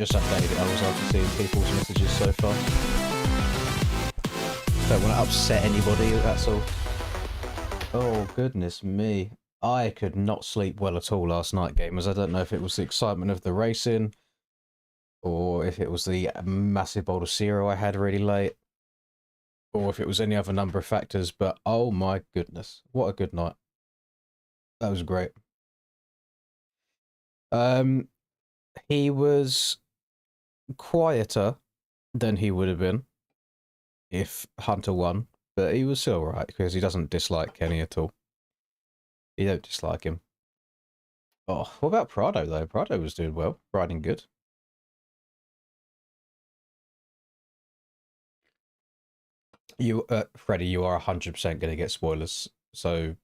just updated it. I was after seeing people's messages so far. Don't want to upset anybody, that's all. Oh, goodness me. I could not sleep well at all last night, gamers. I don't know if it was the excitement of the racing, or if it was the massive bowl of cereal I had really late, or if it was any other number of factors, but oh my goodness, what a good night. That was great. He was quieter than he would have been if Hunter won, but he was still alright because he doesn't dislike Kenny at all. You don't dislike him. Oh, what about Prado though? Prado was doing well, riding good. You, Freddie, you are 100% going to get spoilers, so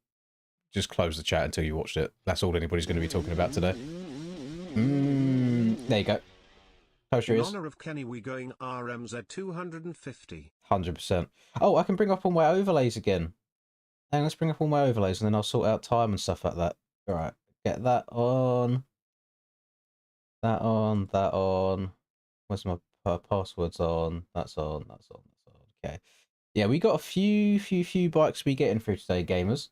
just close the chat until you watched it. That's all anybody's going to be talking about today. There you go. Kosher In is. honor of Kenny, we going RMZ 250. 100%. Oh, I can bring up all my overlays again. Hang on, let's bring up all my overlays and then I'll sort out time and stuff like that. Alright, get that on. That on, that on. Where's my passwords on? That's on, that's on, that's on. Okay. Yeah, we got a few bikes to be getting through today, gamers.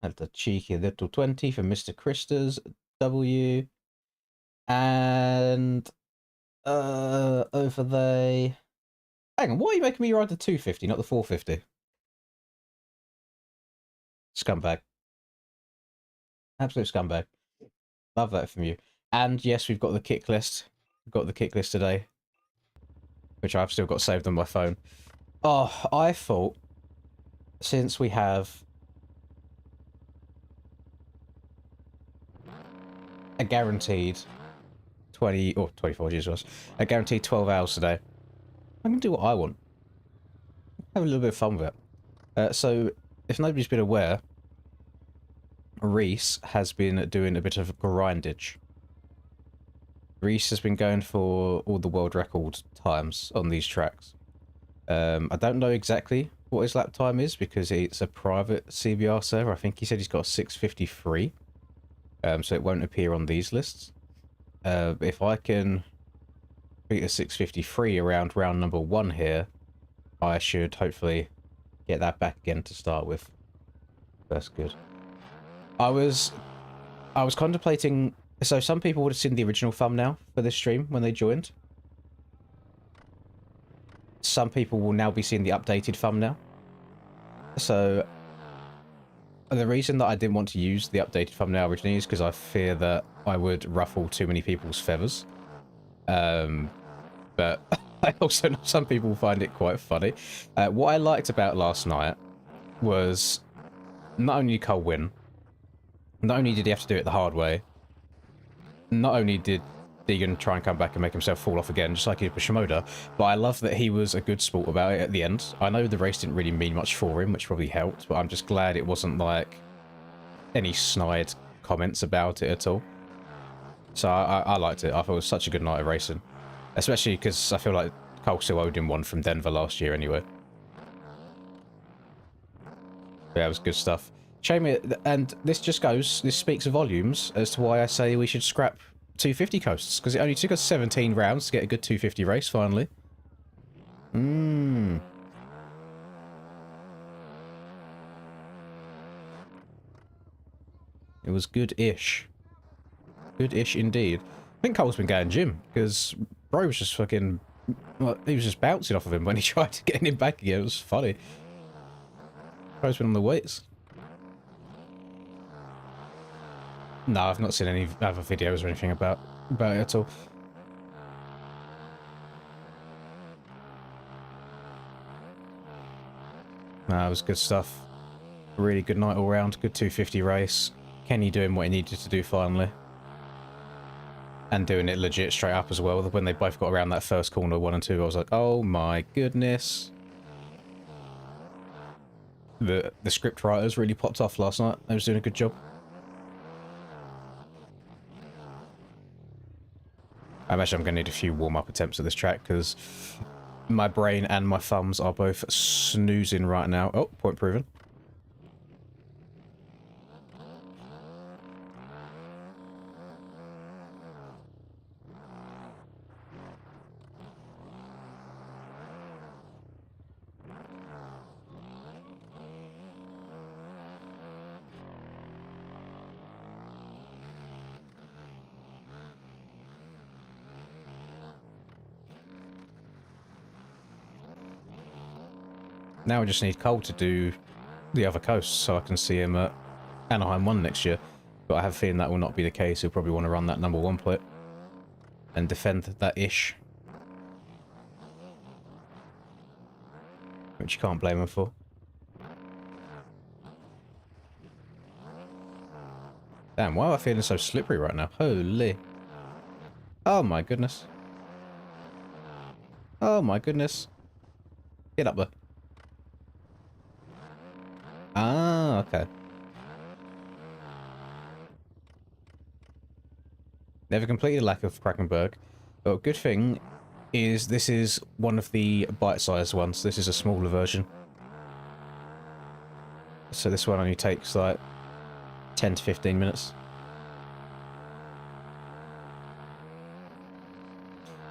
Had the cheeky little 20 for Mr. Christa's W. And over there. Hang on, why are you making me ride the 250, not the 450? Scumbag. Absolute scumbag. Love that from you. And yes, we've got the kick list. We've got the kick list today, which I've still got saved on my phone. Oh, I thought, since we have a guaranteed 20 or 24 years, a guaranteed 12 hours today, I'm going to do what I want. Have a little bit of fun with it. So, if nobody's been aware, Reese has been doing a bit of grindage. Reese has been going for all the world record times on these tracks. I don't know exactly what his lap time is because it's a private CBR server. I think he said he's got a 6:53, so it won't appear on these lists. If I can beat a 6:53 around round number 1 here, I should hopefully get that back again to start with. That's good. I was contemplating. So some people would have seen the original thumbnail for this stream when they joined. Some people will now be seeing the updated thumbnail. So the reason that I didn't want to use the updated thumbnail originally is because I fear that I would ruffle too many people's feathers. But I also know some people find it quite funny. What I liked about last night was not only did Cole win, not only did he have to do it the hard way, not only did Deegan try and come back and make himself fall off again, just like he did with Shimoda, but I love that he was a good sport about it at the end. I know the race didn't really mean much for him, which probably helped, but I'm just glad it wasn't like any snide comments about it at all. So I liked it. I thought it was such a good night of racing. Especially because I feel like Cole still owed him one from Denver last year anyway. But yeah, it was good stuff. Shame it, and this speaks volumes as to why I say we should scrap 250 coasts, because it only took us 17 rounds to get a good 250 race finally. It was good-ish. Good-ish indeed. I think Cole's been going gym, because bro was just fucking... Well, he was just bouncing off of him when he tried to get him back again. It was funny. Bro's been on the weights. No, I've not seen any other videos or anything about it at all. Nah, it was good stuff. Really good night all round. Good 250 race. Kenny doing what he needed to do finally. And doing it legit straight up as well. When they both got around that first corner, 1 and 2, I was like, oh my goodness. The script writers really popped off last night. They was doing a good job. I imagine I'm going to need a few warm-up attempts at this track, because my brain and my thumbs are both snoozing right now. Oh, point proven. Now I just need Cole to do the other coasts so I can see him at Anaheim 1 next year. But I have a feeling that will not be the case. He'll probably want to run that number 1 plate and defend that ish. Which you can't blame him for. Damn, why am I feeling so slippery right now? Holy. Oh my goodness. Oh my goodness. Get up there. Ah, okay. Never completed Lack of Krakenberg. But good thing is this is one of the bite-sized ones. This is a smaller version. So this one only takes like 10 to 15 minutes.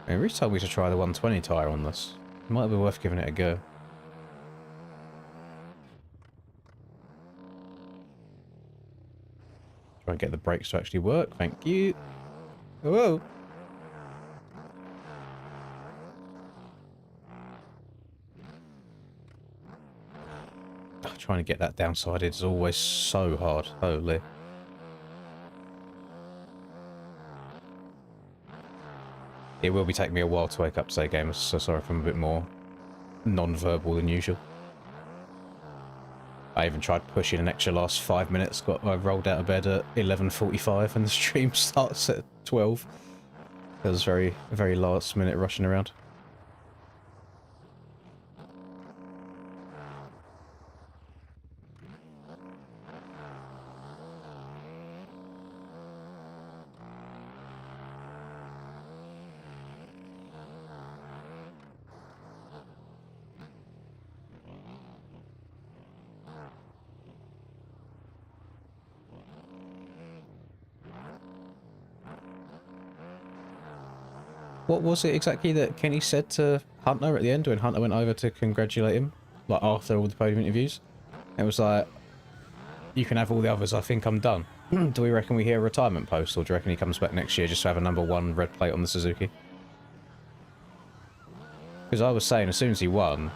I mean, Reece told me to try the 120 tyre on this. It might be worth giving it a go. Try and get the brakes to actually work. Thank you. Whoa! Oh, trying to get that downside is always so hard. Holy. It will be taking me a while to wake up today, gamers, so sorry if I'm a bit more non-verbal than usual. I even tried pushing an extra last 5 minutes. I rolled out of bed at 11:45 and the stream starts at 12. It was very, very last minute rushing around. What was it exactly that Kenny said to Hunter at the end when Hunter went over to congratulate him? Like, after all the podium interviews? It was like, you can have all the others, I think I'm done. Do we reckon we hear a retirement post, or do you reckon he comes back next year just to have a number 1 red plate on the Suzuki? Because I was saying, as soon as he won,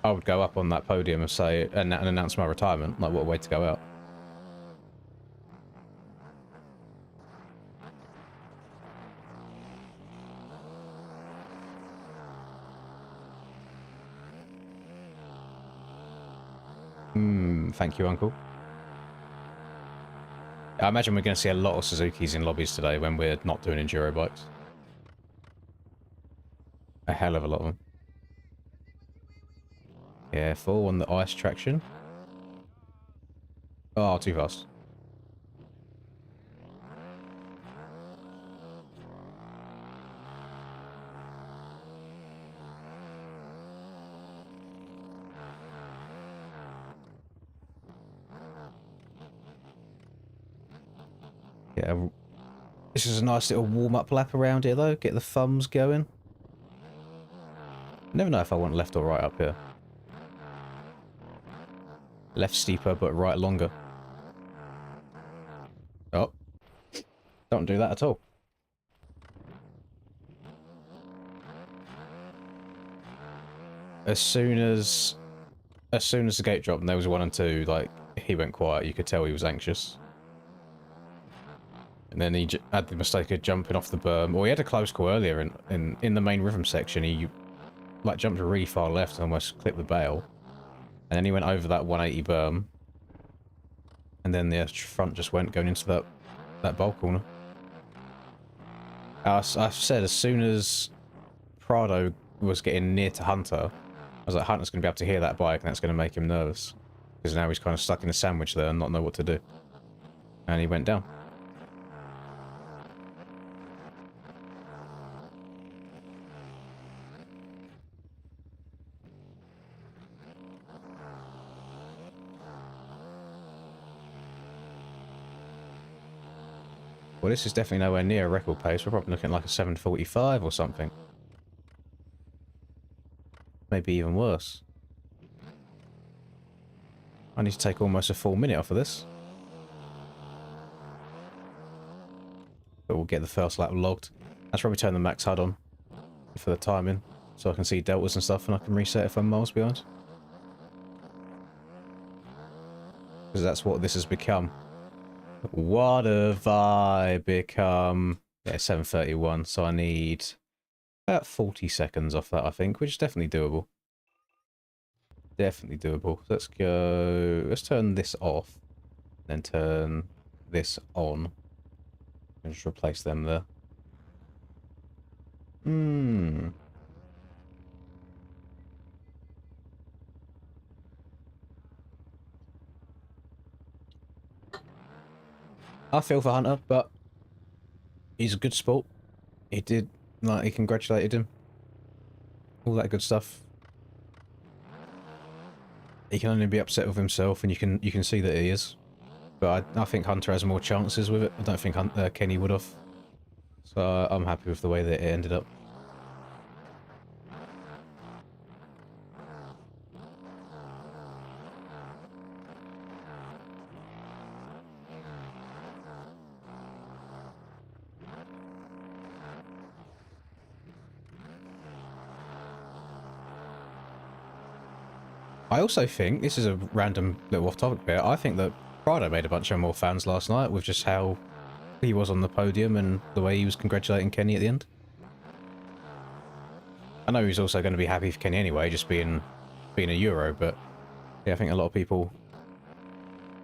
I would go up on that podium and say, and announce my retirement. Like, what a way to go out. Thank you, Uncle. I imagine we're going to see a lot of Suzukis in lobbies today when we're not doing enduro bikes. A hell of a lot of them. Yeah, full on the ice traction. Oh, too fast. Yeah, this is a nice little warm-up lap around here, though. Get the thumbs going. Never know if I want left or right up here. Left steeper, but right longer. Oh. Don't do that at all. As soon as the gate dropped and there was 1 and 2, like, he went quiet. You could tell he was anxious. And then he had the mistake of jumping off the berm. Or he had a close call earlier in the main rhythm section. He, like, jumped really far left and almost clipped the bail. And then he went over that 180 berm. And then the front just went going into that bowl corner. I said as soon as Prado was getting near to Hunter, I was like, Hunter's going to be able to hear that bike and that's going to make him nervous. Because now he's kind of stuck in a sandwich there and not know what to do. And he went down. Well, this is definitely nowhere near a record pace. We're probably looking at like a 7:45 or something. Maybe even worse. I need to take almost a full minute off of this. But we'll get the first lap logged. Let's probably turn the max HUD on for the timing, so I can see deltas and stuff, and I can reset if I'm miles behind. Because that's what this has become. What have I become? Yeah, 7:31, so I need about 40 seconds off that, I think, which is definitely doable. Definitely doable. Let's go... Let's turn this off. Then turn this on. And just replace them there. Hmm. I feel for Hunter, but he's a good sport. He did, like, he congratulated him. All that good stuff. He can only be upset with himself, and you can see that he is. But I think Hunter has more chances with it. I don't think Kenny would have. So I'm happy with the way that it ended up. I also think, this is a random little off-topic bit, I think that Prado made a bunch of more fans last night with just how he was on the podium and the way he was congratulating Kenny at the end. I know he's also going to be happy for Kenny anyway, just being a Euro, but yeah, I think a lot of people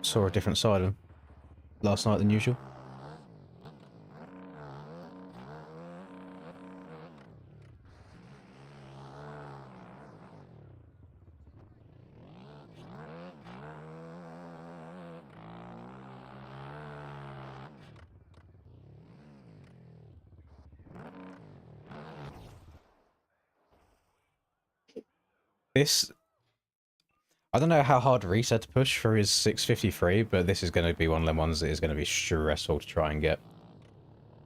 saw a different side of him last night than usual. This... I don't know how hard Reese had to push for his 653, but this is going to be one of them ones that is going to be stressful to try and get.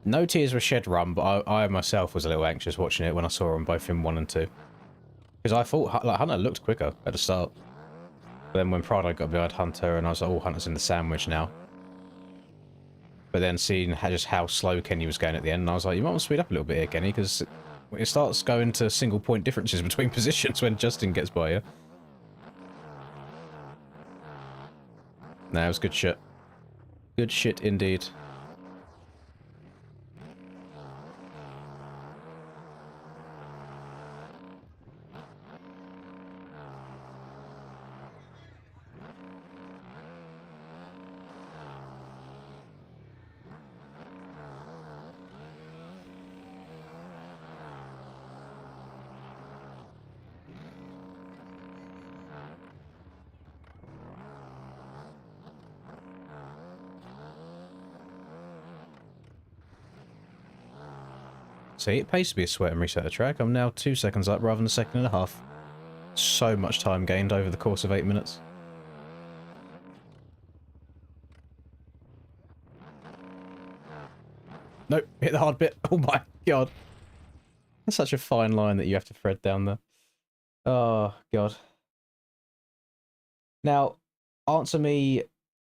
No tears were shed run, but I myself was a little anxious watching it when I saw them both in 1 and 2. Because I thought, like, Hunter looked quicker at the start. But then when Prado got behind Hunter, and I was like, oh, Hunter's in the sandwich now. But then seeing just how slow Kenny was going at the end, and I was like, you might want to speed up a little bit here, Kenny, because it starts going to single point differences between positions when Justin gets by you. Nah, it was good shit. Good shit indeed. See, it pays to be a sweat and reset the track. I'm now 2 seconds up rather than a second and a half. So much time gained over the course of 8 minutes. Nope, hit the hard bit. Oh my god. That's such a fine line that you have to thread down there. Oh, god. Now, answer me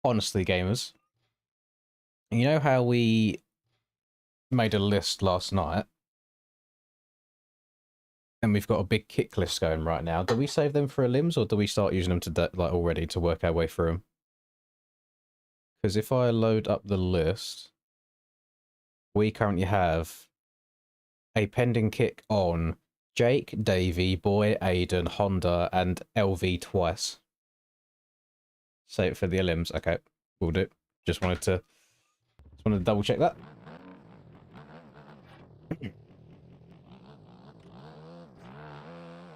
honestly, gamers. You know how we made a list last night? And we've got a big kick list going right now. Do we save them for elims, or do we start using them to like already to work our way through them? Because if I load up the list, we currently have a pending kick on Jake, Davey, Boy, Aiden, Honda, and LV twice. Save it for the elims. Okay, we'll do. Just wanted to double check that.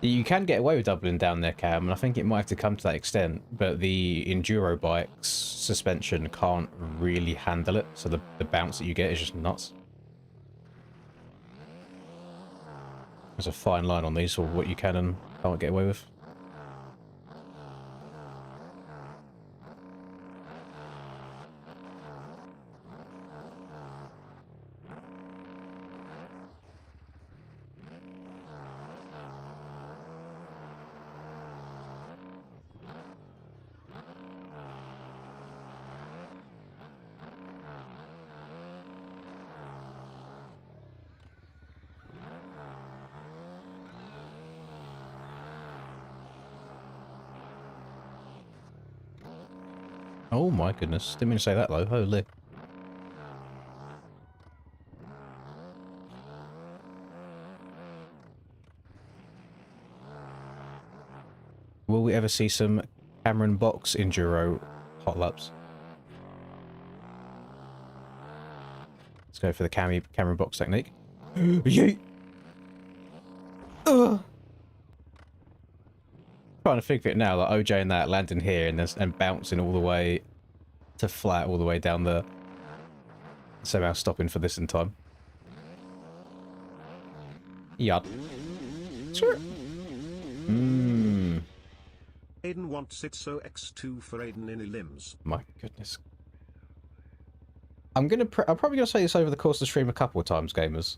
You can get away with doubling down there, Cam, and I think it might have to come to that extent, but the Enduro bike's suspension can't really handle it, so the bounce that you get is just nuts. There's a fine line on these, or what you can and can't get away with. Oh my goodness. Didn't mean to say that low. Holy. Will we ever see some Cameron Box Enduro hot laps? Let's go for the Cameron Box technique. Yeet! Trying to think of it now, like OJ and that landing here and bouncing all the way to flat all the way down there. Somehow stopping for this in time. Yep. Sure. Aiden wants it, so X2 for Aiden in limbs. My goodness. I'm probably gonna say this over the course of the stream a couple of times, gamers.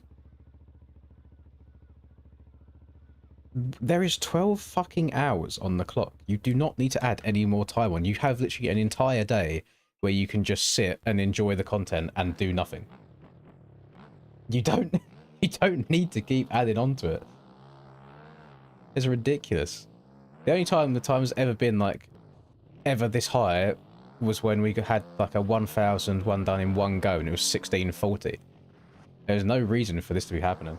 There is 12 fucking hours on the clock. You do not need to add any more time on. You have literally an entire day where you can just sit and enjoy the content and do nothing. You don't need to keep adding on to it. It's ridiculous. The only time the time's ever been like ever this high was when we had like a 1,000 one done in one go and it was 1640. There's no reason for this to be happening.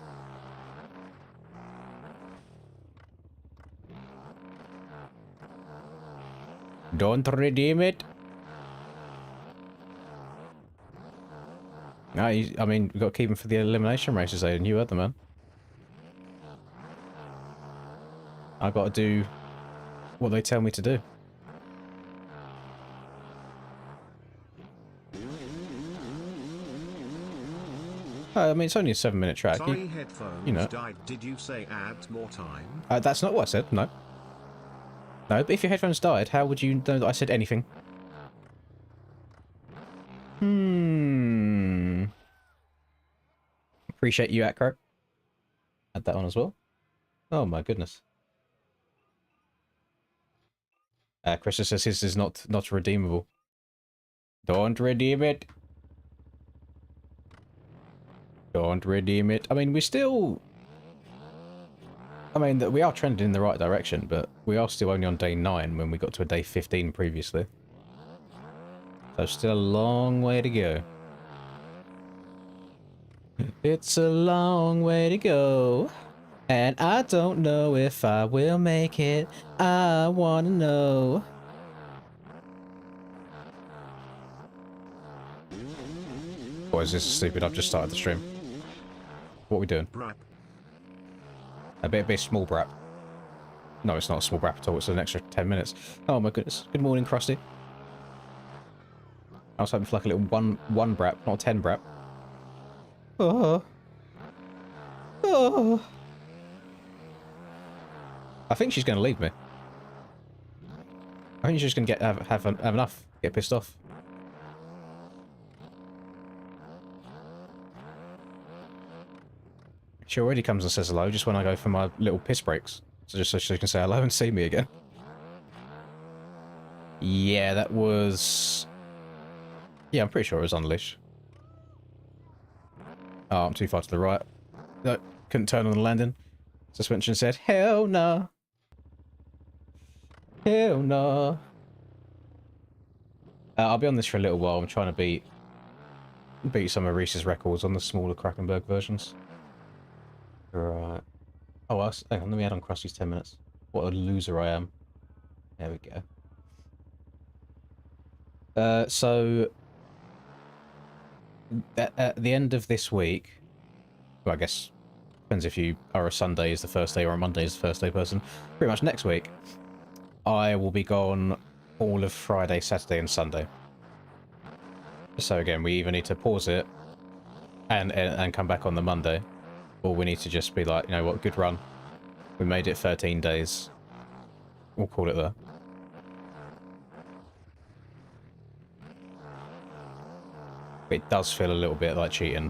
Don't redeem it. No, I mean, we've got to keep him for the elimination races, Aiden. You heard the man. I've got to do what they tell me to do. I mean, it's only a 7-minute track. Sorry, headphones you know. died. Did you say add more time? That's not what I said, no. No, but if your headphones died, how would you know that I said anything? Appreciate you, Acro. Add that on as well. Oh my goodness. Krista says his is not redeemable. Don't redeem it. Don't redeem it. I mean, we still... I mean, we are trending in the right direction, but we are still only on day 9 when we got to a day 15 previously. So still a long way to go. It's a long way to go. And I don't know if I will make it. I wanna know. Boys, this is stupid. I've just started the stream. What are we doing? Brap. A bit of a small brap. No, it's not a small brap at all. It's an extra 10 minutes. Oh my goodness. Good morning, Krusty. I was hoping for like a little one brap, not a 10 brap. Oh. Oh. I think she's going to leave me. I think she's just going to have enough. Get pissed off. She already comes and says hello just when I go for my little piss breaks. So just so she can say hello and see me again. Yeah, that was... Yeah, I'm pretty sure it was Unleash. Oh, I'm too far to the right. No, couldn't turn on the landing. Suspension said, hell no. Hell no. I'll be on this for a little while. I'm trying to beat some of Reese's records on the smaller Krakenberg versions. Right. Oh, hang on, let me add on Krusty's 10 minutes. What a loser I am. There we go. So... At the end of this week... Well, I guess... Depends if you are a Sunday is the first day or a Monday is the first day person. Pretty much next week, I will be gone all of Friday, Saturday and Sunday. So again, we either need to pause it and come back on the Monday, or we need to just be like, you know what, good run. We made it 13 days. We'll call it there. It does feel a little bit like cheating,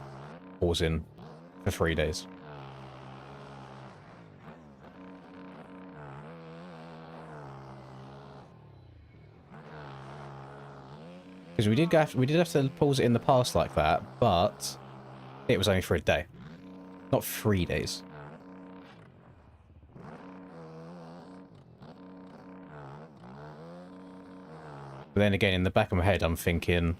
pausing for 3 days. Because we did have to pause it in the past like that, but it was only for a day, not 3 days. But then again, in the back of my head, I'm thinking,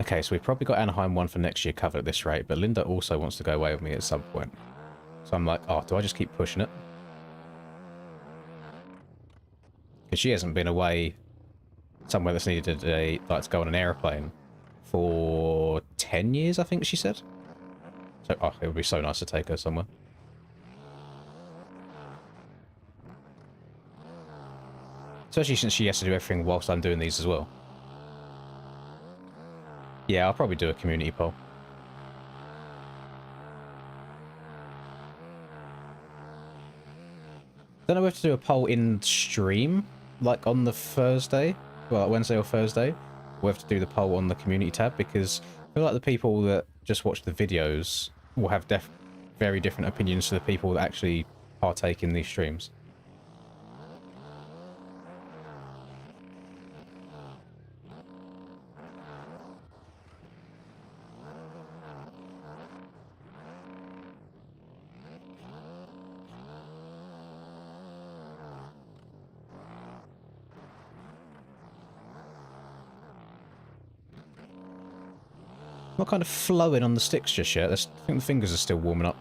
okay, so we've probably got Anaheim 1 for next year covered at this rate, but Linda also wants to go away with me at some point. So I'm like, oh, do I just keep pushing it? Because she hasn't been away somewhere that's needed like to go on an airplane for 10 years, I think she said. So, oh, it would be so nice to take her somewhere. Especially since she has to do everything whilst I'm doing these as well. Yeah, I'll probably do a community poll. Don't know if to do a poll in stream, like on the Thursday, well, Wednesday or Thursday. We'll have to do the poll on the community tab, because I feel like the people that just watch the videos will have very different opinions to the people that actually partake in these streams. Not kind of flowing on the sticks just yet. I think the fingers are still warming up.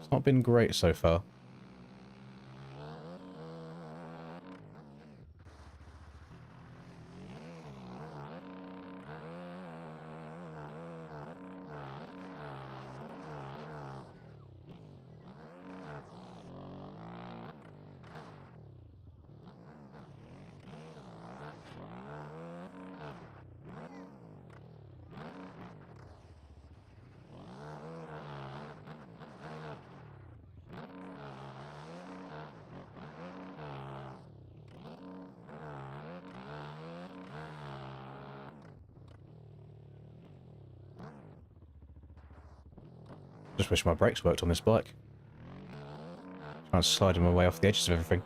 It's not been great so far. Just wish my brakes worked on this bike. Trying to slide my way off the edges of everything.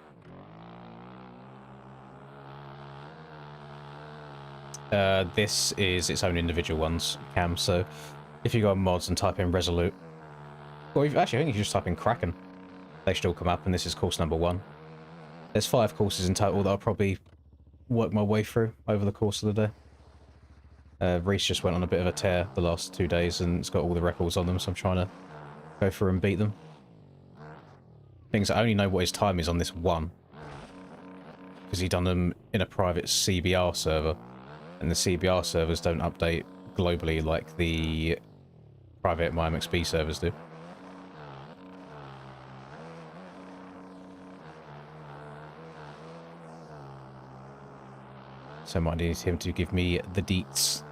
This is its own individual ones, Cam, so if you go on mods and type in Resolute, or actually I think you just type in Kraken, they should all come up, and this is course number 1. There's 5 courses in total that I'll probably work my way through over the course of the day. Reese just went on a bit of a tear the last 2 days, and it's got all the records on them, so I'm trying to go through and beat them. Things I only know what his time is on this one, because he done them in a private CBR server, and the CBR servers don't update globally like the private MyMXP servers do. So I might need him to give me the deets.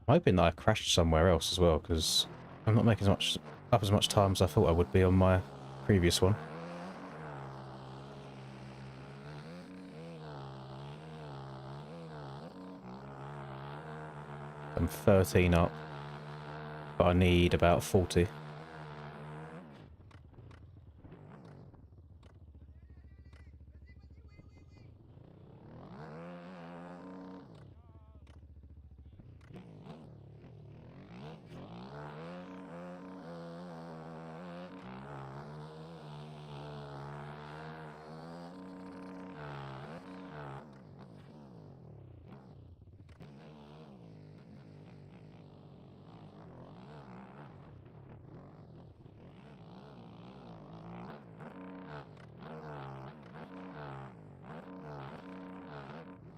I'm hoping that I crashed somewhere else as well, because I'm not making as much time as I thought I would be on my previous one. I'm 13 up, but I need about 40.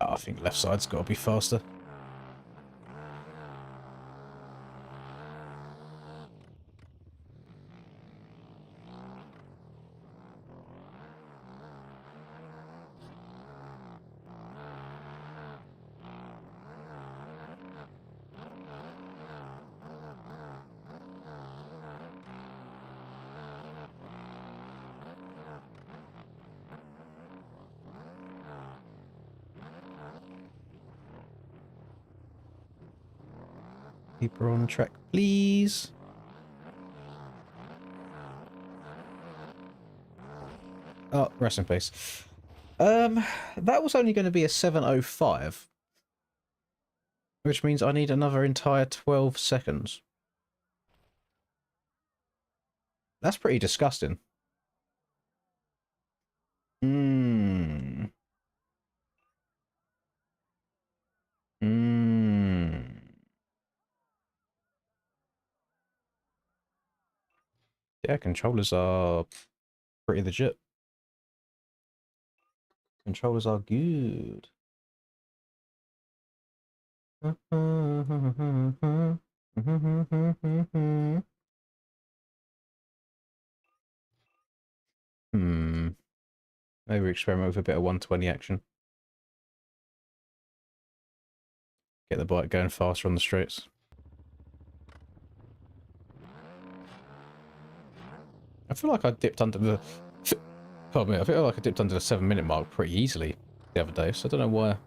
I think left side's got to be faster. Keep her on track, please. Oh, rest in peace. That was only going to be a 7:05, which means I need another entire 12 seconds. That's pretty disgusting. Mmm. Mmm. Yeah, controllers are pretty legit. Controllers are good. Hmm. Maybe experiment with a bit of 120 action. Get the bike going faster on the streets. I feel like I dipped under the... Pardon me, I feel like I dipped under the 7-minute mark pretty easily the other day, so I don't know why I'm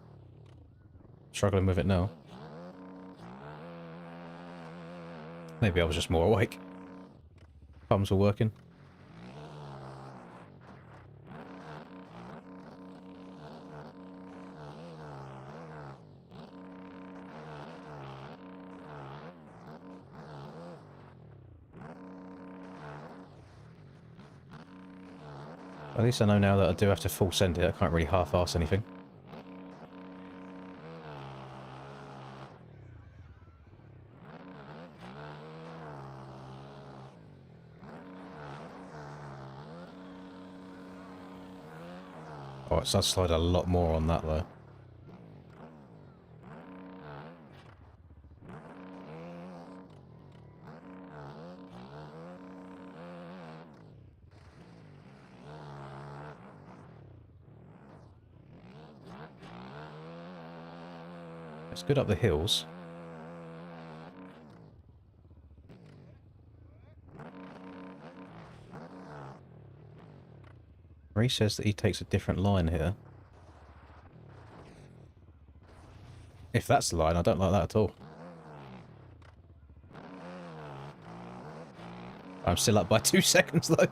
struggling with it now. Maybe I was just more awake. Thumbs were working. At least I know now that I do have to full send it. I can't really half-ass anything. Oh, it does slide a lot more on that, though. It's good up the hills. He says that he takes a different line here. If that's the line, I don't like that at all. I'm still up by 2 seconds, though.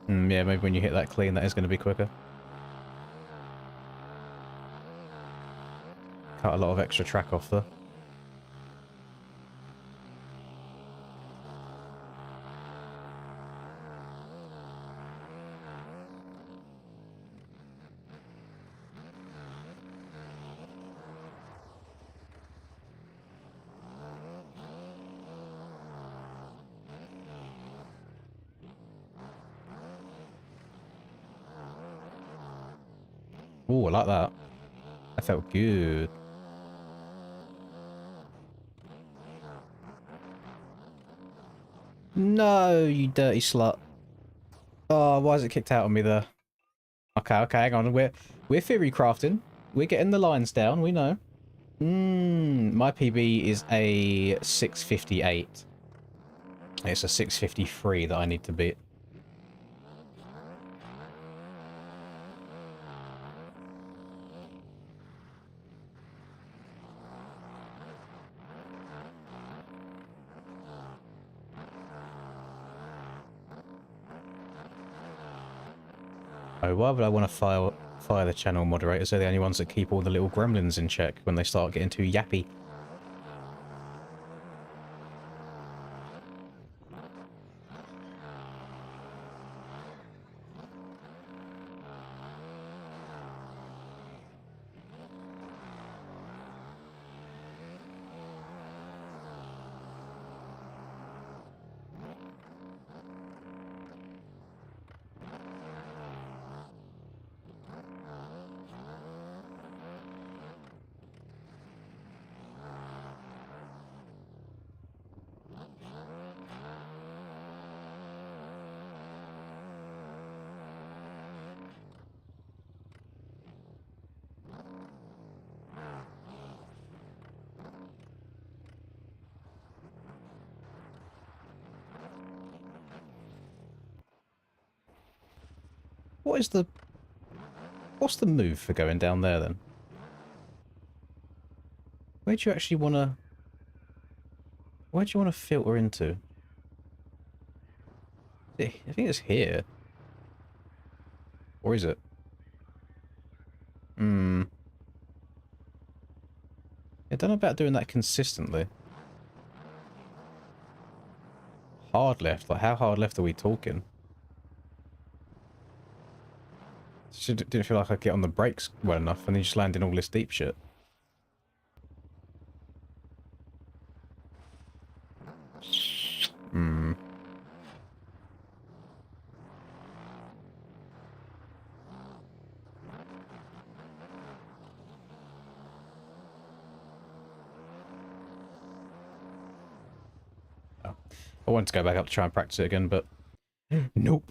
Yeah, maybe when you hit that clean, that is going to be quicker. Cut a lot of extra track off there. Ooh, I like that. That felt good. No, you dirty slut. Oh, why is it kicked out on me there? Okay, okay, hang on. We're theory crafting. We're getting the lines down, we know. My PB is a 658. It's a 653 that I need to beat. Oh, why would I want to fire the channel moderators? They're the only ones that keep all the little gremlins in check when they start getting too yappy. What's the move for going down there then? Where do you actually want to Where do you want to filter into? I think it's here. Or is it? Hmm. I don't know about doing that consistently. Hard left? Like, how hard left are we talking? Didn't feel like I could get on the brakes well enough and then just land in all this deep shit. Hmm. Oh. I wanted to go back up to try and practice it again, but nope.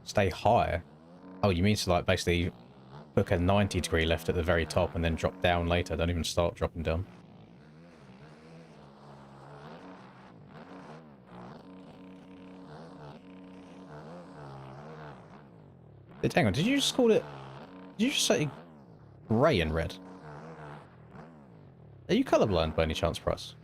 Stay high? Oh, you mean to, like, basically hook a 90-degree left at the very top and then drop down later? Don't even start dropping down. Hang on, did you just call it... Did you just say grey and red? Are you colourblind by any chance, Price?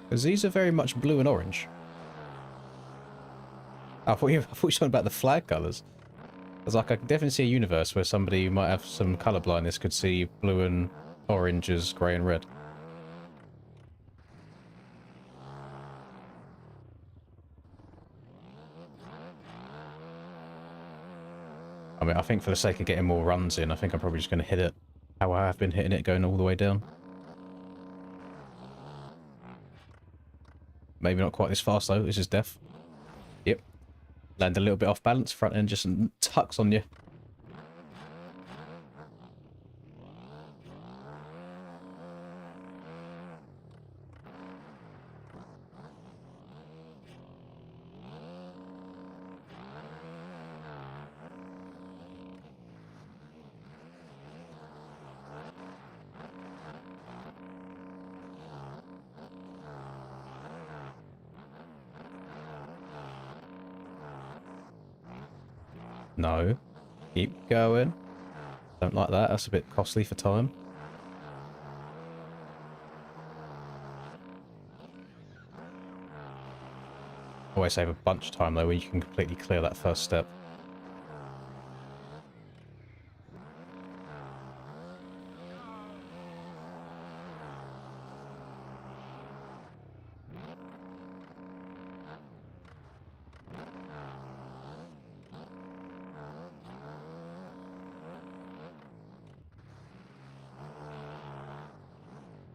Because these are very much blue and orange. I thought you were talking about the flag colours. I was like, I can definitely see a universe where somebody who might have some colour blindness could see blue and orange as grey and red. I mean, I think for the sake of getting more runs in, I think I'm probably just going to hit it how I have been hitting it going all the way down. Maybe not quite this fast though, this is death. Yep. Land a little bit off balance, front end just tucks on you. No. Keep going. Don't like that, that's a bit costly for time. Always save a bunch of time though, when you can completely clear that first step.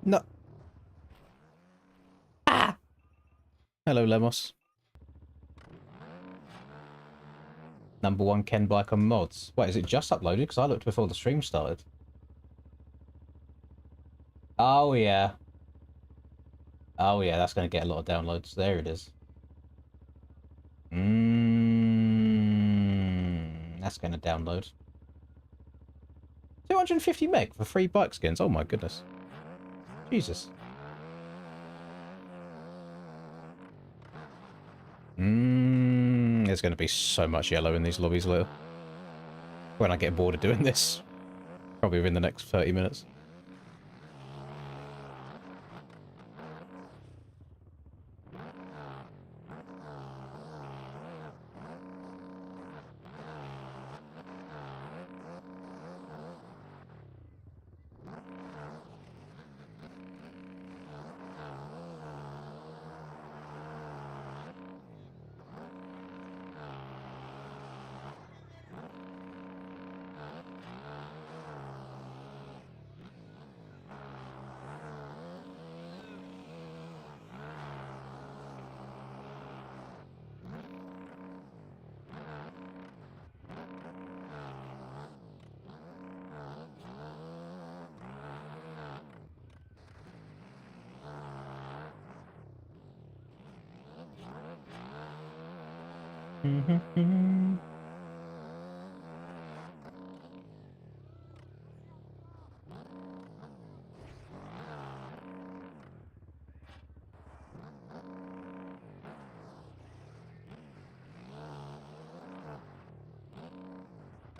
No. Ah! Hello, Lemos. #1 Ken Bike on mods. Wait, is it just uploaded? Because I looked before the stream started. Oh, yeah. Oh, yeah, that's going to get a lot of downloads. There it is. That's going to download. 250 meg for 3 bike skins. Oh, my goodness. Jesus. There's going to be so much yellow in these lobbies later. When I get bored of doing this. Probably within the next 30 minutes.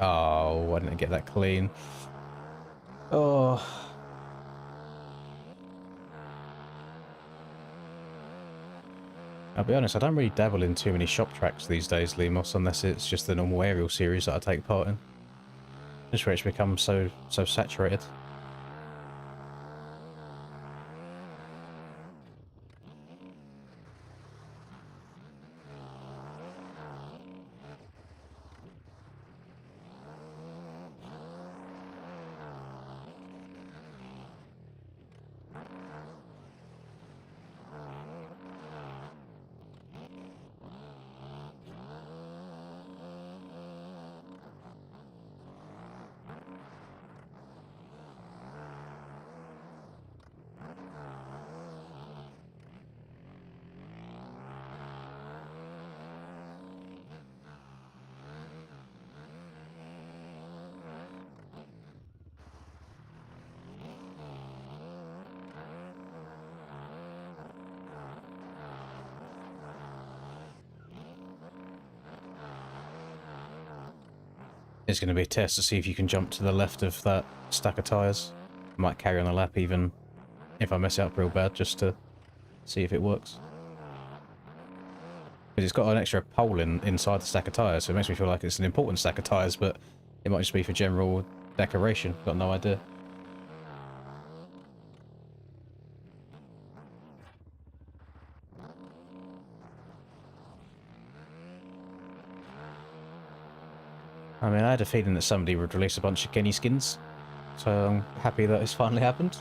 Oh, why didn't I get that clean? Oh. I'll be honest, I don't really dabble in too many shop tracks these days, Limos, unless it's just the normal aerial series that I take part in. Just where it's become so saturated. It's going to be a test to see if you can jump to the left of that stack of tyres. Might carry on a lap even if I mess it up real bad, just to see if it works. Because it's got an extra pole inside the stack of tyres, so it makes me feel like it's an important stack of tyres, but it might just be for general decoration. Got no idea. I mean, I had a feeling that somebody would release a bunch of Kenny skins, so I'm happy that it's finally happened.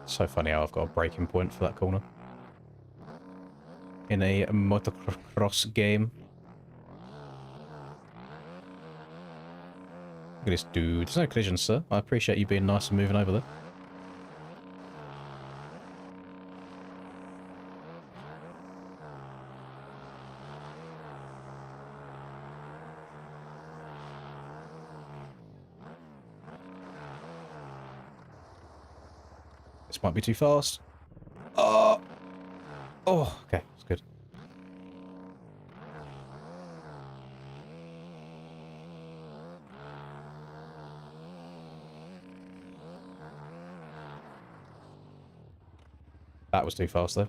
So funny how I've got a braking point for that corner in a motocross game. Look at this dude. There's no collisions, sir. I appreciate you being nice and moving over there. This might be too fast. Oh! Oh, okay. That's good. That was too fast, though.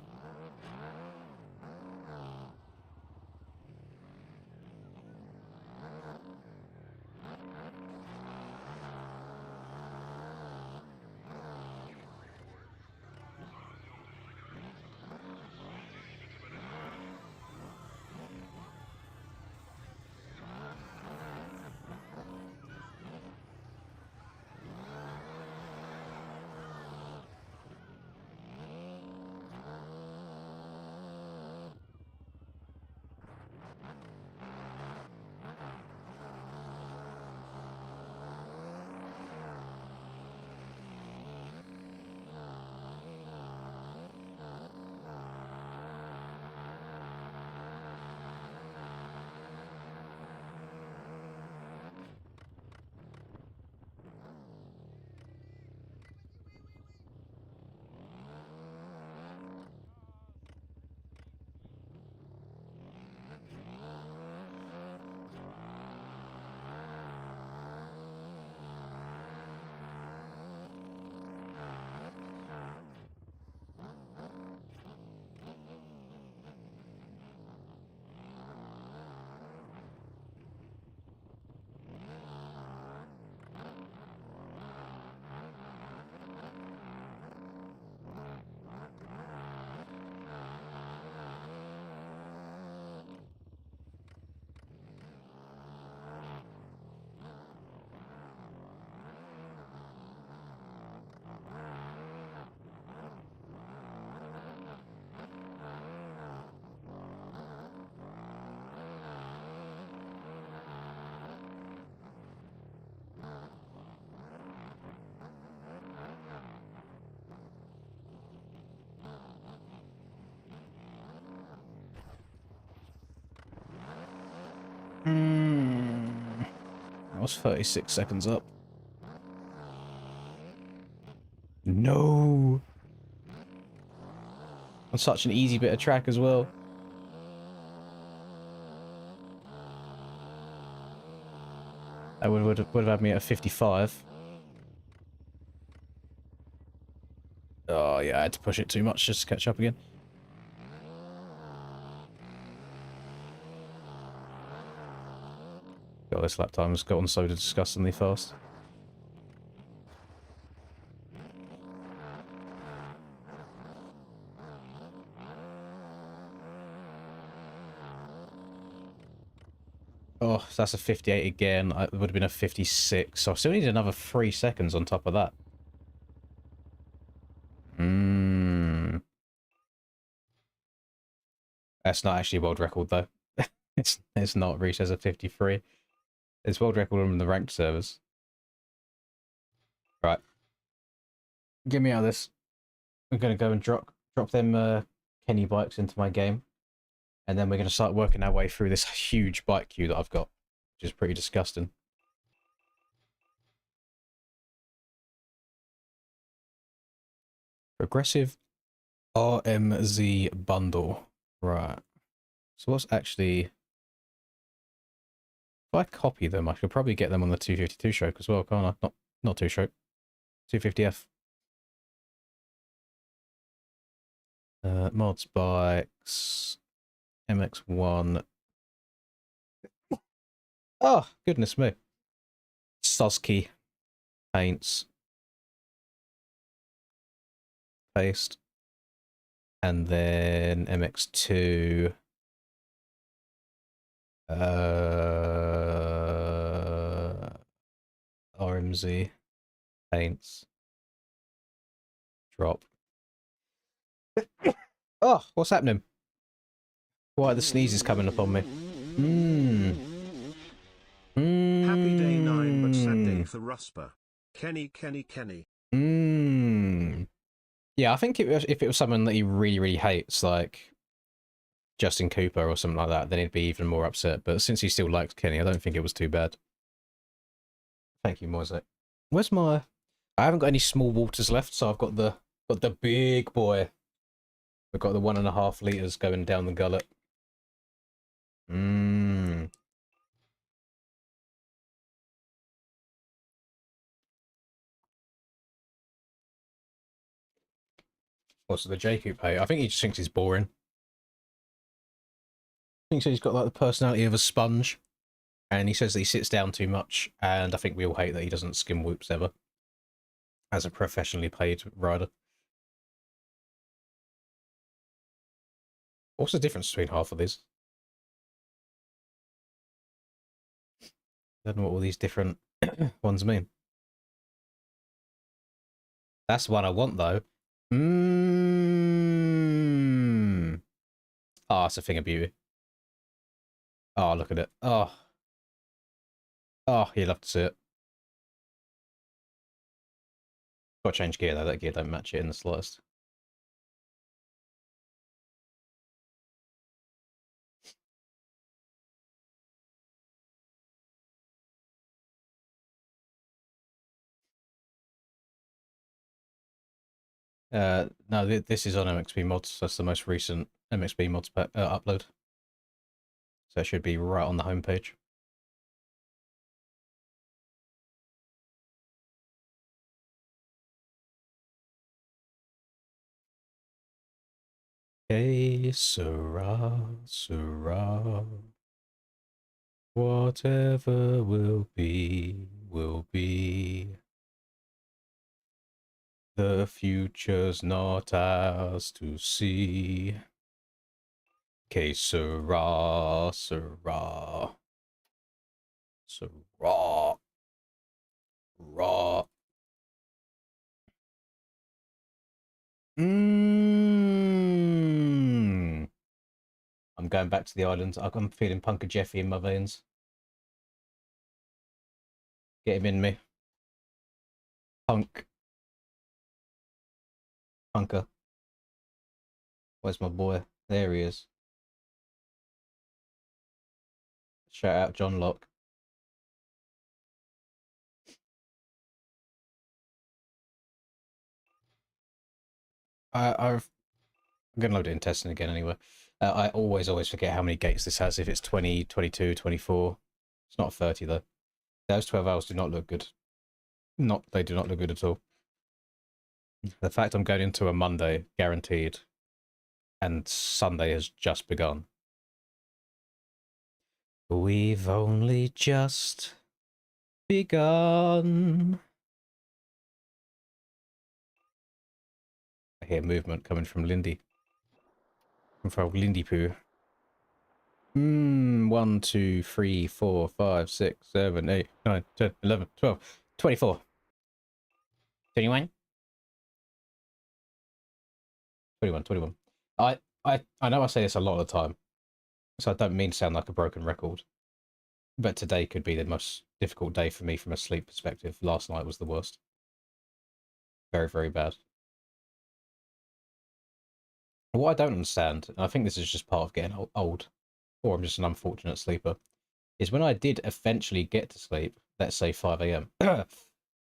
was 36 seconds up. No! On such an easy bit of track as well. That would have had me at a 55. Oh yeah, I had to push it too much just to catch up again. God, this lap time has gotten so disgustingly fast. Oh, that's a 58 again. It would have been a 56. So I still need another 3 seconds on top of that. That's not actually a world record, though. it's not reached as a 53. It's world record on the ranked servers. Right. Get me out of this. I'm going to go and drop them Kenny bikes into my game. And then we're going to start working our way through this huge bike queue that I've got, which is pretty disgusting. Progressive RMZ bundle. Right. So what's actually... If I copy them, I could probably get them on the 252 stroke as well, can't I? Not 2 stroke. 250F. Mods, bikes, MX1. Oh, goodness me. Sosky. Paints. Paste. And then MX2. RMZ. Paints. Drop. Oh, what's happening? Why are the sneezes coming up on me? Happy day 9 but sad day for Rusper. Kenny. Yeah, I think if it was someone that he really, really hates, like Justin Cooper or something like that, then he'd be even more upset. But since he still likes Kenny, I don't think it was too bad. Thank you, Moisek. Where's my... I haven't got any small waters left, so I've got the big boy. We've got the 1.5 litres going down the gullet. What's the J Coupe hate? I think he just thinks he's boring. Thinks he's got like the personality of a sponge. And he says that he sits down too much, and I think we all hate that he doesn't skim whoops ever. As a professionally paid rider. What's the difference between half of these? I don't know what all these different ones mean. That's the one I want, though. Oh, it's a thing of beauty. Oh, look at it. Oh. Oh, you'd love to see it. Got to change gear, though. That gear don't match it in the slightest. No, this is on MXB mods. That's the most recent MXB mods upload. So it should be right on the homepage. Hey, Sarah, Sarah. Whatever will be, will be. The future's not ours to see. Que sera, sera. Sera. Ra. I'm going back to the island. I'm feeling Punker Jeffy in my veins. Get him in me. Punk. Punker. Where's my boy? There he is. Shout out John Locke. I'm going to load it in testing again anyway. I always forget how many gates this has. If it's 20, 22, 24. It's not 30 though. Those 12 hours do not look good. They do not look good at all. The fact I'm going into a Monday, guaranteed, and Sunday has just begun. We've only just begun. I hear movement coming from Lindy. From Frau Lindy Poo. 1, 2, 3, 4, 5, 6, 7, 8, 9, 10, 11, 12, 24. 21? 21, 21. I know I say this a lot of the time, so I don't mean to sound like a broken record. But today could be the most difficult day for me from a sleep perspective. Last night was the worst. Very, very bad. What I don't understand, and I think this is just part of getting old, or I'm just an unfortunate sleeper, is when I did eventually get to sleep, let's say 5 a.m.,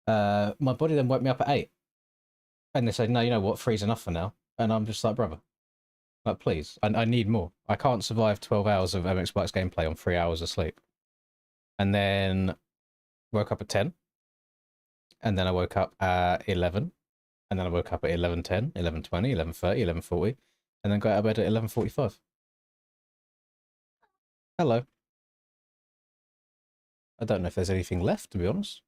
my body then woke me up at 8. And they said, no, you know what, 3's enough for now. And I'm just like, brother, like, please, I need more. I can't survive 12 hours of MX Bikes gameplay on 3 hours of sleep. And then woke up at 10. And then I woke up at 11. And then I woke up at 11:10, 11:20, 11:30, 11:40. And then got out of bed at 11:45. Hello. I don't know if there's anything left, to be honest.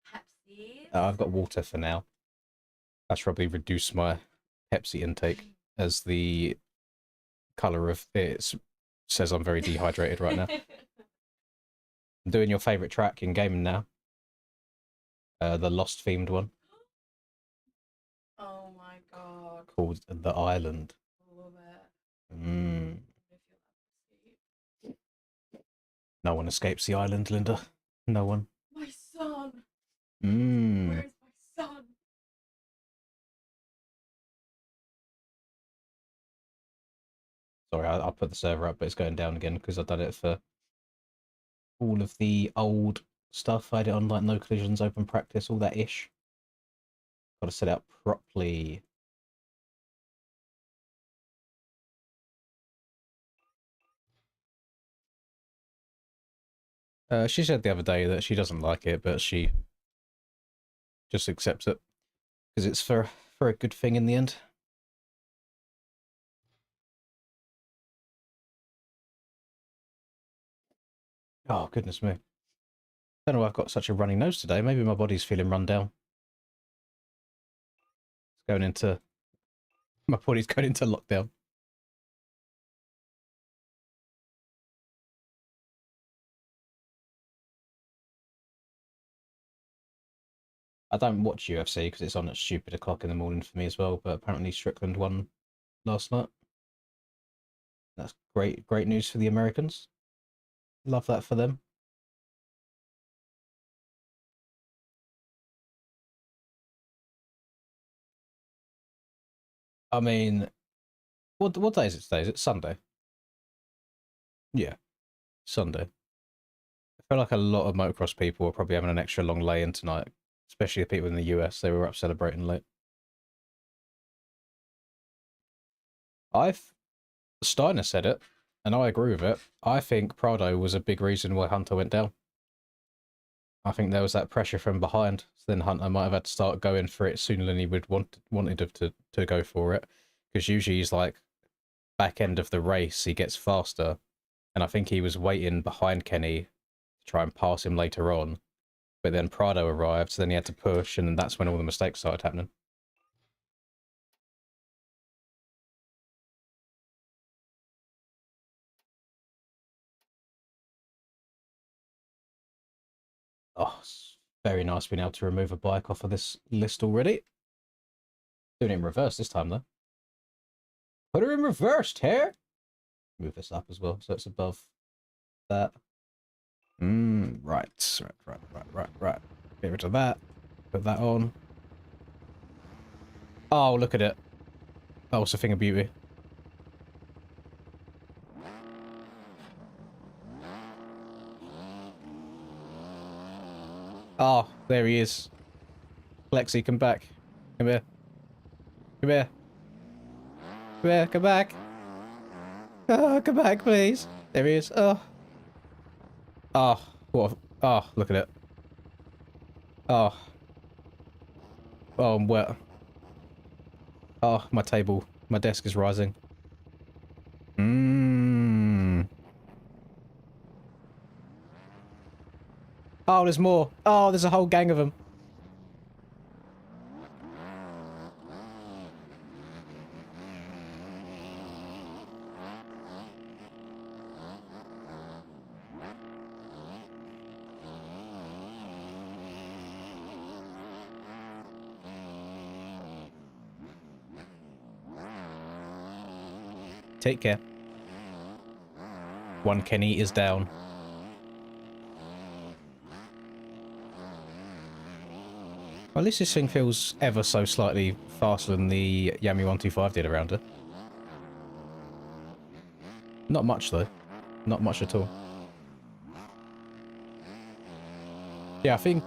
Pepsi. I've got water for now. I should probably reduce my Pepsi intake, as the colour of it says I'm very dehydrated right now. I'm doing your favourite track in gaming now. The Lost themed one. Oh my god. Called The Island. Love it. No one escapes the island, Linda. No one. My son. Mmm. Where's my son? Sorry, I'll put the server up, but it's going down again because I've done it for all of the old stuff. I did on like no collisions, open practice, all that ish. Got to set it up properly. She said the other day that she doesn't like it, but she just accepts it because it's for a good thing in the end. Oh, goodness me. I don't know why I've got such a runny nose today. Maybe my body's feeling run down. It's going into... My body's going into lockdown. I don't watch UFC because it's on at stupid o'clock in the morning for me as well, but apparently Strickland won last night. That's great news for the Americans. Love that for them. I mean, what day is it today? Is it Sunday? Yeah, Sunday. I feel like a lot of motocross people are probably having an extra long lay-in tonight, especially the people in the US. They were up celebrating late. Steiner said it, and I agree with it. I think Prado was a big reason why Hunter went down. I think there was that pressure from behind. So then Hunter might have had to start going for it sooner than he would wanted to go for it. Because usually he's like back end of the race, he gets faster. And I think he was waiting behind Kenny to try and pass him later on. But then Prado arrived, so then he had to push, and that's when all the mistakes started happening. Oh, it's very nice being able to remove a bike off of this list already. Doing it in reverse this time, though. Put her in reverse, Tear! Move this up as well, so it's above that. Right. Get rid of that. Put that on. Oh, look at it. Oh, it's a thing of beauty. Oh, there he is. Lexi, come back. Come here. Come Come here. Come here, come back. Oh, come back, please. There he is. Oh. Oh, what oh, look at it. Oh. Oh, I'm wet. Oh, my table. My desk is rising. Mmm. Oh, there's more. Oh, there's a whole gang of them. Take care. One Kenny is down. Well, at least this thing feels ever so slightly faster than the Yami 125 did around it. Not much, though. Not much at all. Yeah, I think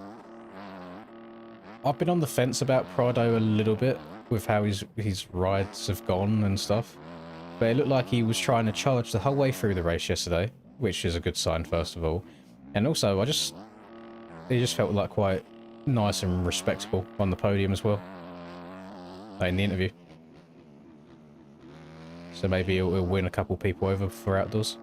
I've been on the fence about Prado a little bit with how his rides have gone and stuff. But it looked like he was trying to charge the whole way through the race yesterday, which is a good sign, first of all. And also, he just felt like quite nice and respectable on the podium as well. Like in the interview. So maybe he'll win a couple people over for outdoors.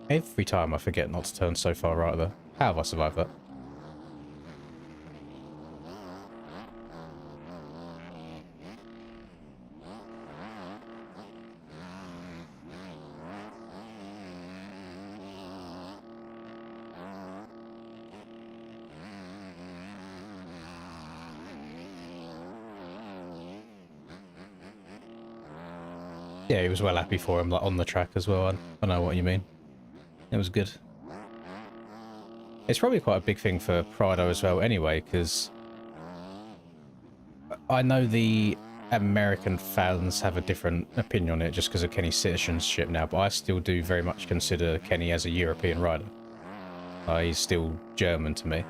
Every time I forget not to turn so far right there. How have I survived that? Yeah, he was well happy for him, like on the track as well. I know what you mean. It was good. It's probably quite a big thing for Prado as well anyway, because I know the American fans have a different opinion on it just because of Kenny's citizenship now, but I still do very much consider Kenny as a European rider. He's still German to me.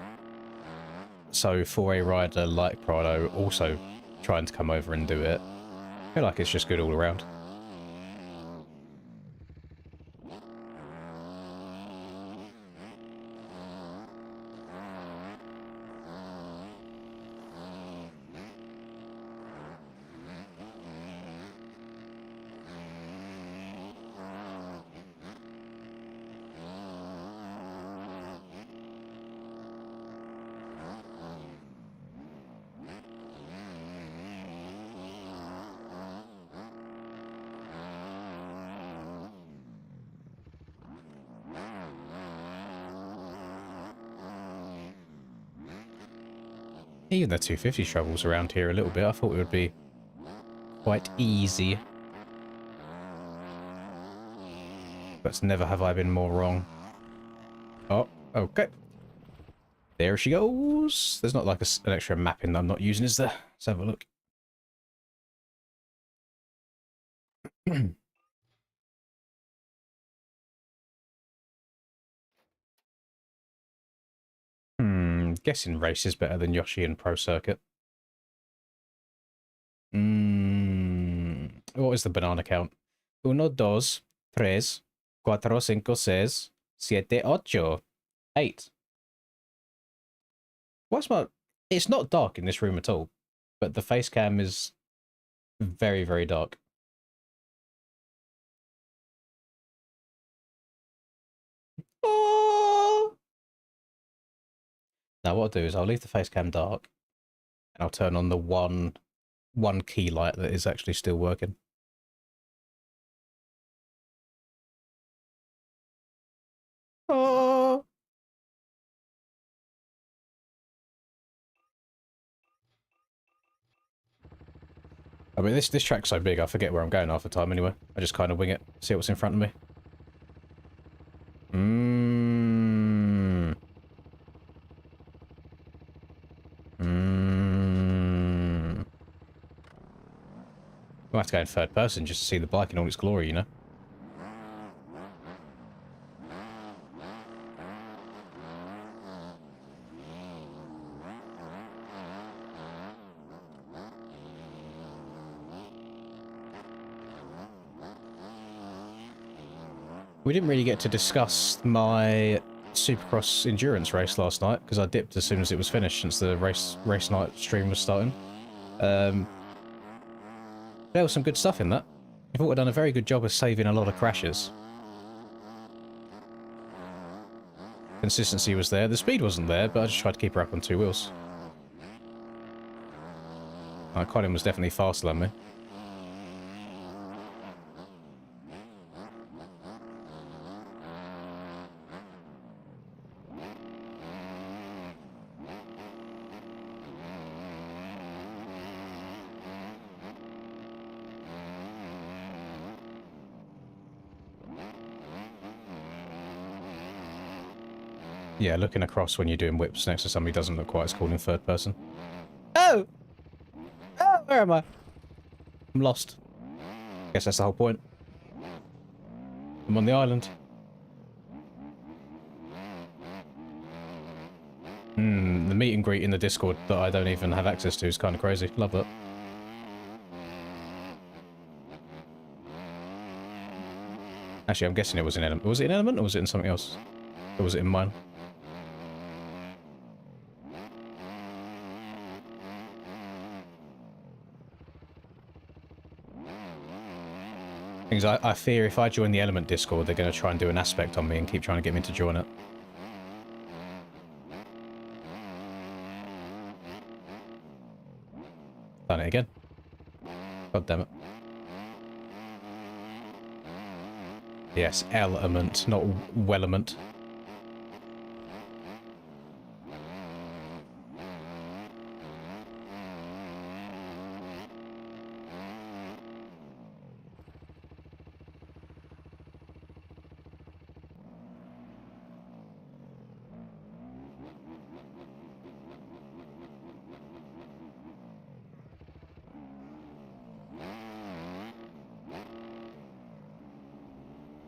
So for a rider like Prado also trying to come over and do it, I feel like it's just good all around. Even the 250 travels around here a little bit. I thought it would be quite easy. But never have I been more wrong. Oh, okay. There she goes. There's not like an extra mapping that I'm not using, is there? Let's have a look. Guessing race is better than Yoshi in Pro Circuit. What is the banana count? 1, 2, 3, 4, 5, 6, 7, 8. 8. What's my... It's not dark in this room at all, but the face cam is very, very dark. Oh! Now what I'll do is I'll leave the face cam dark, and I'll turn on the one key light that is actually still working. Oh! I mean, this track's so big, I forget where I'm going half the time anyway. I just kind of wing it, see what's in front of me. We'll have to go in third person just to see the bike in all its glory, you know? We didn't really get to discuss my Supercross endurance race last night because I dipped as soon as it was finished since the race night stream was starting. There was some good stuff in that. I thought we'd done a very good job of saving a lot of crashes. Consistency was there. The speed wasn't there, but I just tried to keep her up on 2 wheels. Colin was definitely faster than me. Yeah, looking across when you're doing whips next to somebody doesn't look quite as cool in third person. Oh! Oh, where am I? I'm lost. Guess that's the whole point. I'm on the island. The meet and greet in the Discord that I don't even have access to is kind of crazy. Love that. Actually, I'm guessing it was in Element. Was it in Element or was it in something else? Or was it in mine? Things I fear if I join the Element Discord, they're going to try and do an aspect on me and keep trying to get me to join it. Done it again. God damn it. Yes, Element, not Wellement.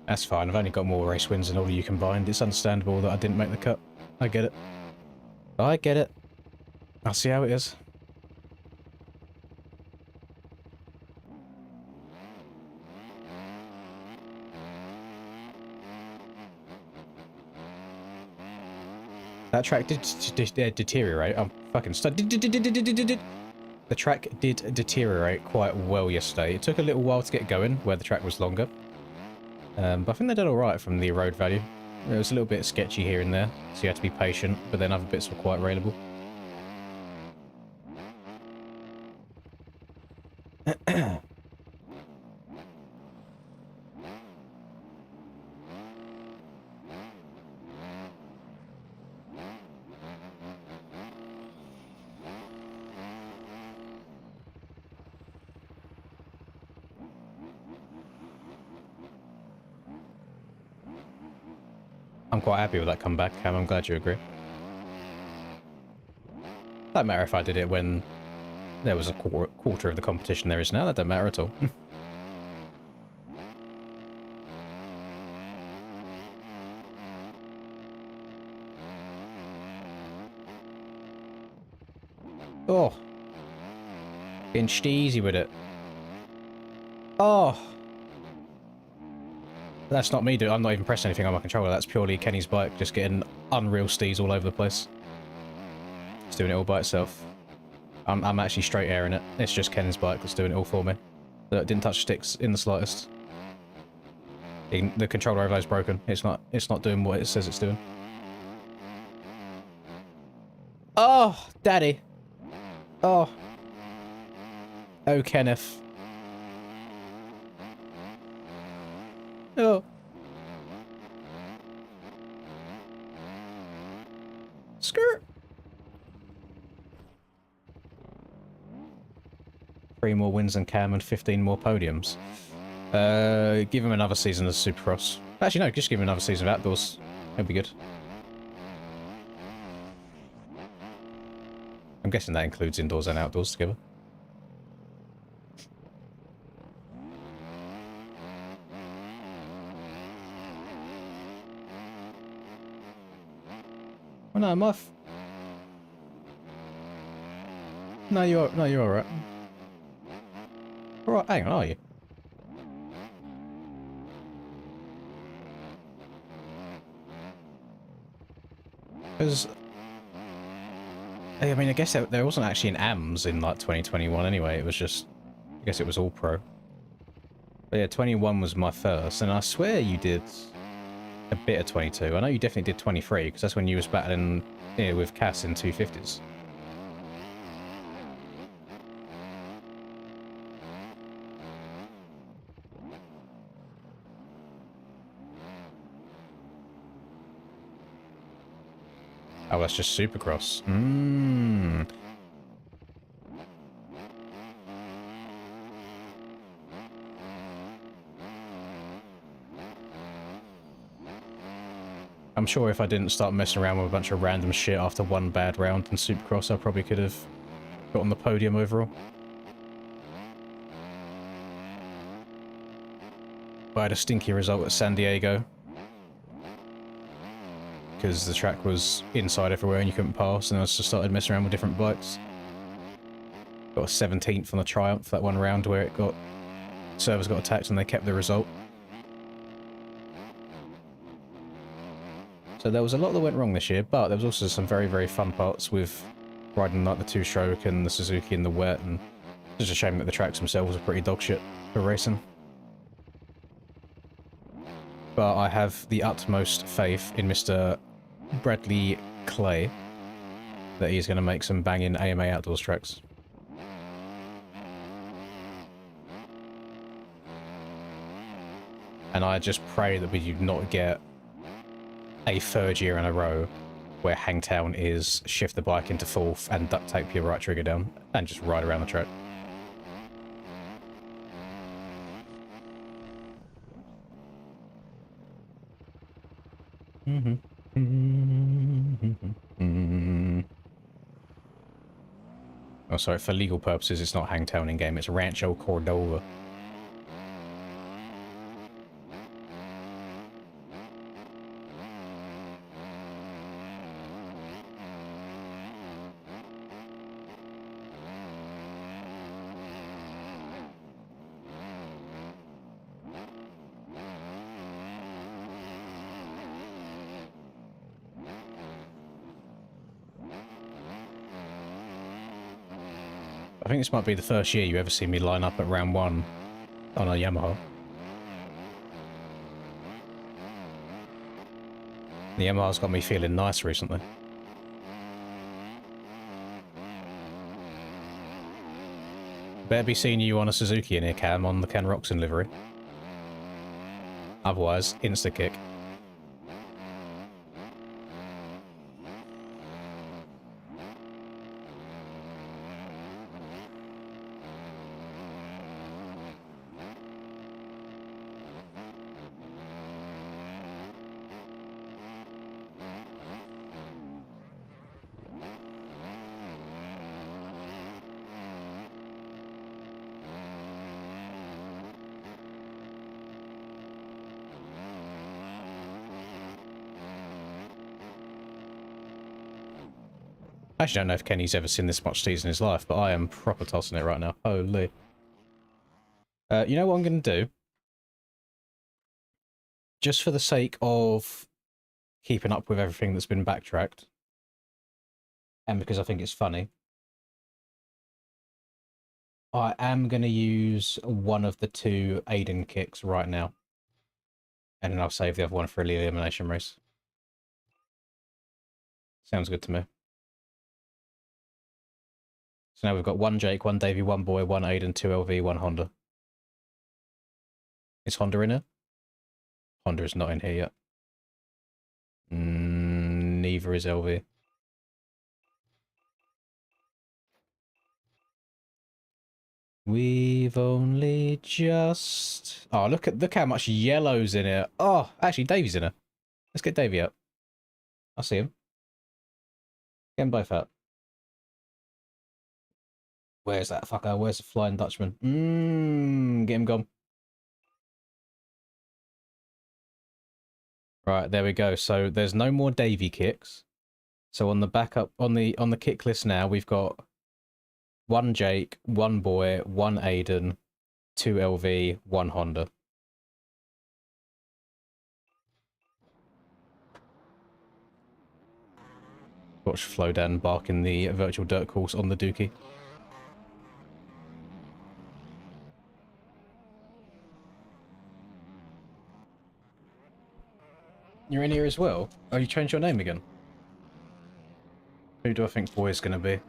That's fine, I've only got more race wins than all of you combined. It's understandable that I didn't make the cut. I get it. I get it. I'll see how it is. That track did deteriorate. I'm fucking stuck. The track did deteriorate quite well yesterday. It took a little while to get going where the track was longer. But I think they did alright from the road value. It was a little bit sketchy here and there, so you had to be patient, but then other bits were quite railable. I'm quite happy with that comeback, Cam. I'm glad you agree. Don't matter if I did it when there was a quarter of the competition there is now. That don't matter at all. Oh. Getting easy with it. Oh. That's not me doing. I'm not even pressing anything on my controller. That's purely Kenny's bike just getting unreal stees all over the place. It's doing it all by itself. I'm actually straight airing it. It's just Kenny's bike that's doing it all for me. It didn't touch sticks in the slightest. The controller overload's broken. It's not doing what it says it's doing. Oh, daddy. Oh. Oh, Kenneth. Oh. Skirt. 3 more wins than Cam and 15 more podiums. Give him another season of Supercross. Actually, no, just give him another season of Outdoors. That'd be good. I'm guessing that includes indoors and outdoors together. Oh no, no, you're alright. Alright, hang on, are you? Because I mean, I guess there wasn't actually an AMS in like 2021 anyway. It was just, I guess it was all pro. But yeah, 21 was my first, and I swear you did a bit of 22. I know you definitely did 23 because that's when you was battling with Cass in 250s. Oh, that's just Supercross. Mmm. I'm sure if I didn't start messing around with a bunch of random shit after one bad round in Supercross, I probably could have got on the podium overall. But I had a stinky result at San Diego. Because the track was inside everywhere and you couldn't pass, and I just started messing around with different bikes. Got a 17th on the Triumph that one round where servers got attacked and they kept the result. So there was a lot that went wrong this year, but there was also some very, very fun parts with riding like the two-stroke and the Suzuki in the wet, and it's just a shame that the tracks themselves are pretty dog shit for racing. But I have the utmost faith in Mr. Bradley Clay that he's going to make some banging AMA outdoors tracks. And I just pray that we do not get a third year in a row where Hangtown is shift the bike into fourth and duct tape your right trigger down and just ride around the track. Oh, sorry, for legal purposes, it's not Hangtown in-game, it's Rancho Cordova. I think this might be the first year you ever see me line up at round 1 on a Yamaha. The Yamaha's got me feeling nice recently. Better be seeing you on a Suzuki in here, Cam, on the Ken Roxon livery. Otherwise, insta-kick. I actually don't know if Kenny's ever seen this much tease in his life, but I am proper tossing it right now. Holy. You know what I'm going to do? Just for the sake of keeping up with everything that's been backtracked, and because I think it's funny, I am going to use one of the 2 Aiden kicks right now. And then I'll save the other one for the elimination race. Sounds good to me. So now we've got 1 Jake, 1 Davey, 1 Boy, 1 Aiden, 2 LV, 1 Honda. Is Honda in here? Honda is not in here yet. Neither is LV. We've only just... Oh, look how much yellow's in it. Oh, actually, Davey's in it. Let's get Davey up. I see him. Get them both out. Where's that fucker? Where's the Flying Dutchman? Get him gone. Right, there we go. So there's no more Davey kicks. So on the backup on the kick list now, we've got 1 Jake, 1 Boy, 1 Aiden, 2 LV, 1 Honda. Watch Flowdan bark in the virtual dirt course on the Dookie. You're in here as well? Oh, you changed your name again? Who do I think Boy's gonna be?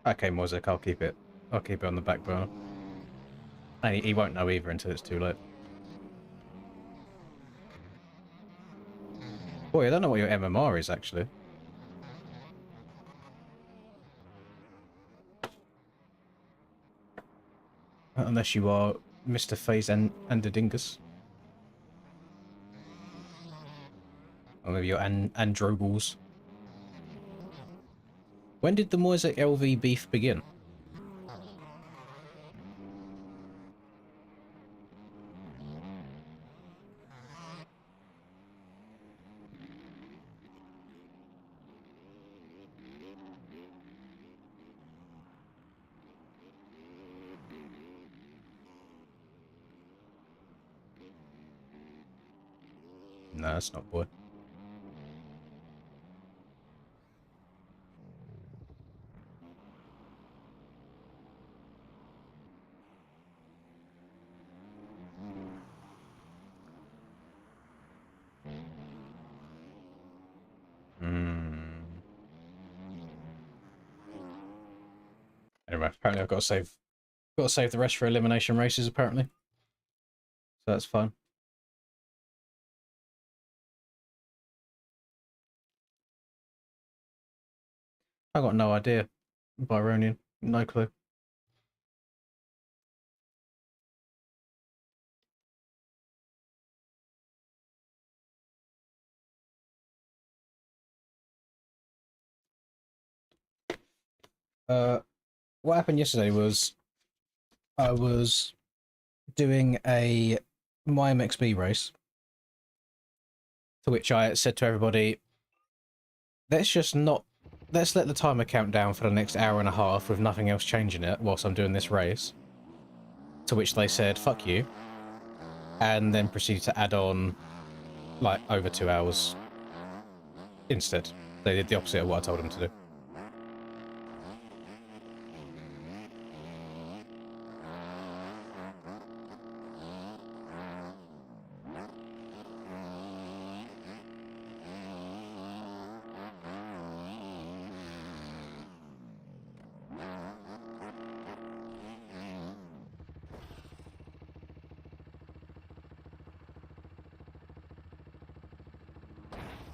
Okay, Moisek, I'll keep it. I'll keep it on the back burner. And he won't know either until it's too late. Boy, I don't know what your MMR is, actually. Unless you are Mr. FaZe and Andadingus. Or maybe you're Androgles. When did the Moisek LV beef begin? No, that's not Boy. Anyway, apparently I've got to save the rest for elimination races, apparently. So that's fine. I got no idea. Byronian, no clue. What happened yesterday was I was doing a MyMXB race, to which I said to everybody, let's let the timer count down for the next hour and a half with nothing else changing it whilst I'm doing this race. To which they said, fuck you. And then proceeded to add on, like, over 2 hours instead. They did the opposite of what I told them to do.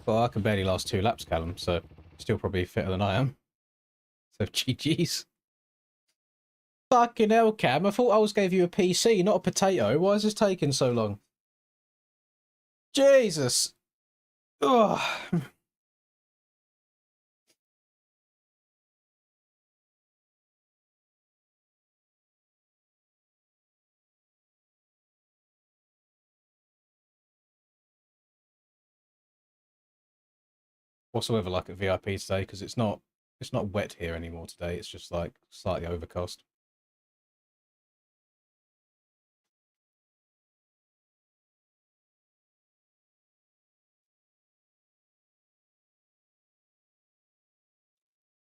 Well, I can barely last 2 laps, Callum, so still probably fitter than I am. So GG's. Fucking hell, Cam. I thought I was gave you a PC, not a potato. Why is this taking so long? Jesus. Ugh. What's the weather like at VIP today? Because it's not wet here anymore today. It's just like slightly overcast.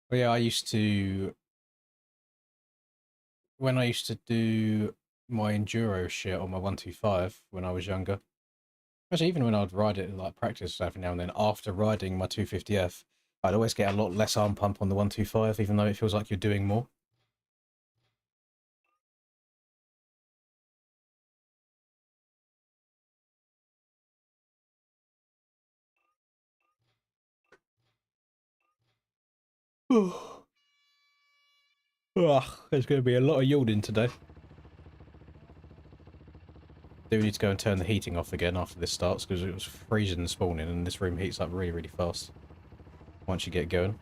But yeah, when I used to do my enduro shit on my 125 when I was younger. Actually, even when I'd ride it like practice every now and then after riding my 250F, I'd always get a lot less arm pump on the 125, even though it feels like you're doing more. Ugh, there's going to be a lot of yielding today. do need to go and turn the heating off again after this starts, because it was freezing this morning, and this room heats up really, really fast once you get going.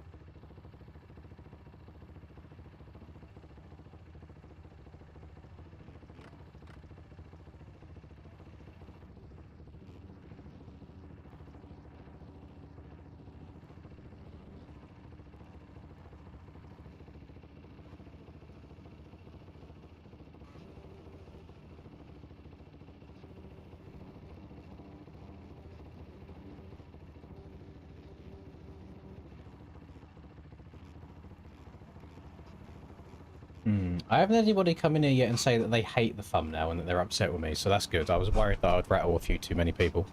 I haven't had anybody come in here yet and say that they hate the thumbnail and that they're upset with me, so that's good. I was worried that I'd rattle a few too many people.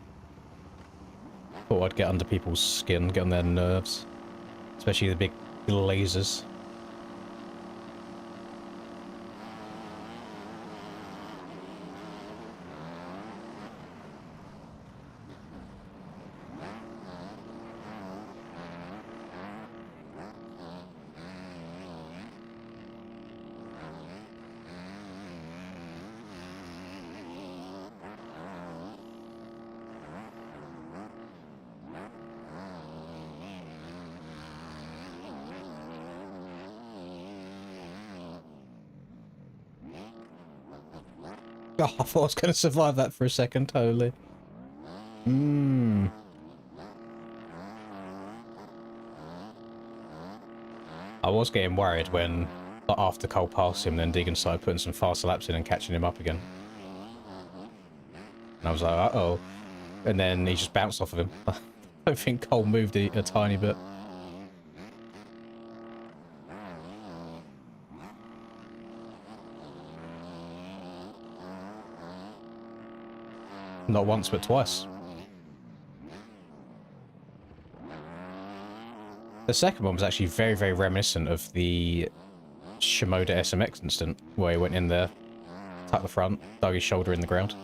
Thought I'd get under people's skin, get on their nerves. Especially the big lasers. Oh, I thought I was going to survive that for a second, totally. I was getting worried when, after Cole passed him, then Deegan started putting some faster laps in and catching him up again. And I was like, uh-oh. And then he just bounced off of him. I don't think Cole moved a tiny bit. Not once, but twice. The second one was actually very, very reminiscent of the Shimoda SMX incident, where he went in there, tucked the front, dug his shoulder in the ground.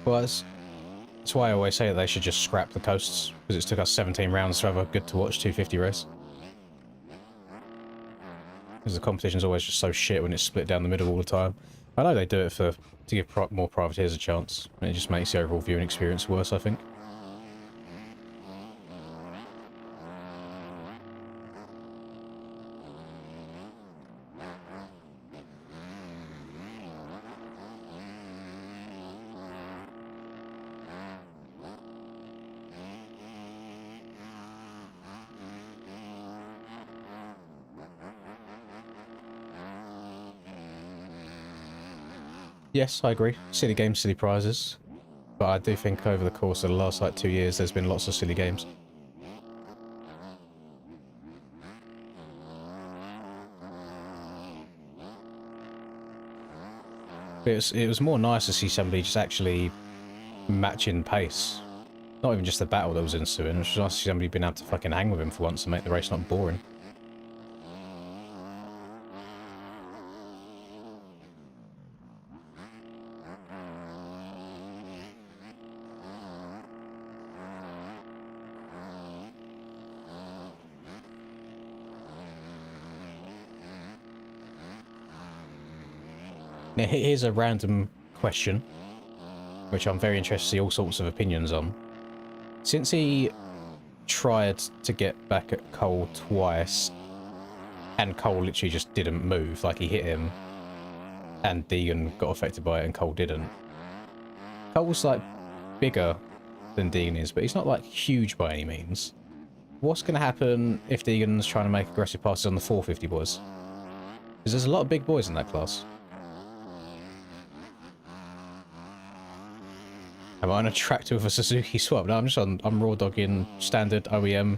Well, that's why I always say that they should just scrap the coasts, because it took us 17 rounds to have a good to watch 250 race. Because the competition's always just so shit when it's split down the middle all the time. I know they do it to give more privateers a chance, and it just makes the overall viewing experience worse, I think. Yes, I agree. Silly games, silly prizes. But I do think over the course of the last, like, 2 years, there's been lots of silly games. It was more nice to see somebody just actually matching pace. Not even just the battle that was ensuing, it was just nice to see somebody being able to fucking hang with him for once and make the race not boring. Now, here's a random question, which I'm very interested to see all sorts of opinions on. Since he tried to get back at Cole twice, and Cole literally just didn't move, like he hit him, and Deegan got affected by it and Cole didn't. Cole's like bigger than Deegan is, but he's not like huge by any means. What's going to happen if Deegan's trying to make aggressive passes on the 450 boys? Because there's a lot of big boys in that class. Am I on a tractor with a Suzuki swap? No, I'm raw dogging standard OEM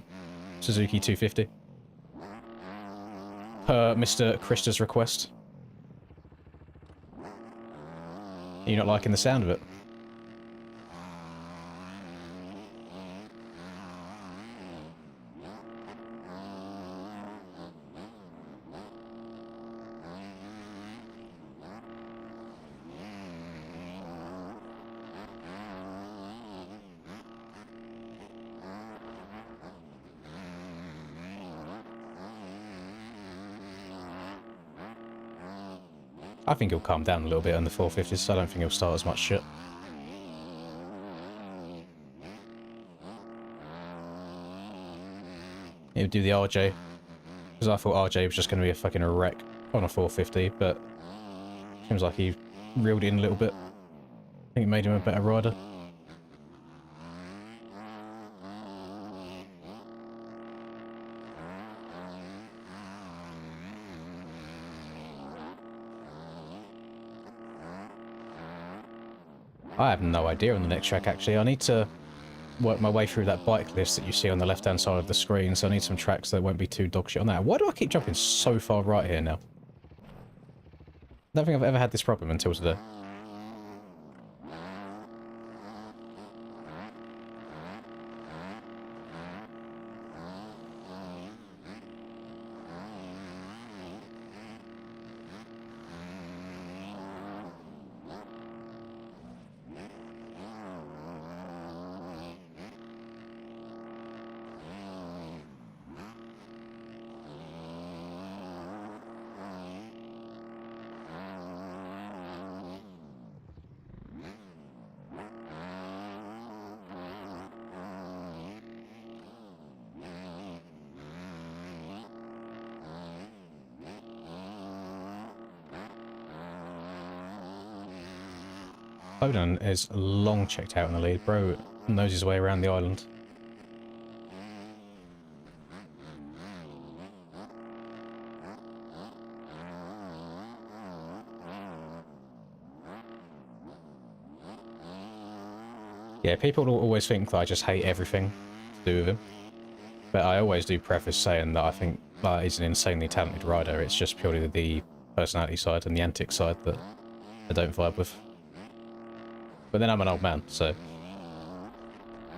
Suzuki 250. Per Mr. Krista's request. You're not liking the sound of it? I think he'll calm down a little bit on the 450s, so I don't think he'll start as much shit. He'll do the RJ, because I thought RJ was just going to be a fucking wreck on a 450, but seems like he reeled it in a little bit. I think it made him a better rider. I have no idea on the next track, actually. I need to work my way through that bike list that you see on the left-hand side of the screen, so I need some tracks that won't be too dog shit on that. Why do I keep jumping so far right here now? I don't think I've ever had this problem until today. Bowden is long checked out in the lead. Bro knows his way around the island. Yeah, people will always think that I just hate everything to do with him. But I always do preface saying that I think he's an insanely talented rider. It's just purely the personality side and the antics side that I don't vibe with. But then I'm an old man, so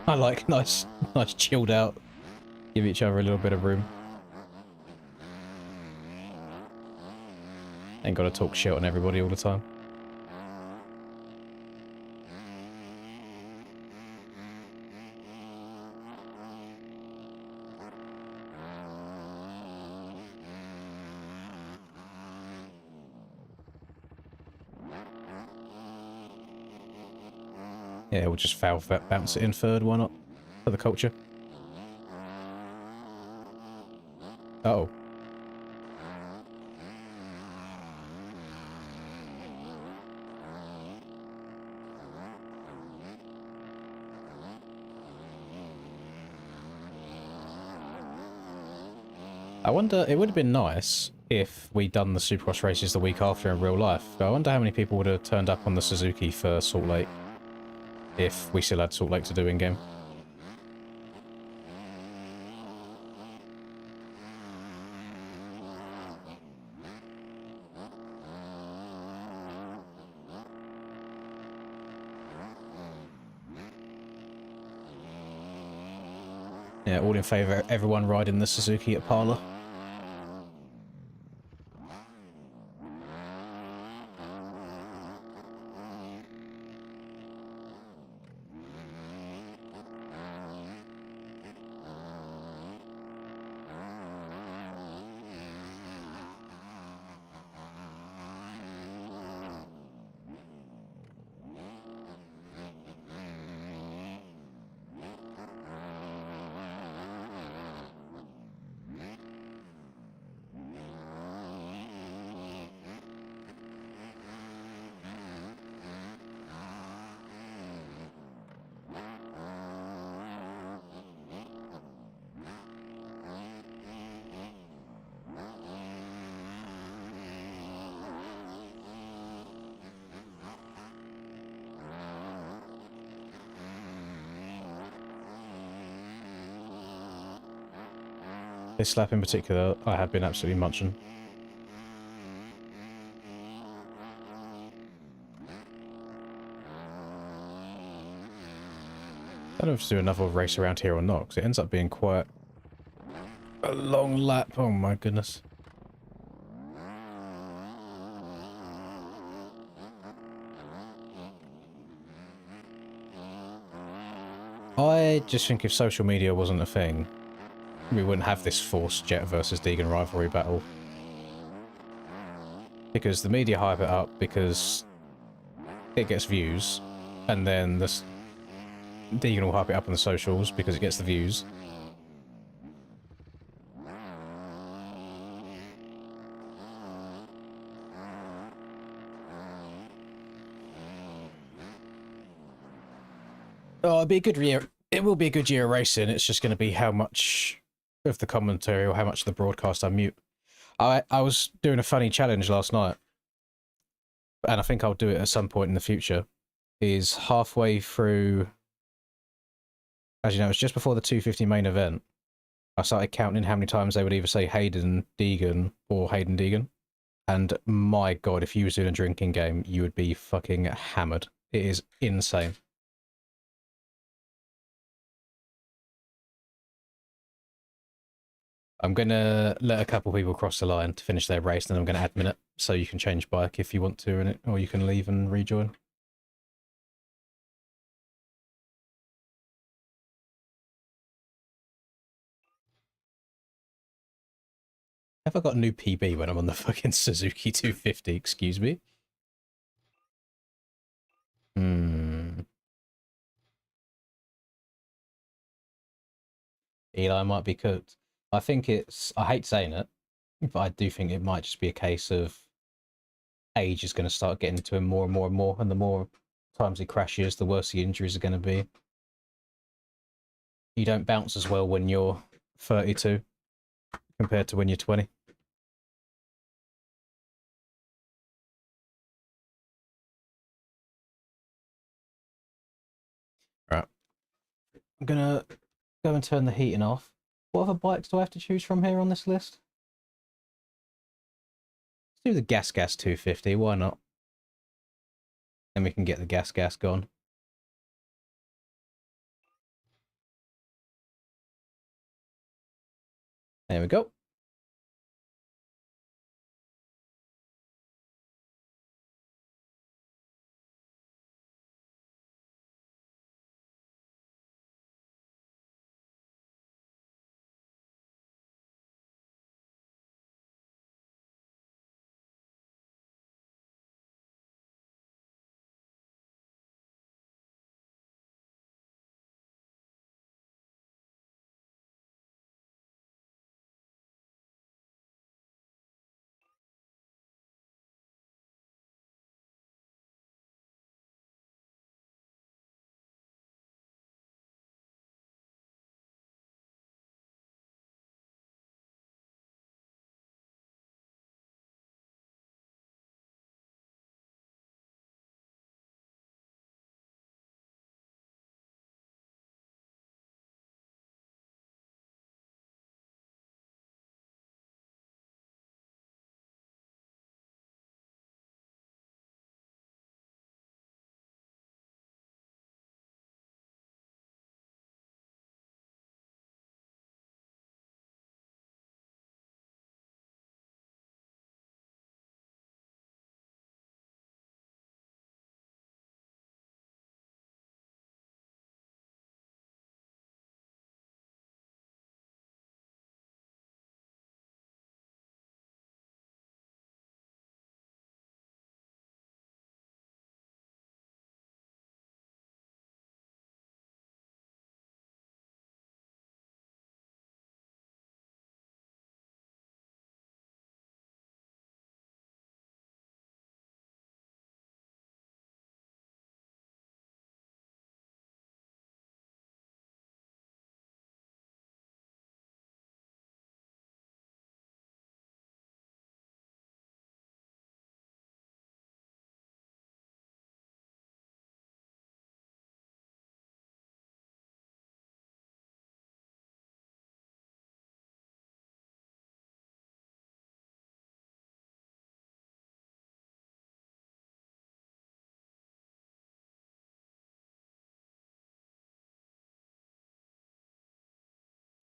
I like nice chilled out, give each other a little bit of room. Ain't gotta talk shit on everybody all the time. Yeah, we'll just foul bounce it in third, why not? For the culture. Uh-oh. I wonder, it would have been nice if we'd done the Supercross races the week after in real life. I wonder how many people would have turned up on the Suzuki for Salt Lake if we still had Salt Lake to do in-game. Yeah, all in favour of everyone riding the Suzuki at Parlour. This lap in particular, I have been absolutely munching. I don't know if to do another race around here or not, because it ends up being quite a long lap. Oh my goodness. I just think if social media wasn't a thing, we wouldn't have this forced Jet versus Deegan rivalry battle. because the media hype it up because it gets views, and then Deegan will hype it up on the socials because it gets the views. Oh, it'll be a good year. It will be a good year of racing. It's just going to be how much of the commentary or how much of the broadcast I mute. I was doing a funny challenge last night, and I think I'll do it at some point in the future. Is halfway through, as you know, it's just before the 250 main event. I started counting how many times they would either say Hayden Deegan or Hayden Deegan. And my god, if you was doing a drinking game, you would be fucking hammered. It is insane. I'm gonna let a couple people cross the line to finish their race, and then I'm gonna admin it, so you can change bike if you want to, or you can leave and rejoin. Have I got a new PB when I'm on the fucking Suzuki 250? Excuse me. Eli might be cooked. I think it's. I hate saying it, but I do think it might just be a case of age is going to start getting to him more and more and more, and the more times he crashes, the worse the injuries are going to be. You don't bounce as well when you're 32 compared to when you're 20. Right. I'm gonna go and turn the heating off. What other bikes do I have to choose from here on this list? Let's do the Gas 250, why not? Then we can get the Gas gone. There we go.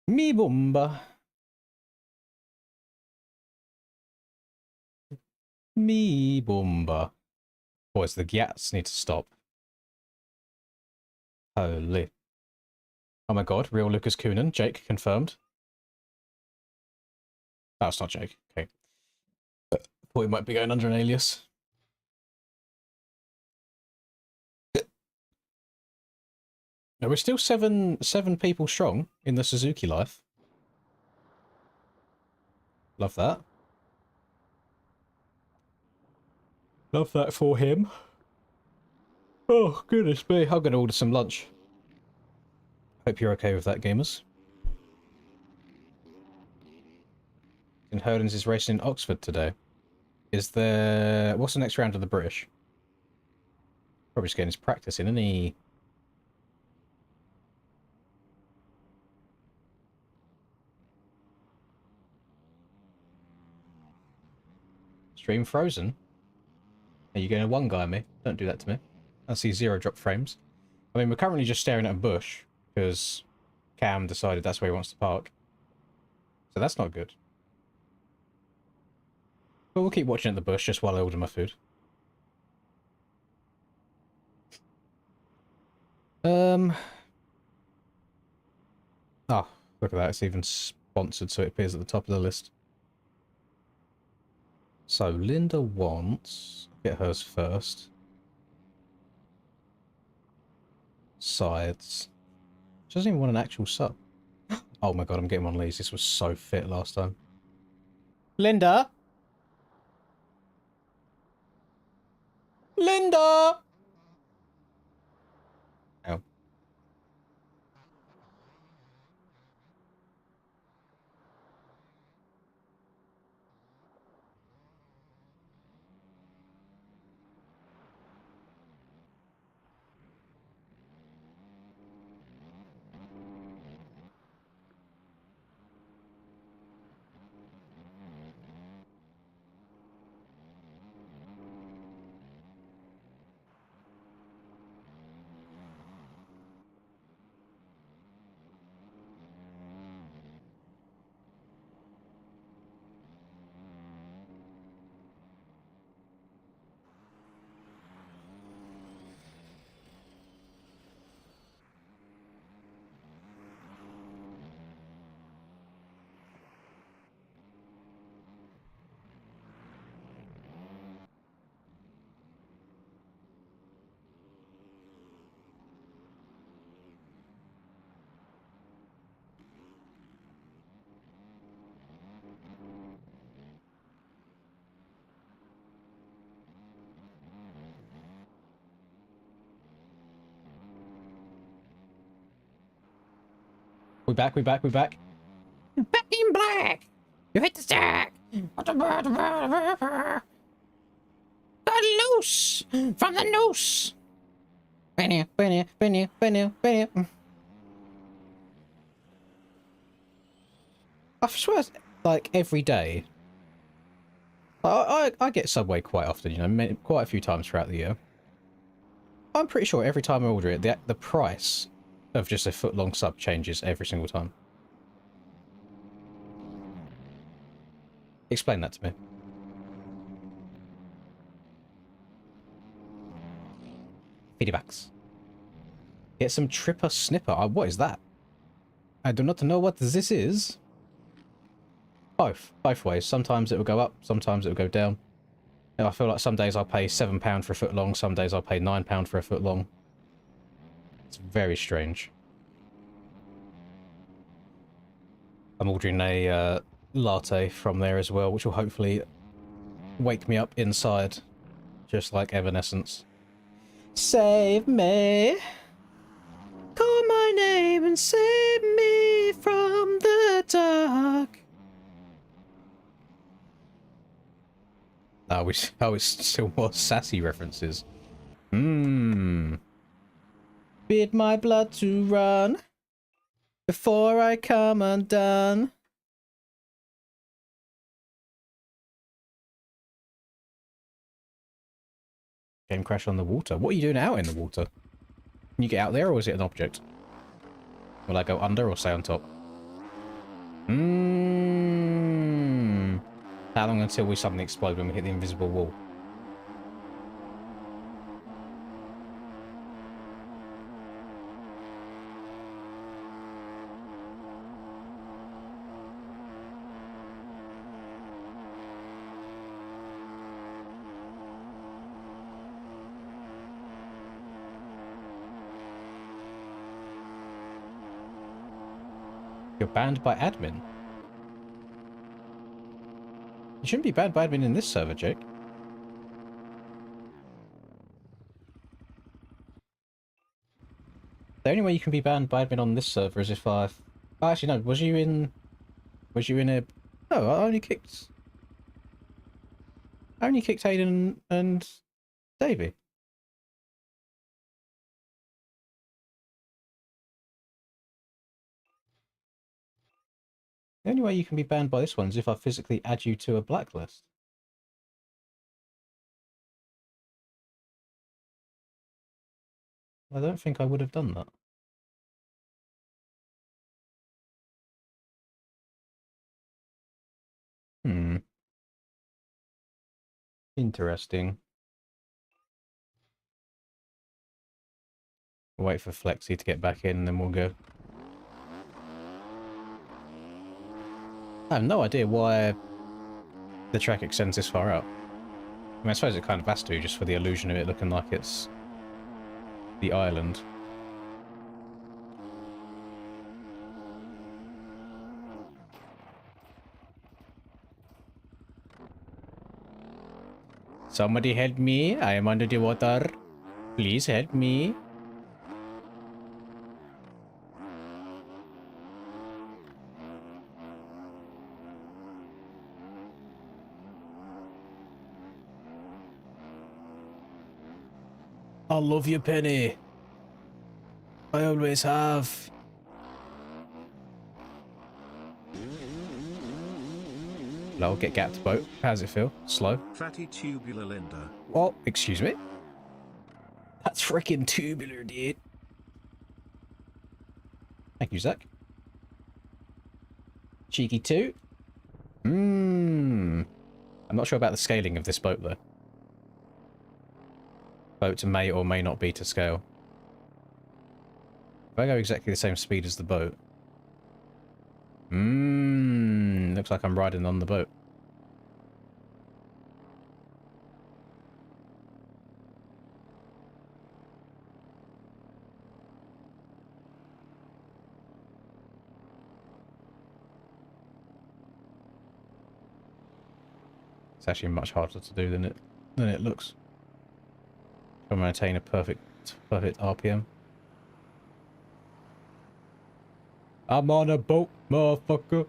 Mi bomba. Mi bomba. Boys, the Gyats need to stop. Holy. Oh my god, real Lucas Coonan. Jake, confirmed. Oh, it's not Jake. Okay. Thought he might be going under an alias. Now, we're still seven people strong in the Suzuki life. Love that. Love that for him. Oh, goodness me. I'm going to order some lunch. Hope you're okay with that, gamers. And Hurlins is racing in Oxford today. Is there... What's the next round of the British? Probably just getting his practice in, isn't he? Stream frozen? Are you going to one guy me? Don't do that to me. I see 0 drop frames. I mean, we're currently just staring at a bush because Cam decided that's where he wants to park. So that's not good. But we'll keep watching at the bush just while I order my food. Oh, look at that. It's even sponsored, so it appears at the top of the list. So, Linda wants... Get hers first. Sides. She doesn't even want an actual sub. Oh my god, I'm getting one of these. This was so fit last time. Linda! Linda! Ow. We back, we back, we back. Back in black! You hit the stack! Got loose from the noose! Benny. I swear, like, every day. I get Subway quite often, you know, quite a few times throughout the year. I'm pretty sure every time I order it, the price of just a foot-long sub changes every single time. Explain that to me. $50. Get some Tripper Snipper. What is that? I do not know what this is. Both ways. Sometimes it will go up, sometimes it will go down. And I feel like some days I'll pay £7 for a foot long, some days I'll pay £9 for a foot long. It's very strange. I'm ordering a latte from there as well, which will hopefully wake me up inside, just like Evanescence. Save me! Call my name and save me from the dark. Oh, it's still more sassy references. Bid my blood to run before I come undone. Game crash on the water. What are you doing out in the water? Can you get out there, or is it an object? Will I go under or stay on top? How long until we suddenly explode when we hit the invisible wall? You're banned by admin. You shouldn't be banned by admin in this server, Jake. The only way you can be banned by admin on this server is if I've... Oh, actually, no. Was you in... Was you in a... No, I only kicked... I only kicked Hayden and Davey. The only way you can be banned by this one is if I physically add you to a blacklist. I don't think I would have done that. Hmm. Interesting. Wait for Flexi to get back in and then we'll go. I have no idea why the track extends this far out. I mean, I suppose it kind of has to, just for the illusion of it looking like it's the island. Somebody help me. I am under the water. Please help me. I love you, Penny. I always have. I'll get gapped boat. How does it feel? Slow. Fatty tubular Linda. Oh, excuse me. That's freaking tubular, dude. Thank you, Zach. Cheeky too. I'm not sure about the scaling of this boat, though. Boats may or may not be to scale. If I go exactly the same speed as the boat... looks like I'm riding on the boat. It's actually much harder to do than it looks. Try to maintain a perfect RPM. I'm on a boat, motherfucker.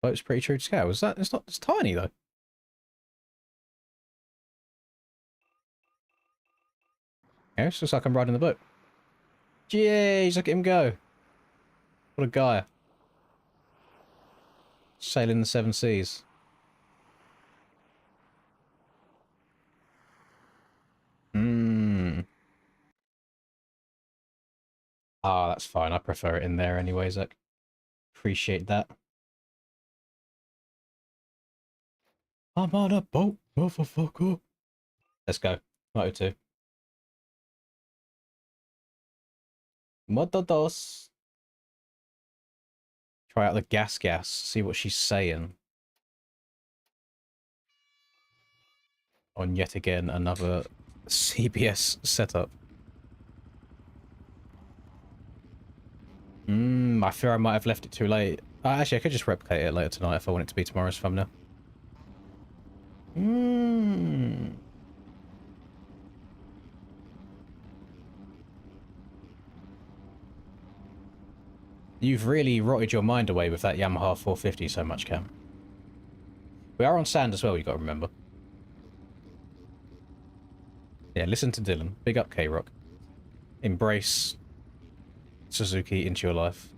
Boat's pretty true to scale. Is that? It's not. It's tiny though. Yeah, it's just like I'm riding the boat. Jeez, look at him go. What a guy. Sailing the seven seas. Ah, that's fine. I prefer it in there anyway, Zach. Appreciate that. I'm on a boat, motherfucker. Let's go. Moto 2. Moto dos. Try out the gas. See what she's saying. On yet again another CBS setup. I fear I might have left it too late. Actually, I could just replicate it later tonight if I want it to be tomorrow's thumbnail. You've really rotted your mind away with that Yamaha 450 so much, Cam. We are on sand as well, you got to remember. Yeah, listen to Dylan. Big up K-Rock. Embrace Suzuki into your life.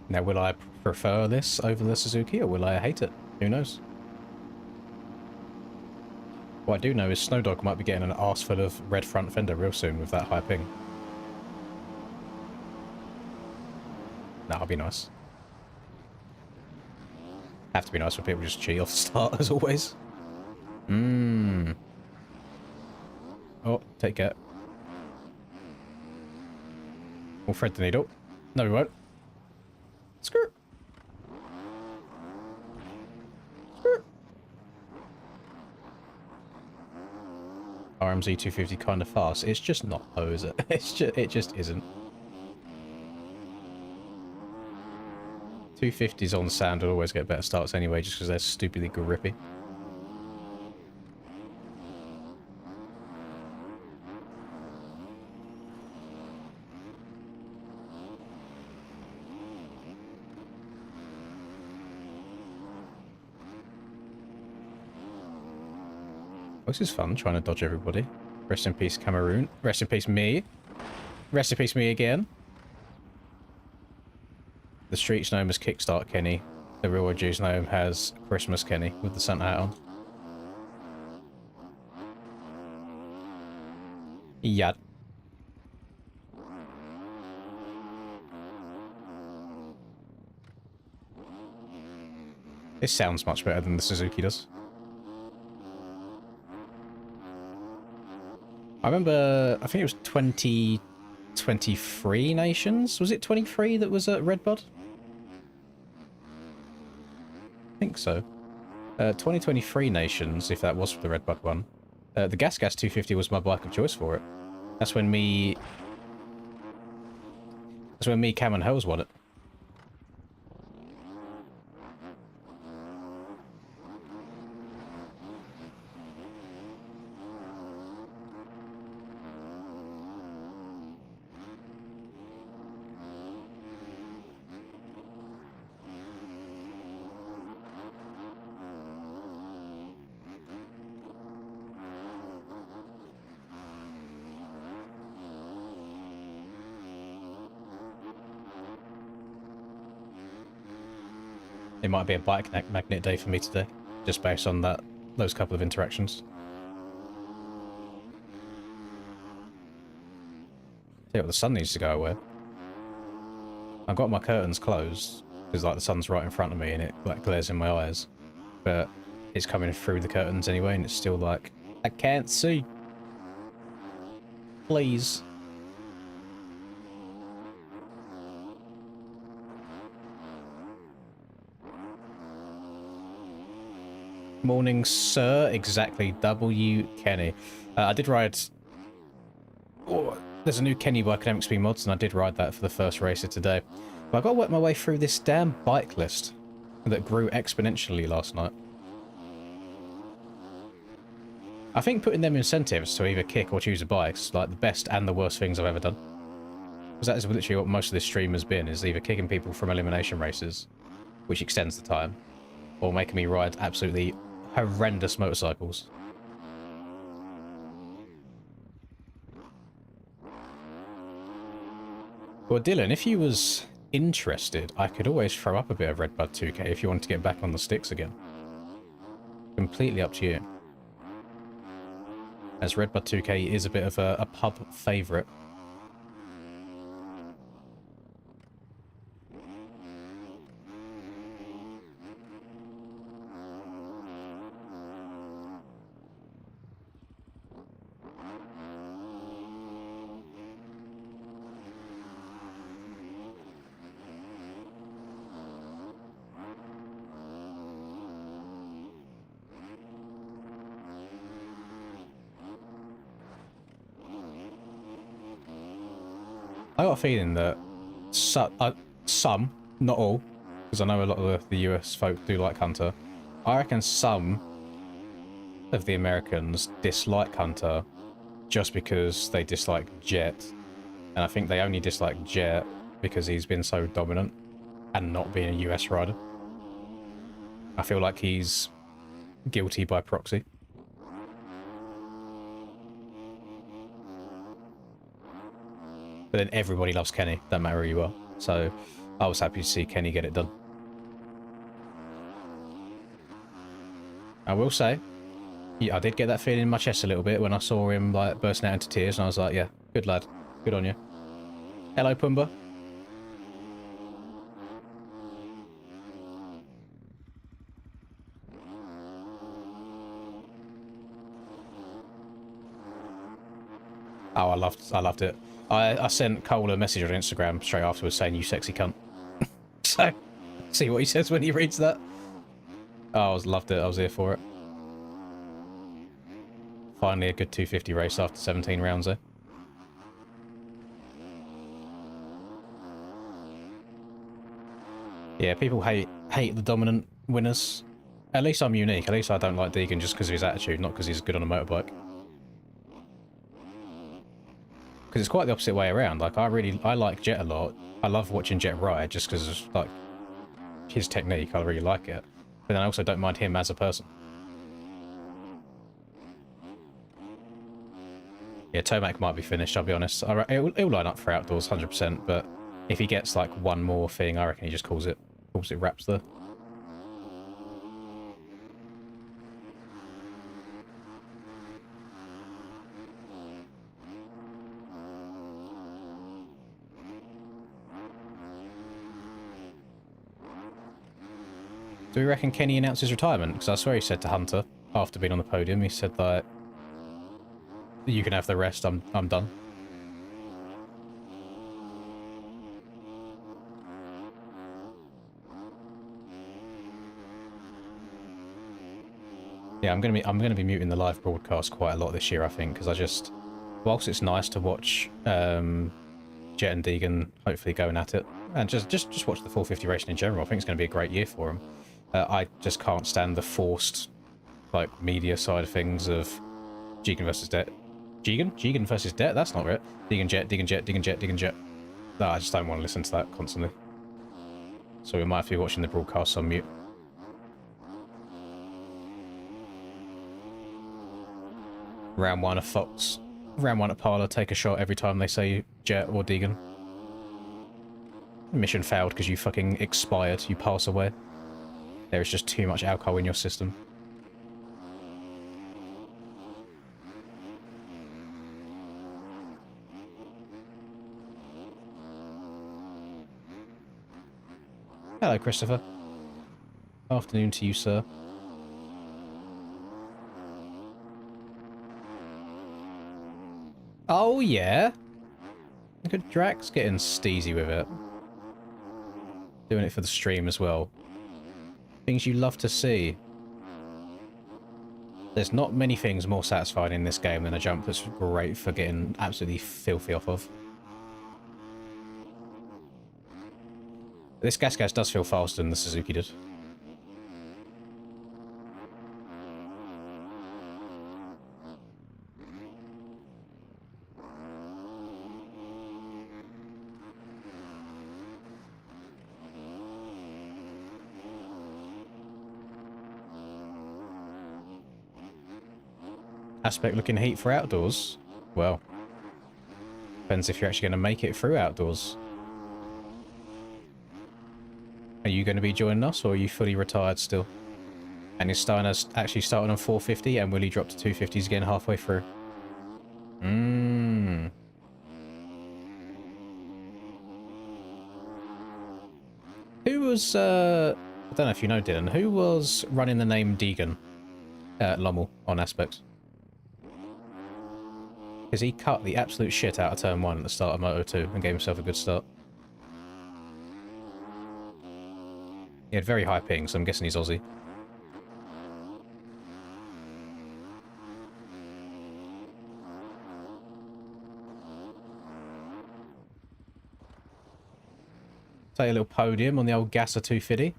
Now, will I prefer this over the Suzuki, or will I hate it? Who knows? What I do know is Snowdog might be getting an arse full of red front fender real soon with that high ping. That'll be nice. Have to be nice when people just cheat off the start, as always. Oh, take care. We'll thread the needle. No, we won't. Skirt. Skirt. RMZ 250 kind of fast. It's just not though, is it? It just isn't. 250s on sand will always get better starts anyway, just because they're stupidly grippy. This is fun, trying to dodge everybody. Rest in peace, Cameroon. Rest in peace, me. Rest in peace, me again. The streets know him as Kickstart Kenny. The real Jews know him as Christmas Kenny with the Santa hat on. Yeah. This sounds much better than the Suzuki does. I remember, I think it was 2023 nations. Was it 23 that was at Redbud? I think so. 2023 nations, if that was for the Redbud one. The Gas 250 was my bike of choice for it. That's when me, Cam and Hells won it. It might be a bike magnet day for me today, just based on those couple of interactions. Tell you what, the sun needs to go away. I've got my curtains closed, because like the sun's right in front of me and it like glares in my eyes. But it's coming through the curtains anyway and it's still like, I can't see. Please. Morning, sir. Exactly. W. Kenny. I did ride... Oh, there's a new Kenny by Academic Speed Mods, and I did ride that for the first race of today. But I've got to work my way through this damn bike list that grew exponentially last night. I think putting them incentives to either kick or choose a bike is like the best and the worst things I've ever done. Because that is literally what most of this stream has been, is either kicking people from elimination races, which extends the time, or making me ride absolutely horrendous motorcycles. Well, Dylan, if you was interested, I could always throw up a bit of Redbud 2K if you wanted to get back on the sticks again. Completely up to you. As Redbud 2K is a bit of a pub favourite. I got a feeling that some, not all, because I know a lot of the US folk do like Hunter. I reckon some of the Americans dislike Hunter just because they dislike Jet. And I think they only dislike Jet because he's been so dominant and not being a US rider. I feel like he's guilty by proxy. But then everybody loves Kenny, no matter who you are. So I was happy to see Kenny get it done. I will say, yeah, I did get that feeling in my chest a little bit when I saw him like bursting out into tears, and I was like, yeah, good lad. Good on you. Hello, Pumbaa. Oh, I loved it. I sent Cole a message on Instagram straight afterwards saying, "You sexy cunt." So, see what he says when he reads that. Oh, loved it. I was here for it. Finally a good 250 race after 17 rounds there. Yeah, people hate the dominant winners. At least I'm unique. At least I don't like Deegan just because of his attitude, not because he's good on a motorbike. Because it's quite the opposite way around. Like, I like Jet a lot. I love watching Jet ride just because of, like, his technique. I really like it. But then I also don't mind him as a person. Yeah, Tomac might be finished, I'll be honest. He'll line up for outdoors 100%, but if he gets, like, one more thing, I reckon he just calls it wraps there. Do we reckon Kenny announced his retirement? Because I swear he said to Hunter, after being on the podium, he said that you can have the rest, I'm done. Yeah, I'm gonna be muting the live broadcast quite a lot this year, I think, because whilst it's nice to watch Jet and Deegan hopefully going at it, and just watch the 450 racing in general, I think it's going to be a great year for him. I just can't stand the forced, like, media side of things of Deegan versus Det. Deegan versus Det? That's not right. Deegan Jet, Deegan Jet, Deegan Jet, Deegan Jet. No, I just don't want to listen to that constantly. So we might have to be watching the broadcast on mute. Round 1 of Fox. Round 1 at Parlour, take a shot every time they say Jet or Deegan. Mission failed because you fucking expired, you pass away. There is just too much alcohol in your system. Hello, Christopher. Afternoon to you, sir. Oh, yeah. Look at Drax getting steezy with it. Doing it for the stream as well. Things you love to see. There's not many things more satisfying in this game than a jump that's great for getting absolutely filthy off of. This gas does feel faster than the Suzuki did. Aspect looking heat for outdoors? Well, depends if you're actually going to make it through outdoors. Are you going to be joining us, or are you fully retired still? And is Steiner actually starting on 450, and will he drop to 250s again halfway through? Who was, I don't know if you know, Dylan, who was running the name Deegan at Lommel on Aspects? Because he cut the absolute shit out of turn 1 at the start of Moto 2 and gave himself a good start. He had very high ping, so I'm guessing he's Aussie. Take a little podium on the old Gasser 250.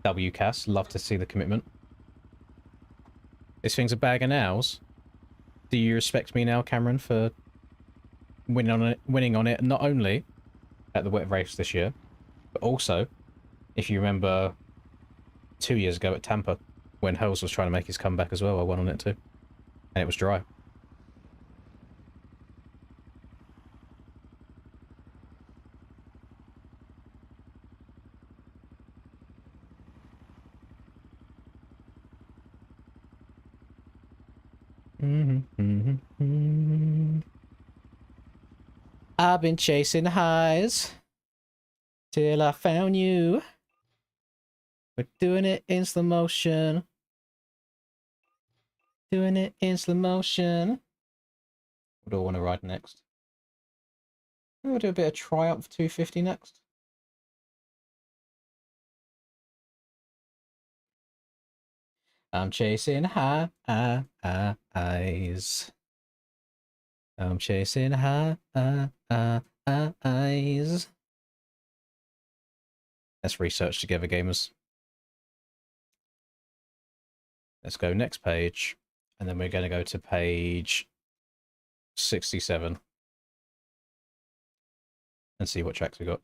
WCAS, love to see the commitment. This thing's a bag of nows. Do you respect me now, Cameron, for winning on it not only at the wet race this year, but also, if you remember, 2 years ago at Tampa, when Hurls was trying to make his comeback as well, I won on it too. And it was dry. I've been chasing highs till I found you. We're doing it in slow motion. Doing it in slow motion. What do I want to ride next? We'll do a bit of Triumph 250 next. I'm chasing high eyes. I'm chasing high eyes. Let's research together, gamers. Let's go next page. And then we're going to go to page 67. And see what tracks we got.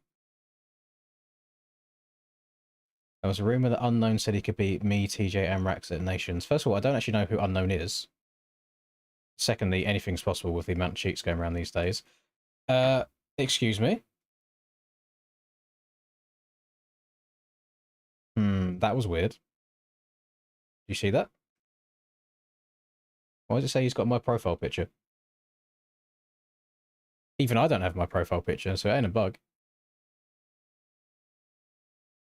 There was a rumor that Unknown said he could beat me, TJ, and Rax at Nations. First of all, I don't actually know who Unknown is. Secondly, anything's possible with the amount of cheats going around these days. Excuse me? That was weird. Did you see that? Why does it say he's got my profile picture? Even I don't have my profile picture, so it ain't a bug.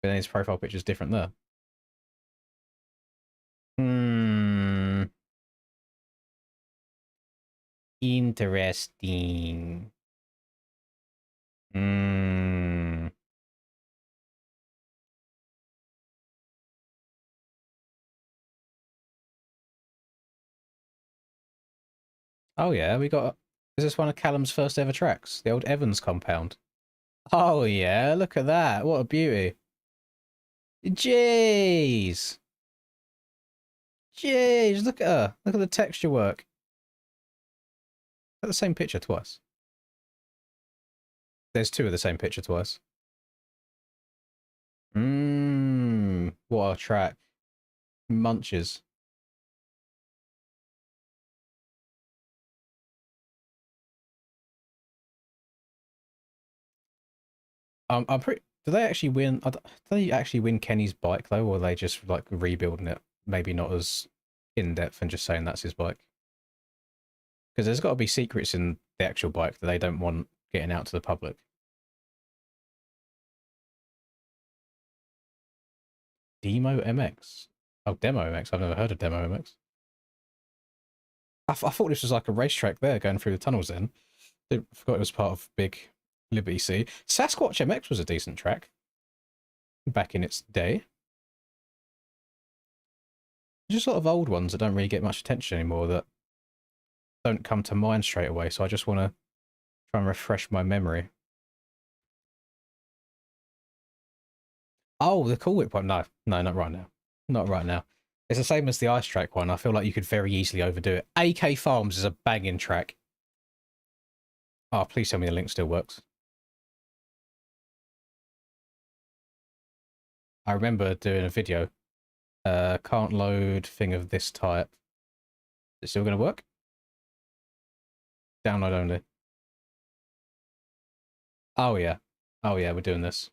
But then his profile picture is different there. Interesting. Oh yeah, we got... Is this one of Callum's first ever tracks? The old Evans compound. Oh yeah, look at that. What a beauty. Jeez. Jeez, look at her. Look at the texture work. Got the same picture twice. There's two of the same picture twice. What a track. Munches. I'm pretty... Do they actually win? Do they actually win Kenny's bike though, or are they just like rebuilding it? Maybe not as in depth and just saying that's his bike. Because there's got to be secrets in the actual bike that they don't want getting out to the public. Demo MX. Oh, Demo MX. I've never heard of Demo MX. I thought this was like a racetrack there going through the tunnels then. I forgot it was part of Big Liberty Sea. Sasquatch MX was a decent track back in its day. Just sort of old ones that don't really get much attention anymore that don't come to mind straight away. So I just want to try and refresh my memory. Oh, the Cool Whip one. No, not right now. Not right now. It's the same as the Ice Track one. I feel like you could very easily overdo it. AK Farms is a banging track. Oh, please tell me the link still works. I remember doing a video. Can't load thing of this type. Is it still going to work? Download only. Oh, yeah. Oh, yeah, we're doing this.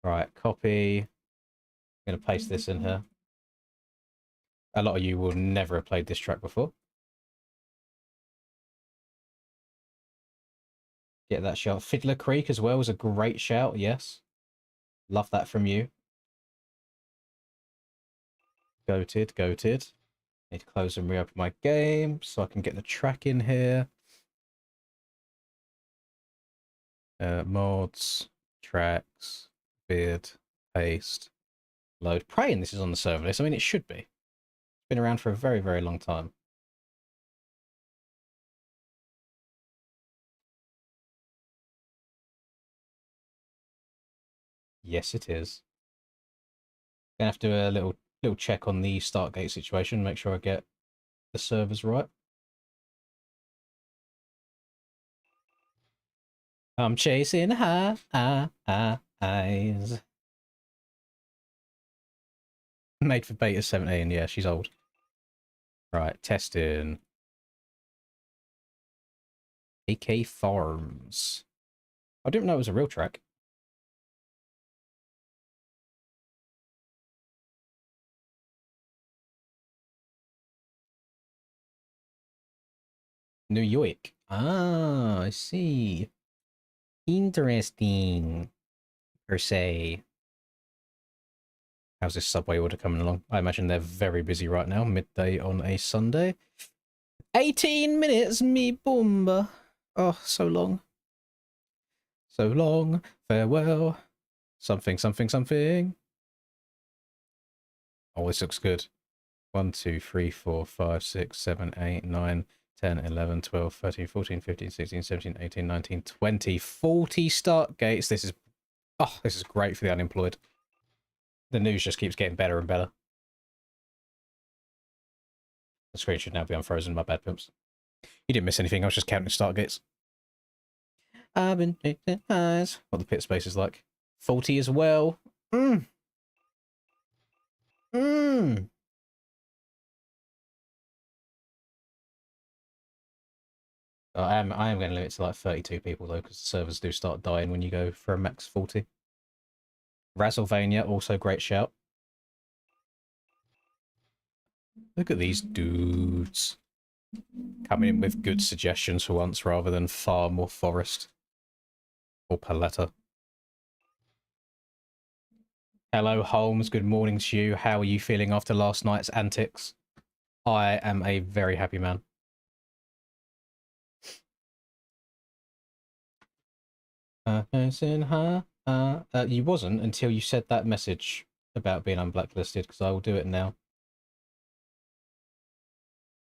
Right, copy. I'm going to paste this in here. A lot of you will never have played this track before. Get that shout. Fiddler Creek as well was a great shout, yes. Love that from you. Goated, goated. Need to close and reopen my game so I can get the track in here. Mods, tracks, bid, paste, load. Praying this is on the server list. I mean, it should be. It's been around for a very, very long time. Yes, it is. Gonna have to do a little check on the start gate situation. Make sure I get the servers right. I'm chasing high eyes. Made for beta 17. Yeah, she's old. Right, testing. AK Farms. I didn't know it was a real track. New York. Ah, I see. Interesting, per se. How's this subway order coming along? I imagine they're very busy right now, midday on a Sunday. 18 minutes, me boomba. Oh, so long. So long. Farewell. Something, something, something. Oh, this looks good. 1, 2, 3, 4, 5, 6, 7, 8, 9, 10, 11, 12, 13, 14, 15, 16, 17, 18, 19, 20, 40 start gates. This is great for the unemployed. The news just keeps getting better and better. The screen should now be unfrozen. My bad, pimps. You didn't miss anything. I was just counting start gates. I've been taking eyes. What the pit space is like. 40 as well. I am going to limit it to like 32 people though, because the servers do start dying when you go for a max 40. Razzlevania, also great shout. Look at these dudes. Coming in with good suggestions for once, rather than farm or forest. Or paletta. Hello, Holmes. Good morning to you. How are you feeling after last night's antics? I am a very happy man. You wasn't until you said that message about being unblacklisted, because I will do it now.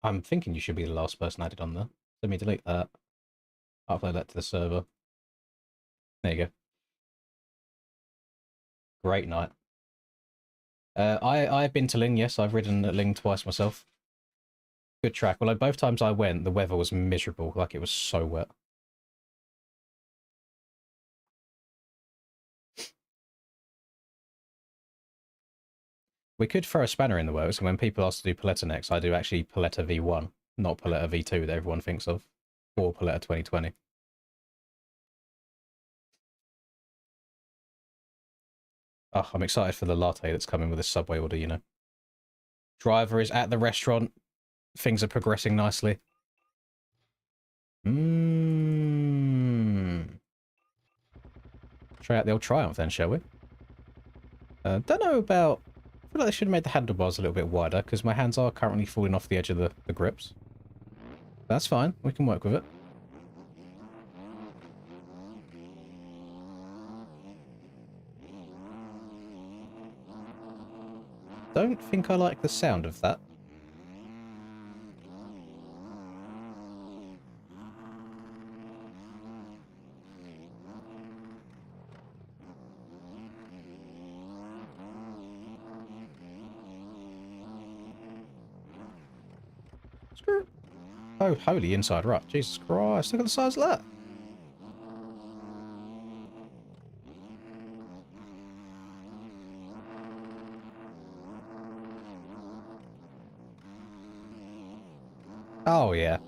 I'm thinking you should be the last person added on there. Let me delete that. Upload that to the server. There you go. Great night. I've been to Ling, yes, I've ridden at Ling twice myself. Good track. Although both times I went, the weather was miserable, like it was so wet. We could throw a spanner in the works, and when people ask to do Paletta next, I do actually Paletta V1, not Paletta V2 that everyone thinks of, or Paletta 2020. Oh, I'm excited for the latte that's coming with this subway order, you know. Driver is at the restaurant. Things are progressing nicely. Try out the old Triumph then, shall we? Don't know about... I feel like they should have made the handlebars a little bit wider, because my hands are currently falling off the edge of the grips. That's fine. We can work with it. Don't think I like the sound of that. Screw. Oh, holy inside right. Jesus Christ, look at the size of that. Oh, yeah.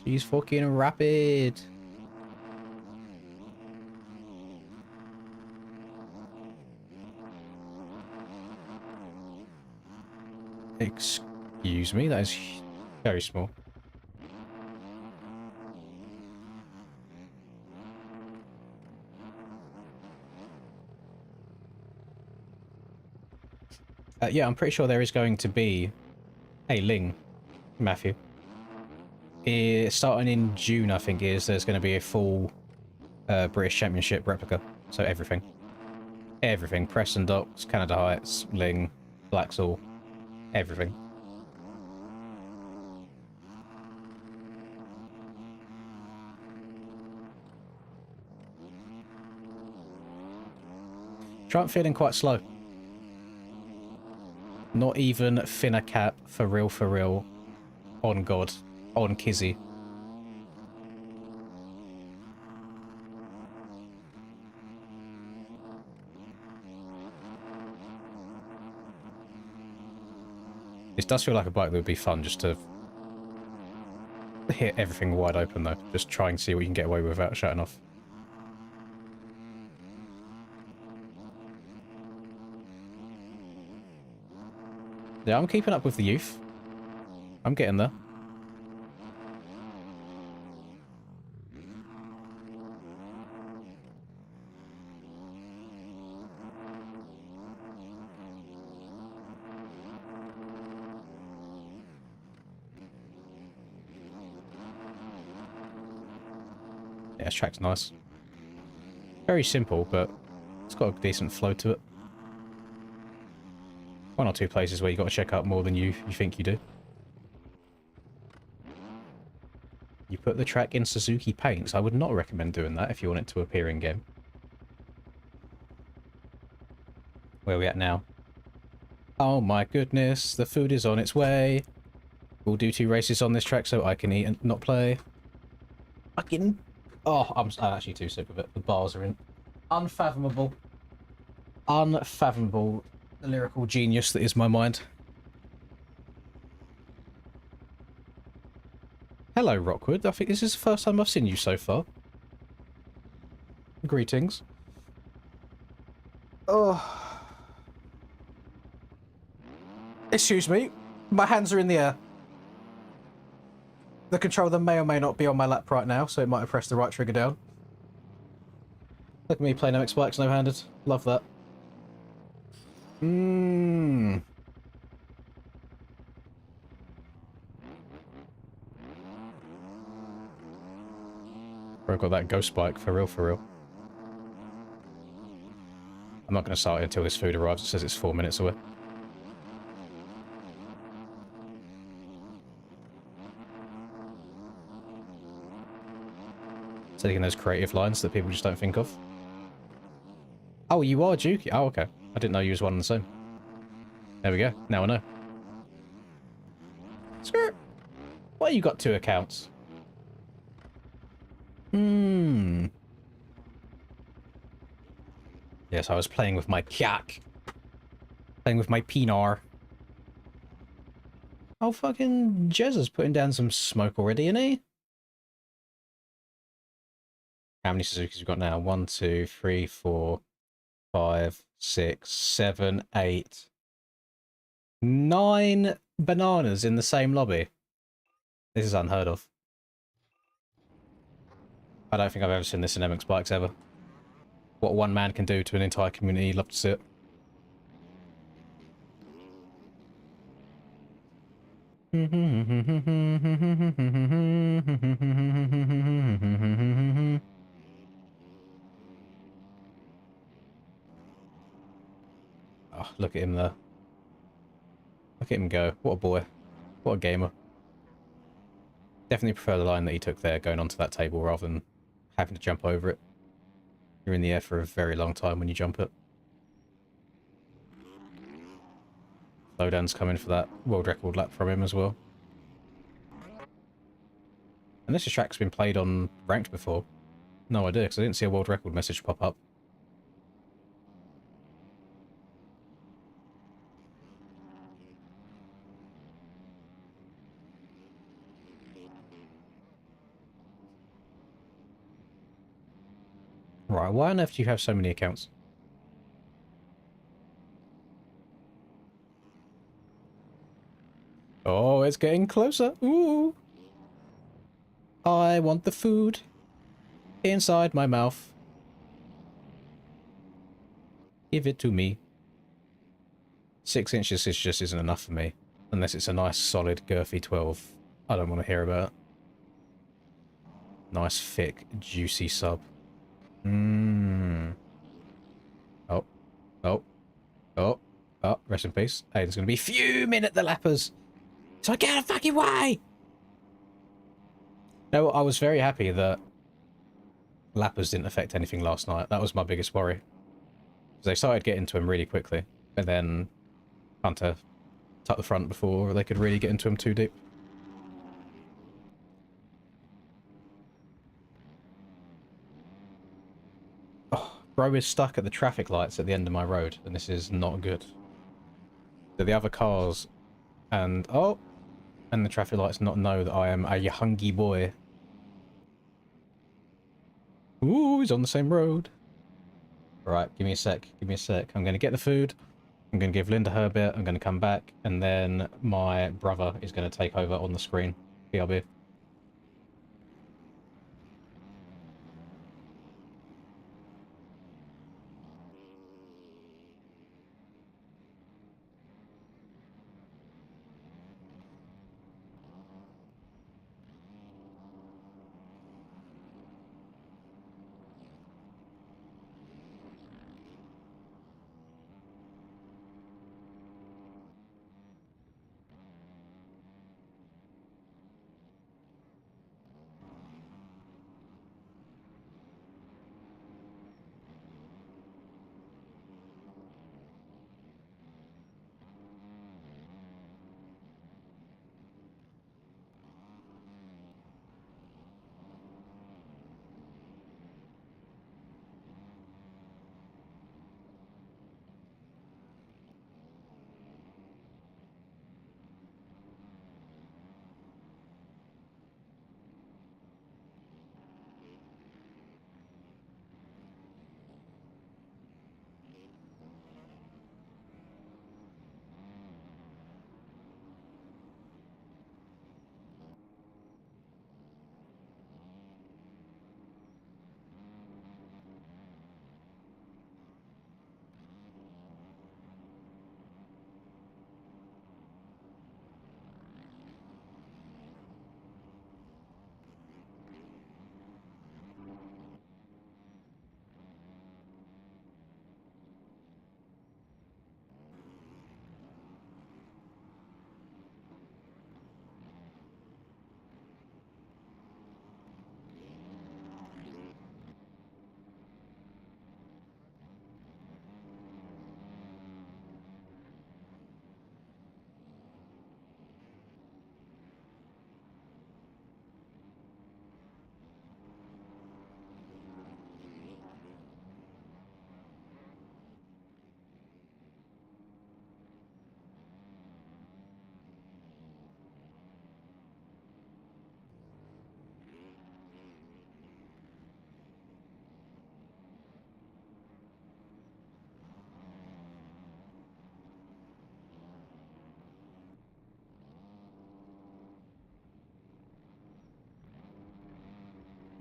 She's fucking rapid. Excuse me, that is very small. Yeah, I'm pretty sure there is going to be a Ling, Matthew. Starting in June, I think there's going to be a full British Championship replica. So everything. Everything. Preston Docks, Canada Heights, Ling, Blacksall, everything. Triumph feeling quite slow. Not even Finna Cap, for real, on God, on Kizzy. This does feel like a bike that would be fun just to hit everything wide open though. Just try and see what you can get away with without shutting off. Yeah, I'm keeping up with the youth. I'm getting there. Yeah, this track's nice. Very simple, but it's got a decent flow to it. One or two places where you got to check out more than you think you do. You put the track in Suzuki paints. I would not recommend doing that if you want it to appear in game. Where are we at now? Oh my goodness, the food is on its way. We'll do 2 races on this track so I can eat and not play. Fucking... Oh, I'm actually too sick of it. The bars are in. Unfathomable. Unfathomable. The lyrical genius that is my mind. Hello, Rockwood. I think this is the first time I've seen you so far. Greetings. Oh. Excuse me. My hands are in the air. The controller may or may not be on my lap right now, so it might have pressed the right trigger down. Look at me playing MX Bikes no-handed. Love that. Mmm. Bro got that ghost bike, for real, for real. I'm not going to start it until this food arrives. It says it's 4 minutes away. Taking those creative lines that people just don't think of. Oh, you are Juki? Oh, okay. I didn't know you was one and the same. There we go. Now I know. Skirt. Why you got 2 accounts? Hmm. Yes, I was playing with my kyak. Playing with my pinar. Oh, fucking Jez is putting down some smoke already, isn't he? How many Suzukis we got now? 1, 2, 3, 4, 5, 6, 7, 8. 9 bananas in the same lobby. This is unheard of. I don't think I've ever seen this in MX Bikes ever. What one man can do to an entire community, love to see it. Oh, look at him there. Look at him go. What a boy. What a gamer. Definitely prefer the line that he took there, going onto that table rather than having to jump over it. You're in the air for a very long time when you jump it. Slowdown's coming for that world record lap from him as well. And this track's been played on ranked before. No idea, because I didn't see a world record message pop up. Right, why on earth do you have so many accounts? Oh, it's getting closer. Ooh. I want the food inside my mouth. Give it to me. 6 inches just isn't enough for me. Unless it's a nice, solid, girthy 12. I don't want to hear about it. Nice, thick, juicy sub. Mmm. Oh. Oh. Oh. Oh. Rest in peace. Aiden's going to be fuming at the lappers. So get out of fucking way! No, I was very happy that lappers didn't affect anything last night. That was my biggest worry. They started getting to him really quickly. And then Hunter tucked the front before they could really get into him too deep. Oh, bro is stuck at the traffic lights at the end of my road, and this is not good. So the other cars and... Oh! And the traffic lights not know that I am a hungry boy. Ooh, he's on the same road. Alright, give me a sec. Give me a sec. I'm going to get the food. I'm going to give Linda her bit. I'm going to come back. And then my brother is going to take over on the screen. BRB.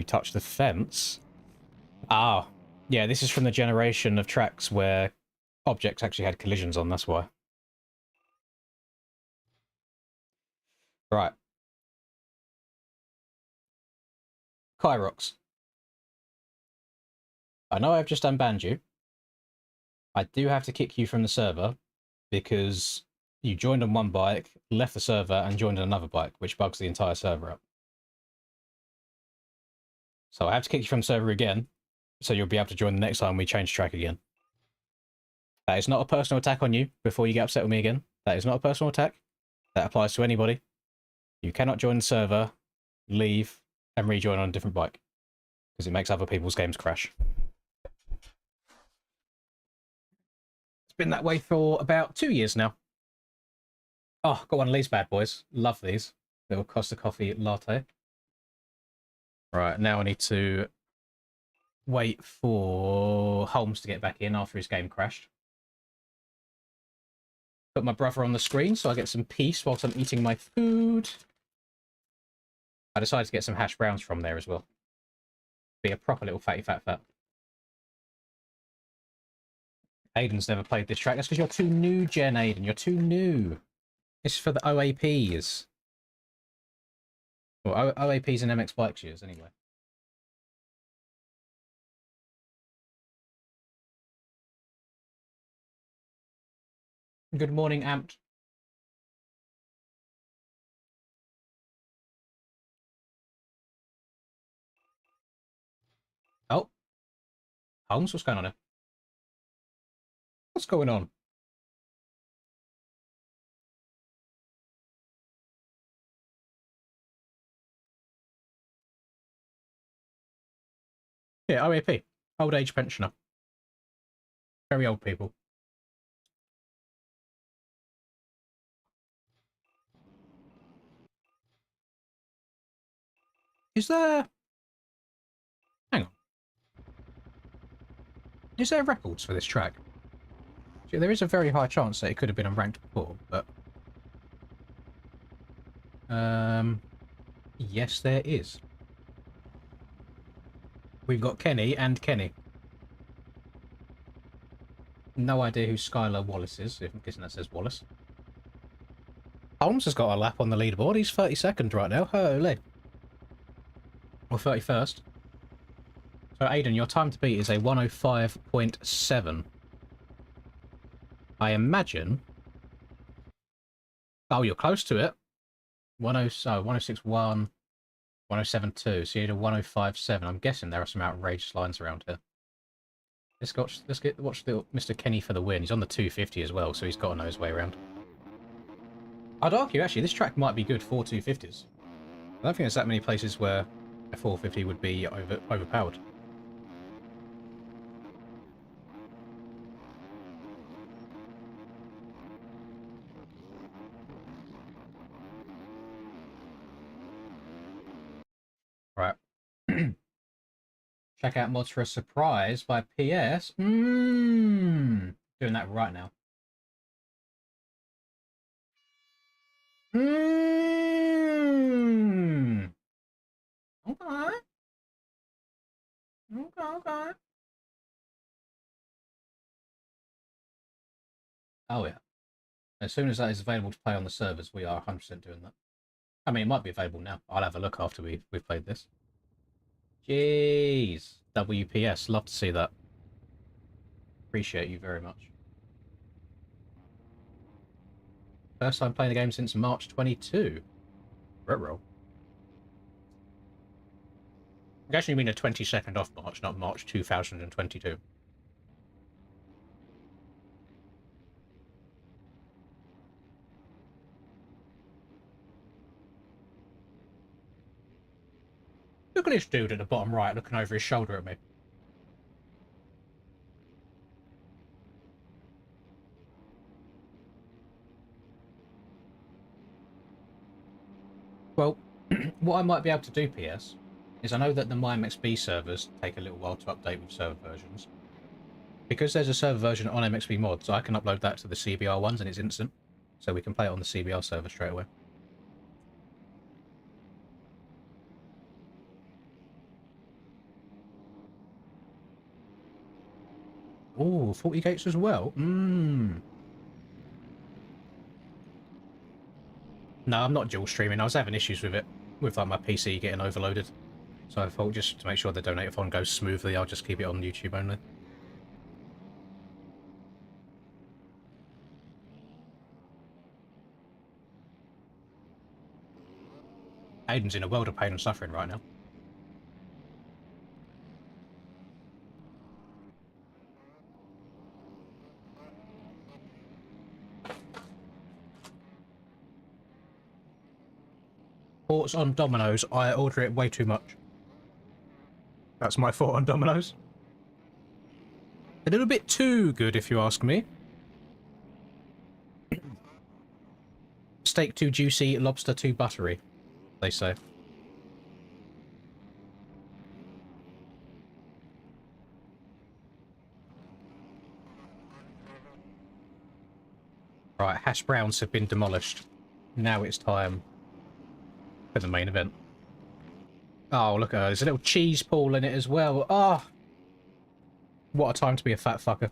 touch the fence. Ah, yeah, this is from the generation of tracks where objects actually had collisions on, that's why. Right. Kyrox. I know I've just unbanned you. I do have to kick you from the server because you joined on one bike, left the server, and joined on another bike, which bugs the entire server up. So I have to kick you from the server again, so you'll be able to join the next time we change track again. That is not a personal attack on you, before you get upset with me again. That is not a personal attack. That applies to anybody. You cannot join the server, leave, and rejoin on a different bike, because it makes other people's games crash. It's been that way for about 2 years now. Oh, got one of these bad boys. Love these. Little Costa Coffee latte. Right, now I need to wait for Holmes to get back in after his game crashed. Put my brother on the screen so I get some peace whilst I'm eating my food. I decided to get some hash browns from there as well. Be a proper little fatty fat fat. Aiden's never played this track. That's because you're too new, Jen Aiden. You're too new. This is for the OAPs. Well, OAPs and MX Bike Years, anyway. Good morning, Amped. Oh. Holmes, what's going on here? What's going on? Yeah, OAP. Old age pensioner. Very old people. Is there... Hang on. Is there records for this track? See, there is a very high chance that it could have been unranked before, but... Yes, there is. We've got Kenny and Kenny. No idea who Skylar Wallace is, if I'm guessing that says Wallace. Holmes has got a lap on the leaderboard. He's 32nd right now. Holy. Or 31st. So, Aiden, your time to beat is a 105.7. I imagine... Oh, you're close to it. 1061, 1072. So you had a 105.7. I'm guessing there are some outrageous lines around here. Let's watch the Mr. Kenny for the win. He's on the 250 as well, so he's got to know his way around. I'd argue, actually, this track might be good for 250s. I don't think there's that many places where a 450 would be overpowered. Right. Check out mods for a surprise by PS. Doing that right now. Okay. Okay. Oh, yeah. As soon as that is available to play on the servers, we are 100% doing that. I mean, it might be available now. I'll have a look after we've played this. Jeez. WPS. Love to see that. Appreciate you very much. First time playing the game since March 22. Ruh-roh. I actually mean a 22nd off March, not March 2022. Look at this dude at the bottom right looking over his shoulder at me. Well, what I might be able to do, PS, is I know that the MyMXB servers take a little while to update with server versions. Because there's a server version on MXB mods, I can upload that to the CBR ones and it's instant. So we can play it on the CBR server straight away. Oh, 40 gates as well. No, I'm not dual streaming. I was having issues with it, with like my PC getting overloaded. So I thought just to make sure the donate-a-thon goes smoothly, I'll just keep it on YouTube only. Aiden's in a world of pain and suffering right now. Thoughts on Domino's? I order it way too much. That's my thought on Domino's. A little bit too good, if you ask me. Steak too juicy, lobster too buttery, they say. Right, hash browns have been demolished. Now it's time for the main event. Oh, look at her. There's a little cheese pool in it as well. Ah! Oh, what a time to be a fat fucker.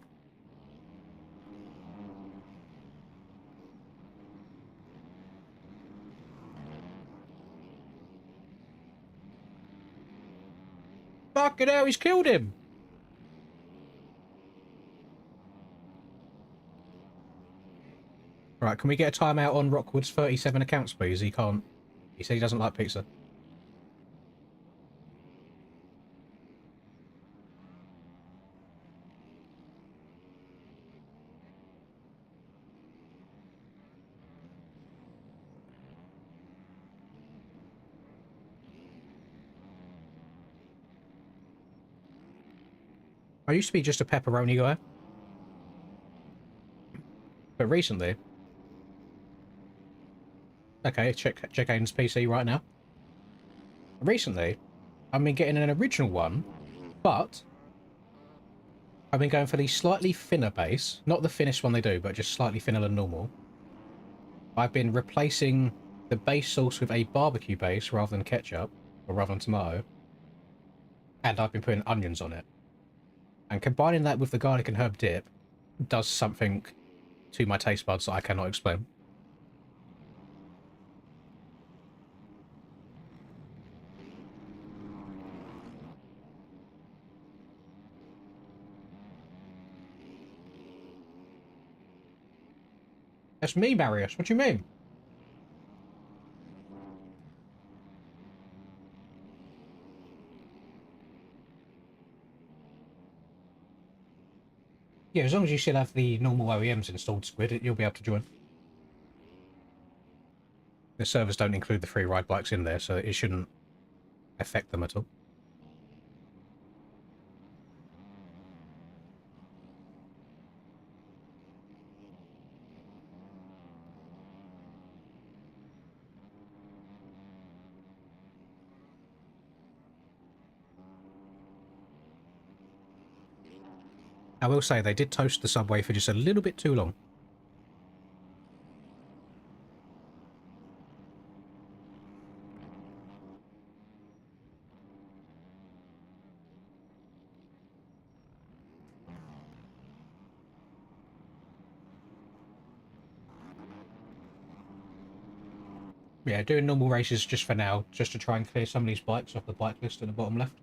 Fucking hell, he's killed him! Right, can we get a timeout on Rockwood's 37 accounts, please? He can't... He said he doesn't like pizza. I used to be just a pepperoni guy. But recently... Okay, check Aiden's PC right now. Recently, I've been getting an original one, but I've been going for the slightly thinner base. Not the thinnest one they do, but just slightly thinner than normal. I've been replacing the base sauce with a barbecue base rather than ketchup, or rather than tomato. And I've been putting onions on it. And combining that with the garlic and herb dip does something to my taste buds that I cannot explain. That's me, Marius. What do you mean? Yeah, as long as you still have the normal OEMs installed, Squid, you'll be able to join. The servers don't include the free ride bikes in there, so it shouldn't affect them at all. I will say they did toast the subway for just a little bit too long. Yeah, doing normal races just for now, just to try and clear some of these bikes off the bike list at the bottom left.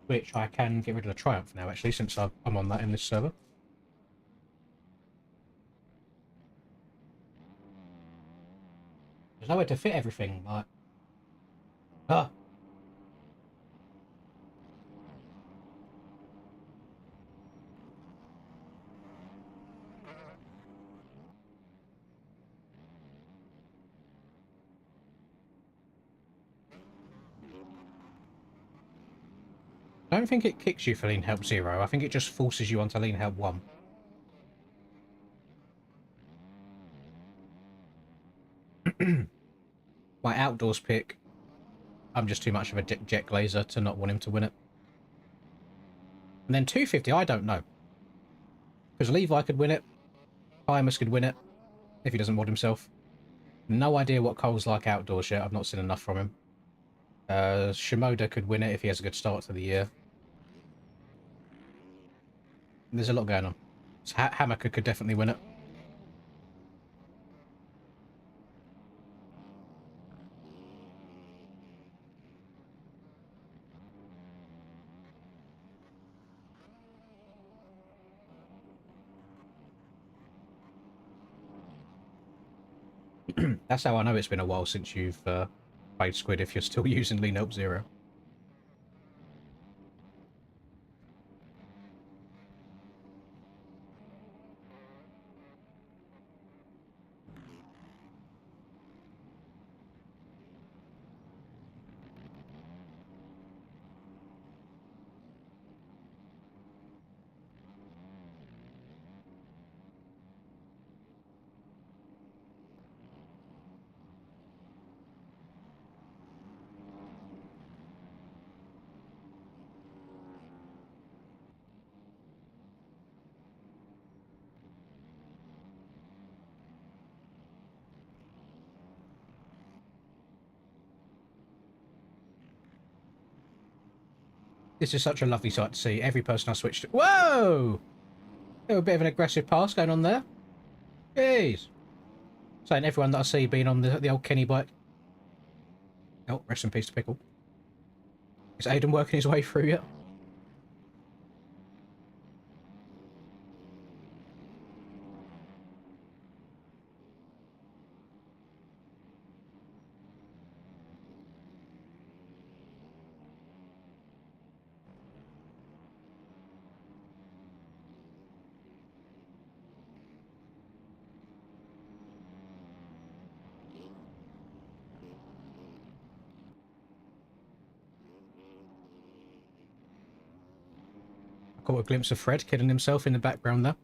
Which I can get rid of the Triumph now, actually, since I'm on that in this server. There's nowhere to fit everything, like... Ah! I don't think it kicks you for Lean Help 0, I think it just forces you onto Lean Help 1. My outdoors pick, I'm just too much of a jet glazer to not want him to win it. And then 250, I don't know. Because Levi could win it, Primus could win it, if he doesn't mod himself. No idea what Cole's like outdoors yet, I've not seen enough from him. Shimoda could win it if he has a good start to the year. There's a lot going on. So Hammaker could definitely win it. That's how I know it's been a while since you've played Squid, if you're still using Lean Help Zero. This is such a lovely sight to see. Every person I switched to... Whoa! A bit of an aggressive pass going on there. Jeez. Saying everyone that I see being on the old Kenny bike. Oh, rest in peace to Pickle. Is Aiden working his way through yet? I caught a glimpse of Fred kidding himself in the background there.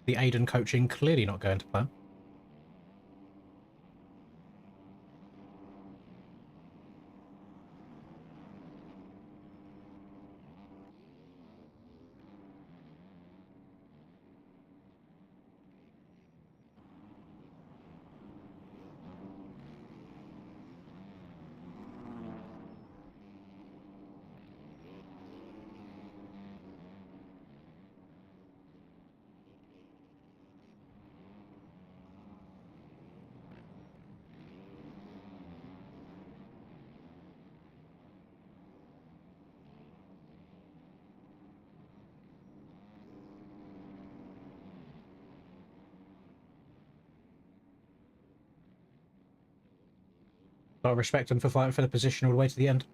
The Aiden coaching clearly not going to plan. I respect him for fighting for the position all the way to the end.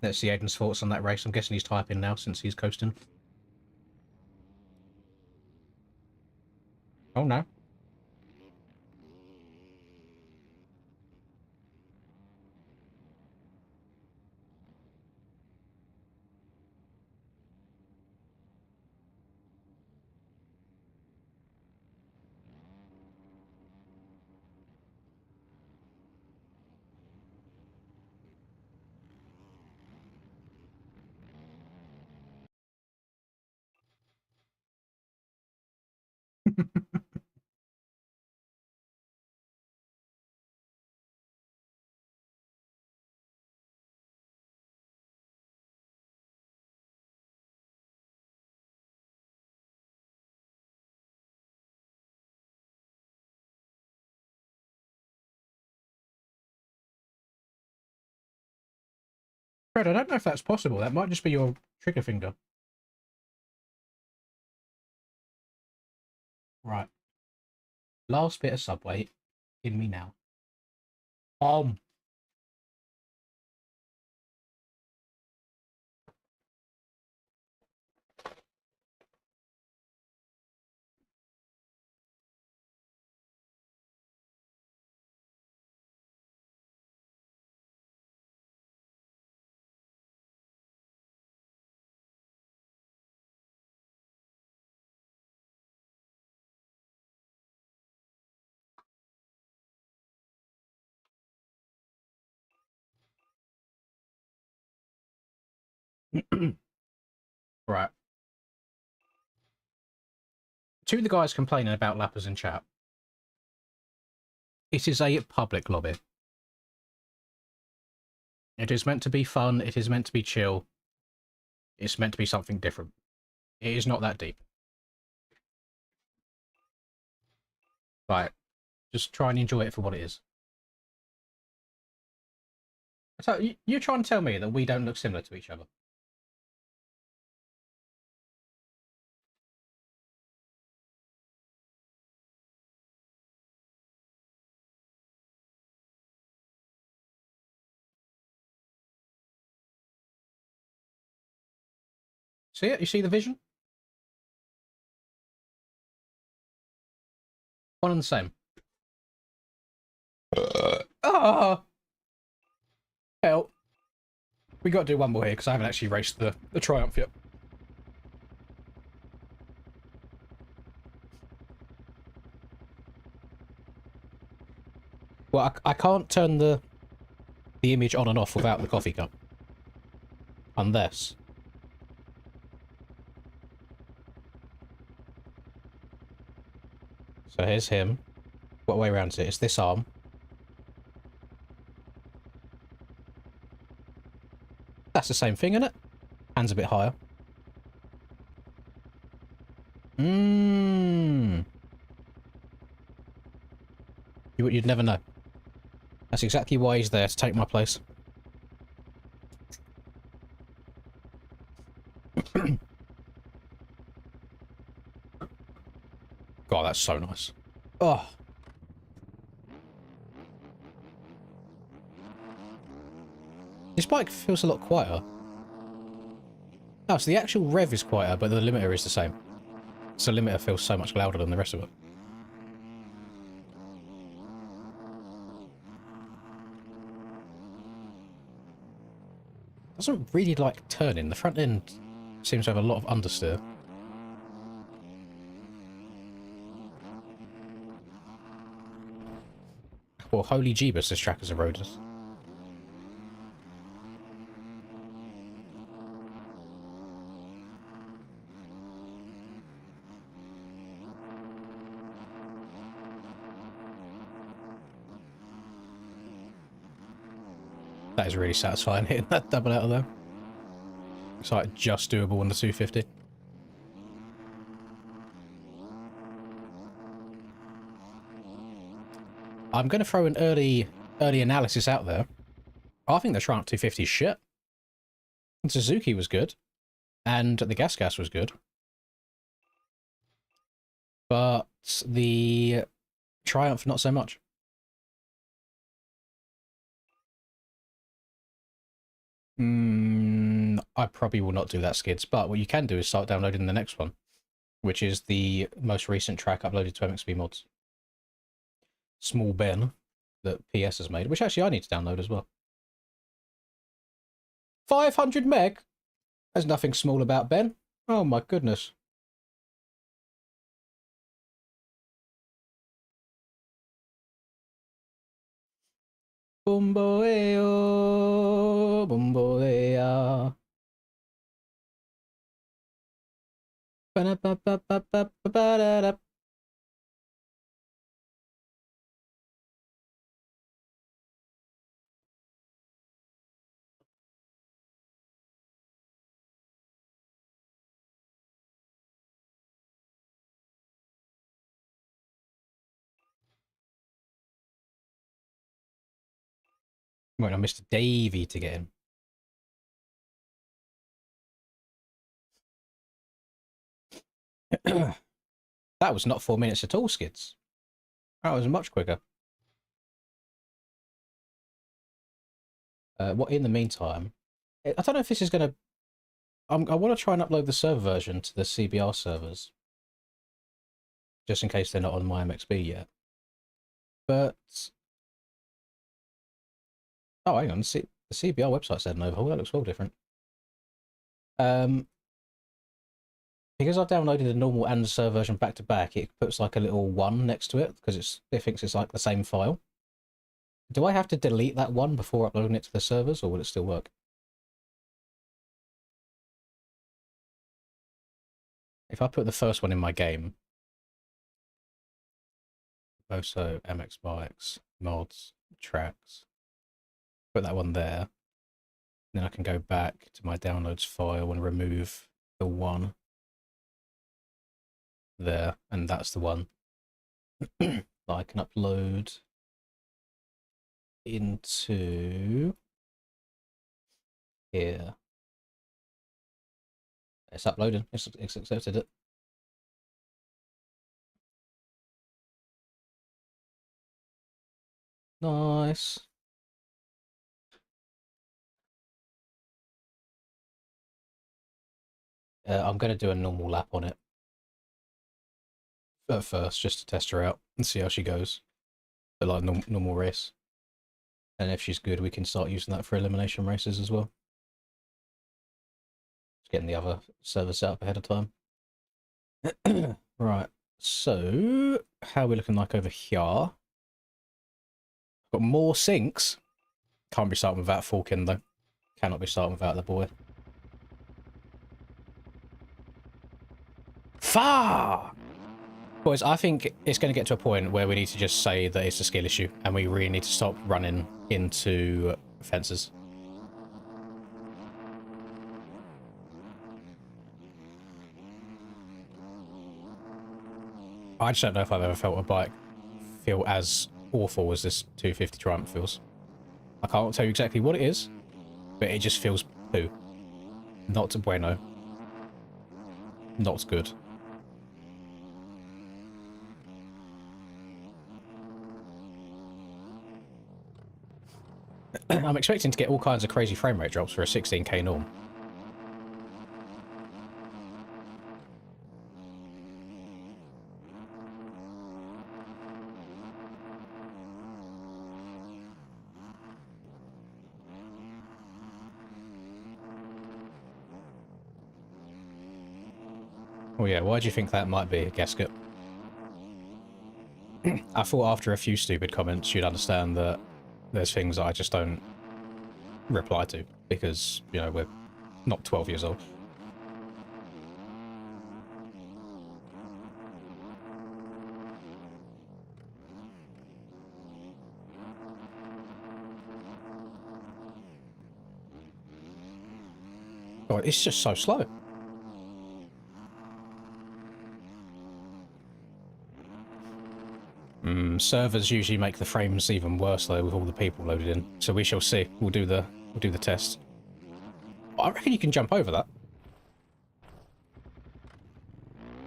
Let's see Aiden's thoughts on that race. I'm guessing he's typing now since he's coasting. Oh no. Fred, I don't know if that's possible. That might just be your trigger finger. Right. Last bit of Subway in me now. Right. To the guys complaining about lappers in chat, it is a public lobby. It is meant to be fun. It is meant to be chill. It's meant to be something different. It is not that deep. Like, just try and enjoy it for what it is. So you're trying to tell me that we don't look similar to each other? See it? You see the vision? One and the same. Ah! Help. We got to do one more here because I haven't actually raced the Triumph yet. Well, I can't turn the image on and off without the coffee cup. Unless... So here's him. What way around is it? It's this arm. That's the same thing, isn't it? Hands a bit higher. You'd never know. That's exactly why he's there, to take my place. God, that's so nice. Oh. This bike feels a lot quieter. No, so the actual rev is quieter, but the limiter is the same. So the limiter feels so much louder than the rest of it. Doesn't really like turning. The front end seems to have a lot of understeer. Well, holy jeebus, this track has eroded. That is really satisfying hitting that double out of there. It's like just doable on the 250. I'm going to throw an early analysis out there. I think the Triumph 250 is shit. And Suzuki was good. And the Gas was good. But the Triumph, not so much. I probably will not do that, Skids. But what you can do is start downloading the next one, which is the most recent track uploaded to MXB Mods. Small Ben that PS has made, which actually I need to download as well. 500 meg? There's nothing small about Ben. Oh my goodness. Bumboeo, bumboea. Ba-da-ba-ba-ba-ba-ba-da-da. Wait on Mr. Davey to get in. That was not 4 minutes at all, Skids. That was much quicker. What in the meantime, I don't know if this is going to... I want to try and upload the server version to the CBR servers. Just in case they're not on my MXB yet. But... Oh, hang on. The CBR website's had an overhaul. That looks well different. Because I've downloaded the normal and the server version back to back, it puts like a little 1 next to it because it thinks it's like the same file. Do I have to delete that 1 before uploading it to the servers, or will it still work? If I put the first one in my game, Boso, MX Bikes, Mods, Tracks, put that one there, Then I can go back to my downloads file and remove the one there, and that's the one that I can upload into here. It's uploading. It's accepted it. Nice. I'm going to do a normal lap on it at first, just to test her out and see how she goes. But like normal race. And if she's good, we can start using that for elimination races as well. Just getting the other server set up ahead of time. Right, so how are we looking like over here? Got more sinks. Can't be starting without Falcon though. Cannot be starting without the boy. Far! Boys, I think it's going to get to a point where we need to just say that it's a skill issue and we really need to stop running into fences. I just don't know if I've ever felt a bike feel as awful as this 250 Triumph feels. I can't tell you exactly what it is, but it just feels poo. Not bueno. Not good. I'm expecting to get all kinds of crazy frame rate drops for a 16k norm. Oh yeah, why do you think that might be, Gasket? I thought after a few stupid comments you'd understand that there's things that I just don't reply to because, you know, we're not 12 years old. God, it's just so slow. Servers usually make the frames even worse though with all the people loaded in. So we shall see. We'll do the test. I reckon you can jump over that.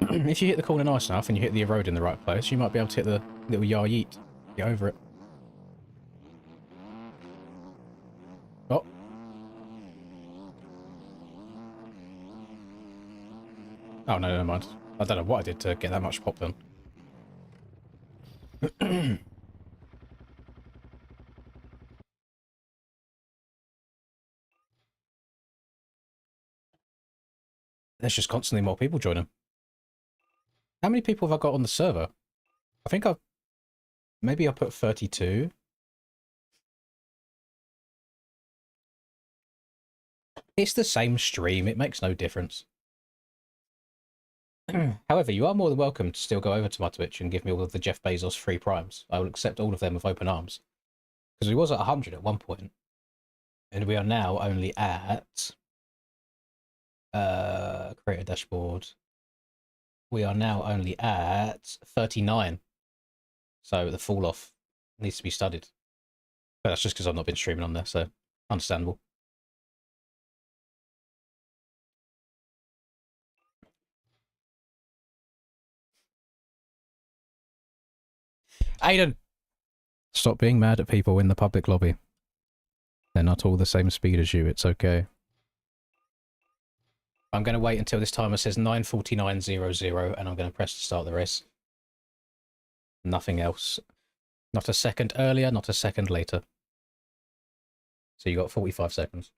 If you hit the corner nice enough and you hit the road in the right place, you might be able to hit the little yar yeet. Get over it. Oh. Oh no, never mind. I don't know what I did to get that much pop then. There's just constantly more people joining. How many people have I got on the server? I think maybe I put 32. It's the same stream. It makes no difference. However, you are more than welcome to still go over to my Twitch and give me all of the Jeff Bezos free primes. I will accept all of them with open arms. Because we was at 100 at one point. And we are now only at... create a dashboard. We are now only at 39. So the fall off needs to be studied. But that's just because I've not been streaming on there, so understandable. Aiden! Stop being mad at people in the public lobby. They're not all the same speed as you, it's okay. I'm going to wait until this timer says 9:49:00 and I'm going to press to start the race. Nothing else. Not a second earlier, not a second later. So you got 45 seconds.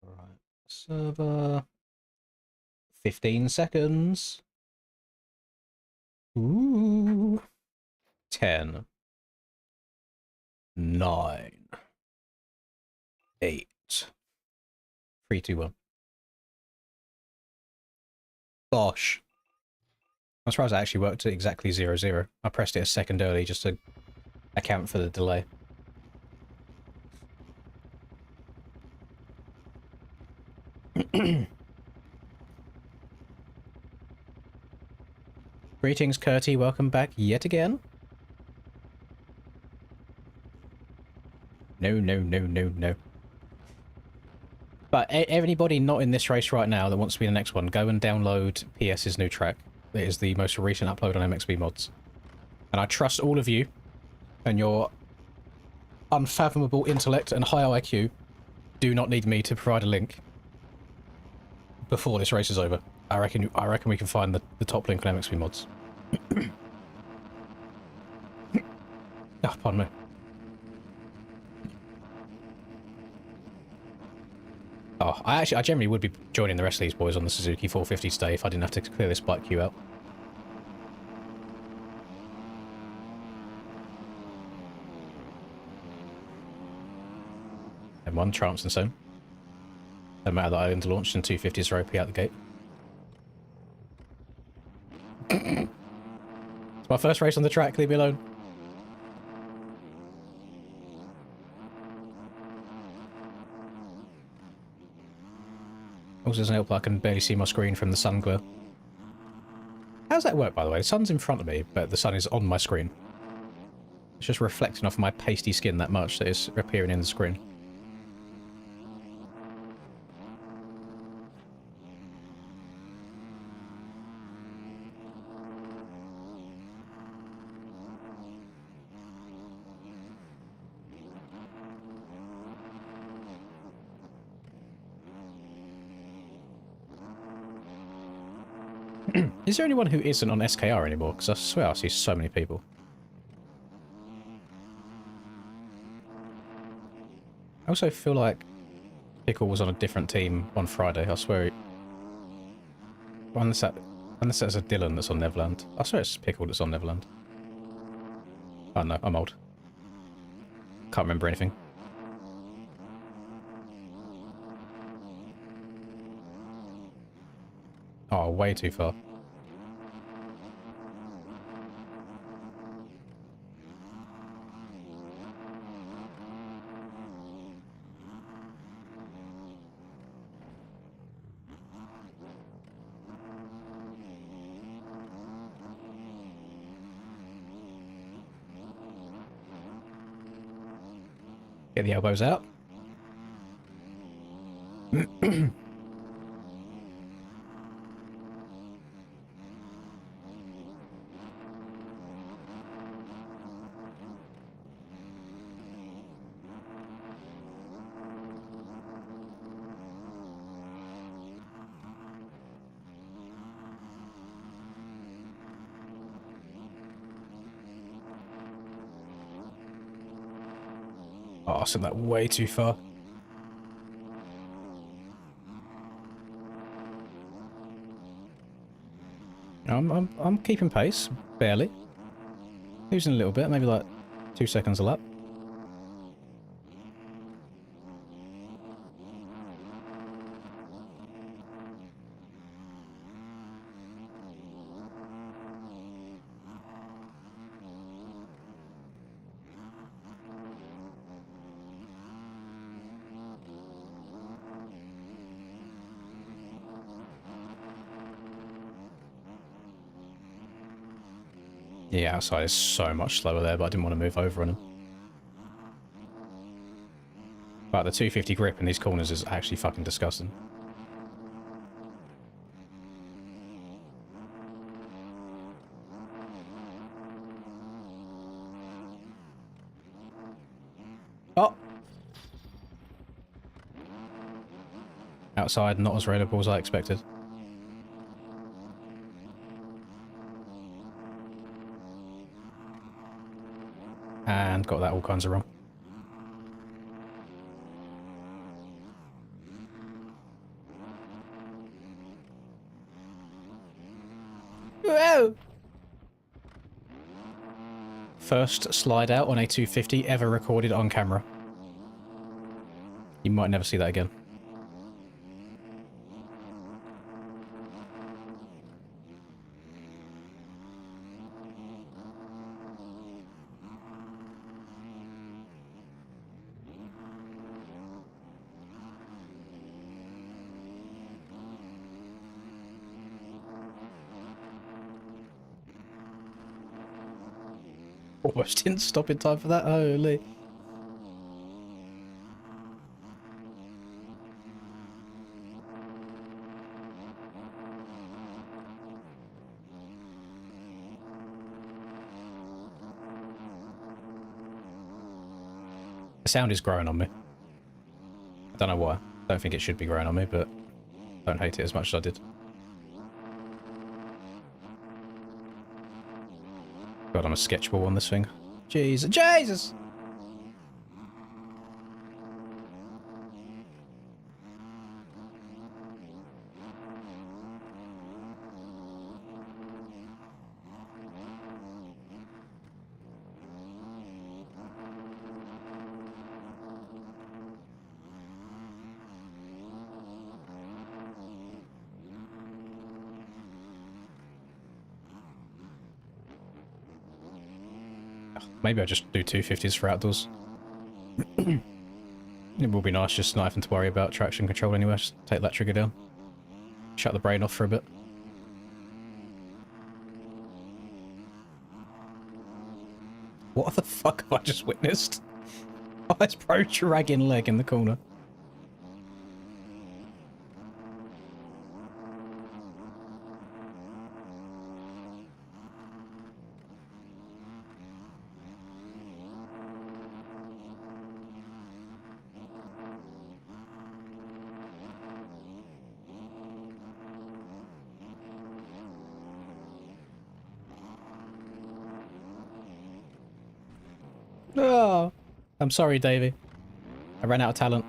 Right, server 15 seconds. Ooh. 10. 9. 8. 3, 2, 1. Gosh. I'm surprised it actually worked at exactly 0, 0. I pressed it a second early just to account for the delay. Greetings, Curty. Welcome back yet again. No, no, no, no, no. But anybody not in this race right now that wants to be in the next one, go and download PS's new track. It is the most recent upload on MXB Mods. And I trust all of you and your unfathomable intellect and high IQ do not need me to provide a link before this race is over. I reckon we can find the top link on MXB Mods. Oh, pardon me. Oh, I generally would be joining the rest of these boys on the Suzuki 450 today if I didn't have to clear this bike queue out. M1, Tramps and so. No matter that I only launched and 250s are OP out the gate. It's my first race on the track, leave me alone. Also doesn't help I can barely see my screen from the sun glare. How does that work, by the way? The sun's in front of me, but the sun is on my screen. It's just reflecting off my pasty skin that much that it's appearing in the screen. Is there anyone who isn't on SKR anymore? Because I swear I see so many people. I also feel like Pickle was on a different team on Friday. I swear. Unless that's a Dylan that's on Neverland. I swear it's Pickle that's on Neverland. Oh no, I'm old. Can't remember anything. Oh, way too far. Get the elbows out. Oh, I sent that way too far. I'm keeping pace, barely. Losing a little bit, maybe like 2 seconds a lap. Yeah, outside is so much slower there, but I didn't want to move over on him. But the 250 grip in these corners is actually fucking disgusting. Oh! Outside, not as railable as I expected. And got that all kinds of wrong. Whoa! First slide out on a 250 ever recorded on camera. You might never see that again. Almost didn't stop in time for that. Holy. The sound is growing on me. I don't know why. I don't think it should be growing on me, but I don't hate it as much as I did. God, I'm a sketchball on this thing. Jesus. Jesus! Maybe I'll just do 250s for outdoors. It will be nice just not having to worry about traction control anyway. Just take that trigger down. Shut the brain off for a bit. What the fuck have I just witnessed? Oh, it's Pro dragging leg in the corner. Oh, I'm sorry, Davey. I ran out of talent.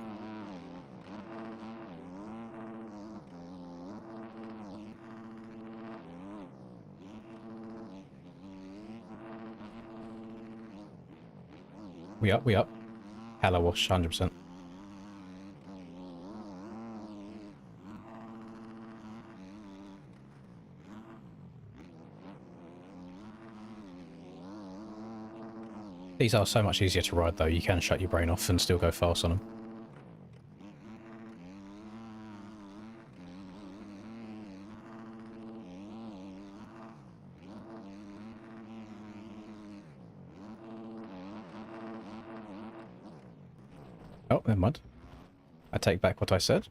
We up, we up. Hello, wash, 100%. These are so much easier to ride, though. You can shut your brain off and still go fast on them. Oh, never mind. I take back what I said.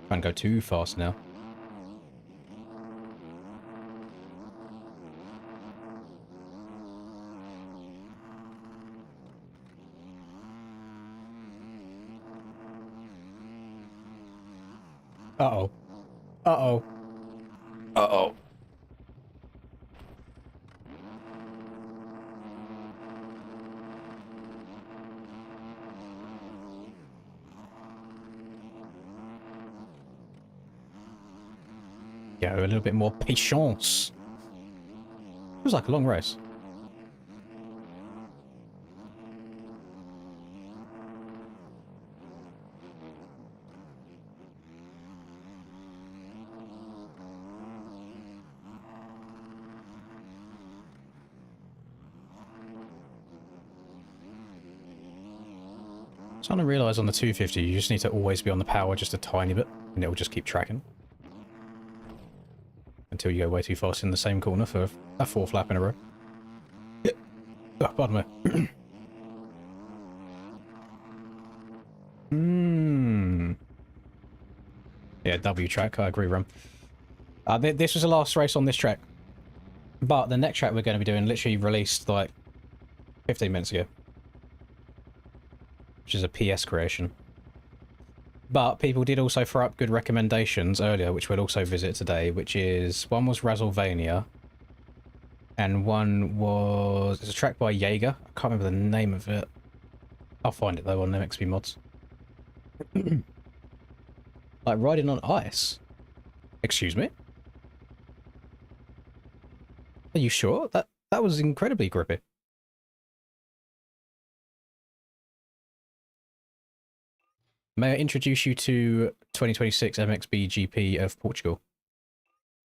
Can't go too fast now. Uh-oh. Uh-oh. Uh-oh. Yeah, a little bit more patience. It was like a long race. I'm trying to realise on the 250 you just need to always be on the power just a tiny bit and it will just keep tracking. Until you go way too fast in the same corner for a fourth lap in a row. Oh, pardon me. Yeah, W track, I agree, Rum. This was the last race on this track. But the next track we're going to be doing literally released like 15 minutes ago. Which is a PS creation. But people did also throw up good recommendations earlier, which we'll also visit today, which is... One was Rivalry, and one was... It's a track by Jaeger. I can't remember the name of it. I'll find it, though, on MXP mods. Like, riding on ice. Excuse me? Are you sure? That was incredibly grippy. May I introduce you to 2026 MXB GP of Portugal?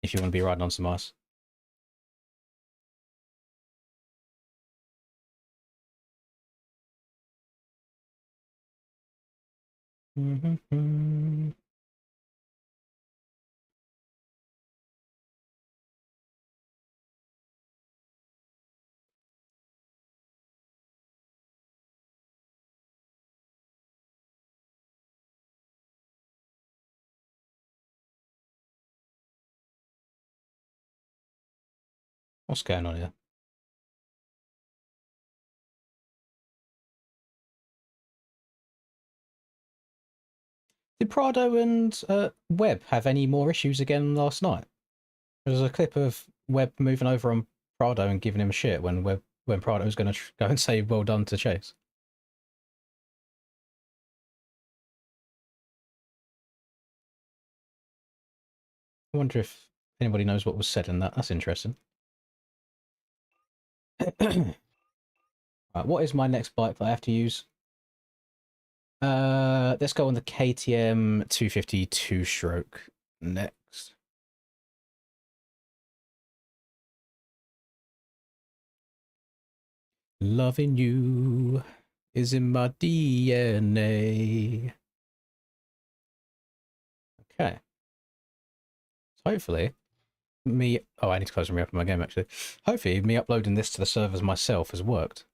If you want to be riding on some ice. What's going on here? Did Prado and Webb have any more issues again last night? There was a clip of Webb moving over on Prado and giving him shit when Prado was going to go and say well done to Chase. I wonder if anybody knows what was said in that. That's interesting. Right, what is my next bike that I have to use? Let's go on the KTM 250 two-stroke next. Loving you is in my DNA. Okay. So hopefully, oh, I need to close and reopen my game actually. Hopefully, me uploading this to the servers myself has worked.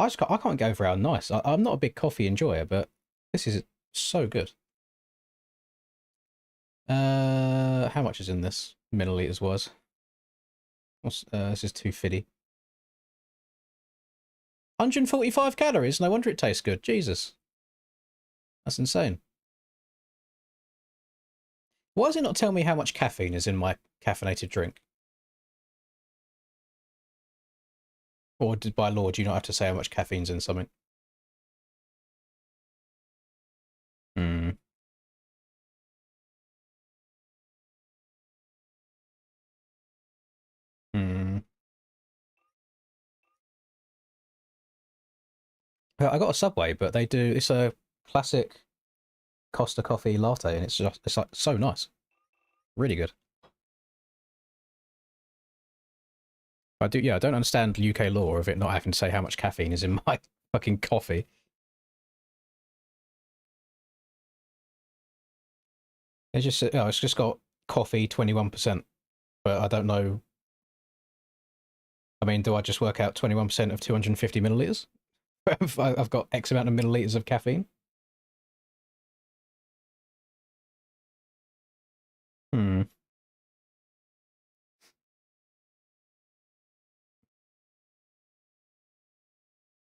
I can't get over how nice. I'm not a big coffee enjoyer, but this is so good. How much is in this milliliters was? This is 250. 145 calories. No wonder it tastes good. Jesus, that's insane. Why does it not tell me how much caffeine is in my caffeinated drink? Or by law, do you not have to say how much caffeine's in something? Hmm. Hmm. I got a Subway, but it's a classic Costa coffee latte, and it's like so nice. Really good. I don't understand UK law of it not having to say how much caffeine is in my fucking coffee. It's just got coffee 21%, but I don't know. I mean, do I just work out 21% of 250 milliliters? I've got X amount of milliliters of caffeine. Hmm.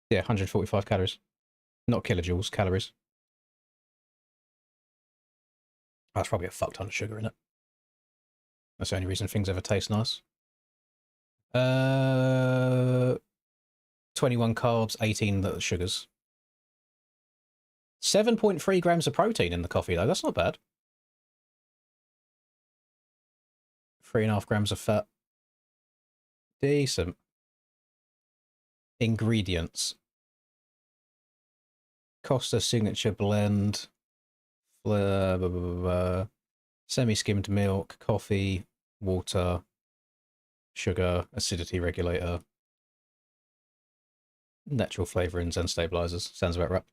Yeah, 145 calories. Not kilojoules, calories. That's probably a fuck ton of sugar in it. That's the only reason things ever taste nice. 21 carbs, 18 sugars. 7.3 grams of protein in the coffee, though. That's not bad. 3.5 grams of fat. Decent. Ingredients. Costa Signature Blend. Blah, blah, blah, blah. Semi-skimmed milk, coffee, water, sugar, acidity regulator, natural flavorings and stabilizers. Sounds about right.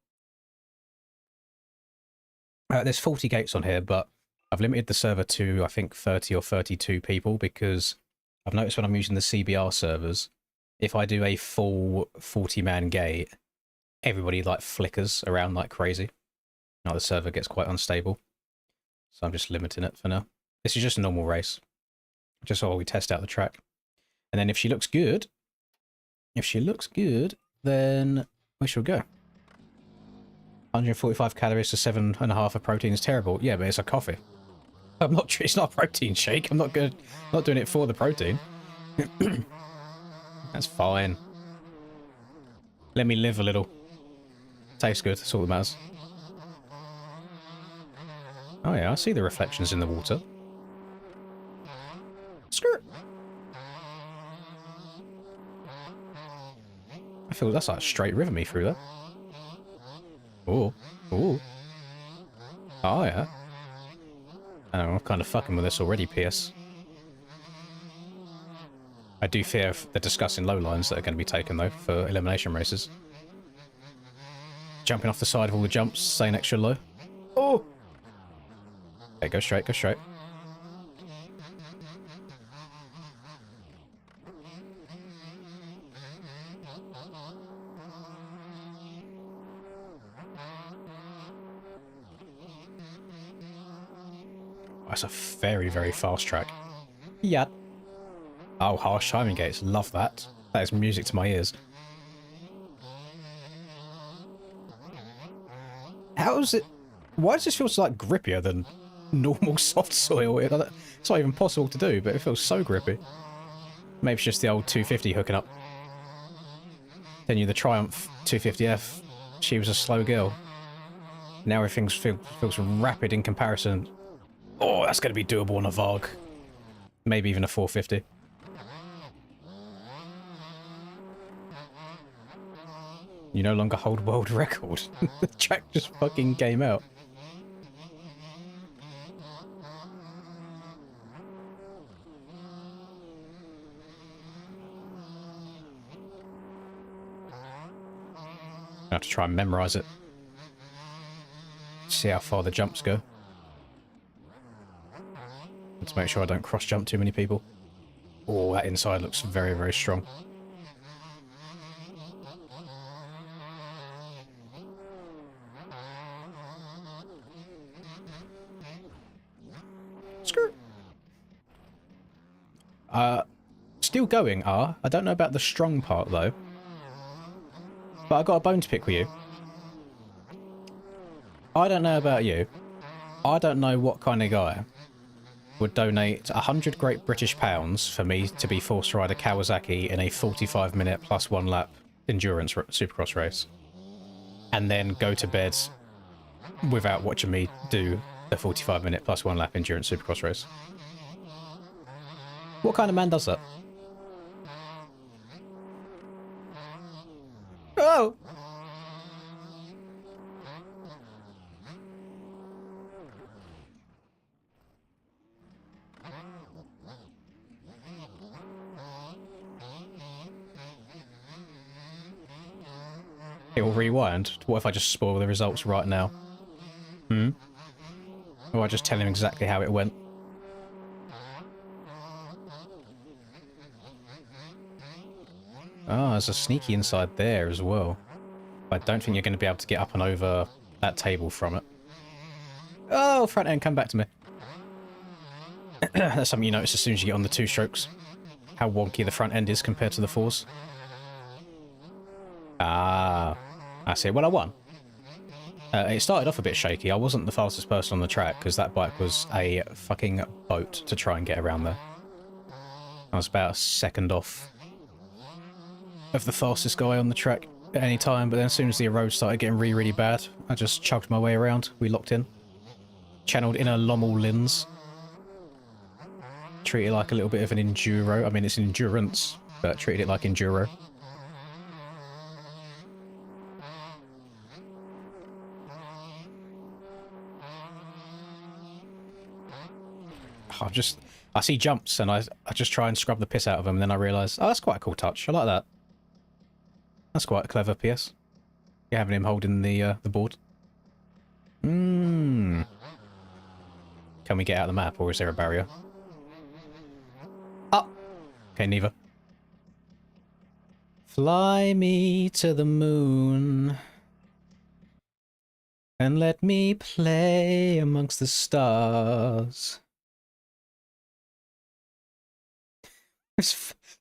There's 40 gates on here, but I've limited the server to, I think, 30 or 32 people because I've noticed when I'm using the CBR servers, if I do a full 40-man gate, everybody like flickers around like crazy. Now the server gets quite unstable. So I'm just limiting it for now. This is just a normal race. Just while we test out the track. And then if she looks good, then we shall go. 145 calories to 7.5 of protein is terrible. Yeah, but it's a coffee. It's not a protein shake. I'm not doing it for the protein. That's fine. Let me live a little. Tastes good, that's all that matters. Oh yeah, I see the reflections in the water. Skirt! feels that's like straight river me through there. Oh, oh, oh yeah. I'm kind of fucking with this already, PS. I do fear they're discussing low lines that are going to be taken though for elimination races. Jumping off the side of all the jumps, staying extra low. Oh! Okay, go straight, go straight. That's a very, very fast track. Yeah. Oh, harsh timing gates. Love that. That is music to my ears. How is it... Why does this feel so, like, grippier than normal soft soil? It's not even possible to do, but it feels so grippy. Maybe it's just the old 250 hooking up. Then you the Triumph 250F. She was a slow girl. Now everything feels rapid in comparison. Oh, that's going to be doable on a Varg. Maybe even a 450. You no longer hold world record. The track just fucking came out. I have to try and memorize it. See how far the jumps go. To make sure I don't cross jump too many people. Oh, that inside looks very, very strong. Skirt. Still going, I don't know about the strong part though. But I got a bone to pick with you. I don't know about you. I don't know what kind of guy would donate 100 Great British pounds for me to be forced to ride a Kawasaki in a 45-minute plus 1 lap endurance supercross race. And then go to bed without watching me do the 45-minute plus 1 lap endurance supercross race. What kind of man does that? Oh! It will rewind. What if I just spoil the results right now? Or I just tell him exactly how it went? Oh, there's a sneaky inside there as well. I don't think you're going to be able to get up and over that table from it. Oh, front end, come back to me. That's something you notice as soon as you get on the 2 strokes. How wonky the front end is compared to the 4s. Ah, I see. Well, I won. It started off a bit shaky. I wasn't the fastest person on the track because that bike was a fucking boat to try and get around there. I was about a second off of the fastest guy on the track at any time, but then as soon as the road started getting really, really bad, I just chugged my way around. We locked in. Channeled in a Lommel Lins. Treated it like a little bit of an enduro. I mean, it's endurance, but treated it like enduro. I see jumps and I just try and scrub the piss out of them, and then I realise, oh, that's quite a cool touch. I like that. That's quite clever, PS. You're having him holding the board. Can we get out of the map, or is there a barrier? Oh! Okay, neither. Fly me to the moon and let me play amongst the stars.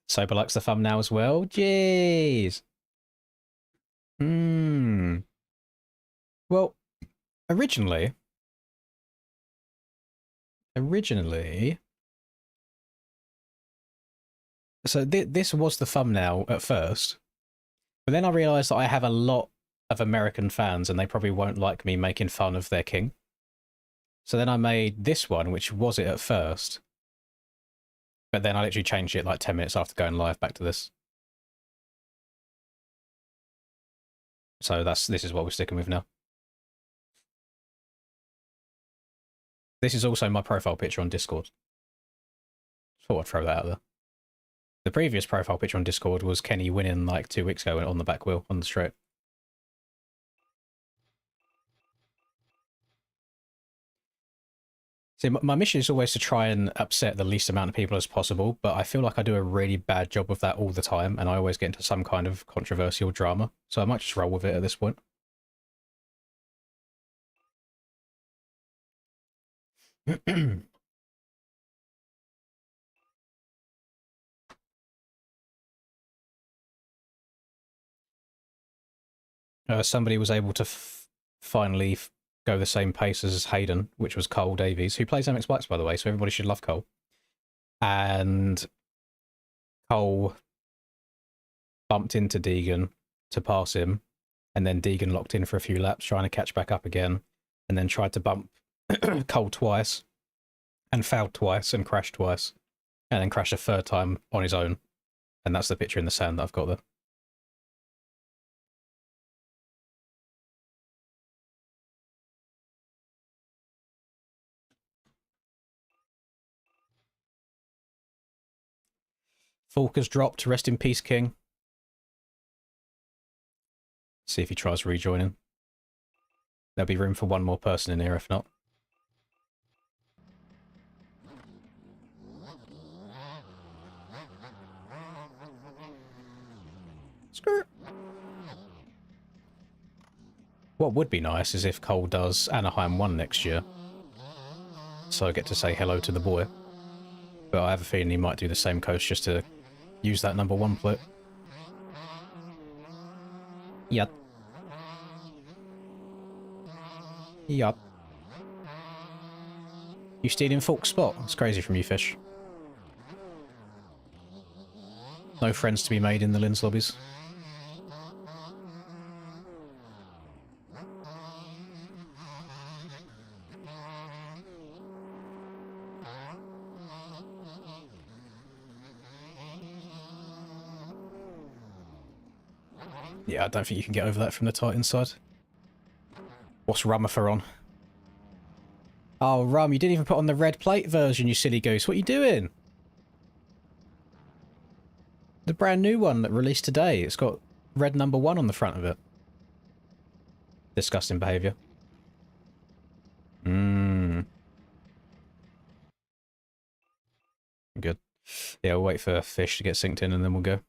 Sober likes the thumbnail as well. Jeez. Well, originally, so this was the thumbnail at first, but then I realised that I have a lot of American fans and they probably won't like me making fun of their king. So then I made this one, which was it at first. But then I literally changed it like 10 minutes after going live back to this. So this is what we're sticking with now. This is also my profile picture on Discord. Thought I'd throw that out there. The previous profile picture on Discord was Kenny winning like 2 weeks ago on the back wheel on the straight. See, my mission is always to try and upset the least amount of people as possible, but I feel like I do a really bad job of that all the time, and I always get into some kind of controversial drama, so I might just roll with it at this point. Somebody was able to finally go the same pace as Hayden, which was Cole Davies, who plays MX Bikes, by the way, so everybody should love Cole. And Cole bumped into Deegan to pass him, and then Deegan locked in for a few laps trying to catch back up again, and then tried to bump Cole twice, and fouled twice, and crashed twice, and then crashed a third time on his own. And that's the picture in the sand that I've got there. Falker's dropped. Rest in peace, King. See if he tries rejoining. There'll be room for one more person in here, if not. Skirt. What would be nice is if Cole does Anaheim 1 next year. So I get to say hello to the boy. But I have a feeling he might do the same coast just to use that number 1 plate. Yup. Yup. You stealing Falk's spot? It's crazy from you, Fish. No friends to be made in the Linz lobbies. Yeah, I don't think you can get over that from the Titan side. What's Rummifer on? Oh, Rum, you didn't even put on the red plate version, you silly goose. What are you doing? The brand new one that released today. It's got red number 1 on the front of it. Disgusting behaviour. Good. Yeah, we'll wait for Fish to get synced in and then we'll go.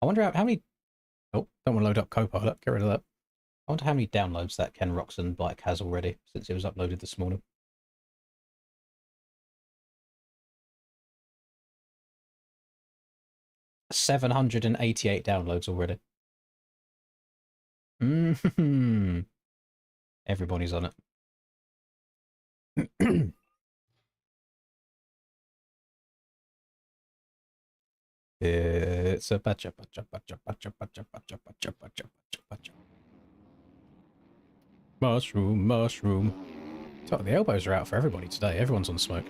I wonder how many... Oh, don't want to load up Copilot. Get rid of that. I wonder how many downloads that Ken Roxon bike has already since it was uploaded this morning. $788 downloads already. Everybody's on it. It's a bacha. Mushroom. So the elbows are out for everybody today. Everyone's on smoke.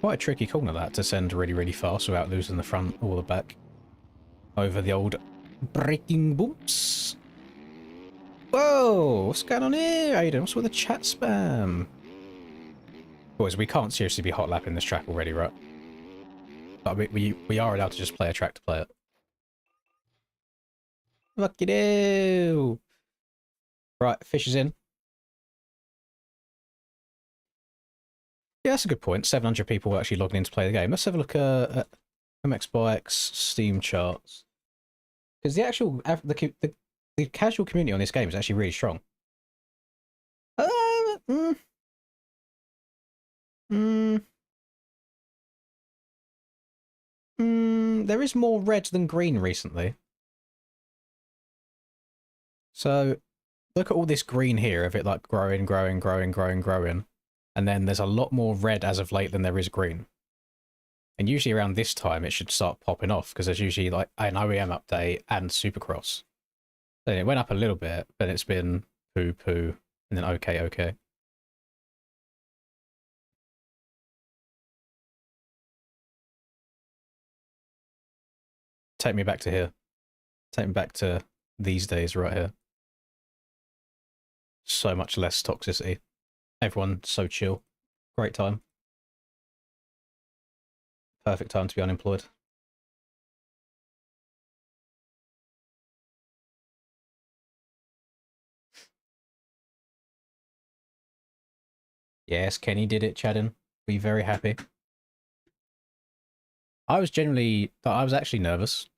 Quite a tricky corner that to send really, really fast without losing the front or the back. Over the old braking bumps. Whoa, what's going on here, Aiden? What's with the chat spam? Boys, we can't seriously be hot lapping this track already, right? But we are allowed to just play a track to play it. Look at you. Right, Fish is in. Yeah, that's a good point. 700 people were actually logging in to play the game. Let's have a look at MX Bikes Steam charts. Because the actual the casual community on this game is actually really strong. There is more red than green recently. So look at all this green here of it like growing. And then there's a lot more red as of late than there is green. And usually around this time, it should start popping off because there's usually like an OEM update and Supercross. Then it went up a little bit, but it's been poo poo and then okay, okay. Take me back to here. Take me back to these days right here. So much less toxicity. Everyone so chill. Great time. Perfect time to be unemployed. Yes, Kenny did it, Chadden. Be very happy. I was actually nervous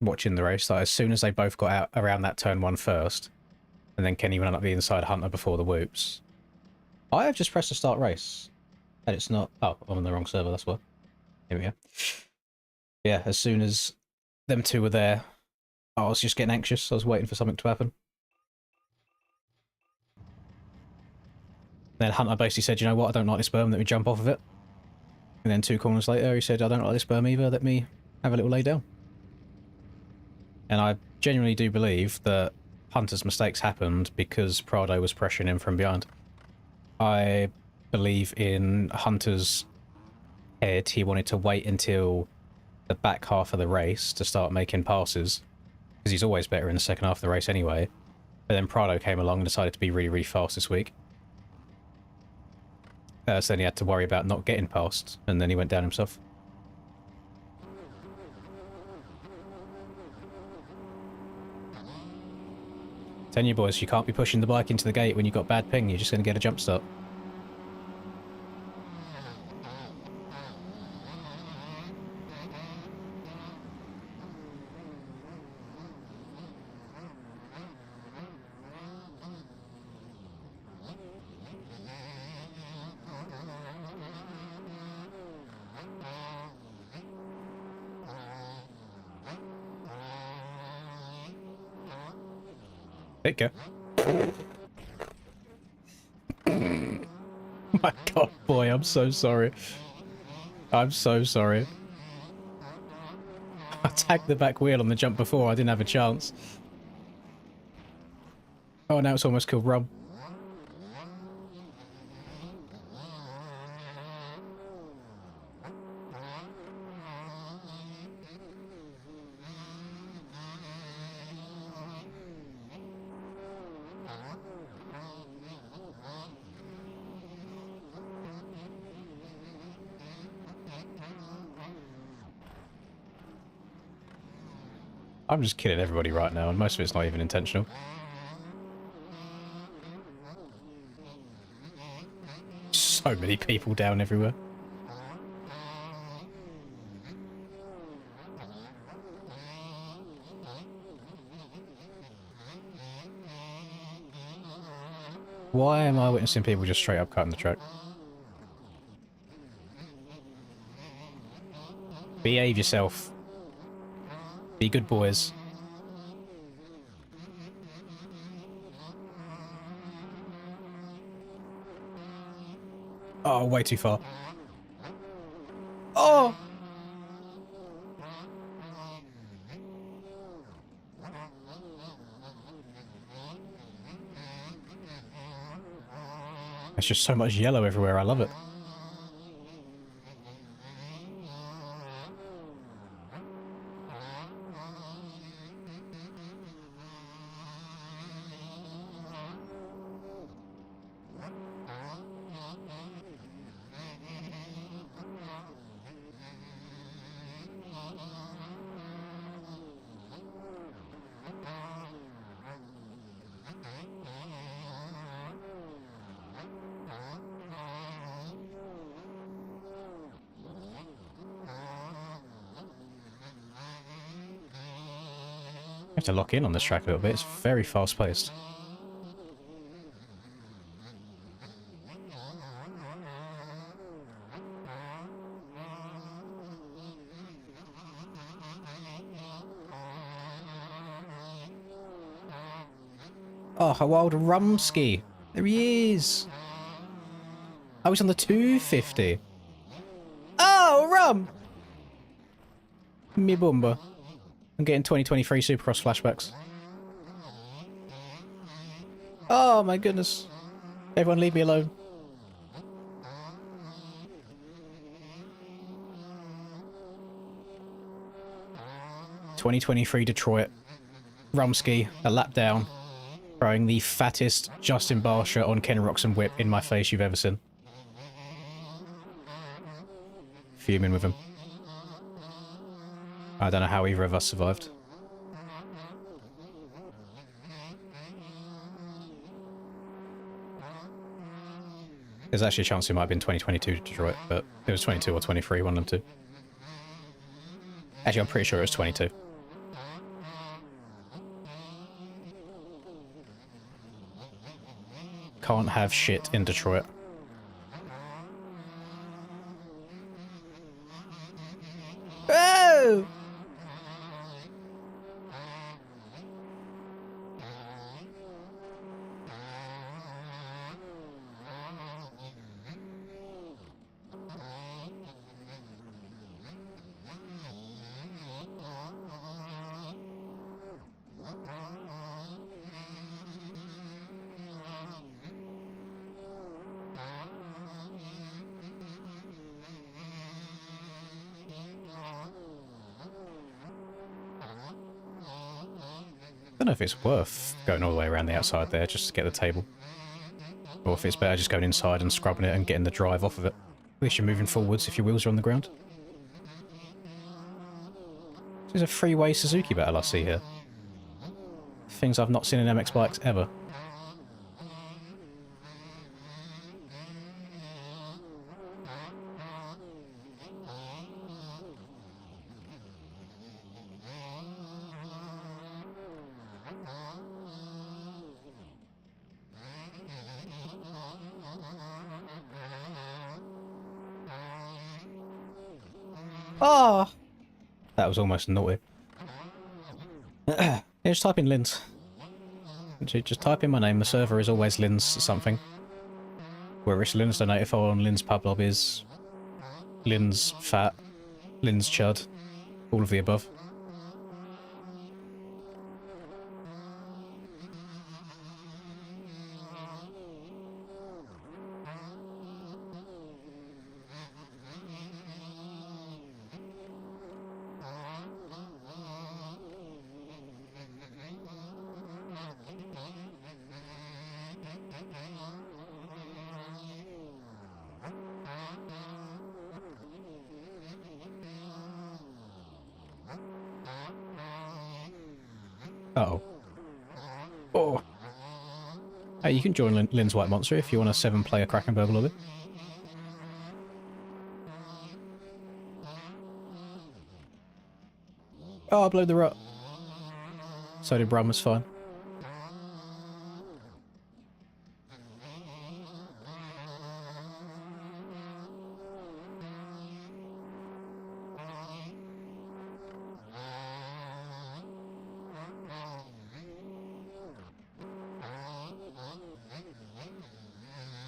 watching the race. Like, as soon as they both got out around that turn 1 first, and then Kenny went up the inside Hunter before the whoops. I have just pressed the start race, and it's not... Oh, I'm on the wrong server, that's why. Here we go. Yeah, as soon as them two were there, I was just getting anxious. I was waiting for something to happen. Then Hunter basically said, you know what, I don't like this berm, let me jump off of it. And then 2 corners later, he said, I don't like this berm either, let me have a little lay down. And I genuinely do believe that Hunter's mistakes happened because Prado was pressuring him from behind. I believe in Hunter's head, he wanted to wait until the back half of the race to start making passes, because he's always better in the second half of the race anyway. But then Prado came along and decided to be really, really fast this week. So then he had to worry about not getting past, and then he went down himself. Tell you boys, you can't be pushing the bike into the gate when you've got bad ping, you're just going to get a jump start. There you go. My god, boy, I'm so sorry. I'm so sorry. I tagged the back wheel on the jump before, I didn't have a chance. Oh, now it's almost killed Rum. I'm just killing everybody right now, and most of it's not even intentional. So many people down everywhere. Why am I witnessing people just straight up cutting the track? Behave yourself. Be good boys. Oh, way too far. Oh! There's just so much yellow everywhere, I love it. I have to lock in on this track a little bit, it's very fast paced. Oh, how old Rumsky. There he is. I was on the 250. Oh, Come! Me bumba. I'm getting 2023 Supercross flashbacks. Oh my goodness. Everyone leave me alone. '23 Detroit. Rumsky, a lap down, throwing the fattest Justin Barsha on Ken Roxon whip in my face you've ever seen. Fuming with him. I don't know how either of us survived. There's actually a chance it might have been 2022 Detroit, but it was 22 or 23, one of them two. Actually, I'm pretty sure it was 22. Can't have shit in Detroit. Oh! I don't know if it's worth going all the way around the outside there just to get the table. Or if it's better just going inside and scrubbing it and getting the drive off of it. At least you're moving forwards if your wheels are on the ground. This is a three-way Suzuki battle I see here. Things I've not seen in MX bikes ever. Oh! That was almost naughty. Yeah, just type in Linz. Just type in my name. The server is always Linz something. Whether it's Linz Donated on Linz Pub Lobbies, Linz Fat, Linz Chud, all of the above. Uh-oh. Oh. Hey, you can join Lynn's White Monster if you want a 7-player Krakenberg lobby. Oh, I blew the rut. So did Brum, it's fine.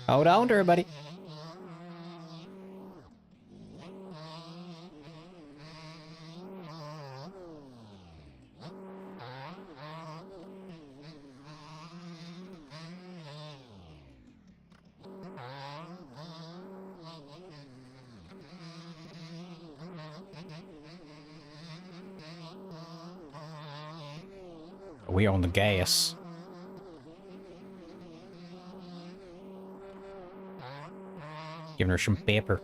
Hold on to her, buddy. We on the gas. Giving her some paper.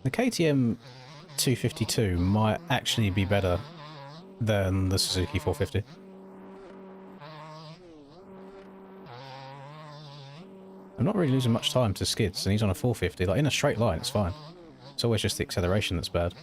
The KTM 252 might actually be better than the Suzuki 450. I'm not really losing much time to skids, and he's on a 450. Like, in a straight line, it's fine. It's always just the acceleration that's bad.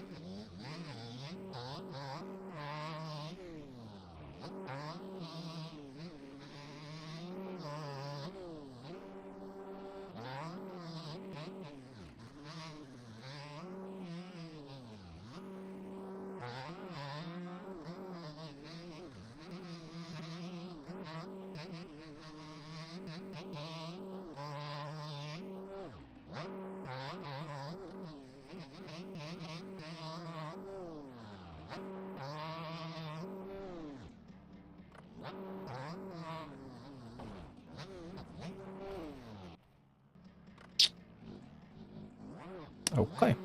Okay.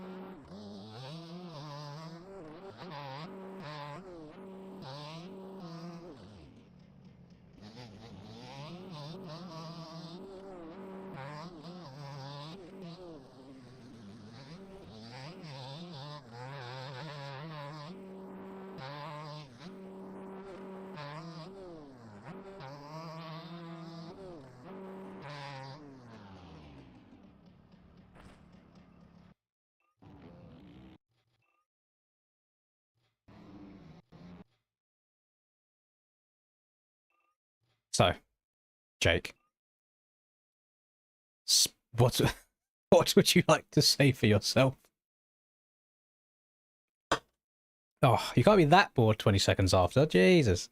So, Jake, what what would you like to say for yourself? Oh, you can't be that bored 20 seconds after. Jesus.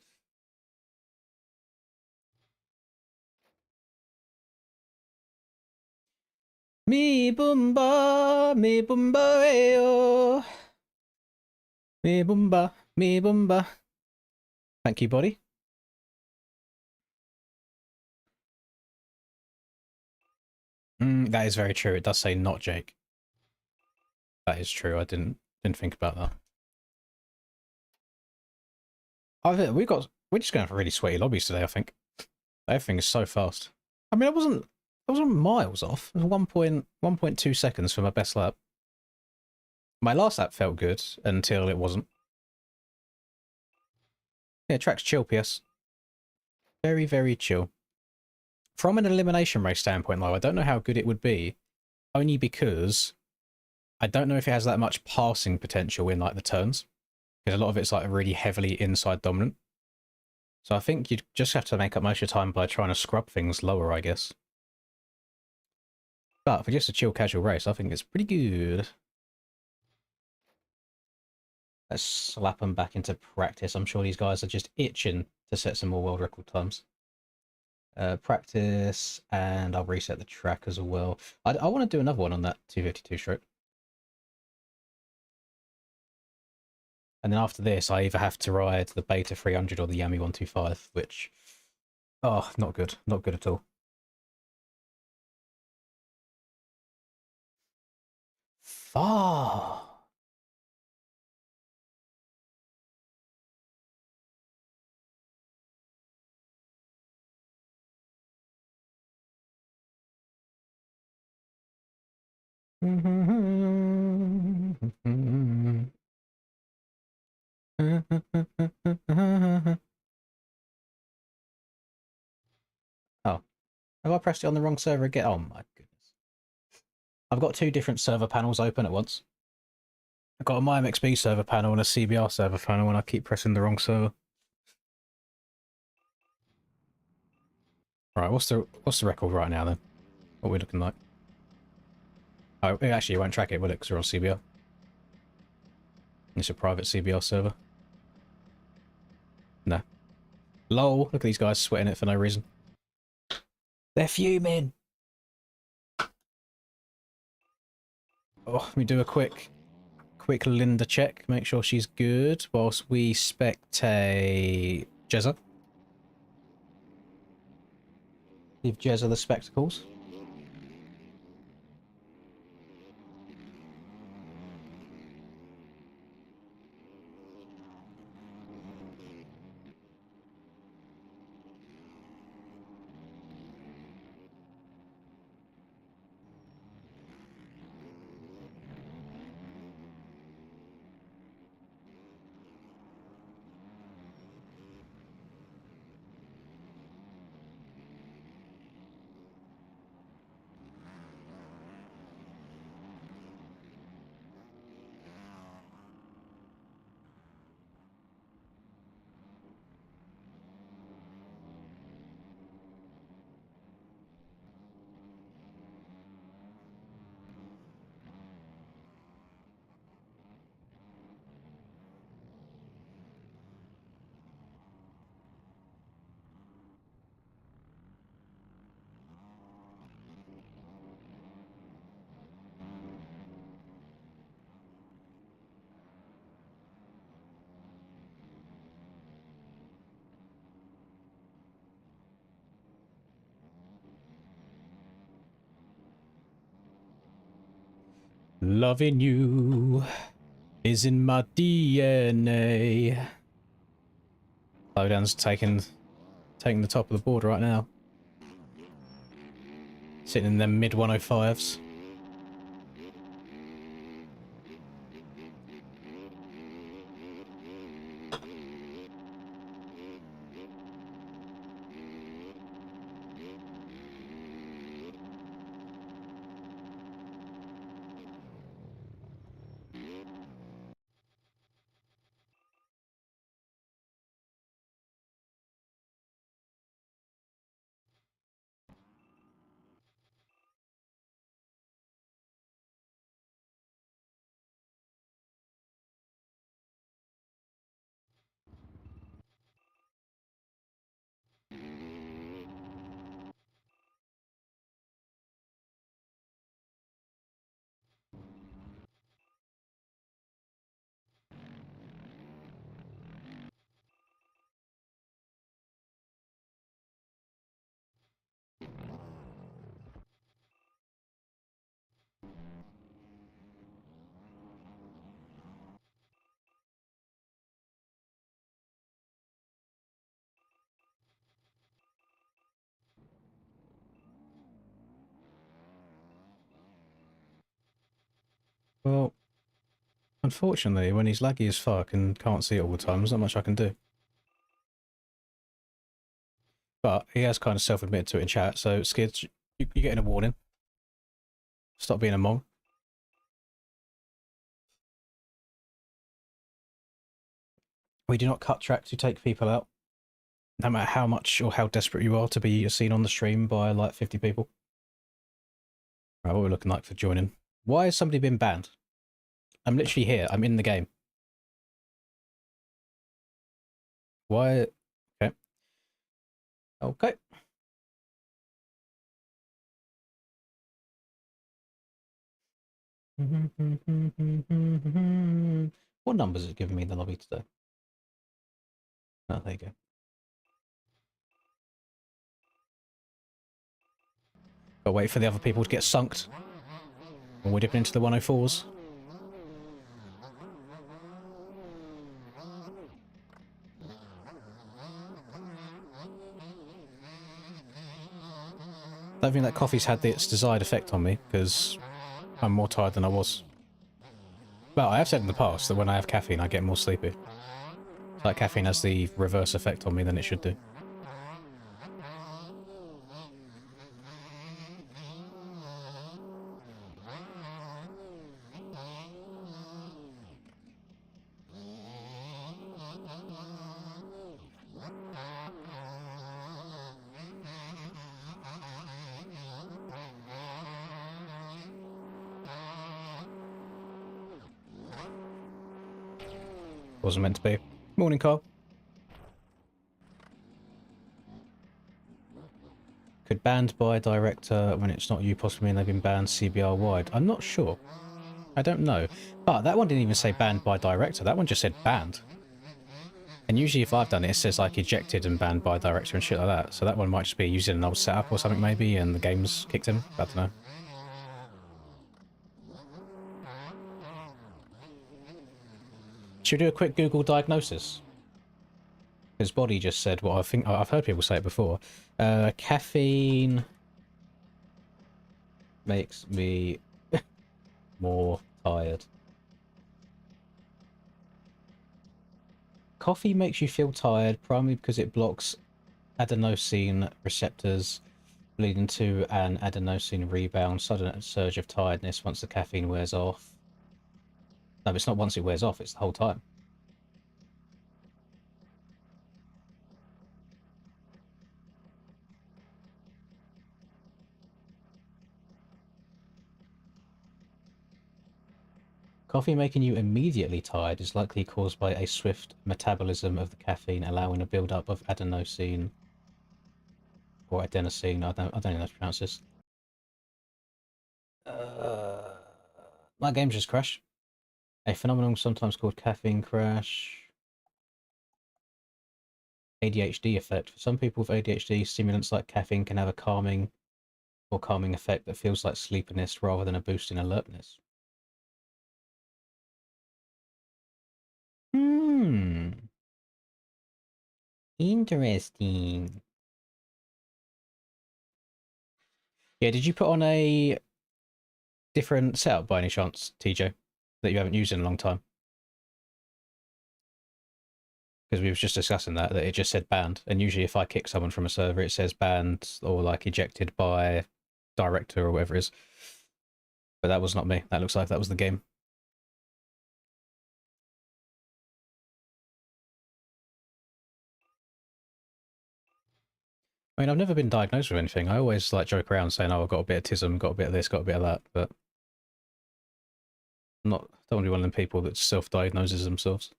Me boomba, ayo. Me boomba, me boomba. Thank you, buddy. That is very true. It does say not Jake. That is true. I didn't think about that. We're just going for really sweaty lobbies today, I think. Everything is so fast. I mean, I wasn't miles off. It was 1.2 seconds for my best lap. My last lap felt good until it wasn't. Yeah, track's chill, PS. Very, very chill. From an elimination race standpoint, though, I don't know how good it would be, only because I don't know if it has that much passing potential in like the turns, because a lot of it's like really heavily inside dominant. So I think you'd just have to make up most of your time by trying to scrub things lower, I guess. But for just a chill casual race, I think it's pretty good. Let's slap them back into practice. I'm sure these guys are just itching to set some more world record times. Practice, and I'll reset the track as well. I want to do another one on that 252 stroke. And then after this, I either have to ride the Beta 300 or the Yami 125, which, oh, not good. Not good at all. Far. Oh, have I pressed it on the wrong server again? Oh my goodness. I've got two different server panels open at once. I've got a MyMXB server panel and a CBR server panel, and I keep pressing the wrong server. Right, what's the record right now then? What are we looking like? Oh, actually, you won't track it, will it? Because we're on CBR. It's a private CBR server. No. Lol, look at these guys sweating it for no reason. They're fuming! Oh, let me do a quick Linda check. Make sure she's good whilst we spectate Jezza. Give Jezza the spectacles. Loving you is in my DNA. Slowdown's taking the top of the board right now. Sitting in them mid 105s. Well, unfortunately, when he's laggy as fuck and can't see it all the time, there's not much I can do. But he has kind of self-admitted to it in chat, so Skids, you're getting a warning. Stop being a mong. We do not cut tracks to take people out. No matter how much or how desperate you are to be seen on the stream by like 50 people. Right, what are we looking like for joining? Why has somebody been banned? I'm literally here. I'm in the game. Why? Okay. Okay. What numbers is it giving me in the lobby today? Oh, there you go. Gotta wait for the other people to get sunked. When we're dipping into the 104s. I don't think that coffee's had its desired effect on me, because I'm more tired than I was. Well, I have said in the past that when I have caffeine, I get more sleepy. It's like caffeine has the reverse effect on me than it should do. Wasn't meant to be. Morning, Carl. Could banned by director when it's not you possibly mean they've been banned CBR wide? I'm not sure. I don't know. But that one didn't even say banned by director. That one just said banned. And usually if I've done it, it says like ejected and banned by director and shit like that. So that one might just be using an old setup or something maybe and the game's kicked him. I don't know. Should we do a quick Google diagnosis? His body just said what I think I've heard people say it before. Caffeine makes me more tired. Coffee makes you feel tired primarily because it blocks adenosine receptors, leading to an adenosine rebound, sudden surge of tiredness once the caffeine wears off. No, it's not once it wears off, it's the whole time. Coffee making you immediately tired is likely caused by a swift metabolism of the caffeine, allowing a build-up of adenosine or adenosine. I don't know how to pronounce this. My game just crashed. A phenomenon sometimes called caffeine crash. ADHD effect. For some people with ADHD, stimulants like caffeine can have a calming effect that feels like sleepiness rather than a boost in alertness. Interesting. Yeah, did you put on a different setup by any chance, TJ, that you haven't used in a long time? Because we was just discussing that it just said banned, and usually if I kick someone from a server, it says banned or like ejected by director or whatever it is. But that was not me. That looks like that was the game. I mean, I've never been diagnosed with anything. I always like joke around saying, "Oh, I've got a bit of autism, got a bit of this, got a bit of that," but I'm not. Don't want to be one of them people that self-diagnoses themselves.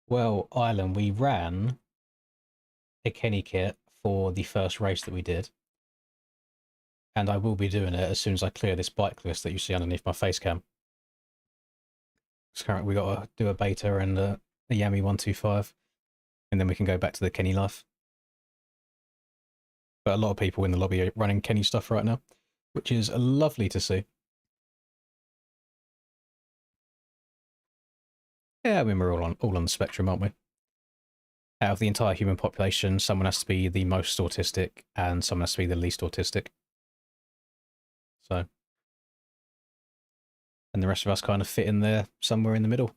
Well, Ireland, we ran a Kenny kit for the first race that we did, and I will be doing it as soon as I clear this bike list that you see underneath my face cam. So currently we got to do a beta and a Yami 125, and then we can go back to the Kenny life. But a lot of people in the lobby are running Kenny stuff right now, which is lovely to see. Yeah, I mean, we're all on the spectrum, aren't we? Out of the entire human population, someone has to be the most autistic and someone has to be the least autistic. So, and the rest of us kind of fit in there somewhere in the middle.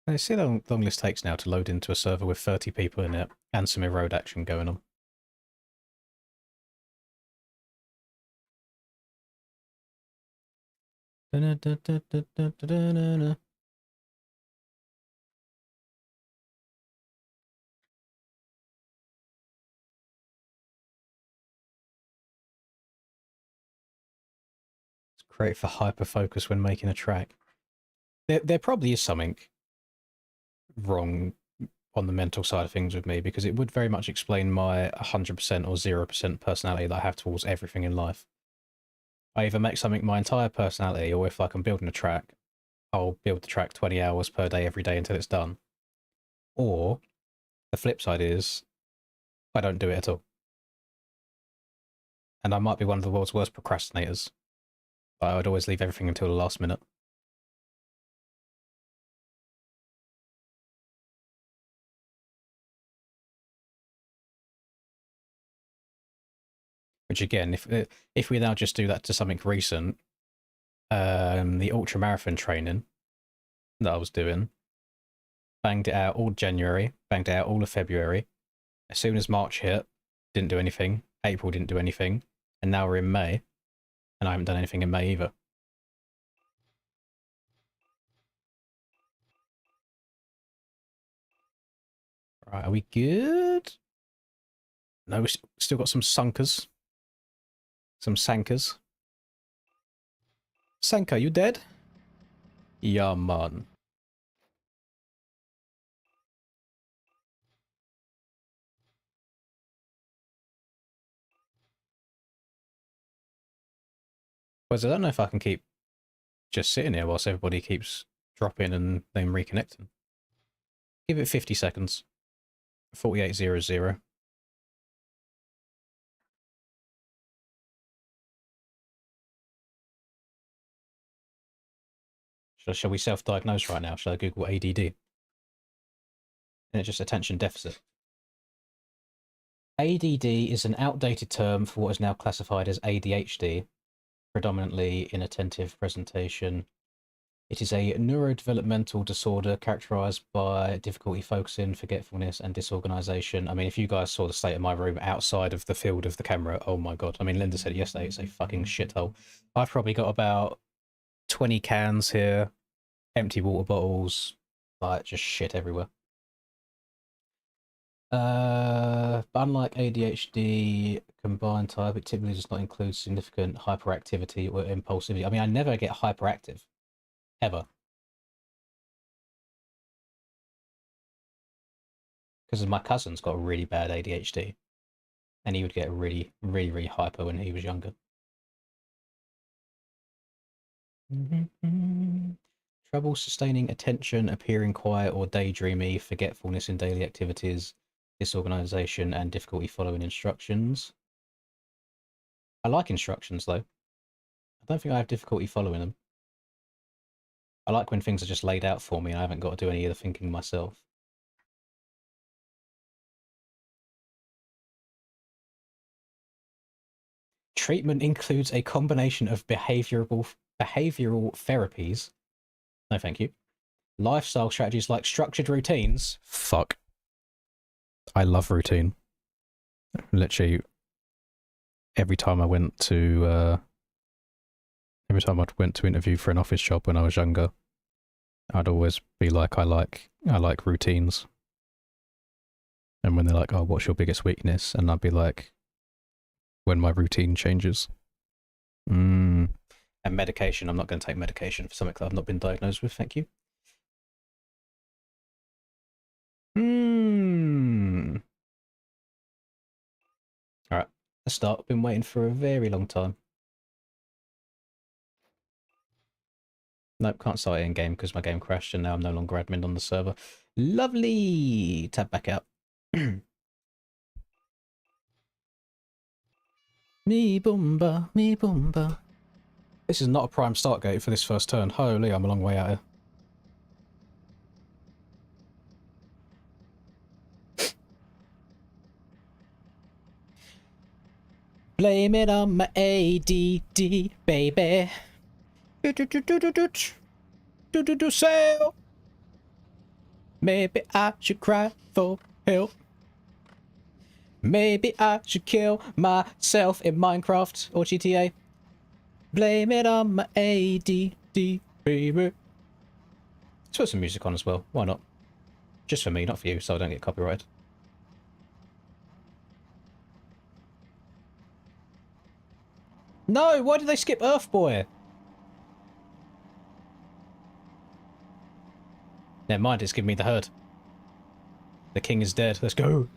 I see how long this takes now to load into a server with 30 people in it and some erode action going on. It's great for hyper focus when making a track. There probably is something wrong on the mental side of things with me, because it would very much explain my 100% or 0% personality that I have towards everything in life. I either make something my entire personality, or if like I'm building a track, I'll build the track 20 hours per day every day until it's done. Or the flip side is I don't do it at all. And I might be one of the world's worst procrastinators. I would always leave everything until the last minute. Which again, if we now just do that to something recent, the ultra marathon training that I was doing, banged it out all January, banged it out all of February. As soon as March hit, didn't do anything. April didn't do anything, and now we're in May, and I haven't done anything in May either. Right, are we good? No, we still got some sunkers. Some sankers. Sanka, you dead? Yeah, man. Because I don't know if I can keep just sitting here whilst everybody keeps dropping and then reconnecting. Give it 50 seconds. 4800. Shall we self-diagnose right now? Shall I Google ADD? And it's just attention deficit. ADD is an outdated term for what is now classified as ADHD, predominantly inattentive presentation. It is a neurodevelopmental disorder characterized by difficulty focusing, forgetfulness, and disorganization. I mean, if you guys saw the state of my room outside of the field of the camera, oh my god. I mean, Linda said it yesterday, it's a fucking shithole. I've probably got about 20 cans here, empty water bottles, like just shit everywhere. But unlike ADHD combined type, it typically does not include significant hyperactivity or impulsivity. I mean, I never get hyperactive. Ever. Because my cousin's got really bad ADHD, and he would get really, really, really hyper when he was younger. Trouble sustaining attention, appearing quiet or daydreamy, forgetfulness in daily activities, disorganization, and difficulty following instructions. I like instructions, though. I don't think I have difficulty following them. I like when things are just laid out for me and I haven't got to do any of the thinking myself. Treatment includes a combination of behavioral therapies. No, thank you. Lifestyle strategies like structured routines. Fuck. I love routine. Literally, every time I went to interview for an office job when I was younger, I'd always be like, I like routines. And when they're like, oh, what's your biggest weakness? And I'd be like, when my routine changes. And medication, I'm not going to take medication for something that I've not been diagnosed with, thank you. Alright, let's start. Been waiting for a very long time. Nope, can't start it in game because my game crashed and now I'm no longer admin on the server. Lovely! Tab back out. Me boomba, me boomba. This is not a prime start gate for this first turn. Holy, I'm a long way out here. Blame it on my ADD, baby. Sail. Maybe I should cry for help. Maybe I should kill myself in Minecraft or GTA. Blame it on my ADD, baby. Let's put some music on as well. Why not? Just for me, not for you, so I don't get copyrighted. No, why did they skip Earth Boy? Never mind, it's giving me the herd. The king is dead. Let's go.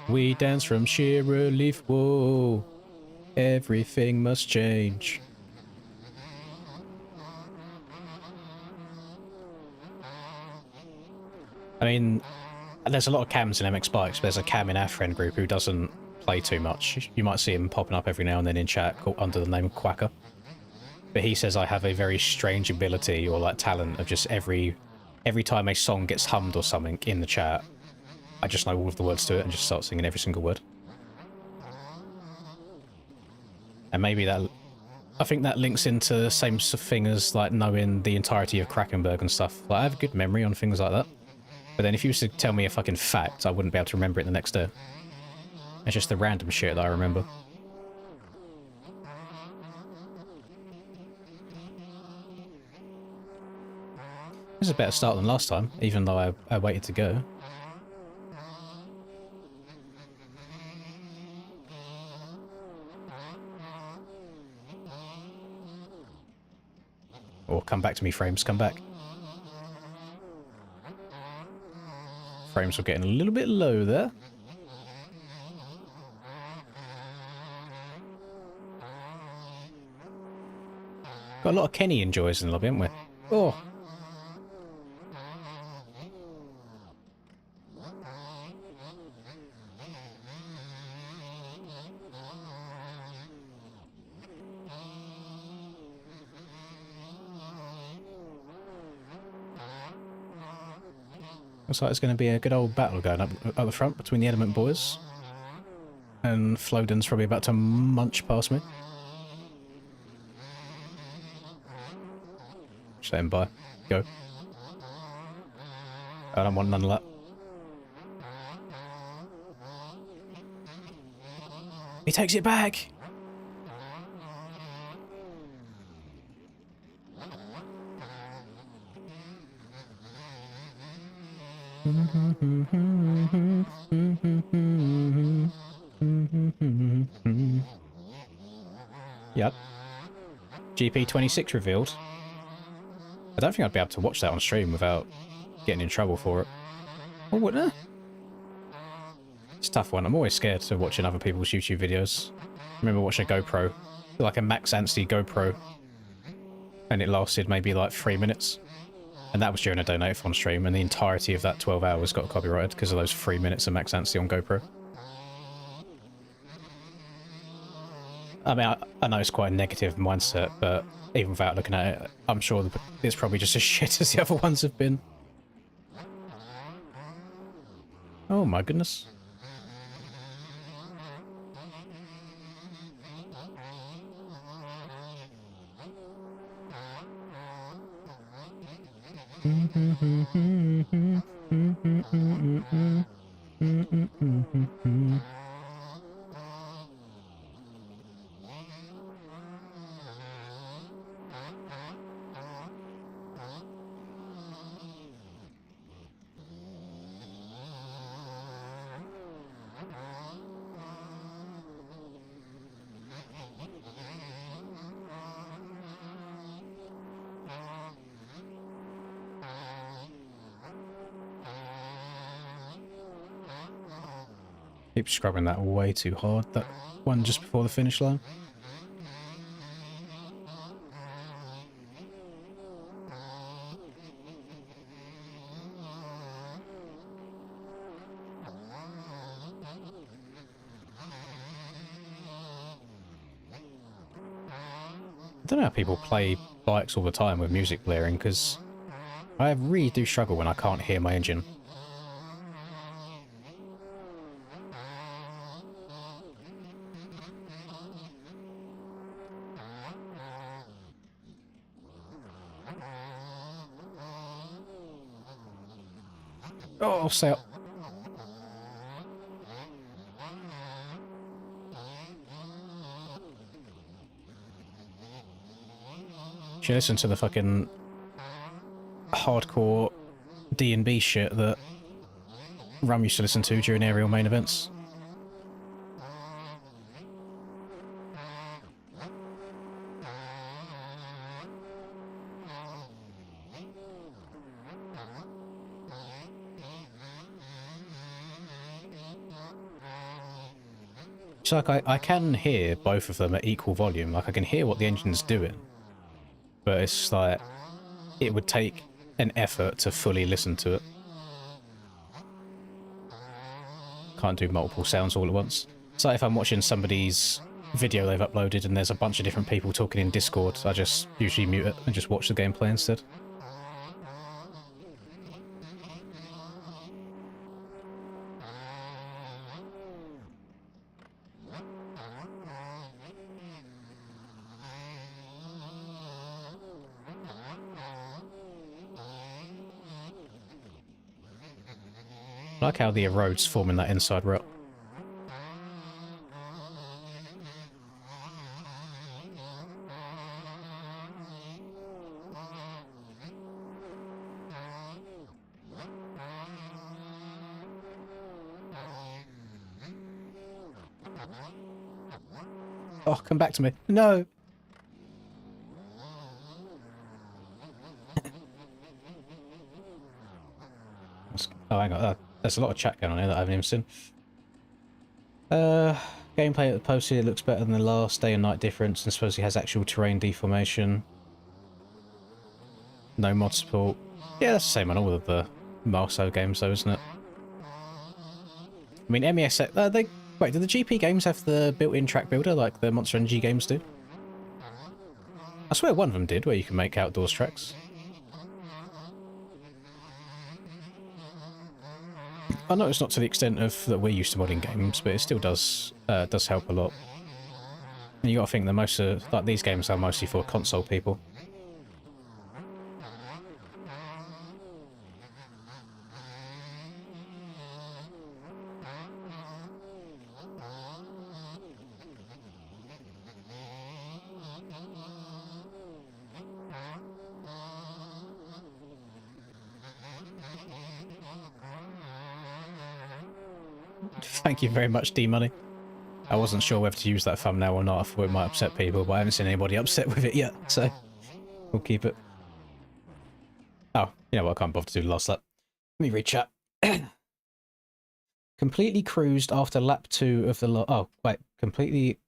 We dance from sheer relief. Whoa. Everything must change. I mean, there's a lot of cams in MX Bikes, but there's a cam in our friend group who doesn't play too much. You might see him popping up every now and then in chat under the name of Quacker. But he says I have a very strange ability or like talent of just every time a song gets hummed or something in the chat, I just know all of the words to it and just start singing every single word. And maybe that, I think that links into the same thing as like knowing the entirety of Krakenberg and stuff. Like I have a good memory on things like that. But then if you used to tell me a fucking fact, I wouldn't be able to remember it the next day. It's just the random shit that I remember. This is a better start than last time, even though I waited to go. Or come back to me, frames, come back. Frames were getting a little bit low there. Got a lot of Kenny enjoys in the lobby, haven't we? Oh! Looks like it's going to be a good old battle going up the front between the Element boys. And Floden's probably about to munch past me. Just let him by. Go. I don't want none of that. He takes it back! Yep. GP26 revealed. I don't think I'd be able to watch that on stream without getting in trouble for it. Oh, wouldn't I? It's a tough one. I'm always scared of watching other people's YouTube videos. I remember watching a GoPro, like a Max Anstey GoPro, and it lasted maybe like 3 minutes. And that was during a Donate-a-thon stream, and the entirety of that 12 hours got copyrighted because of those 3 minutes of Max Anstey on GoPro. I mean, I know it's quite a negative mindset, but even without looking at it, I'm sure it's probably just as shit as the other ones have been. Oh my goodness. Keep scrubbing that way too hard, that one just before the finish line. I don't know how people play bikes all the time with music blaring, because I really do struggle when I can't hear my engine. Oh, I'll say it. Should listen to the fucking hardcore D&B shit that Rum used to listen to during aerial main events. It's like I can hear both of them at equal volume. Like I can hear what the engine's doing, but it's like it would take an effort to fully listen to it. Can't do multiple sounds all at once. It's like if I'm watching somebody's video they've uploaded and there's a bunch of different people talking in Discord, I just usually mute it and just watch the gameplay instead. I like how the roads form in that inside route. Oh, come back to me. No! Oh, hang on. There's a lot of chat going on here that I haven't even seen. Gameplay at the post here looks better than the last. Day and night difference, and supposedly has actual terrain deformation. No mod support. Yeah, that's the same on all of the Marso games though, isn't it? I mean, MES... wait, do the GP games have the built-in track builder like the Monster Energy games do? I swear one of them did, where you can make outdoors tracks. I know it's not to the extent of that we're used to modding games, but it still does help a lot. And you got to think that most of like these games are mostly for console people. Thank you very much, D-Money. I wasn't sure whether to use that thumbnail or not. I thought it might upset people, but I haven't seen anybody upset with it yet, so we'll keep it. Oh, you know what? I can't bother to do the last lap. Let me read chat. Completely cruised after lap 2 of the completely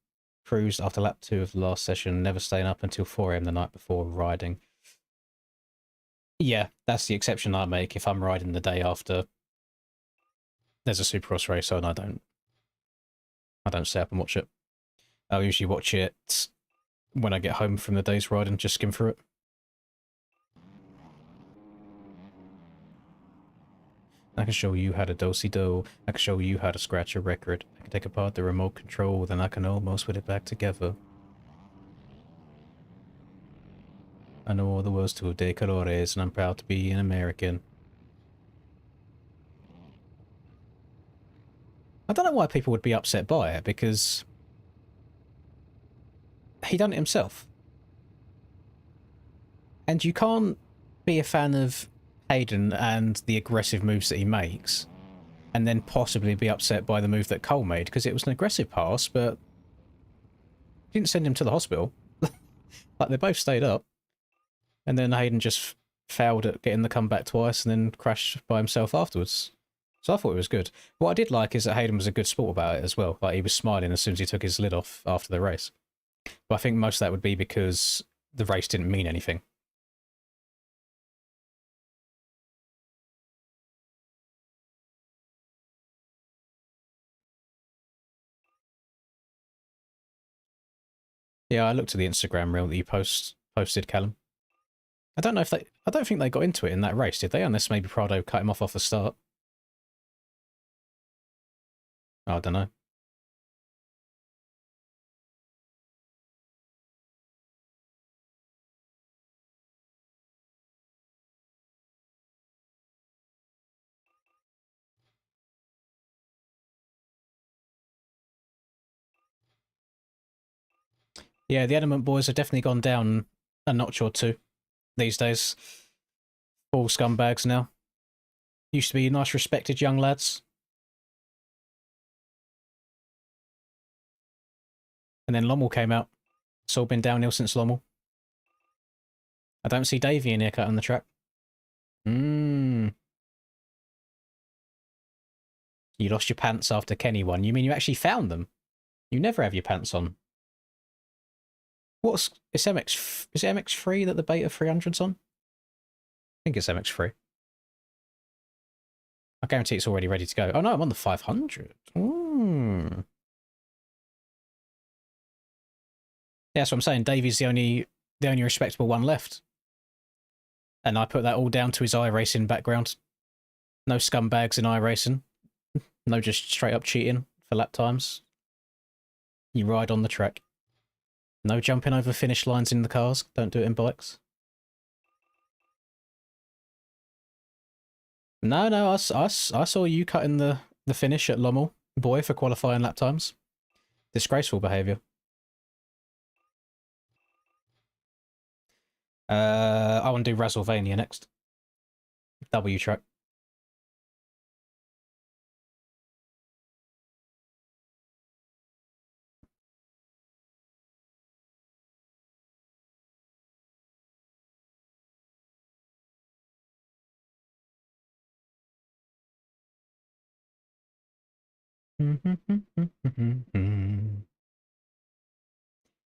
cruised after lap 2 of the last session, never staying up until 4 a.m. the night before riding. Yeah, that's the exception I make if I'm riding the day after there's a Supercross race on. I don't stay up and watch it. I'll usually watch it when I get home from the day's ride and just skim through it. I can show you how to do-si-do. I can show you how to scratch a record. I can take apart the remote control, then I can almost put it back together. I know all the words to de colores, and I'm proud to be an American. I don't know why people would be upset by it, because he done it himself. And you can't be a fan of Hayden and the aggressive moves that he makes, and then possibly be upset by the move that Cole made, because it was an aggressive pass, but didn't send him to the hospital. Like, they both stayed up, and then Hayden just failed at getting the comeback twice and then crashed by himself afterwards. So I thought it was good. What I did like is that Hayden was a good sport about it as well. Like, he was smiling as soon as he took his lid off after the race. But I think most of that would be because the race didn't mean anything. Yeah, I looked at the Instagram reel that you posted, Callum. I don't think they got into it in that race, did they? Unless maybe Prado cut him off the start. I don't know. Yeah, the Element boys have definitely gone down a notch or two these days. All scumbags now. Used to be nice, respected young lads. And then Lommel came out. It's all been downhill since Lommel. I don't see Davey in here cut on the track. You lost your pants after Kenny won. You mean you actually found them? You never have your pants on. Is it MX3 that the Beta 300's on? I think it's MX3. I guarantee it's already ready to go. Oh no, I'm on the 500. Yeah, that's what I'm saying. Davey's the only respectable one left. And I put that all down to his iRacing background. No scumbags in iRacing. No just straight up cheating for lap times. You ride on the track. No jumping over finish lines in the cars. Don't do it in bikes. No, I saw you cutting the finish at Lommel, boy, for qualifying lap times. Disgraceful behaviour. I want to do Razzlevania next. W track.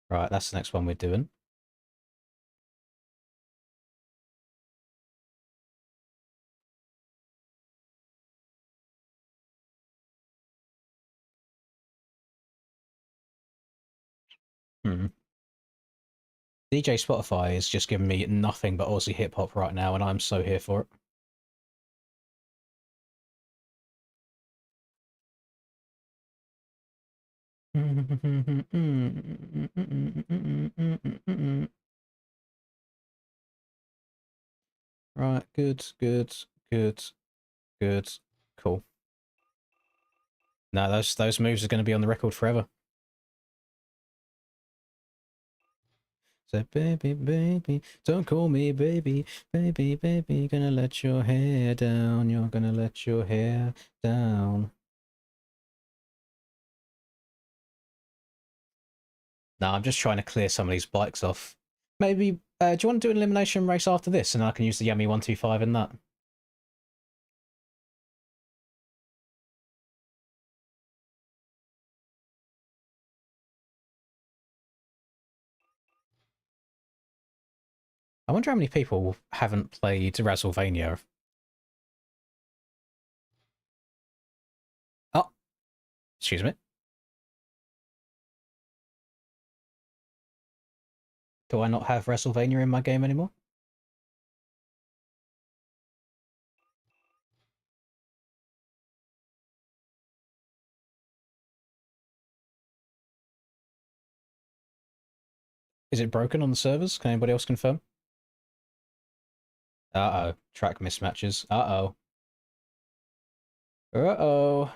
Right, that's the next one we're doing. DJ Spotify is just giving me nothing but Aussie hip hop right now, and I'm so here for it. Right, good. Cool. Now those moves are going to be on the record forever. Say, baby, baby, don't call me baby, baby, baby, gonna let your hair down, you're gonna let your hair down. Now I'm just trying to clear some of these bikes off. Maybe Do you want to do an elimination race after this, and I can use the Yummy 125 in that? I wonder how many people haven't played Razzlevania. Oh, excuse me. Do I not have Razzlevania in my game anymore? Is it broken on the servers? Can anybody else confirm? Uh-oh. Track mismatches. Uh-oh. Uh-oh.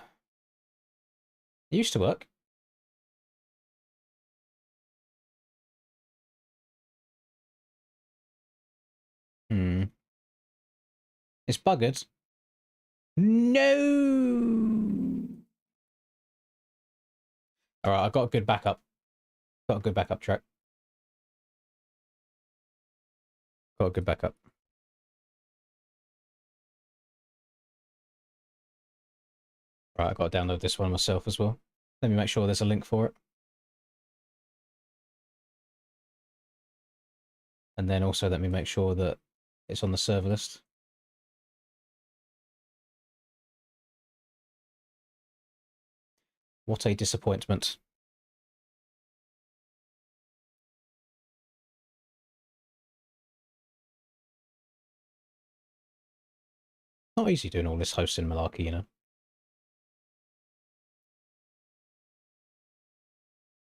It used to work. Hmm. It's buggered. No! Alright, I've got a good backup. Got a good backup track. Got a good backup. Right, I've got to download this one myself as well. Let me make sure there's a link for it. And then also let me make sure that it's on the server list. What a disappointment. Not easy doing all this hosting malarkey, you know.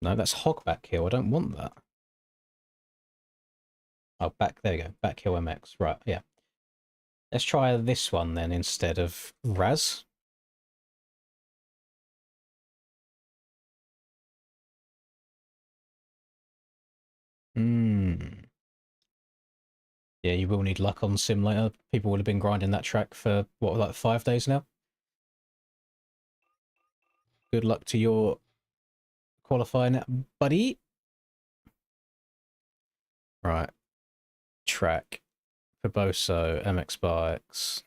No, that's Hogback Hill. I don't want that. Oh, there we go. Back Hill MX. Right, yeah. Let's try this one then instead of Raz. Hmm. Yeah, you will need luck on Simulator. People would have been grinding that track for, what, like 5 days now? Good luck to your qualifying, buddy. Right. Track. Faboso, MX Bikes.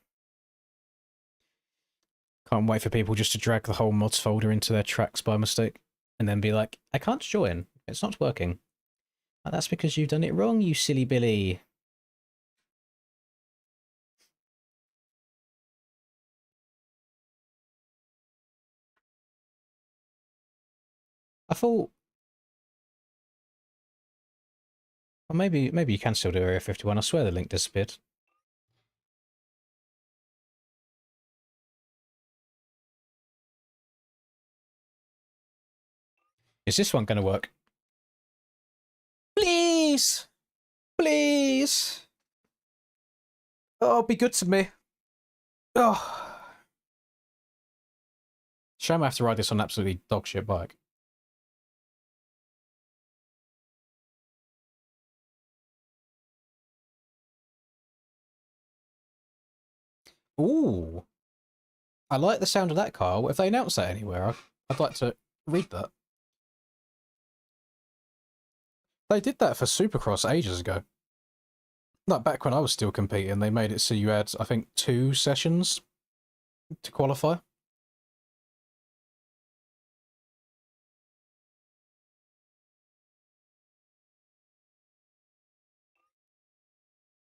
Can't wait for people just to drag the whole mods folder into their tracks by mistake and then be like, I can't join. It's not working. Oh, that's because you've done it wrong, you silly Billy. I thought... Well, maybe you can still do Area 51. I swear the link disappeared. Is this one going to work? Please! Please! Oh, be good to me. Oh. Shame I have to ride this on an absolutely dogshit bike. Ooh. I like the sound of that car. If they announce that anywhere, I'd like to read that. They did that for Supercross ages ago. Like back when I was still competing, they made it so you had, I think, 2 sessions to qualify.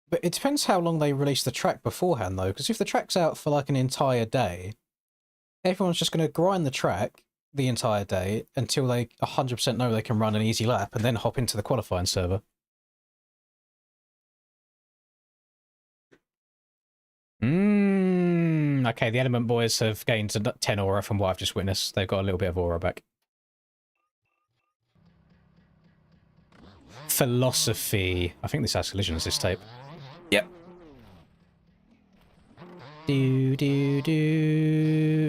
But it depends how long they release the track beforehand, though, because if the track's out for like an entire day, everyone's just going to grind the track the entire day until they 100% know they can run an easy lap and then hop into the qualifying server. Okay, the Element Boys have gained 10 aura from what I've just witnessed. They've got a little bit of aura back. Philosophy. I think this has collisions, this tape. Yep.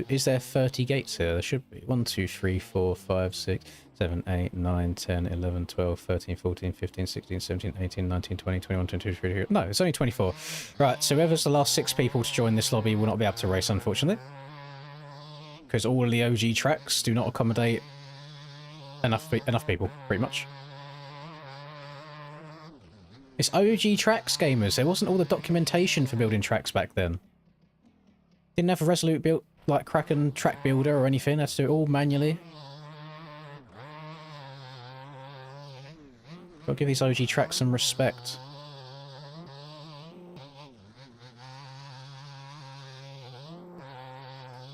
Is there 30 gates here? There should be. 1, 2, 3, 4, 5, 6, 7, 8, 9, 10, 11, 12, 13, 14, 15, 16, 17, 18, 19, 20, 21, 22, 23. No, it's only 24. Right, so whoever's the last 6 people to join this lobby will not be able to race, unfortunately. Because all of the OG tracks do not accommodate enough people, pretty much. It's OG tracks, gamers. There wasn't all the documentation for building tracks back then. Didn't have a Resolute built like Kraken track builder or anything. Had to do it all manually. Gotta give these OG tracks some respect.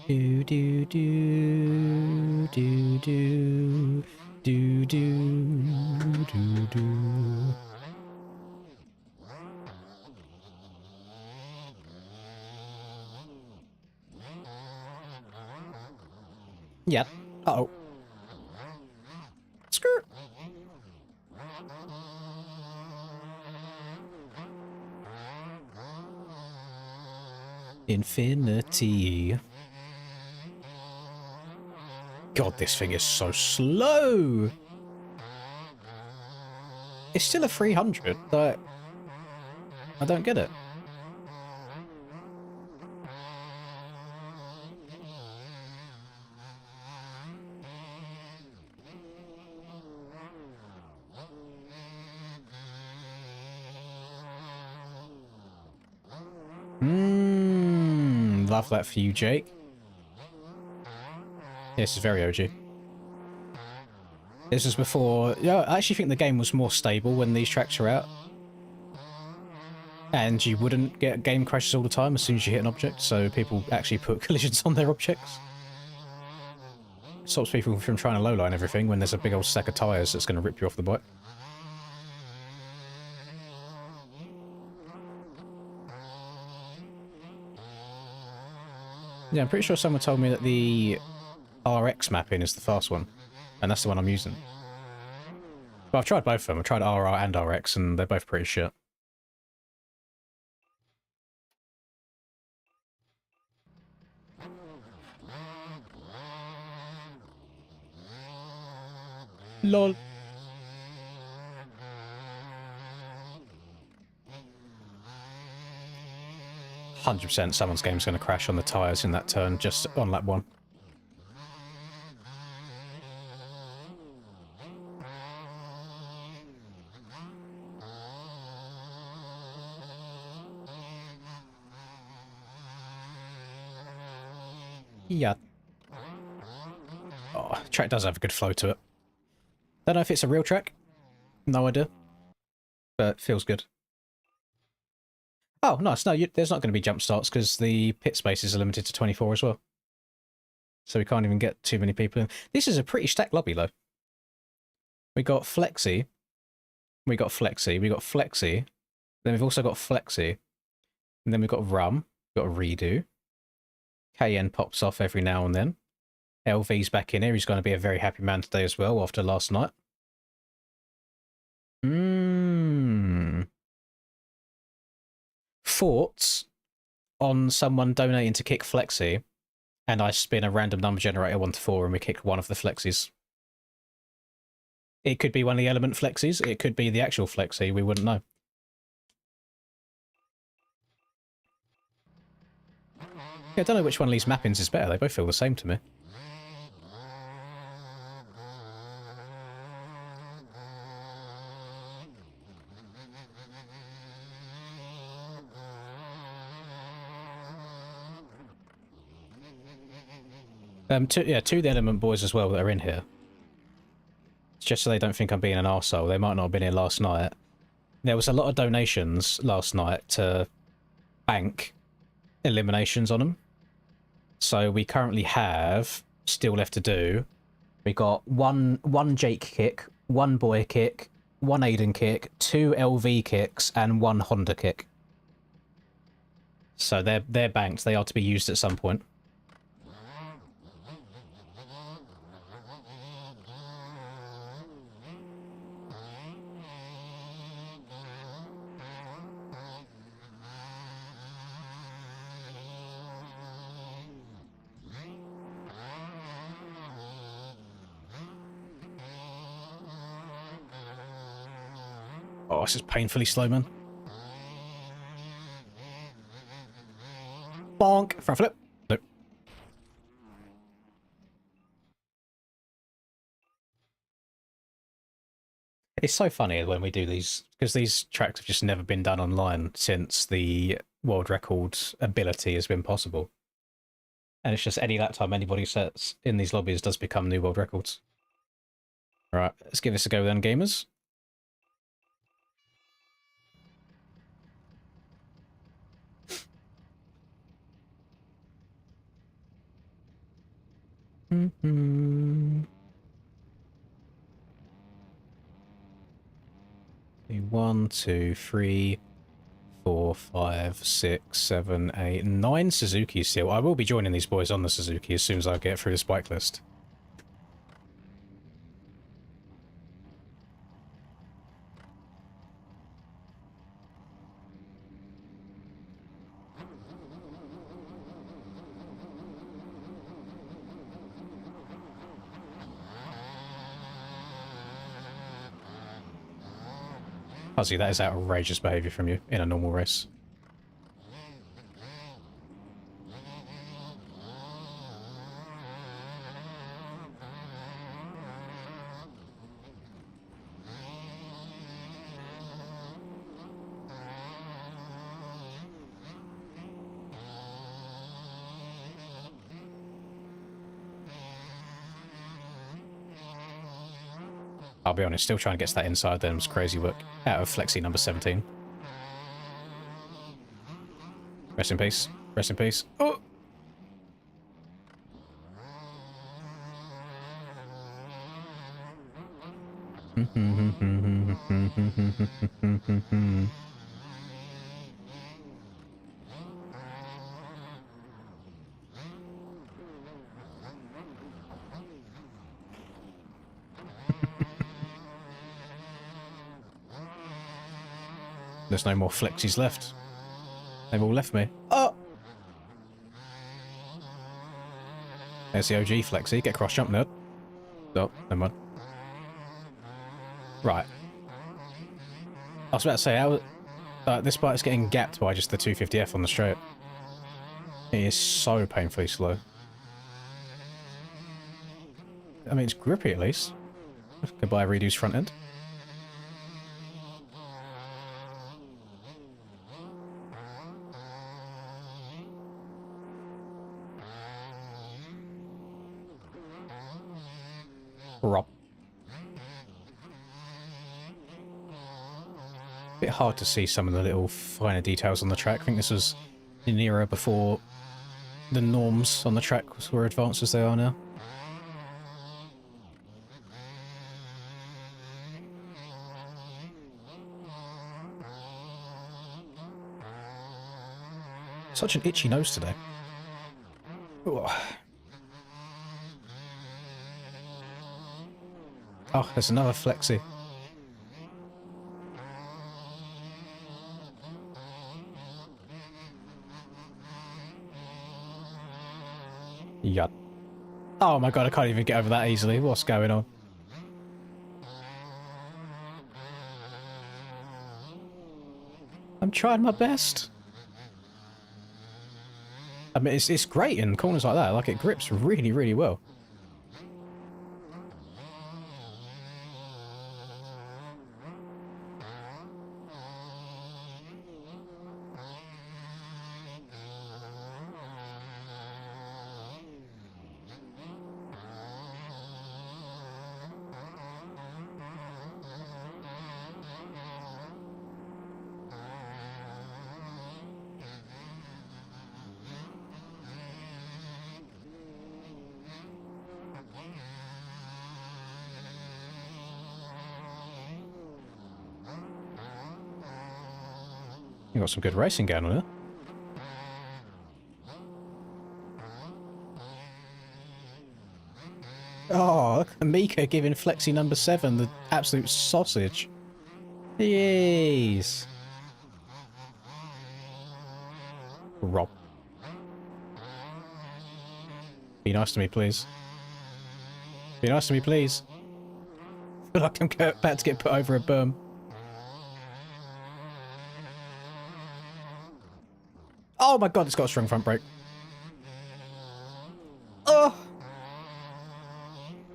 Do do do do do do do do do. Yeah. Uh-oh. Skirt. Infinity. God, this thing is so slow. It's still a 300, but I don't get it. Love that for you, Jake. This is very OG. This was before... Yeah, I actually think the game was more stable when these tracks were out. And you wouldn't get game crashes all the time as soon as you hit an object, so people actually put collisions on their objects. It stops people from trying to lowline everything when there's a big old stack of tyres that's going to rip you off the bike. Yeah, I'm pretty sure someone told me that the RX mapping is the fast one, and that's the one I'm using. But I've tried both of them. I've tried RR and RX, and they're both pretty shit. LOL. 100% someone's game's going to crash on the tyres in that turn, just on lap 1. Yeah. Oh, track does have a good flow to it. Don't know if it's a real track. No idea. But feels good. Oh, nice. No, there's not going to be jump starts because the pit spaces are limited to 24 as well. So we can't even get too many people in. This is a pretty stacked lobby, though. We got Flexi. We got Flexi. We got Flexi. Then we've also got Flexi. And then we've got Rum. We've got a Redo. KN pops off every now and then. LV's back in here. He's going to be a very happy man today as well after last night. Thoughts on someone donating to kick Flexi, and I spin a random number generator 1 to 4 and we kick one of the Flexis. It could be one of the element Flexis. It could be the actual Flexi. We wouldn't know. Yeah, I don't know which one of these mappings is better. They both feel the same to me. Two of the element boys as well that are in here. It's just so they don't think I'm being an arsehole. They might not have been here last night. There was a lot of donations last night to bank eliminations on them. So we currently have, still left to do, we got one Jake kick, 1 boy kick, 1 Aiden kick, 2 LV kicks, and 1 Honda kick. So they're banked. They are to be used at some point. Oh, this is painfully slow, man. Bonk! Front flip. Nope. It's so funny when we do these, because these tracks have just never been done online since the world record ability has been possible. And it's just any lap time anybody sets in these lobbies does become new world records. Right, let's give this a go then, gamers. Mm-hmm. 1, 2, 3, 4, 5, 6, 7, 8, 9 Suzuki still. I will be joining these boys on the Suzuki as soon as I get through this bike list. Fuzzy, that is outrageous behaviour from you in a normal race. I'll be honest, still trying to get to that inside then was crazy work out of Flexi number 17. Rest in peace. Rest in peace. Oh! There's no more Flexies left. They've all left me. Oh! There's the OG Flexi. Get cross jump, nerd. Oh, never mind. Right. I was about to say, how, this bike is getting gapped by just the 250F on the straight. It is so painfully slow. I mean, it's grippy at least. Goodbye, Redo's front end. Rob. Bit hard to see some of the little finer details on the track. I think this was in an era before the norms on the track were advanced as they are now. Such an itchy nose today. Ooh. Oh, there's another Flexi. Yup. Oh my god, I can't even get over that easily. What's going on? I'm trying my best. I mean, it's great in corners like that. Like, it grips really, really well. You got some good racing going on there. Oh, look at Mika giving Flexi number 7 the absolute sausage. Jeez. Rob. Be nice to me, please. Be nice to me, please. I feel like I'm about to get put over a berm. Oh my god, it's got a strong front brake. Oh!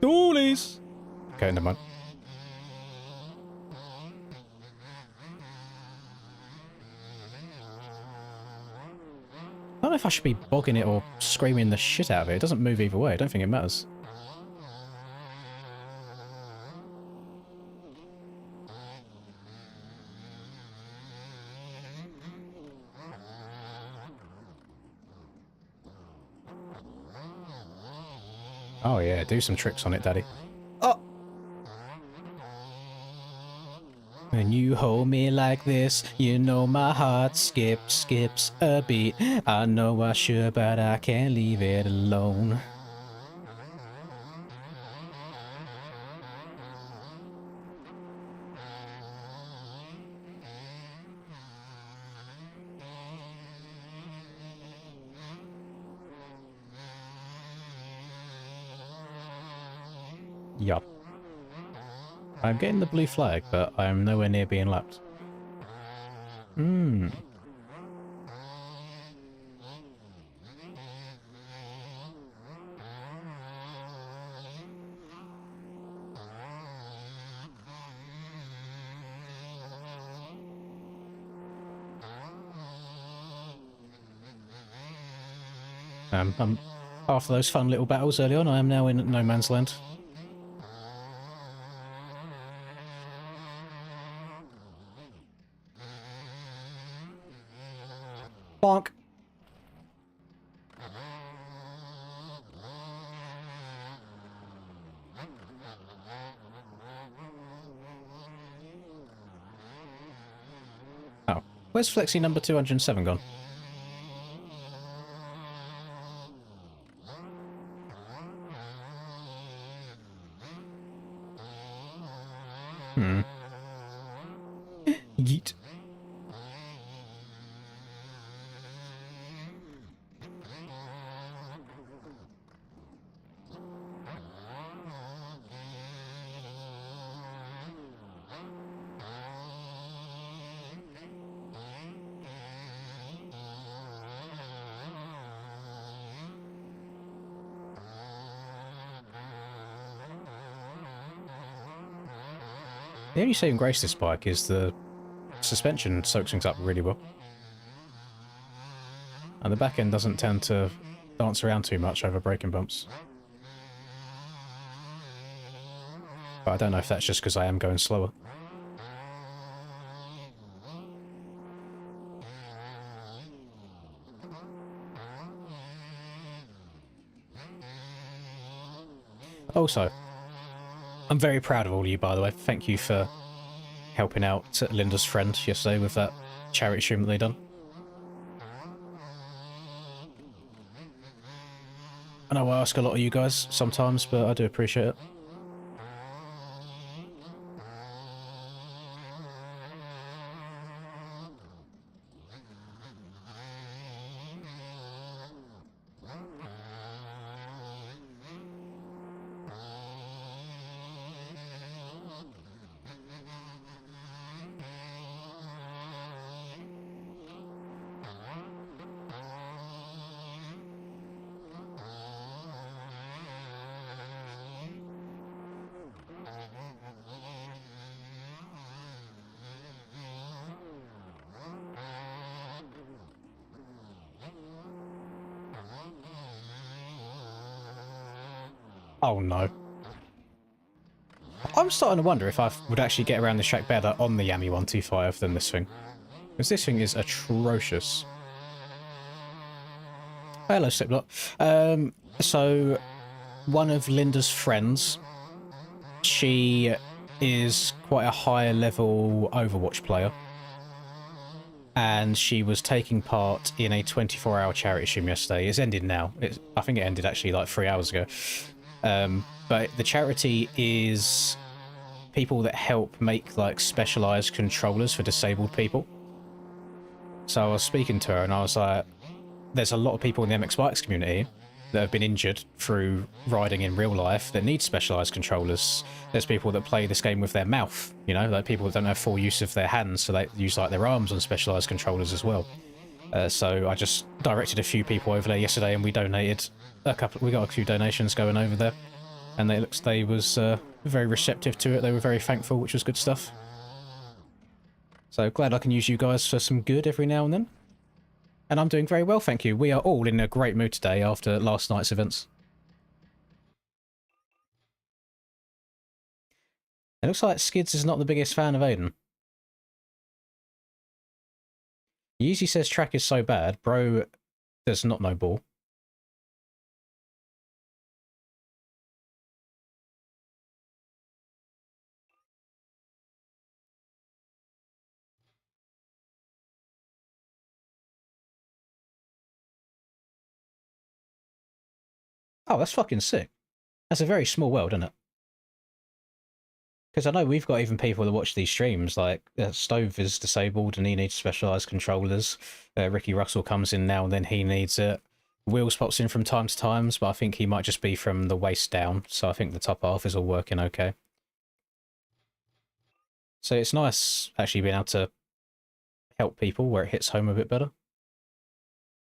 Doolies! Okay, never mind. don't know if I should be bogging it or screaming the shit out of it. It doesn't move either way. I don't think it matters. Oh yeah, do some tricks on it, Daddy. Oh! When you hold me like this, you know my heart skips a beat. I know I should, but I can't leave it alone. Yup. I'm getting the blue flag, but I'm nowhere near being lapped. Hmm. After those fun little battles early on, I am now in no man's land. Bonk. Oh, where's Flexi number 207 gone? Hmm. Yeet. The only saving grace this bike is the suspension soaks things up really well. And the back end doesn't tend to dance around too much over braking bumps. But I don't know if that's just because I am going slower. Also, I'm very proud of all of you, by the way. Thank you for helping out Linda's friend yesterday with that charity stream that they done. I know I ask a lot of you guys sometimes, but I do appreciate it. Oh no. I'm starting to wonder if I would actually get around this track better on the Yami 125 than this thing. Because this thing is atrocious. Hello, Slipknot. So, one of Linda's friends, she is quite a higher level Overwatch player. And she was taking part in a 24-hour charity stream yesterday. It's ended now. I think it ended actually like 3 hours ago. But the charity is people that help make like specialized controllers for disabled people. So I was speaking to her and I was like, there's a lot of people in the MX Bikes community that have been injured through riding in real life that need specialized controllers. There's people that play this game with their mouth, you know, like people that don't have full use of their hands, so they use like their arms on specialized controllers as well. So I just directed a few people over there yesterday and we donated we got a few donations going over there. And they was very receptive to it. They were very thankful, which was good stuff. So glad I can use you guys for some good every now and then. And I'm doing very well, thank you. We are all in a great mood today after last night's events. It looks like Skids is not the biggest fan of Aiden. He usually says track is so bad. Bro does not know ball. Oh, that's fucking sick. That's a very small world, isn't it? Because I know we've got even people that watch these streams, like Stove is disabled and he needs specialised controllers. Ricky Russell comes in now and then he needs it. Wheels pops in from time to time, but I think he might just be from the waist down, so I think the top half is all working okay. So it's nice actually being able to help people where it hits home a bit better.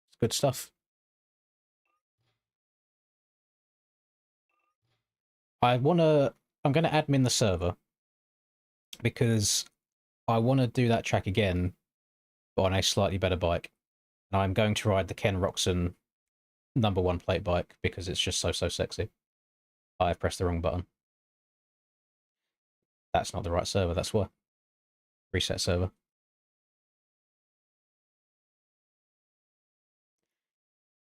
It's good stuff. I'm going to admin the server because I want to do that track again, but on a slightly better bike. And I'm going to ride the Ken Roxon #1 plate bike because it's just so sexy. I've pressed the wrong button. That's not the right server, that's why. Reset server.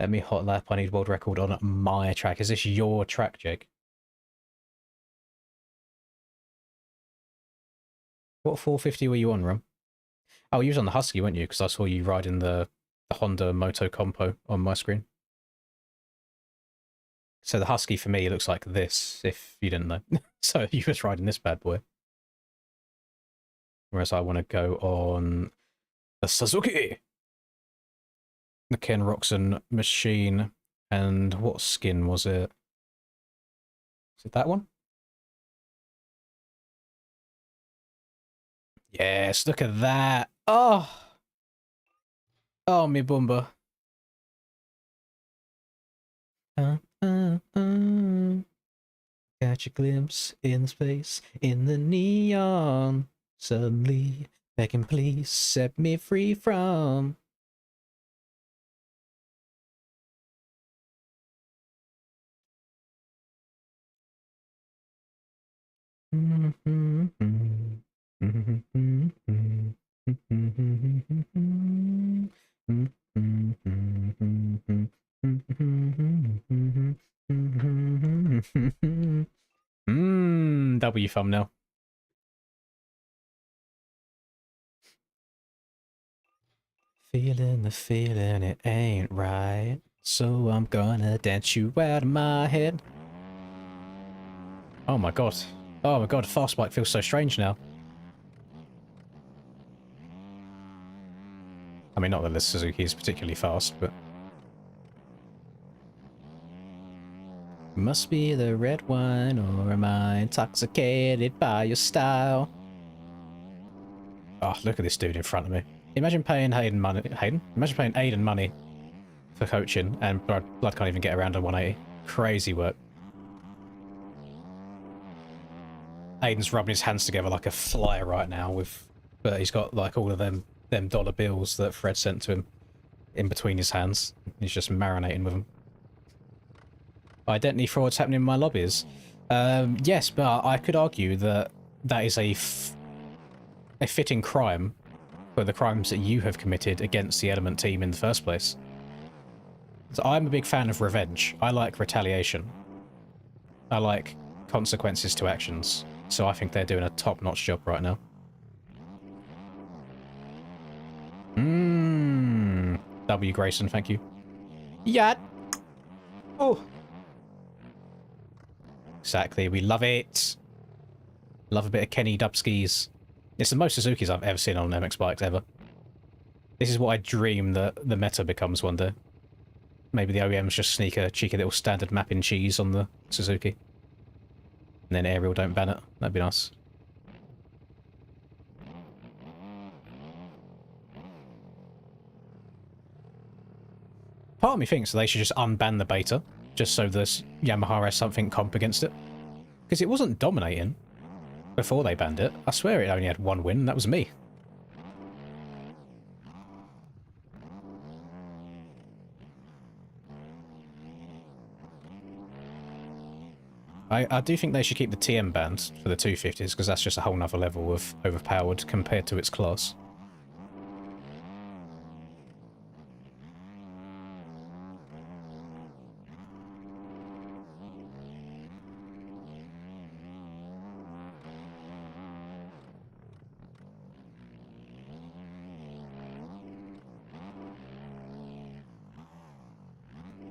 Let me hot lap. I need world record on my track. Is this your track, Jake? What 450 were you on, Rum? Oh, you was on the Husky, weren't you? Because I saw you riding the Honda Moto Compo on my screen. So the Husky for me looks like this, if you didn't know. So you was riding this bad boy. Whereas I want to go on the Suzuki. The Ken Roxon machine. And what skin was it? Is it that one? Yes, look at that. Oh. Oh, me bumba. Catch a glimpse in space, in the neon. Suddenly, begging please, set me free from. W thumbnail. Feeling the feeling, it ain't right. So I'm gonna dance you out of my head. Oh my god. Oh my god, fast bike feels so strange now. I mean, not that the Suzuki is particularly fast, but... Must be the red wine, or am I intoxicated by your style? Oh, look at this dude in front of me. Imagine paying Hayden money... Hayden? Imagine paying Aiden money for coaching, and Blood can't even get around a 180. Crazy work. Aiden's rubbing his hands together like a fly right now, but he's got like all of them dollar bills that Fred sent to him in between his hands. He's just marinating with them. Identity fraud's happening in my lobbies. Yes, but I could argue that that is a fitting crime for the crimes that you have committed against the Element team in the first place. So I'm a big fan of revenge. I like retaliation. I like consequences to actions. So I think they're doing a top-notch job right now. W. Grayson, thank you. Yeah. Oh. Exactly, we love it. Love a bit of Kenny Dubskis. It's the most Suzukis I've ever seen on MX bikes, ever. This is what I dream that the meta becomes one day. Maybe the OEMs just sneak a cheeky little standard mapping cheese on the Suzuki. And then Ariel don't ban it. That'd be nice. Part of me thinks they should just unban the beta, just so this Yamaha has something comp against it. Because it wasn't dominating before they banned it. I swear it only had one win, and that was me. I do think they should keep the TM band for the 250s, because that's just a whole nother level of overpowered compared to its class.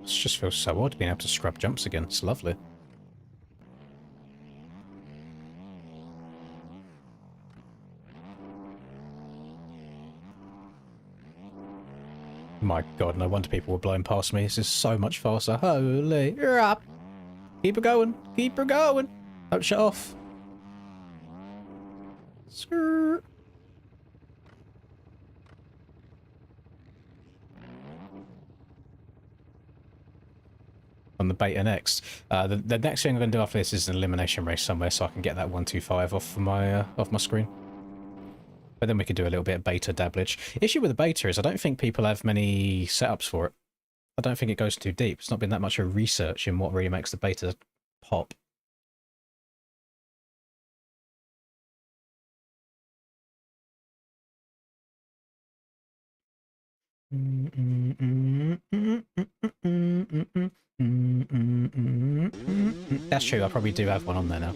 It just feels so odd being able to scrub jumps again. It's lovely. My god, no wonder people were blowing past me. This is so much faster. Holy, you're up. Keep her going. Keep her going. Don't shut off. Skirt. On the beta next. The next thing I'm going to do after this is an elimination race somewhere, so I can get that 125 off my screen. But then we could do a little bit of beta dabblage. Issue with the beta is I don't think people have many setups for it. I don't think it goes too deep. It's not been that much of research in what really makes the beta pop. That's true, I probably do have one on there now.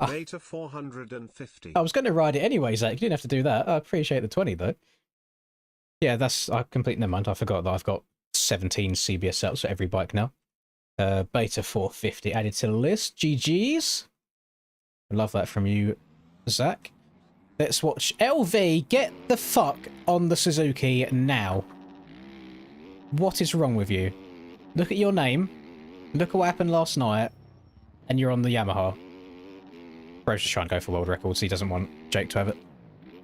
Beta 450. I was going to ride it anyway, Zach. You didn't have to do that. I appreciate the 20, though. Yeah, that's... I completely... Never mind. I forgot that I've got 17 CBS setups for every bike now. Beta 450 added to the list. GG's. I love that from you, Zach. Let's watch LV get the fuck on the Suzuki now. What is wrong with you? Look at your name. Look at what happened last night. And you're on the Yamaha. Bro's just trying to go for world records. He doesn't want Jake to have it.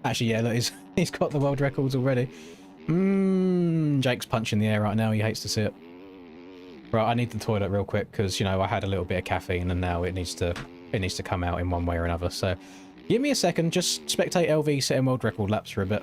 Actually, yeah, look, he's got the world records already. Jake's punching the air right now. He hates to see it. Right, I need the toilet real quick because, you know, I had a little bit of caffeine and now it needs to come out in one way or another. So give me a second. Just spectate LV setting world record laps for a bit.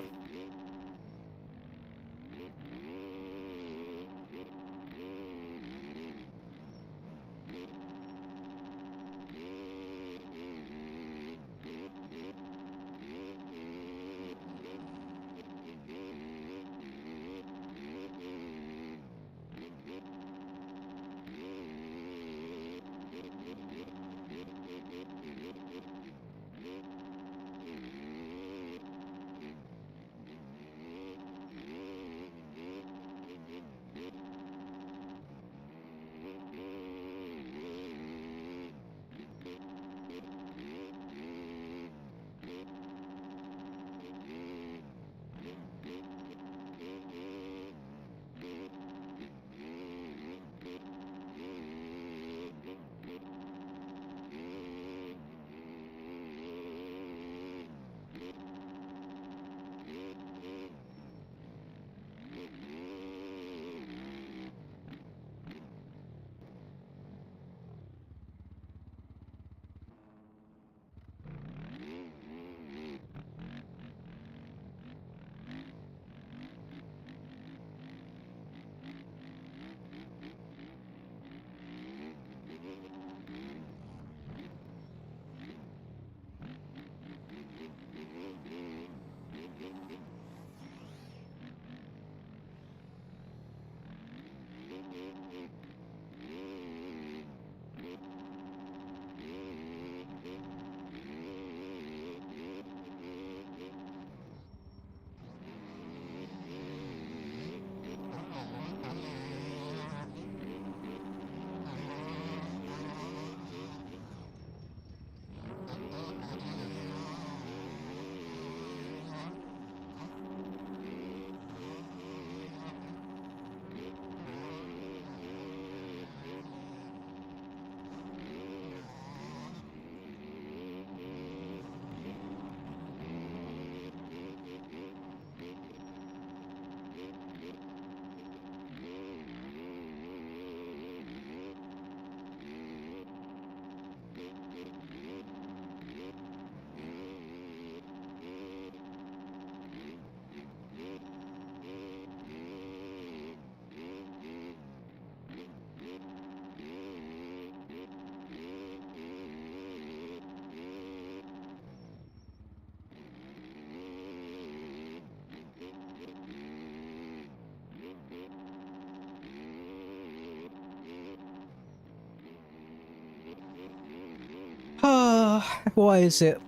Why is it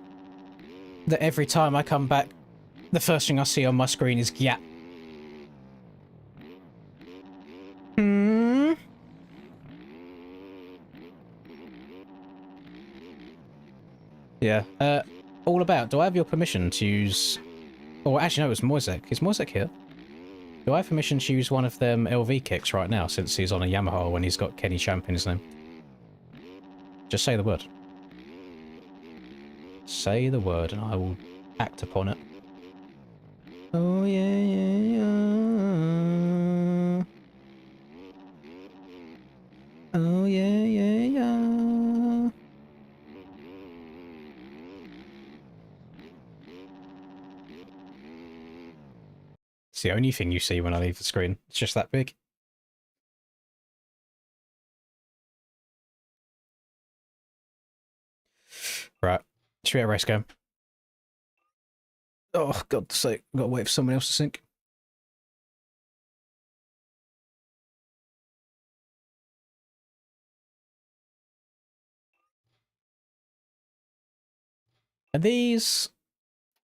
that every time I come back, the first thing I see on my screen is Gyat? Hmm? Yeah. All about, do I have your permission to use... Or actually, no, it's Moisek. Is Moisek here? Do I have permission to use one of them LV kicks right now, since he's on a Yamaha when he's got Kenny Champ in his name? Just say the word. Say the word and I will act upon it. Oh yeah, yeah, yeah. Oh yeah, yeah, yeah. It's the only thing you see when I leave the screen. It's just that big. Right. Should we get a race game? Oh, God's sake. I've got to wait for someone else to sync.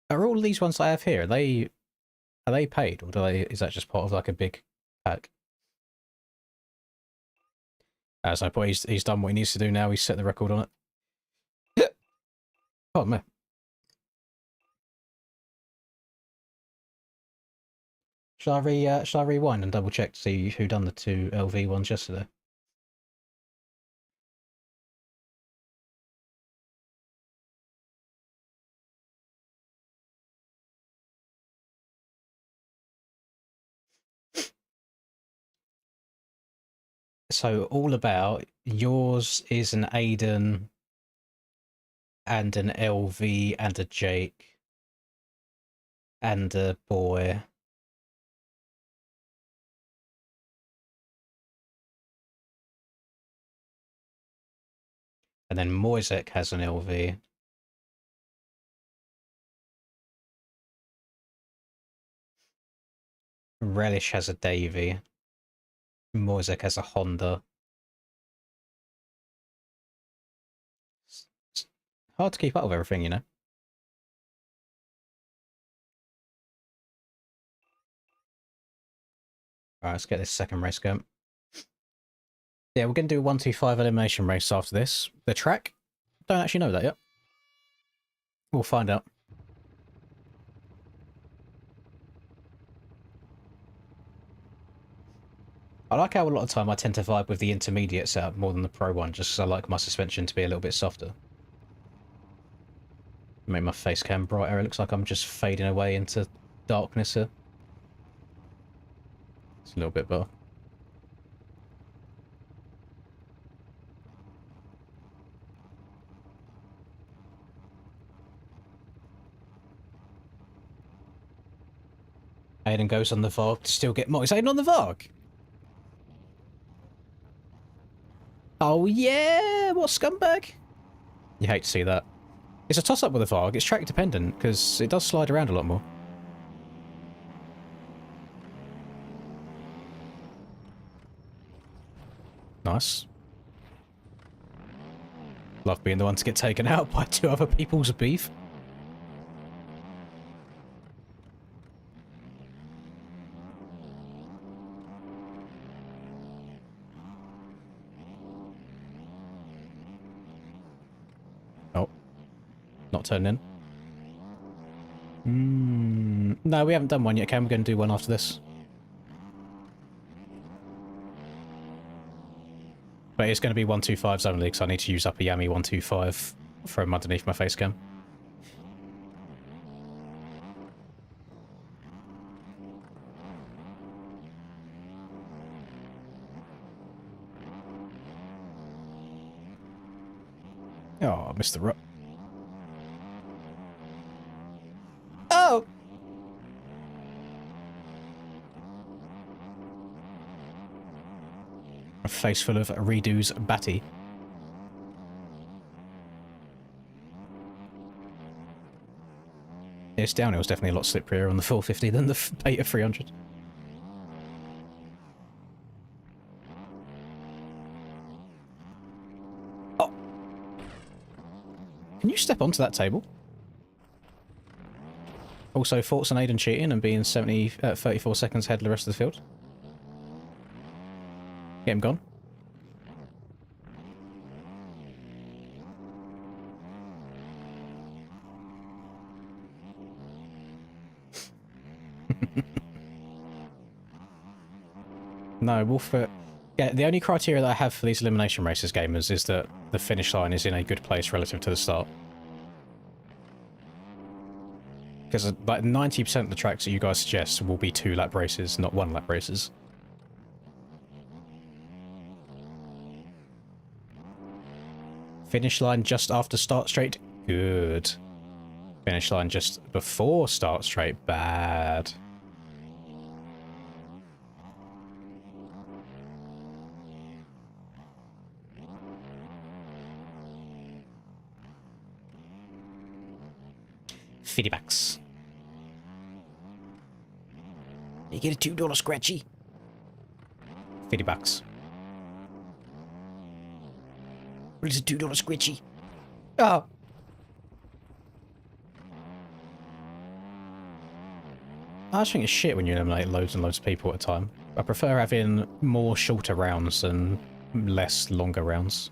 Are all of these ones I have here, are they paid, or is that just part of like a big pack? As no point, he's done what he needs to do now, he's set the record on it. Oh man. Shall I rewind and double check to see who done the 2 LV ones yesterday? So all about, yours is an Aiden and an LV and a Jake and a boy. And then Moisek has an LV. Relish has a Davy. Moisek has a Honda. It's hard to keep up with everything, you know? Alright, let's get this second race going. Yeah, we're going to do a 1-2-5 elimination race after this. The track? Don't actually know that yet. We'll find out. I like how a lot of time I tend to vibe with the intermediate setup more than the pro one, just because I like my suspension to be a little bit softer. Make my face cam brighter, it looks like I'm just fading away into darkness here. It's a little bit better. Aiden goes on the Varg to still get more. Is Aiden on the Varg? Oh yeah, what scumbag? You hate to see that. It's a toss-up with the Varg. It's track dependent, because it does slide around a lot more. Nice. Love being the one to get taken out by 2 other people's beef. Oh. Not turning in. No, we haven't done one yet, Cam. We're going to do one after this. But it's going to be 1-2-5s only, because I need to use up a Yami 1-2-5 from underneath my face cam. Oh, I missed the rut. Oh! A face full of redos batty. This downhill is definitely a lot slipperier on the 450 than the Beta 300. Oh! Can you step onto that table? Also, thoughts on Aiden cheating and being 34 seconds ahead of the rest of the field? Get him gone. No, Wolf. Yeah, the only criteria that I have for these elimination races gamers is that the finish line is in a good place relative to the start. Because like 90% of the tracks that you guys suggest will be 2-lap races, not 1-lap races. Finish line just after start straight? Good. Finish line just before start straight? Bad. $50. You get a $2 scratchy. $50. What is a $2 scratchy? Oh. I just think it's shit when you eliminate loads and loads of people at a time. I prefer having more shorter rounds and less longer rounds.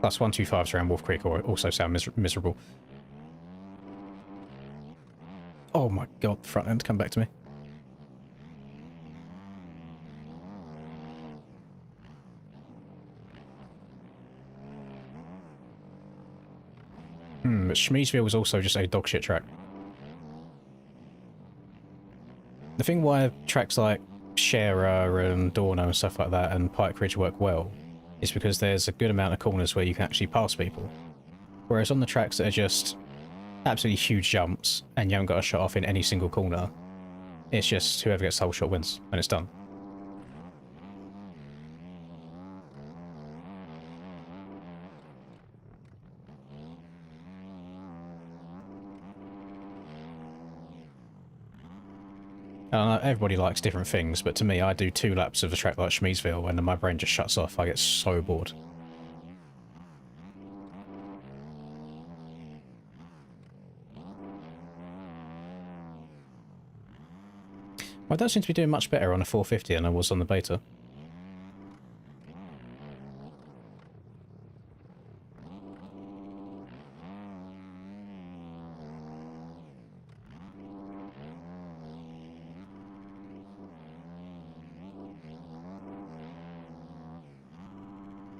Plus 125s around Wolf Creek also sound miserable. Oh my god, the front end, come back to me. But Schmeesville was also just a dogshit track. The thing why tracks like Sharer and Dorno and stuff like that and Pike Ridge work well is because there's a good amount of corners where you can actually pass people. Whereas on the tracks that are just absolutely huge jumps and you haven't got a shot off in any single corner, it's just whoever gets the whole shot wins and it's done. Everybody likes different things, but to me, I do 2 laps of a track like Schmeesville and then my brain just shuts off. I get so bored. I don't seem to be doing much better on a 450 than I was on the beta.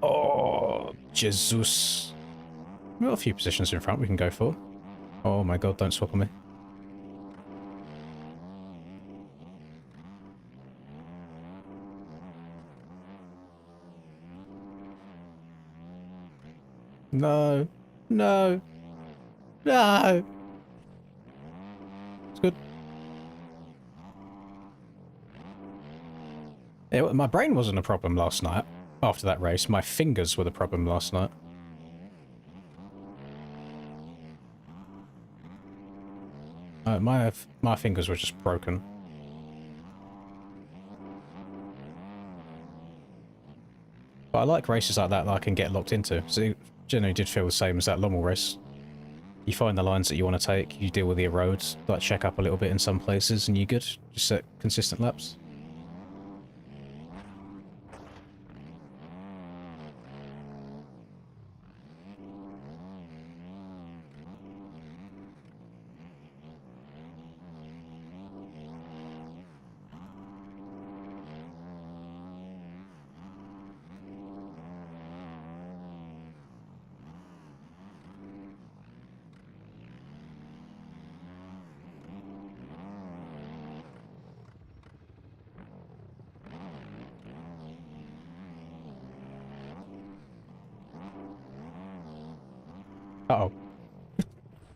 Oh, Jesus. We've got a few positions in front we can go for. Oh my god, don't swap on me. No. No. No. It's good. My brain wasn't a problem last night. After that race, my fingers were the problem last night. My fingers were just broken. But I like races like that I can get locked into. So it generally did feel the same as that Lommel race. You find the lines that you want to take, you deal with the roads, like check up a little bit in some places, and you're good. Just set consistent laps. Uh-oh.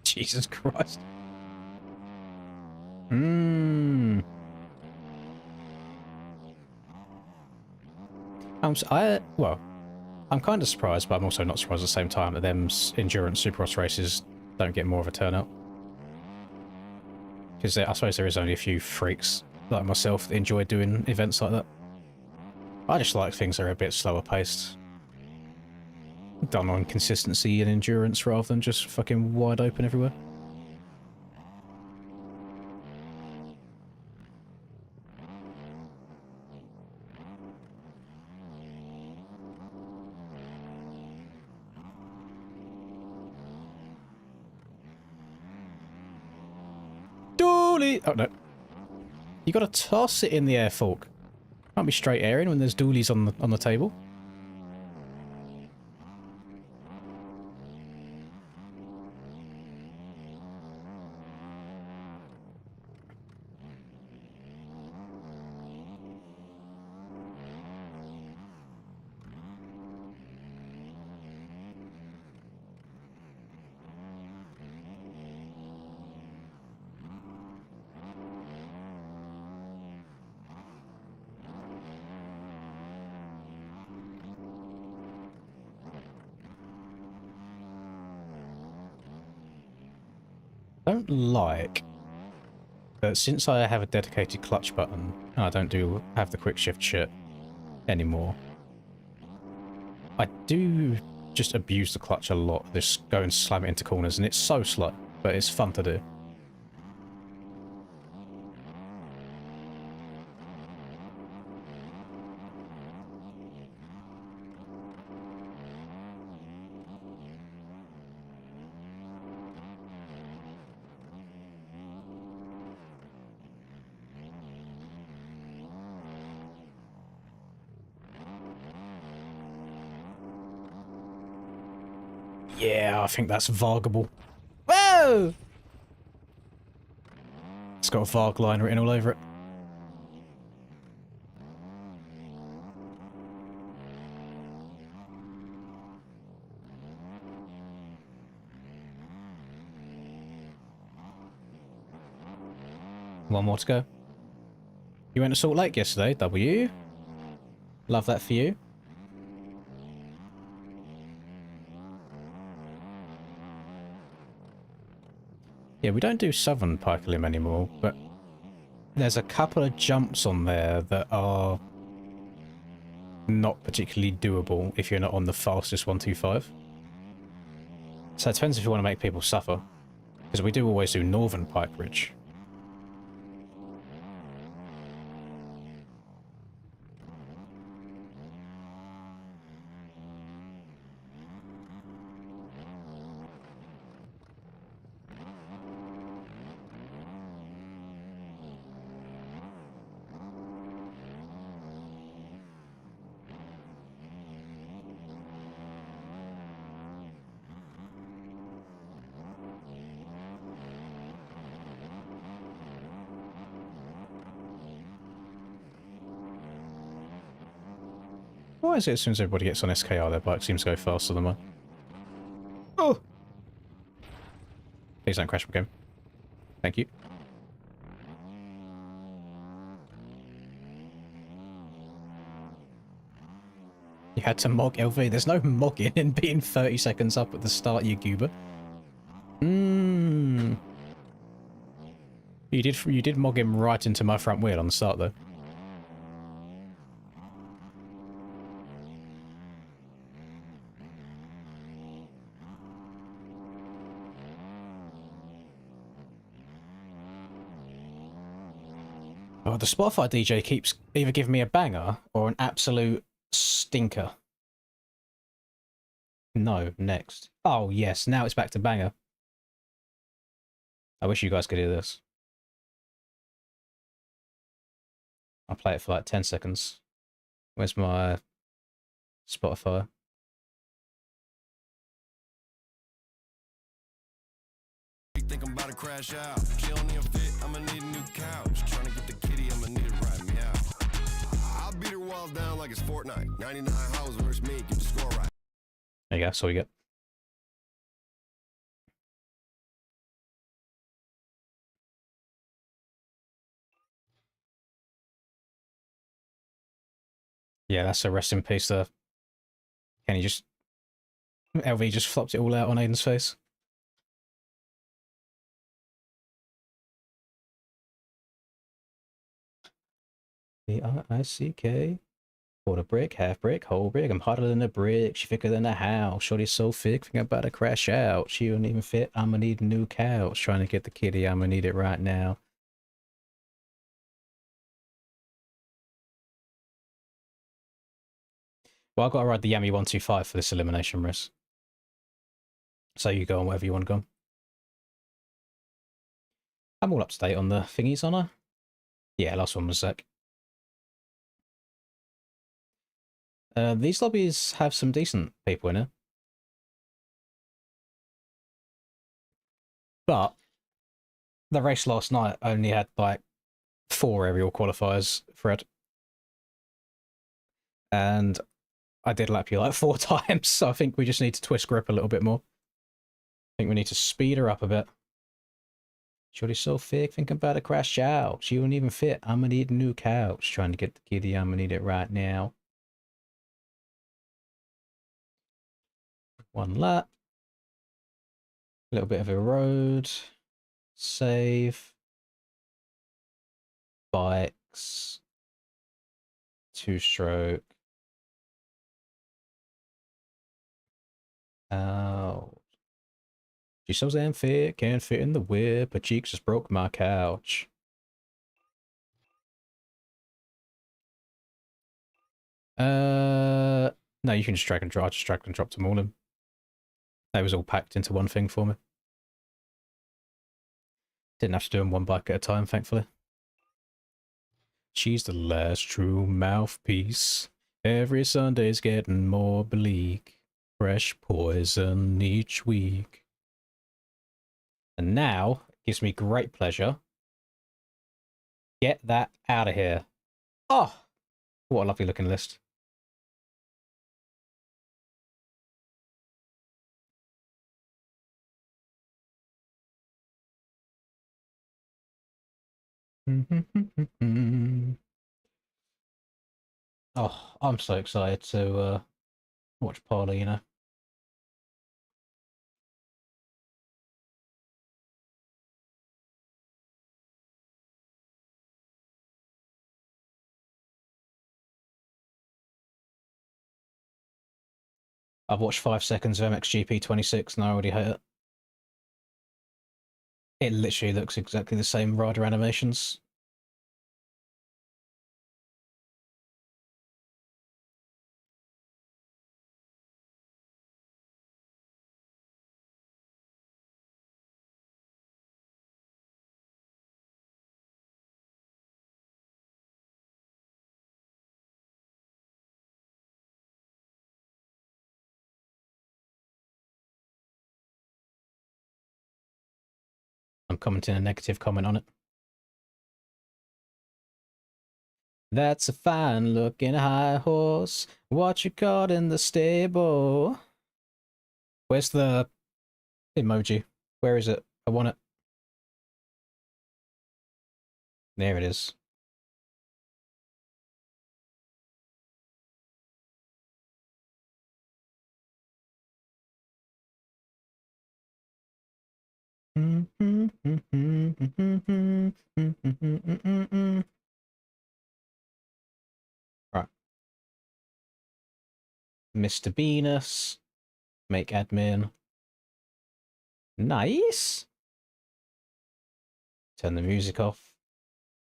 Jesus Christ. I'm kind of surprised, but I'm also not surprised at the same time that them endurance supercross races don't get more of a turnout. Because I suppose there is only a few freaks like myself, that enjoy doing events like that. I just like things that are a bit slower paced. Done on consistency and endurance rather than just fucking wide open everywhere. Dually! Oh no. You gotta toss it in the air, Fork. Can't be straight airing when there's doolies on the table. Don't like that since I have a dedicated clutch button and I don't have the quick shift shit anymore. I do just abuse the clutch a lot. Just go and slam it into corners, and it's so slow, but it's fun to do. Yeah, I think that's vargable. Whoa! It's got a Varg line written all over it. One more to go. You went to Salt Lake yesterday, W. Love that for you. Yeah, we don't do Southern Pike Limb anymore, but there's a couple of jumps on there that are not particularly doable if you're not on the fastest 125. So it depends if you want to make people suffer, because we do always do Northern Pike Ridge. Why is it as soon as everybody gets on SKR, their bike seems to go faster than mine? Oh! Please don't crash my game. Thank you. You had to mog LV. There's no mogging in being 30 seconds up at the start, you goober. You did mog him right into my front wheel on the start, though. Oh, the Spotify DJ keeps either giving me a banger or an absolute stinker. No, next. Oh, yes, now it's back to banger. I wish you guys could hear this. I'll play it for like 10 seconds. Where's my Spotify? Think I'm about to crash out. She don't need a fit, I'ma need a new couch. Trying to get the kitty, I'ma need it right me out. I'll beat her walls down like it's Fortnite. 99 hoes versus me, get the score right. There you go, that's all you get. Yeah, that's a rest in peace there. Kenny just... LV just flopped it all out on Aiden's face. B-R-I-C-K. Quarter brick, half brick, whole brick. I'm hotter than a brick. She thicker than a house. Shorty's so thick, think I'm about to crash out. She don't even fit. I'ma need a new couch. Trying to get the kitty. I'ma need it right now. Well, I've got to ride the Yami 125 for this elimination race. So you go on wherever you want to go. I'm all up to date on the thingies, aren't I? Yeah, last one was Zach. These lobbies have some decent people in it. But the race last night only had like 4 aerial qualifiers, Fred. And I did lap you like 4 times, so I think we just need to twist grip a little bit more. I think we need to speed her up a bit. Shorty's so thick, thinking about to crash out. She won't even fit. I'm gonna need a new couch. Trying to get the kitty, I'm gonna need it right now. 1 lap. A little bit of a road. Save. Bikes. 2-stroke. Out. She's so damn fit, can't fit in the whip. Her cheeks just broke my couch. No, you can just drag and drop. I just drag and drop them all in. They was all packed into one thing for me. Didn't have to do them one bike at a time, thankfully. She's the last true mouthpiece. Every Sunday's getting more bleak. Fresh poison each week. And now, it gives me great pleasure. Get that out of here. Oh, what a lovely looking list. Oh, I'm so excited to watch Parlor, you know. I've watched 5 seconds of MXGP 26 and I already hate it. It literally looks exactly the same rider animations. I'm commenting a negative comment on it. That's a fine looking high horse. What you caught in the stable? Where's the emoji? Where is it? I want it. There it is. Right. Mr. Venus. Make admin. Nice. Turn the music off.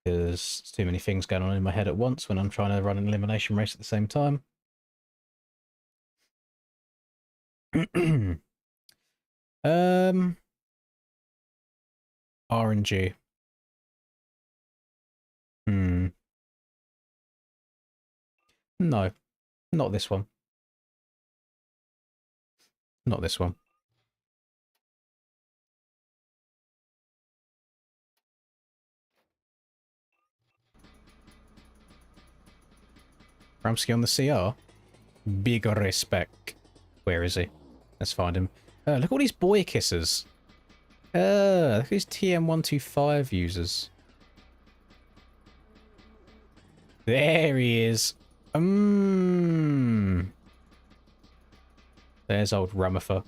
Because there's too many things going on in my head at once when I'm trying to run an elimination race at the same time. RNG. No, not this one. Not this one. Ramsky on the CR. Big respect. Where is he? Let's find him. Look at all these boy kissers. Look at these TM125 users. There he is. There's old Ramafer.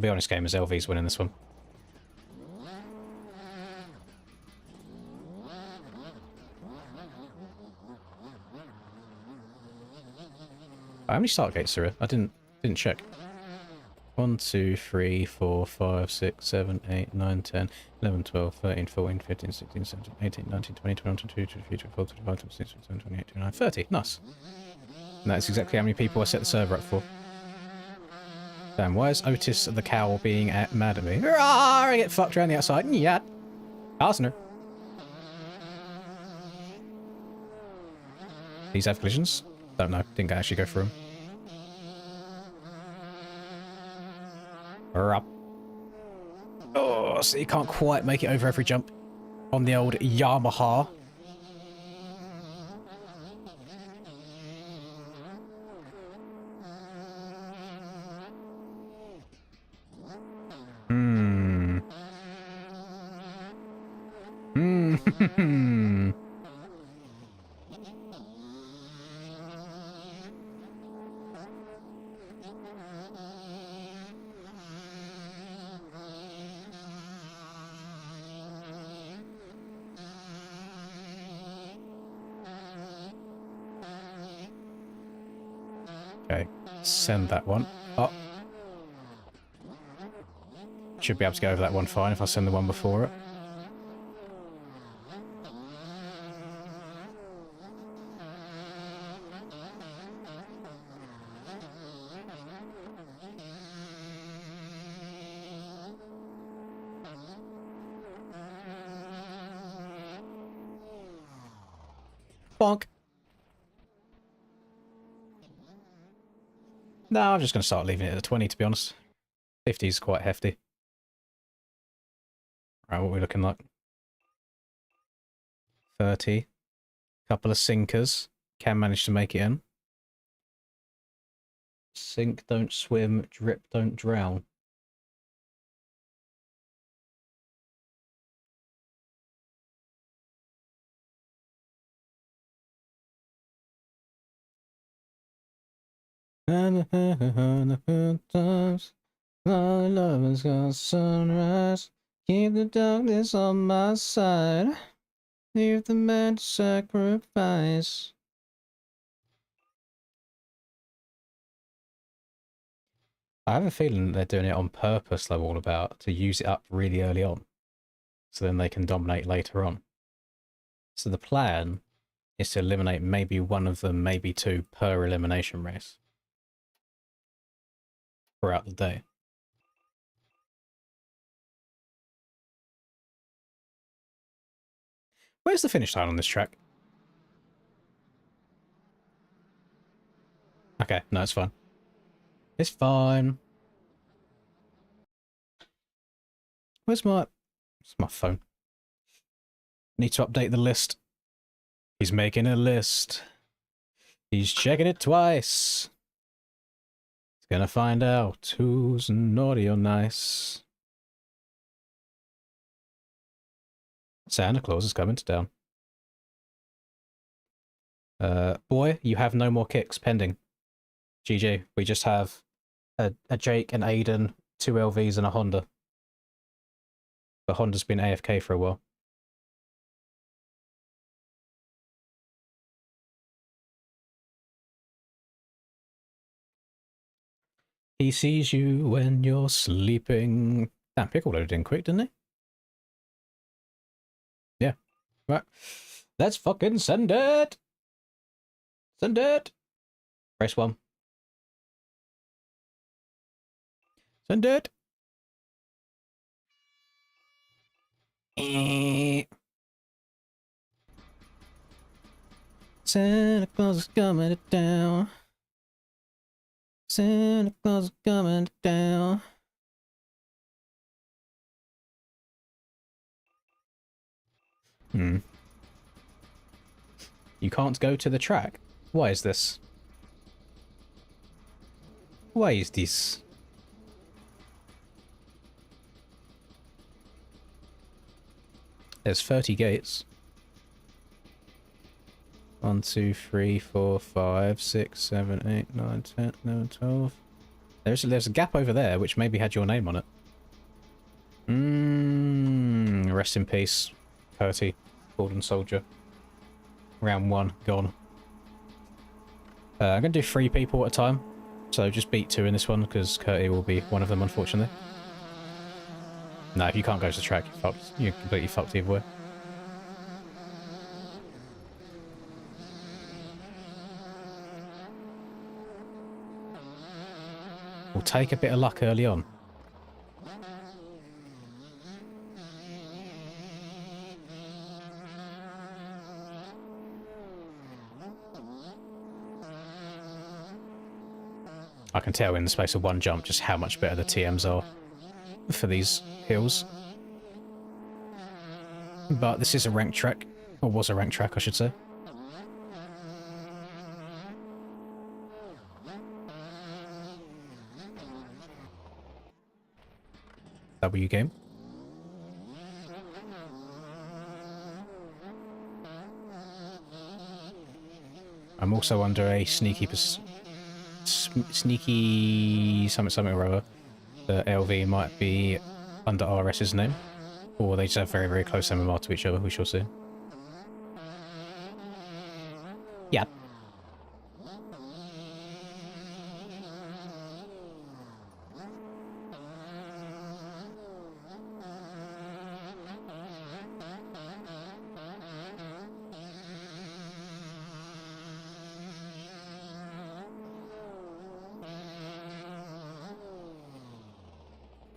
be honest, gamers, LV's winning this one. How many start gates are there? I didn't check. 1, 2, 3, 4, 5, 6, 7, 8, 9, 10, 11, 12, 13, 14, 15, 16, 17, 18, 19, 20, 21, 22, 23, 24, 25, 26, 27, 28, 29, 30. Nice. And that's exactly how many people I set the server up for. Damn, why is Otis the cow being mad at me? Rawr, I get fucked around the outside. Yeah. Arsener. These have collisions? Don't know. Didn't actually go through them. Up. Oh, so you can't quite make it over every jump on the old Yamaha. Okay, send that one up. Should be able to get over that one fine if I send the one before it. Bonk. No, I'm just going to start leaving it at 20, to be honest. 50 is quite hefty. Right, what are we looking like? 30. Couple of sinkers. Can manage to make it in. Sink, don't swim. Drip, don't drown. And the times my love has got sunrise. Keep the darkness on my side. Leave the man to sacrifice. I have a feeling they're doing it on purpose, though, all about, to use it up really early on. So then they can dominate later on. So the plan is to eliminate maybe one of them, maybe two per elimination race throughout the day. Where's the finish line on this track? Okay, no, it's fine. It's fine. Where's my phone? Need to update the list. He's making a list. He's checking it twice. He's gonna find out who's naughty or nice. Santa Claus is coming to town. Boy, you have no more kicks pending. GG. We just have a Jake, an Aiden, 2 LVs and a Honda. But Honda's been AFK for a while. He sees you when you're sleeping. Damn, Pickle loaded in quick, didn't he? Yeah. Right. Let's fucking send it! Send it! Race 1. Send it! Santa Claus is coming to town. Santa Claus is coming to town. You can't go to the track. Why is this? Why is this? There's 30 gates. 1, 2, 3, 4, 5, 6, 7, 8, 9, 10, 11, 12. There's a gap over there which maybe had your name on it. Rest in peace, Curty, Gordon Soldier. Round 1 gone. I'm gonna do 3 people at a time, so just beat 2 in this one because Curty will be one of them, unfortunately. No, if you can't go to the track, you're fucked. You're completely fucked either way. We'll take a bit of luck early on. I can tell in the space of 1 jump just how much better the TMs are for these hills. But this is a ranked track, or was a ranked track I should say. W game. I'm also under a sneaky something or other. The LV might be under RS's name, or they just have very, very close MMR to each other, we shall see. Yeah.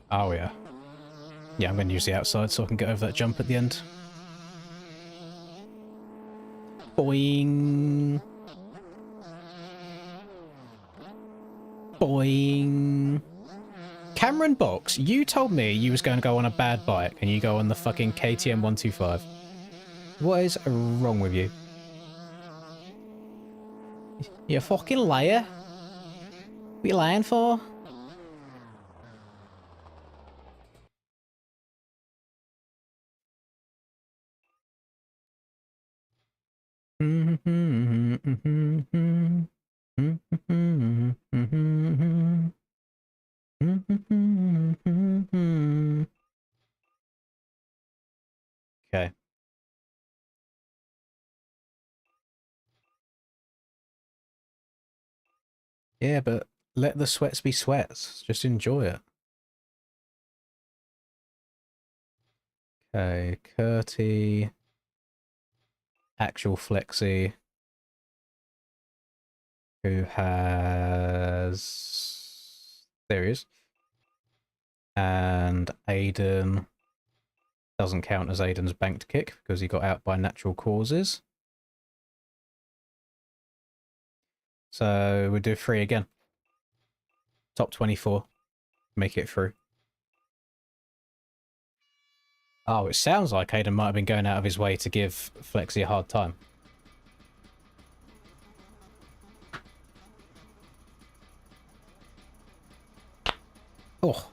Oh yeah. Yeah, I'm going to use the outside so I can get over that jump at the end. Boing. Boing. Cameron Box, you told me you was going to go on a bad bike and you go on the fucking KTM 125. What is wrong with you? You fucking liar. What are you lying for? Okay. Yeah, but let the sweats be sweats. Just enjoy it. Okay, Curty. Actual Flexi. Who has... There he is. And Aiden doesn't count as Aiden's banked kick because he got out by natural causes. So we'll do 3 again. Top 24. Make it through. Oh, it sounds like Aiden might have been going out of his way to give Flexi a hard time. Oh.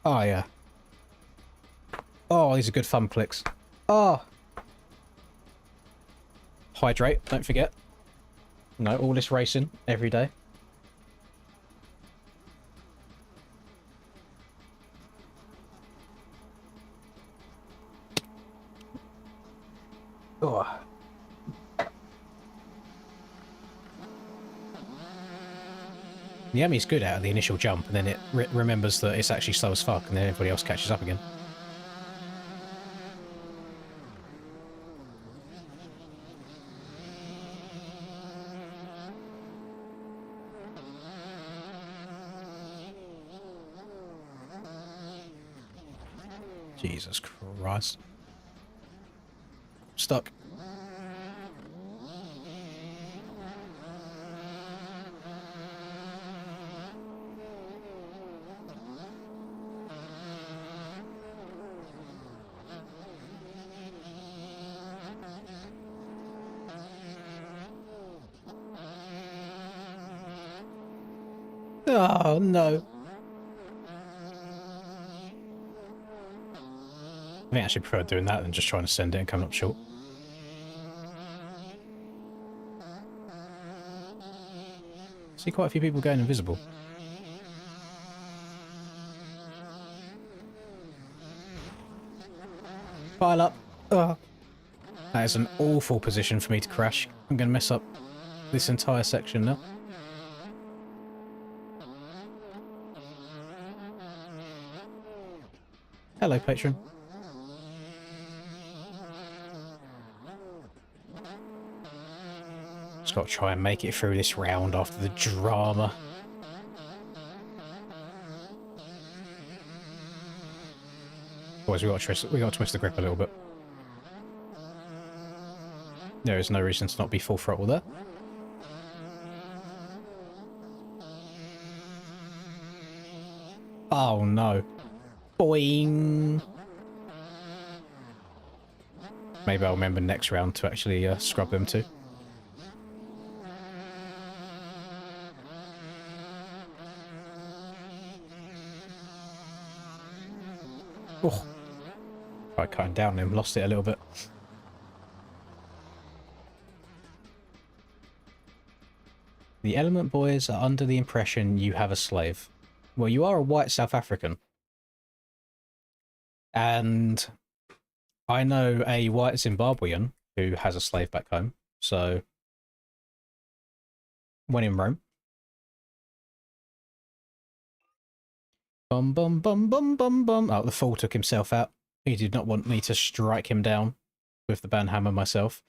Oh, yeah. Oh, these are good thumb clicks. Oh. Hydrate, don't forget. No, all this racing every day. Oh. Yami's good out of the initial jump, and then it remembers that it's actually slow as fuck, and then everybody else catches up again. Jesus Christ. Stuck. Oh, no. I think I actually prefer doing that than just trying to send it and coming up short. See quite a few people going invisible. Pile up. Ugh. That is an awful position for me to crash. I'm going to mess up this entire section now. Hello, patron. Just got to try and make it through this round after the drama. Boys, we got to twist the grip a little bit. There is no reason to not be full throttle there. Oh no. Boing! Maybe I'll remember next round to actually scrub them too. Oh. Tried cutting down him, lost it a little bit. The Element Boys are under the impression you have a slave. Well, you are a white South African. And I know a white Zimbabwean who has a slave back home. So, when in Rome. Bum bum bum bum bum bum. Oh, the fool took himself out. He did not want me to strike him down with the banhammer myself.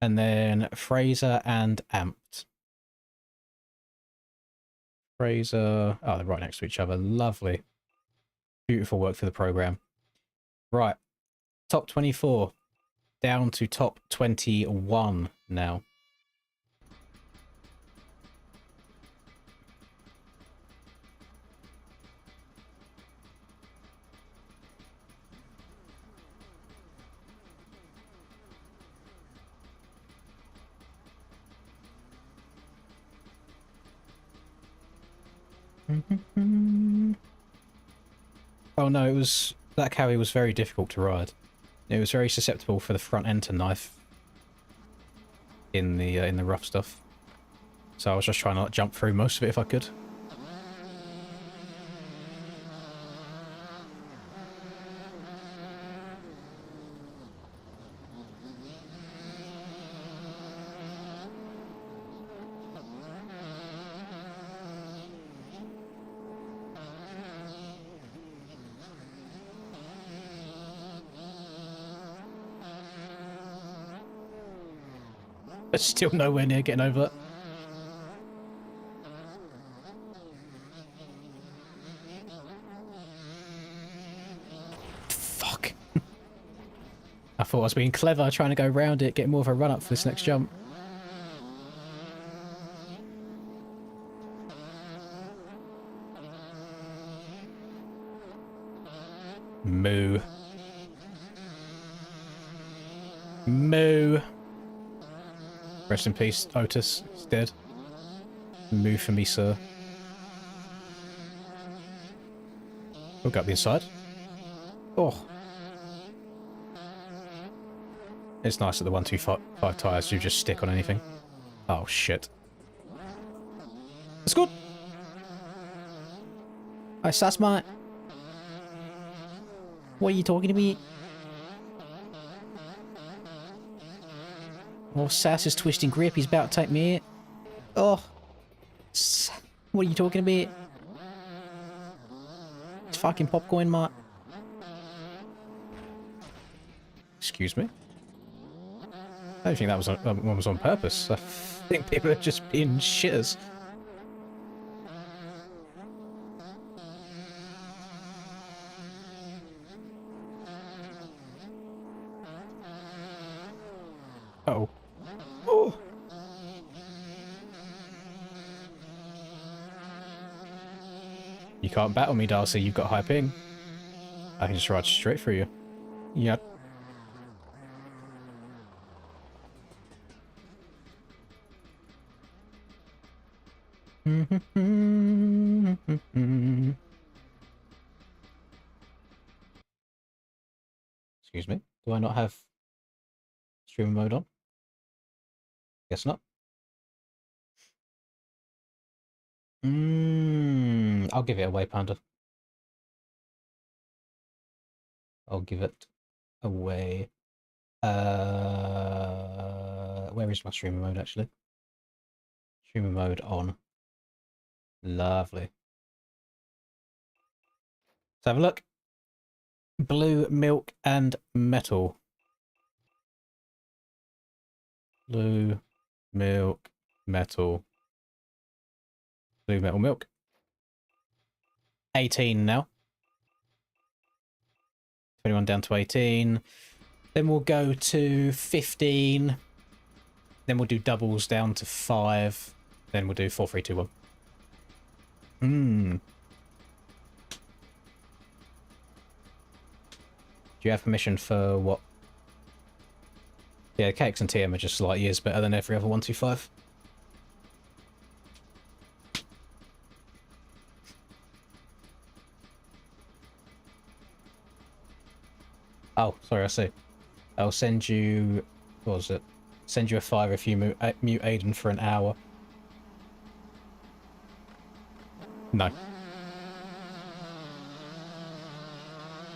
And then Fraser and Amped. Fraser. Oh, they're right next to each other. Lovely. Beautiful work for the program. Right. Top 24. Down to top 21 now. Oh no, that carry was very difficult to ride. It was very susceptible for the front end to knife in the rough stuff. So I was just trying to jump through most of it if I could. But still nowhere near getting over it. Fuck. I thought I was being clever, trying to go around it, get more of a run up for this next jump. Moo. Moo. Rest in peace, Otis. He's dead. Moo for me, sir. We'll go up the inside. Oh. It's nice that the 125 tyres do just stick on anything. Oh, shit. It's good. Hi, sass mate. What are you talking to me? Oh, Sass is twisting grip. He's about to take me out. Oh. What are you talking about? It's fucking popcorn, mate. Excuse me? I don't think that was one was on purpose. I think people are just being shitters. Uh-oh. Oh. You can't battle me, Darcy. You've got high ping. I can just ride straight through you. Yep. Excuse me. Do I not have stream mode on? Guess not. I'll give it away, Panda. I'll give it away. Where is my streamer mode, actually? Streamer mode on. Lovely. Let's have a look. Blue, milk, and metal. Blue, milk, metal. Blue, metal, milk. 18 now. 21 down to 18. Then we'll go to 15. Then we'll do doubles down to 5. Then we'll do 4, 3, 2, 1. Do you have permission for what? Yeah, KX and TM are just like years better than every other 125. Oh, sorry, I see. I'll send you... What was it? Send you a 5 if you mute Aiden for an hour. No.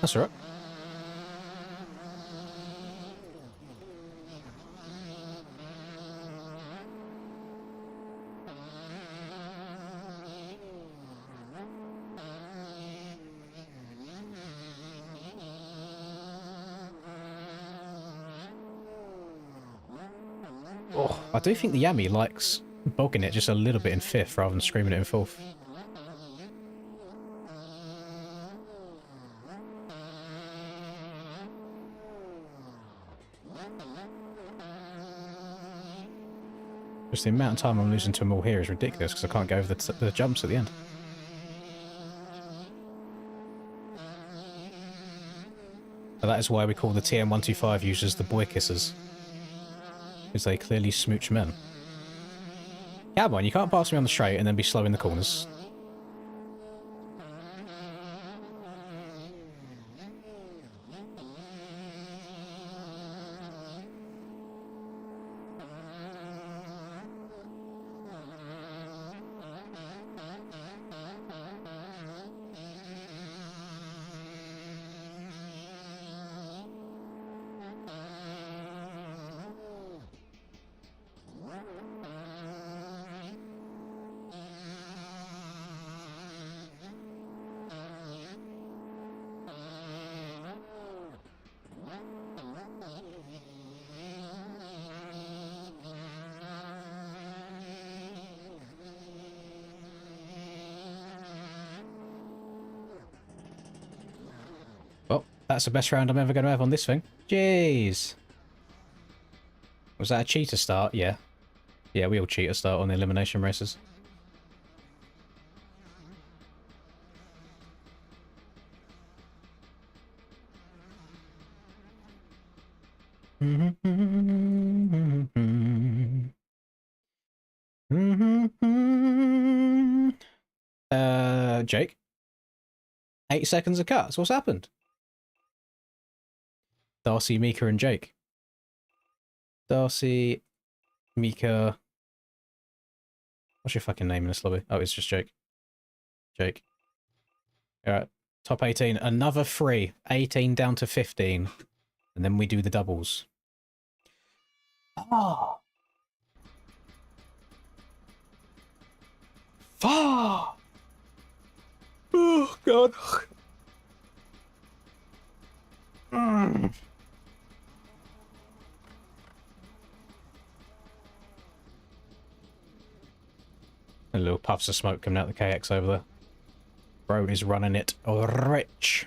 That's alright. Oh, I do think the Yami likes bogging it just a little bit in 5th rather than screaming it in 4th. Just the amount of time I'm losing to them all here is ridiculous because I can't go over the jumps at the end. But that is why we call the TM125 users the boy kissers. Because they clearly smooch men. Come on, you can't pass me on the straight and then be slow in the corners. Well, that's the best round I'm ever going to have on this thing. Jeez. Was that a cheater start? Yeah. Yeah, we all cheater start on the elimination races. Jake? 8 seconds of cuts. What's happened? Darcy, Mika, and Jake. Darcy, Mika. What's your fucking name in this lobby? Oh, it's just Jake. Jake. Alright. Top 18. Another 3. 18 down to 15. And then we do the doubles. Oh. Fuck. Oh, God. A little puffs of smoke coming out the KX over there. Bro is running it rich.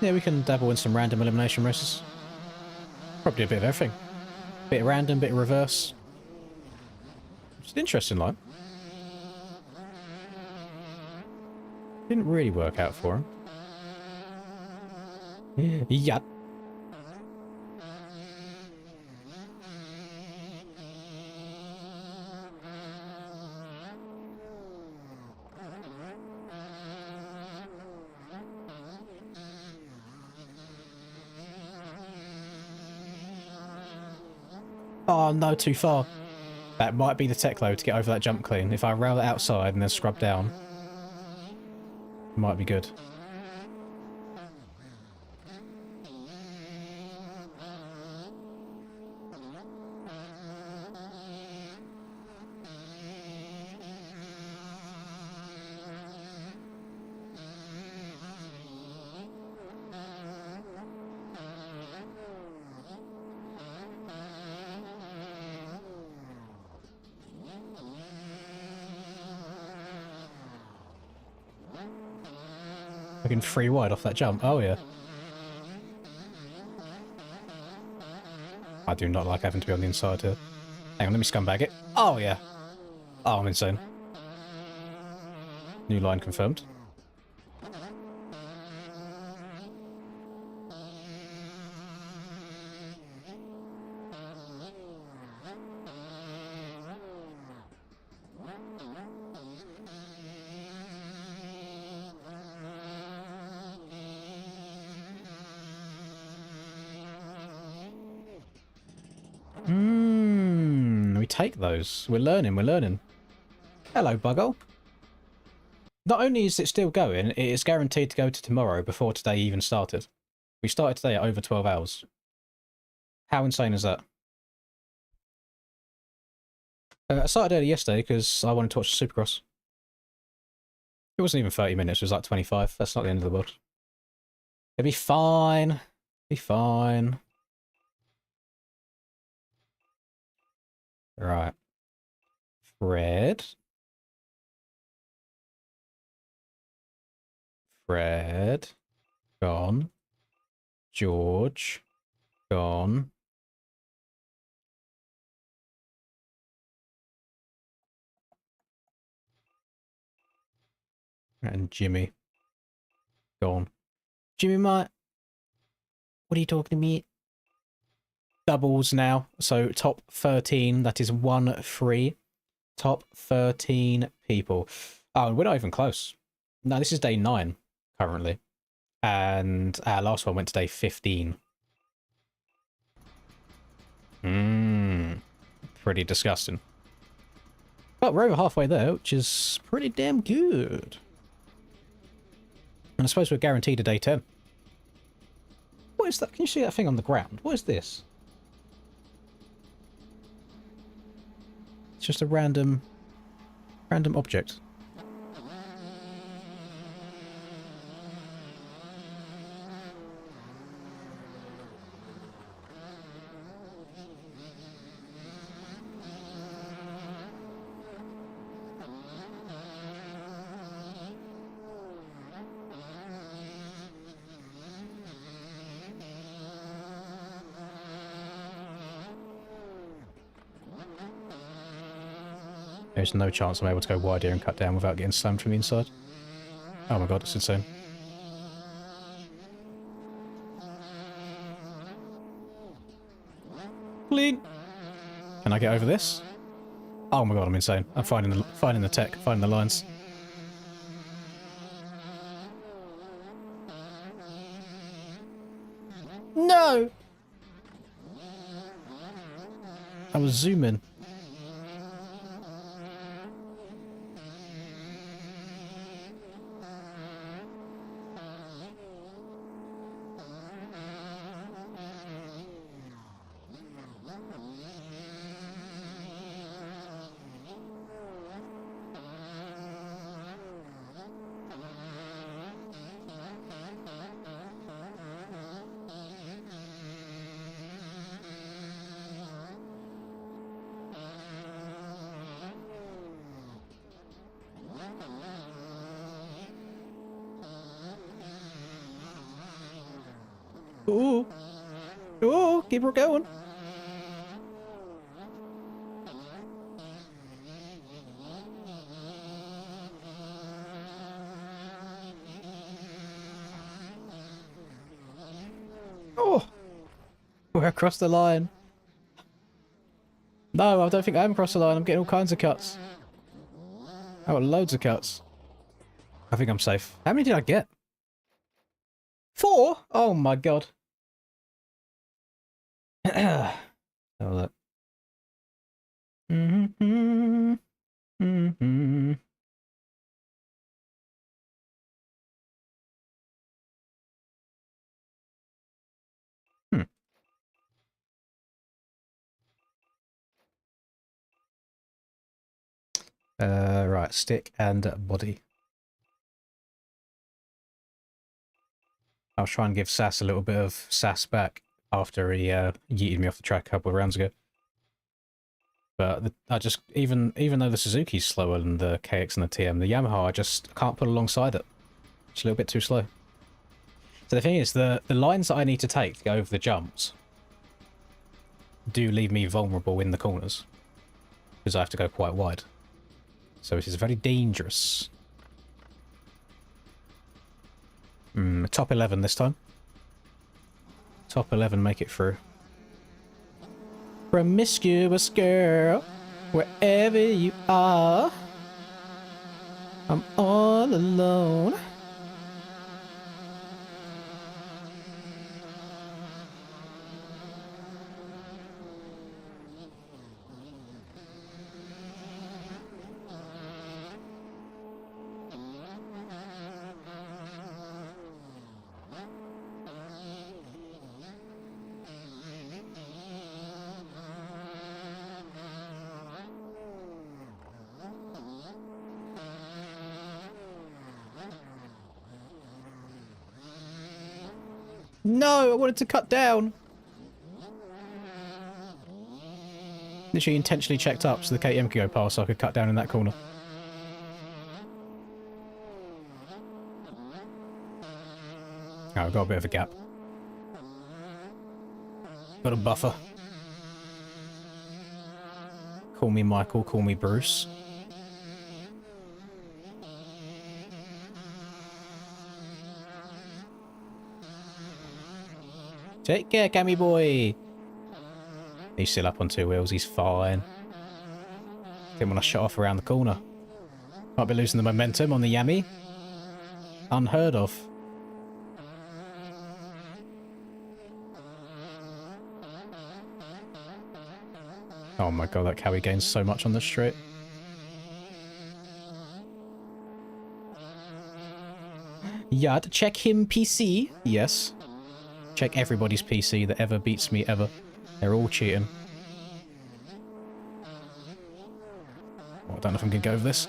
Yeah, we can dabble in some random elimination races. Probably a bit of everything. Bit of random, bit of reverse. It's an interesting line. Didn't really work out for him. Yeah. Oh, no, too far. That might be the tech load to get over that jump clean. If I rail it outside and then scrub down, might be good. Fucking free wide off that jump. Oh, yeah. I do not like having to be on the inside here. Hang on, let me scumbag it. Oh, yeah. Oh, I'm insane. New line confirmed. We take those. We're learning, we're learning. Hello, Buggle. Not only is it still going, it is guaranteed to go to tomorrow before today even started. We started today at over 12 hours. How insane is that? I started early yesterday because I wanted to watch the Supercross. It wasn't even 30 minutes, it was like 25. That's not the end of the world. It'll be fine. Be fine. Right. Fred. Fred. Gone. George. Gone. And Jimmy. Gone. Jimmy, what are you talking to me? Doubles now. So top 13. That is 1-3. Top 13 people. Oh, we're not even close. No, this is day 9 currently. And our last one went to day 15. Pretty disgusting. But we're over halfway there, which is pretty damn good. And I suppose we're guaranteed a day 10. What is that? Can you see that thing on the ground? What is this? It's just a random object. There's no chance I'm able to go wide here and cut down without getting slammed from the inside. Oh my god, that's insane. Clean. Can I get over this? Oh my god, I'm insane. I'm finding the tech, finding the lines. No! I was zooming. Ooh. Ooh, keep her going. Oh. We're across the line. No, I don't think I'm across the line. I'm getting all kinds of cuts. I got loads of cuts. I think I'm safe. How many did I get? 4? Oh my god. Oh, look. Mm-hmm. Mm-hmm. Hmm. Right, stick and body. I'll try and give Sass a little bit of sass back after he yeeted me off the track a couple of rounds ago. But I just, even though the Suzuki's slower than the KX and the TM, the Yamaha I just can't put alongside it. It's a little bit too slow. So the thing is, the lines that I need to take to go over the jumps do leave me vulnerable in the corners, because I have to go quite wide. So it is very dangerous. Top 11 this time. Top 11 make it through. Promiscuous girl, wherever you are, I'm all alone. No, I wanted to cut down. Literally intentionally checked up so the KTM could go past so I could cut down in that corner. Oh, I've got a bit of a gap. Got a buffer. Call me Michael, call me Bruce. Take care, Cammy boy. He's still up on two wheels. He's fine. Didn't want to shut off around the corner. Might be losing the momentum on the Yami. Unheard of. Oh my god, that Cowie gains so much on the straight. Yeah, to check him PC. Yes. Check everybody's PC that ever beats me ever. They're all cheating. Oh, I don't know if I'm going to go over this.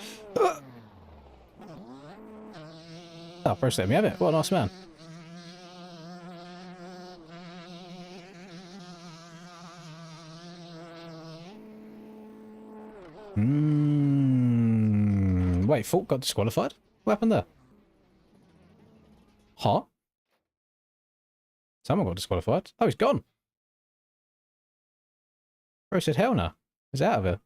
Oh, Bruce let me have it. What a nice man. Wait, Fault got disqualified? What happened there? Huh? Someone got disqualified. Oh, he's gone. Bro said, hell no. He's out of it.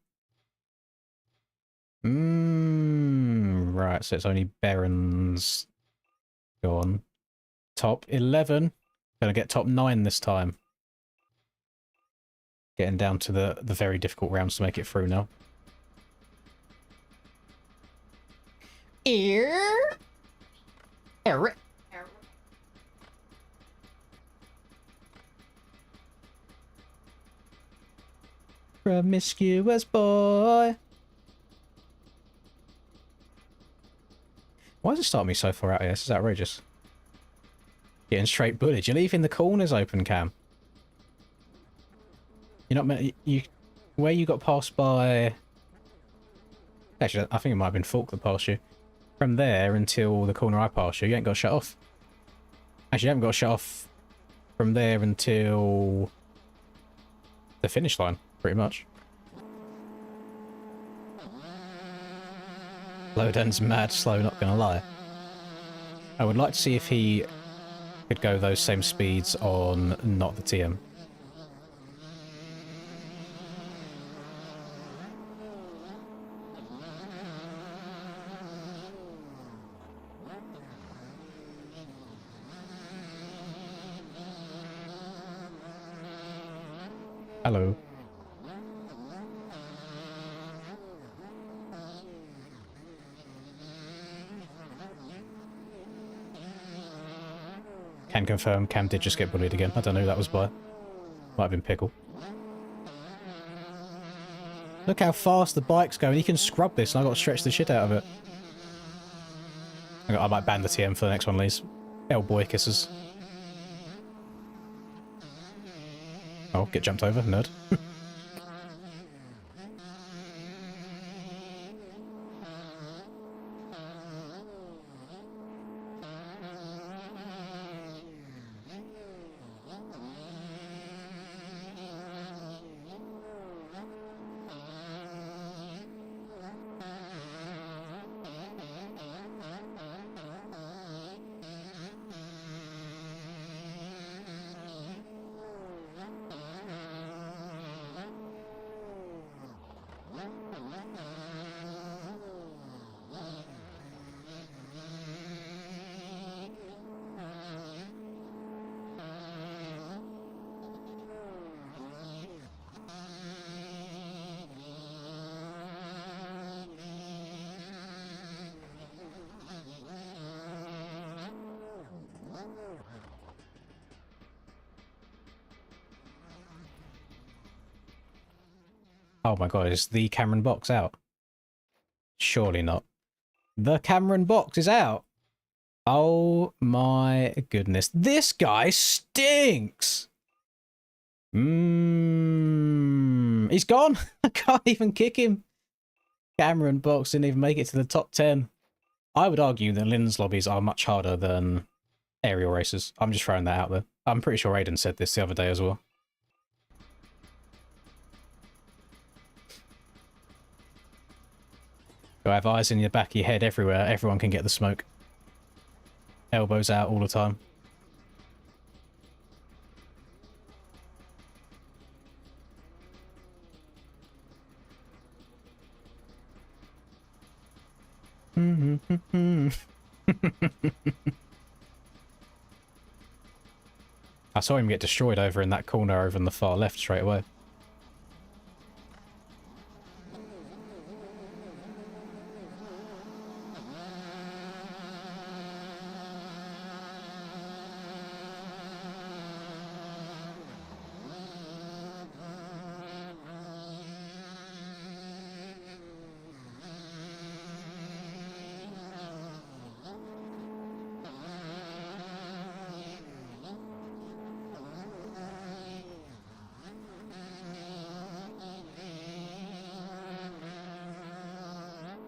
Right, so it's only Baron's gone. Top 11. Gonna get top 9 this time. Getting down to the very difficult rounds to make it through now. Eric. Error. Promiscuous boy. Why does it start me so far out here? This is outrageous. Getting straight bullied. You're leaving the corners open, Cam. You're not meant... where you got passed by... Actually, I think it might have been Falk that passed you. From there until the corner I passed you, you ain't got to shut off. Actually, you haven't got to shut off from there until the finish line, pretty much. Lowden's mad slow, not gonna lie. I would like to see if he could go those same speeds on not the TM. Hello. Can confirm, Cam did just get bullied again. I don't know who that was by. Might have been Pickle. Look how fast the bike's going. You can scrub this and I've got to stretch the shit out of it. I might ban the TM for the next one, Lees. Boy kisses. Oh, get jumped over, nerd. Oh my god, is the Cameron box out? Surely not. The Cameron box is out! Oh my goodness. This guy stinks! He's gone! I can't even kick him! Cameron box didn't even make it to the top 10. I would argue that Lynn's lobbies are much harder than aerial races. I'm just throwing that out there. I'm pretty sure Aiden said this the other day as well. You have eyes in the back of your head everywhere. Everyone can get the smoke. Elbows out all the time. I saw him get destroyed over in that corner over in the far left straight away.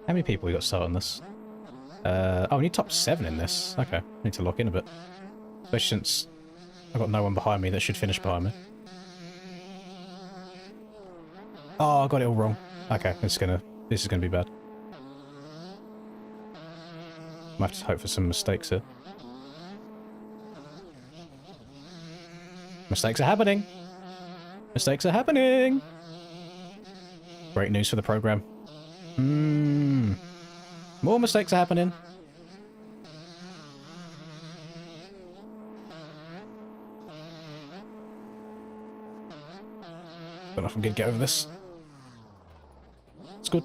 How many people we got started on this? Oh, we need top 7 in this. Okay, need to lock in a bit. Especially since I've got no one behind me that should finish behind me. Oh, I got it all wrong. Okay, this is gonna be bad. I have to hope for some mistakes here. Mistakes are happening! Mistakes are happening! Great news for the program. More mistakes are happening. Don't know if I'm gonna get over this. It's good.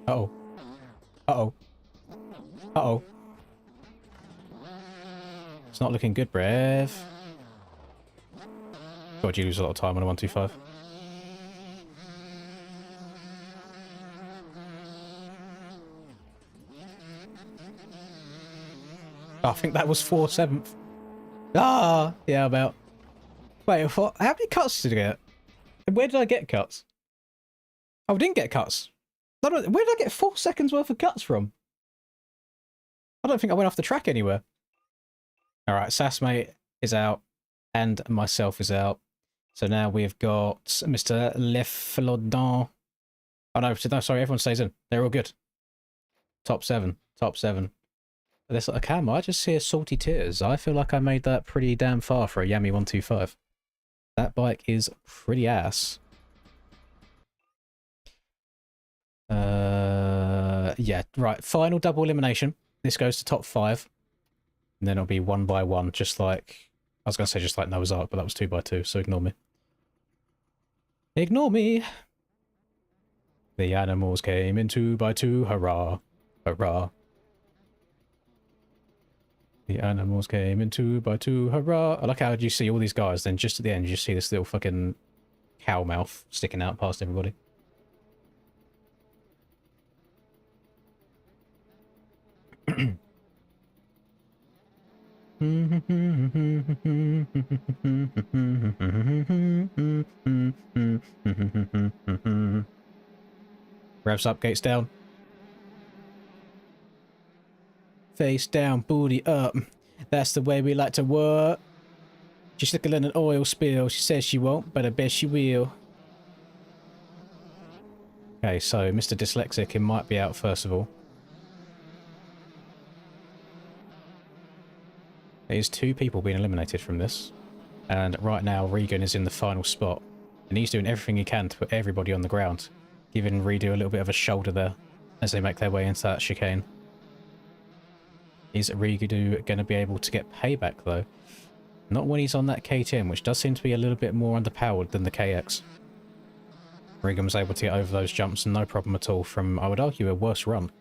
Uh-oh. Uh-oh. Uh-oh. It's not looking good, Brev. God, you lose a lot of time on a 125. Oh, I think that was 4/7. Ah! Yeah, about. Wait, what? How many cuts did I get? And where did I get cuts? Oh, I didn't get cuts. Where did I get 4 seconds worth of cuts from? I don't think I went off the track anywhere. Alright, Sassmate is out, and myself is out. So now we've got Mr. Leflodon. Oh no, sorry, everyone stays in. They're all good. Top 7. Top 7. There's a cam. I just hear salty tears. I feel like I made that pretty damn far for a Yami 125. That bike is pretty ass. Yeah, right. Final double elimination. this goes to top 5. And then it'll be 1 by 1, just like... I was going to say just like Noah's Ark, but that was 2 by 2, so ignore me. Ignore me! The animals came in 2 by 2, hurrah! Hurrah! The animals came in 2 by 2, hurrah! I like how you see all these guys, then just at the end you just see this little fucking cow mouth sticking out past everybody. Revs up, gates down. Face down, booty up. That's the way we like to work. She's looking at an oil spill. She says she won't, but I bet she will. Okay, so Mr. Dyslexic, he might be out first of all. There's 2 people being eliminated from this. And right now, Regan is in the final spot. And he's doing everything he can to put everybody on the ground. Giving Redo a little bit of a shoulder there as they make their way into that chicane. Is Redo going to be able to get payback though? Not when he's on that KTM, which does seem to be a little bit more underpowered than the KX. Regan was able to get over those jumps no problem at all from, I would argue, a worse run.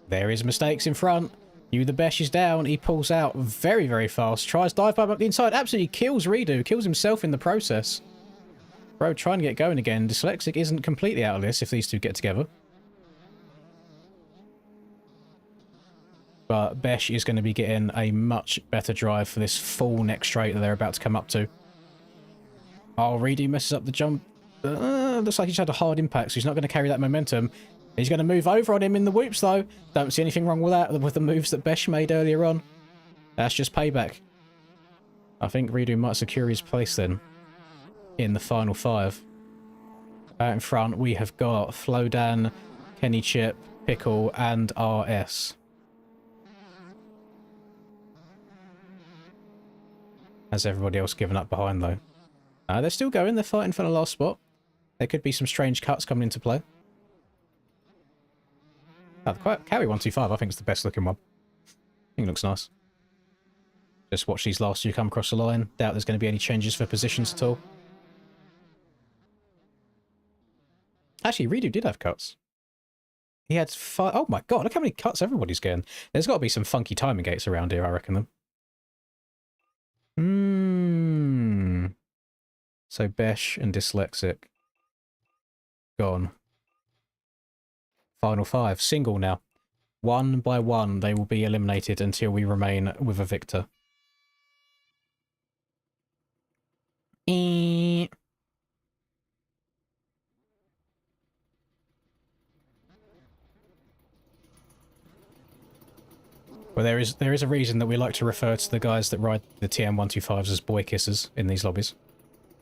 There is mistakes in front. You the Besh is down. He pulls out very, very fast. Tries dive bomb up the inside. Absolutely kills Redo. Kills himself in the process. Bro, trying to get going again. Dyslexic isn't completely out of this if these two get together. But Besh is going to be getting a much better drive for this full next straight that they're about to come up to. Oh, Redo messes up the jump. Looks like he's had a hard impact, so he's not going to carry that momentum. He's going to move over on him in the whoops, though. Don't see anything wrong with that, with the moves that Besh made earlier on. That's just payback. I think Redo might secure his place then in the final 5. Out in front, we have got Flodan, Kenny Chip, Pickle, and RS. Has everybody else given up behind, though? They're still going. They're fighting for the last spot. There could be some strange cuts coming into play. Oh, the Cowie 125, I think, is the best looking one. I think it looks nice. Just watch these last 2 come across the line. Doubt there's going to be any changes for positions at all. Actually, Redo did have cuts. He had 5... Oh my god, look how many cuts everybody's getting. There's got to be some funky timing gates around here, I reckon them. So Besh and Dyslexic. Gone. Final 5. Single now. 1 by 1 they will be eliminated until we remain with a victor. Well, there is a reason that we like to refer to the guys that ride the TM125s as boy kissers in these lobbies.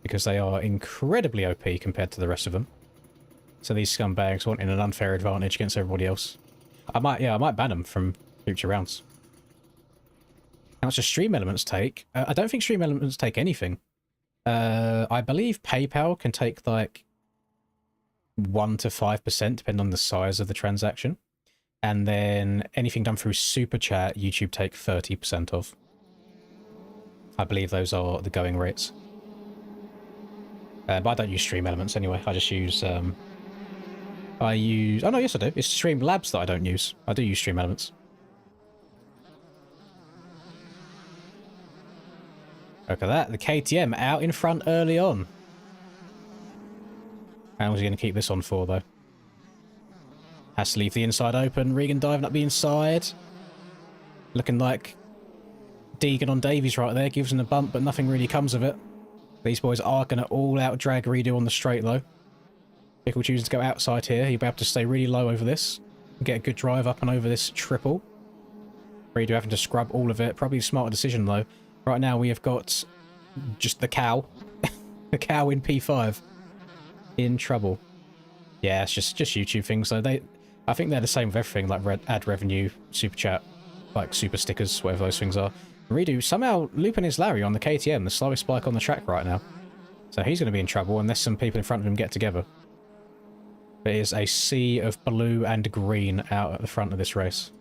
Because they are incredibly OP compared to the rest of them. So these scumbags wanting an unfair advantage against everybody else. I might ban them from future rounds. How much does Stream Elements take? I don't think Stream Elements take anything. I believe PayPal can take like 1 to 5% depending on the size of the transaction. And then anything done through Super Chat, YouTube take 30% of. I believe those are the going rates. But I don't use Stream Elements anyway. I just use... Oh no, yes I do. It's Stream Labs that I don't use. I do use Stream Elements. Look at that. The KTM out in front early on. How long is he going to keep this on for, though? Has to leave the inside open. Regan diving up the inside. Looking like Deegan on Davies right there. Gives him a bump, but nothing really comes of it. These boys are going to all out drag Redo on the straight, though. Pickle chooses to go outside here. He'll be able to stay really low over this. Get a good drive up and over this triple. Redo having to scrub all of it. Probably a smarter decision, though. Right now, we have got just the cow. The cow in P5. In trouble. Yeah, it's just YouTube things. So I think they're the same with everything, like ad revenue, super chat, like super stickers, whatever those things are. Redo somehow looping his Larry on the KTM, the slowest bike on the track right now. So he's going to be in trouble unless some people in front of him get together. There is a sea of blue and green out at the front of this race.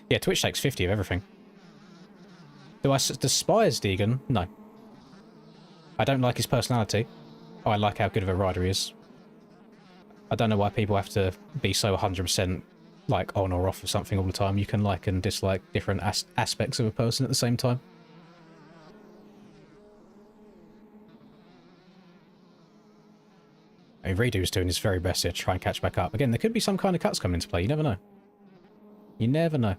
Yeah, Twitch takes 50 of everything. Do I despise Deegan? No. I don't like his personality. Oh, I like how good of a rider he is. I don't know why people have to be so 100% like on or off of something all the time. You can like and dislike different aspects of a person at the same time. I mean, Redo's doing his very best here to try and catch back up. Again, there could be some kind of cuts coming into play. You never know. You never know.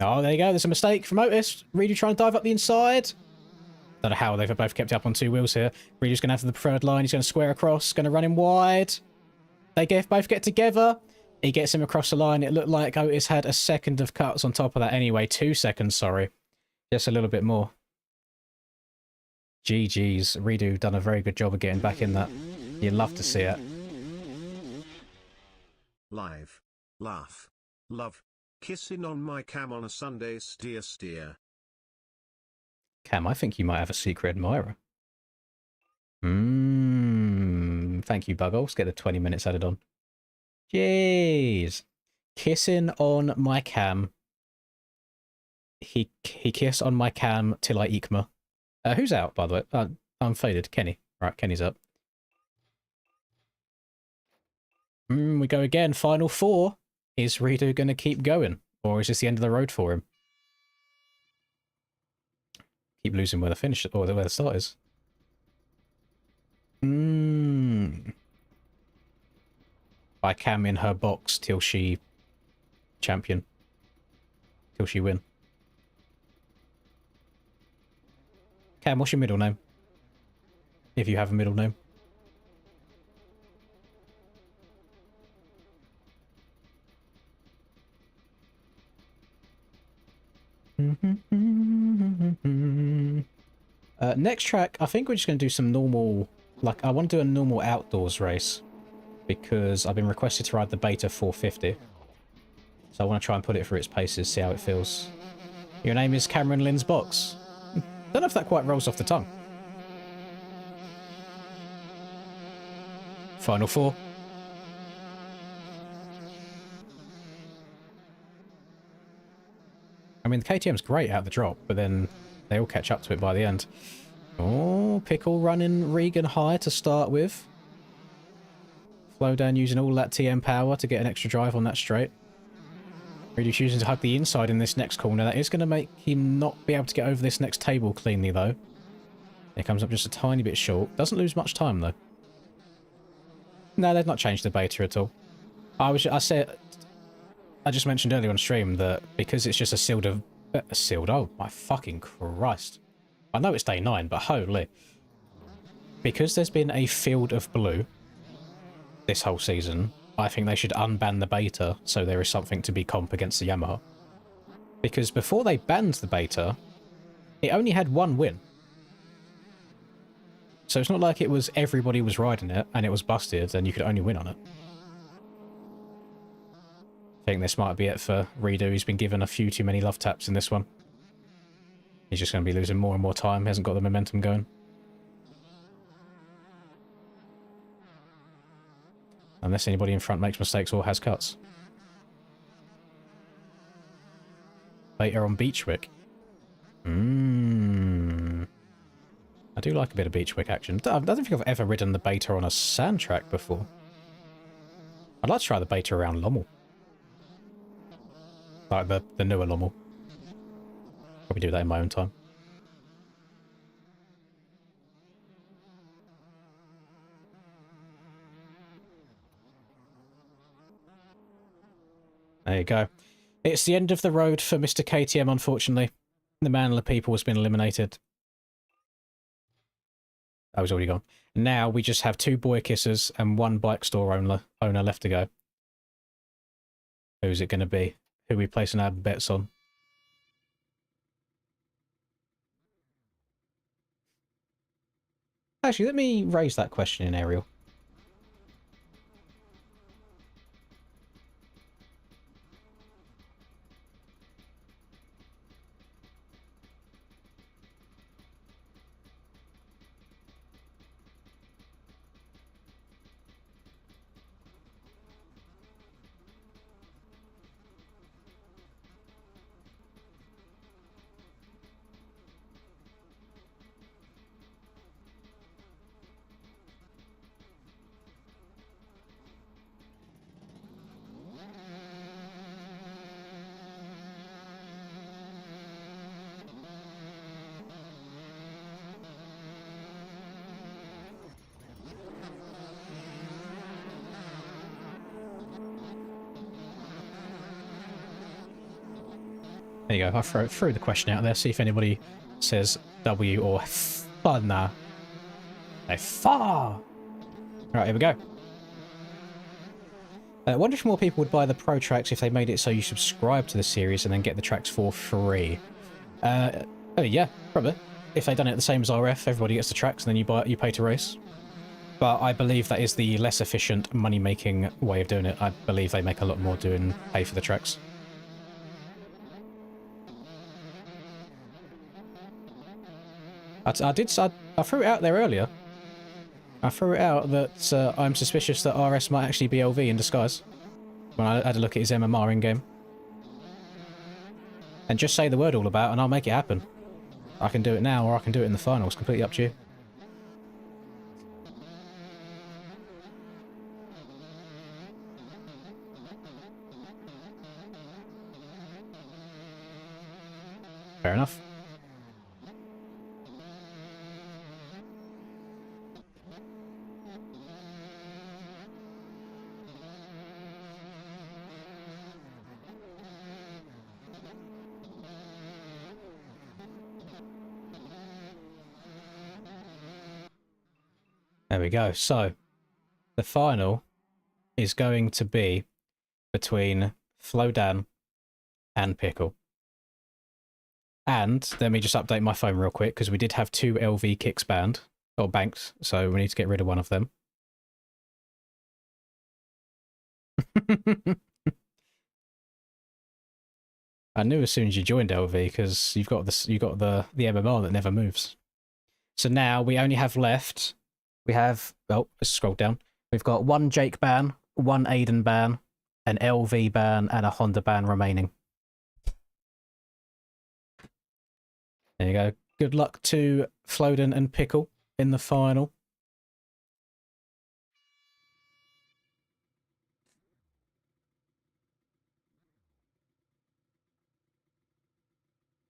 Oh, there you go. There's a mistake from Otis. Redo trying to dive up the inside. Don't know how they've both kept up on two wheels here. Redo's going to have the preferred line. He's going to square across. Going to run him wide. They both get together. He gets him across the line. It looked like Otis had a second of cuts on top of that anyway. 2 seconds, sorry. Just a little bit more. GG's. Redo done a very good job of getting back in that. You'd love to see it. Live. Laugh. Love. Kissing on my cam on a Sunday, steer. Cam, I think you might have a secret admirer. Thank you, Buggles. Get the 20 minutes added on. Jeez. Kissing on my cam. He kissed on my cam till I eekma. Who's out, by the way? I'm faded. Kenny. Right, Kenny's up. We go again. Final 4. Is Redo going to keep going? Or is this the end of the road for him? Keep losing where the finish or where the start is. I cam in her box till she champion. Till she win. Cam, what's your middle name? If you have a middle name. Next track, I think we're just going to do some normal, like, I want to do a normal outdoors race because I've been requested to ride the Beta 450. So I want to try and put it through its paces, see how it feels. Your name is Cameron Lynn's Box. Don't know if that quite rolls off the tongue. Final 4. I mean, the KTM's great out the drop, but then they all catch up to it by the end. Oh, Pickle running Regan high to start with. Flow down using all that TM power to get an extra drive on that straight. Really choosing to hug the inside in this next corner. That is going to make him not be able to get over this next table cleanly, though. It comes up just a tiny bit short. Doesn't lose much time, though. No, they've not changed the beta at all. I just mentioned earlier on stream that because it's just a sealed... oh, my fucking Christ. I know it's day 9, but holy. Because there's been a field of blue this whole season, I think they should unban the beta so there is something to be comp against the Yamaha. Because before they banned the beta, it only had 1 win. So it's not like it was everybody was riding it and it was busted and you could only win on it. I think this might be it for Redo. He's been given a few too many love taps in this one. He's just going to be losing more and more time. He hasn't got the momentum going. Unless anybody in front makes mistakes or has cuts. Beta on Beachwick. I do like a bit of Beachwick action. I don't think I've ever ridden the beta on a sand track before. I'd like to try the beta around Lommel. Like the newer Lommel. Probably do that in my own time. There you go. It's the end of the road for Mr. KTM, unfortunately. The man of the people has been eliminated. Oh, he's already gone. Now we just have 2 boy kissers and 1 bike store owner left to go. Who's it going to be? Who are we placing our bets on? Actually, let me raise that question in Ariel. There you go. I threw the question out there. See if anybody says W or funna. No, far. Right, here we go. I wonder if more people would buy the pro tracks if they made it so you subscribe to the series and then get the tracks for free. Oh yeah, probably. If they'd done it the same as RF, everybody gets the tracks and then you pay to race. But I believe that is the less efficient money-making way of doing it. I believe they make a lot more doing pay for the tracks. I threw it out there earlier. I threw it out that I'm suspicious that RS might actually be LV in disguise. When I had a look at his MMR in-game. And just say the word all about and I'll make it happen. I can do it now or I can do it in the finals. Completely up to you. Fair enough. There we go. So, the final is going to be between Flodan and Pickle. And let me just update my phone real quick, because we did have 2 LV kicks banned, or banked, so we need to get rid of one of them. I knew as soon as you joined LV, because you've got the MMR that never moves. So now we only have left... We have, oh, let's scroll down. We've got 1 Jake ban, 1 Aiden ban, an LV ban, and a Honda ban remaining. There you go. Good luck to Floden and Pickle in the final.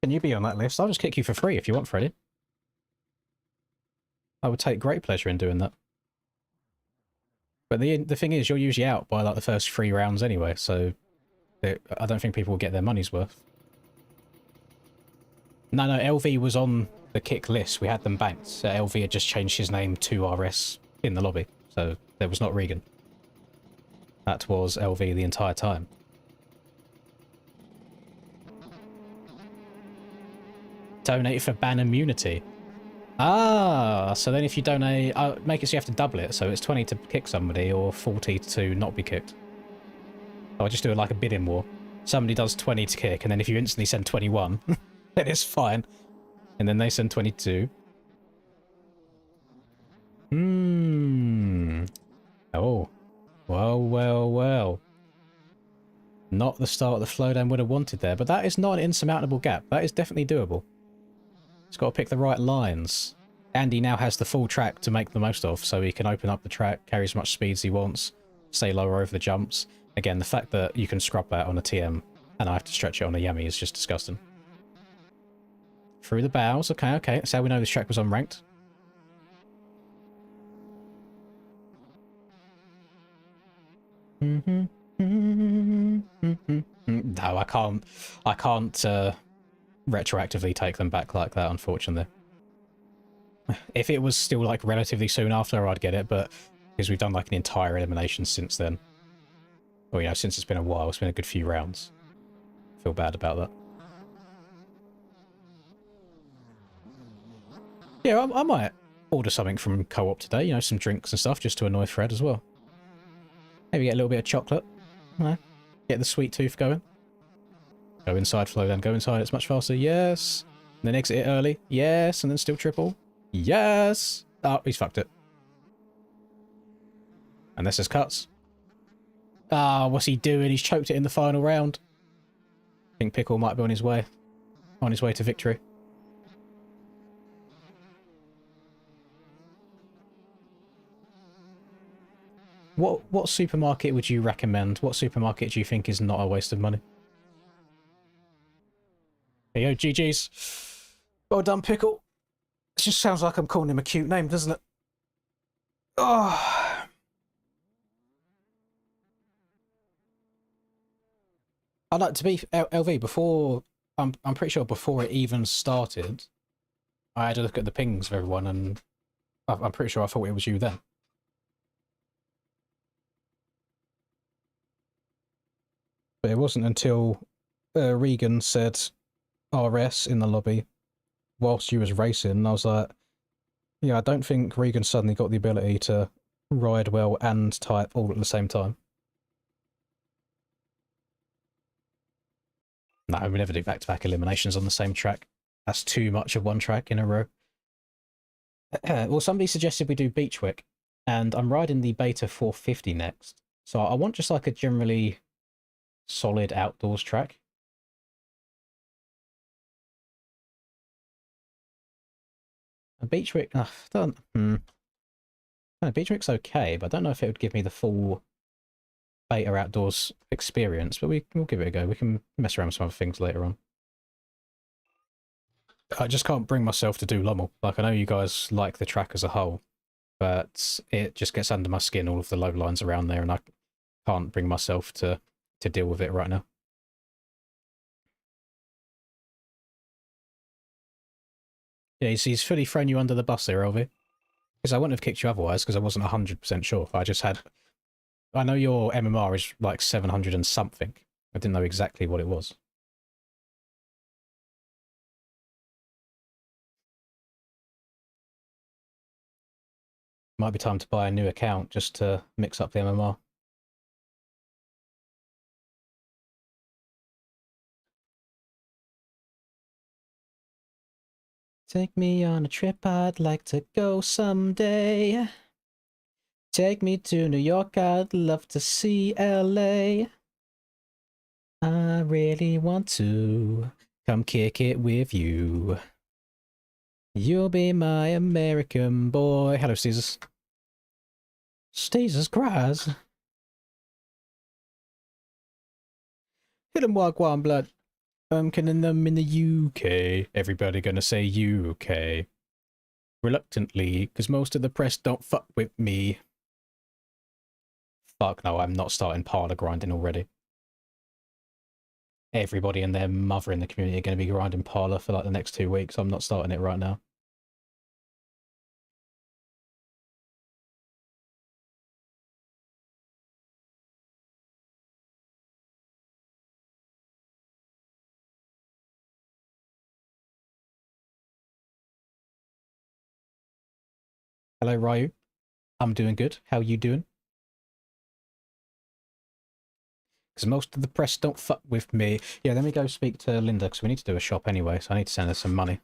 Can you be on that list? I'll just kick you for free if you want, Freddie. I would take great pleasure in doing that. But the thing is, you're usually out by like the first 3 rounds anyway, so I don't think people will get their money's worth. No, LV was on the kick list. We had them banked. So LV had just changed his name to RS in the lobby, so there was not Regan. That was LV the entire time. Donate for ban immunity. Ah, so then if you donate, make it so you have to double it, so it's 20 to kick somebody or 40 to not be kicked. I'll just do it like a bidding war. Somebody does 20 to kick, and then if you instantly send 21, then it's fine. And then they send 22. Oh. Well. Not the start the Flowdown would have wanted there, but that is not an insurmountable gap. That is definitely doable. He's got to pick the right lines. And he now has the full track to make the most of, so he can open up the track, carry as much speed as he wants, stay lower over the jumps. Again, the fact that you can scrub that on a TM and I have to stretch it on a Yummy is just disgusting. Through the bows. Okay. That's how we know this track was unranked. No, I can't retroactively take them back like that, unfortunately. If it was still like relatively soon after, I'd get it, but because we've done like an entire elimination since then. Well, you know, since it's been a while, it's been a good few rounds. I feel bad about that. Yeah, I might order something from Co-op today, you know, some drinks and stuff, just to annoy Fred as well. Maybe get a little bit of chocolate. Get the sweet tooth going. Go inside, Flow, then go inside, it's much faster. Yes. And then exit it early. Yes. And then still triple. Yes. Oh, he's fucked it. And this is cuts. Ah, what's he doing? He's choked it in the final round. I think Pickle might be on his way. On his way to victory. What supermarket would you recommend? What supermarket do you think is not a waste of money? There you go, GG's. Well done, Pickle. It just sounds like I'm calling him a cute name, doesn't it? Oh. I'd like to be LV before I'm pretty sure before it even started, I had a look at the pings of everyone, and I'm pretty sure I thought it was you then. But it wasn't until Regan said RS in the lobby whilst you was racing, and I was like, yeah, I don't think Regan suddenly got the ability to ride well and type all at the same time. No, we never do back-to-back eliminations on the same track. That's too much of one track in a row. Well, somebody suggested we do Beachwick, and I'm riding the Beta 450 next. So I want just like a generally solid outdoors track. A Beachwick, Beachwick's okay, but I don't know if it would give me the full Beta outdoors experience, but we'll give it a go. We can mess around with some other things later on. I just can't bring myself to do Lommel. Like, I know you guys like the track as a whole, but it just gets under my skin, all of the low lines around there, and I can't bring myself to deal with it right now. Yeah, he's fully thrown you under the bus there, Elvie. Because I wouldn't have kicked you otherwise, because I wasn't 100% sure. I know your MMR is like 700 and something. I didn't know exactly what it was. Might be time to buy a new account just to mix up the MMR. Take me on a trip, I'd like to go someday. Take me to New York, I'd love to see LA. I really want to come kick it with you. You'll be my American boy. Hello, Caesars. Jesus Christ. Hit 'em wagwan blood. I'm killing them in the UK. Everybody gonna say UK. Reluctantly, because most of the press don't fuck with me. Fuck no, I'm not starting parlor grinding already. Everybody and their mother in the community are going to be grinding parlor for like the next 2 weeks. I'm not starting it right now. Hello, Ryu. I'm doing good. How you doing? Because most of the press don't fuck with me. Yeah, let me go speak to Linda, because we need to do a shop anyway, so I need to send her some money.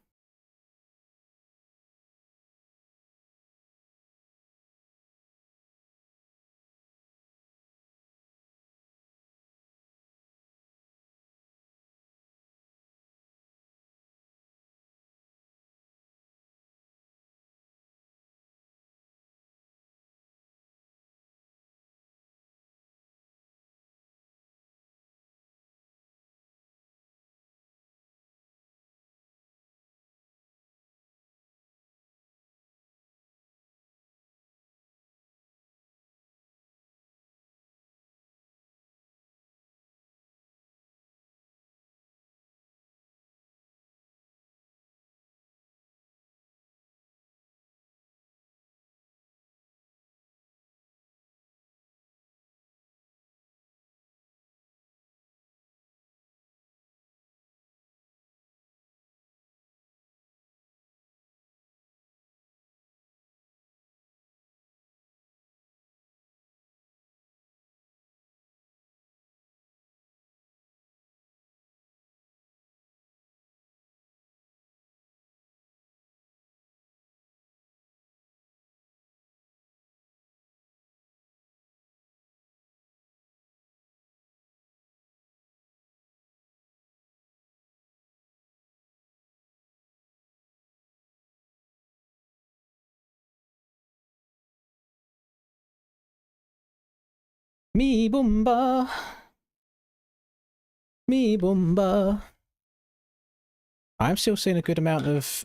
Me boomba. Me boomba. I'm still seeing a good amount of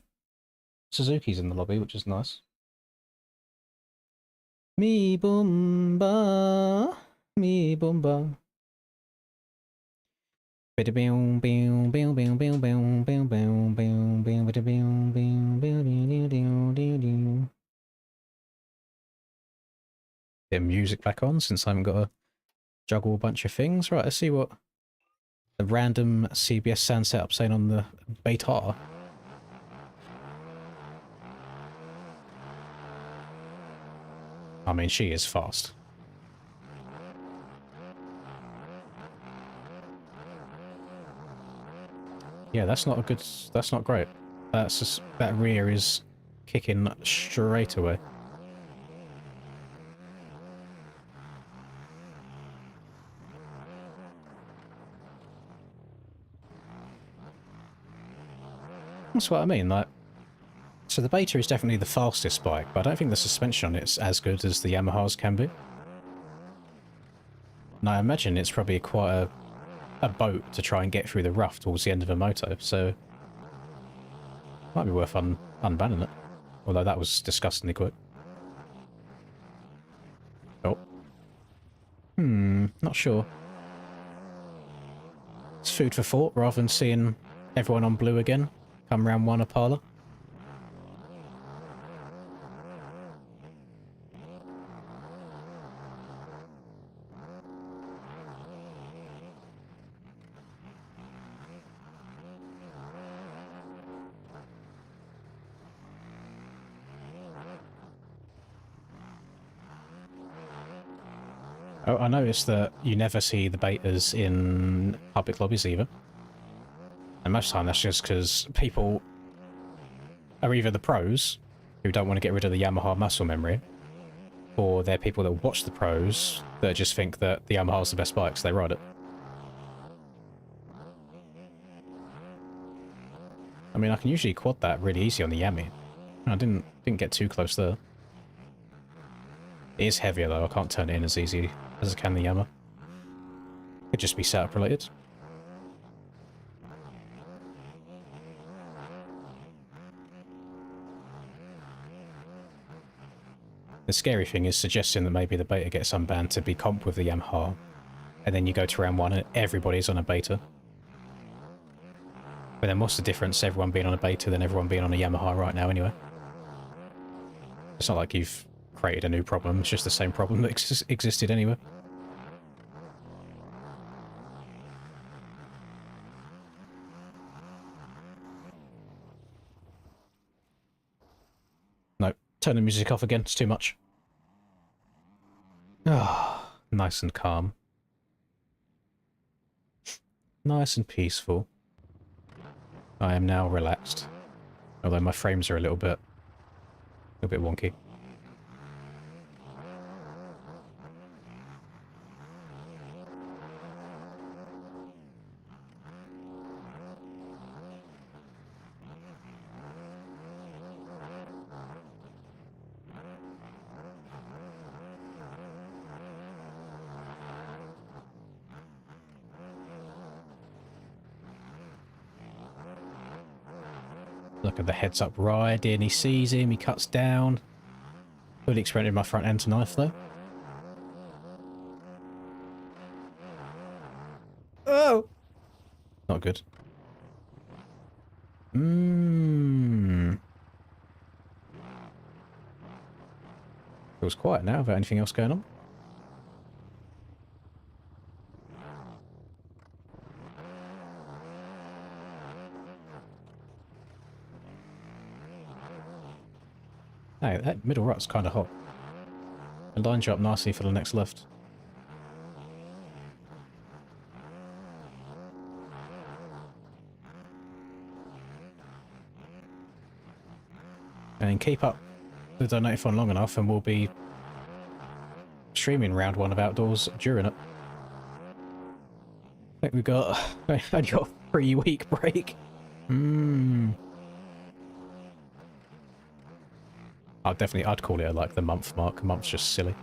Suzuki's in the lobby, which is nice. Me boomba. Me boomba. Get music back on since I haven't got to juggle a bunch of things. Right, let's see what the random CBS sound setup saying on the beta. I mean, she is fast. Yeah, that's not a good... That's not great. That's just... That rear is kicking straight away. That's what I mean, like... So the Beta is definitely the fastest bike, but I don't think the suspension on it's as good as the Yamaha's can be. And I imagine it's probably quite a boat to try and get through the rough towards the end of a moto, so... Might be worth unbanning it. Although that was disgustingly quick. Oh. Not sure. It's food for thought, rather than seeing everyone on blue again come round one Opala. Oh, I noticed that you never see the betas in public lobbies either. And most of the time that's just because people are either the pros, who don't want to get rid of the Yamaha muscle memory, or they're people that watch the pros that just think that the Yamaha's the best bike, so they ride it. I mean, I can usually quad that really easy on the Yami. I didn't get too close there. It is heavier though, I can't turn it in as easy as I can the Yamaha. Could just be setup related. The scary thing is suggesting that maybe the Beta gets unbanned to be comp with the Yamaha, and then you go to round one and everybody's on a Beta. But then what's the difference, everyone being on a Beta than everyone being on a Yamaha right now anyway? It's not like you've created a new problem, it's just the same problem that existed anyway. No, turn the music off again, it's too much. Ah, nice and calm. Nice and peaceful. I am now relaxed. Although my frames are a little bit wonky. Look at the heads up riding, he sees him, he cuts down. Fully experimented my front end to knife though. Oh! Not good. Feels quiet now without anything else going on. Hey, that middle rut's kind of hot. It lines you up nicely for the next left. And keep up the donator long enough and we'll be streaming round one of Outdoors during it. I think we've got a 3-week break. I'd call it like the month mark. A month's just silly.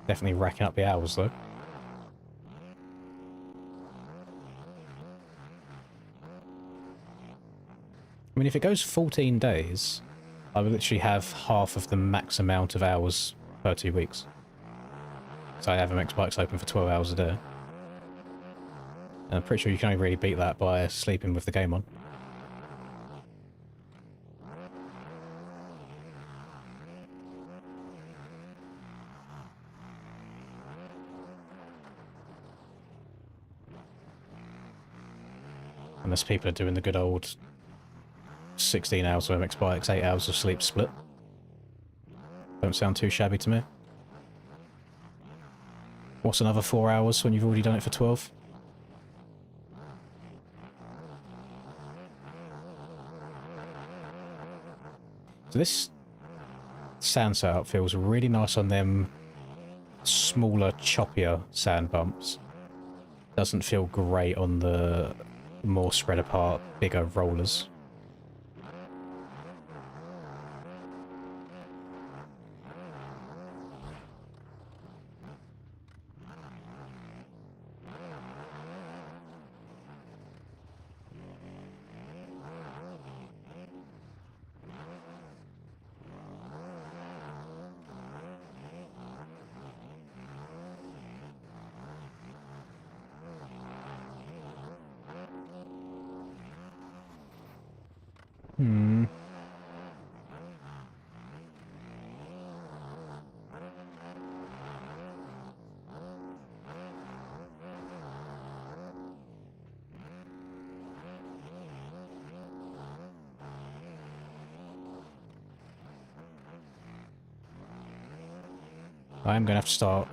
Definitely racking up the hours though. I mean, if it goes 14 days, I will literally have half of the max amount of hours per 2 weeks. So I have MX bikes open for 12 hours a day. And I'm pretty sure you can only really beat that by sleeping with the game on. Unless people are doing the good old 16 hours of MX bikes, 8 hours of sleep split. Don't sound too shabby to me. What's another 4 hours when you've already done it for 12? So this sand setup feels really nice on them smaller, choppier sand bumps. Doesn't feel great on the more spread apart, bigger rollers. I'm gonna have to start...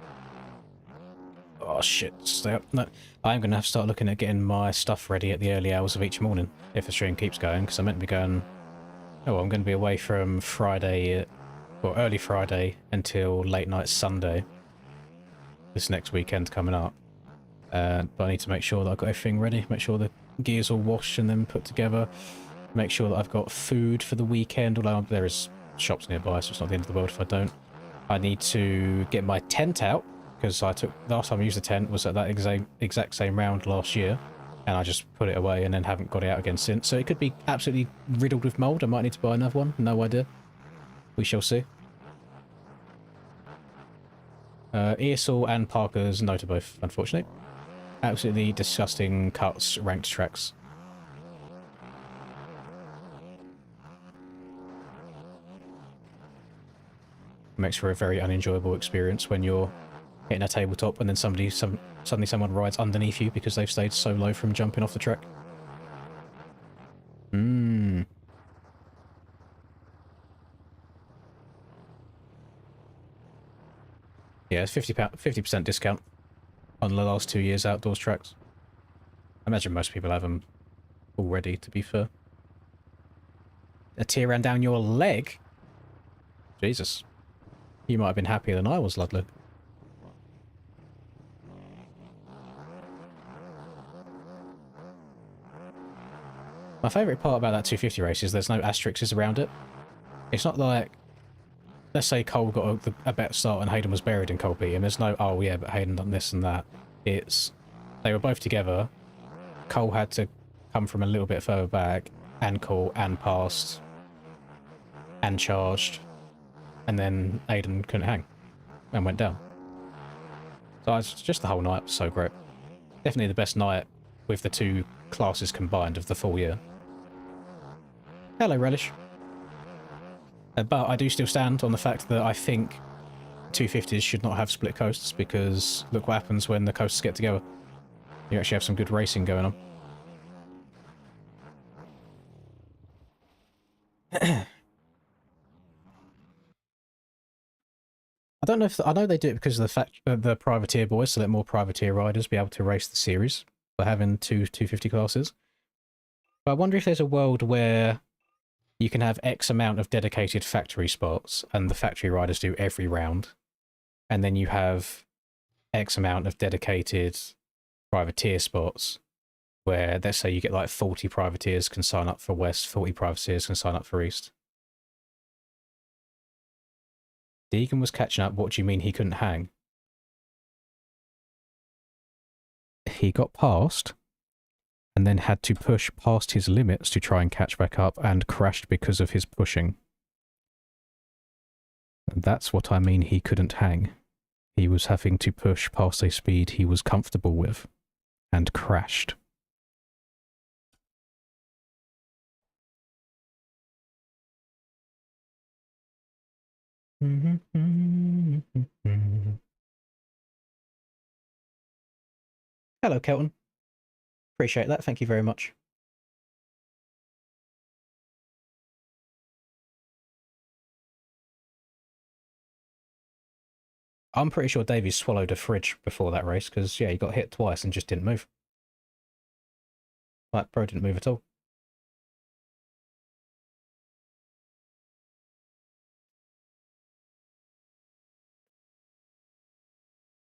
Oh shit, stay up. No, I'm gonna have to start looking at getting my stuff ready at the early hours of each morning, if the stream keeps going, because I'm meant to be going... Oh, I'm gonna be away from Friday, or early Friday, until late night Sunday. This next weekend coming up. But I need to make sure that I've got everything ready, make sure the gear's all washed and then put together, make sure that I've got food for the weekend, although there is shops nearby, so it's not the end of the world if I don't. I need to get my tent out, because last time I used the tent was at that exact same round last year, and I just put it away and then haven't got it out again since. So it could be absolutely riddled with mould. I might need to buy another one. No idea. We shall see. ESL and Parker's no to both, unfortunately. Absolutely disgusting cuts, ranked tracks. Makes for a very unenjoyable experience when you're hitting a tabletop and then suddenly someone rides underneath you because they've stayed so low from jumping off the track. Yeah, it's 50% discount on the last 2 years outdoors tracks. I imagine most people have them already, to be fair. A tear ran down your leg? Jesus. You might have been happier than I was, Ludlow. My favourite part about that 250 race is there's no asterisks around it. It's not like, let's say Cole got a better start and Hayden was buried in Cole beat him. There's no, oh yeah, but Hayden done this and that. It's, they were both together. Cole had to come from a little bit further back and call and passed and charged. And then Aiden couldn't hang and went down. So it's just the whole night was so great. Definitely the best night with the two classes combined of the full year. Hello, Relish. But I do still stand on the fact that I think 250s should not have split coasts, because look what happens when the coasts get together. You actually have some good racing going on. I don't know if I know they do it because of the fact that the privateer boys, to let more privateer riders be able to race the series by having two 250 classes. But I wonder if there's a world where you can have X amount of dedicated factory spots and the factory riders do every round, and then you have X amount of dedicated privateer spots where, let's say you get like 40 privateers can sign up for West, 40 privateers can sign up for East. Deegan was catching up. What do you mean he couldn't hang? He got past and then had to push past his limits to try and catch back up and crashed because of his pushing. And that's what I mean he couldn't hang. he was having to push past a speed he was comfortable with and crashed. Hello, Kelton. Appreciate that. Thank you very much. I'm pretty sure Davey swallowed a fridge before that race because, yeah, he got hit twice and just didn't move. Like, bro didn't move at all.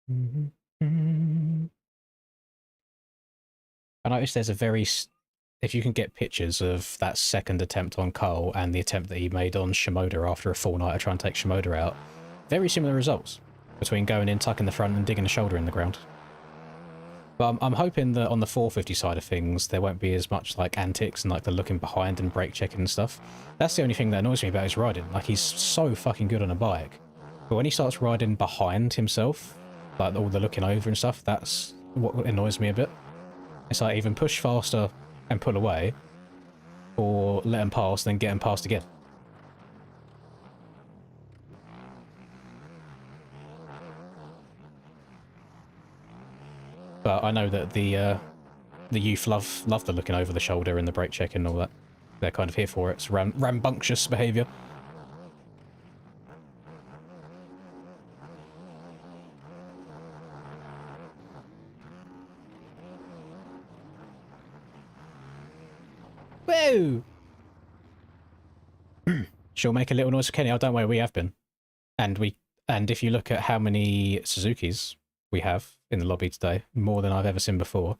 I noticed there's a very... If you can get pictures of that second attempt on Cole and the attempt that he made on Shimoda after a full night of trying to take Shimoda out, very similar results between going in, tucking the front and digging the shoulder in the ground. But I'm hoping that on the 450 side of things, there won't be as much like antics and like the looking behind and brake checking and stuff. That's the only thing that annoys me about his riding. Like, he's so fucking good on a bike. But when he starts riding behind himself, like all the looking over and stuff, that's what annoys me a bit. It's like even push faster and pull away, or let him pass, then get him past again. But I know that the youth love the looking over the shoulder and the brake check and all that. They're kind of here for it. It's rambunctious behaviour. Whoa! She'll make a little noise for Kenny. Oh, don't worry, we have been. And if you look at how many Suzukis we have in the lobby today, more than I've ever seen before.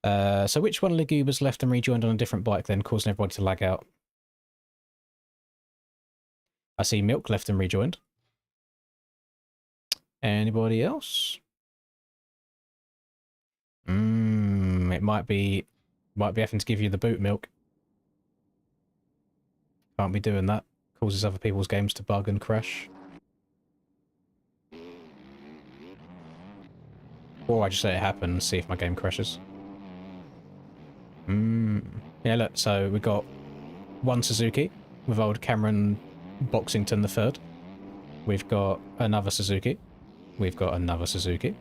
So which one of the goobers left and rejoined on a different bike then, causing everybody to lag out? I see Milk left and rejoined. Anybody else? It might be having to give you the boot, Milk. Can't be doing that. Causes other people's games to bug and crash. Or I just let it happen and see if my game crashes. Yeah, look, so we got one Suzuki with old Cameron Boxington the third. We've got another Suzuki. We've got another Suzuki.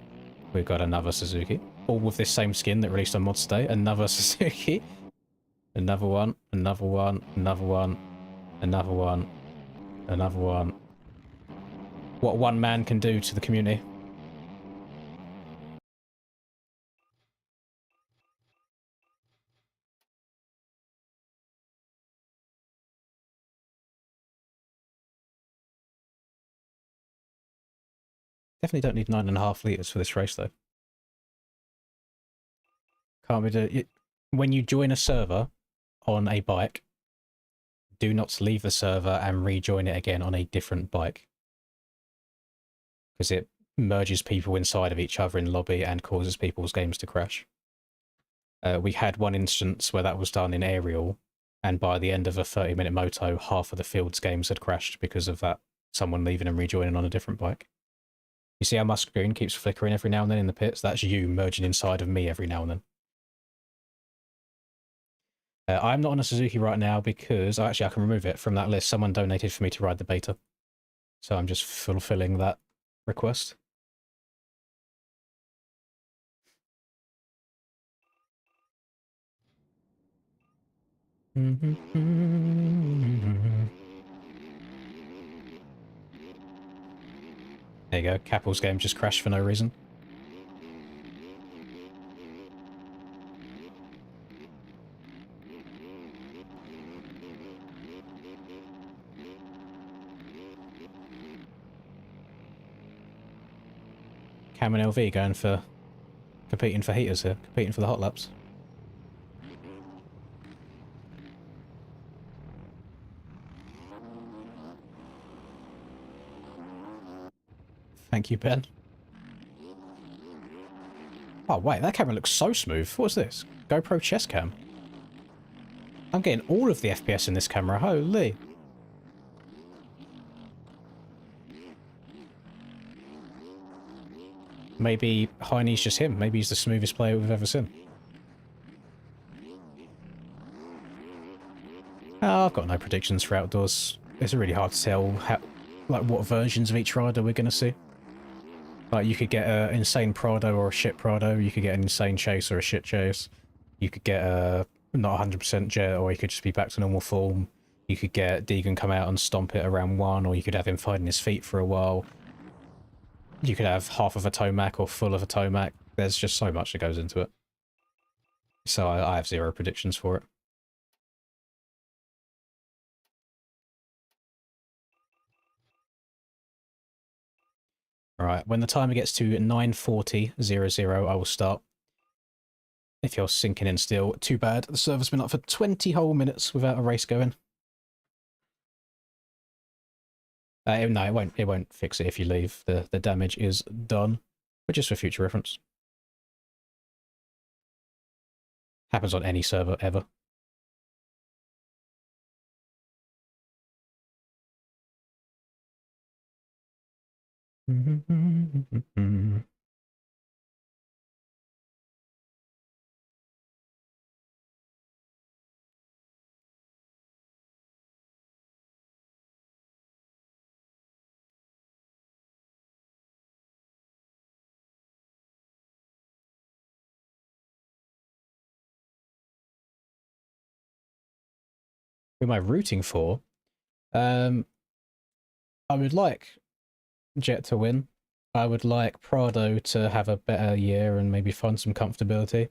We've got another Suzuki. All with this same skin that released on mods today. Another Suzuki. Another one. Another one. Another one. Another one. Another one. What one man can do to the community. Definitely don't need 9.5 litres for this race, though. Can't be do it. When you join a server on a bike, do not leave the server and rejoin it again on a different bike. Because it merges people inside of each other in lobby and causes people's games to crash. We had one instance where that was done in aerial, and by the end of a 30-minute moto, half of the field's games had crashed because of that, someone leaving and rejoining on a different bike. You see how my screen keeps flickering every now and then in the pits? That's you merging inside of me every now and then. I'm not on a Suzuki right now because... actually, I can remove it from that list. Someone donated for me to ride the beta. So I'm just fulfilling that request. There you go. Capple's game just crashed for no reason. Cam and LV going for... competing for heaters here. Competing for the hot laps. Thank you, Ben. Oh, wait, that camera looks so smooth. What's this? GoPro chest cam. I'm getting all of the FPS in this camera. Holy. Maybe Heine's just him. Maybe he's the smoothest player we've ever seen. Oh, I've got no predictions for outdoors. It's really hard to tell like what versions of each rider we're going to see. Like, you could get an insane Prado or a shit Prado. You could get an insane chase or a shit chase. You could get a not 100% jet, or you could just be back to normal form. You could get Deegan come out and stomp it around 1, or you could have him finding his feet for a while. You could have half of a Tomac or full of a Tomac. There's just so much that goes into it. So I have 0 predictions for it. Alright, when the timer gets to 9:40:00, I will start. If you're sinking in still, too bad. The server's been up for 20 whole minutes without a race going. No, it won't fix it if you leave. The damage is done. But just for future reference. Happens on any server ever. Who am I rooting for? I would like Jet to win. I would like Prado to have a better year and maybe find some comfortability.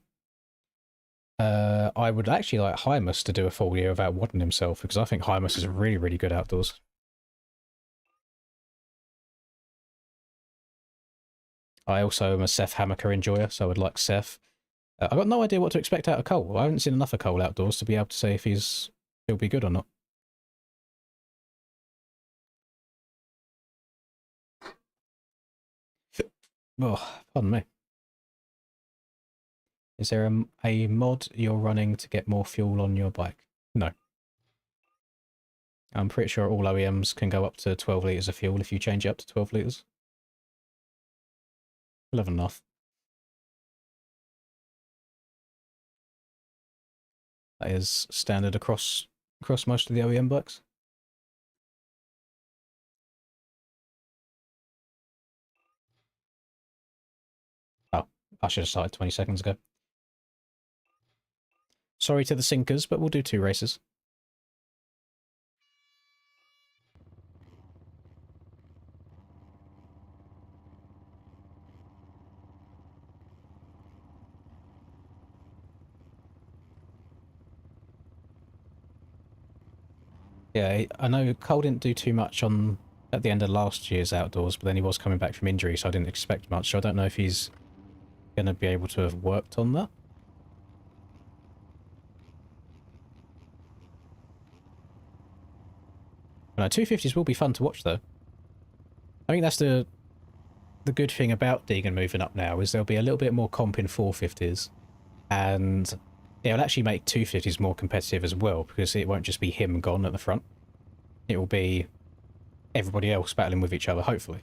I would actually like Hymus to do a full year without wadding himself, because I think Hymus is really, really good outdoors. I also am a Seth Hammaker enjoyer, so I would like Seth. I've got no idea what to expect out of Cole. I haven't seen enough of Cole outdoors to be able to say if he'll be good or not. Oh, pardon me. Is there a mod you're running to get more fuel on your bike? No. I'm pretty sure all OEMs can go up to 12 litres of fuel if you change it up to 12 litres. 11.5. That is standard across most of the OEM bikes. Oh, I should have started 20 seconds ago. Sorry to the sinkers, but we'll do 2 races. Yeah, I know Cole didn't do too much at the end of last year's outdoors, but then he was coming back from injury, so I didn't expect much. So I don't know if he's going to be able to have worked on that. No, 250s will be fun to watch, though. I think that's the good thing about Deegan moving up now, is there'll be a little bit more comp in 450s, and it'll actually make 250s more competitive as well, because it won't just be him gone at the front. It will be everybody else battling with each other, hopefully.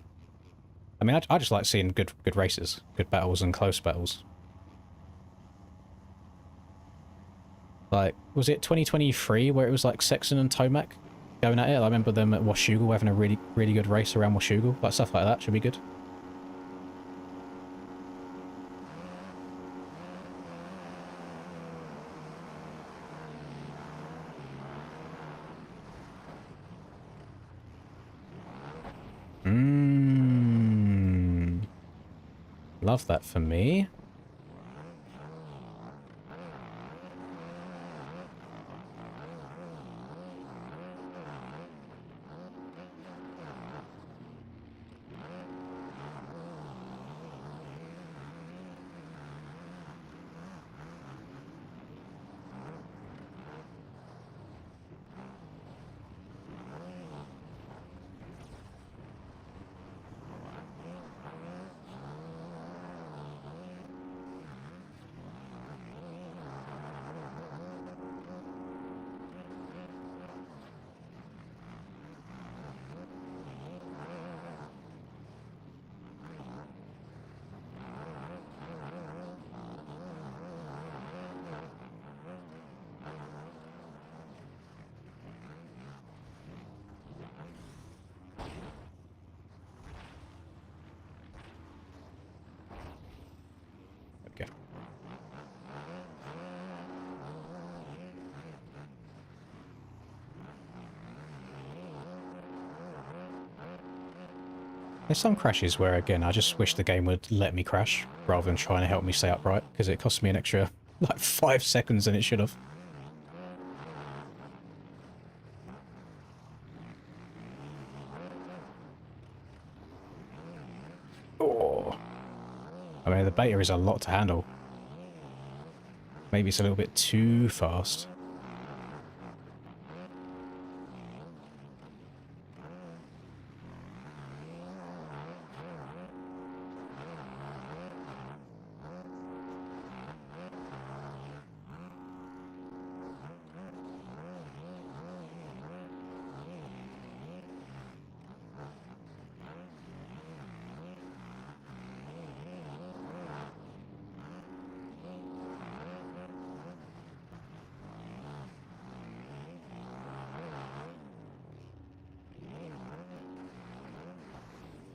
I mean, I just like seeing good races, good battles and close battles. Like, was it 2023 where it was like Sexton and Tomac going at it? I remember them at Washougal having a really, really good race around Washougal. Like, stuff like that should be good. Love that for me. There's some crashes where, again, I just wish the game would let me crash rather than trying to help me stay upright, because it costs me an extra, like, 5 seconds than it should have. Oh. I mean, the beta is a lot to handle. Maybe it's a little bit too fast.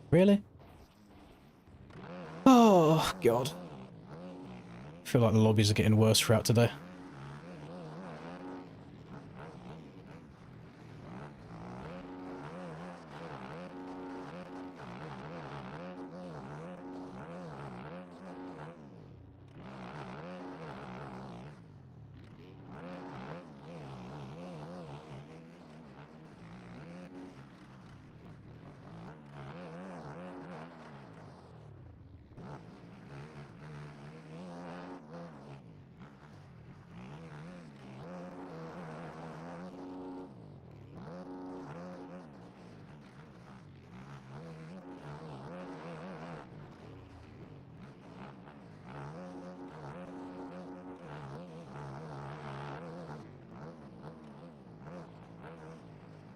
Really? Oh, God. I feel like the lobbies are getting worse throughout today.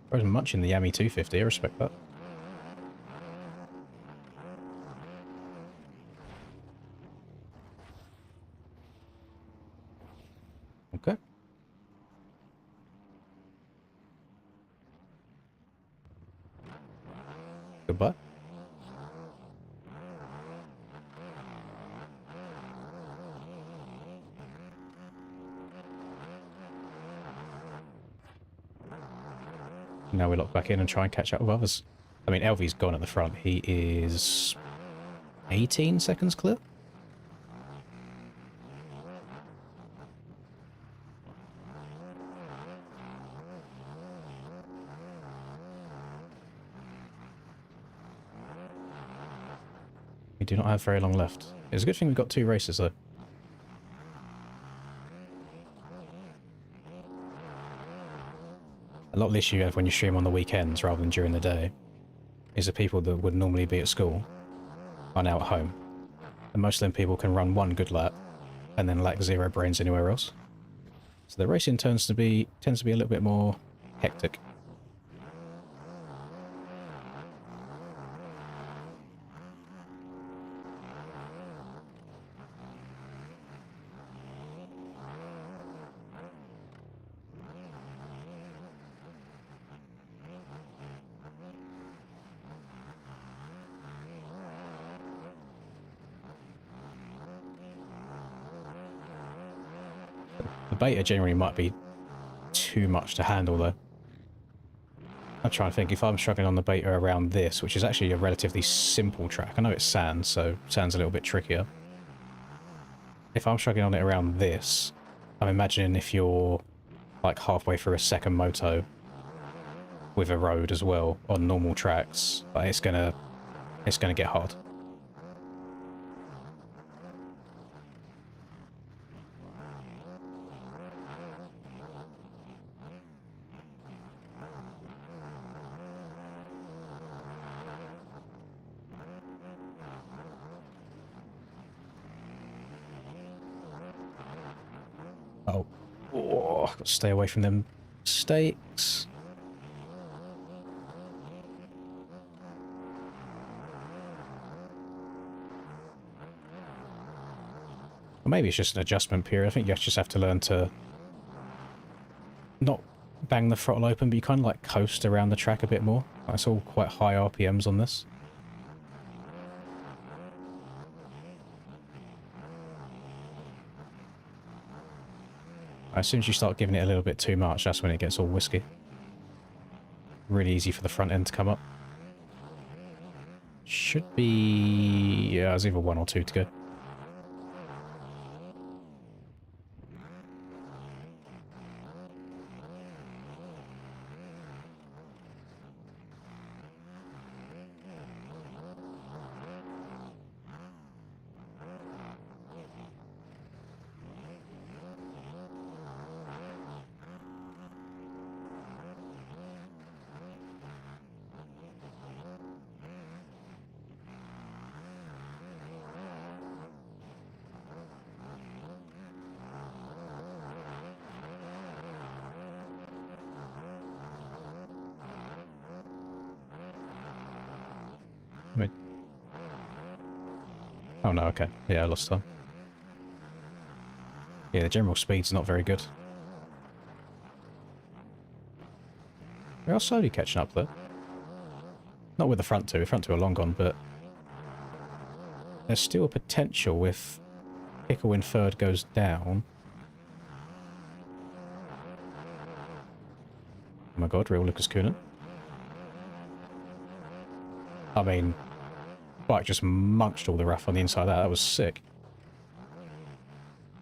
There isn't much in the Yami 250, I respect that. Okay. Goodbye. Now we lock back in and try and catch up with others. I mean, Elvy's gone at the front. He is 18 seconds clear. We do not have very long left. It's a good thing we've got 2 races, though. A lot of the issue you have when you stream on the weekends rather than during the day is the people that would normally be at school are now at home. And most of them people can run one good lap and then lack 0 brains anywhere else. So the racing tends to be a little bit more hectic. The beta generally might be too much to handle, though. I'm trying to think, if I'm struggling on the beta around this, which is actually a relatively simple track. I know it's sand, so sand's a little bit trickier. If I'm struggling on it around this, I'm imagining if you're like halfway through a second moto with a road as well on normal tracks, like it's gonna get hard. Oh, I've got to stay away from them stakes. Or maybe it's just an adjustment period. I think you just have to learn to not bang the throttle open, but you kind of like coast around the track a bit more. It's all quite high RPMs on this. As soon as you start giving it a little bit too much, that's when it gets all whiskey. Really easy for the front end to come up. should be... Yeah, there's either 1 or 2 to go. Wait. Oh no, okay. Yeah, I lost time. Yeah, the general speed's not very good. We are slowly catching up though. Not with the front two. The front two are long gone, but there's still potential if Pickle in third goes down. Oh my god, real Lucas Coonan. I mean, bike just munched all the rough on the inside of that. That was sick.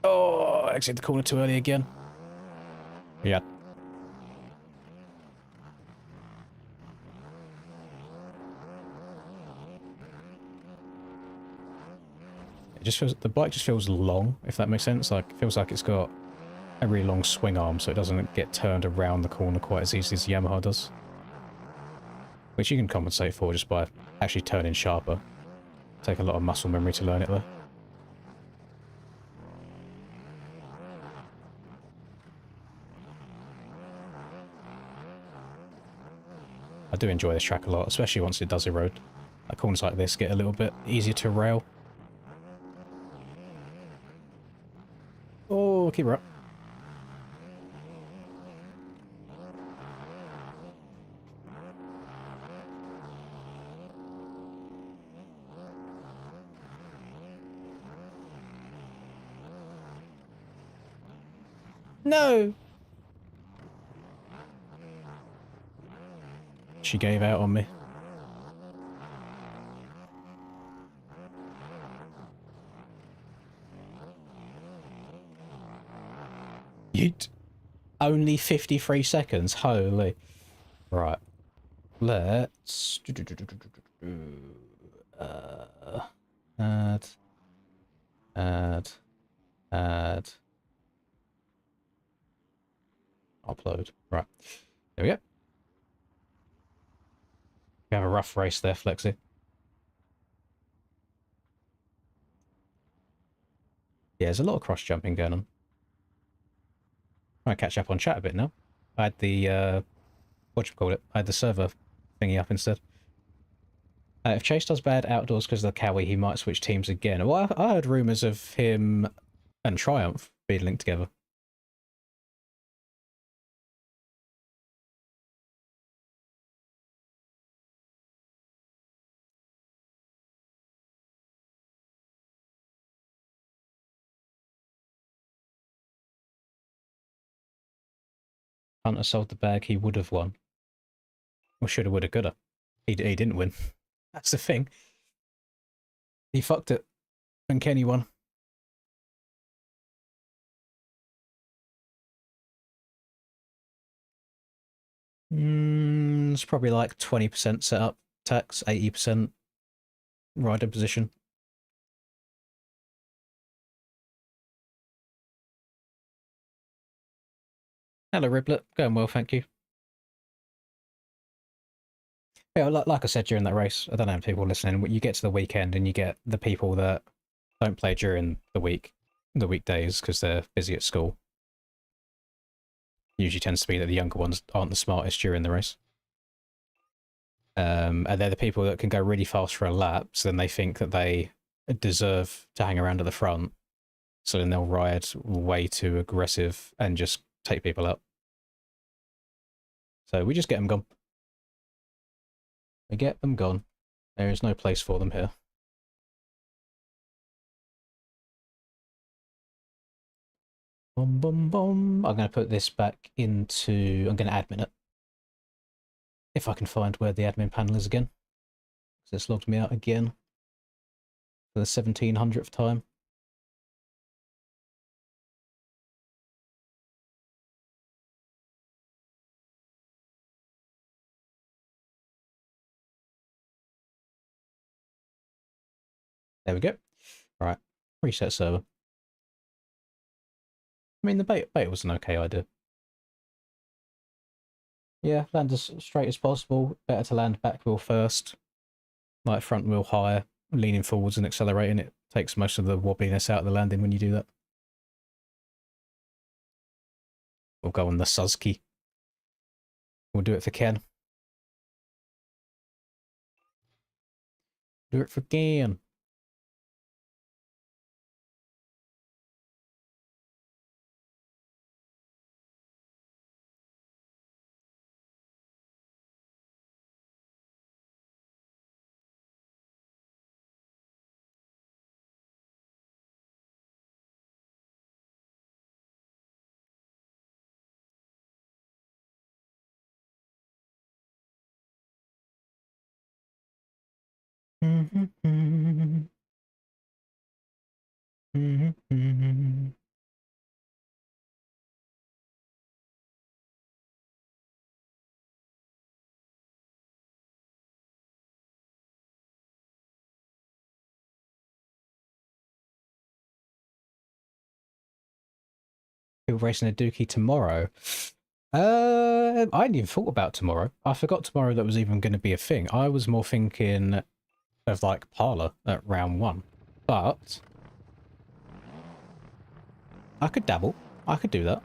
Oh, I exited the corner too early again. Yeah. It just feels, the bike just feels long, if that makes sense. Like, it feels like it's got a really long swing arm, so it doesn't get turned around the corner quite as easily as the Yamaha does. Which you can compensate for just by actually turning sharper. Take a lot of muscle memory to learn it though. I do enjoy this track a lot, especially once it does erode. Like corners like this get a little bit easier to rail. Oh, keep her up. No! She gave out on me. Yeet. Only 53 seconds? Holy. Right. Let's... Add. Upload. Right. There we go. We have a rough race there, Flexi. Yeah, there's a lot of cross jumping going on. I'm trying to catch up on chat a bit now. I had the whatchamacallit? I had the server thingy up instead. If Chase does bad outdoors because of the Cowie, he might switch teams again. Well, I heard rumours of him and Triumph being linked together. Hunter sold the bag, he would have won. Or shoulda, woulda, coulda. He didn't win. That's the thing. He fucked it. And Kenny won. It's probably like 20% setup tax, 80% rider position. Hello, Riblet. Going well, thank you. Yeah, like I said during that race, I don't know if people listening, you get to the weekend and you get the people that don't play during the weekdays because they're busy at school. Usually tends to be that the younger ones aren't the smartest during the race. And they're the people that can go really fast for a lap, so then they think that they deserve to hang around at the front. So then they'll ride way too aggressive and just take people up. So we just get them gone. We get them gone. There is no place for them here. Boom, boom, boom. I'm going to put this back into... I'm going to admin it. If I can find where the admin panel is again. So it's logged me out again for the 1700th time. There we go. Right, reset server. I mean, the beta was an okay idea. Yeah, land as straight as possible. Better to land back wheel first. Like front wheel higher, leaning forwards and accelerating. It takes most of the wobbliness out of the landing when you do that. We'll go on the Suzuki. We'll do it for Ken. Do it for Ken. People racing a Dookie tomorrow. I hadn't even thought about tomorrow. I forgot tomorrow that was even going to be a thing. I was more thinking of like Parlour at round 1. But I could dabble. I could do that.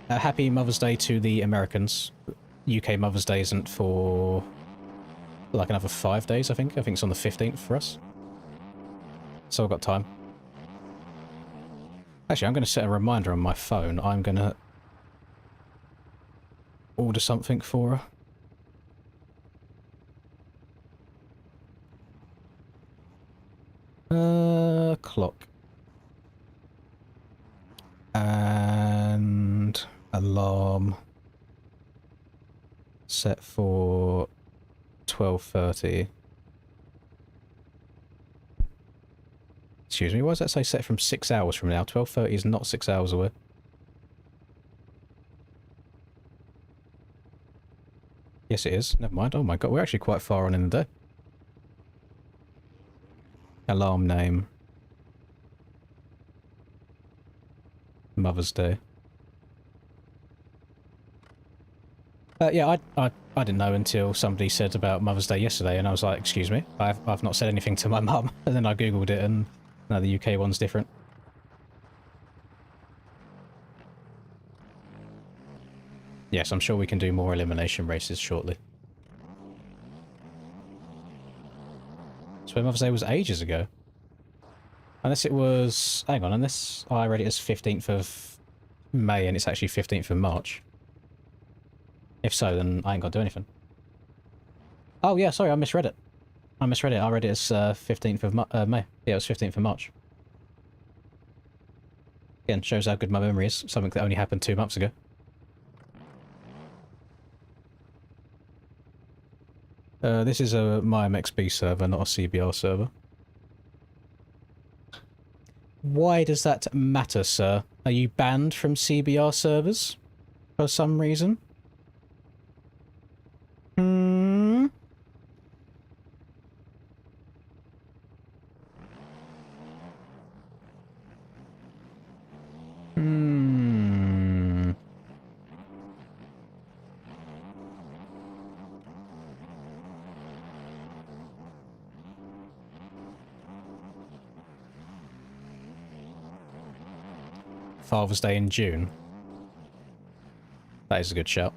Happy Mother's Day to the Americans. UK Mother's Day isn't for like another 5 days, I think. I think it's on the 15th for us. So I've got time. Actually, I'm going to set a reminder on my phone. I'm going to order something for her. Clock. And alarm set for 12:30. Excuse me, why does that say set from 6 hours from now? 12:30 is not 6 hours away. Yes, it is. Never mind. Oh my god, we're actually quite far on in the day. Alarm name. Mother's Day. Yeah, I didn't know until somebody said about Mother's Day yesterday, and I was like, excuse me, I've not said anything to my mum. And then I googled it, and no, the UK one's different. Yes, I'm sure we can do more elimination races shortly. So Mother's Day was ages ago. Unless it was... Hang on, unless I read it as 15th of May and it's actually 15th of March. If so, then I ain't got to do anything. Oh, yeah, sorry, I misread it. I read it as 15th of May. Yeah, it was 15th of March. Again, shows how good my memory is. Something that only happened 2 months ago. This is a MyMXB server, not a CBR server. Why does that matter, sir? Are you banned from CBR servers? For some reason? Hmm? Hmm. Father's Day in June. That is a good shout.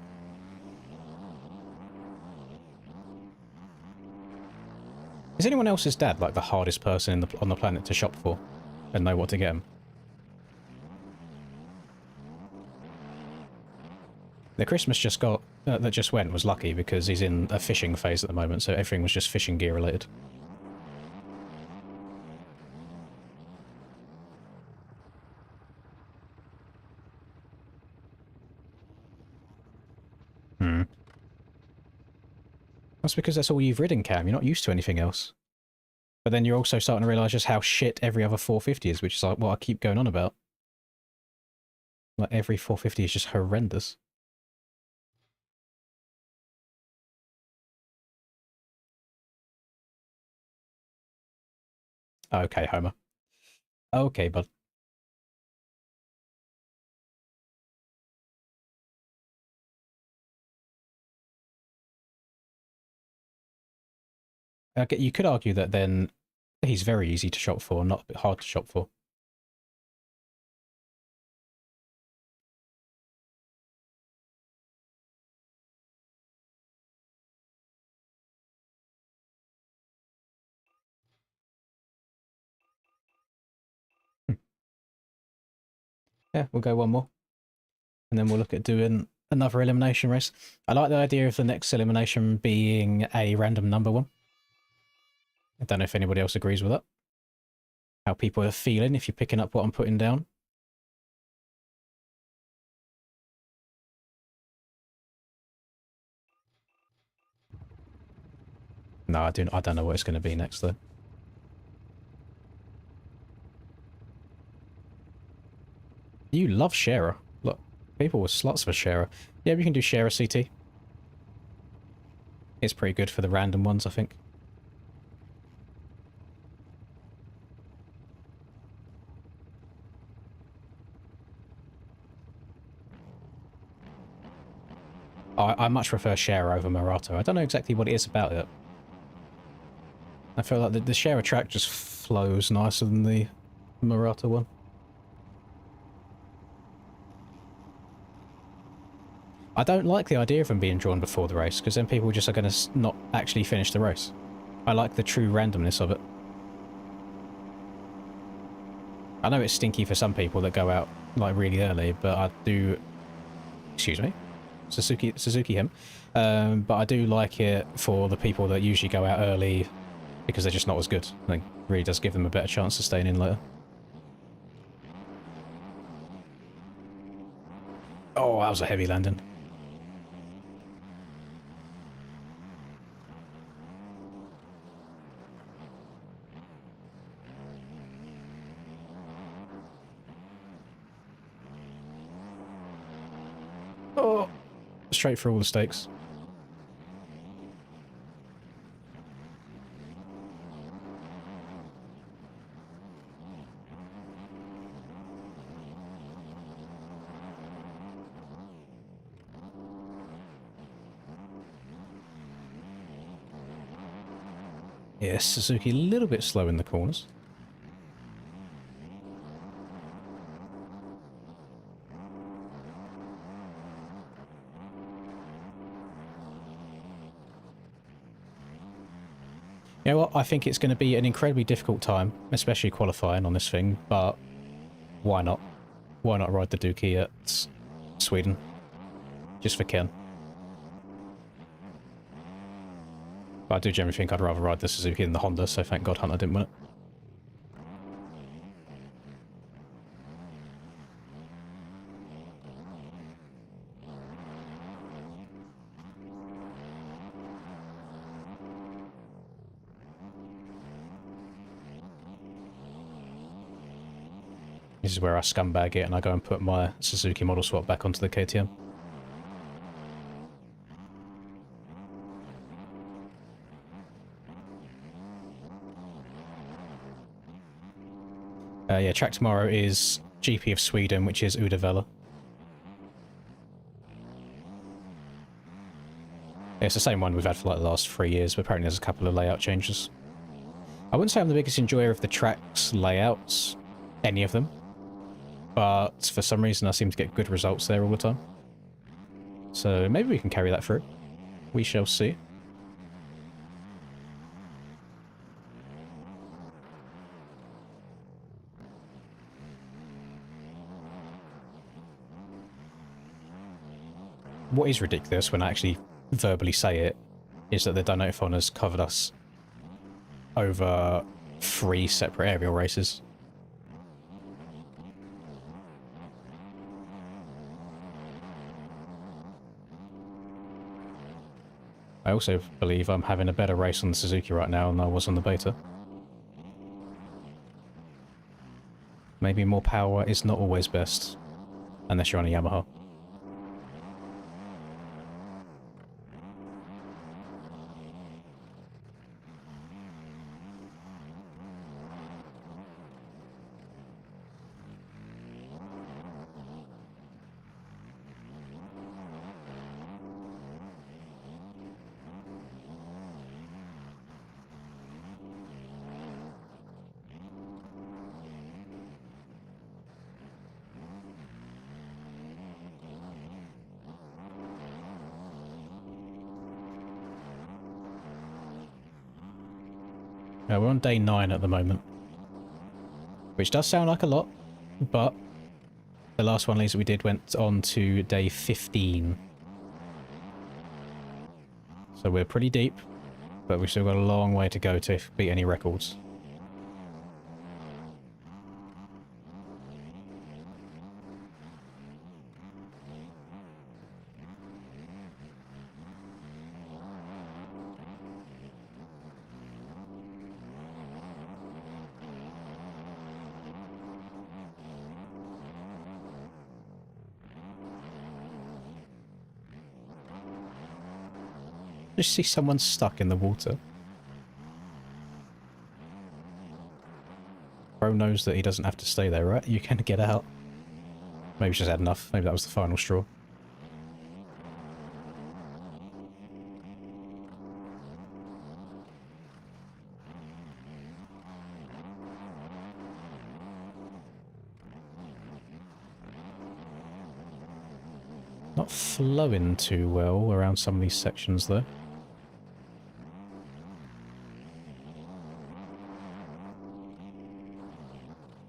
Is anyone else's dad like the hardest person on the planet to shop for and know what to get him? The Christmas that just went was lucky because he's in a fishing phase at the moment, so everything was just fishing gear related. That's because that's all you've ridden, Cam. You're not used to anything else. But then you're also starting to realise just how shit every other 450 is, which is like what I keep going on about. Like every 450 is just horrendous. Okay, Homer. Okay, bud. Okay, you could argue that then he's very easy to shop for, not a bit hard to shop for. Yeah, we'll go one more. And then we'll look at doing another elimination race. I like the idea of the next elimination being a random number one. I don't know if anybody else agrees with that. How people are feeling if you're picking up what I'm putting down. No, I don't know what it's going to be next though. You love Sharer. Look, people with slots for Sharer. Yeah, we can do Sharer CT. It's pretty good for the random ones, I think. I much prefer Sharer over Murato. I don't know exactly what it is about it. I feel like the Sharer track just flows nicer than the Murato one. I don't like the idea of them being drawn before the race, because then people just are going to not actually finish the race. I like the true randomness of it. I know it's stinky for some people that go out like really early, but I do... Excuse me? Suzuki him. But I do like it for the people that usually go out early because they're just not as good. Like, really does give them a better chance of staying in later. Oh, that was a heavy landing. Oh, straight for all the stakes. Yes, Suzuki a little bit slow in the corners. You know what? I think it's going to be an incredibly difficult time, especially qualifying on this thing, but why not? Why not ride the Dookie at Sweden? Just for Ken. But I do generally think I'd rather ride the Suzuki than the Honda, so thank God Hunter didn't win it. This is where I scumbag it and I go and put my Suzuki model swap back onto the KTM. Yeah, track tomorrow is GP of Sweden, which is Uddevalla. Yeah, it's the same one we've had for like the last 3 years, but apparently there's a couple of layout changes. I wouldn't say I'm the biggest enjoyer of the track's layouts, any of them, but for some reason I seem to get good results there all the time. So maybe we can carry that through. We shall see. What is ridiculous when I actually verbally say it is that the Dinophon has covered us over 3 separate aerial races. I also believe I'm having a better race on the Suzuki right now than I was on the beta. Maybe more power is not always best, unless you're on a Yamaha. We're on day 9 at the moment, which does sound like a lot, but the last one that we did went on to day 15. So we're pretty deep, but we've still got a long way to go to beat any records. Just see someone stuck in the water. Bro knows that he doesn't have to stay there, right? You can get out. Maybe he's just had enough. Maybe that was the final straw. Not flowing too well around some of these sections, though.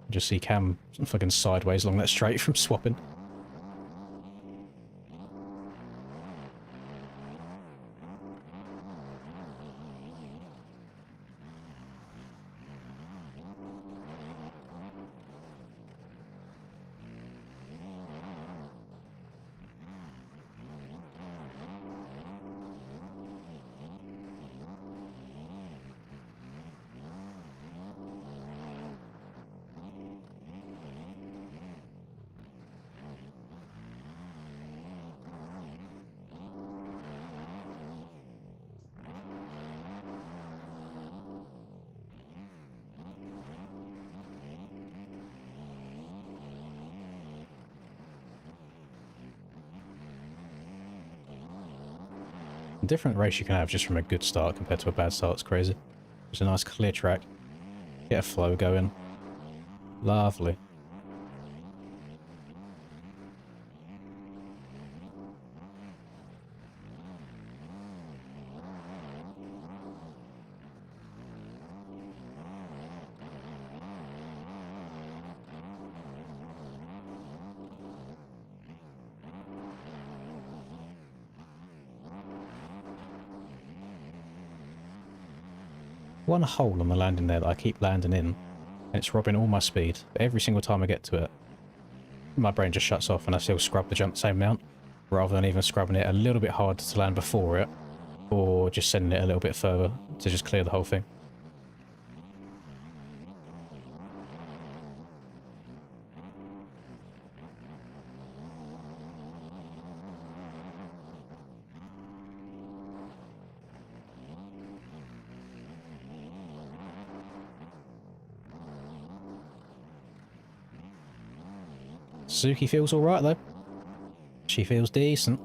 Just see Cam fucking sideways along that straight from swapping. The different race you can have just from a good start compared to a bad start is crazy. It's a nice clear track. Get a flow going. Lovely. One hole on the landing there that I keep landing in, and it's robbing all my speed. But every single time I get to it, my brain just shuts off and I still scrub the jump the same amount, rather than even scrubbing it a little bit harder to land before it, or just sending it a little bit further to just clear the whole thing. Suzuki feels alright though. She feels decent.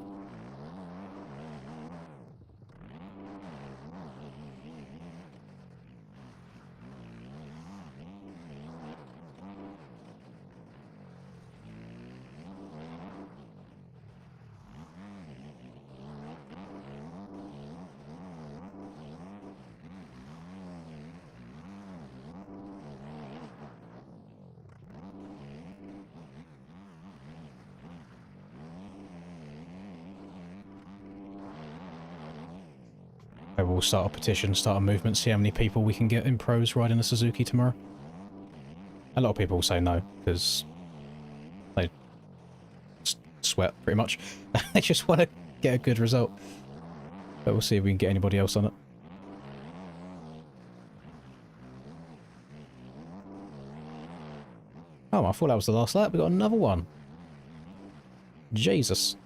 We'll start a petition, start a movement, see how many people we can get in pros riding a Suzuki tomorrow. A lot of people will say no, because they sweat, pretty much. They just want to get a good result. But we'll see if we can get anybody else on it. Oh, I thought that was the last lap. We got another one. Jesus.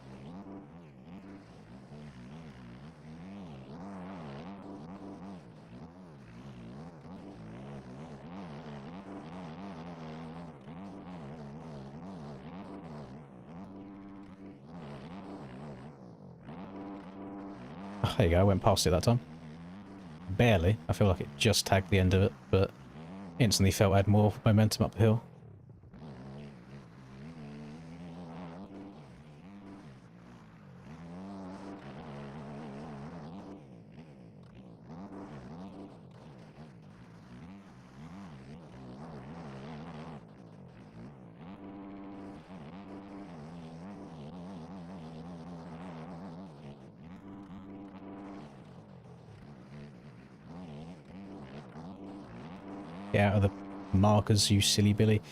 Oh, there you go. I went past it that time. Barely. I feel like it just tagged the end of it, but instantly felt I had more momentum up the hill. Get out of the markers, you silly Billy.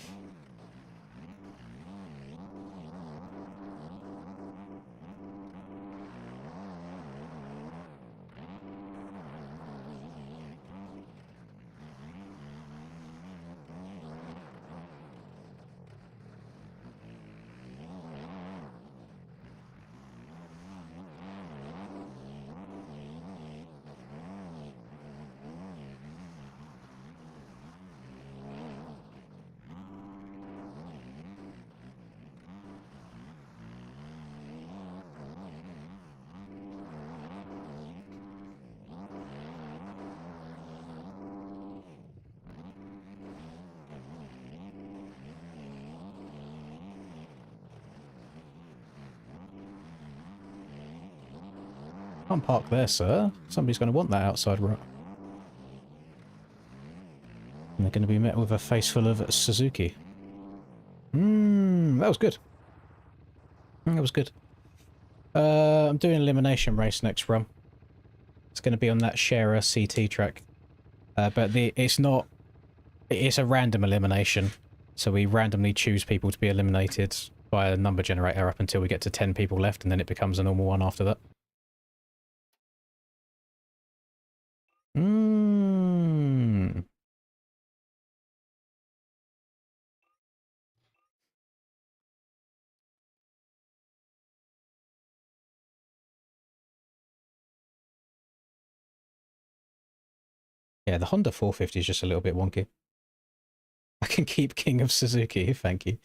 Can't park there, sir. Somebody's going to want that outside road. And they're going to be met with a face full of Suzuki. That was good. That was good. I'm doing an elimination race next run. It's going to be on that Sharer CT track. But it's not... It's a random elimination. So we randomly choose people to be eliminated by a number generator up until we get to 10 people left, and then it becomes a normal one after that. Yeah, the Honda 450 is just a little bit wonky. I can keep King of Suzuki, thank you.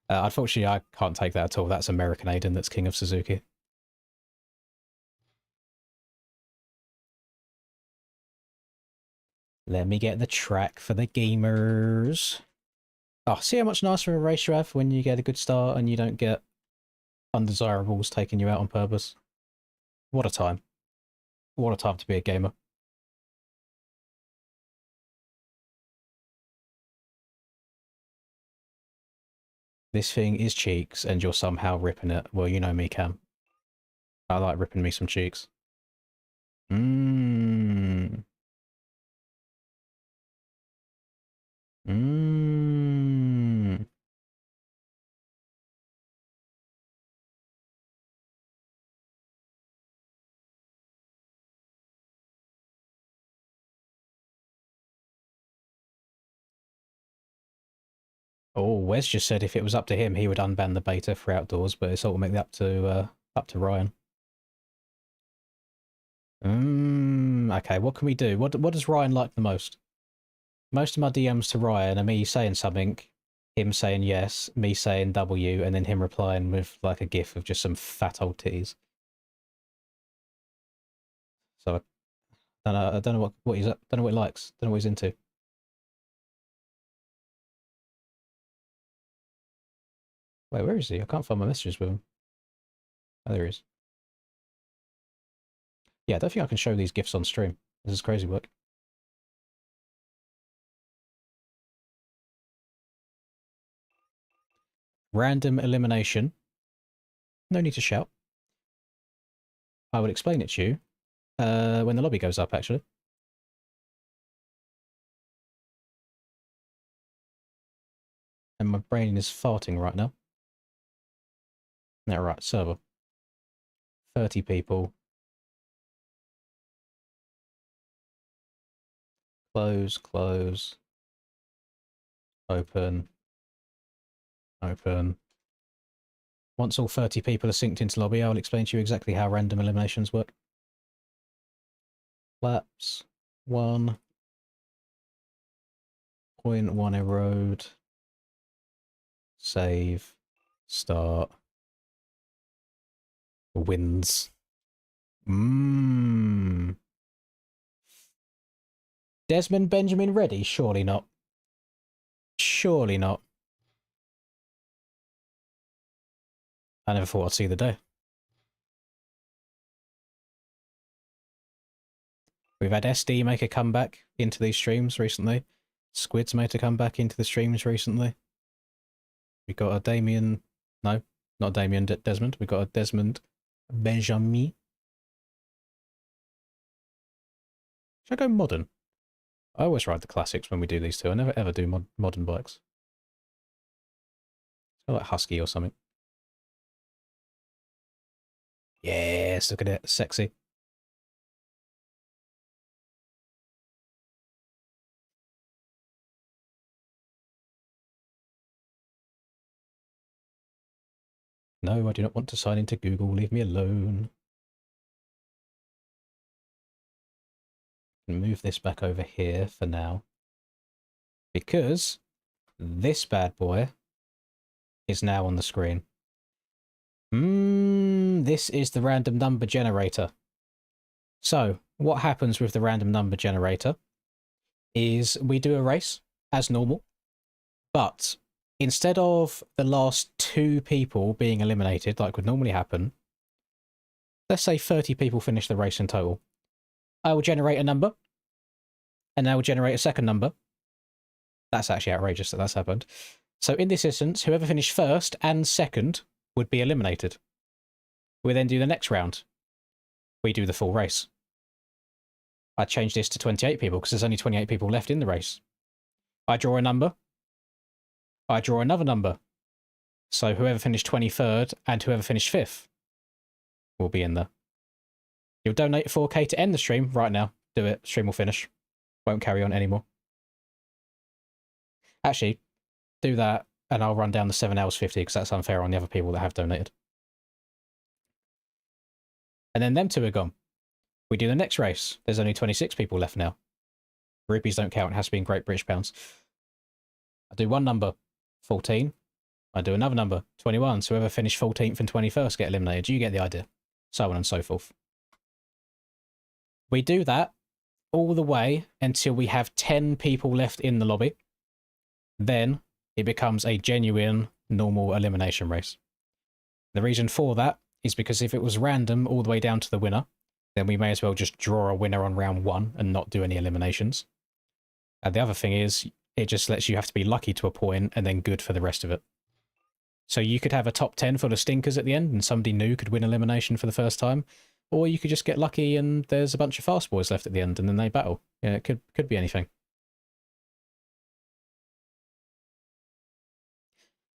Unfortunately, I can't take that at all. That's American Aiden that's King of Suzuki. Let me get the track for the gamers. Oh, see how much nicer a race you have when you get a good start and you don't get undesirables taking you out on purpose. What a time. What a time to be a gamer. This thing is cheeks and you're somehow ripping it. Well, you know me, Cam. I like ripping me some cheeks. Mmm. Mmm. Oh, Wes just said if it was up to him, he would unban the beta for outdoors, but it's ultimately up to Ryan. Okay, what can we do? What does Ryan like the most? Most of my DMs to Ryan are me saying something, him saying yes, me saying W, and then him replying with like a gif of just some fat old titties. So I don't know what he's don't know what he likes, don't know what he's into. Wait, where is he? I can't find my messages with him. Oh, there he is. Yeah, I don't think I can show these gifs on stream. This is crazy work. Random elimination. No need to shout. I will explain it to you when the lobby goes up, actually. And my brain is farting right now. Now, right, server. 30 people. Close, close. Open. Open. Once all 30 people are synced into lobby, I'll explain to you exactly how random eliminations work. Collapse. 1. Point 1 erode. Save. Start. Wins. Desmond Benjamin ready? Surely not. Surely not. I never thought I'd see the day. We've had SD make a comeback into these streams recently. Squid's made a comeback into the streams recently. We got a Damien... No, not Damien, Desmond. We got a Desmond Benjamin. Should I go modern? I always ride the classics when we do these two. I never ever do modern bikes. I like Husky or something. Yes, look at it. Sexy. No, I do not want to sign into Google. Leave me alone. Move this back over here for now. Because this bad boy is now on the screen. This is the random number generator. So, what happens with the random number generator is we do a race as normal, but instead of the last 2 people being eliminated like would normally happen, let's say 30 people finish the race in total. I will generate a number, and I will generate a second number. That's actually outrageous that that's happened. So in this instance, whoever finished first and second would be eliminated. We then do the next round. We do the full race. I change this to 28 people because there's only 28 people left in the race. I draw a number. I draw another number. So whoever finished 23rd and whoever finished 5th will be in there. You'll donate 4k to end the stream right now. Do it. Stream will finish. Won't carry on anymore. Actually, do that and I'll run down the 7 hours 50 because that's unfair on the other people that have donated. And then them 2 are gone. We do the next race. There's only 26 people left now. Rupees don't count. It has to be in Great British pounds. I do one number, 14. I do another number, 21. So whoever finished 14th and 21st get eliminated. You get the idea. So on and so forth. We do that all the way until we have 10 people left in the lobby. Then it becomes a genuine, normal elimination race. The reason for that is because if it was random all the way down to the winner, then we may as well just draw a winner on round 1 and not do any eliminations. And the other thing is, it just lets you have to be lucky to a point and then good for the rest of it. So you could have a top 10 full of stinkers at the end and somebody new could win elimination for the first time. Or you could just get lucky and there's a bunch of fast boys left at the end and then they battle. Yeah, it could be anything.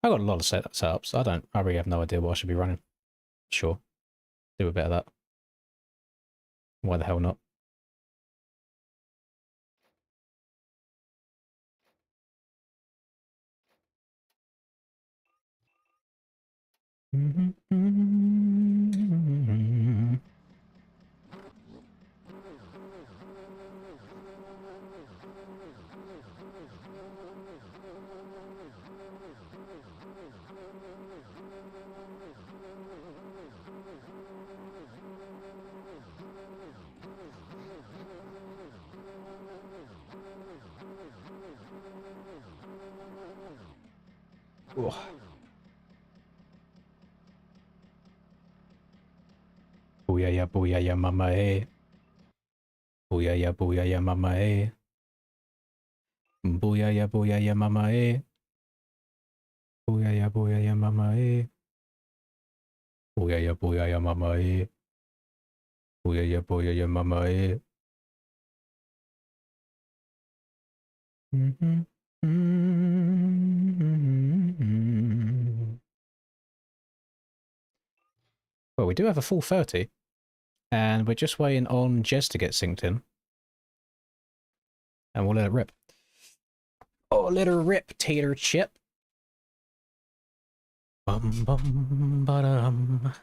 I've got a lot of setups. I really have no idea what I should be running. Sure. Do a bit of that. Why the hell not? Booyah, mama, eh. Booyah, mama, eh. Booyah, mama, eh. Booyah, mama, eh. Booyah, mama, eh. Booyah, mama, eh. Well, we do have a full 30. And we're just waiting on Jez to get synced in. And we'll let it rip. Oh, let her rip, tater chip. Bum bum ba-dum.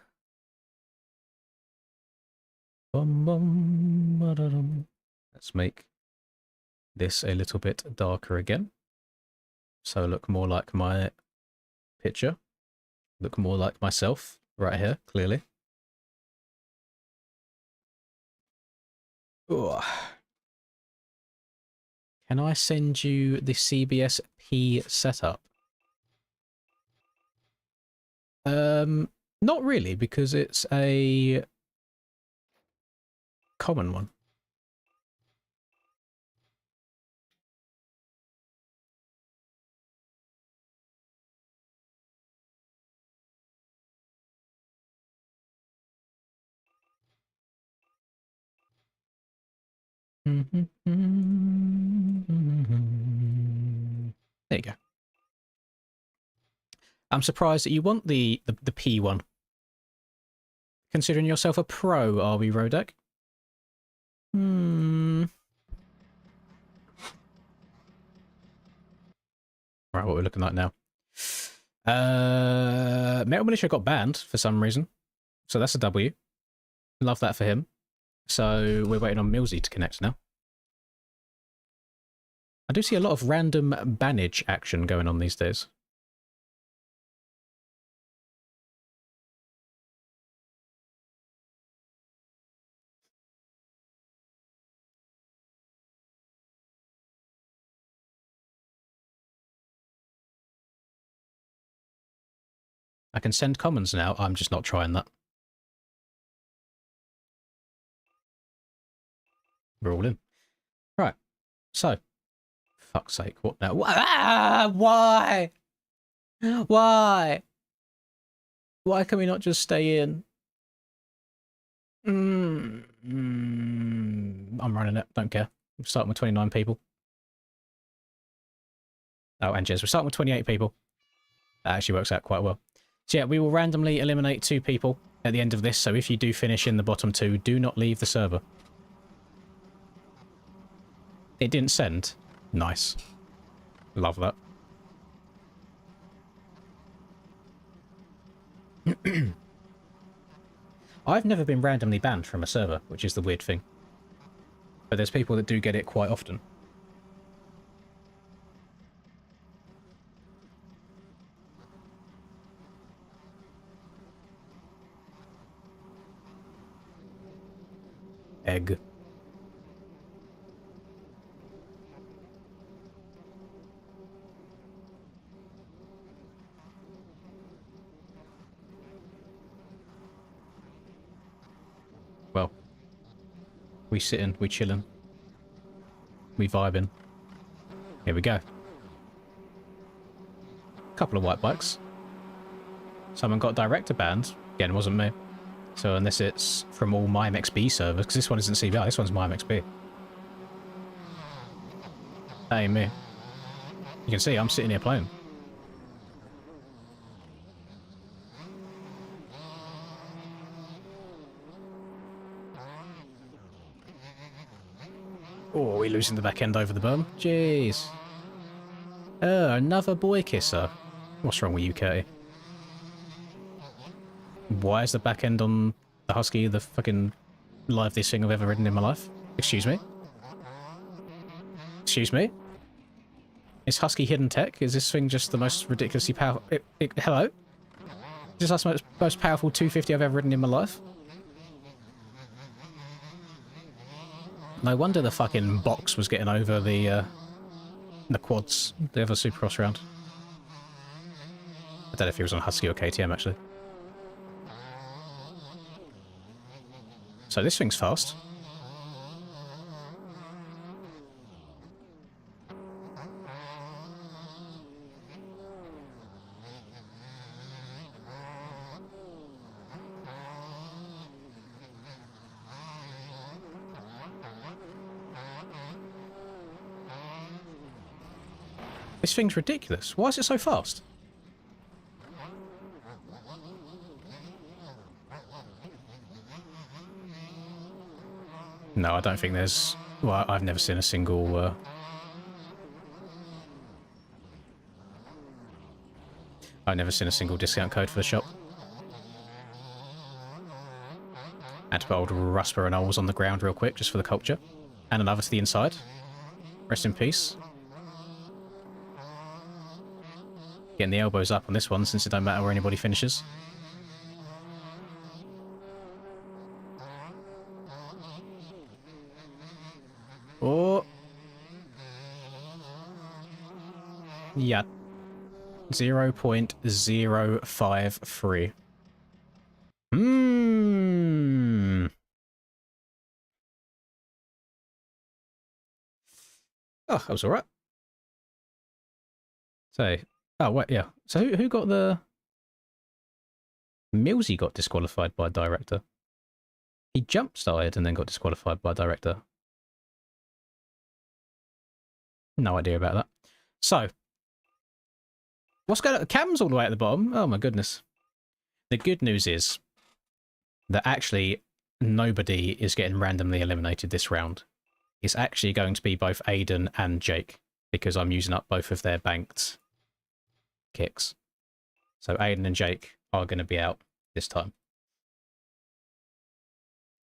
Bum bum ba-dum. Let's make this a little bit darker again. So look more like my picture. Look more like myself right here, clearly. Ooh. Can I send you the CBS P setup? Not really, because it's a common one. There you go. I'm surprised that you want the P one. Considering yourself a pro, are we, Rodak? Right, what we're looking like now. Metal Militia got banned for some reason. So that's a W. Love that for him. So we're waiting on Millsy to connect now. I do see a lot of random bannage action going on these days. I can send commons now, I'm just not trying that. We're all in. Right, so. Fuck's sake, what now? Ah, why? Why? Why can we not just stay in? I'm running it, don't care. We're starting with 29 people. Oh, and Jez, we're starting with 28 people. That actually works out quite well. So yeah, we will randomly eliminate 2 people at the end of this, so if you do finish in the bottom 2, do not leave the server. It didn't send. Nice. Love that. I've never been randomly banned from a server, which is the weird thing. But there's people that do get it quite often. Egg. Well, we sitting, we chilling, we vibing. Here we go. Couple of white bikes. Someone got director banned. Again, it wasn't me. So unless it's from all MyMXB servers, because this one isn't CBI, this one's MyMXB. That ain't me. You can see I'm sitting here playing. Oh, we're losing the back end over the berm. Jeez. Oh, another boy kisser. What's wrong with you, Curty? Why is the back end on the Husky the fucking liveliest thing I've ever ridden in my life? Excuse me? Excuse me? Is Husky hidden tech? Is this thing just the most ridiculously powerful... hello? Is this the most powerful 250 I've ever ridden in my life? No wonder the fucking box was getting over the quads, the other Supercross round. I don't know if he was on Husky or KTM, actually. So this thing's fast. This thing's ridiculous. Why is it so fast? No, I don't think there's... Well, I've never seen a single I've never seen a single discount code for the shop. Had to put old Rusper and Oles on the ground real quick, just for the culture. And another to the inside. Rest in peace. Getting the elbows up on this one, since it don't matter where anybody finishes. Oh! Yeah. 0.053. Oh, that was alright. So, oh, wait, yeah. So who got the... Millsy got disqualified by director. He jump-started and then got disqualified by director. No idea about that. So, what's going on? Cam's all the way at the bottom. Oh my goodness. The good news is that actually nobody is getting randomly eliminated this round. It's actually going to be both Aiden and Jake, because I'm using up both of their banked kicks. So Aiden and Jake are going to be out this time.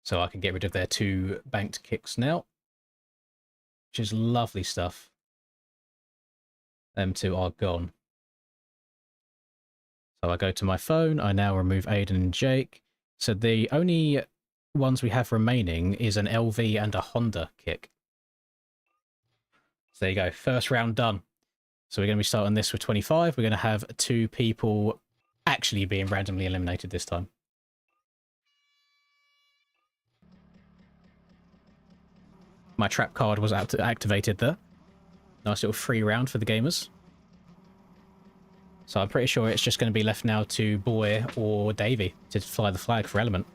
So I can get rid of their 2 banked kicks now, which is lovely stuff. Them 2 are gone. So I go to my phone, I now remove Aiden and Jake. So the only ones we have remaining is an LV and a Honda kick. So there you go, first round done. So we're going to be starting this with 25. We're going to have 2 people actually being randomly eliminated this time. My trap card was activated there. Nice little free round for the gamers. So I'm pretty sure it's just going to be left now to Boy or Davey to fly the flag for Element.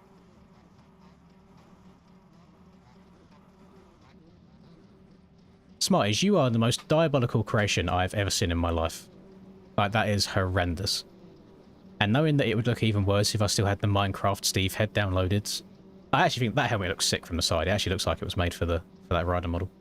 Smarties, you are the most diabolical creation I've ever seen in my life. Like, that is horrendous. And knowing that it would look even worse if I still had the Minecraft Steve head downloaded, I actually think that helmet looks sick from the side. It actually looks like it was made for that rider model.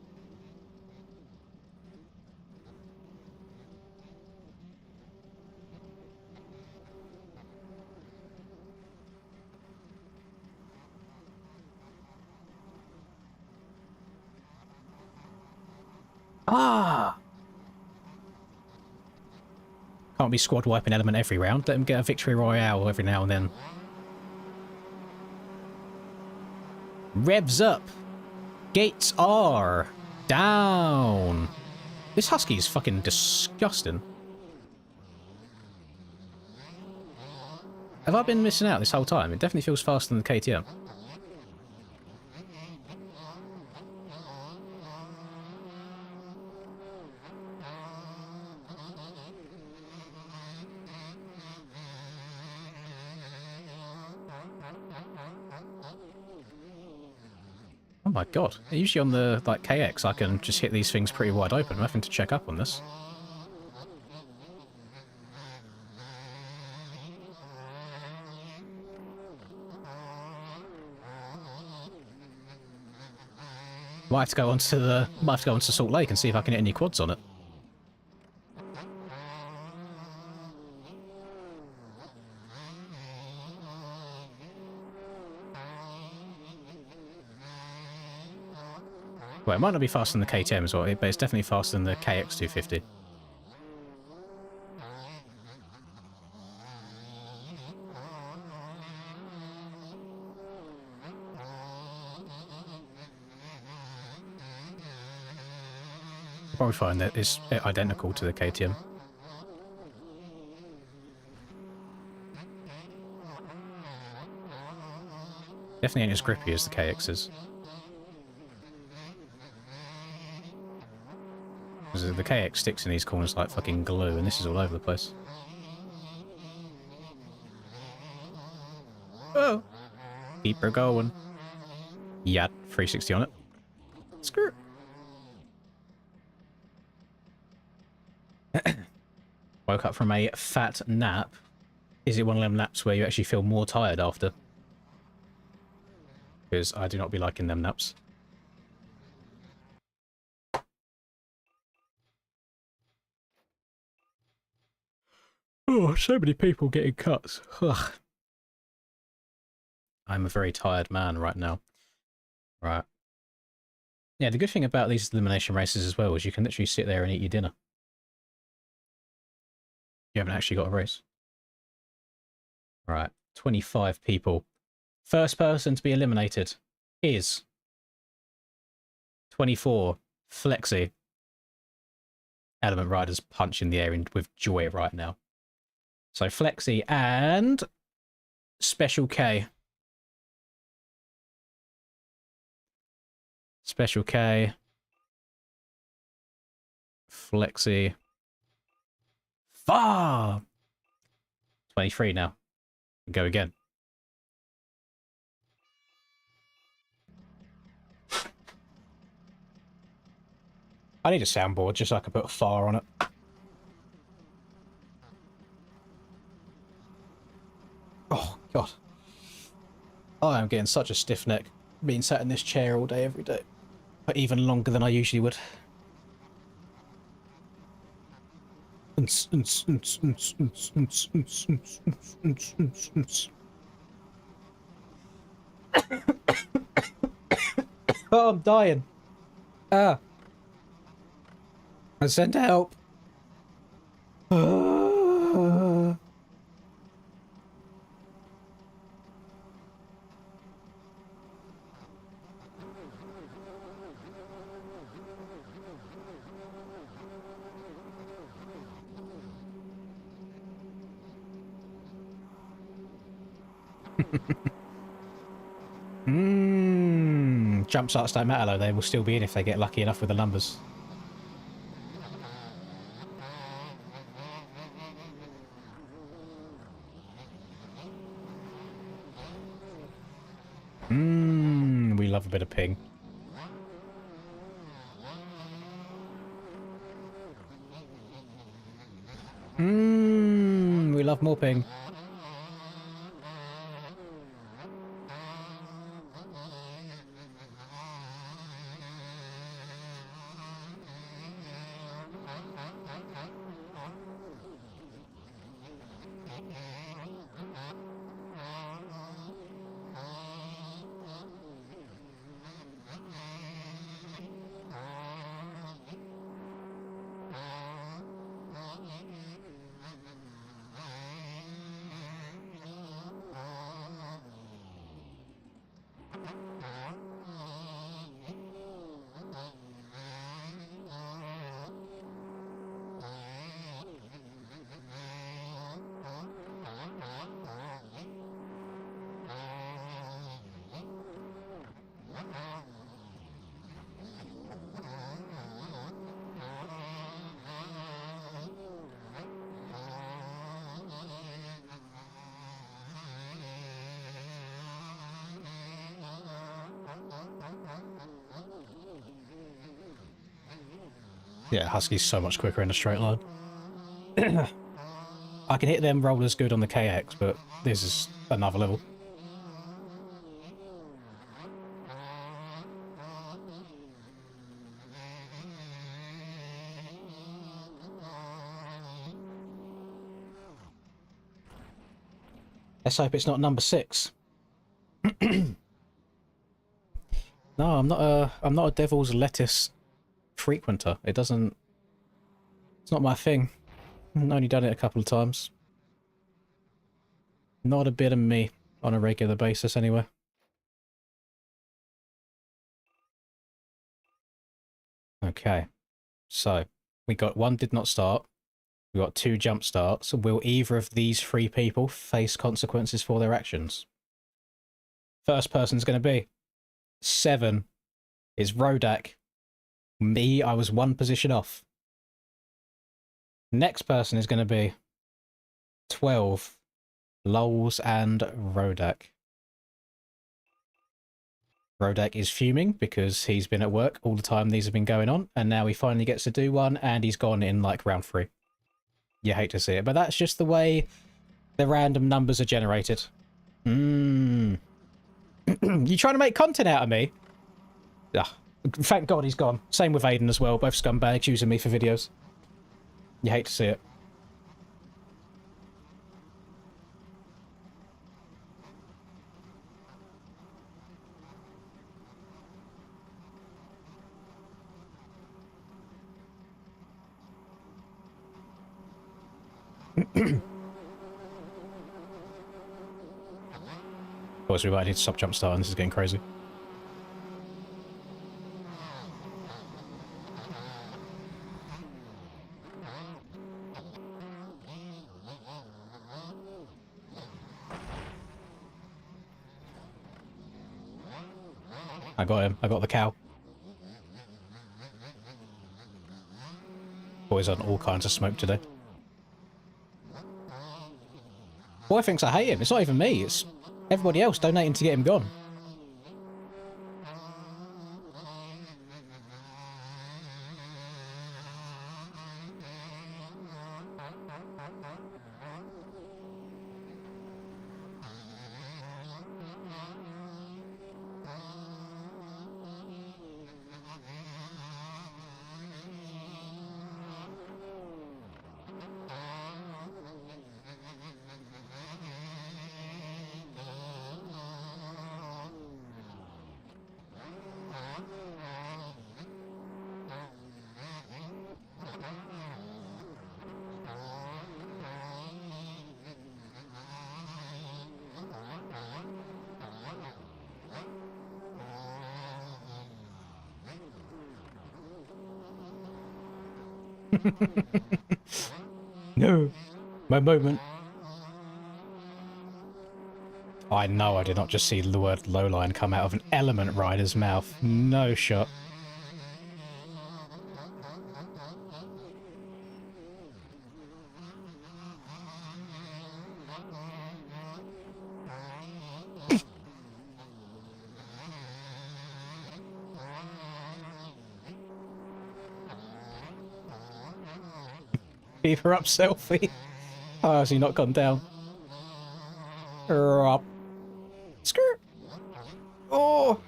Ah! Can't be squad wiping Element every round. Let him get a victory royale every now and then. Revs up. Gates are down. This Husky is fucking disgusting. Have I been missing out this whole time? It definitely feels faster than the KTM. Oh my god. Usually on the KX I can just hit these things pretty wide open. I'm having to check up on this. Might have to go onto Salt Lake and see if I can hit any quads on it. Well, it might not be faster than the KTM as well, but it's definitely faster than the KX250. Probably find that it's identical to the KTM. Definitely ain't as grippy as the KX's. Because the KX sticks in these corners like fucking glue, and this is all over the place. Oh! Keep her going. Yeah, 360 on it. Screw. Woke up from a fat nap. Is it one of them naps where you actually feel more tired after? Because I do not be liking them naps. Oh, so many people getting cuts. Ugh. I'm a very tired man right now. Right. Yeah, the good thing about these elimination races as well is you can literally sit there and eat your dinner. You haven't actually got a race. Right. 25 people. First person to be eliminated is 24, Flexi. Element Rider's punching the air with joy right now. So Flexi and Special K. Special K. Flexi. Far! 23 now. Go again. I need a soundboard just so I can put a far on it. Oh, God. I am getting such a stiff neck being sat in this chair all day, every day. But even longer than I usually would. Oh, I'm dying. Ah. I sent help. Jump starts don't matter though, they will still be in if they get lucky enough with the numbers. We love a bit of ping. We love more ping. Yeah, Husky's so much quicker in a straight line. I can hit them rollers good on the KX, but this is another level. Let's hope it's not number 6. No, I'm not a Devil's Lettuce frequenter. It doesn't... It's not my thing. I've only done it a couple of times. Not a bit of me on a regular basis anyway. Okay. So, we got 1 did not start. We got 2 jump starts. Will either of these 3 people face consequences for their actions? First person's going to be 7 is Rodak. Me, I was 1 position off. Next person is going to be 12, Lols and Rodak. Rodak is fuming because he's been at work all the time these have been going on, and now he finally gets to do one, and he's gone in like round 3. You hate to see it, but that's just the way the random numbers are generated. You trying to make content out of me? Ah, thank God he's gone. Same with Aiden as well, both scumbags using me for videos. You hate to see it. Boys, we might need to stop jump starting. This is getting crazy. I got him. I got the cow. Boys on all kinds of smoke today. Boy thinks I hate him. It's not even me. It's everybody else donating to get him gone. No, my moment. I know I did not just see the word lowline come out of an element rider's mouth. No shot. Keep her up, selfie. Oh, has he not gone down? Up. Skirt. Oh.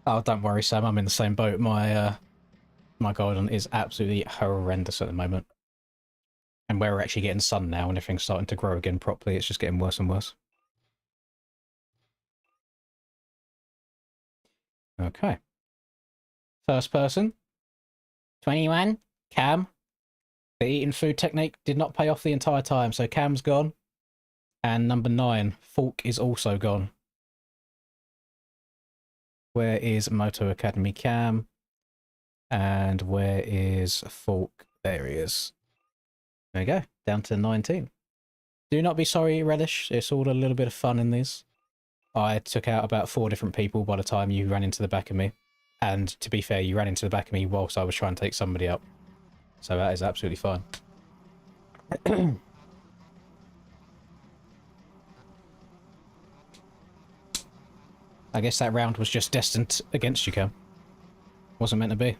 Oh, don't worry, Sam. I'm in the same boat. My garden is absolutely horrendous at the moment, and where we're actually getting sun now and everything's starting to grow again properly, it's just getting worse and worse. Okay. First person. 21. Cam. The eating food technique did not pay off the entire time, so Cam's gone. And number 9, Falk is also gone. Where is Moto Academy Cam? And where is Falk? There he is. There we go. Down to 19. Do not be sorry, Relish. It's all a little bit of fun in these. I took out about 4 different people by the time you ran into the back of me. And to be fair, you ran into the back of me whilst I was trying to take somebody out. So that is absolutely fine. I guess that round was just destined against you, Cam. Wasn't meant to be.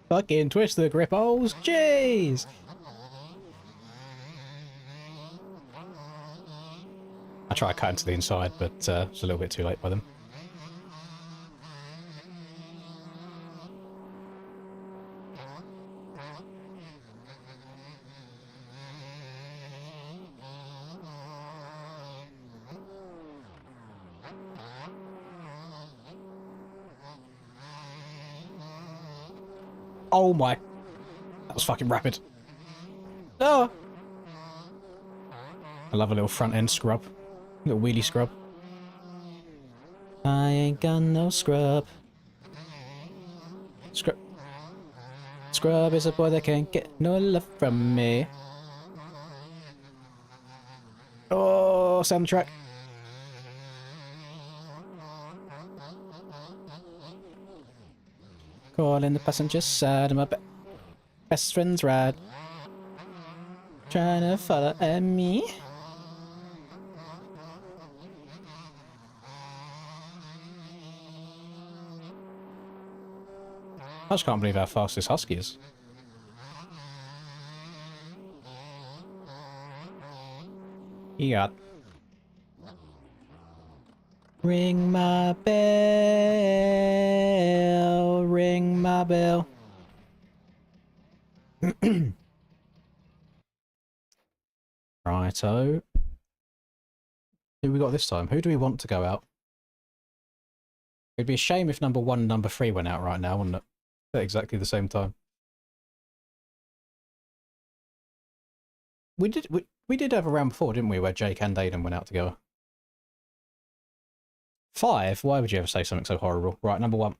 Fucking twist the gripples, jeez! I tried cutting to the inside, but it's a little bit too late by them. Oh my... That was fucking rapid. No! I love a little front end scrub. Little wheelie scrub. I ain't got no scrub. Scrub. Scrub is a boy that can't get no love from me. Oh, soundtrack. Calling the passenger side of my best friend's ride. Trying to follow me. I just can't believe how fast this husky is. Yeah. Ring my bell. Ring my bell. Righto. Who we got this time? Who do we want to go out? It'd be a shame if number 1 and number 3 went out right now, wouldn't it? At exactly the same time. We did have a round before, didn't we, where Jake and Aiden went out together? 5? Why would you ever say something so horrible? Right, number 1.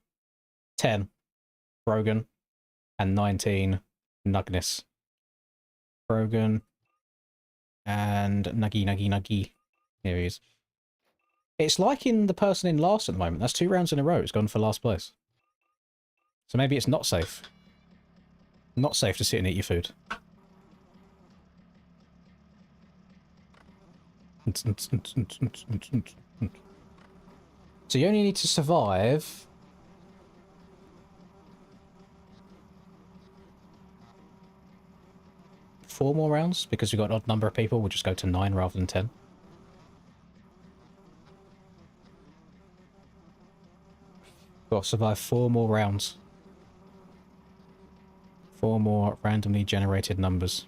10. Brogan. And 19. Nugness. Brogan. And Nuggy. Here he is. It's like in the person in last at the moment. That's 2 rounds in a row. It's gone for last place. So maybe it's not safe. Not safe to sit and eat your food. So you only need to survive 4 more rounds because we've got an odd number of people. We'll just go to 9 rather than 10. Got to survive 4 more rounds. 4 more randomly generated numbers.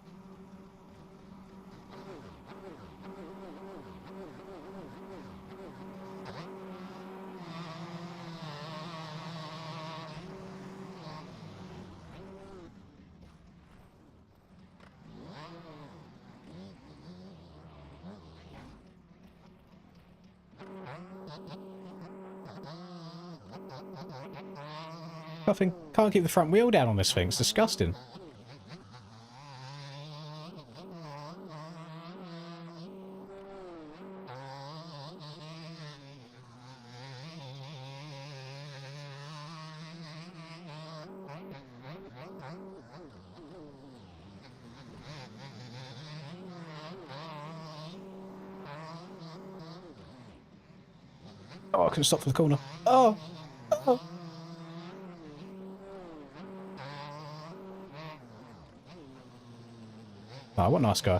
Can't keep the front wheel down on this thing. It's disgusting. Oh, I couldn't stop for the corner. Oh! Oh! Oh, what a nice guy.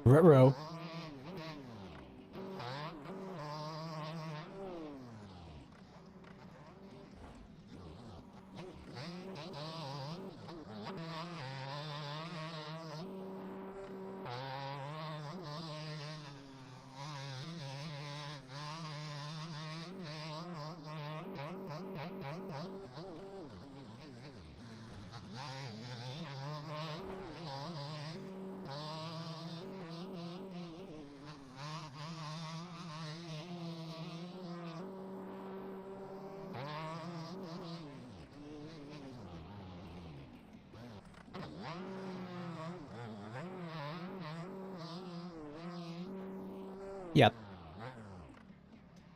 Ruh-roh. Yeah.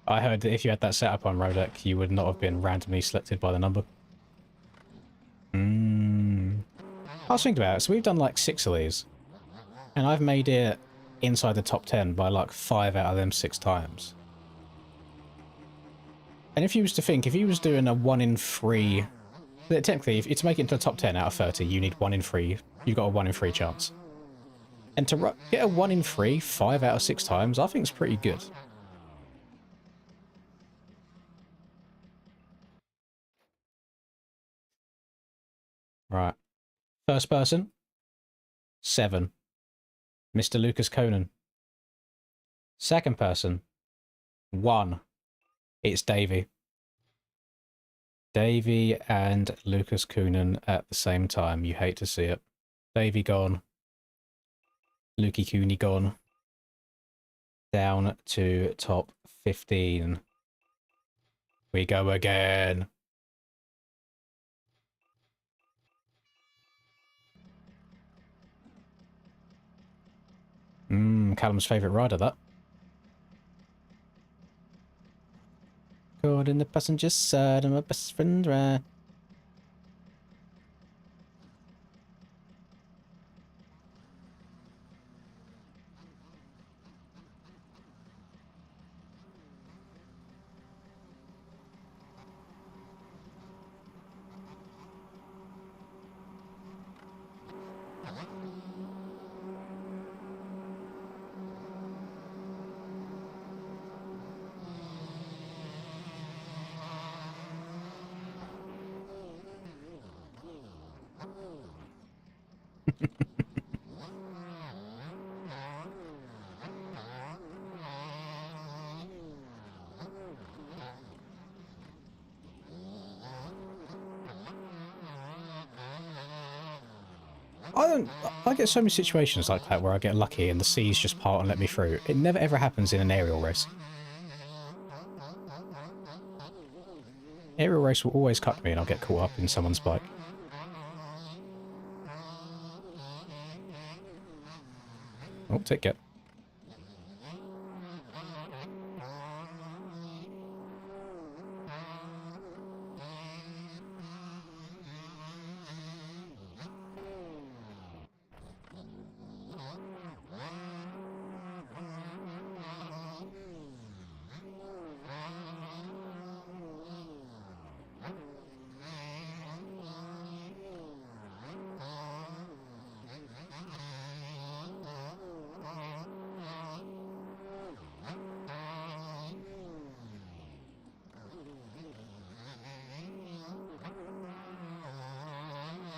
I heard that if you had that set up on Rodek, you would not have been randomly selected by the number. I was thinking about it. So we've done like 6 of these. And I've made it inside the top 10 by like 5 out of them 6 times. And if you was to think, if you was doing a 1 in 3... Technically, if to make it into the top 10 out of 30, you need 1 in 3. You've got a 1 in 3 chance. And to get a 1 in 3, 5 out of 6 times, I think it's pretty good. Right. First person, 7. Mr. Lucas Conan. Second person, 1. It's Davey. Davey and Lucas Coonan at the same time. You hate to see it. Davey gone. Lukey Cooney gone. Down to top 15. We go again. Callum's favourite rider, that. Caught in the passenger side of my best friend ride. I get so many situations like that where I get lucky and the seas just part and let me through. It never ever happens in an aerial race. Aerial race will always cut me and I'll get caught up in someone's bike. Oh, ticket.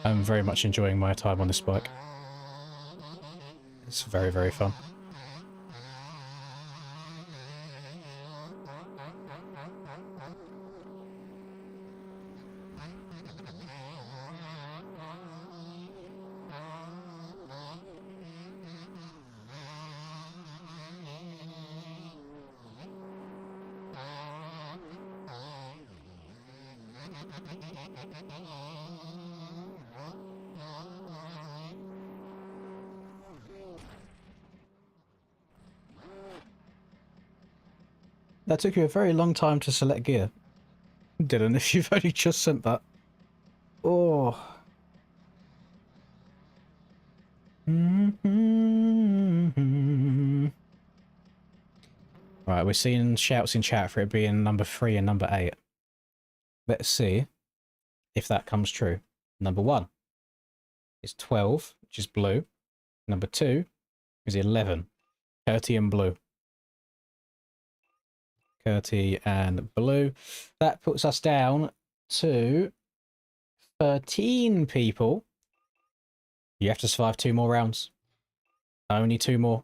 I'm very much enjoying my time on this bike. It's very, very fun. That took you a very long time to select gear. Dylan, if you've only just sent that. Oh. Right, we're seeing shouts in chat for it being number 3 and number 8. Let's see if that comes true. Number 1 is 12, which is blue. Number 2 is 11, Curti and blue. Curti and blue. That puts us down to 13 people. You have to survive 2 more rounds. Only 2 more.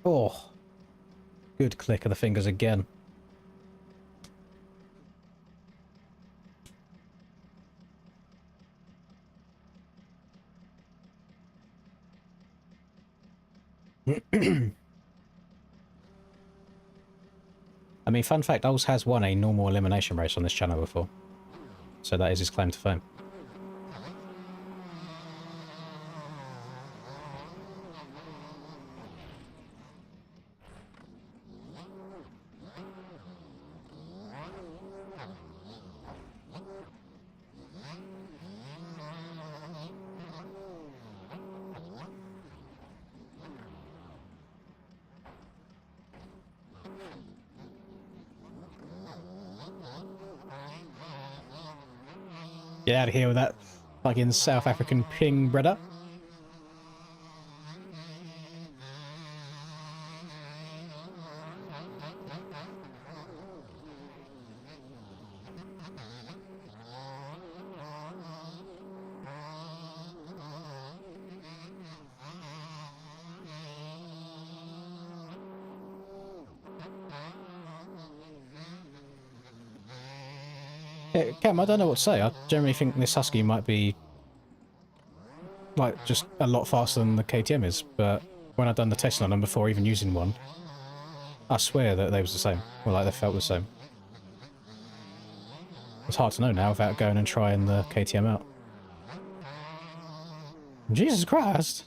Oh, good click of the fingers again. I mean, fun fact, Ols has won a normal elimination race on this channel before. So that is his claim to fame. Get out of here with that fucking South African ping, brother. Yeah, Cam, I don't know what to say. I generally think this Husky might be, like, just a lot faster than the KTM is, but when I've done the testing on them before even using one, I swear that they was the same. Well, like, they felt the same. It's hard to know now without going and trying the KTM out. Jesus Christ!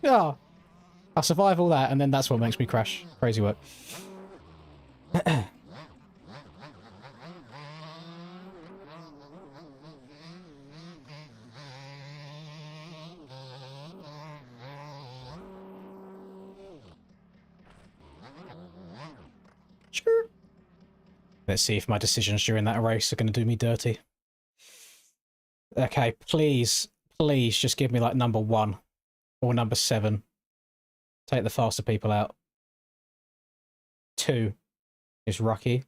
Yeah, I survive all that, and then that's what makes me crash. Crazy work. Sure. Let's see if my decisions during that race are going to do me dirty. Okay, please, please just give me like number 1 or number 7. Take the faster people out. 2 is Rocky.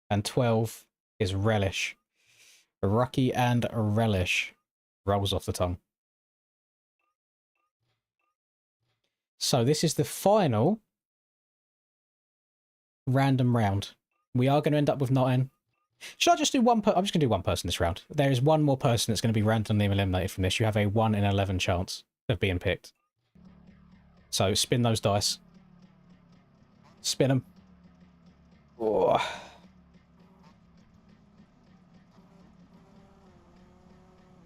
And 12 is Relish. Rocky and Relish. Rolls off the tongue. So this is the final random round. We are going to end up with 9. Should I just do one I'm just going to do one person this round. There is one more person that's going to be randomly eliminated from this. You have a 1 in 11 chance of being picked. So spin those dice. Spin them. Oh.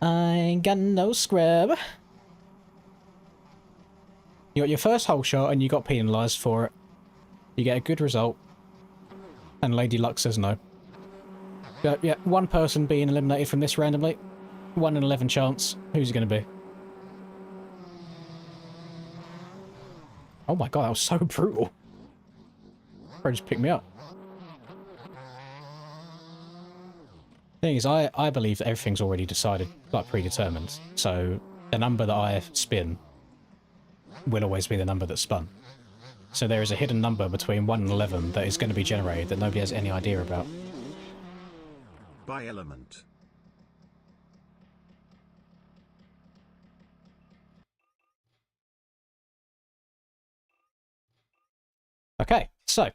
I ain't got no scrub. You got your first hole shot and you got penalised for it. You get a good result. And Lady Luck says no. Yeah, one person being eliminated from this randomly. 1 in 11 chance. Who's it going to be? Oh my god, that was so brutal. Probably just picked me up. Thing is, I believe that everything's already decided, like predetermined. So the number that I spin will always be the number that's spun. So there is a hidden number between 1 and 11 that is going to be generated that nobody has any idea about. By element. Okay, so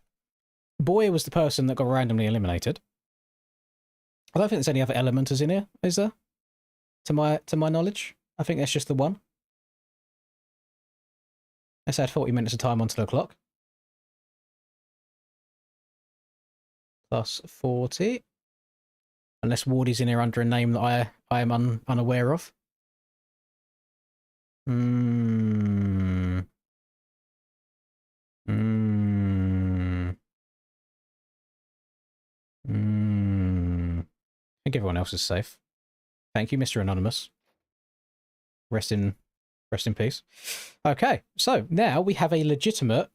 Boy was the person that got randomly eliminated. I don't think there's any other elementers in here, is there? To my knowledge, I think that's just the one. Let's add 40 minutes of time onto the clock. Plus 40. Unless Wardy's in here under a name that I am unaware of. I think everyone else is safe. Thank you, Mr. Anonymous. Rest in peace. Okay, so now we have a legitimate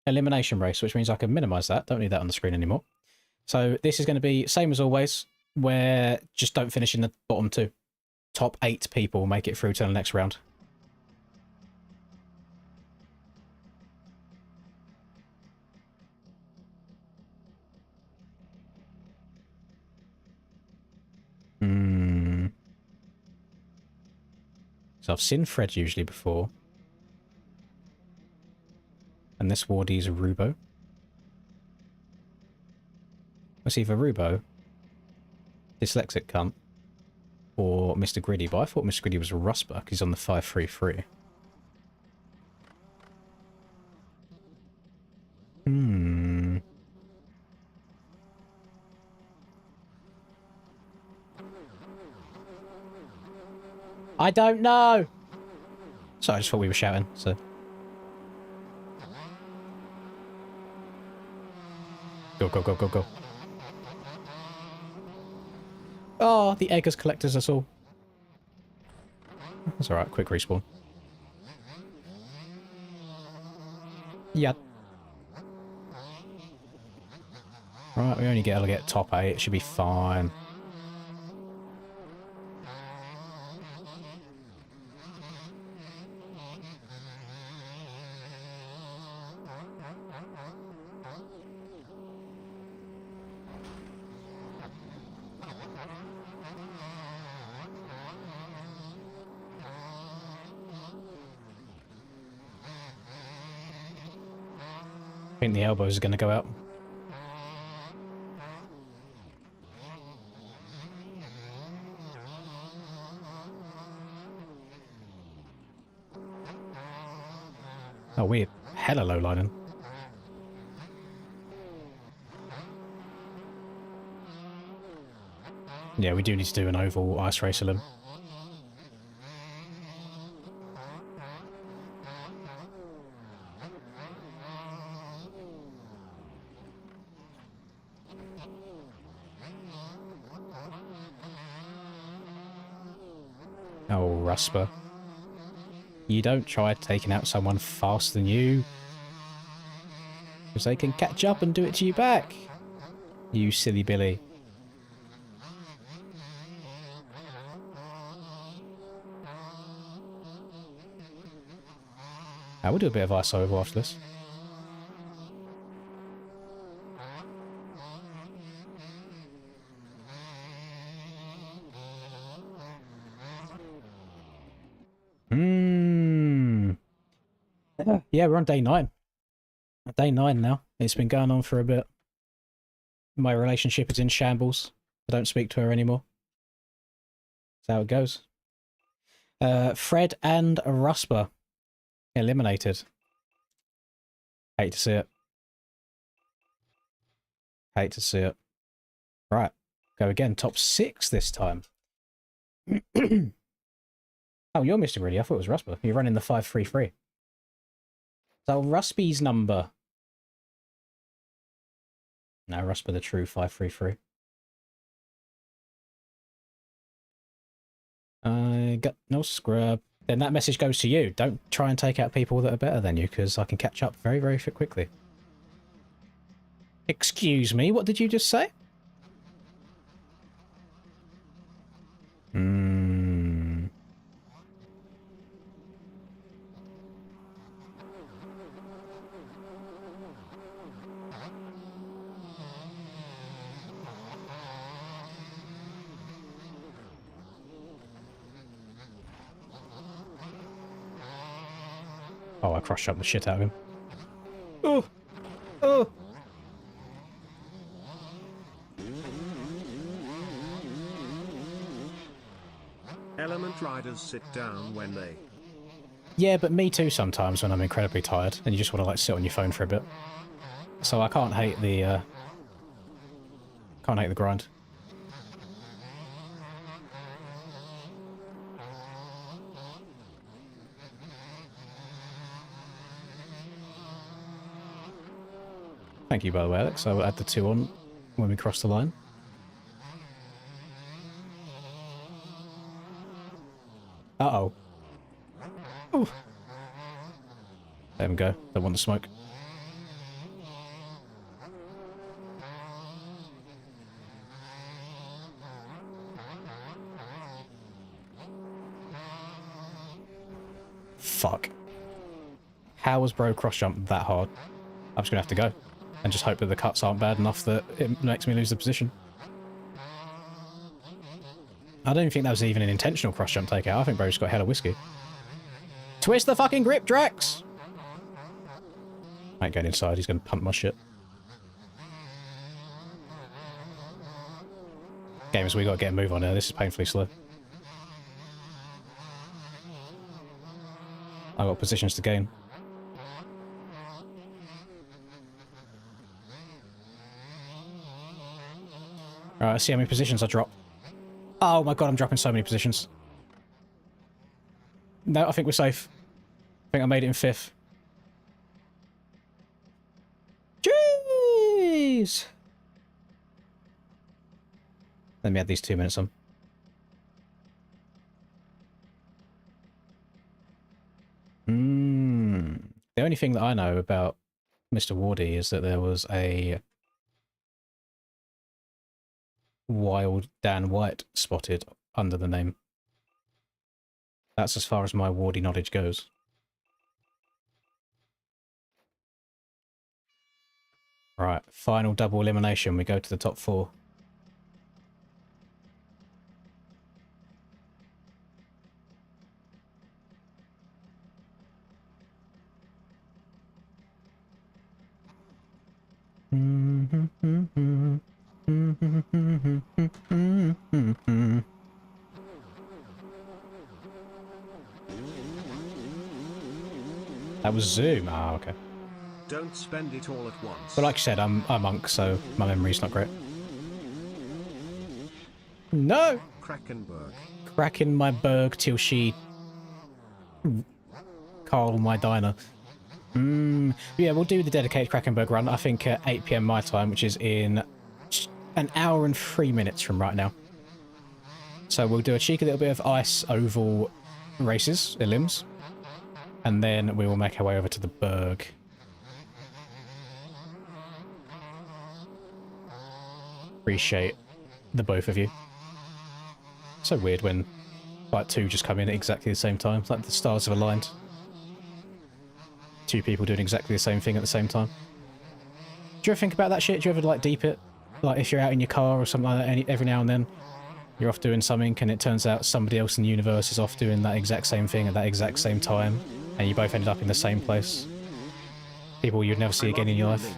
elimination race, which means I can minimize that. Don't need that on the screen anymore. So this is going to be same as always, where just don't finish in the bottom 2. Top 8 people make it through to the next round. So I've seen Fred usually before. And this Wardy's Rubo. It's either Rubo, Dyslexic Cunt, or Mr. Griddy, but I thought Mr. Griddy was a Rustbuck. He's on the 533. I don't know! Sorry, I just thought we were shouting, so... Go, go, go, go, go. Oh, the Eggers collectors us all. That's alright, quick respawn. Yeah. Right, we only get to get top 8. It should be fine. I think the elbows are going to go out. Oh, weird. Hella low lining. Yeah, we do need to do an oval ice race elim. Oh, Rusper. You don't try taking out someone faster than you. Because they can catch up and do it to you back. You silly Billy. I will do a bit of ice over after this. Yeah, we're on day 9. Day 9 now. It's been going on for a bit. My relationship is in shambles. I don't speak to her anymore. That's how it goes. Fred and Rusper eliminated. Hate to see it. Hate to see it. Right. Go again. Top 6 this time. Oh, you're Mr. Ready. I thought it was Rusper. You're running the 5-3-3. So Ruspy's number. No, Rusper the true 5-3-3. I got no scrub. Then that message goes to you. Don't try and take out people that are better than you, because I can catch up very, very quickly. Excuse me, what did you just say? Oh, I cross-jumped the shit out of him. Oh! Oh! Element riders sit down when they... Yeah, but me too sometimes when I'm incredibly tired and you just want to like sit on your phone for a bit. So I can't hate the grind. Thank you, by the way, Alex. I will add the 2 on when we cross the line. Uh-oh. Ooh. There we go. Don't want the smoke. Fuck. How was bro cross jump that hard? I'm just gonna have to go. And just hope that the cuts aren't bad enough that it makes me lose the position. I don't even think that was even an intentional cross jump takeout. I think bro's got hella whiskey. Twist the fucking grip, Drax! I ain't going inside, he's gonna punt my shit. Gamers, we gotta get a move on here. This is painfully slow. I've got positions to gain. Alright, let's see how many positions I drop. Oh my god, I'm dropping so many positions. No, I think we're safe. I think I made it in 5th. Jeez! Let me add these 2 minutes on. The only thing that I know about Mr. Wardy is that there was a Wild Dan White spotted under the name. That's as far as my wardy knowledge goes. Right, final double elimination. We go to the top 4. That was Zoom. Ah, okay. Don't spend it all at once. But like I said, I'm a monk, so my memory's not great. No! Krakenberg. Cracking my berg till she... Carl my diner. Yeah, we'll do the dedicated Krakenberg run, I think at 8 PM my time, which is in an hour and 3 minutes from right now. So we'll do a cheeky little bit of ice oval races, elims, and then we will make our way over to the Berg. Appreciate the both of you. So weird when like 2 just come in at exactly the same time. It's like the stars have aligned. 2 people doing exactly the same thing at the same time. Do you ever think about that shit? Do you ever like deep it? Like if you're out in your car or something like that, every now and then you're off doing something and it turns out somebody else in the universe is off doing that exact same thing at that exact same time and you both ended up in the same place. People you'd never see again in your life.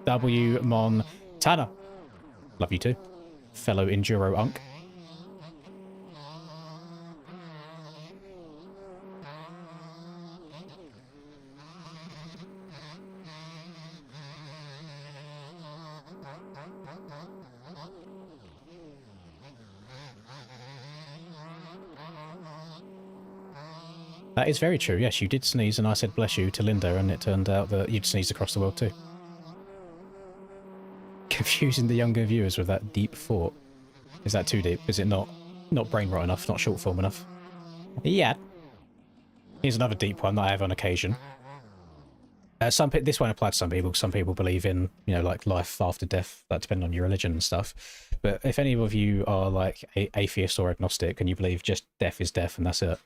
W. Montana. Love you too. Fellow Enduro Unk. That is very true. Yes, you did sneeze and I said bless you to Linda and it turned out that you'd sneezed across the world too. Confusing the younger viewers with that deep thought. Is that too deep? Is it not brain rot enough, not short form enough? Yeah. Here's another deep one that I have on occasion. This won't apply to some people. Some people believe in, you know, like life after death, that depends on your religion and stuff. But if any of you are like atheist or agnostic and you believe just death is death and that's it,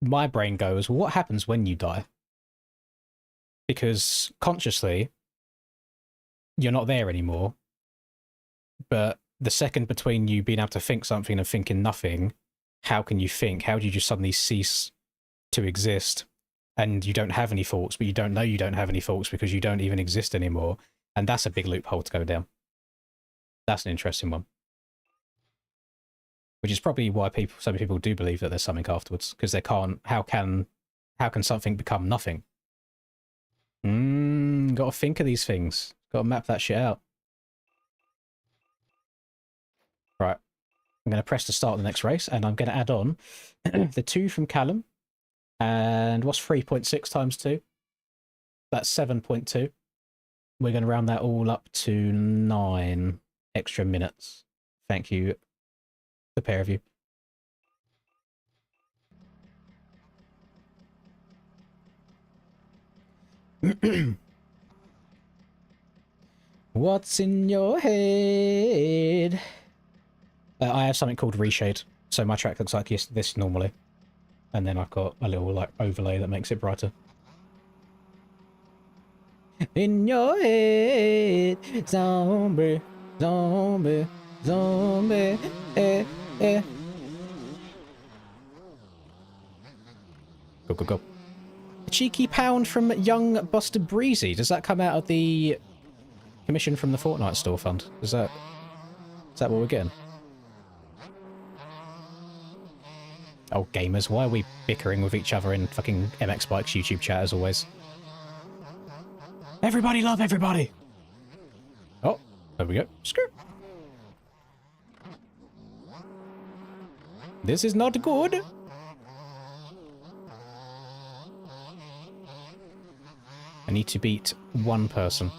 my brain goes, well, what happens when you die? Because consciously, you're not there anymore. But the second between you being able to think something and thinking nothing, how can you think? How do you just suddenly cease to exist? And you don't have any thoughts, but you don't know you don't have any thoughts because you don't even exist anymore. And that's a big loophole to go down. That's an interesting one. Which is probably why so many people do believe that there's something afterwards, because they can't. How can something become nothing? Got to think of these things. Got to map that shit out. Right, I'm going to press to start the next race, and I'm going to add on the 2 from Callum, and what's 3.6 times 2? That's 7.2. We're going to round that all up to 9 extra minutes. Thank you, the pair of you. What's in your head? I have something called reshade, so my track looks like this normally, and then I've got a little like overlay that makes it brighter. In your head, zombie, zombie, zombie, eh, eh. Go, go, go. A cheeky pound from young Buster Breezy. Does that come out of the commission from the Fortnite store fund? Is that what we're getting? Oh, gamers, why are we bickering with each other in fucking MX Bikes YouTube chat as always? Everybody love everybody! Oh, there we go. Screw. This is not good. I need to beat one person.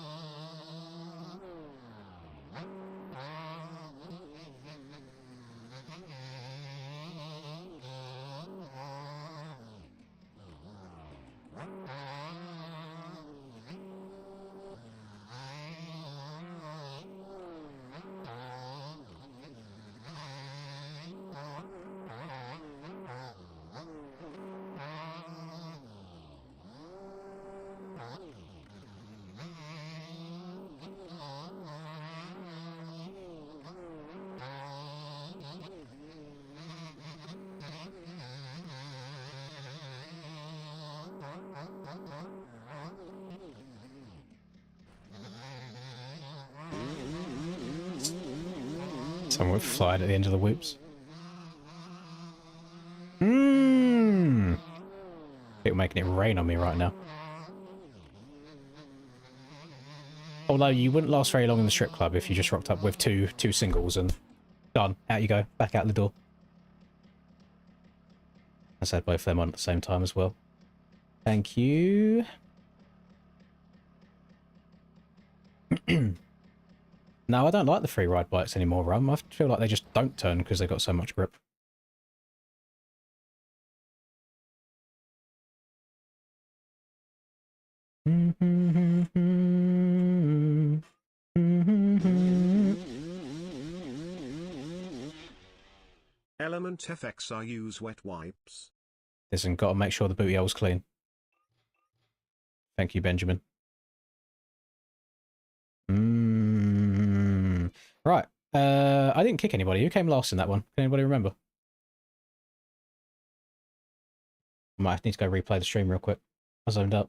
Someone flying at the end of the whoops. Mmm. People making it rain on me right now. Although you wouldn't last very long in the strip club if you just rocked up with two singles and done. Out you go. Back out the door. I said both of them on at the same time as well. Thank you. No, I don't like the free ride bikes anymore, Rum. I feel like they just don't turn because they've got so much grip. Element FXR use wet wipes. Listen, got to make sure the booty hole's clean. Thank you, Benjamin. Right. I didn't kick anybody. Who came last in that one? Can anybody remember? Might need to go replay the stream real quick. I zoned up.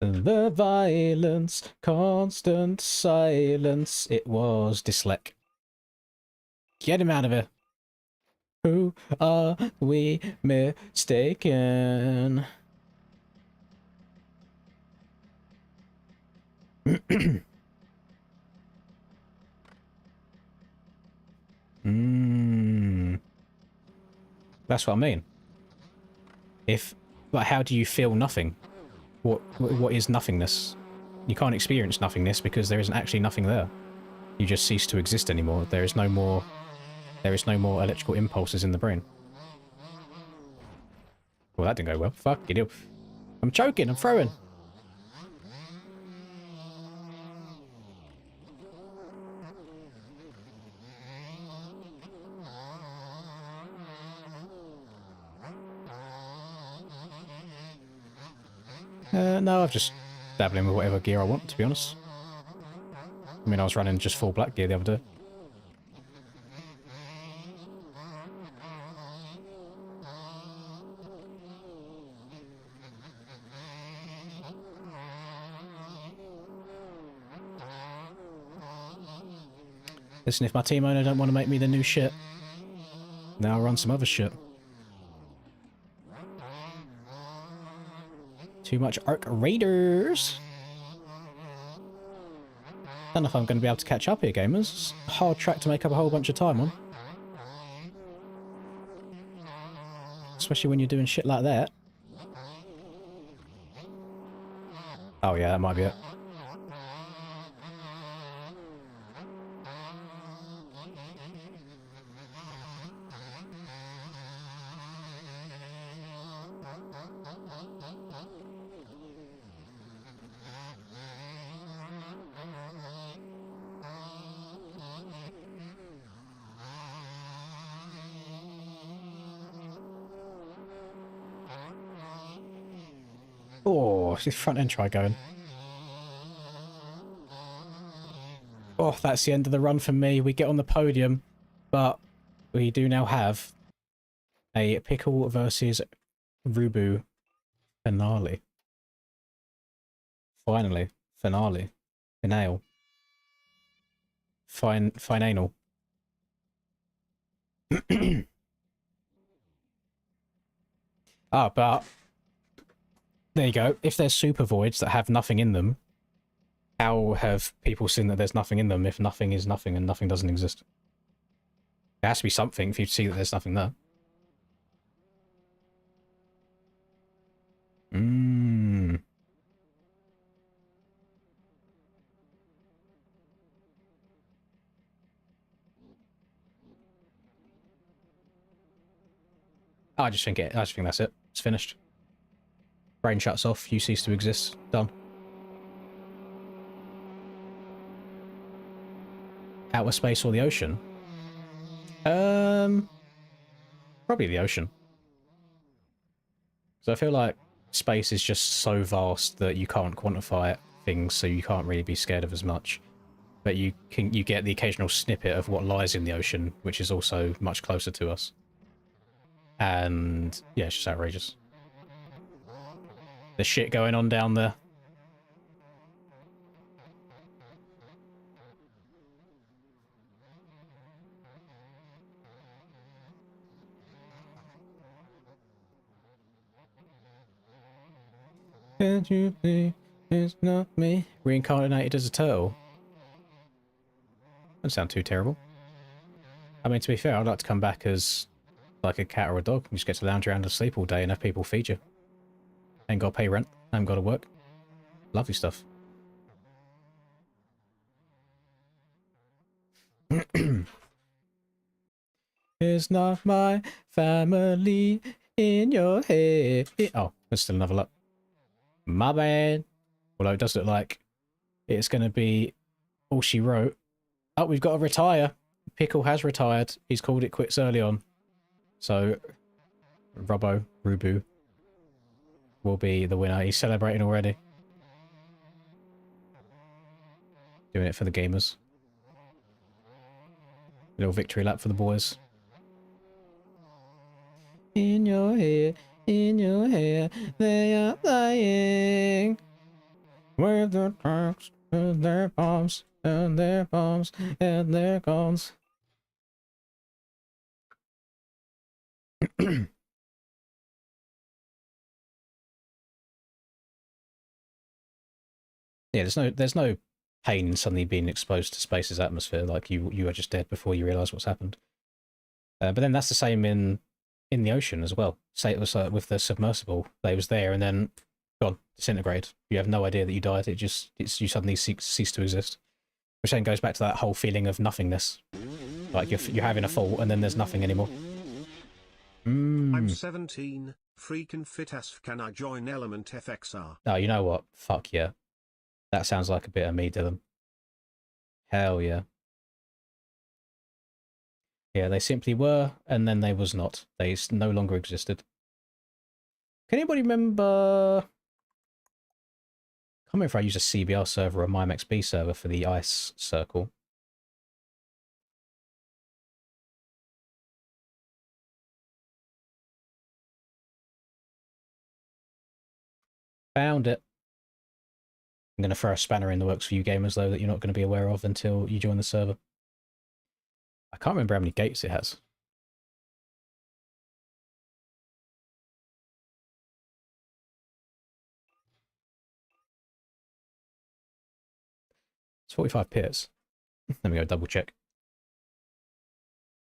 The violence, constant silence. It was Dyslek. Get him out of here. Who are we mistaken? That's what I mean. Like, how do you feel nothing? What is nothingness? You can't experience nothingness because there isn't actually nothing there. You just cease to exist anymore. There is no more electrical impulses in the brain. Well, that didn't go well. Fuck it. I'm choking. I'm throwing. No, I'm just dabbling with whatever gear I want, to be honest. I mean, I was running just full black gear the other day. Listen, if my team owner don't want to make me the new shit, now I'll run some other shit. Too much Arc Raiders. Don't know if I'm going to be able to catch up here, gamers. It's a hard track to make up a whole bunch of time on. Especially when you're doing shit like that. Oh yeah, that might be it. Oh, this front end try going. Oh, that's the end of the run for me. We get on the podium, but we do now have a Pickle versus Rubu finale. Finally. Finale. Finale. Final. But there you go. If there's super voids that have nothing in them, how have people seen that there's nothing in them if nothing is nothing and nothing doesn't exist? There has to be something if you see that there's nothing there. I just think that's it. It's finished. Brain shuts off, you cease to exist. Done. Outer space or the ocean? Probably the ocean. So I feel like space is just so vast that you can't quantify things, so you can't really be scared of as much. But you get the occasional snippet of what lies in the ocean, which is also much closer to us. And yeah, it's just outrageous. The shit going on down there. Can't you see it's not me? Reincarnated as a turtle. Doesn't sound too terrible. I mean, to be fair, I'd like to come back as like a cat or a dog. You just get to lounge around and sleep all day and have people feed you. Ain't got to pay rent. Ain't got to work. Lovely stuff. It's not my family in your head. Oh, there's still another lot. My bad. Although it does look like it's going to be all she wrote. Oh, we've got to retire. Pickle has retired. He's called it quits early on. So, Rubu, will be the winner. He's celebrating already. Doing it for the gamers. Little victory lap for the boys. In your hair, they are flying. With the trucks, and their bombs, and their bombs, and their guns. Yeah, there's no pain in suddenly being exposed to space's atmosphere. Like you are just dead before you realise what's happened. But then that's the same in the ocean as well. Say it was with the submersible. They was there and then gone, disintegrated. You have no idea that you died. You suddenly cease to exist. Which then goes back to that whole feeling of nothingness. Like you're having a fall and then there's nothing anymore. I'm 17, freaking fit as f. Can I join Element FXR? Oh, you know what? Fuck yeah. That sounds like a bit of me, Dylan. Hell yeah. Yeah, they simply were, and then they was not. They no longer existed. Can anybody remember... I can't remember if I used a CBR server or a MIMXB server for the ice circle. Found it. I'm going to throw a spanner in the works for you gamers, though, that you're not going to be aware of until you join the server. I can't remember how many gates it has. It's 45 pits. Let me go double check.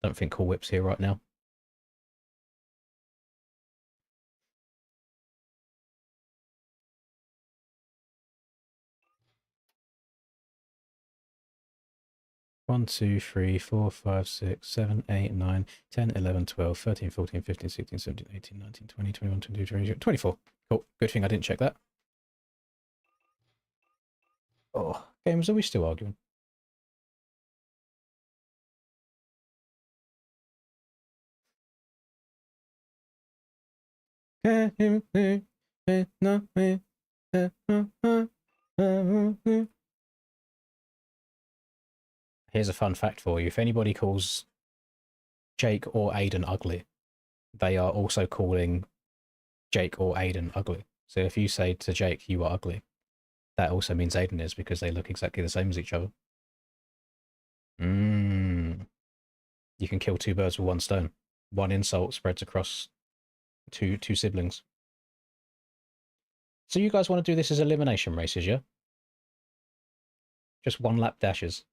Don't think Cool Whip's here right now. One, 2, 3, 4, 5, 6, 7, 8, 9, 10, 11, 12, 13, 14, 15, 16, 17, 18, 19, 20, 21, 22, 23, 24. Cool. Good thing I didn't check that. Oh, gamers, are we still arguing? Here's a fun fact for you. If anybody calls Jake or Aiden ugly, they are also calling Jake or Aiden ugly. So if you say to Jake, you are ugly, that also means Aiden is, because they look exactly the same as each other. You can kill two birds with one stone. One insult spreads across two siblings. So you guys want to do this as elimination races, yeah? Just one lap dashes.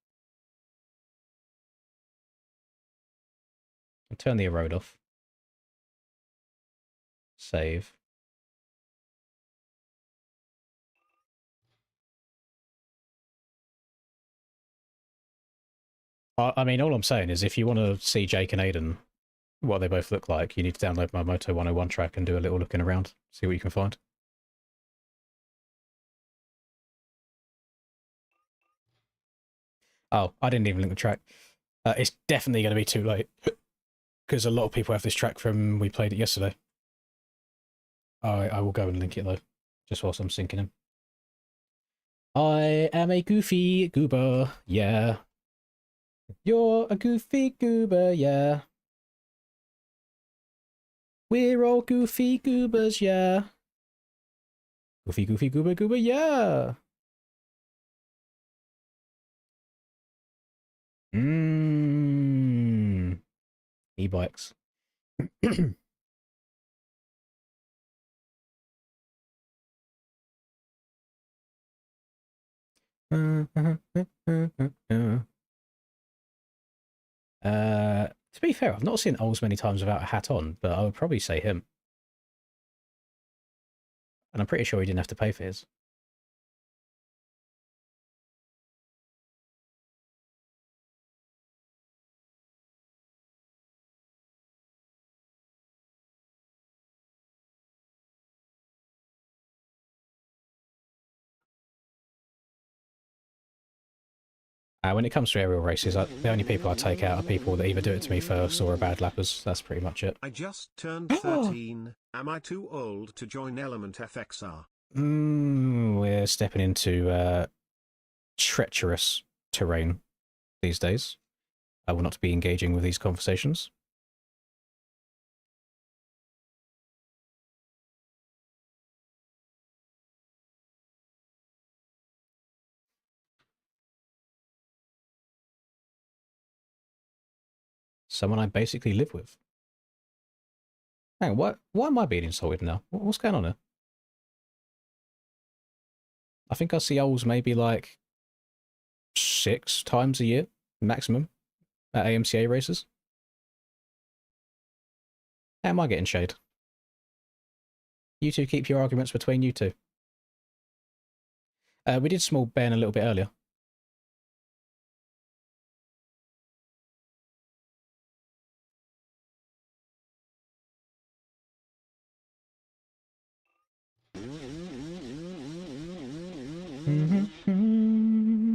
And turn the erode off. Save. I mean, all I'm saying is if you want to see Jake and Aiden, what they both look like, you need to download my Moto 101 track and do a little looking around, see what you can find. Oh, I didn't even link the track. It's definitely going to be too late, because a lot of people have this track from we played it yesterday. I will go and link it, though, just whilst I'm syncing him. I am a goofy goober, yeah. You're a goofy goober, yeah. We're all goofy goobers, yeah. Goofy, goofy, goober, goober, yeah. E-bikes. To be fair, I've not seen Ols many times without a hat on, but I would probably say him. And I'm pretty sure he didn't have to pay for his. When it comes to aerial races, the only people I take out are people that either do it to me first or are bad lappers. That's pretty much it. I just turned 13. Am I too old to join Element FXR? We're stepping into treacherous terrain these days. I will not be engaging with these conversations. Someone I basically live with. Hang on, why am I being insulted now? What's going on here? I think I see Ols maybe like 6 times a year, maximum, at AMCA races. How am I getting shade? You two keep your arguments between you two. We did small Ben a little bit earlier.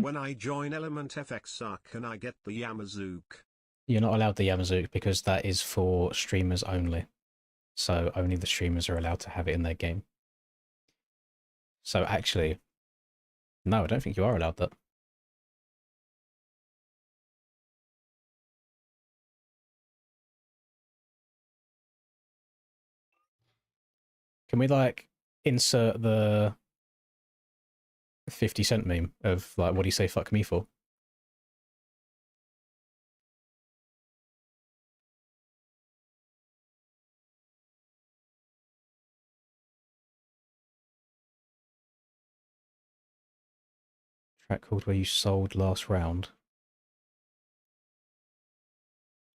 When I join Element FXR, can I get the Yamazook? You're not allowed the Yamazook because that is for streamers only. So only the streamers are allowed to have it in their game. So actually, no, I don't think you are allowed that. Can we, like, insert the 50 Cent meme of, like, what do you say fuck me for? Track called where you sold last round.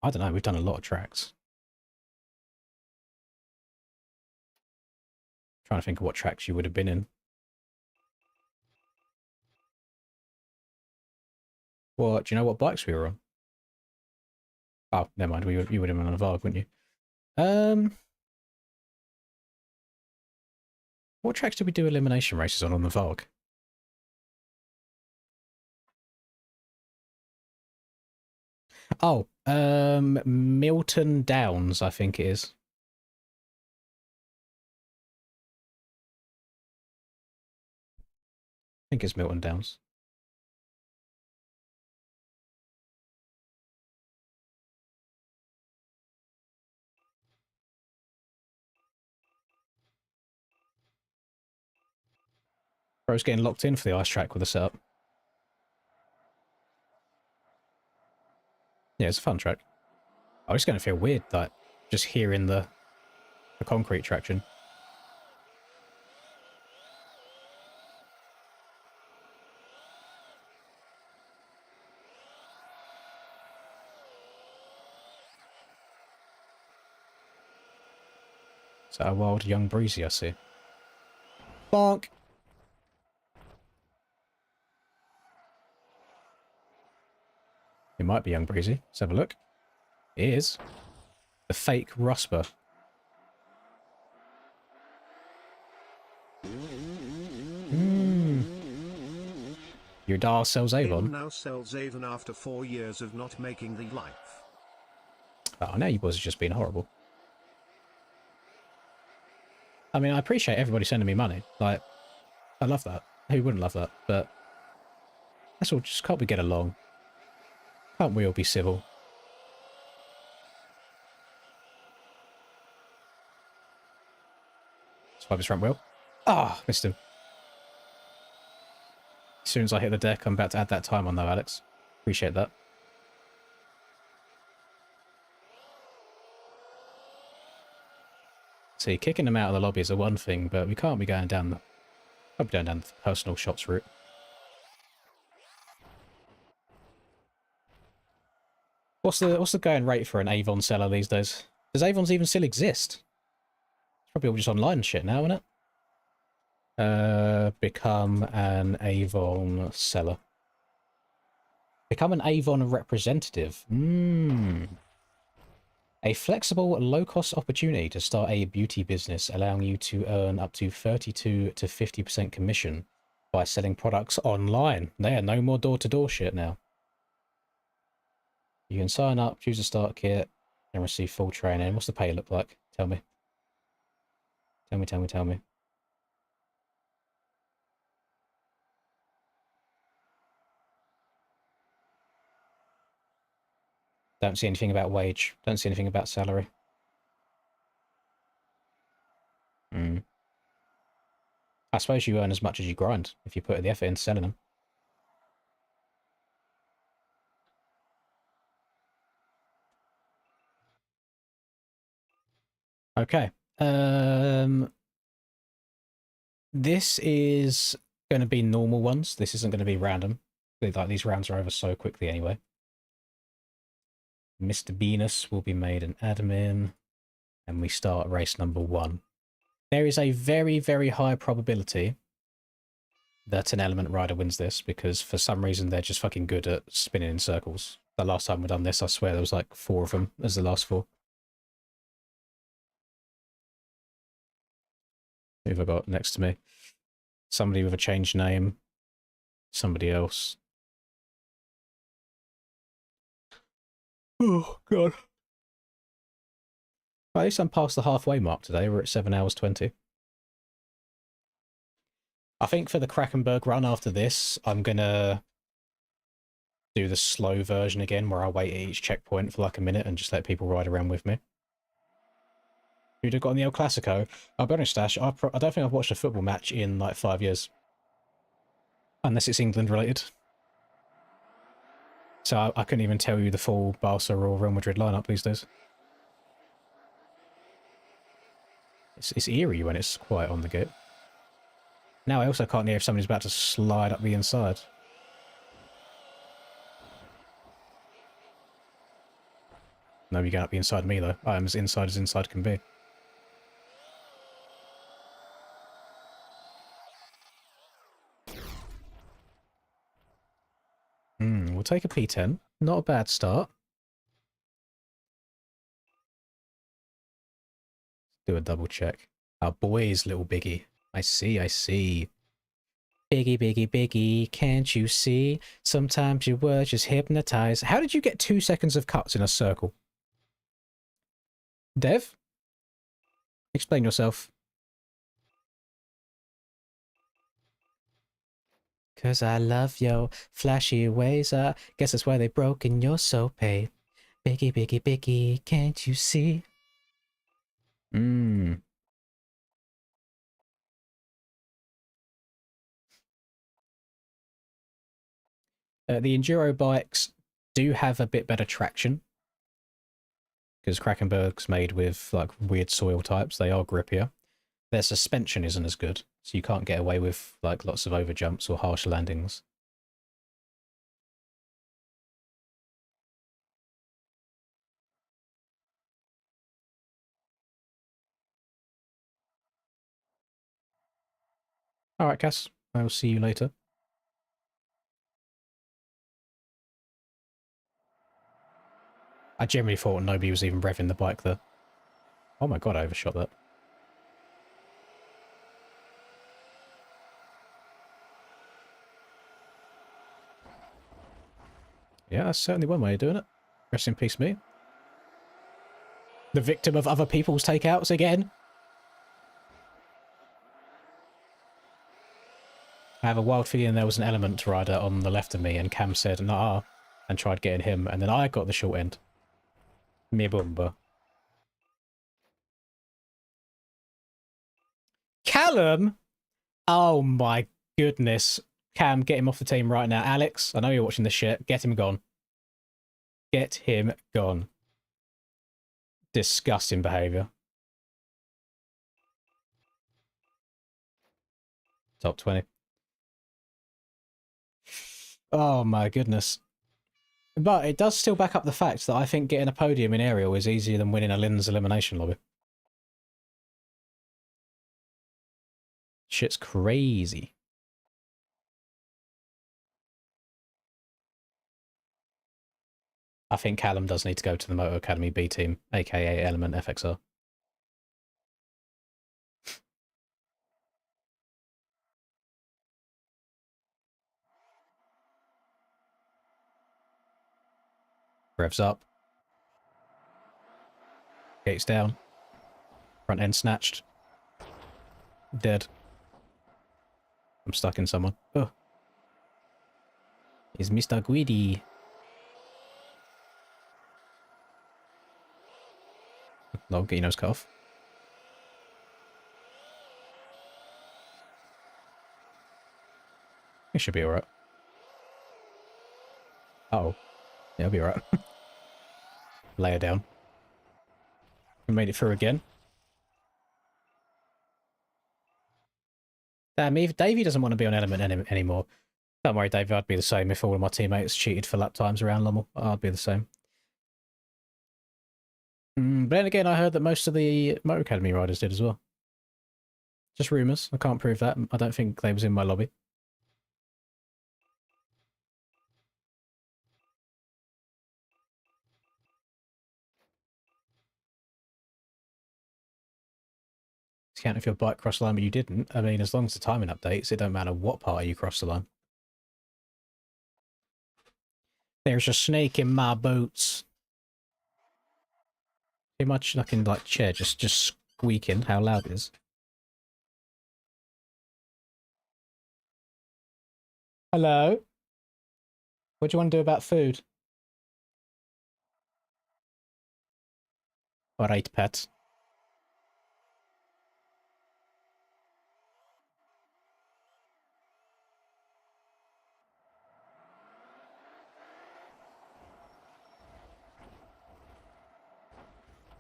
I don't know, we've done a lot of tracks. Trying to think of what tracks you would have been in. What, do you know what bikes we were on? Oh, never mind, you would have been on a Varg, wouldn't you? What tracks did we do elimination races on the Varg? Oh, Milton Downs, I think it is. I think it's Milton Downs. Bro's getting locked in for the ice track with the setup. Yeah, it's a fun track. Oh, it's going to feel weird, like, just hearing the concrete traction. Is that a wild young breezy I see? Bonk! It might be young breezy. Let's have a look. It is. The fake Rusper. Your Dar sells Avon. Now sells Avon after 4 years of not making the life. Oh, now you boys are just being horrible. I mean, I appreciate everybody sending me money. Like, I love that. Who wouldn't love that? But that's all. Just can't we get along? Can't we all be civil? Swipe his front wheel. Ah, missed him. As soon as I hit the deck, I'm about to add that time on though, Alex. Appreciate that. See, kicking them out of the lobby is a one thing, but we can't be going down the personal shots route. What's the going rate for an Avon seller these days? Does Avon's even still exist? It's probably all just online shit now, isn't it? Become an Avon seller. Become an Avon representative. A flexible, low-cost opportunity to start a beauty business, allowing you to earn up to 32 to 50% commission by selling products online. They are no more door-to-door shit now. You can sign up, choose a start kit, and receive full training. What's the pay look like? Tell me. Tell me. Don't see anything about wage. Don't see anything about salary. I suppose you earn as much as you grind if you put the effort into selling them. Okay. This is going to be normal ones. This isn't going to be random. Like, these rounds are over so quickly anyway. Mr. Venus will be made an admin, and we start race number 1. There is a very, very high probability that an element rider wins this, because for some reason they're just fucking good at spinning in circles. The last time we've done this, I swear there was like 4 of them as the last 4. Who have I got next to me? Somebody with a changed name. Somebody else. Oh, God. Well, at least I'm past the halfway mark today. We're at 7 hours 20. I think for the Krakenberg run after this, I'm going to do the slow version again, where I wait at each checkpoint for like a minute and just let people ride around with me. Who'd have got on the El Clasico? I'll be honest, Ash, I don't think I've watched a football match in like 5 years. Unless it's England related. So I couldn't even tell you the full Barca or Real Madrid lineup these days. It's eerie when it's quiet on the gate. Now I also can't hear if somebody's about to slide up the inside. Nobody going up the inside of me though. I am as inside can be. We'll take a P10. Not a bad start. Do a double check. Our boys, little Biggie. I see. Biggie, can't you see? Sometimes you were just hypnotized. How did you get 2 seconds of cuts in a circle? Dev? Explain yourself. 'Cause I love your flashy ways. Guess that's why they broke and you're so paid. Biggie, can't you see? The enduro bikes do have a bit better traction. Because Krakenberg's made with like weird soil types. They are grippier. Their suspension isn't as good, so you can't get away with like lots of overjumps or harsh landings. Alright, Cass. I will see you later. I generally thought nobody was even revving the bike there. Oh my god, I overshot that. Yeah, that's certainly one way of doing it. Rest in peace, me. The victim of other people's takeouts again. I have a wild feeling there was an element rider on the left of me, and Cam said nah, and tried getting him, and then I got the short end. Me bumba. Callum? Oh my goodness. Cam, get him off the team right now. Alex, I know you're watching this shit. Get him gone. Get him gone. Disgusting behaviour. Top 20. Oh my goodness. But it does still back up the fact that I think getting a podium in aerial is easier than winning a Lynn's elimination lobby. Shit's crazy. I think Callum does need to go to the Moto Academy B team, aka Element FXR. Revs up. Gates down. Front end snatched. Dead. I'm stuck in someone. Oh. Is Mr. Guidi. No, get your nose cut off. It should be alright. Uh oh. Yeah, I'll be alright. Lay her down. We made it through again. Damn, Davey doesn't want to be on Element anymore. Don't worry, Davey, I'd be the same if all of my teammates cheated for lap times around Lommel. I'd be the same. But then again, I heard that most of the Motor Academy riders did as well. Just rumours. I can't prove that. I don't think they was in my lobby. Count if your bike crossed the line, but you didn't. I mean, as long as the timing updates, it don't matter what part you cross the line. There's a snake in my boots. Too much fucking like chair just squeaking. How loud it is. Hello. What do you want to do about food? All right, pet.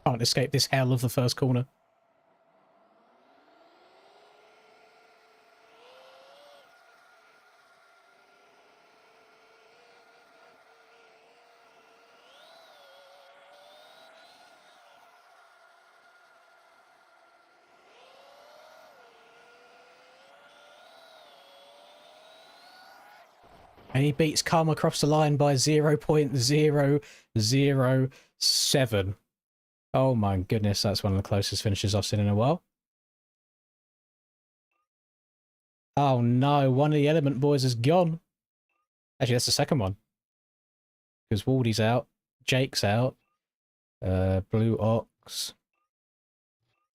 Can't escape this hell of the first corner. And he beats Karma across the line by 0.007. Oh my goodness, that's one of the closest finishes I've seen in a while. Oh no, one of the Element boys is gone. Actually, that's the second one. Because Waldy's out, Jake's out, Blue Ox.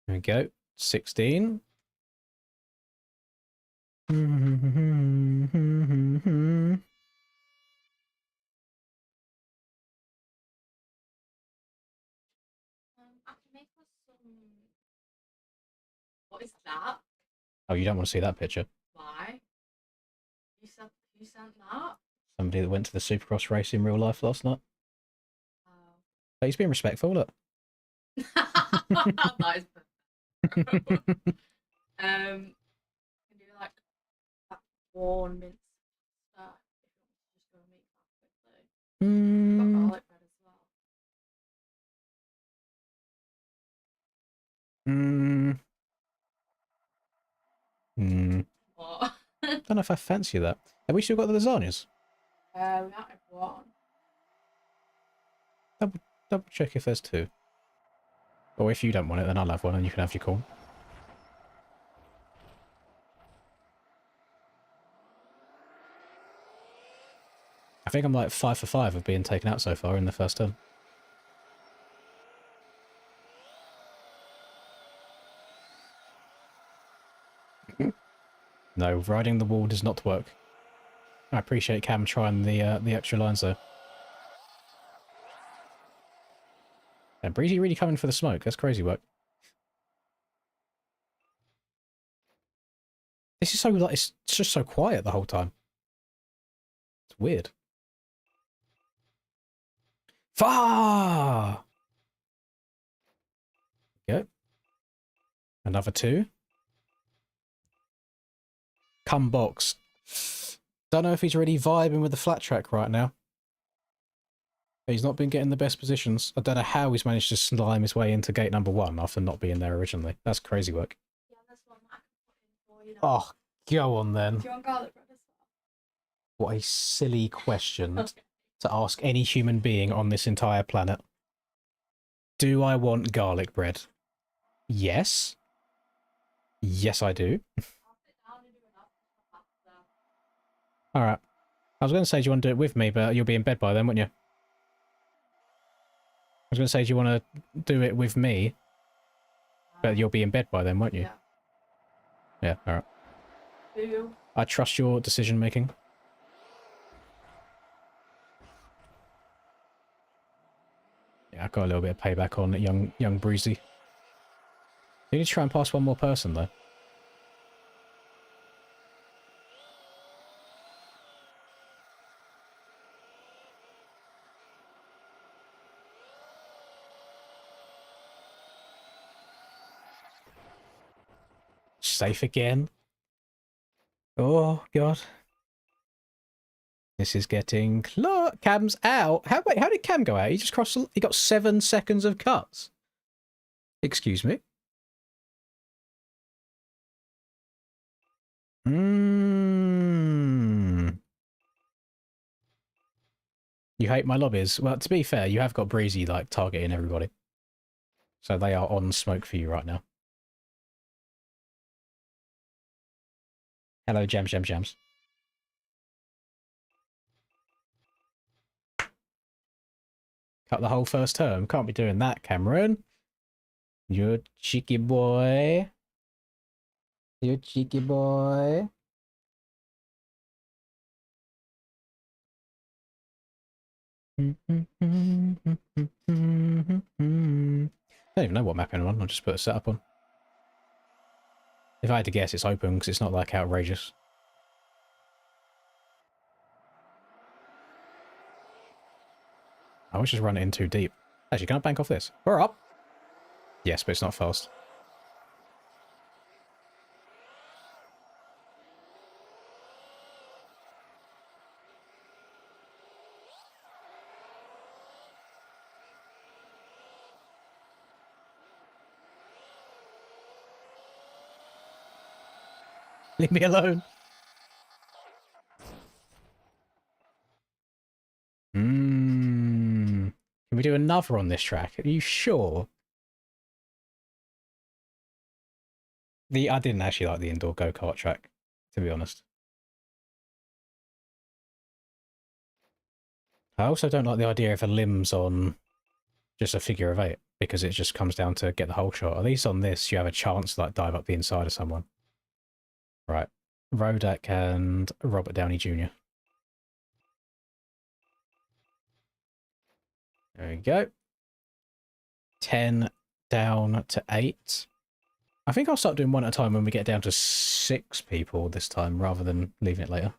There we go, 16. What is that? Oh, you don't want to see that picture. Why? Who sent that? Somebody that went to the Supercross race in real life last night. Oh. But he's being respectful, look. That is perfect. Can do like that warm mince stuff if you want to just go and make that quickly. Got garlic bread as well. What? Don't know if I fancy that. Have we still got the lasagnas? We might have one. Double check if there's two. Or if you don't want it, then I'll have one and you can have your corn. I think I'm like 5 for 5 of being taken out so far in the first turn. No, riding the wall does not work. I appreciate Cam trying the extra lines though. And Breezy really coming for the smoke. That's crazy work. This is so like it's just so quiet the whole time. It's weird. Far. Go. Another 2. Come box. Don't know if he's really vibing with the flat track right now. He's not been getting the best positions. I don't know how he's managed to slime his way into gate number 1 after not being there originally. That's crazy work. Yeah, there's one that I can put in for you. Oh, go on then. Do you want garlic bread as What a silly question well? Okay. to ask any human being on this entire planet. Do I want garlic bread? Yes. Yes, I do. I'll sit down and do enough after. Alright. I was going to say, do you want to do it with me, but you'll be in bed by then, wouldn't you? I was going to say, do you want to do it with me, but you'll be in bed by then, won't you? Yeah. Yeah, alright. Boo. I trust your decision making. Yeah, I got a little bit of payback on young Breezy. You need to try and pass one more person, though. Safe again. Oh, God. This is getting close. Cam's out. Wait, how did Cam go out? He just crossed... He got 7 seconds of cuts. Excuse me. You hate my lobbies? Well, to be fair, you have got Breezy, like, targeting everybody. So they are on smoke for you right now. Hello, Jams. Cut the whole first term. Can't be doing that, Cameron. You're a cheeky boy. You're a cheeky boy. I don't even know what map I'm on. I'll just put a setup on. If I had to guess, it's open because it's not like outrageous. I was just running in too deep. Actually, can I bank off this? We're up. Yes, but it's not fast. Leave me alone. Can we do another on this track? Are you sure? I didn't actually like the indoor go-kart track, to be honest. I also don't like the idea of a limbs on just a figure of 8, because it just comes down to get the whole shot. At least on this, you have a chance to like dive up the inside of someone. Right. Rodak and Robert Downey Jr. There we go. 10 down to 8. I think I'll start doing one at a time when we get down to 6 people this time, rather than leaving it later.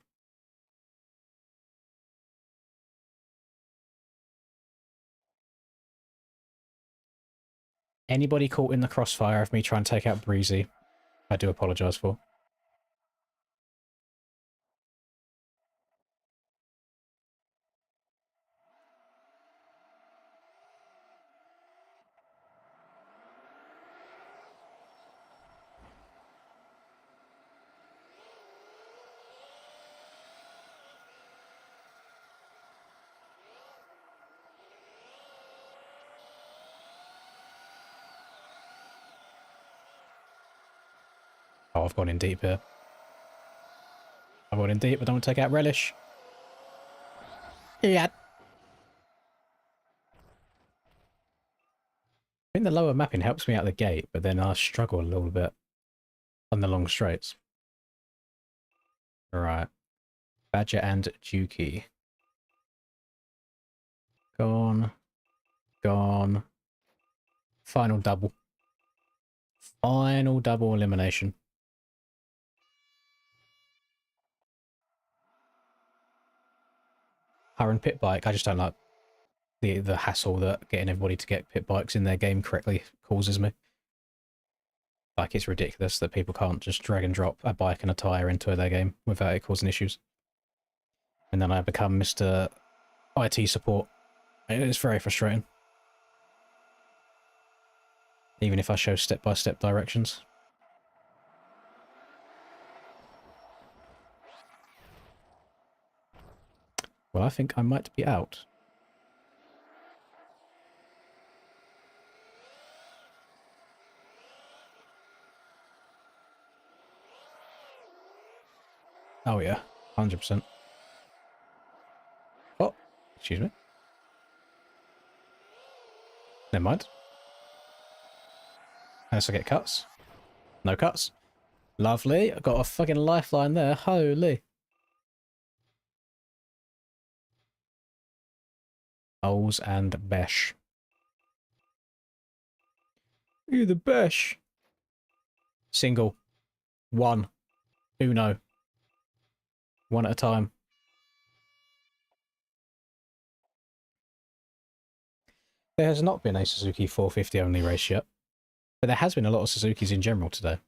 Anybody caught in the crossfire of me trying to take out Breezy, I do apologise for. Oh, I've gone in deep here. I've gone in deep, I don't want to take out Relish. Yeah. I think the lower mapping helps me out the gate, but then I struggle a little bit on the long straights. Alright. Badger and Juki. Gone. Gone. Final double. Final double elimination. Her and pit bike, I just don't like the hassle that getting everybody to get pit bikes in their game correctly causes me. Like, it's ridiculous that people can't just drag and drop a bike and a tyre into their game without it causing issues. And then I become Mr. IT support It is very frustrating. Even if I show step-by-step directions. Well, I think I might be out. Oh yeah, 100%. Oh, excuse me. Never mind. Unless I get cuts. No cuts. Lovely. I got a fucking lifeline there. Holy. Oles and Besh. You're the Besh. Single. One. Uno. One at a time. There has not been a Suzuki 450 only race yet, but there has been a lot of Suzukis in general today.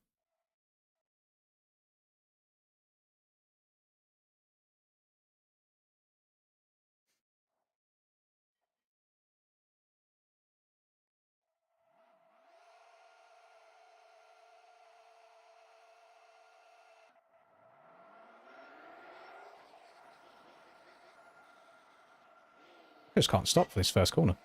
Just can't stop for this first corner.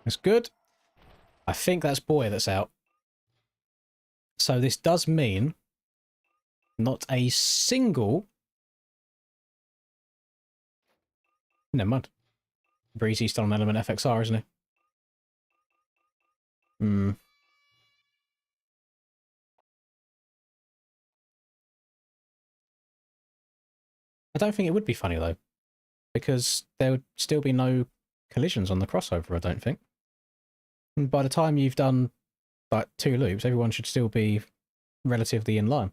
It's good. I think that's Boy that's out. So this does mean not a single... Never mind. Breezy's still on Element FXR, isn't he? Hmm. I don't think it would be funny, though. Because there would still be no collisions on the crossover, I don't think. And by the time you've done, like, 2 loops, everyone should still be relatively in line.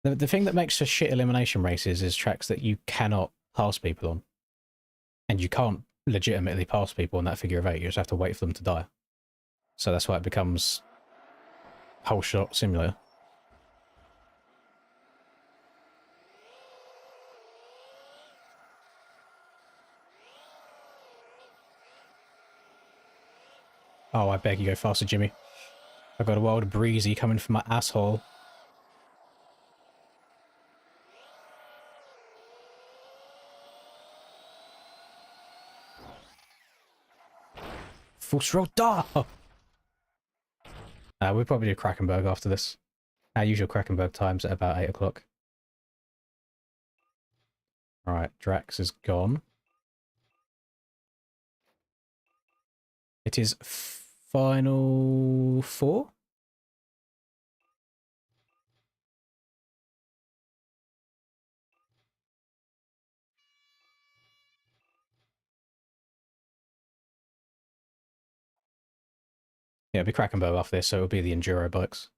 The thing that makes for shit elimination races is tracks that you cannot pass people on. And you can't legitimately pass people on that figure of 8, you just have to wait for them to die. So that's why it becomes whole shot simulator. Oh, I beg you go faster, Jimmy. I've got a wild breezy coming from my asshole. Full throttle, da! We'll probably do Krakenberg after this. Our usual Krakenberg time's at about 8 o'clock. Alright, Drax is gone. It is final 4? Yeah, it'll be Krakenberg after this, so it'll be the Enduro bikes.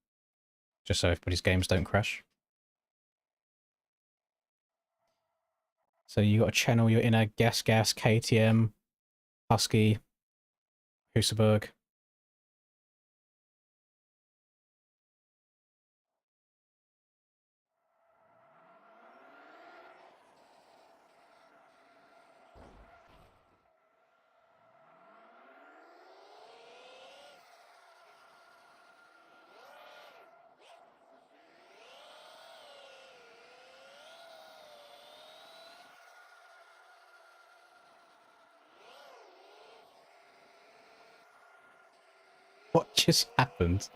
Just so everybody's games don't crash. So you got to channel your inner Gas, KTM, Husky, Husaberg. What just happened?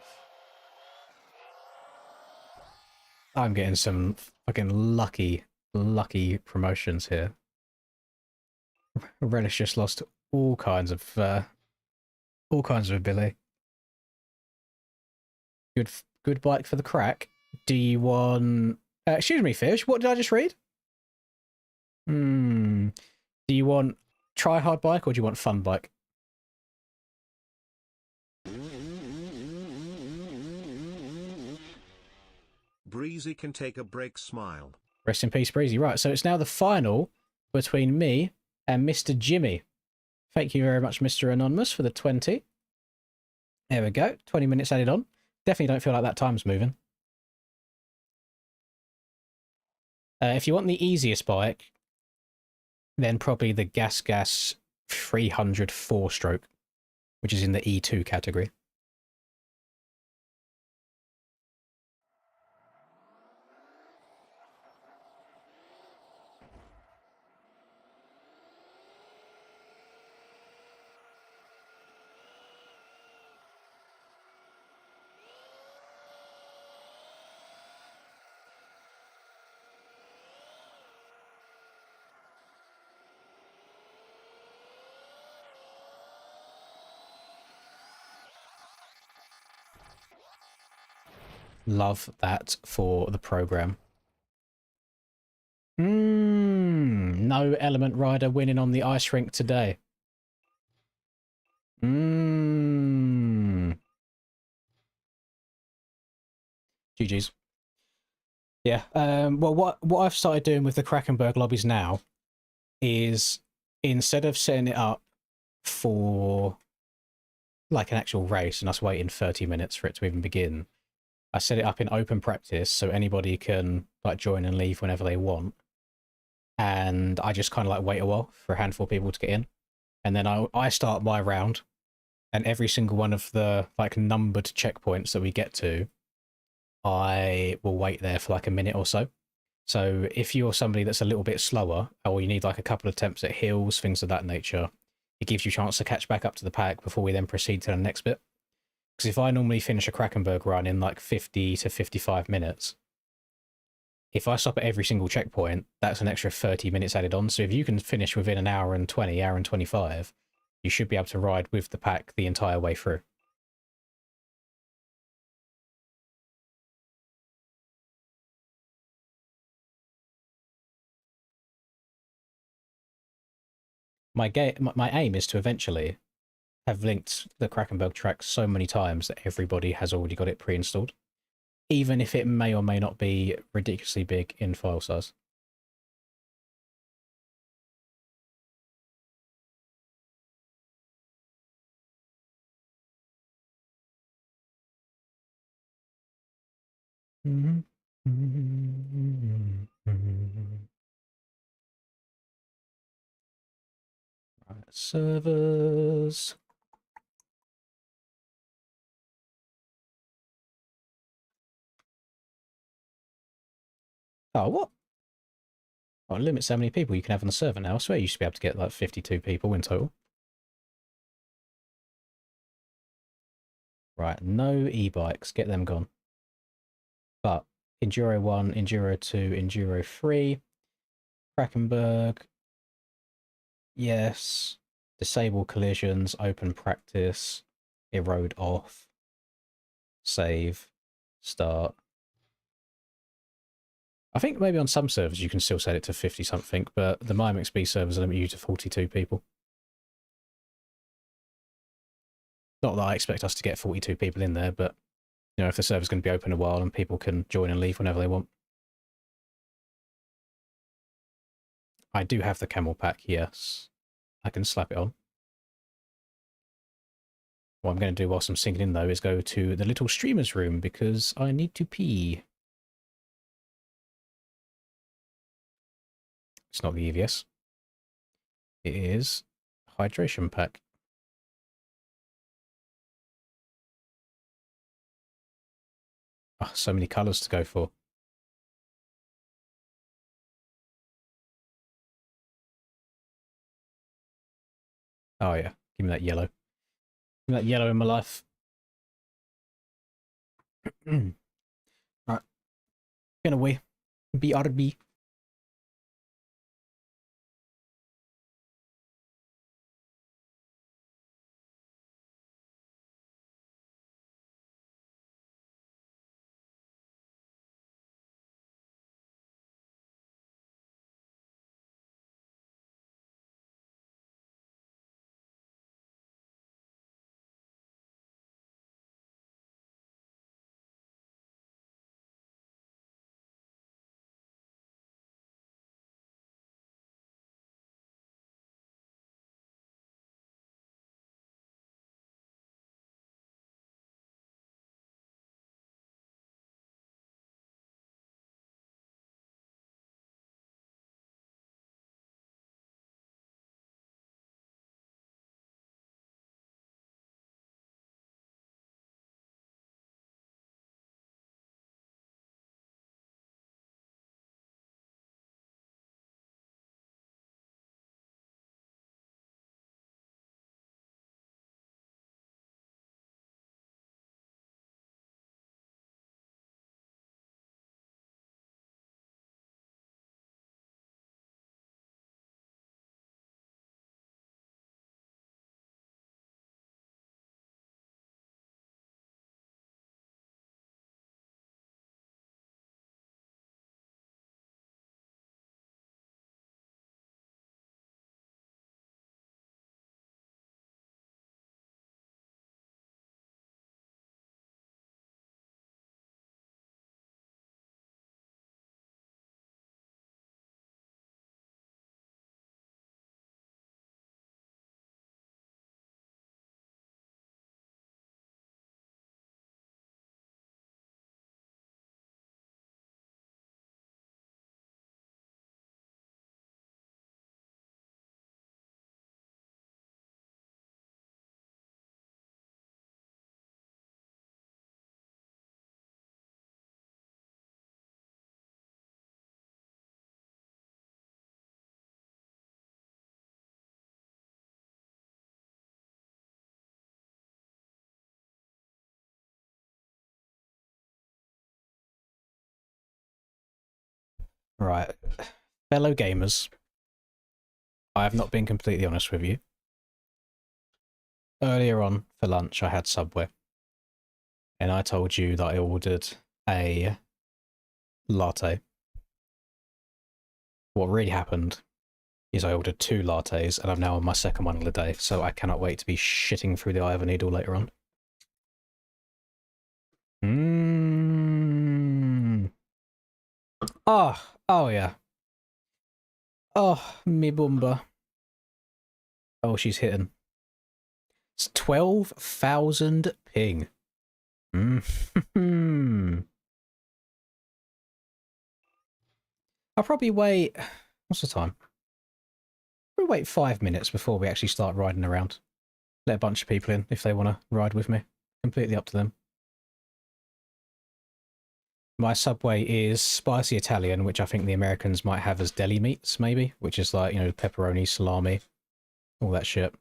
I'm getting some fucking lucky promotions here. Relish just lost all kinds of ability. Good bike for the crack. Do you want... excuse me, Fish, what did I just read? Do you want try hard bike or do you want fun bike? Breezy can take a break, smile. Rest in peace, Breezy. Right, so it's now the final between me and Mr. Jimmy. Thank you very much, Mr. Anonymous, for the 20. There we go. 20 minutes added on. Definitely don't feel like that time's moving. If you want the easiest bike, then probably the Gas 300 4-stroke, which is in the E2 category. Love that for the program. No Element Rider winning on the ice rink today. GG's. Yeah. Well, what I've started doing with the Krakenberg lobbies now is instead of setting it up for like an actual race and us waiting 30 minutes for it to even begin, I set it up in open practice so anybody can like join and leave whenever they want. And I just kind of like wait a while for a handful of people to get in. And then I start my round, and every single one of the like numbered checkpoints that we get to, I will wait there for like a minute or so. So if you're somebody that's a little bit slower, or you need like a couple of attempts at hills, things of that nature, it gives you a chance to catch back up to the pack before we then proceed to the next bit. Because if I normally finish a Krakenberg run in like 50 to 55 minutes, if I stop at every single checkpoint, that's an extra 30 minutes added on. So if you can finish within an hour and 20, hour and 25, you should be able to ride with the pack the entire way through. My aim is to eventually have linked the Krakenberg track so many times that everybody has already got it pre-installed, even if it may or may not be ridiculously big in file size. Right, servers. Oh, what? Oh, it limits how many people you can have on the server now. I swear you used to be able to get like 52 people in total. Right, no e-bikes. Get them gone. But Enduro 1, Enduro 2, Enduro 3, Krakenberg. Yes. Disable collisions, open practice, erode off, save, start. I think maybe on some servers you can still set it to 50 something, but the MyMXB servers limit you to 42 people. Not that I expect us to get 42 people in there, but you know, if the server's going to be open a while and people can join and leave whenever they want. I do have the camel pack, yes. I can slap it on. What I'm going to do whilst I'm singing in, though, is go to the little streamer's room because I need to pee. It's not the EVS. It is hydration pack. Oh, so many colours to go for. Oh yeah, give me that yellow. Give me that yellow in my life. Right, gonna wait. BRB. Right. Fellow gamers, I have not been completely honest with you. Earlier on for lunch, I had Subway. And I told you that I ordered a latte. What really happened is I ordered 2 lattes, and I'm now on my second one of the day, so I cannot wait to be shitting through the eye of a needle later on. Oh yeah. Oh, me bumba. Oh, she's hitting. It's 12,000 ping. I'll probably wait... What's the time? We'll wait 5 minutes before we actually start riding around. Let a bunch of people in if they want to ride with me. Completely up to them. My Subway is spicy Italian, which I think the Americans might have as deli meats, maybe, which is like, you know, pepperoni, salami, all that shit.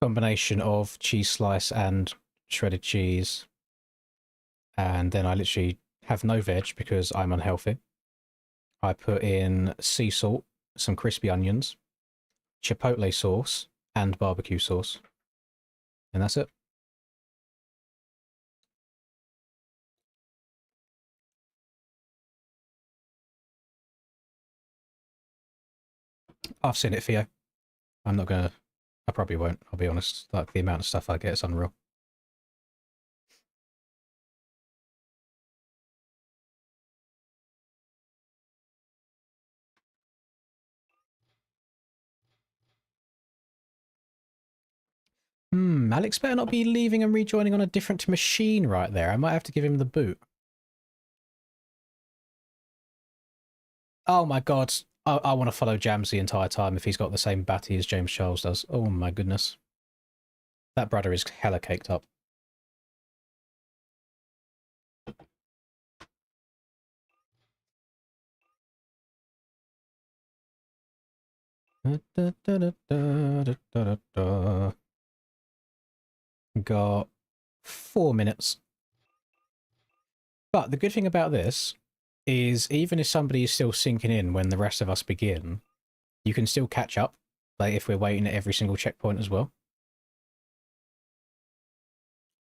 Combination of cheese slice and shredded cheese. And then I literally have no veg because I'm unhealthy. I put in sea salt, some crispy onions, chipotle sauce, and barbecue sauce. And that's it. I've seen it, Theo. I'm not gonna... I probably won't, I'll be honest. Like, the amount of stuff I get is unreal. Alex better not be leaving and rejoining on a different machine right there. I might have to give him the boot. Oh my god. I want to follow Jams the entire time if he's got the same batty as James Charles does. Oh my goodness. That brother is hella caked up. Got 4 minutes. But the good thing about this is even if somebody is still sinking in when the rest of us begin, you can still catch up, like if we're waiting at every single checkpoint as well.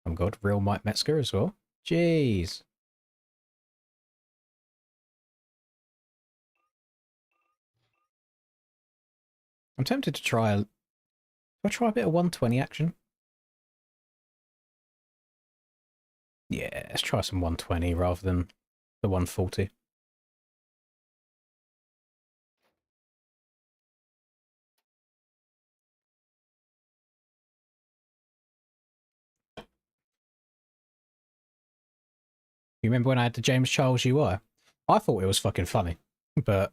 Oh god, real Mike Metzger as well. Jeez. I'm tempted to try a... Do I try a bit of 120 action? Yeah, let's try some 120 rather than the 140. You remember when I had the James Charles UI? I thought it was fucking funny, but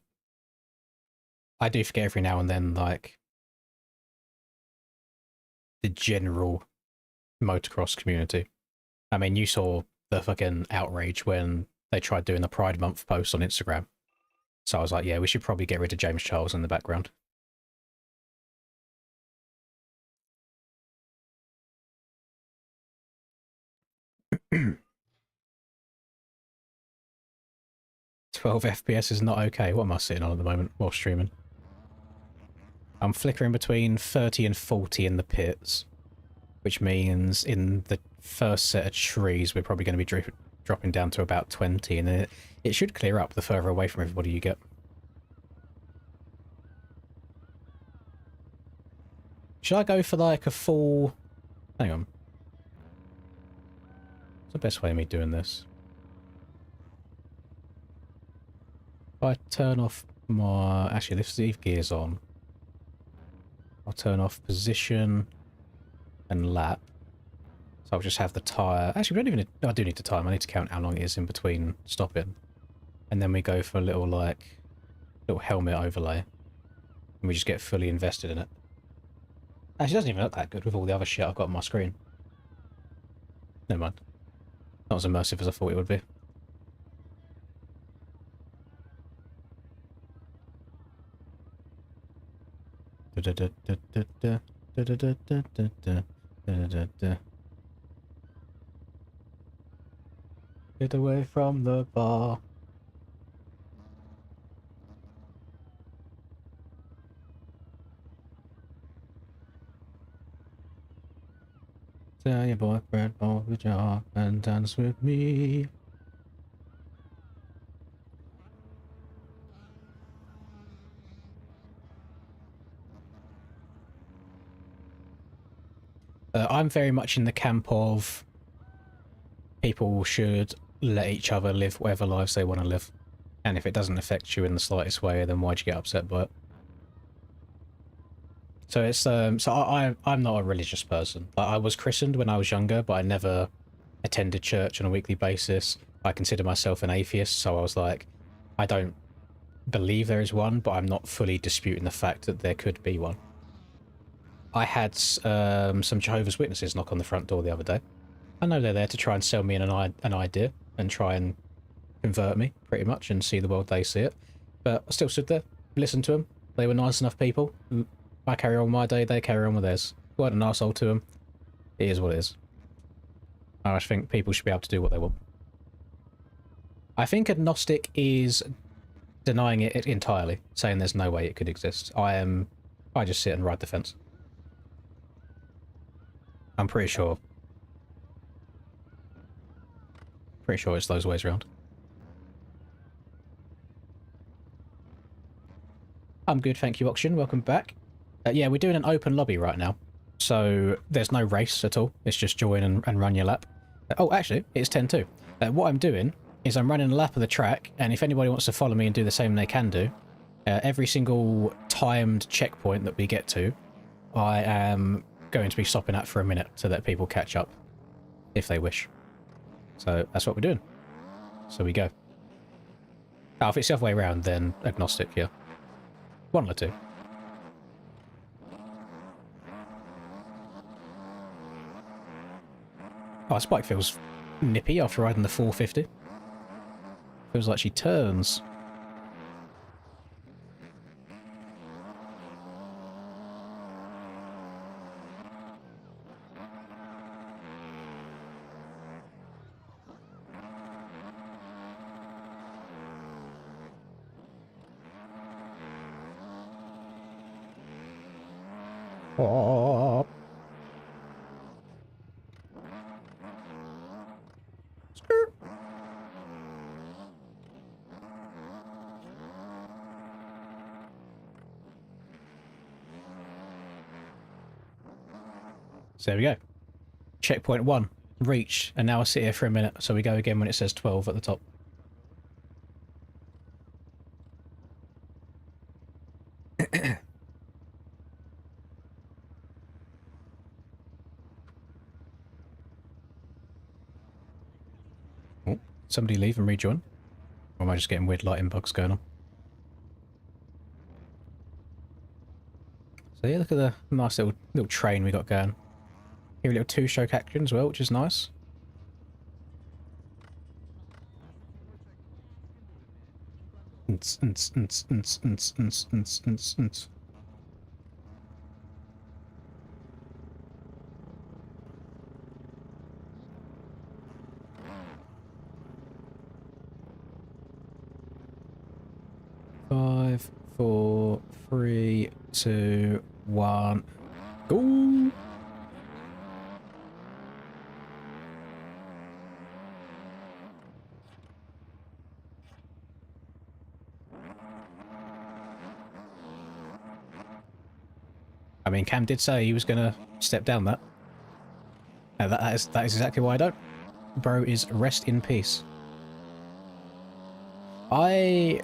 I do forget every now and then, like, the general motocross community. I mean, you saw the fucking outrage when they tried doing the Pride Month post on Instagram. So I was like, yeah, we should probably get rid of James Charles in the background. "12 FPS is not okay." What am I sitting on at the moment while streaming? I'm flickering between 30 and 40 in the pits, which means in the first set of trees we're probably going to be dropping down to about 20, and then it should clear up the further away from everybody you get. Should I go for like a full... Hang on. What's the best way of me doing this? If I turn off my... Actually, let's leave gears on. I'll turn off position and lap. So I'll just have the tyre... Actually, we don't even... I do need to time. I need to count how long it is in between stopping. And then we go for a little, like... little helmet overlay. And we just get fully invested in it. Actually, it doesn't even look that good with all the other shit I've got on my screen. Never mind. Not as immersive as I thought it would be. Get away from the bar. boyfriend of the jar and dance with me. I'm very much in the camp of people should let each other live whatever lives they want to live. And if it doesn't affect you in the slightest way, then why'd you get upset by it? So it's I'm not a religious person. Like, I was christened when I was younger, but I never attended church on a weekly basis. I consider myself an atheist, so I was like, I don't believe there is one, but I'm not fully disputing the fact that there could be one. I had some Jehovah's Witnesses knock on the front door the other day. I know they're there to try and sell me an idea and try and convert me, pretty much, and see the world they see it. But I still stood there, listened to them. They were nice enough people. I carry on my day, they carry on with theirs. Weren't an arsehole to them. It is what it is. I just think people should be able to do what they want. I think agnostic is denying it entirely, saying there's no way it could exist. I just sit and ride the fence. I'm pretty sure it's those ways around. I'm good, thank you, Auction. Welcome back. Yeah, we're doing an open lobby right now. So there's no race at all. It's just join and run your lap. Oh, actually, it's 10-2. What I'm doing is I'm running a lap of the track, and if anybody wants to follow me and do the same, they can do. Every single timed checkpoint that we get to, I am going to be stopping at for a minute to let people catch up, if they wish. So that's what we're doing. So we go. Oh, if it's the other way around, then agnostic, yeah. One or two. Oh, this bike feels nippy after riding the 450. Feels like she turns. Oh. Skirt. So there we go. Checkpoint 1 reached, and now I sit here for a minute, so we go again when it says 12 at the top. Oh, somebody leave and rejoin? Or am I just getting weird lighting bugs going on? So yeah, look at the nice little train we got going. Here a little two-stroke action as well, which is nice. Five, four, three, two, one, go! I mean, Cam did say he was going to step down that. That is exactly why I don't. Bro is rest in peace. Again,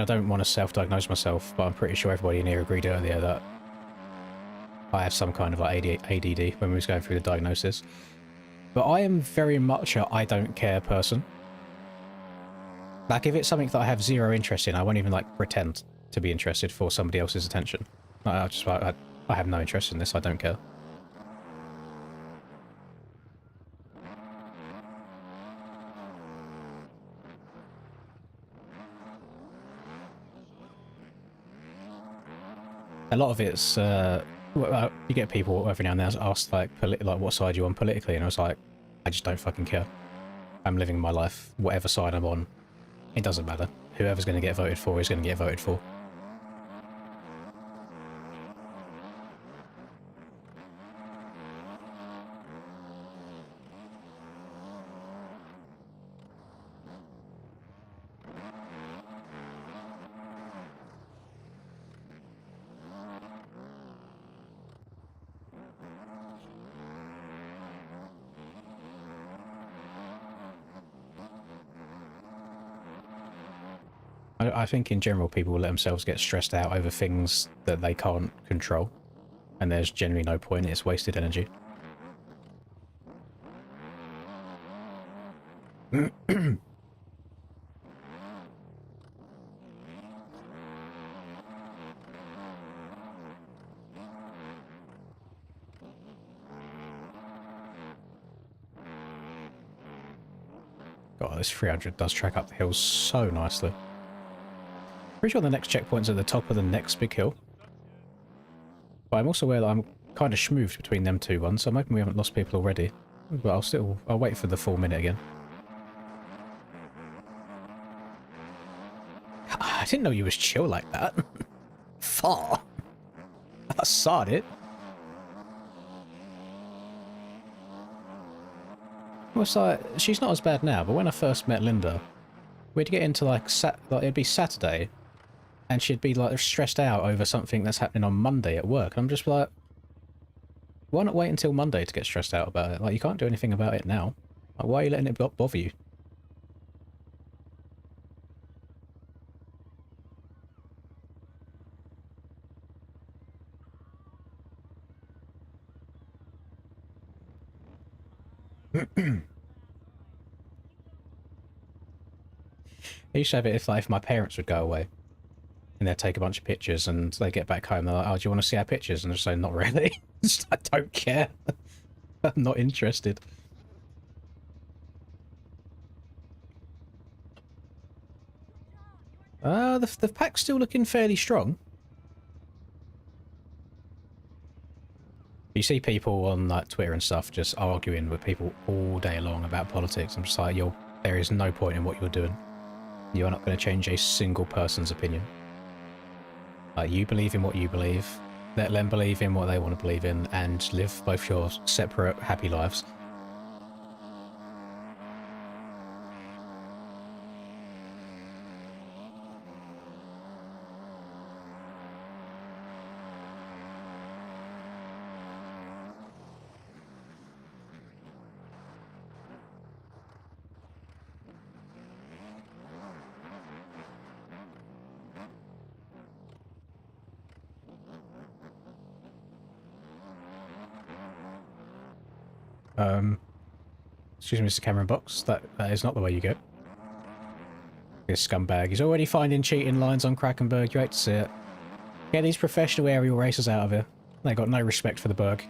I don't want to self-diagnose myself, but I'm pretty sure everybody in here agreed earlier that I have some kind of like ADD when we was going through the diagnosis. But I am very much a I don't care person. Like, if it's something that I have zero interest in, I won't even like pretend to be interested for somebody else's attention. I have no interest in this, I don't care. A lot of it's, you get people every now and then ask like what side you on politically, and I was like, I just don't fucking care. I'm living my life, whatever side I'm on, it doesn't matter. Whoever's going to get voted for is going to get voted for. I think in general people will let themselves get stressed out over things that they can't control. And there's generally no point, it's wasted energy. God, this 300 does track up the hills so nicely. Pretty sure the next checkpoint's at the top of the next big hill. But I'm also aware that I'm kind of schmooved between them two ones, so I'm hoping we haven't lost people already. But I'll wait for the full minute again. I didn't know you was chill like that. Far. I saw it. Well, it's like, she's not as bad now, but when I first met Linda, we'd get into like it'd be Saturday, and she'd be like stressed out over something that's happening on Monday at work. And I'm just like, why not wait until Monday to get stressed out about it? Like, you can't do anything about it now. Like, why are you letting it bother you? I used to have it if my parents would go away and they'd take a bunch of pictures and they get back home, they're like, oh, do you want to see our pictures? And I just say, not really. I don't care. I'm not interested. The pack's still looking fairly strong. You see people on like Twitter and stuff just arguing with people all day long about politics. I'm just like, there is no point in what you're doing. You are not going to change a single person's opinion. You believe in what you believe. Let them believe in what they want to believe in and live both your separate, happy lives. Excuse me, Mr. Cameron Box. That is not the way you go. This scumbag. He's already finding cheating lines on Krakenberg. You hate to see it. Get these professional aerial racers out of here. They got no respect for the Berg.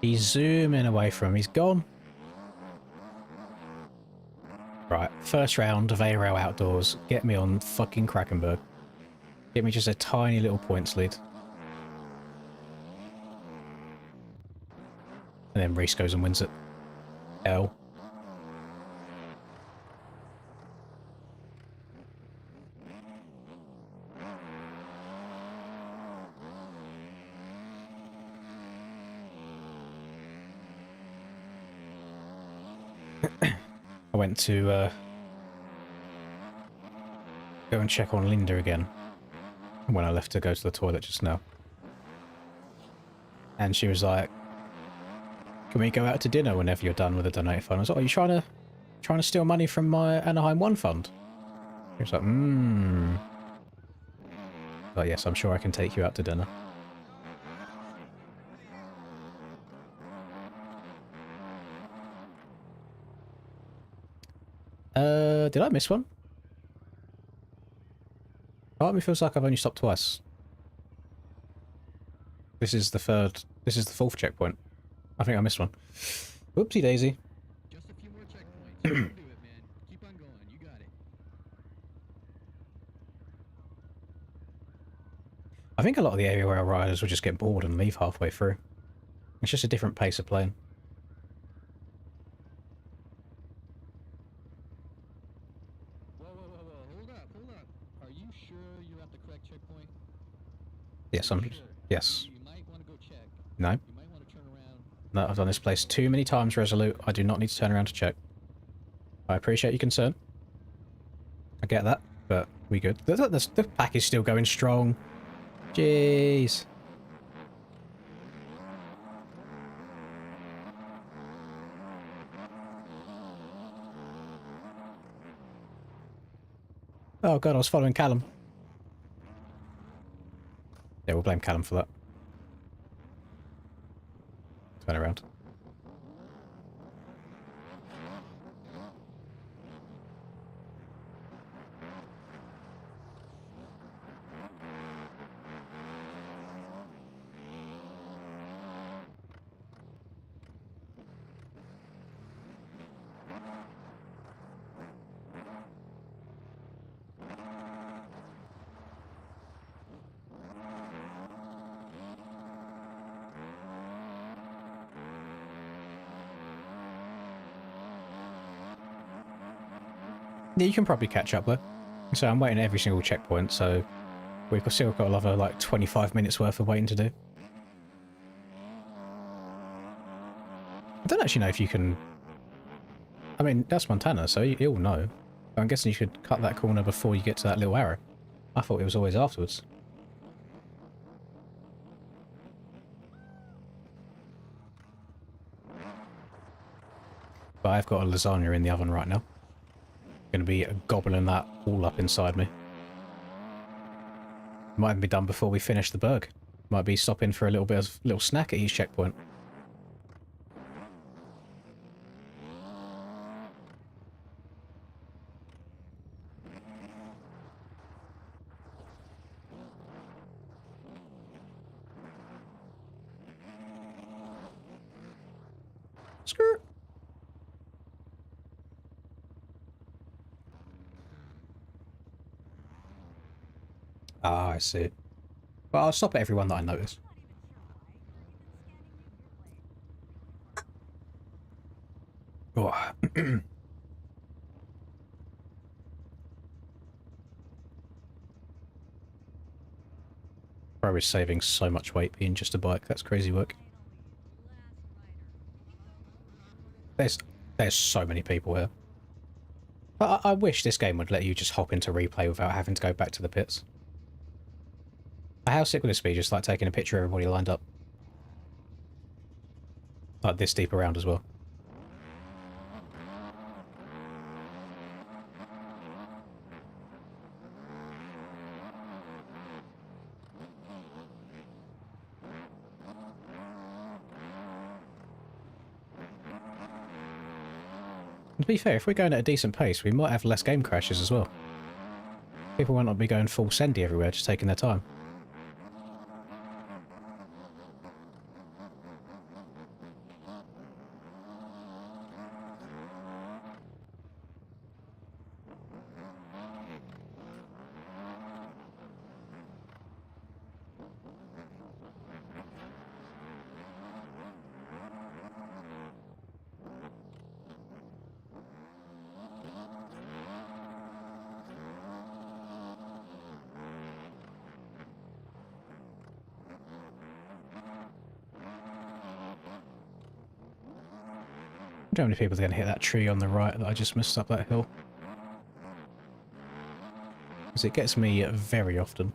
He's zooming away from him. He's gone. Right, first round of ARL Outdoors. Get me on fucking Krakenberg. Get me just a tiny little points lead. And then Reese goes and wins it. L. I went to go and check on Linda again when I left to go to the toilet just now. And she was like, can we go out to dinner whenever you're done with the donate fund? I was like, are you trying to steal money from my Anaheim 1 fund? She was like, But yes, I'm sure I can take you out to dinner. Did I miss one? Part of me feels like I've only stopped twice. This is the fourth checkpoint. I think I missed one. Whoopsie daisy. Just a few more checkpoints. You can do it, man. Keep on going. You got it. I think a lot of the area rail riders will just get bored and leave halfway through. It's just a different pace of playing. Whoa, whoa, whoa, whoa. Hold up, hold up. Are you sure you're at the correct checkpoint? Yes, Are I'm... you sure? Yes. You might want to go check. No. You might want to turn around. No, I've done this place too many times, Resolute. I do not need to turn around to check. I appreciate your concern. I get that, but we good. The pack is still going strong. Jeez. Oh god, I was following Callum. Yeah, we'll blame Callum for that. Turn around. Yeah, you can probably catch up though. So I'm waiting at every single checkpoint, so we've still got another like 25 minutes worth of waiting to do. I don't actually know if you can... I mean, that's Montana, so you'll know. I'm guessing you should cut that corner before you get to that little arrow. I thought it was always afterwards. But I've got a lasagna in the oven right now. Gonna be gobbling that all up inside me. Might even be done before we finish the berg. Might be stopping for a little snack at each checkpoint. Skirt. Ah, I see. Well, I'll stop at everyone that I notice. Oh. Bro is saving so much weight being just a bike. That's crazy work. There's so many people here. I wish this game would let you just hop into replay without having to go back to the pits. How sick would this be, just like taking a picture of everybody lined up? Like this deep around as well. To be fair, if we're going at a decent pace, we might have less game crashes as well. People might not be going full sendy everywhere, just taking their time. I don't know how many people are going to hit that tree on the right that I just missed up that hill. Because it gets me very often.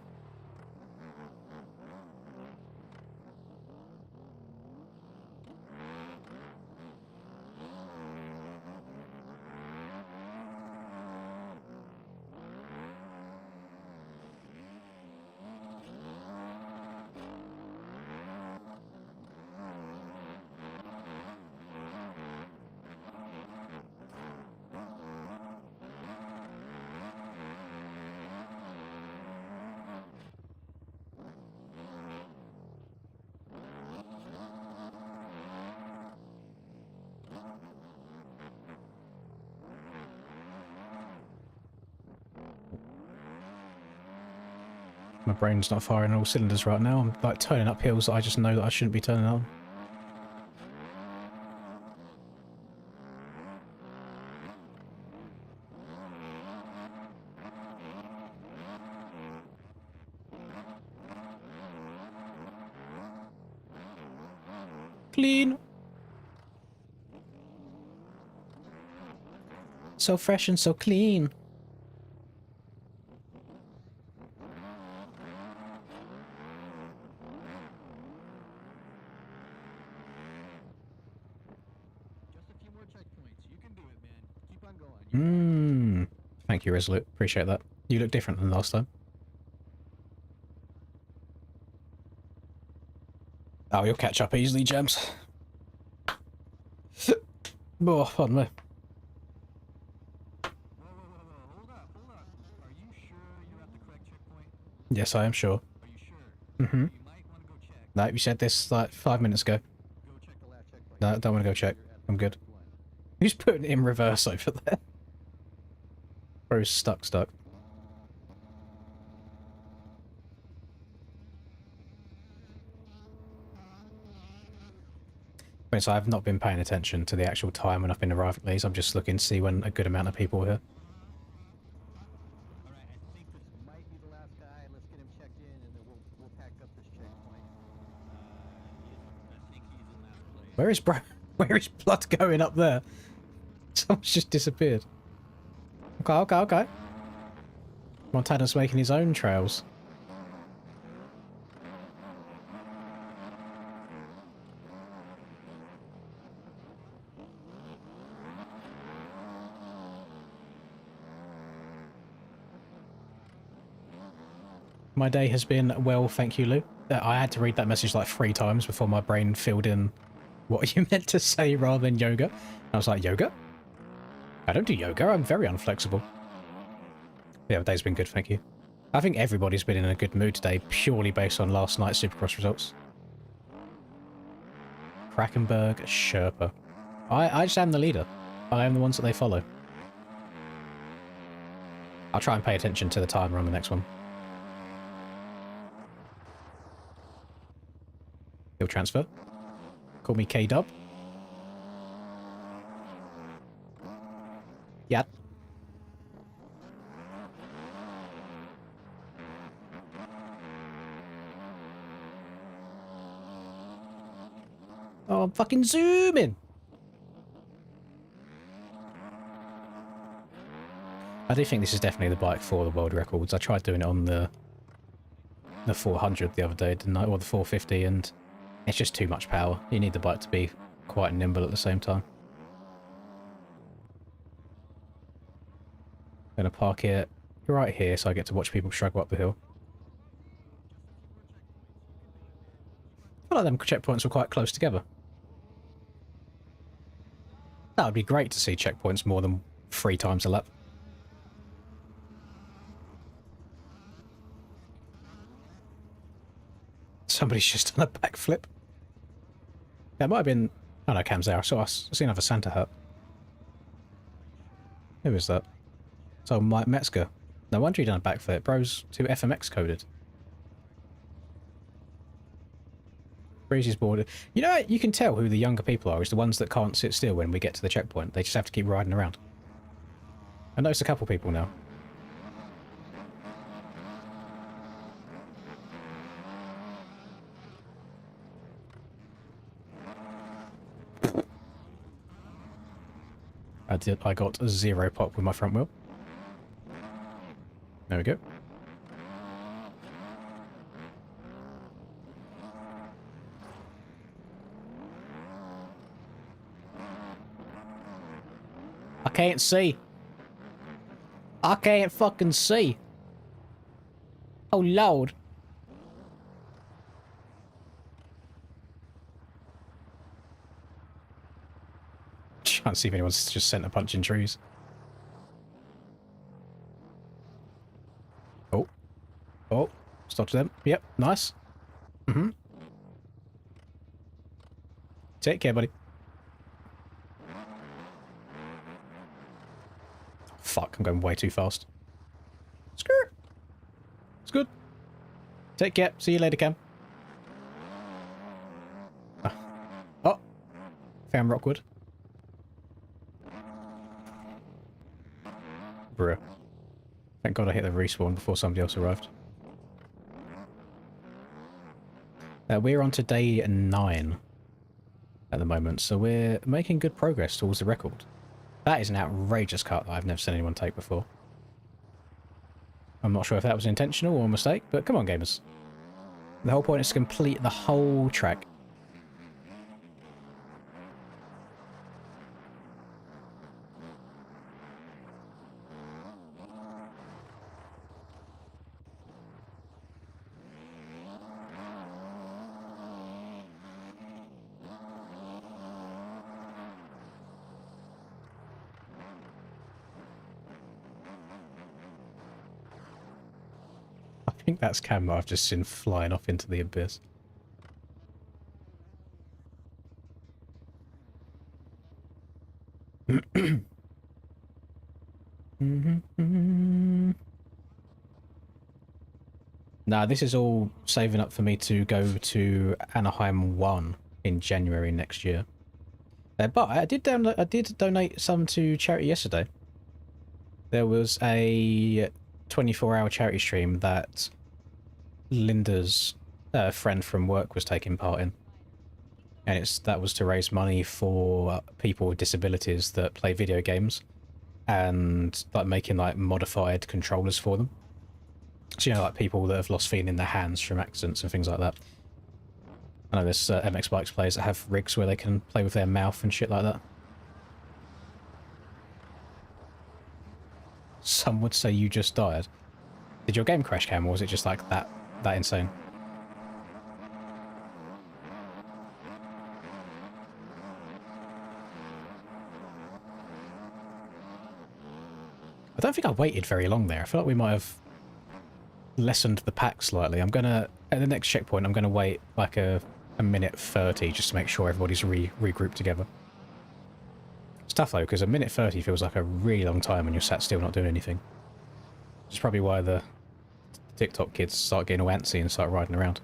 My brain's not firing on all cylinders right now. I'm like turning up hills that I just know that I shouldn't be turning on. Clean. So fresh and so clean. Just a few more checkpoints. You can do it, man. Keep on going. Thank you, Resolute. Appreciate that. You look different than last time. Oh, you'll catch up easily, Gems. Oh, pardon me. Whoa, hold up. Are you sure you're at the correct checkpoint? Yes, I am sure. Are you sure? Mm-hmm. You might want to go check. No, you said this like 5 minutes ago. Go check the last checkpoint. No, don't want to go check. You're at the I'm good. correct one. Who's putting it in reverse over there? Bro's stuck. So I've not been paying attention to the actual time when I've been arriving at these. I'm just looking to see when a good amount of people are here. All right, I think this might be the last guy. Let's get him checked in, and then we'll pack up this checkpoint. I think he's in last place. Where is Bro? Where is blood going up there? Someone's just disappeared. Okay. Montana's making his own trails. My day has been well, thank you, Lou. I had to read that message like 3 times before my brain filled in what you meant to say rather than yoga. I was like, yoga? I don't do yoga, I'm very unflexible. Yeah, the day's been good, thank you. I think everybody's been in a good mood today, purely based on last night's Supercross results. Krakenberg Sherpa. I just am the leader. I am the ones that they follow. I'll try and pay attention to the timer on the next one. He'll transfer. Call me K-Dub. Yeah. Oh, I'm fucking zooming. I do think this is definitely the bike for the world records. I tried doing it on the 400 the other day, didn't I? Or the 450, and it's just too much power. You need the bike to be quite nimble at the same time. Gonna park it right here so I get to watch people struggle up the hill. I feel like them checkpoints were quite close together. That would be great to see checkpoints more than 3 times a lap. Somebody's just done a backflip. That might have been... Oh no, Cam's there. I see another Santa hat. Who is that? It's old Mike Metzger. No wonder he done a backflip. Bro's too FMX coded. Breezy's bored. You know, you can tell who the younger people are. It's the ones that can't sit still when we get to the checkpoint. They just have to keep riding around. I noticed a couple people now. I got 0 pop with my front wheel. There we go. I can't see. I can't fucking see. Oh, Lord. Trying to see if anyone's just sent a punch in trees. Oh. Oh. Stop to them. Yep. Nice. Mm-hmm. Take care, buddy. Fuck, I'm going way too fast. Skirt. It's good. Take care. See you later, Cam. Oh. Found Rockwood. Bruh. Thank God I hit the respawn before somebody else arrived. We're on to day 9 at the moment, so we're making good progress towards the record. That is an outrageous cut that I've never seen anyone take before. I'm not sure if that was intentional or a mistake, but come on, gamers. The whole point is to complete the whole track. I think that's Cam that I've just seen flying off into the abyss. Nah, this is all saving up for me to go to Anaheim 1 in January next year. But I did donate some to charity yesterday. There was a 24-hour charity stream that Linda's friend from work was taking part in, and that was to raise money for people with disabilities that play video games, and like making like modified controllers for them. So, you know, like people that have lost feeling in their hands from accidents and things like that. I know there's MX Bikes players that have rigs where they can play with their mouth and shit like that. Some would say you just died. Did your game crash, Cam, or was it just like that insane? I don't think I waited very long there. I feel like we might have lessened the pack slightly. I'm gonna, at the next checkpoint, I'm gonna wait like a minute 30 just to make sure everybody's regrouped together. It's tough though, because a minute 30 feels like a really long time when you're sat still not doing anything. Which is probably why the TikTok kids start getting all antsy and start riding around.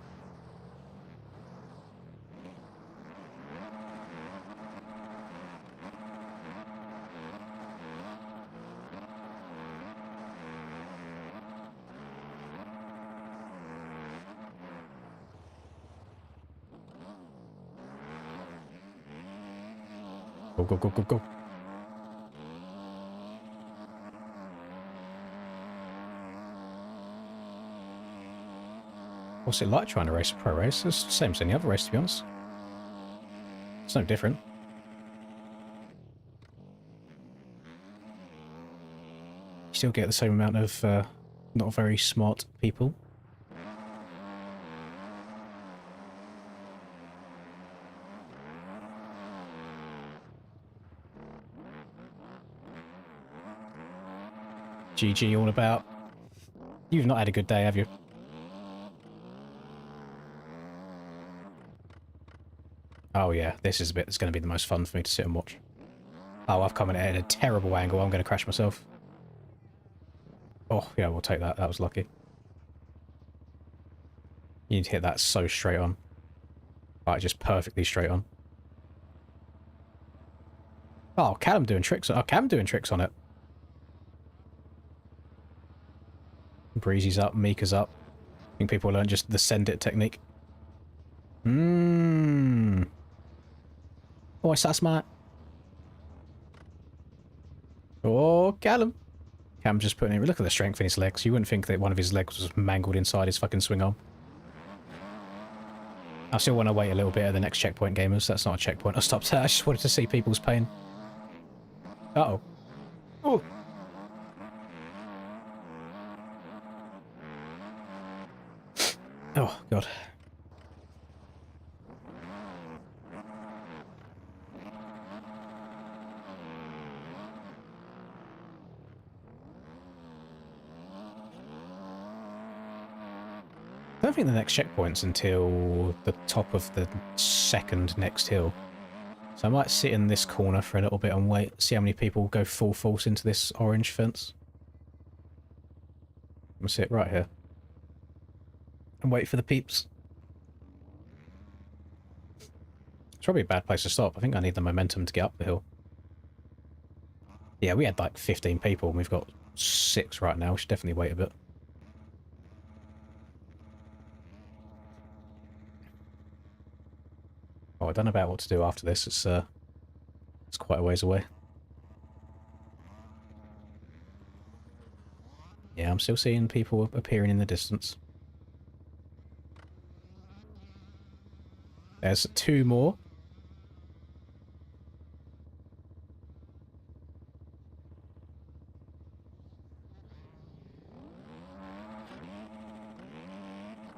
Go, go, go, go, go. What's it like trying to race a pro race? It's the same as any other race, to be honest. It's no different. You still get the same amount of not very smart people. GG all about. You've not had a good day, have you? Oh yeah, this is a bit that's going to be the most fun for me to sit and watch. Oh, I've come in at a terrible angle. I'm going to crash myself. Oh, yeah, we'll take that. That was lucky. You need to hit that so straight on. Like, just perfectly straight on. Oh, Callum doing tricks. Oh, Cam doing tricks on it. Breezy's up, Mika's up. I think people learn just the send it technique. Mmm. Oh, I saw smart. Oh, Callum. Cam just putting it. Look at the strength in his legs. You wouldn't think that one of his legs was mangled inside his fucking swing arm. I still want to wait a little bit at the next checkpoint, gamers. That's not a checkpoint. I stopped there. I just wanted to see people's pain. Uh-oh. Oh. Oh, God. I don't think the next checkpoint's until the top of the second next hill. So I might sit in this corner for a little bit and wait, see how many people go full force into this orange fence. I'm gonna sit right here. and wait for the peeps. It's probably a bad place to stop. I think I need the momentum to get up the hill. Yeah, we had like 15 people and we've got 6 right now. We should definitely wait a bit. Oh, I don't know about what to do after this. It's quite a ways away. Yeah, I'm still seeing people appearing in the distance. There's 2 more.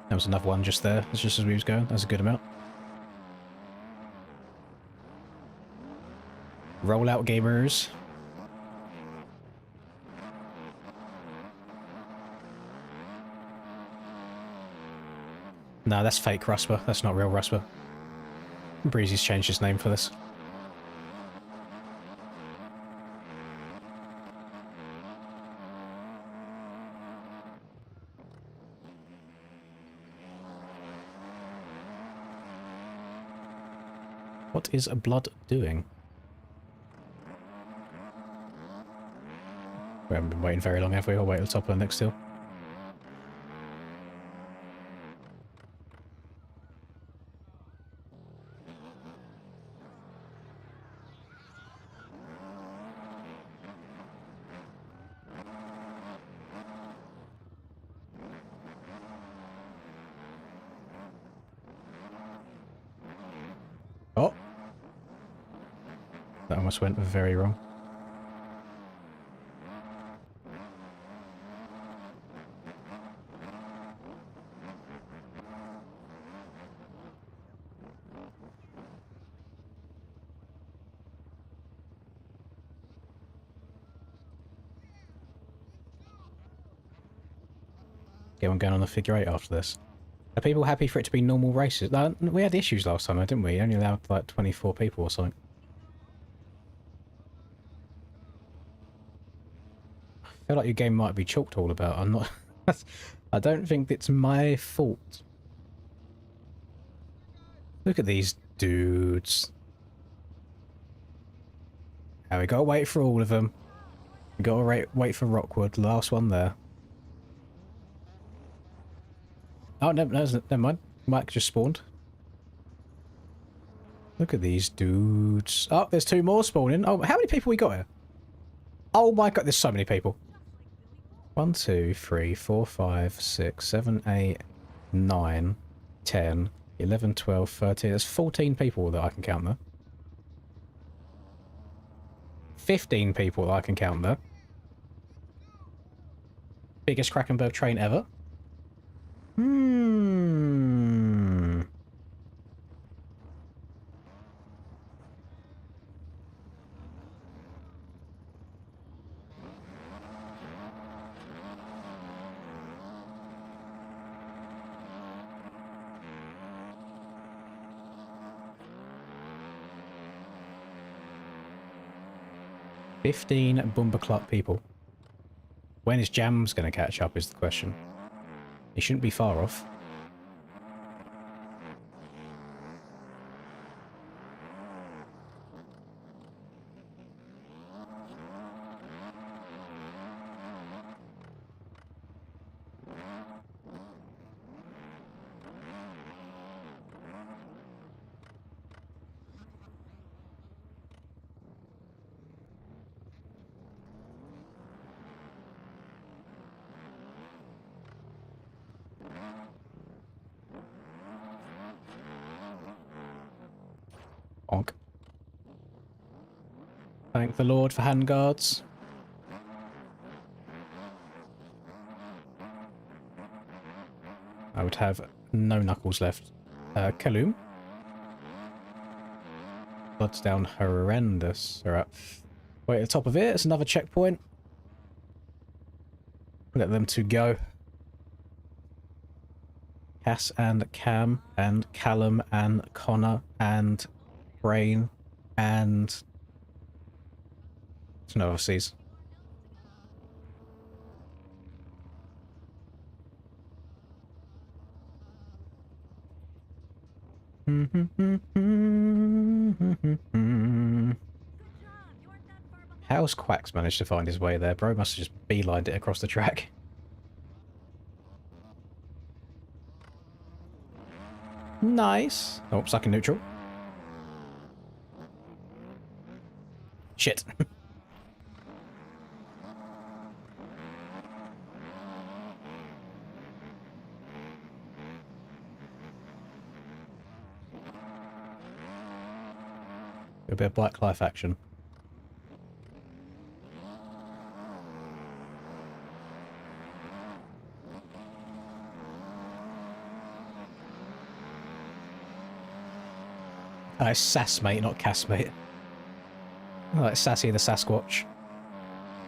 There was another one just there. It's just as we was going. That's a good amount. Roll out, gamers. No, that's fake Rusper. That's not real Rusper. Breezy's changed his name for this. What is Blood doing? We haven't been waiting very long, have we? I'll wait at the top of the next hill. Oh! That almost went very wrong. Get one going on the figure 8 after this. Are people happy for it to be normal races? We had issues last time, didn't we? Only allowed like 24 people or something. I feel like your game might be chalked all about. I'm not... I don't think it's my fault. Look at these dudes. Now we gotta wait for all of them. We gotta wait for Rockwood, the last one there. Oh, no, never mind. Mike just spawned. Look at these dudes. Oh, there's 2 more spawning. Oh, how many people we got here? Oh my god, there's so many people. 1, 2, 3, 4, 5, 6, 7, 8, 9, 10, 11, 12, 13. There's 14 people that I can count there. 15 people that I can count there. Biggest Krakenberg train ever. Hmm. $15 Bumper Club people. When is Jams going to catch up is the question. He shouldn't be far off. Bonk. Thank the Lord for handguards. I would have no knuckles left. Kaloom. Blood's down horrendous. Alright. Wait at the top of it. It's another checkpoint. Let them 2 go. Cass and Cam and Callum and Connor and Brain and no overseas. How's Quacks managed to find his way there? Bro must have just beelined it across the track. Nice. Oh, stuck in neutral. Shit. A bit of black life action. Oh, it's Sass, mate, not Cass, mate. Oh, it's Sassy the Sasquatch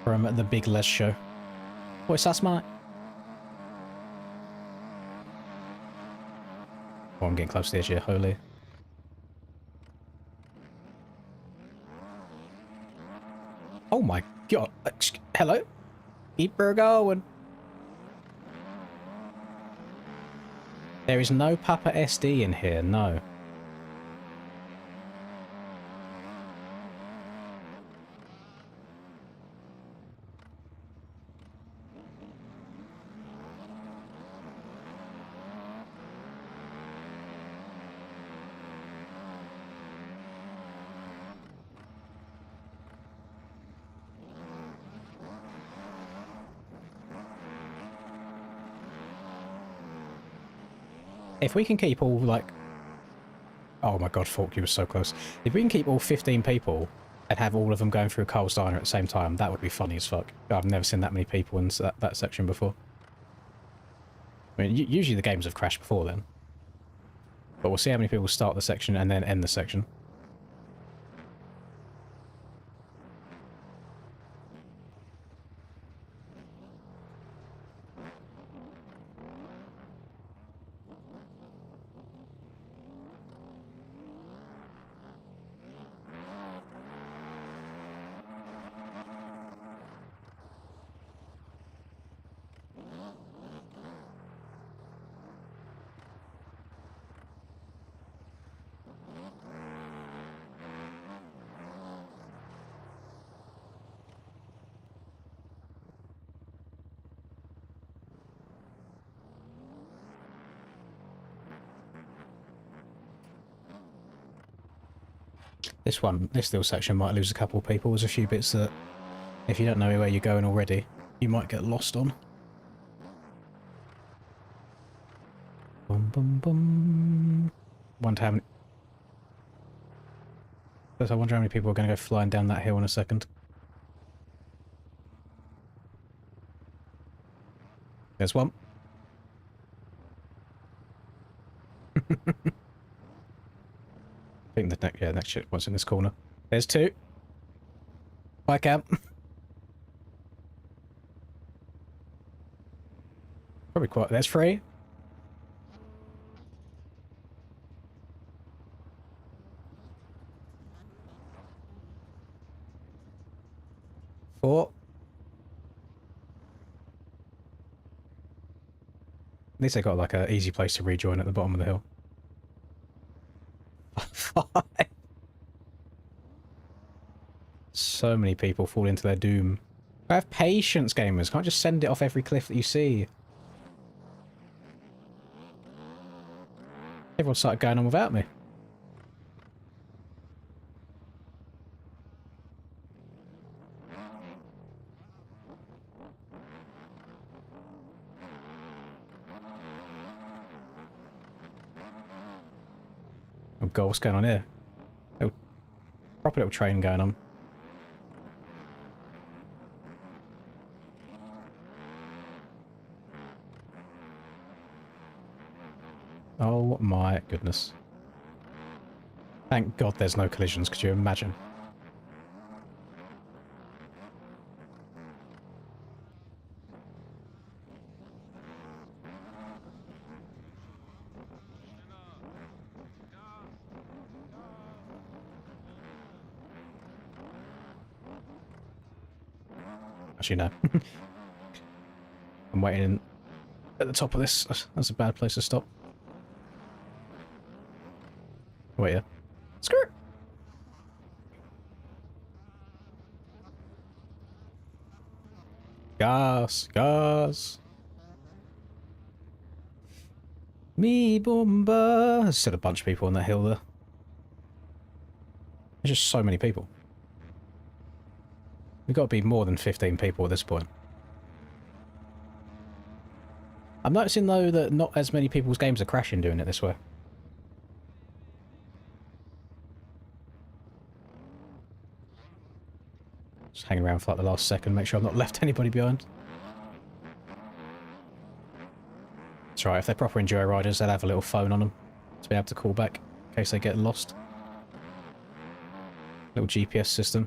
from the Big Les show. What, Sass, mate? Oh, I'm getting close to the edge here, holy. Oh my god. Hello? Keep her going. There is no Papa SD in here, no. If we can keep all, like... Oh my god, Falk, you were so close. If we can keep all 15 people and have all of them going through Cole's Diner at the same time, that would be funny as fuck. I've never seen that many people in that section before. I mean, usually the games have crashed before then. But we'll see how many people start the section and then end the section. This little section might lose a couple of people. There's a few bits that, if you don't know where you're going already, you might get lost on. Bum bum bum. Wonder how many... First, I wonder how many people are going to go flying down that hill in a second. There's one. I think the next shit one's in this corner. There's two. Bye, Cam. Probably quite. There's three. Four. At least they got like an easy place to rejoin at the bottom of the hill. Five. So many people fall into their doom. Have patience, gamers. Can't just send it off every cliff that you see. Everyone started going on without me. Oh god, what's going on here? Oh, proper little train going on. Oh my goodness. Thank god there's no collisions, could you imagine? Actually, no. I'm waiting at the top of this. That's a bad place to stop. Wait, yeah. Skirt! Gas, gas. Me bomba. There's still a bunch of people on that hill there. There's just so many people. We've got to be more than 15 people at this point. I'm noticing though that not as many people's games are crashing doing it this way. Just hang around for like the last second, make sure I've not left anybody behind. That's right, if they're proper enduro riders, they'll have a little phone on them to be able to call back in case they get lost. Little GPS system.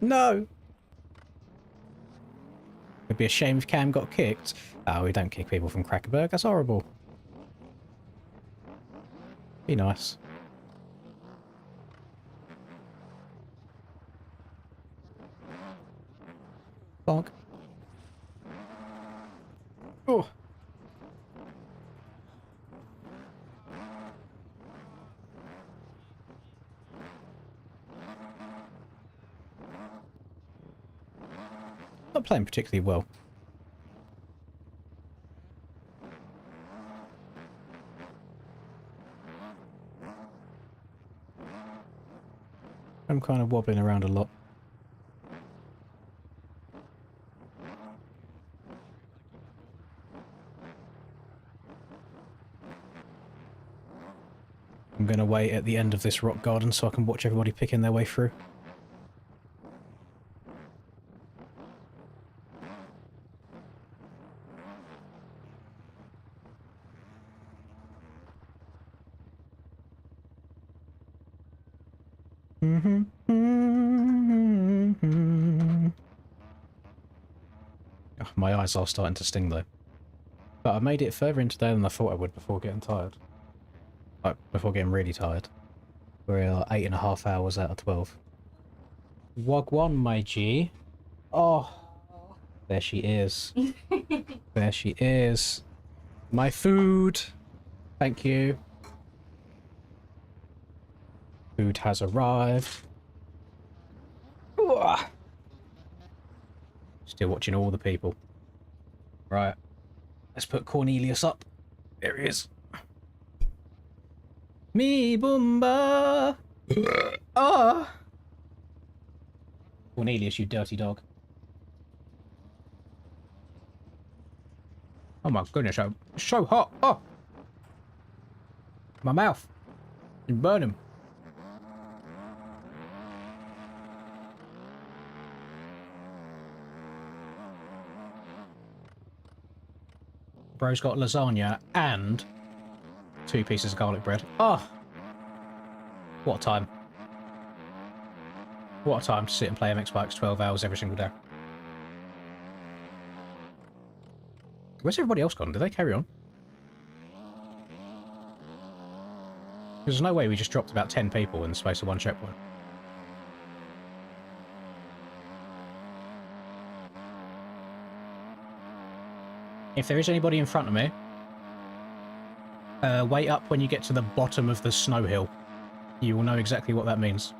No! It'd be a shame if Cam got kicked. Oh, we don't kick people from Crackerberg, that's horrible. Be nice. Bonk. Oh. Not playing particularly well. I'm kind of wobbling around a lot. I'm going to wait at the end of this rock garden so I can watch everybody picking their way through. Oh, my eyes are starting to sting though. But I made it further into there than I thought I would before getting tired. Like, before getting really tired. We're 8.5 hours out of 12. Wagwan, my G. Oh, there she is. There she is. My food. Thank you. Food has arrived. Ooh. Still watching all the people. Right. Let's put Cornelius up. There he is. Me boomba. Ah. Cornelius, you dirty dog. Oh my goodness, it's so hot. Oh. My mouth. You burn him. Bro's got lasagna and 2 pieces of garlic bread. Oh! What a time. What a time to sit and play MX Bikes 12 hours every single day. Where's everybody else gone? Did they carry on? There's no way we just dropped about 10 people in the space of 1 checkpoint. If there is anybody in front of me, wait up when you get to the bottom of the snow hill. You will know exactly what that means.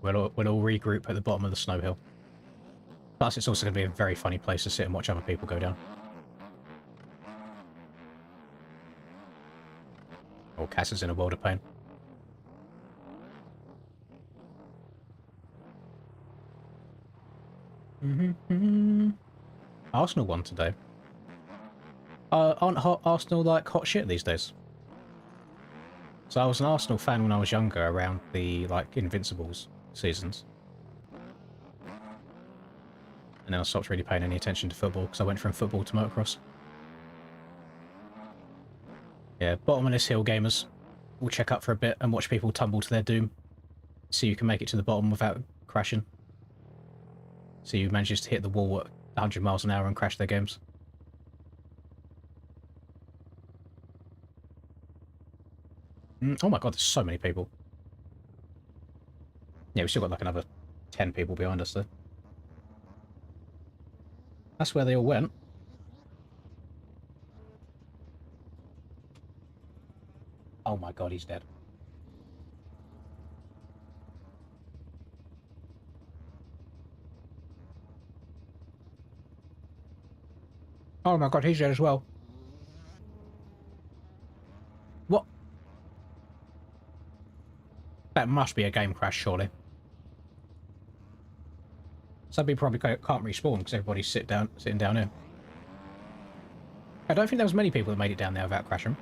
We'll all regroup at the bottom of the snow hill. Plus, it's also going to be a very funny place to sit and watch other people go down. Oh, Cass is in a world of pain. Arsenal won today. Aren't Arsenal like hot shit these days? So I was an Arsenal fan when I was younger, around the like Invincibles seasons. And then I stopped really paying any attention to football because I went from football to motocross. Yeah, bottom of this hill, gamers. We'll check up for a bit and watch people tumble to their doom. See who can make it to the bottom without crashing. See who manages to hit the wall at 100 miles an hour and crash their games. Oh my god, there's so many people. Yeah, we still got like another 10 people behind us though. That's where they all went. Oh my god, he's dead. Oh my god, he's dead as well. What? That must be a game crash, surely. Some people probably can't respawn because everybody's sitting down here. I don't think there was many people that made it down there without crashing.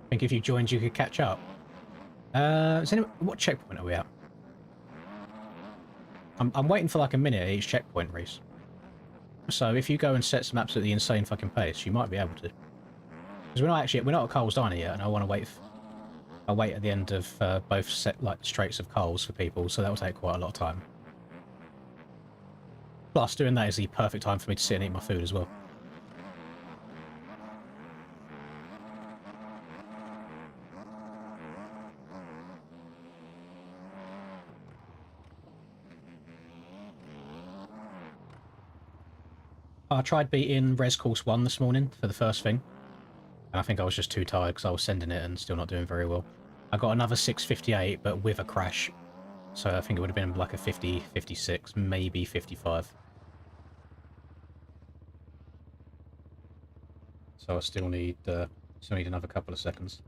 I think if you joined, you could catch up. What checkpoint are we at? I'm waiting for like a minute at each checkpoint, Reese. So if you go and set some absolutely insane fucking pace, you might be able to. Because we're not at Cole's Diner yet, and I want to wait. I'll wait at the end of both set like straights of Cole's for people, so that will take quite a lot of time. Plus, doing that is the perfect time for me to sit and eat my food as well. I tried beating Res Course 1 this morning for the first thing. And I think I was just too tired because I was sending it and still not doing very well. I got another 658, but with a crash. So I think it would have been like a 50, 56, maybe 55. So I still need another couple of seconds.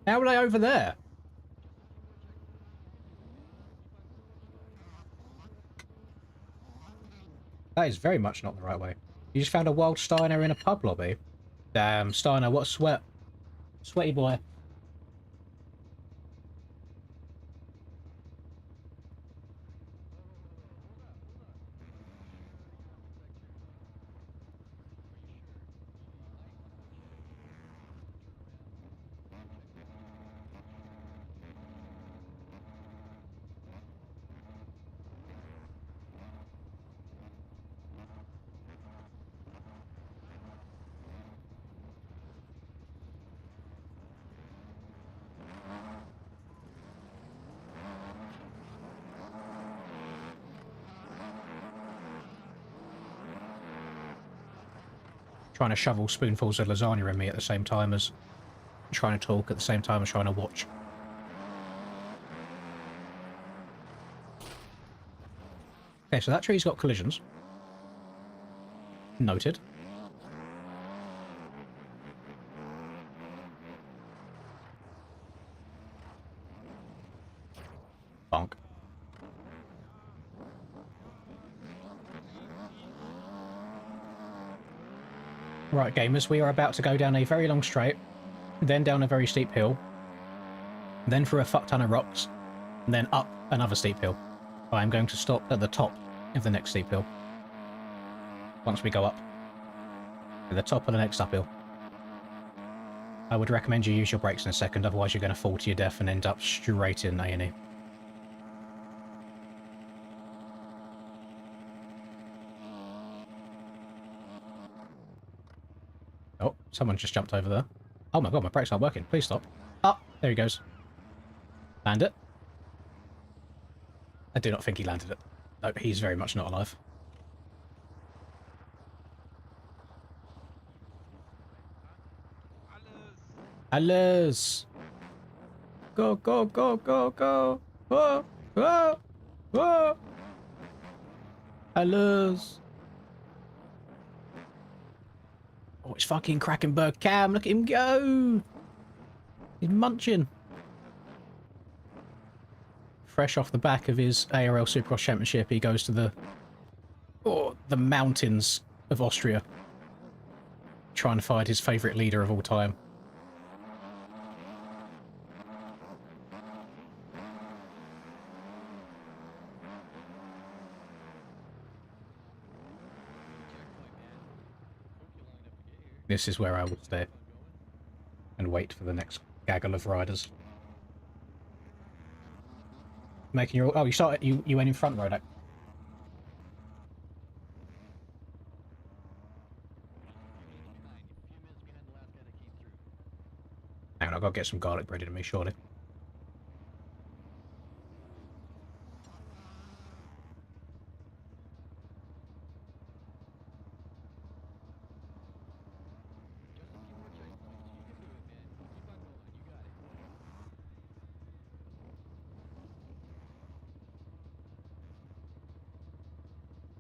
How are they over there? That is very much not the right way. You just found a wild Steiner in a pub lobby. Damn, Steiner, what a sweat. Sweaty boy. Trying to shovel spoonfuls of lasagna in me at the same time as trying to talk at the same time as trying to watch. Okay, so that tree's got collisions. Noted. Bonk. Right, gamers, we are about to go down a very long straight, then down a very steep hill, then through a fuck ton of rocks, and then up another steep hill. I am going to stop at the top of the next steep hill. Once we go up. At the top of the next uphill. I would recommend you use your brakes in a second, otherwise you're going to fall to your death and end up straight in A&E. Oh, someone just jumped over there. Oh my god, my brakes aren't working. Please stop. Oh, there he goes. Land it. I do not think he landed it. No, he's very much not alive. Alice! Go, go, go, go, go! Whoa! Whoa! Whoa! Alice! Oh, it's fucking Krakenberg Cam. Look at him go. He's munching. Fresh off the back of his ARL Supercross Championship, he goes to the mountains of Austria. Trying to find his favourite leader of all time. This is where I will stay and wait for the next gaggle of riders. Making your... Oh, you went in front, Rodak. Hang on, I've got to get some garlic bread in me, surely.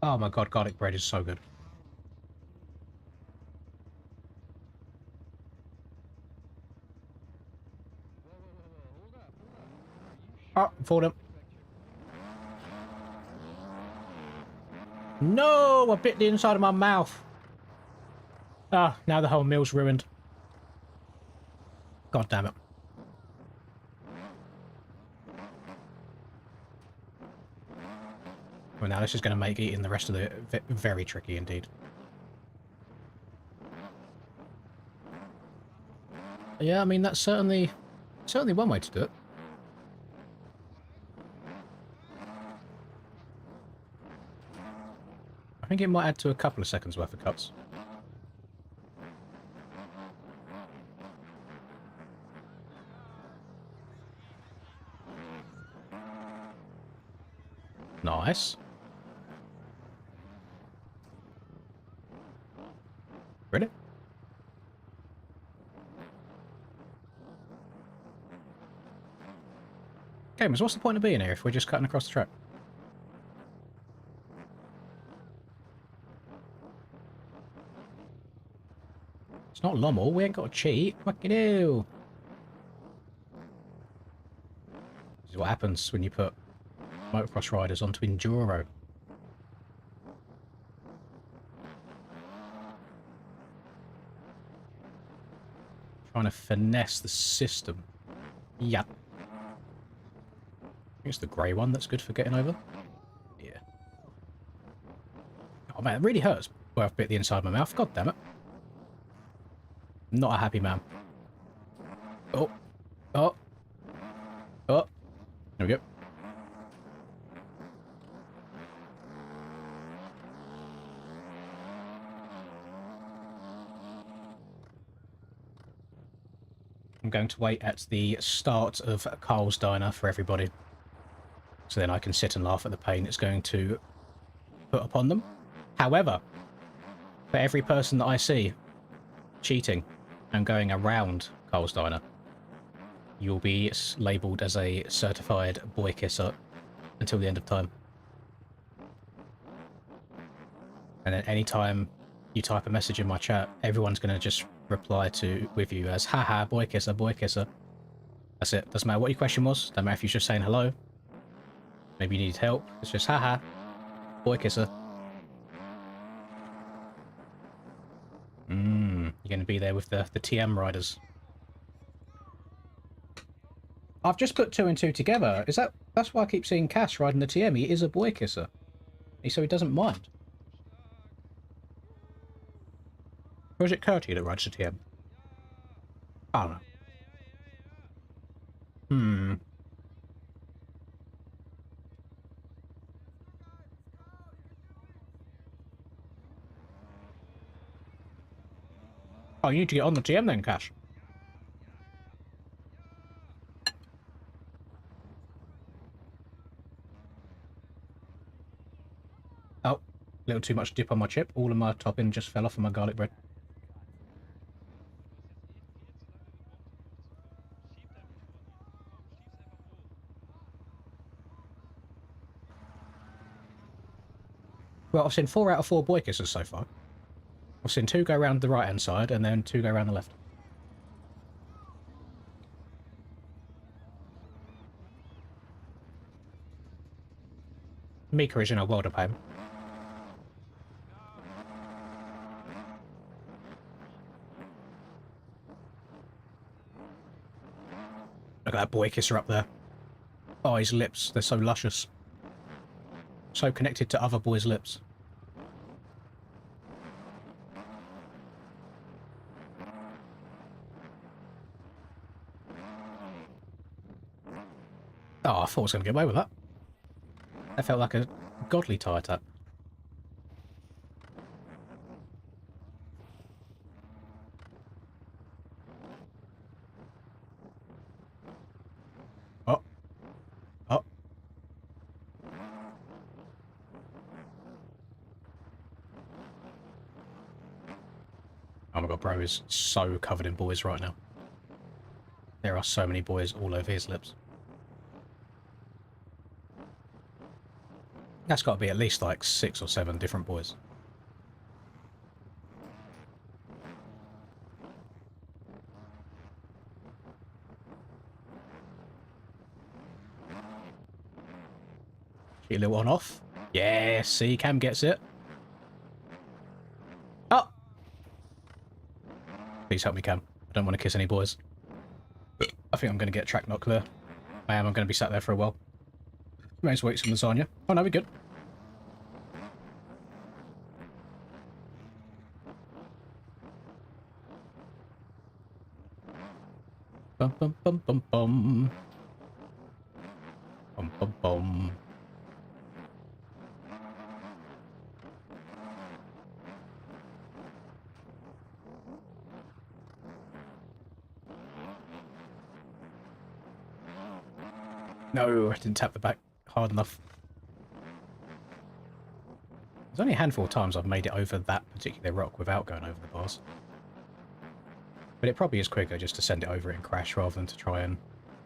Oh my god, garlic bread is so good. Oh, fallen. No, I bit the inside of my mouth. Ah, now the whole meal's ruined. God damn it. Well, now this is going to make eating the rest of the very tricky indeed. Yeah, I mean, that's certainly one way to do it. I think it might add to a couple of seconds worth of cuts. Nice. Really? Gamers, what's the point of being here if we're just cutting across the track? It's not Lommel, we ain't got to cheat. Fucking hell. This is what happens when you put motocross riders onto Enduro. Trying to finesse the system. Yep. I think it's the grey one that's good for getting over. Yeah. Oh man, it really hurts where I've bit the inside of my mouth. God damn it. Not a happy man. Oh. Oh. Oh. There we go. I'm going to wait at the start of Carl's Diner for everybody. So then I can sit and laugh at the pain it's going to put upon them. However, for every person that I see cheating and going around Carl's Diner, you'll be labelled as a certified boy kisser until the end of time. And then anytime you type a message in my chat, everyone's going to just reply with you as, haha, boy kisser, boy kisser. That's it. Doesn't matter what your question was. Doesn't matter if you're just saying hello. Maybe you need help. It's just, haha, boy kisser. You're going to be there with the TM riders. I've just put 2 and 2 together. That's why I keep seeing Cass riding the TM. He is a boy kisser. So he doesn't mind. Or is it Curti that rides the TM? I don't know. Oh, you need to get on the TM then, Cash. Oh, a little too much dip on my chip. All of my topping just fell off of my garlic bread. Well, I've seen 4 out of 4 boy kissers so far. I've seen 2 go around the right-hand side, and then 2 go around the left. Mika is in a world of pain. Look at that boy kisser up there. Oh, his lips, they're so luscious. So connected to other boys' lips. Oh, I thought I was going to get away with that. That felt like a godly tire tap. Oh. Oh. Oh my god, bro is so covered in boys right now. There are so many boys all over his lips. That's got to be at least like 6 or 7 different boys. Get a little on off. Yeah, see, Cam gets it. Oh! Please help me, Cam. I don't want to kiss any boys. I think I'm going to get track not clear. I am. I'm going to be sat there for a while. May as well eat some lasagna. Oh no, we're good. Bum bum bum bum bum. Bum bum bum. No, I didn't tap the back hard enough. There's only a handful of times I've made it over that particular rock without going over the bars. But it probably is quicker just to send it over it and crash rather than to try and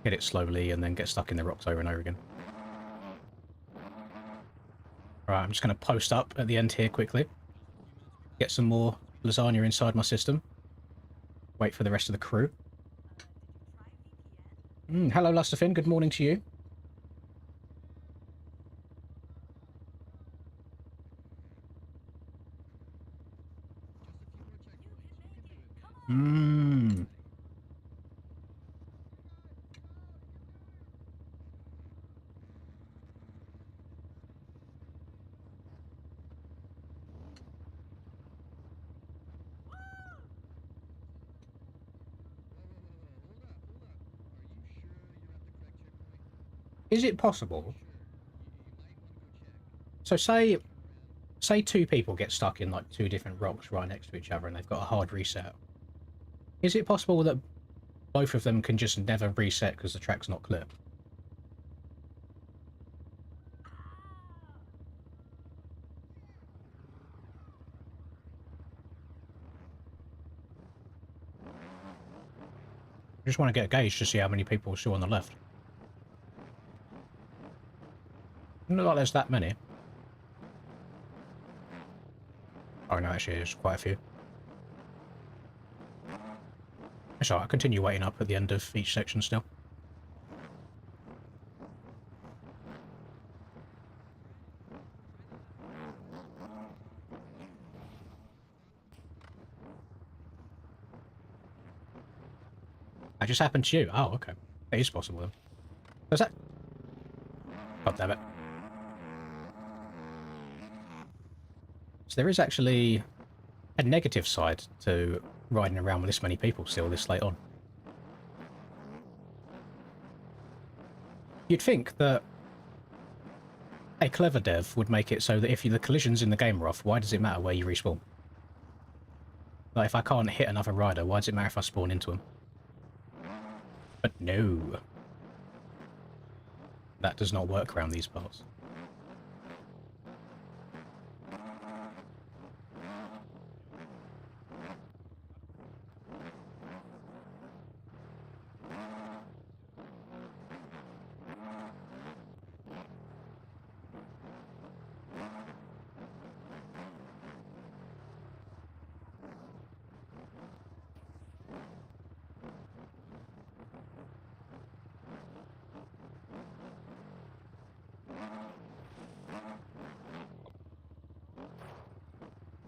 hit it slowly and then get stuck in the rocks over and over again. Right, I'm just going to post up at the end here quickly. Get some more lasagna inside my system. Wait for the rest of the crew. Hello, Lusterfin. Good morning to you. Is it possible? So say 2 people get stuck in like 2 different rocks right next to each other and they've got a hard reset. Is it possible that both of them can just never reset because the track's not clear? I just want to get a gauge to see how many people are still on the left. Not like there's that many. Oh no, actually there's quite a few. It's alright, I'll continue waiting up at the end of each section still. That just happened to you? Oh, okay. It is possible then. What's that? God damn it. So there is actually a negative side to riding around with this many people still this late on. You'd think that a clever dev would make it so that if the collisions in the game are off, why does it matter where you respawn? Like, if I can't hit another rider, why does it matter if I spawn into him? But no. That does not work around these parts.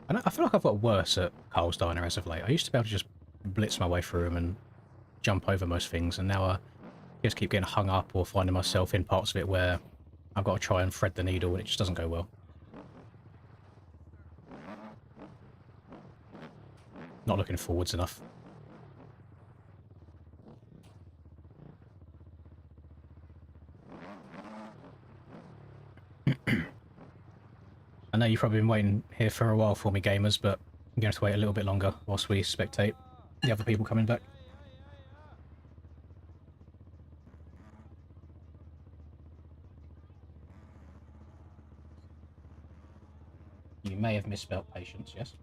And I feel like I've got worse at Carl's Diner as of late. I used to be able to just blitz my way through them and jump over most things, and now I just keep getting hung up or finding myself in parts of it where I've got to try and thread the needle and it just doesn't go well. Not looking forwards enough. know you've probably been waiting here for a while for me, gamers, but I'm going to have to wait a little bit longer whilst we spectate the other people coming back. You may have misspelt patience, yes?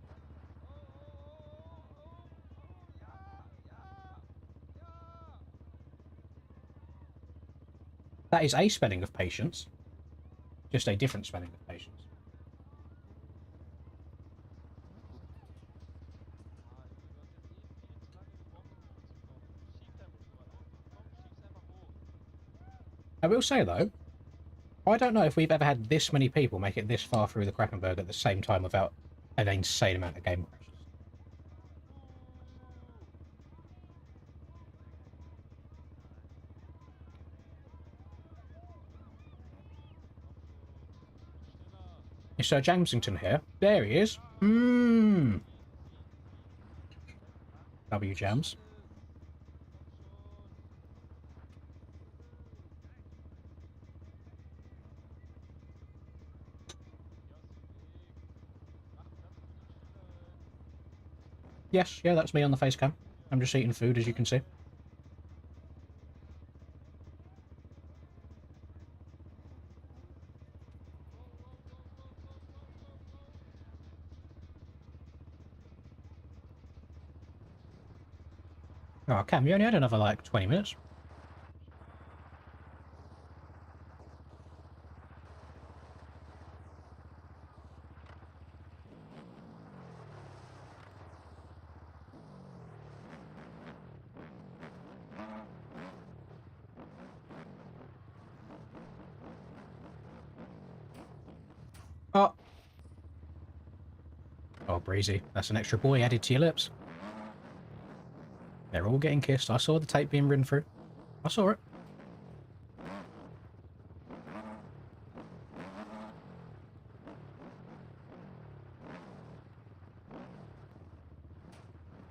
That is a spelling of patience, just a different spelling of patience. I will say, though, I don't know if we've ever had this many people make it this far through the Krackenberg at the same time without an insane amount of game crashes. Is Sir Jamesington here? There he is. W Jams. Yes, yeah, that's me on the face cam. I'm just eating food, as you can see. Oh, Cam, you only had another, like, 20 minutes. Oh. Oh, Breezy. That's an extra boy added to your lips. They're all getting kissed. I saw the tape being ridden through. I saw it. I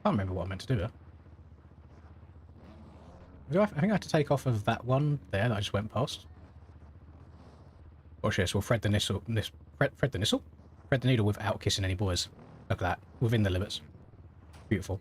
can't remember what I meant to do there. I think I had to take off of that one there that I just went past. Watch this, we'll thread the nissel. Thread the nissel? Thread the needle without kissing any boys. Look at that. Within the limits. Beautiful.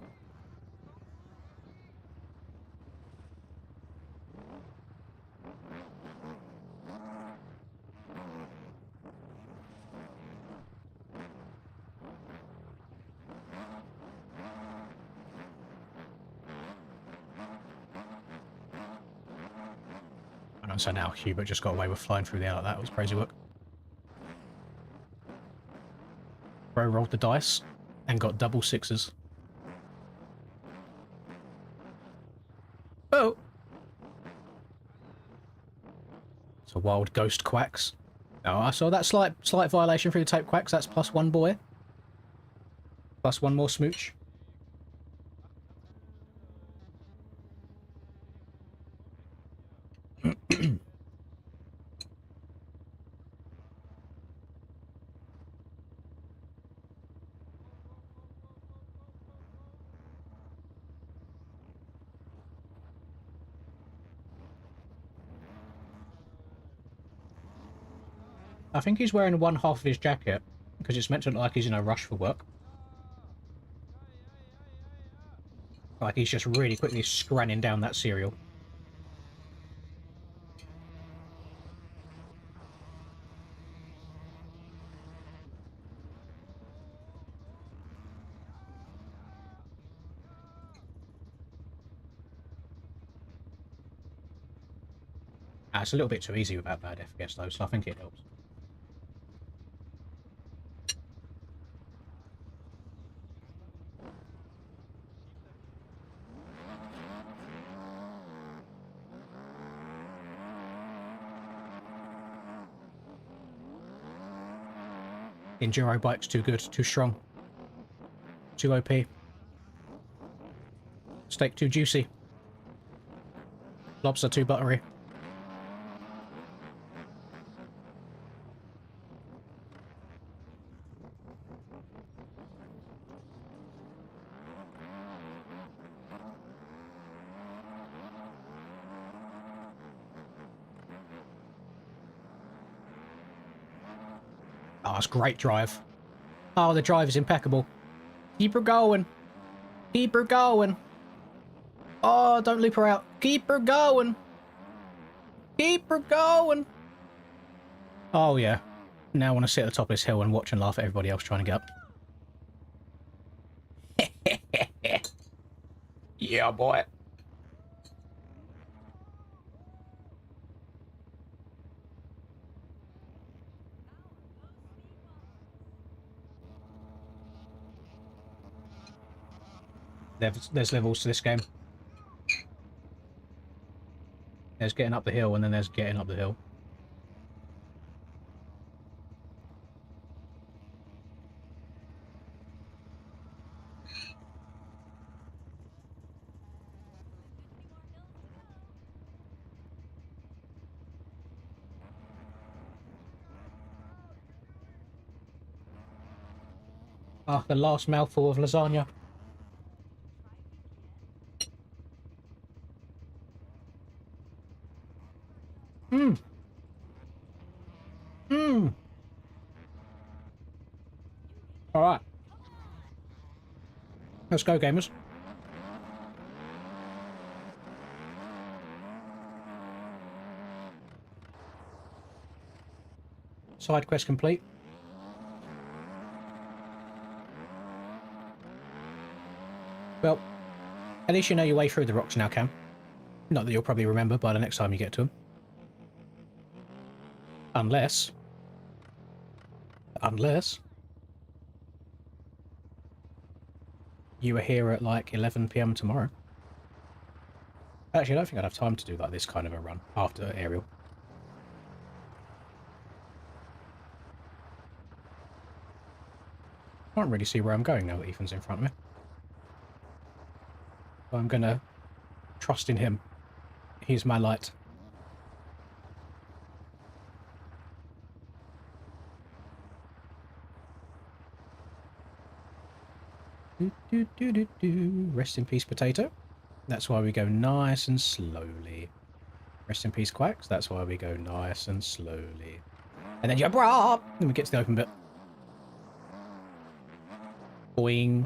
I know, so now Hubert just got away with flying through the air like that. It was crazy work. Bro rolled the dice and got double sixes. Oh! So wild ghost quacks. Oh, I saw that slight violation through the tape quacks. That's +1 boy. +1 more smooch. I think he's wearing one half of his jacket because it's meant to look like he's in a rush for work. Like he's just really quickly scranning down that cereal. It's a little bit too easy without bad FPS though, so I think it helps. Enduro bike's too good, too strong. Too OP. Steak too juicy. Lobster too buttery. Oh, Oh, it's great drive. Oh, the drive is impeccable. Keep her going. Keep her going. Oh, don't loop her out. Keep her going. Keep her going. Oh, yeah. Now I want to sit at the top of this hill and watch and laugh at everybody else trying to get up. Yeah, boy. There's levels to this game. There's getting up the hill, and then there's getting up the hill. Ah, the last mouthful of lasagna. Mmm. Mmm. Alright. Let's go, gamers. Side quest complete. Well, at least you know your way through the rocks now, Cam. Not that you'll probably remember by the next time you get to them. Unless you were here at like 11 PM tomorrow. Actually, I don't think I'd have time to do like this kind of a run after aerial. Can't really see where I'm going now that Ethan's in front of me. So I'm gonna trust in him. He's my light. Rest in peace, potato. That's why we go nice and slowly. Rest in peace, quacks. That's why we go nice and slowly. And then jump up. Then we get to the open bit. Boing.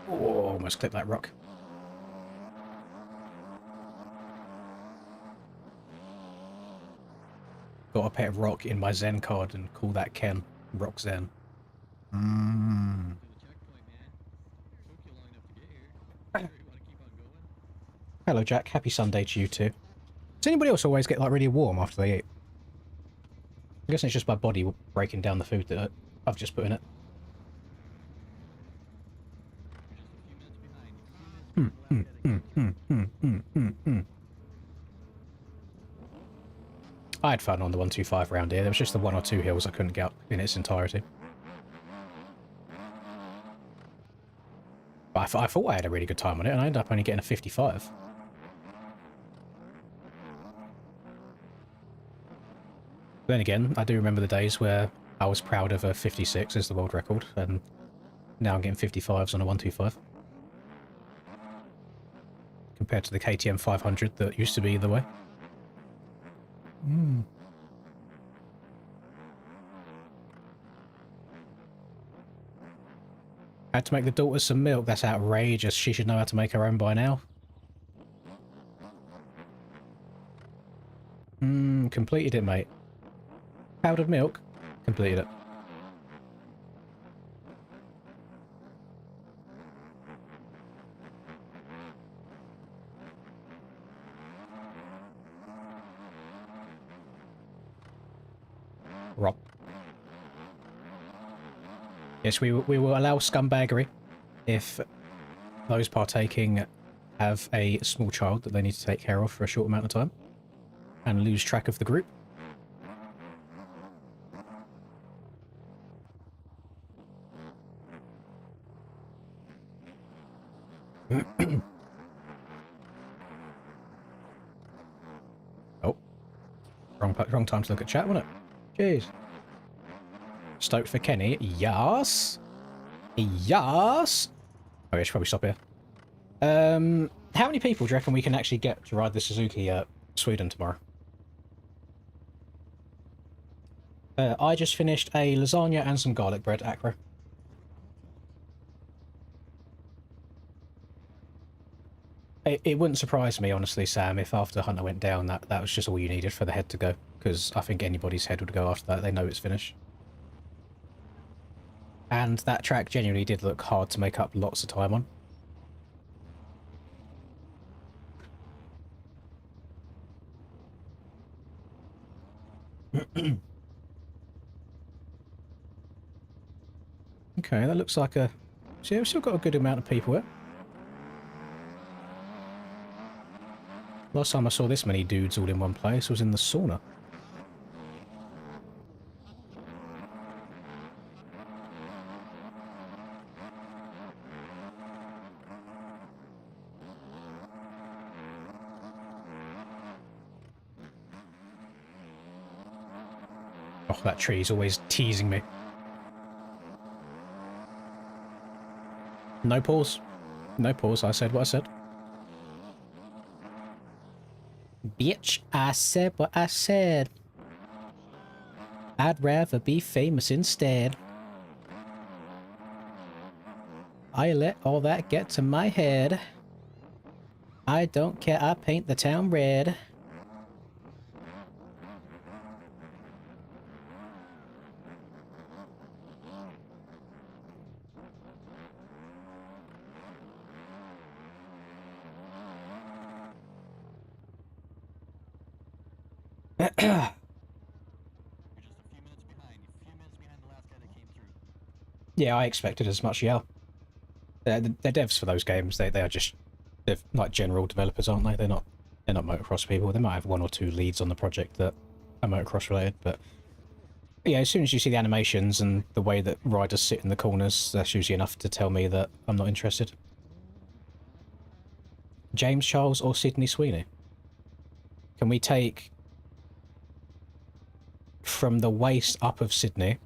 Oh, almost clipped that rock. Got a pet rock in my Zen card and call that Ken. Rock Zen. Mmm. Hello, Jack. Happy Sunday to you too. Does anybody else always get like really warm after they eat? I guess it's just my body breaking down the food that I've just put in it. I had fun on the 125 round here. There was just the 1 or 2 hills I couldn't get up in its entirety. But I thought I had a really good time on it, and I ended up only getting a 55. Then again, I do remember the days where I was proud of a 56 as the world record, and now I'm getting 55s on a 125. Compared to the KTM 500 that used to be the way. Had to make the daughter some milk. That's outrageous. She should know how to make her own by now. Completed it, mate. Powdered milk? Completed it. Rob. Yes, we will allow scumbaggery if those partaking have a small child that they need to take care of for a short amount of time and lose track of the group. Oh. Wrong time to look at chat, wasn't it? Jeez. Stoked for Kenny. Yes. Yes. Oh, I should probably stop here. How many people do you reckon we can actually get to ride the Suzuki Sweden tomorrow? I just finished a lasagna and some garlic bread, Acro. It wouldn't surprise me, honestly, Sam, if after Hunter went down, that was just all you needed for the head to go. Because I think anybody's head would go after that. They know it's finished. And that track genuinely did look hard to make up lots of time on. Okay, that looks like a... See, we've still got a good amount of people here. Last time I saw this many dudes all in one place was in the sauna. Oh, that tree's always teasing me. No pause. No pause, I said what I said. Bitch, I said what I said. I'd rather be famous instead. I let all that get to my head. I don't care, I paint the town red. You're just a few minutes behind. You're a few minutes behind the last guy that came through. Yeah, I expected as much, yeah. They're devs for those games. They are just... They're like general developers, aren't they? They're not motocross people. They might have one or two leads on the project that are motocross related, but... Yeah, as soon as you see the animations and the way that riders sit in the corners, that's usually enough to tell me that I'm not interested. James Charles or Sydney Sweeney? Can we take... from the waist up of Sydney,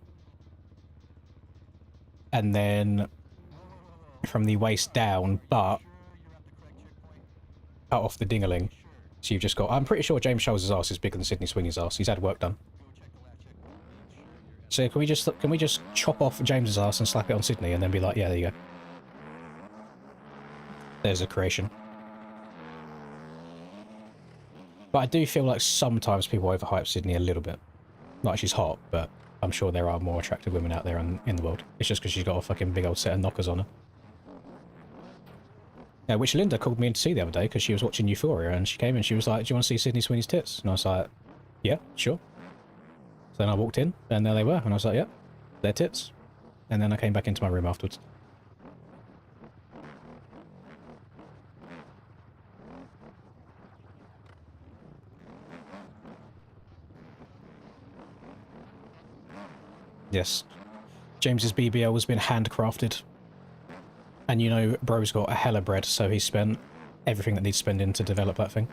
and then from the waist down, but cut off the dingaling. So you've just got... I'm pretty sure James Charles' ass is bigger than Sydney Sweeney's ass. He's had work done. So can we just chop off James's ass and slap it on Sydney and then be like, yeah, there you go. There's a creation. But I do feel like sometimes people overhype Sydney a little bit. Like, she's hot, but I'm sure there are more attractive women out there in the world. It's just because she's got a fucking big old set of knockers on her. Yeah, which Linda called me in to see the other day because she was watching Euphoria, and she came and she was like, do you want to see Sydney Sweeney's tits? And I was like, yeah, sure. So then I walked in, and there they were, and I was like, yeah, they're tits. And then I came back into my room afterwards. Yes. James's BBL has been handcrafted. And you know, bro's got a hella bread, so he spent everything that needs spending to develop that thing.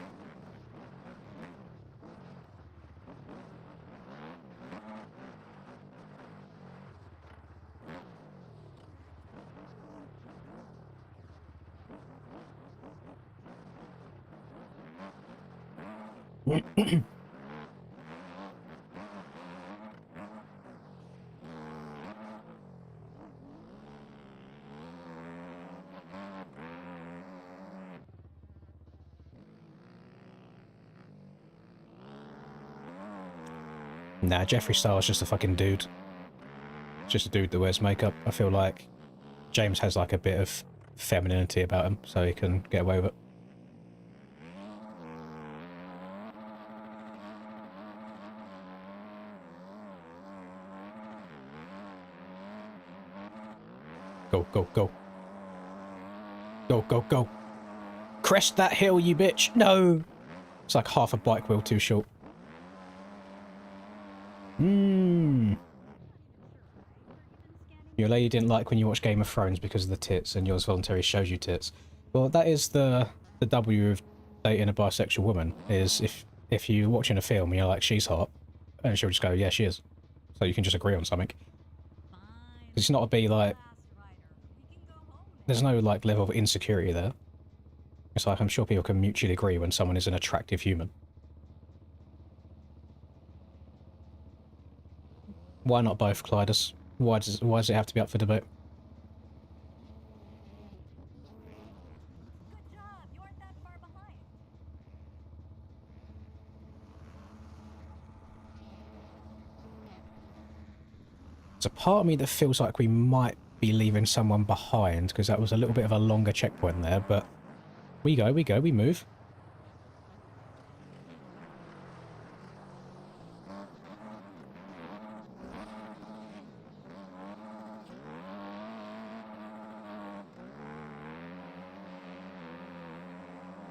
Nah, Jeffree Star's just a fucking dude. Just a dude that wears makeup. I feel like James has like a bit of femininity about him, so he can get away with it. Go, go, go. Go, go, go. Crest that hill, you bitch! No! It's like half a bike wheel too short. Your lady didn't like when you watched Game of Thrones because of the tits, and yours voluntarily shows you tits. Well, that is the W of dating a bisexual woman, is if you're watching a film and you're like, she's hot, and she'll just go, yeah, she is. So you can just agree on something. It's not a be like... There's no like level of insecurity there. It's like, I'm sure people can mutually agree when someone is an attractive human. Why not both, Clydus? Why does it have to be up for debate? Good job. You aren't that far behind. There's a part of me that feels like we might be leaving someone behind, because that was a little bit of a longer checkpoint there, but we move.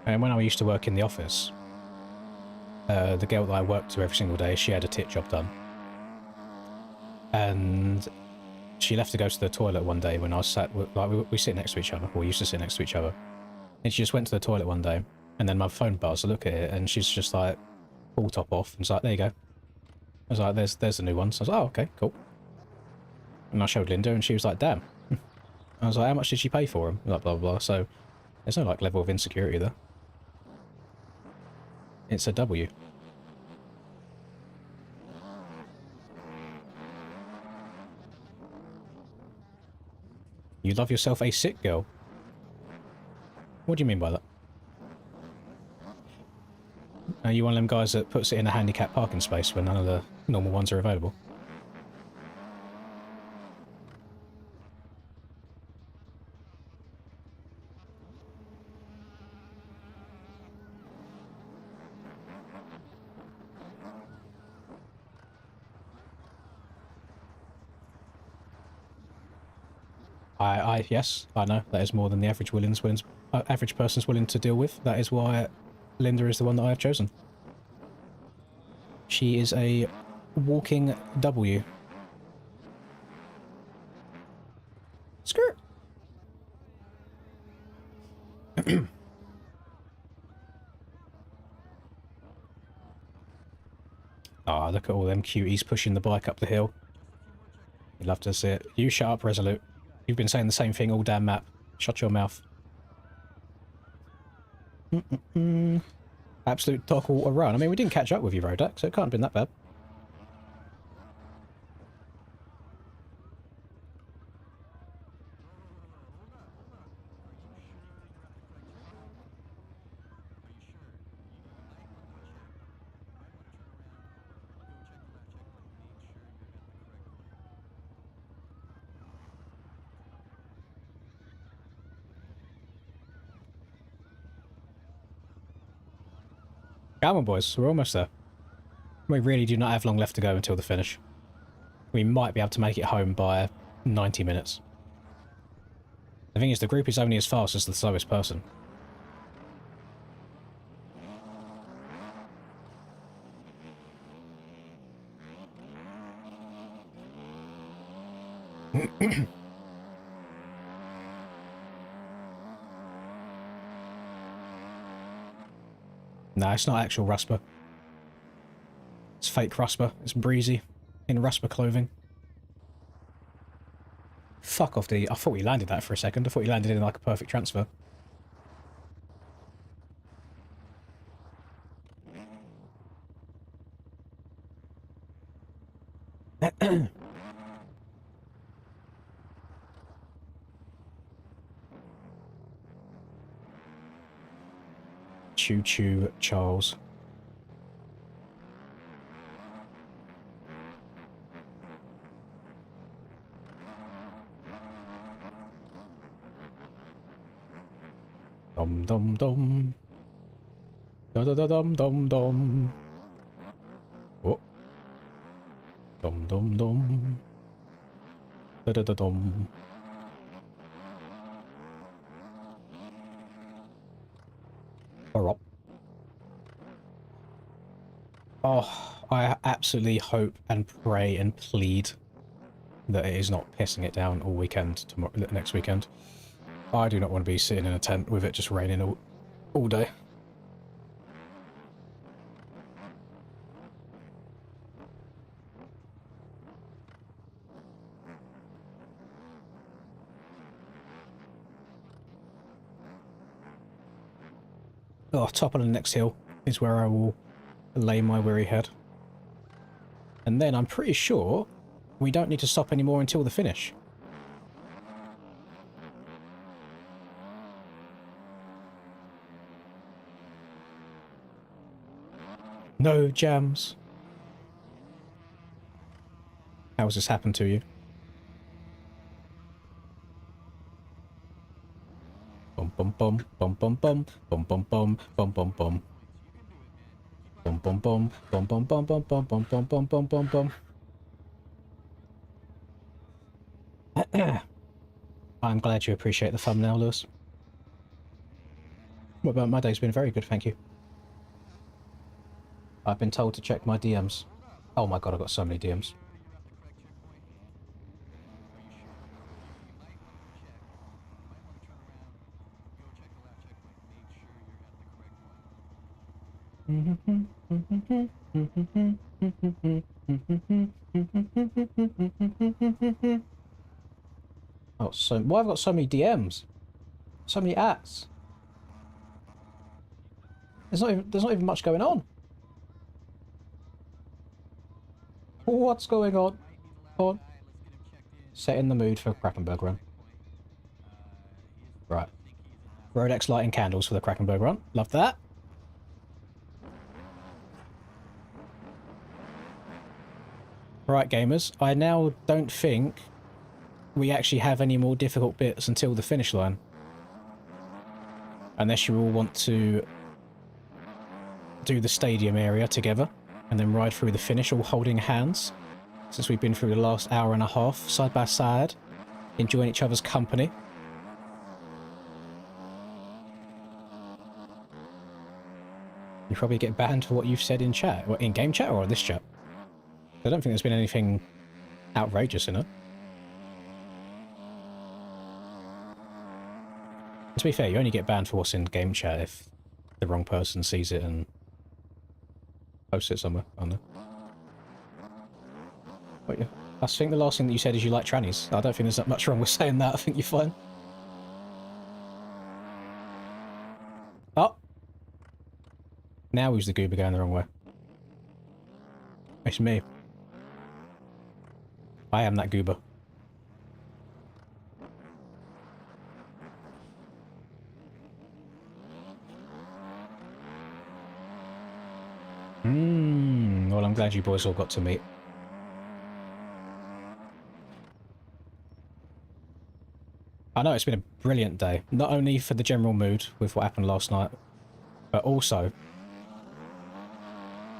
And when I used to work in the office, the girl that I worked to every single day, she had a tit job done. And she left to go to the toilet one day when I was sat, like we sit next to each other, or we used to sit next to each other. And she just went to the toilet one day, and then my phone buzzed, I look at it, and she's just like, full top off, and it's like, there you go. I was like, there's the new one. So I was like, oh, okay, cool. And I showed Linda, and she was like, damn. I was like, how much did she pay for them? Blah, blah, blah. So there's no, like, level of insecurity there. It's a W. You love yourself a sick girl. What do you mean by that? Are you one of them guys that puts it in a handicapped parking space when none of the normal ones are available? Yes, I know that is more than the average average person's willing to deal with. That is why Linda is the one that I have chosen. She is a walking W. Skirt. Ah, look at all them cuties pushing the bike up the hill. You'd love to see it. You shut up, Resolute. You've been saying the same thing all damn map. Shut your mouth. Absolute tockle a run. I mean, we didn't catch up with you, Rodak, so it can't have been that bad. Come on, boys. We're almost there. We really do not have long left to go until the finish. We might be able to make it home by 90 minutes. The thing is, the group is only as fast as the slowest person. No, it's not actual Rusper. It's fake Rusper. It's Breezy in Rusper clothing. Fuck off, I thought we landed that for a second. I thought you landed in like a perfect transfer. Choo choo, Charles. Dum dum dum. Da da da dum dum dum. Oh. Dum dum dum. Da da da dum. Up. Oh, I absolutely hope and pray and plead that it is not pissing it down all weekend tomorrow, next weekend. I do not want to be sitting in a tent with it just raining all day. Oh, top of the next hill is where I will lay my weary head. And then I'm pretty sure we don't need to stop anymore until the finish. No jams. How has this happened to you? Bum bum bum bum bum bum bum bum bum bum bum bum. Bum bum bum bum bum bum bum bum bum bum bum bum bum bum. I'm glad you appreciate the thumbnail, Lewis. What about my day's been very good, thank you. I've been told to check my DMs. Oh my god, I've got so many DMs. Oh, so why have I got so many DMs? So many ats. There's not even much going on. What's going on? Setting the mood for Krakenberg run. Right. Rodex lighting candles for the Krakenberg run. Love that. Right, gamers. I now don't think we actually have any more difficult bits until the finish line. Unless you all want to do the stadium area together and then ride through the finish all holding hands, since we've been through the last hour and a half side by side, enjoying each other's company. You probably get banned for what you've said in chat, or in game chat or this chat. I don't think there's been anything outrageous in it. To be fair, you only get banned for what's in game chat if the wrong person sees it and posts it somewhere. I don't know. But yeah, I think the last thing that you said is you like trannies. I don't think there's that much wrong with saying that. I think you're fine. Oh! Now who's the goober going the wrong way? It's me. I am that goober. Well, I'm glad you boys all got to meet. I know it's been a brilliant day, not only for the general mood with what happened last night, but also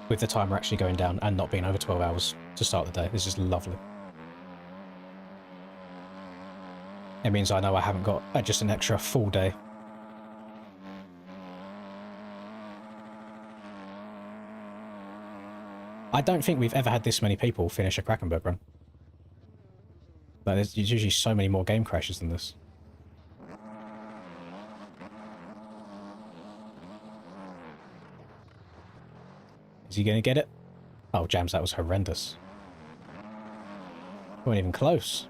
with the timer actually going down and not being over 12 hours to start the day. This is lovely. It means I know I haven't got just an extra full day. I don't think we've ever had this many people finish a Krakenberg run. Like, there's usually so many more game crashes than this. Is he going to get it? Oh, Jams, that was horrendous. Weren't even close.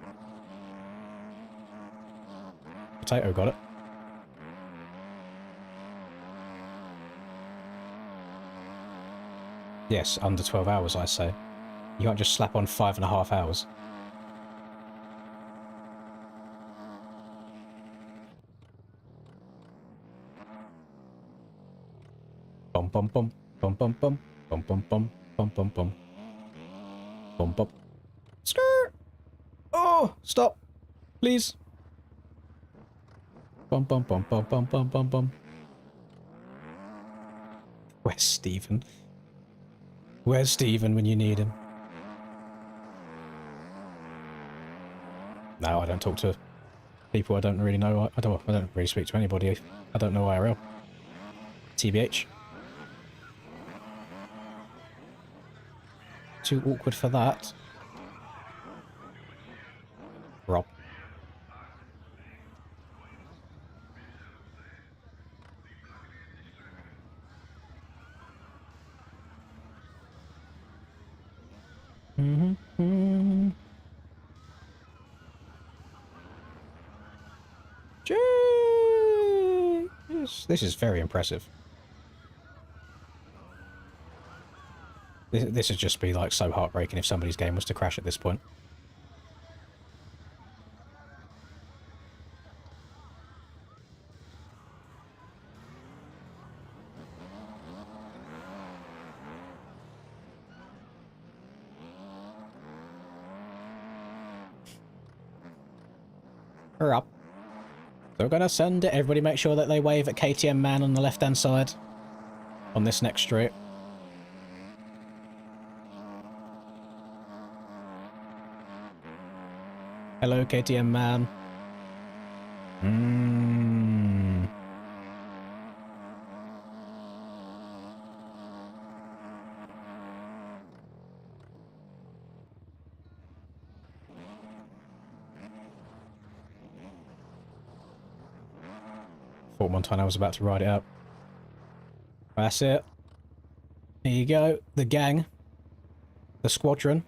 Potato got it. Yes, under 12 hours, I say. You can't just slap on 5.5 hours. Bum bum bum bum bum bum bum bum bum bum bum bum bum bum. Skirt! Oh, stop, please. Bum bum bum bum bum bum bum bum. Where's Stephen? Where's Stephen when you need him? No, I don't talk to people I don't really know. I don't really speak to anybody I don't know IRL. TBH. Too awkward for that. Rob. Jeez. This is very impressive. This would just be like so heartbreaking if somebody's game was to crash at this point. up. So we're gonna send it. Everybody make sure that they wave at KTM man on the left-hand side. On this next straight. Hello, KTM man. Thought Montana was about to ride it out. That's it. Here you go. The gang. The squadron.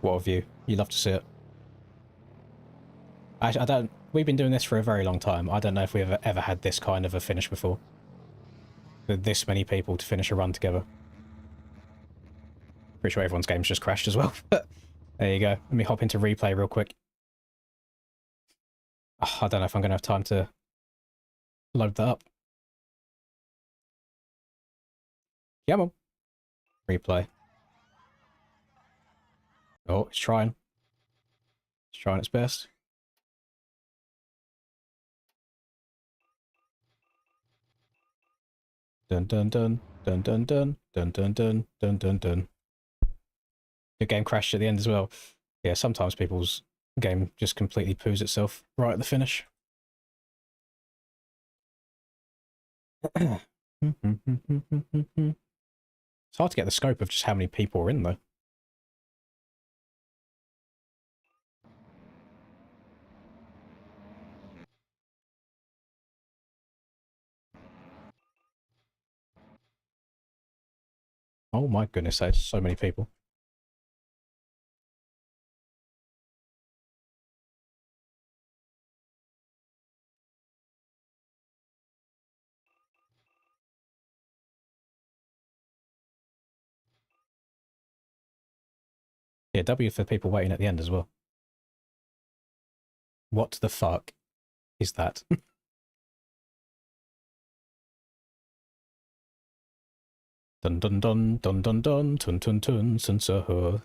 What a view. You love to see it. I don't... We've been doing this for a very long time. I don't know if we've ever had this kind of a finish before. With this many people to finish a run together. Pretty sure everyone's game's just crashed as well. But there you go. Let me hop into replay real quick. Oh, I don't know if I'm going to have time to load that up. Come on. Replay. Oh, it's trying. It's trying its best. Dun dun dun dun dun dun dun dun dun dun dun dun. The game crashed at the end as well. Yeah, sometimes people's game just completely poos itself right at the finish. It's hard to get the scope of just how many people are in though. Oh my goodness, there's so many people. Yeah, W for people waiting at the end as well. What the fuck is that? Dun dun dun dun dun dun tun tun tun sun sahur.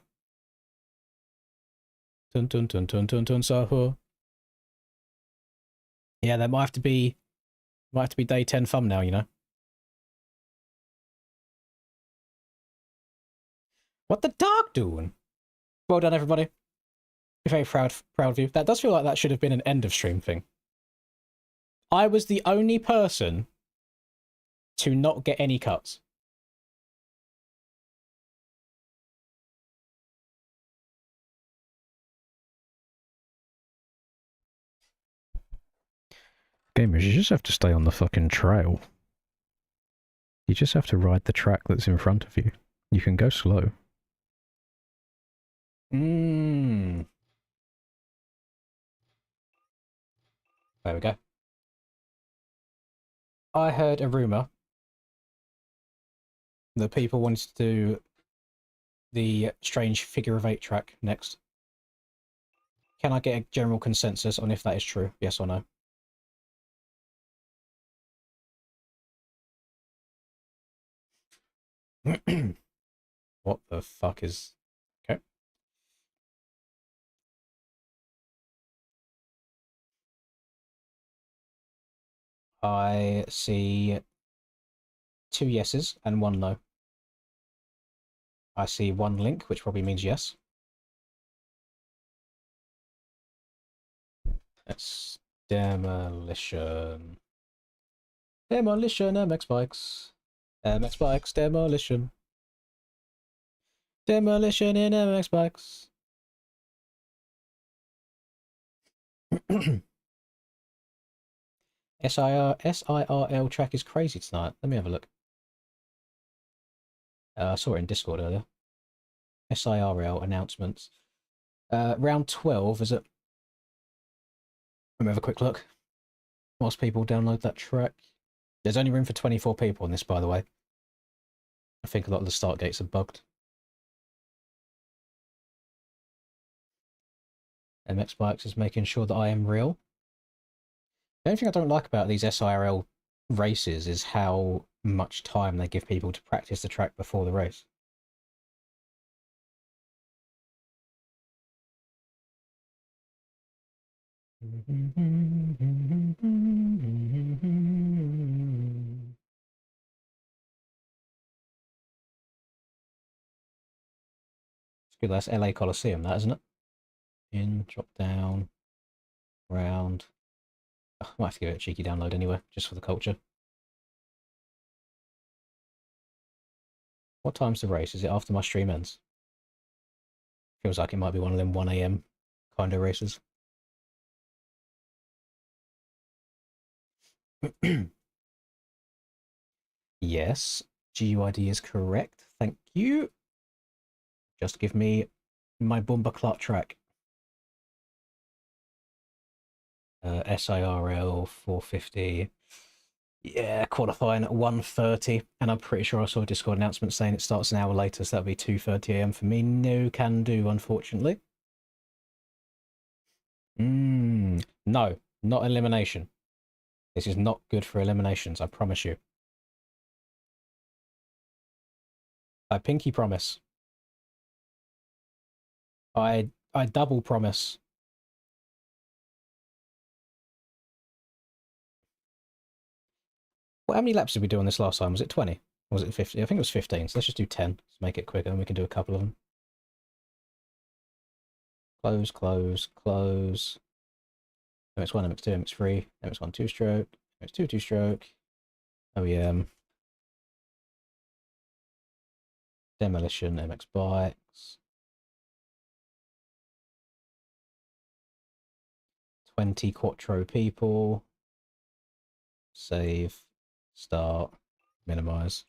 Tun tun tun tun tun tun sahur. Yeah, that might have to be day 10 thumbnail, you know. What the dog doing? Well done, everybody. Very proud of you. That does feel like that should have been an end of stream thing. I was the only person to not get any cuts. Gamers, you just have to stay on the fucking trail. You just have to ride the track that's in front of you. You can go slow. There we go. I heard a rumour that people wanted to do the strange figure of 8 track next. Can I get a general consensus on if that is true? Yes or no? What the fuck is... Okay. I see 2 yeses and 1 no. I see 1 link, which probably means yes. That's demolition. Demolition, MX bikes. MX bikes, demolition. Demolition in MX bikes. SIRL track is crazy tonight. Let me have a look. I saw it in Discord earlier. SIRL announcements. Round 12, is it? Let me have a quick look. Whilst people download that track. There's only room for 24 people on this, by the way. I think a lot of the start gates are bugged. MX Bikes is making sure that I am real. The only thing I don't like about these SIRL races is how much time they give people to practice the track before the race. It's good, that's LA Coliseum, that, isn't it? In, drop down, round. I might have to give it a cheeky download anyway, just for the culture. What time's the race? Is it after my stream ends? Feels like it might be one of them 1 AM kind of races. Yes, GUID is correct. Thank you. Just give me my Boomba Clot track. SIRL 450. Yeah, qualifying at 1:30, and I'm pretty sure I saw a Discord announcement saying it starts an hour later, so that'll be 2:30 AM for me. No can do, unfortunately. No, not elimination. This is not good for eliminations, I promise you. I pinky promise. I double promise. Well, how many laps did we do on this last time? Was it 20? Or was it 50? I think it was 15, so let's just do 10 to make it quicker, and we can do a couple of them. Close, close, close. MX1, MX2, MX3, MX1 two-stroke, MX2 two-stroke, OEM, Demolition, MX Bikes, 20 Quattro people, save, start, minimize.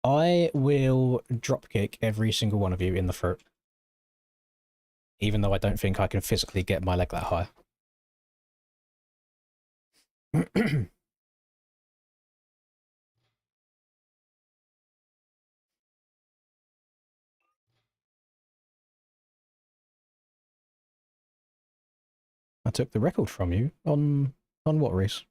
I will dropkick every single one of you in the throat, even though I don't think I can physically get my leg that high. I took the record from you on what race?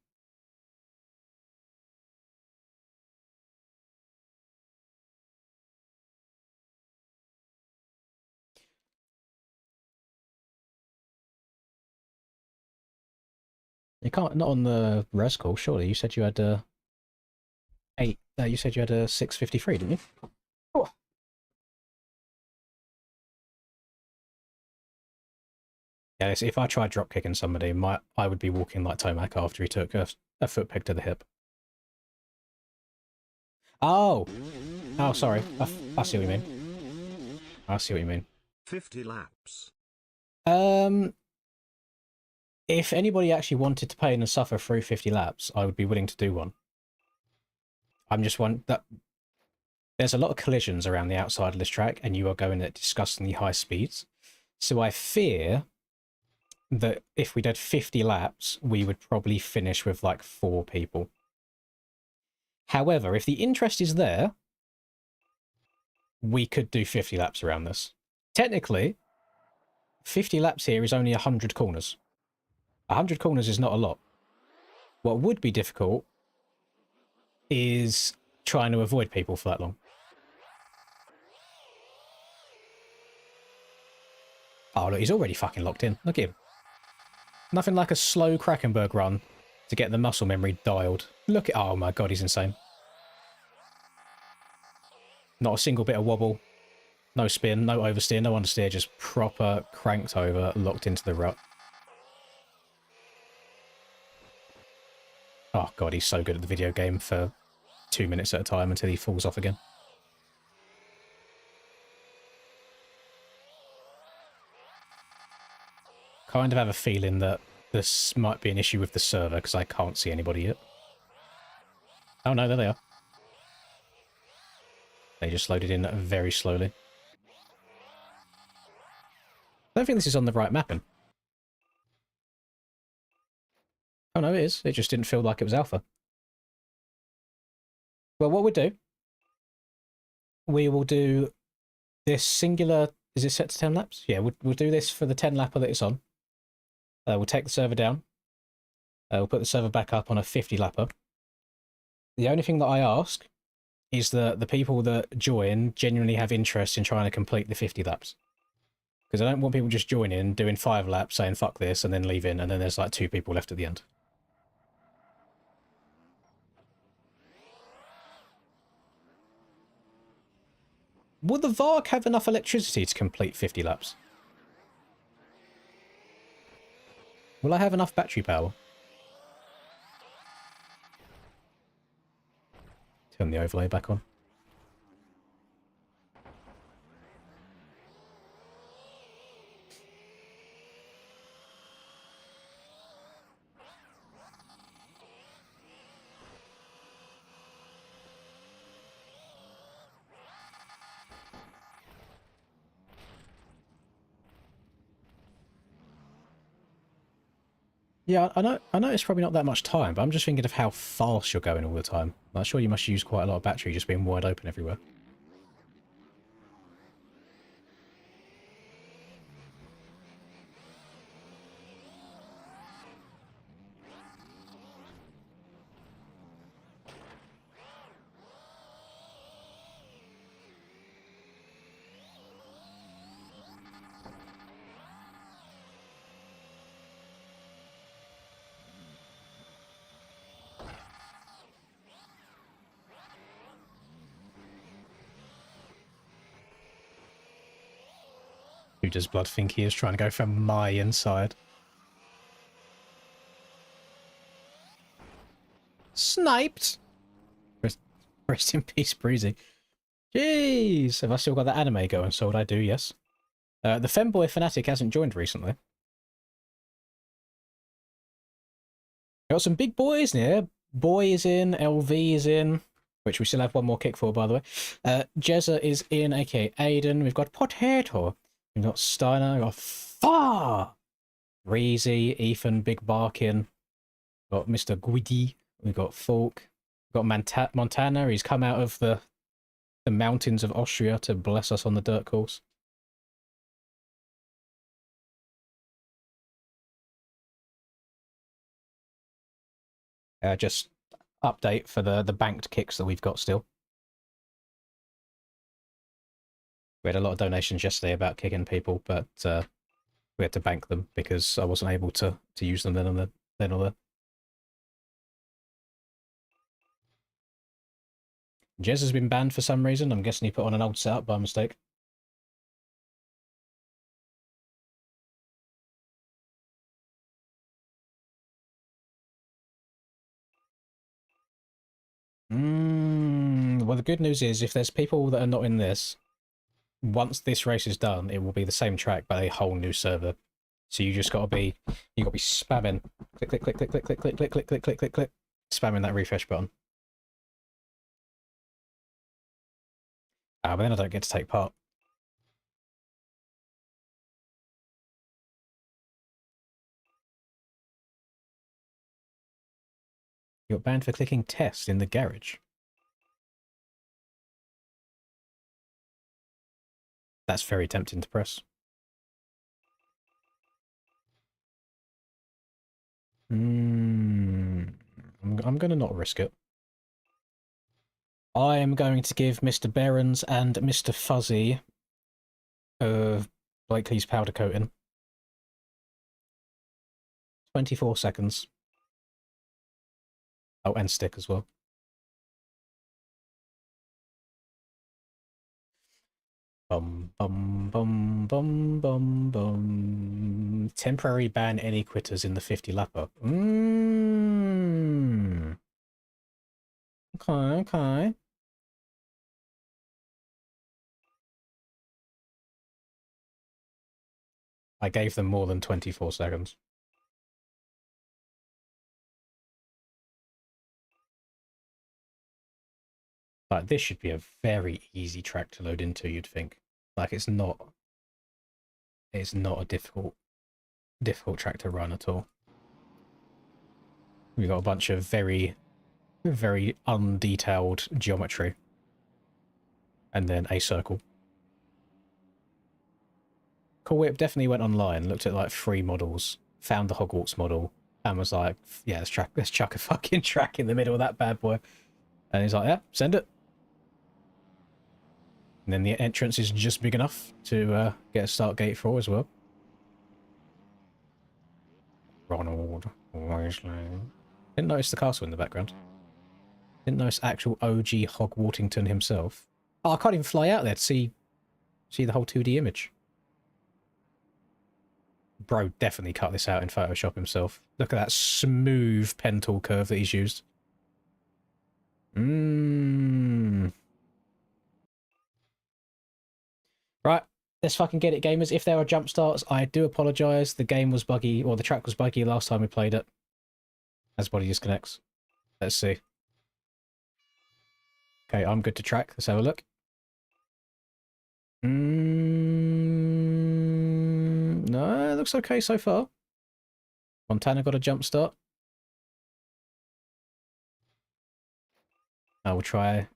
You can't, not on the res call, surely. You said you had a 8, you said you had a 653, didn't you? Oh. Yeah, if I tried drop kicking somebody, I would be walking like Tomac after he took a foot peg to the hip. Oh! Oh, sorry. I see what you mean. I see what you mean. 50 laps. If anybody actually wanted to pain and suffer through 50 laps, I would be willing to do one. I'm just one that there's a lot of collisions around the outside of this track, and you are going at disgustingly high speeds. So I fear that if we did 50 laps, we would probably finish with like 4 people. However, if the interest is there, we could do 50 laps around this. Technically, 50 laps here is only 100 corners. 100 corners is not a lot. What would be difficult is trying to avoid people for that long. Oh, look, he's already fucking locked in. Look at him. Nothing like a slow Krakenberg run to get the muscle memory dialed. Look at... Oh my god, he's insane. Not a single bit of wobble. No spin, no oversteer, no understeer. Just proper cranked over, locked into the rut. Oh god, he's so good at the video game for 2 minutes at a time until he falls off again. Kind of have a feeling that this might be an issue with the server because I can't see anybody yet. Oh no, there they are. They just loaded in very slowly. I don't think this is on the right mapping. Oh no, it is. It just didn't feel like it was alpha. Well, what we'll do, we will do this singular... Is it set to 10 laps? Yeah, we'll do this for the 10 lapper that it's on. We'll take the server down. We'll put the server back up on a 50 lapper. The only thing that I ask is that the people that join genuinely have interest in trying to complete the 50 laps. Because I don't want people just joining, doing 5 laps, saying fuck this, and then leaving, and then there's like 2 people left at the end. Will the Vark have enough electricity to complete 50 laps? Will I have enough battery power? Turn the overlay back on. Yeah, I know it's probably not that much time, but I'm just thinking of how fast you're going all the time. I'm sure you must use quite a lot of battery just being wide open everywhere. Who does Blood think he is trying to go for my inside? Sniped! Rest in peace, Breezy. Jeez! Have I still got that anime going? So would I do, yes. The Femboy Fanatic hasn't joined recently. Got some big boys in here. Boy is in, LV is in, which we still have one more kick for, by the way. Jezza is in, aka Aiden. We've got Potato. We've got Steiner. We've got Far. Reezy, Ethan, Big Barkin. We've got Mr. Guidi. We've got Falk. We've got Montana. He's come out of the mountains of Austria to bless us on the dirt course. Just update for the banked kicks that we've got still. We had a lot of donations yesterday about kicking people, but we had to bank them because I wasn't able to use them then or there. Jez has been banned for some reason. I'm guessing he put on an old setup by mistake. Well, the good news is if there's people that are not in this, once this race is done, it will be the same track but a whole new server. So you just gotta be spamming click click click click click click click click click click click click click spamming that refresh button. But then I don't get to take part. You got banned for clicking test in the garage. That's very tempting to press. I'm going to not risk it. I am going to give Mr. Behrens and Mr. Fuzzy Blakely's powder coating. 24 seconds. Oh, and stick as well. Bum bum bum bum bum bum. Temporary ban any quitters in the 50 lapper. Okay. I gave them more than 24 seconds. Like, this should be a very easy track to load into, you'd think. Like, it's not a difficult track to run at all. We've got a bunch of very, very undetailed geometry. And then a circle. Cool Whip definitely went online, looked at like 3 models, found the Hogwarts model, and was like, yeah, let's chuck a fucking track in the middle of that bad boy. And he's like, yeah, send it. And then the entrance is just big enough to get a start gate for as well. Ronald Weasley. Didn't notice the castle in the background. Didn't notice actual OG Hogwartington himself. Oh, I can't even fly out there to see the whole 2D image. Bro definitely cut this out in Photoshop himself. Look at that smooth pen tool curve that he's used. Right, let's fucking get it, gamers. If there are jump starts, I do apologise. The game was buggy, or the track was buggy last time we played it. As body disconnects. Let's see. Okay, I'm good to track. Let's have a look. No, it looks okay so far. Montana got a jump start. I will try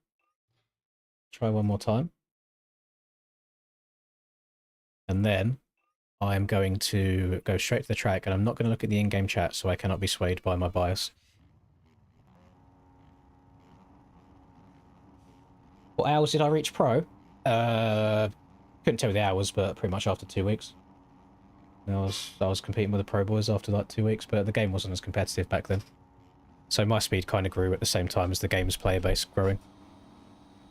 one more time. And then I am going to go straight to the track, and I'm not going to look at the in-game chat, so I cannot be swayed by my bias. What hours did I reach pro? Couldn't tell you the hours, but pretty much after 2 weeks. I was competing with the pro boys after like 2 weeks, but the game wasn't as competitive back then. So my speed kind of grew at the same time as the game's player base growing.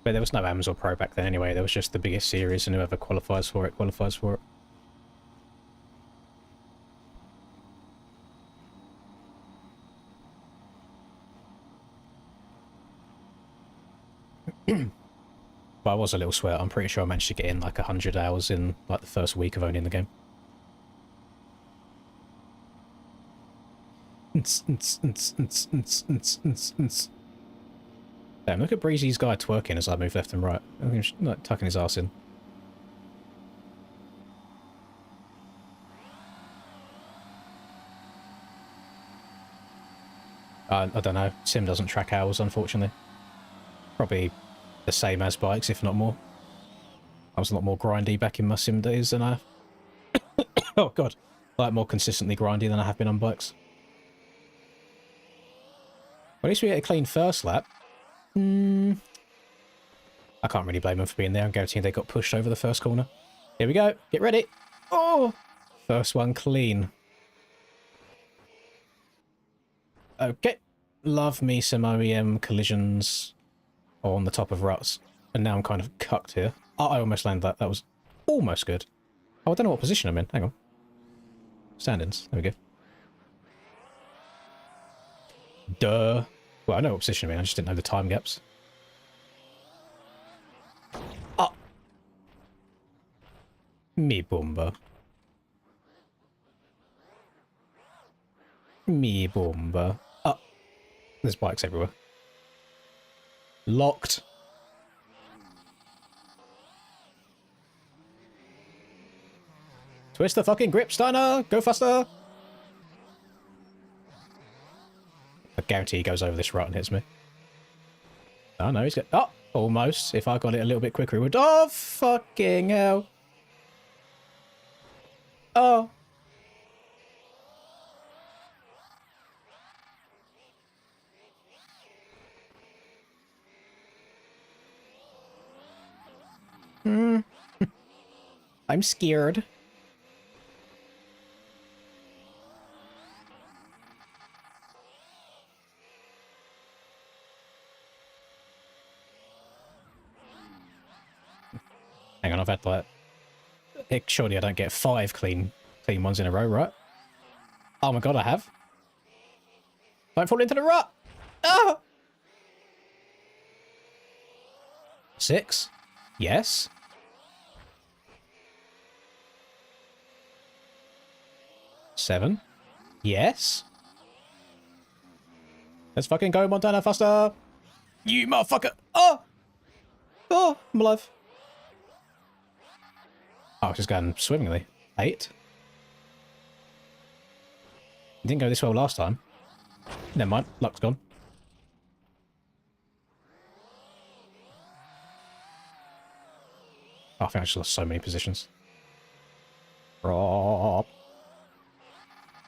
But there was no Amazon Pro back then anyway, there was just the biggest series, and whoever qualifies for it, qualifies for it. But I was a little sweat. I'm pretty sure I managed to get in like 100 hours in like the first week of owning the game. Damn, look at Breezy's guy twerking as I move left and right. I think he's like tucking his ass in. I don't know. Sim doesn't track hours, unfortunately. Probably the same as bikes, if not more. I was a lot more grindy back in my sim days than I... oh, God. Like, more consistently grindy than I have been on bikes. Well, at least we get a clean first lap. I can't really blame them for being there. I'm guaranteeing they got pushed over the first corner. Here we go. Get ready. Oh! First one clean. Okay. Love me some OEM collisions on the top of ruts. And now I'm kind of cucked here. Oh, I almost landed that. That was almost good. Oh, I don't know what position I'm in. Hang on. Stand-ins. There we go. Duh. Well, I know what position I'm in. I just didn't know the time gaps. Oh. Me bomba. Me bomba. Oh. There's bikes everywhere. Locked. Twist the fucking grip, Steiner! Go faster! I guarantee he goes over this rut and hits me. Oh no, he's got... Oh! Almost. If I got it a little bit quicker, it would... Oh, fucking hell! Oh! I'm scared. Hang on, I've had like... Surely I don't get 5 clean ones in a row, right? Oh my god, I have. Don't fall into the rut! Ah! 6? Yes. 7? Yes. Let's fucking go, Montana, faster! You motherfucker! Oh! Oh, I'm alive. Oh, it's just going swimmingly. 8? It didn't go this well last time. Never mind, luck's gone. Oh, I think I just lost so many positions. Rob.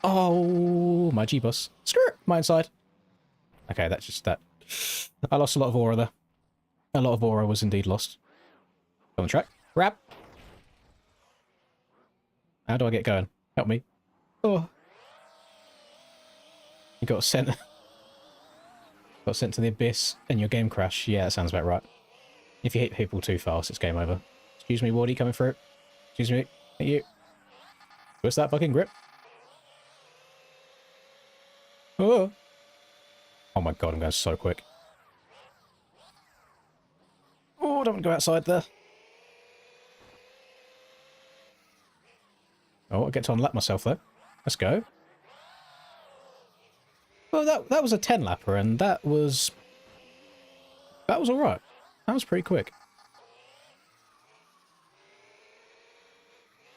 Oh, my G-bus. Skirt! My inside. Okay, that's just that. I lost a lot of aura there. A lot of aura was indeed lost. On the track. Grab. How do I get going? Help me. Oh. You got sent. Got sent to the abyss and your game crash. Yeah, that sounds about right. If you hit people too fast, it's game over. Excuse me, Wardy, coming through. Excuse me. Thank you. What's that fucking grip? Oh. Oh my god, I'm going so quick. Oh, don't go outside there. Oh, I get to unlap myself though. Let's go. Well, that was a 10 lapper, and that was all right. That was pretty quick.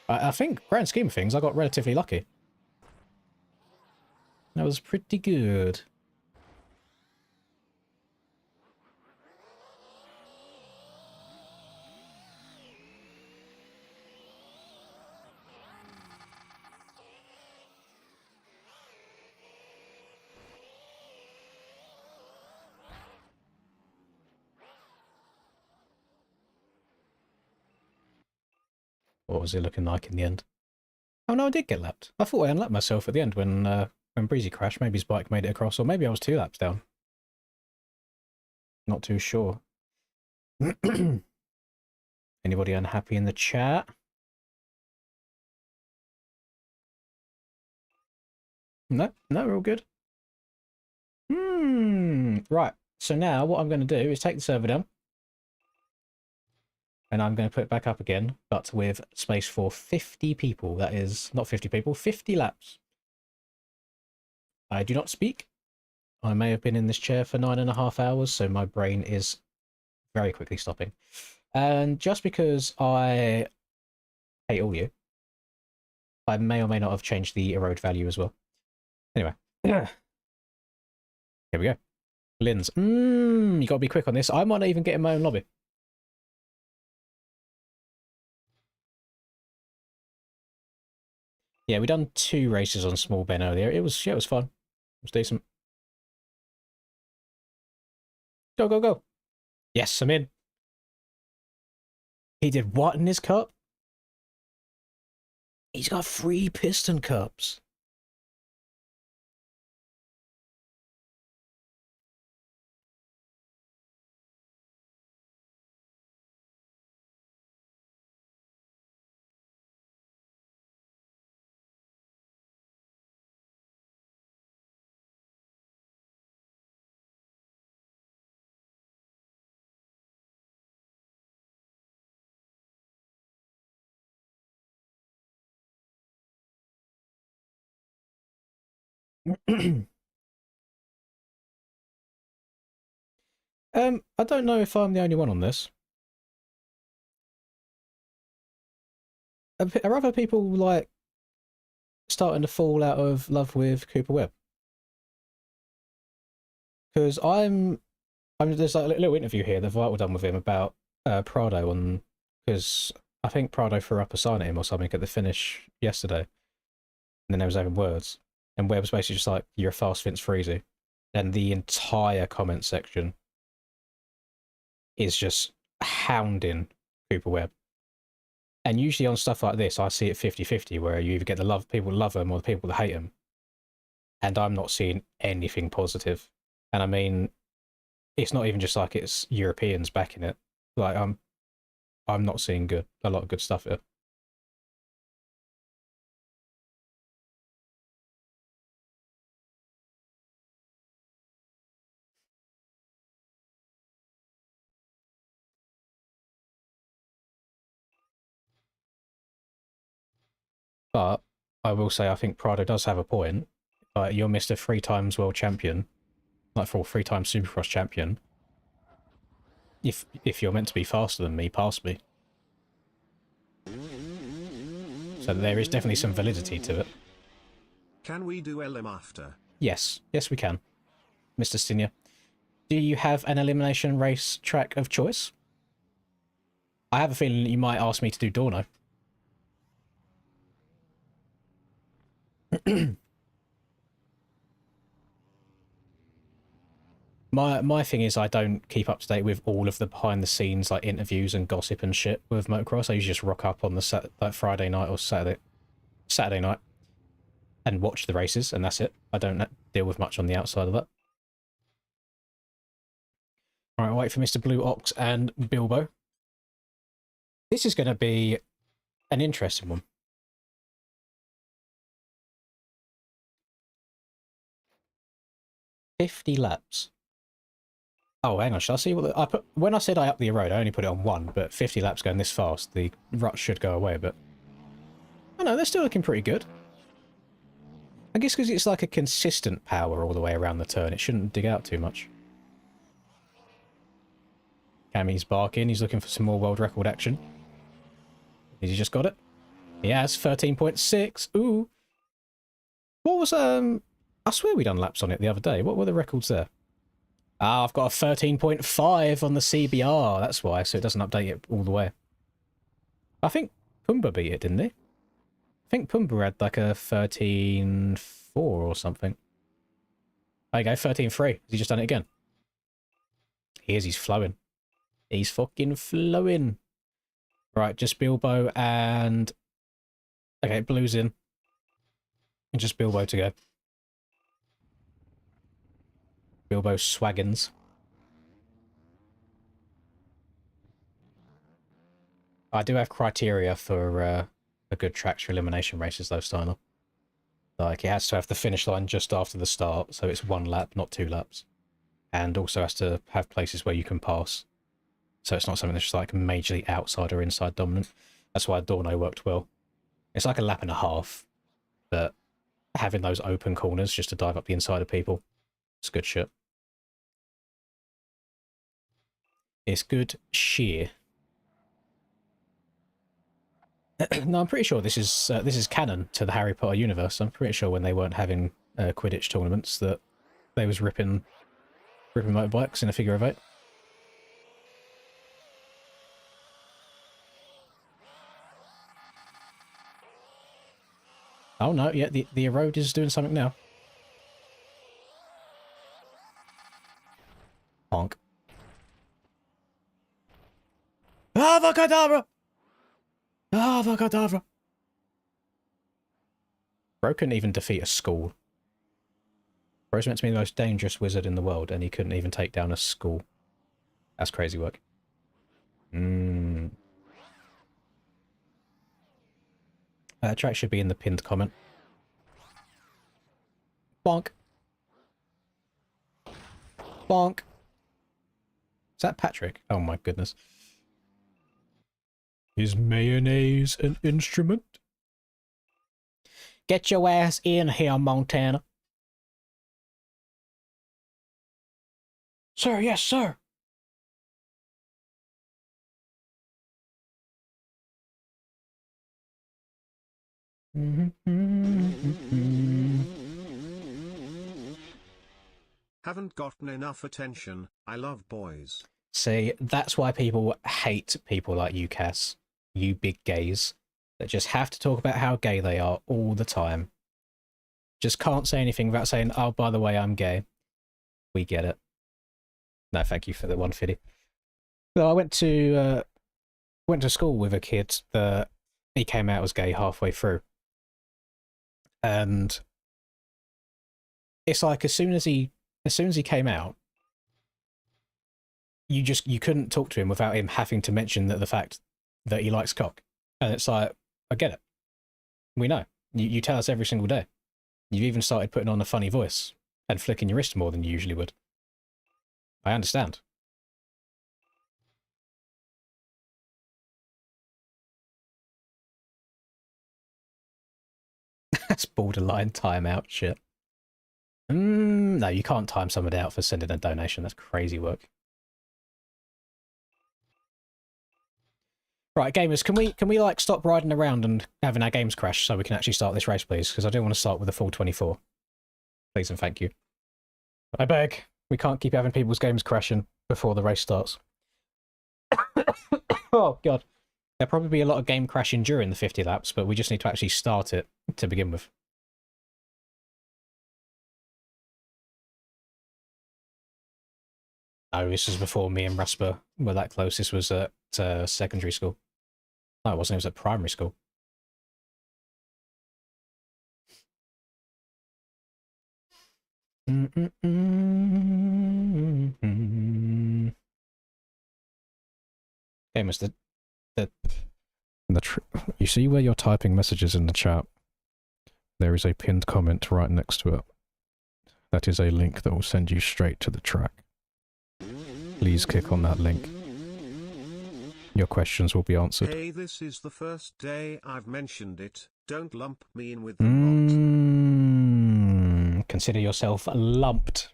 I think, grand scheme of things, I got relatively lucky. That was pretty good. What was it looking like in the end? Oh no, I did get lapped. I thought I unlapped myself at the end when Breezy crashed. Maybe his bike made it across, or maybe I was 2 laps down. Not too sure. Anybody unhappy in the chat? No, we're all good. Right. So now what I'm going to do is take the server down. And I'm going to put it back up again, but with space for 50 people. That is, not 50 people, 50 laps. I do not speak. I may have been in this chair for 9.5 hours, so my brain is very quickly stopping. And just because I hate all you, I may or may not have changed the erode value as well. Anyway. Here we go. Linz. You got to be quick on this. I might not even get in my own lobby. Yeah, we done 2 races on Small Ben earlier. It was fun. It was decent. Go, go, go. Yes, I'm in. He did what in his cup? He's got 3 piston cups. I don't know if I'm the only one on this. Are other people, like, starting to fall out of love with Cooper Webb? Because there's like a little interview here that Vital done with him about Prado on, because I think Prado threw up a sign at him or something at the finish yesterday. And then they was having words. And Webb's basically just like, you're a fast Vince Freezy. And the entire comment section is just hounding Cooper Webb. And usually on stuff like this, I see it 50-50, where you either get the people love him or the people that hate him. And I'm not seeing anything positive. And I mean, it's not even just like it's Europeans backing it. Like, I'm not seeing a lot of good stuff here. But I will say, I think Prado does have a point. Like, you're Mr. 3 times world champion, like for 3 times Supercross champion. If you're meant to be faster than me, pass me. So there is definitely some validity to it. Can we do LM after? Yes, we can. Mr. Stinia, do you have an elimination race track of choice? I have a feeling that you might ask me to do Dorno. My thing is I don't keep up to date with all of the behind the scenes like interviews and gossip and shit with motocross. I usually just rock up on the like Friday night or Saturday night and watch the races, and that's it. I don't deal with much on the outside of that. All right, wait for Mr. Blue Ox and Bilbo. This is going to be an interesting one. $50 laps. Oh, hang on. Shall I see what I put? When I said I upped the road, I only put it on 1, but 50 laps going this fast, the rut should go away a bit. Oh no, they're still looking pretty good. I guess because it's like a consistent power all the way around the turn, it shouldn't dig out too much. Cammy's barking. He's looking for some more world record action. Has he just got it? He has. 13.6. Ooh. What was, I swear we done laps on it the other day. What were the records there? Ah, I've got a 13.5 on the CBR. That's why, so it doesn't update it all the way. I think Pumbaa beat it, didn't he? I think Pumbaa had like a 13.4 or something. There you go, 13.3. Has he just done it again? He's flowing. He's fucking flowing. Right, just Bilbo and... Okay, Blue's in. And just Bilbo to go. Bilbo Swaggins. I do have criteria for a good tracks for elimination races though, Steiner. Like, it has to have the finish line just after the start, so it's 1 lap, not 2 laps. And also has to have places where you can pass. So it's not something that's just like majorly outside or inside dominant. That's why Dorno worked well. It's like a lap and a half, but having those open corners just to dive up the inside of people, it's good shit. It's good sheer. No, I'm pretty sure this is canon to the Harry Potter universe. I'm pretty sure when they weren't having Quidditch tournaments that they was ripping motorbikes in a figure of 8. Oh no, yeah, the Erode is doing something now. Honk. Avacadabra! Avacadabra! Bro couldn't even defeat a school. Bro's meant to be the most dangerous wizard in the world, and he couldn't even take down a school. That's crazy work. Track should be in the pinned comment. Bonk. Bonk. Is that Patrick? Oh my goodness. Is mayonnaise an instrument? Get your ass in here, Montana. Sir, yes, sir. Haven't gotten enough attention. I love boys. See, that's why people hate people like you, Cass. You big gays that just have to talk about how gay they are all the time. Just can't say anything without saying, oh, by the way, I'm gay. We get it. No, thank you for the 150. So I went to school with a kid that he came out as gay halfway through. And it's like as soon as he came out, you couldn't talk to him without him having to mention that the fact that he likes cock. And it's like, I get it. We know. You tell us every single day. You've even started putting on a funny voice and flicking your wrist more than you usually would. I understand. That's borderline timeout shit. No, you can't time someone out for sending a donation. That's crazy work. Right, gamers, can we like stop riding around and having our games crash so we can actually start this race, please? Because I do want to start with a full 24. Please and thank you. I beg. We can't keep having people's games crashing before the race starts. Oh, God. There'll probably be a lot of game crashing during the 50 laps, but we just need to actually start it to begin with. No, this was before me and Rasper were that close. This was at secondary school. No, it wasn't. It was at primary school. Okay, Mister. You see where you're typing messages in the chat? There is a pinned comment right next to it. That is a link that will send you straight to the track. Please click on that link. Your questions will be answered. Hey, this is the first day I've mentioned it. Don't lump me in with the lot. Consider yourself lumped.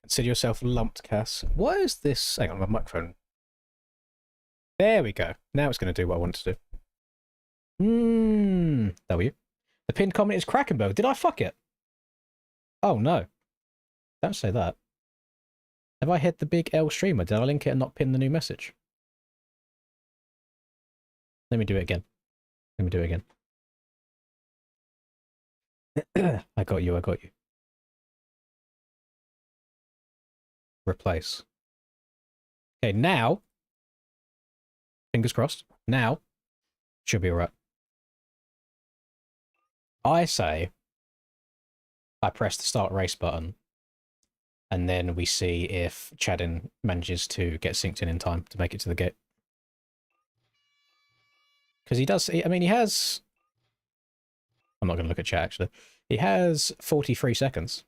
Consider yourself lumped, Cass. What is this? Hang on, my microphone. There we go. Now it's going to do what I want it to do. W. The pinned comment is Krakenberg. Did I fuck it? Oh, no. Don't say that. Have I hit the big L streamer? Did I link it and not pin the new message? Let me do it again. Let me do it again. I got you, I got you. Replace. Okay, now, fingers crossed, now, should be alright. I say, I press the start race button, and then we see if Chadden manages to get synced in time to make it to the gate. Because he does, I mean, he has... I'm not going to look at chat, actually. He has 43 seconds.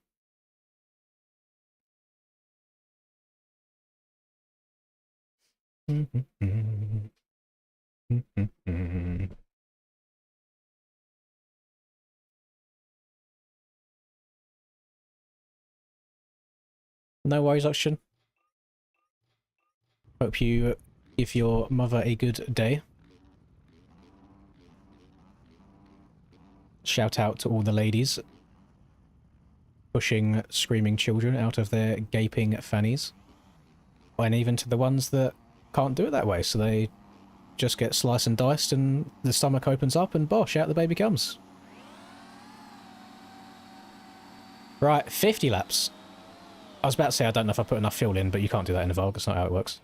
No worries, Oxygen. Hope you give your mother a good day. Shout out to all the ladies pushing screaming children out of their gaping fannies. And even to the ones that can't do it that way, so they just get sliced and diced and the stomach opens up and bosh, out the baby comes. Right, 50 laps. I was about to say I don't know if I put enough fuel in, but you can't do that in a Vogue. That's not how it works.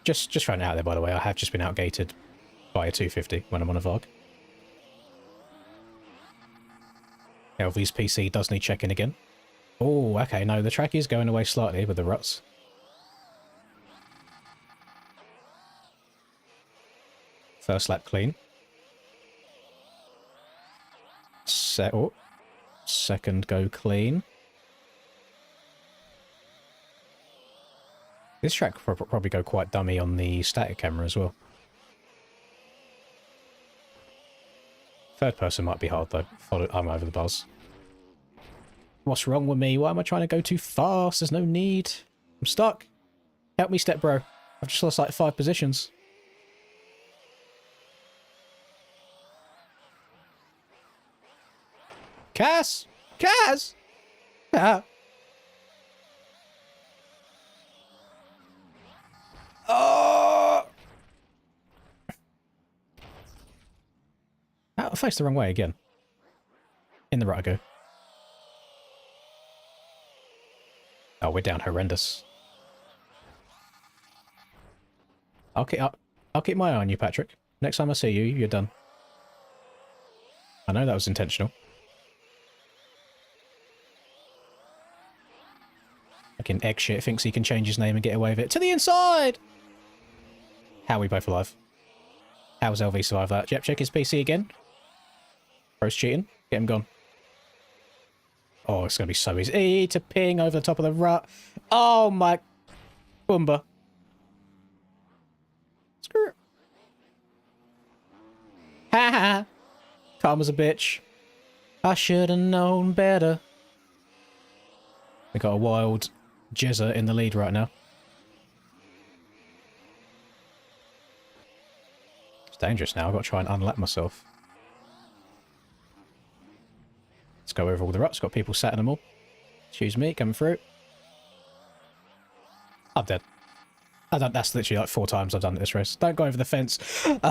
Just throwing it out there, by the way. I have just been outgated by a 250 when I'm on a Vogue. LV's PC does need checking again. Oh, okay, no, the track is going away slightly with the ruts. First lap clean. Second go clean. This track will probably go quite dummy on the static camera as well. Third person might be hard though. I'm over the buzz. What's wrong with me? Why am I trying to go too fast? There's no need. I'm stuck. Help me, step bro. I've just lost like 5 positions. Cass! Cass! Ah. Oh! I faced the wrong way again. In the right I go. Oh, we're down horrendous. I'll keep my eye on you, Patrick. Next time I see you, you're done. I know that was intentional. Fucking egg shit thinks he can change his name and get away with it. To the inside! How are we both alive? How's LV survive that? Yep, check his PC again. Bro's cheating. Get him gone. Oh, it's going to be so easy to ping over the top of the rut. Oh my... Boomba. Screw it. Ha ha. Calm as a bitch. I should have known better. We got a wild Jezza in the lead right now. It's dangerous now. I've got to try and unlap myself. Let's go over all the ruts. Got people sat in them all. Excuse me, coming through. I'm dead. That's literally like 4 times I've done it this race. Don't go over the fence. Please.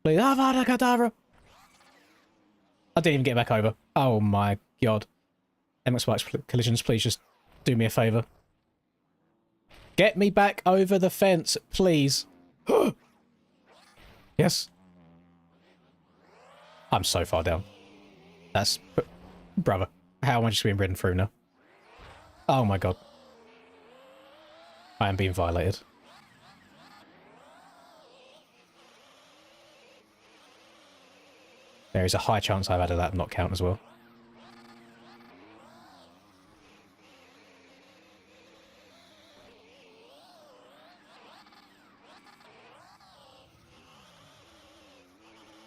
Avada Kedavra. I didn't even get back over. Oh my god. MX Bikes Collisions, please just do me a favour. Get me back over the fence, please. Yes. I'm so far down. That's... Brother, how am I just being ridden through now? Oh my god. I am being violated. There is a high chance I've added that not count as well.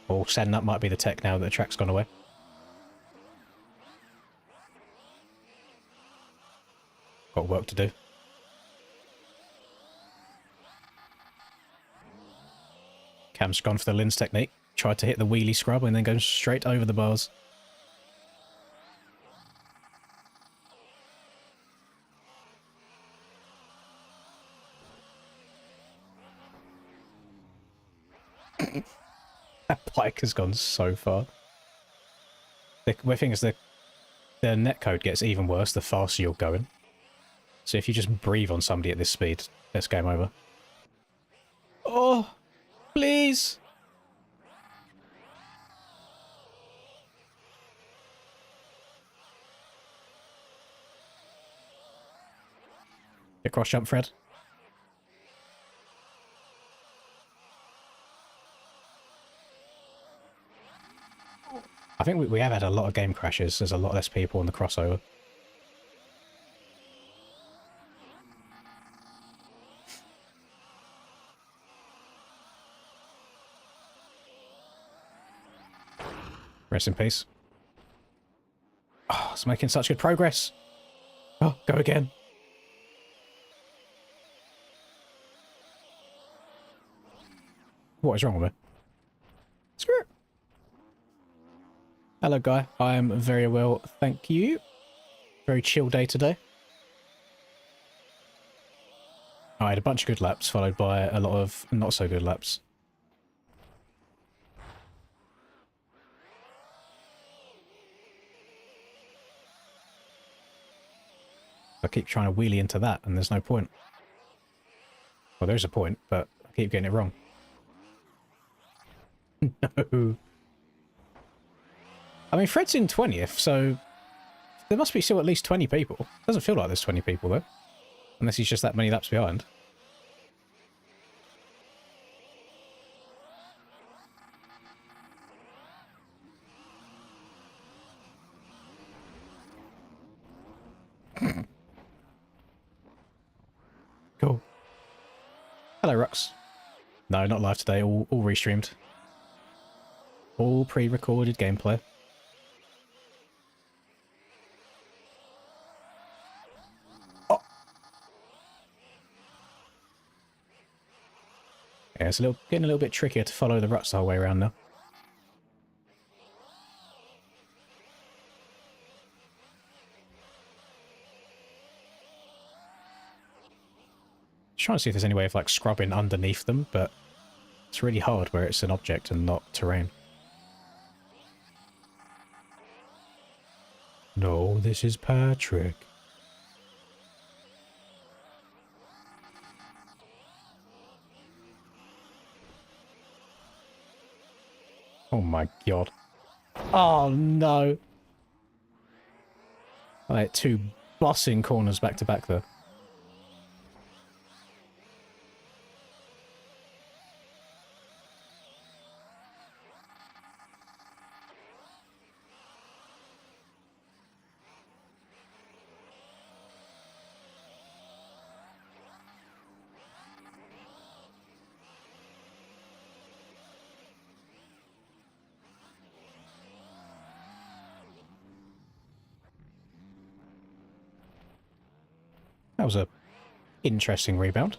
Oh, setting up might be the tech now that the track's gone away. Got work to do. Cam's gone for the Lin's technique. Tried to hit the wheelie scrub and then goes straight over the bars. That bike has gone so far. The thing is, the netcode gets even worse the faster you're going. So if you just breathe on somebody at this speed, that's game over. Oh, please! Get cross jump, Fred. I think we have had a lot of game crashes. There's a lot less people on the crossover. Rest in peace. Oh, it's making such good progress. Oh, go again. What is wrong with me? Screw it. Hello, guy. I am very well, thank you. Very chill day today. I had a bunch of good laps, followed by a lot of not so good laps. I keep trying to wheelie into that, and there's no point. Well, there's a point, but I keep getting it wrong. No. I mean, Fred's in 20th, so there must be still at least 20 people. Doesn't feel like there's 20 people, though. Unless he's just that many laps behind. Cool. Hello, Rux. No, not live today. All restreamed. All pre-recorded gameplay. Oh. Yeah, it's getting a little bit trickier to follow the ruts the whole way around now. Trying to see if there's any way of like scrubbing underneath them, but it's really hard where it's an object and not terrain. No, this is Patrick. Oh my god. Oh no. I hit two bossing corners back to back there. That was a interesting rebound.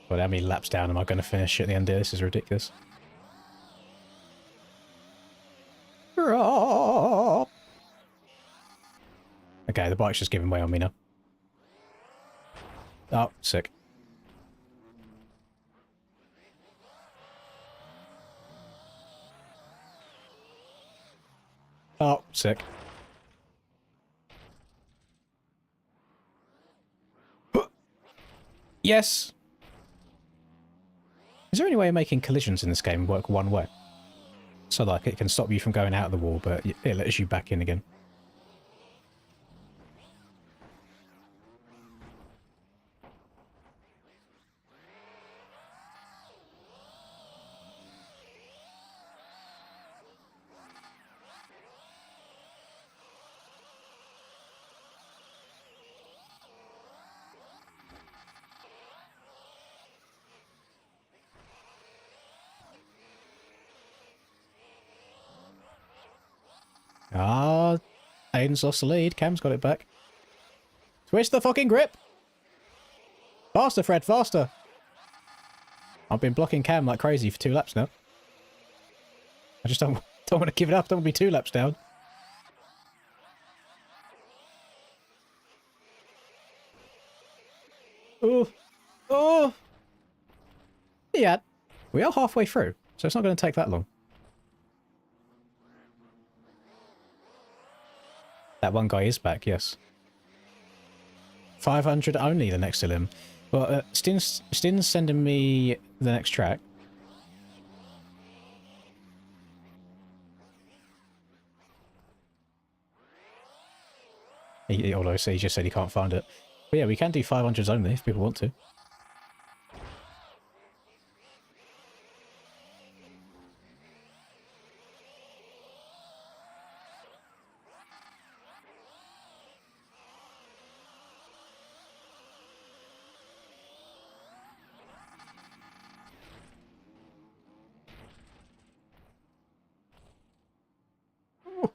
Well, how many laps down am I going to finish at the end of this? Is ridiculous. Okay, the bike's just giving way on me now. Oh, sick. Oh, sick. Yes! Is there any way of making collisions in this game work one way? So like it can stop you from going out of the wall, but it lets you back in again. Ah, Aiden's lost the lead. Cam's got it back. Twist the fucking grip! Faster, Fred, faster! I've been blocking Cam like crazy for 2 laps now. I just don't want to give it up. Don't want to be 2 laps down. Oh, oh! Yeah, we are halfway through, so it's not going to take that long. That one guy is back, yes. 500 only the next Elim. Well, Stin's sending me the next track. Although he just said he can't find it. But yeah, we can do 500s only if people want to.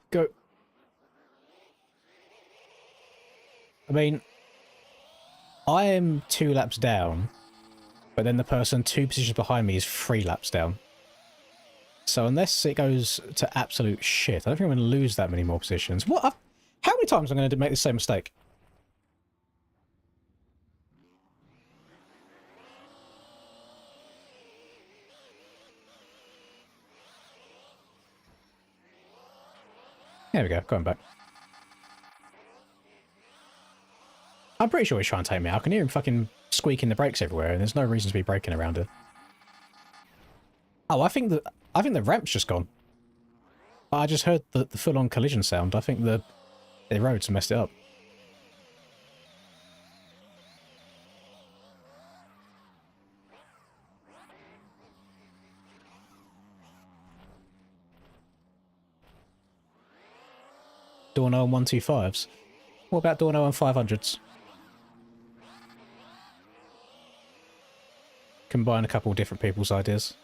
Go. I mean, I am 2 laps down, but then the person 2 positions behind me is 3 laps down. So unless it goes to absolute shit, I don't think I'm going to lose that many more positions. What? How many times am I going to make the same mistake? There we go, going back. I'm pretty sure he's trying to take me out. I can hear him fucking squeaking the brakes everywhere, and there's no reason to be braking around it. Oh, I think the ramp's just gone. I just heard the full-on collision sound. I think the roads messed it up. Dorno and 125s. What about Dorno and 500s? Combine a couple different people's ideas.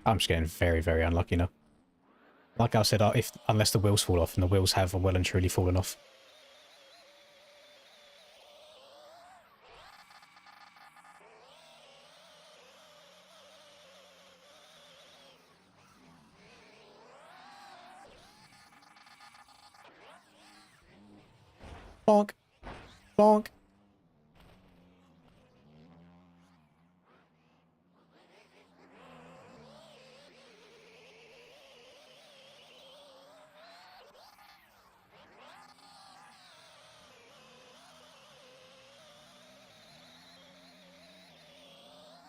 I'm just getting very, very unlucky now. Like I said, unless the wheels fall off, and the wheels have well and truly fallen off. Bonk. Bonk.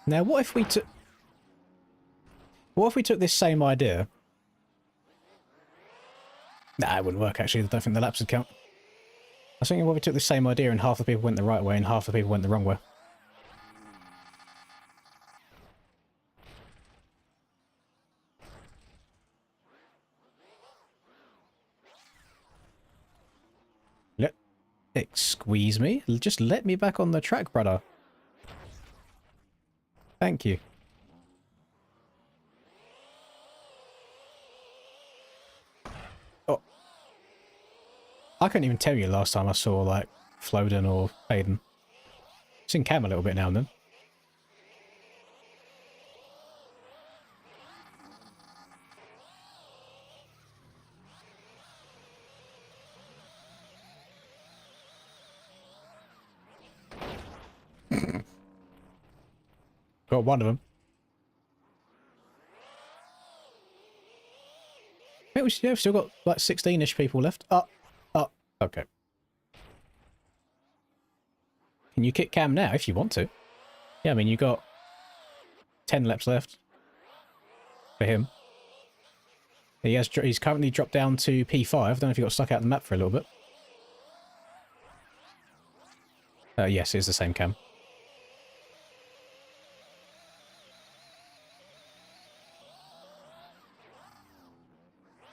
Now, what if we took this same idea? Nah, it wouldn't work, actually. I don't think the laps would count. I was thinking, what if we took the same idea and half the people went the right way and half the people went the wrong way? Squeeze me? Just let me back on the track, brother. Thank you. Oh. I couldn't even tell you last time I saw, like, Floden or Aiden. It's in cam a little bit now and then. Got one of them. Yeah, we've still got like 16-ish people left. Okay. Can you kick Cam now if you want to? Yeah, I mean, you got 10 laps left for him. He's currently dropped down to P5. I don't know if he got stuck out the map for a little bit. Yes, it's the same Cam.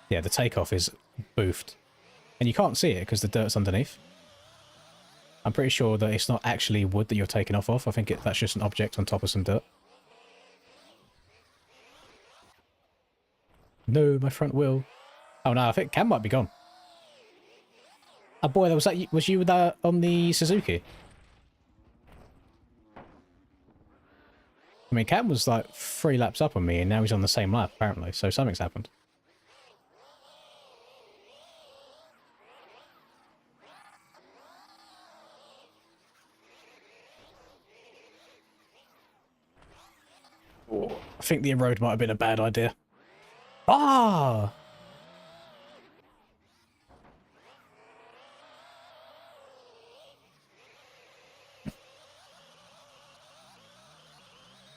Yeah, the takeoff is boofed. And you can't see it because the dirt's underneath. I'm pretty sure that it's not actually wood that you're taking off of. I think that's just an object on top of some dirt. No, my front wheel. Oh no, I think Cam might be gone. Oh boy, was you there on the Suzuki? I mean, Cam was like 3 laps up on me and now he's on the same lap apparently, so something's happened. Oh, I think the road might have been a bad idea. Ah!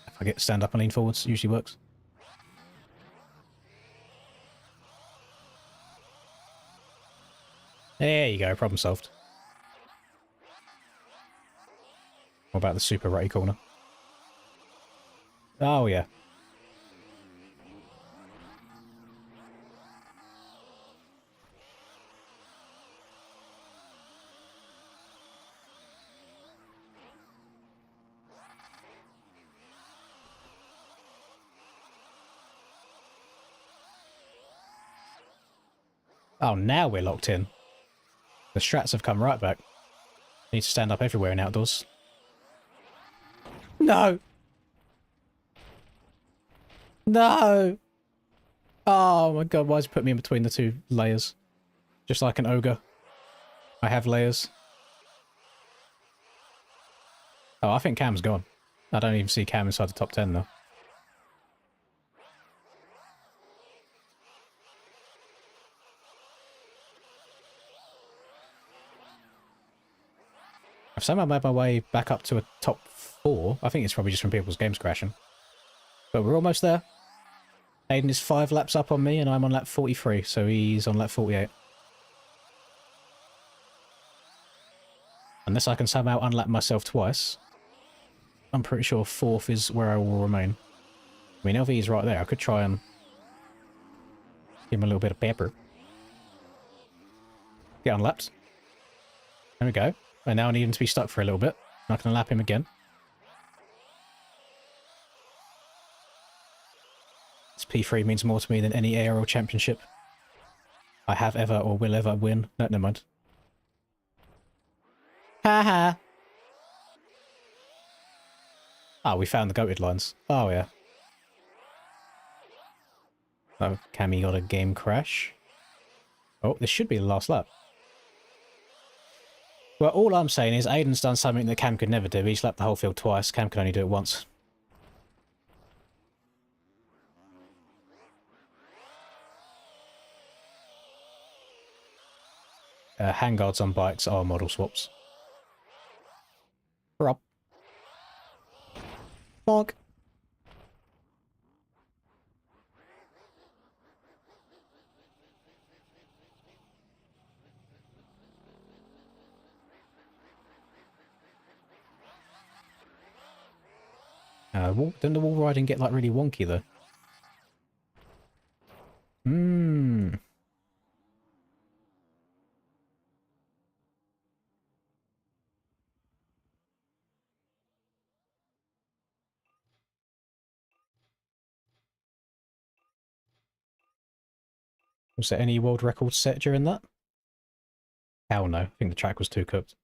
If I get stand up and lean forwards, it usually works. There you go, problem solved. What about the super righty corner? Oh yeah. Oh, now we're locked in. The strats have come right back. Need to stand up everywhere in outdoors. No! No! Oh my god, why has it put me in between the 2 layers? Just like an ogre. I have layers. Oh, I think Cam's gone. I don't even see Cam inside the top 10 though. I've somehow made my way back up to a top 4. I think it's probably just from people's games crashing. But we're almost there. Aiden is 5 laps up on me and I'm on lap 43, so he's on lap 48. Unless I can somehow unlap myself twice, I'm pretty sure 4th is where I will remain. I mean, LV is right there. I could try and give him a little bit of pepper. Get unlapped. There we go. And now I need him to be stuck for a little bit. I can lap him again. This P3 means more to me than any ARL championship I have ever or will ever win. No, never mind. Haha. Oh, we found the goated lines. Oh, yeah. Oh, Cammy got a game crash. Oh, this should be the last lap. Well, all I'm saying is Aiden's done something that Cam could never do. He's lapped the whole field twice. Cam can only do it once. Handguards on bikes are model swaps. Rob. Bog. Didn't the wall riding get like really wonky though? Hmm. Was there any world records set during that? Hell no. I think the track was too cooked.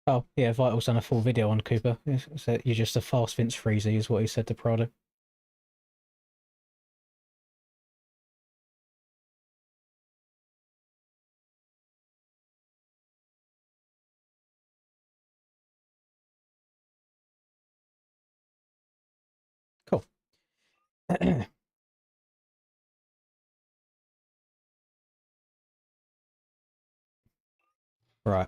Oh, yeah, Vital's done a full video on Cooper. So you're just a fast Vince Freezy, is what he said to Prado. Cool. Right.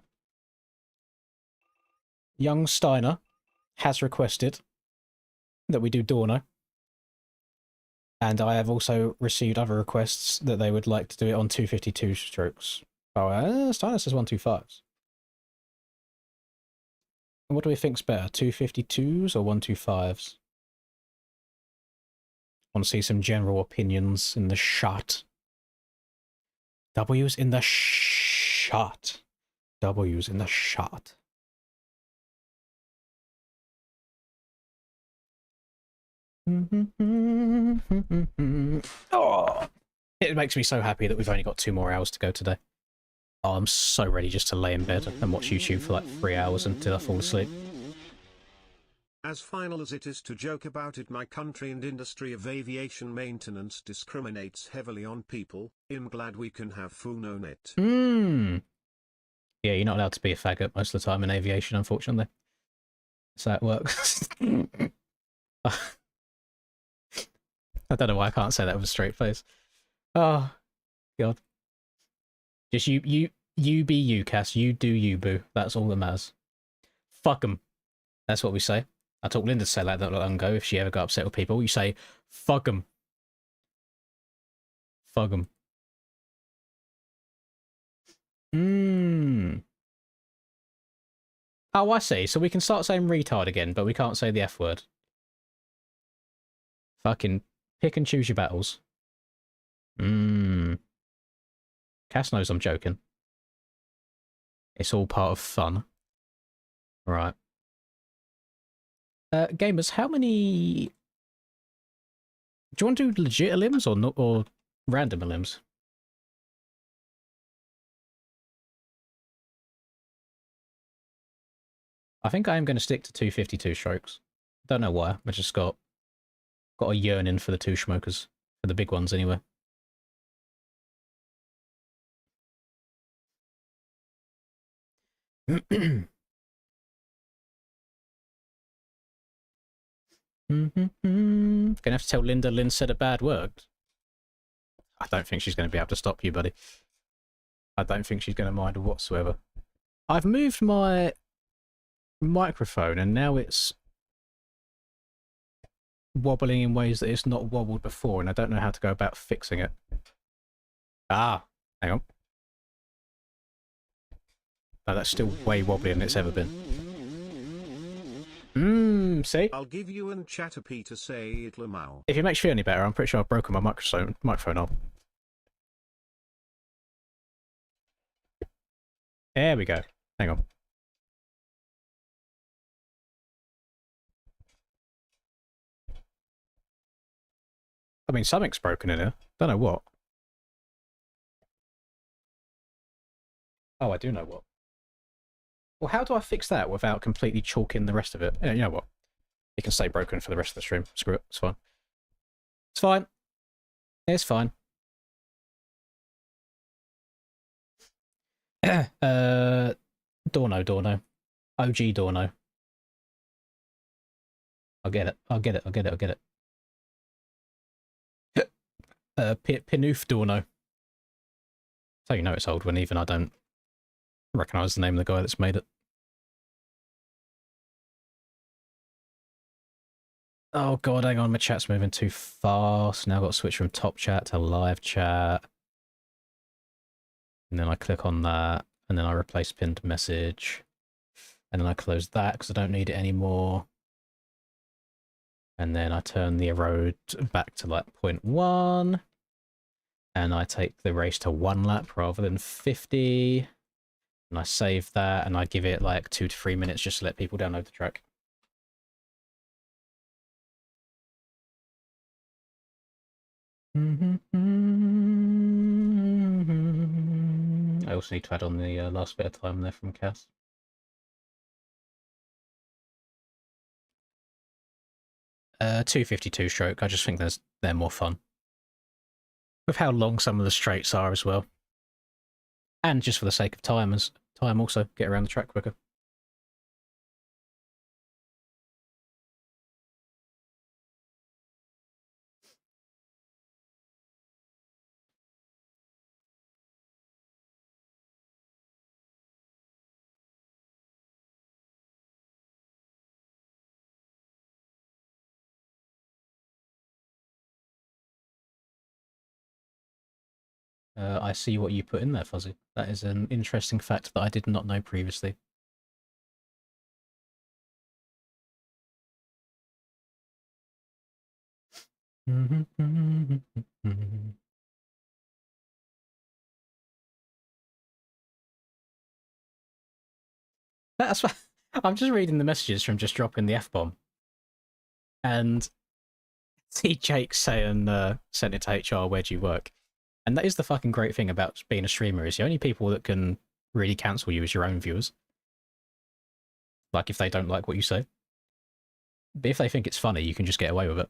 Young Steiner has requested that we do Dorno. And I have also received other requests that they would like to do it on 252 strokes. Oh, Steiner says 125s. And what do we think's better, 252s or 125s? Want to see some general opinions in the shot. W's in the shot. W's in the shot. Oh, it makes me so happy that we've only got 2 more hours to go today. Oh, I'm so ready just to lay in bed and watch YouTube for like 3 hours until I fall asleep. As final as it is to joke about it, my country and industry of aviation maintenance discriminates heavily on people. I'm glad we can have fun on it. Yeah, you're not allowed to be a faggot most of the time in aviation, unfortunately. That's how it works. I don't know why I can't say that with a straight face. Oh, God. Just you be you, Cass. You do you, boo. That's all that matters. Fuck 'em. That's what we say. I told Linda to say that not long ago if she ever got upset with people. You say, fuck 'em. Fuck 'em. Oh, I see. So we can start saying retard again, but we can't say the F word. Fucking pick and choose your battles. Cass knows I'm joking. It's all part of fun. Right. Gamers, how many... Do you want to do legit elims or not, or random elims? I think I am going to stick to 252 strokes. Don't know why. I just got a yearning for the 2 smokers. For the big ones, anyway. Gonna have to tell Linda Lynn said a bad word. I don't think she's going to be able to stop you, buddy. I don't think she's going to mind whatsoever. I've moved my microphone and now it's wobbling in ways that it's not wobbled before, and I don't know how to go about fixing it. Ah, hang on. No, that's still way wobblier than it's ever been. See? I'll give you an Chatterpie to say it Lamau. If it makes you feel any better, I'm pretty sure I've broken my microphone off. There we go. Hang on. I mean, something's broken in here. Don't know what. Oh, I do know what. Well, how do I fix that without completely chalking the rest of it? Yeah, you know what? It can stay broken for the rest of the stream. Screw it. It's fine. It's fine. It's fine. Dorno. OG Dorno. I'll get it. I'll get it. Pinoof Dorno. So you know it's old when even I don't recognise the name of the guy that's made it. Oh god, hang on, my chat's moving too fast. Now I've got to switch from top chat to live chat. And then I click on that, and then I replace pinned message. And then I close that because I don't need it anymore. And then I turn the erode back to like 0.1. And I take the race to 1 lap rather than 50. And I save that, and I give it like 2 to 3 minutes just to let people download the track. I also need to add on the last bit of time there from Cass. 252 stroke. I just think they're more fun. With how long some of the straights are as well. And just for the sake of time also, get around the track quicker. I see what you put in there, Fuzzy. That is an interesting fact that I did not know previously. That's why I'm just reading the messages from just dropping the F-bomb. And see Jake saying, sent it to HR, where do you work? And that is the fucking great thing about being a streamer, is the only people that can really cancel you is your own viewers. Like, if they don't like what you say. But if they think it's funny, you can just get away with it.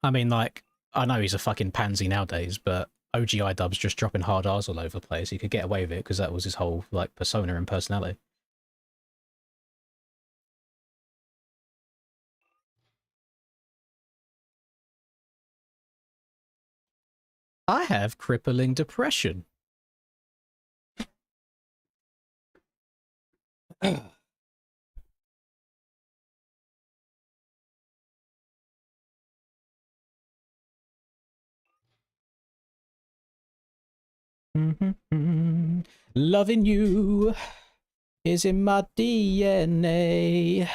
I mean, like, I know he's a fucking pansy nowadays, but OGI Dub's just dropping hard R's all over the place. He could get away with it because that was his whole, like, persona and personality. I have crippling depression. Loving you is in my DNA.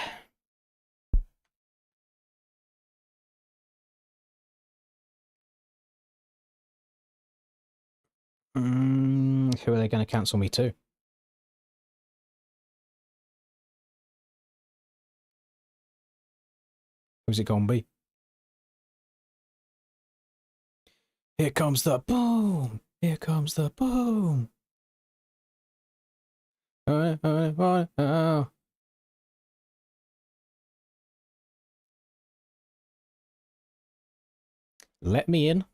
Who are they going to cancel me to? Who's it going to be? Here comes the boom. Here comes the boom. Oh. Let me in.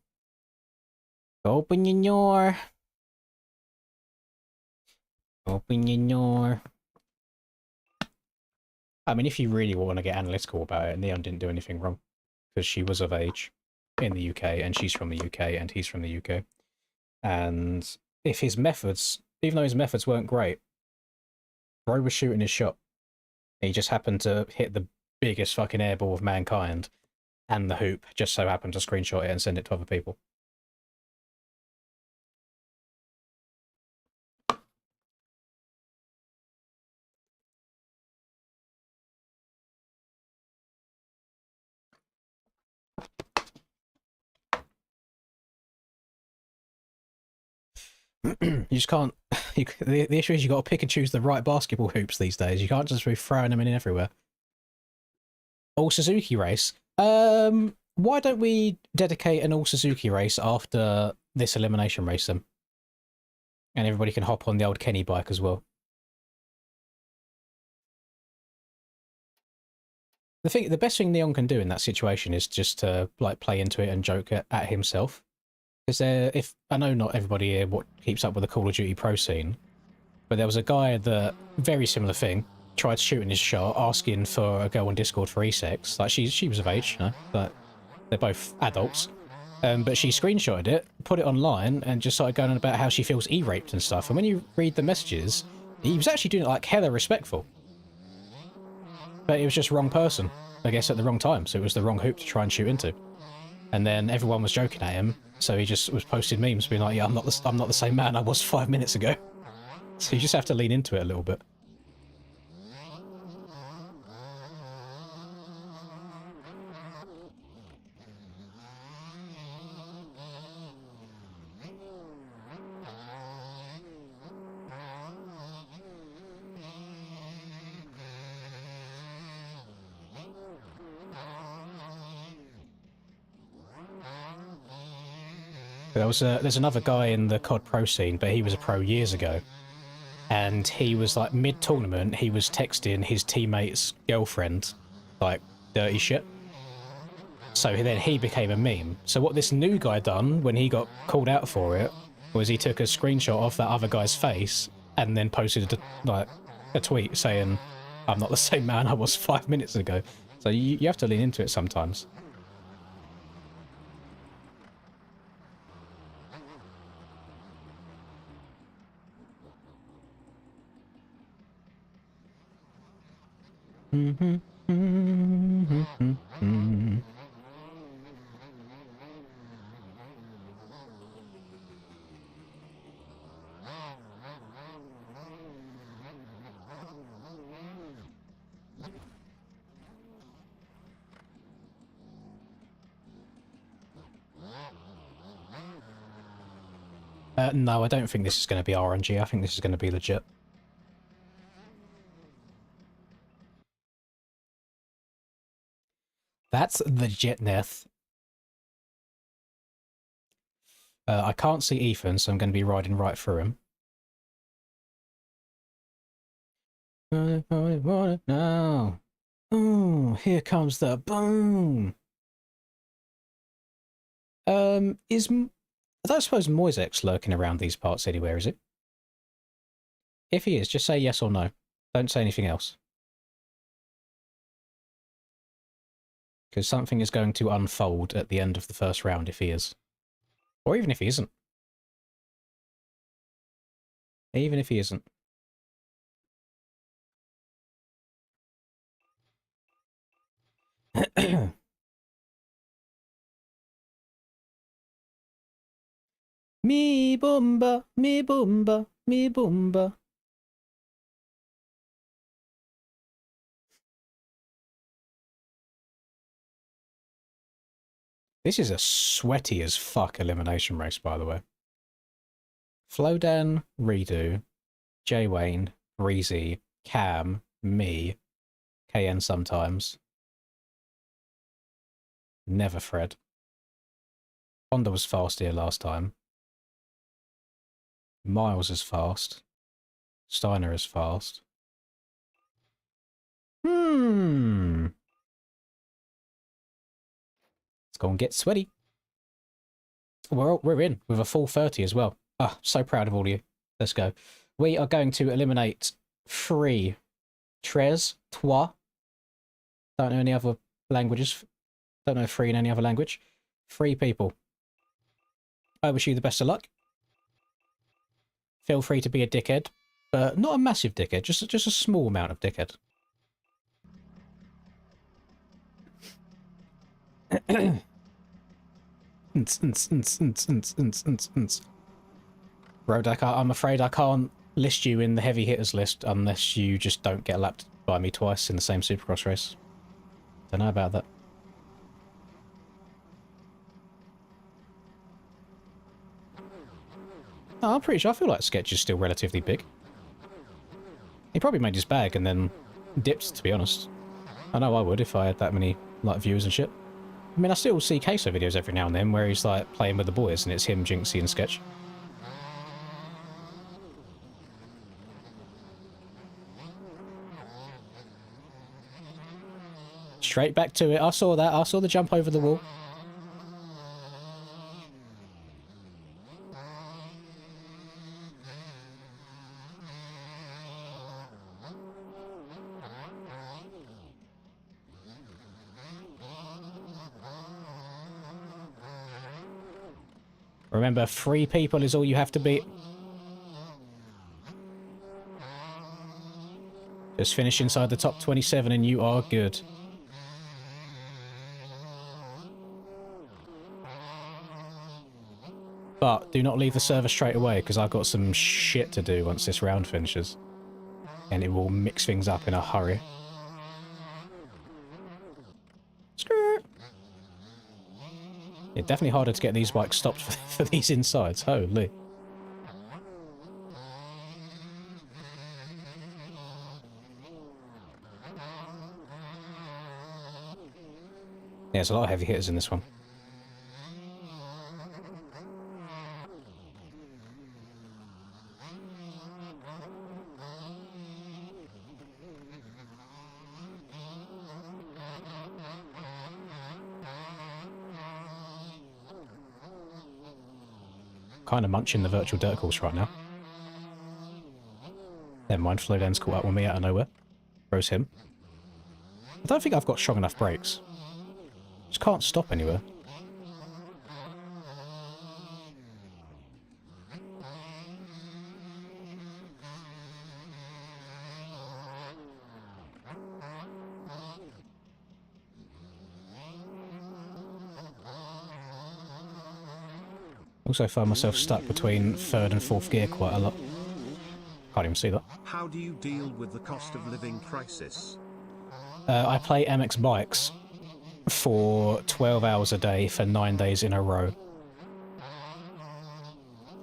Open your door. Open your door. I mean, if you really want to get analytical about it, Neon didn't do anything wrong. Because she was of age in the UK, and she's from the UK, and he's from the UK. And if his methods, even though his methods weren't great, Bro was shooting his shot. He just happened to hit the biggest fucking airball of mankind, and the hoop just so happened to screenshot it and send it to other people. You just can't. The issue is you got to pick and choose the right basketball hoops these days. You can't just be throwing them in everywhere. All Suzuki race. Why don't we dedicate an all Suzuki race after this elimination race then? And everybody can hop on the old Kenny bike as well. The best thing Neon can do in that situation is just to like play into it and joke at himself. Because if I know not everybody here keeps up with the Call of Duty pro scene, but there was a guy that very similar thing tried shooting his shot, asking for a girl on Discord for e-sex. Like she was of age, you know, but they're both adults. But she screenshotted it, put it online, and just started going on about how she feels e-raped and stuff. And when you read the messages, he was actually doing it like hella respectful. But it was just wrong person, I guess, at the wrong time. So it was the wrong hoop to try and shoot into. And then everyone was joking at him, so he just was posting memes being like, yeah, I'm not the same man I was 5 minutes ago. So you just have to lean into it a little bit. There's another guy in the COD pro scene, but he was a pro years ago. And he was like mid-tournament, he was texting his teammate's girlfriend like dirty shit. So then he became a meme. So what this new guy done when he got called out for it was he took a screenshot of that other guy's face and then posted a tweet saying, "I'm not the same man I was 5 minutes ago." So you have to lean into it sometimes. No, I don't think this is going to be RNG. I think this is going to be legit. That's legitness. I can't see Ethan, so I'm going to be riding right through him. I want it now. Oh, here comes the boom. I don't suppose Moisek's lurking around these parts anywhere, is it? If he is, just say yes or no. Don't say anything else. Because something is going to unfold at the end of the first round if he is. Or even if he isn't. Even if he isn't. Me boomba, me boomba, me boomba. This is a sweaty as fuck elimination race, by the way. Flowdan, Redo, J Wayne, Breezy, Cam, me, KN sometimes. Never Fred. Honda was fast here last time. Miles is fast. Steiner is fast. Let's go and get sweaty. We're in with a full 30 as well. Ah, so proud of all of you. Let's go. We are going to eliminate 3. Trois. Don't know any other languages. Don't know 3 in any other language. 3 people. I wish you the best of luck. Feel free to be a dickhead, but not a massive dickhead, just a small amount of dickhead. Rodak, I'm afraid I can't list you in the heavy hitters list unless you just don't get lapped by me twice in the same Supercross race. Don't know about that. Oh, I'm pretty sure. I feel like Sketch is still relatively big. He probably made his bag and then dipped, to be honest. I know I would if I had that many viewers and shit. I mean, I still see Queso videos every now and then where he's like playing with the boys and it's him, Jinxie, and Sketch. Straight back to it. I saw that. I saw the jump over the wall. Remember, 3 people is all you have to beat. Just finish inside the top 27 and you are good. But do not leave the server straight away, because I've got some shit to do once this round finishes. And it will mix things up in a hurry. Skirt. Yeah, definitely harder to get these bikes stopped for these insides. Holy. Yeah, there's a lot of heavy hitters in this one. kind of munching the virtual dirt course right now. Never mind, Flowdown's caught up with me out of nowhere. Throws him. I don't think I've got strong enough brakes. Just can't stop anywhere. Also find myself stuck between third and fourth gear quite a lot. Can't even see that. How do you deal with the cost of living crisis? I play MX Bikes for 12 hours a day for 9 days in a row.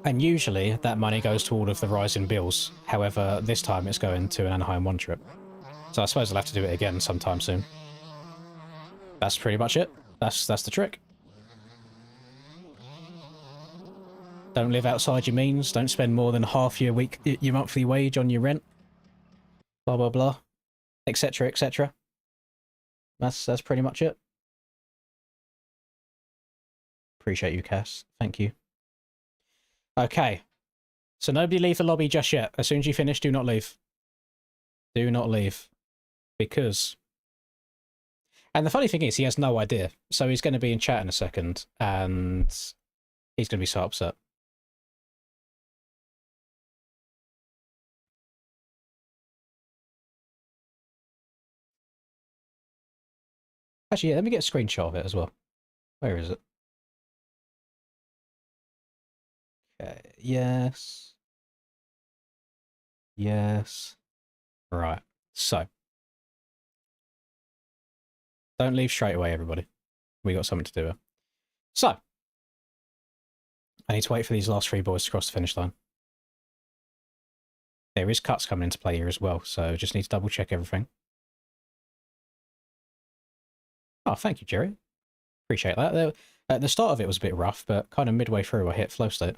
And usually that money goes to all of the rising bills. However, this time it's going to an Anaheim 1 trip. So I suppose I'll have to do it again sometime soon. That's pretty much it. That's the trick. Don't live outside your means. Don't spend more than half your monthly wage on your rent. Blah blah blah, etc. etc. That's pretty much it. Appreciate you, Cass. Thank you. Okay, so nobody leave the lobby just yet. As soon as you finish, do not leave. Do not leave, because. And the funny thing is, he has no idea. So he's going to be in chat in a second, and he's going to be so upset. Actually, yeah, let me get a screenshot of it as well. Where is it? Okay, yes. Yes. Right, so. Don't leave straight away, everybody. We got something to do here. So. I need to wait for these last 3 boys to cross the finish line. There is cuts coming into play here as well, so just need to double check everything. Oh, thank you, Jerry. Appreciate that. At the start of it was a bit rough, but kind of midway through I hit flow state.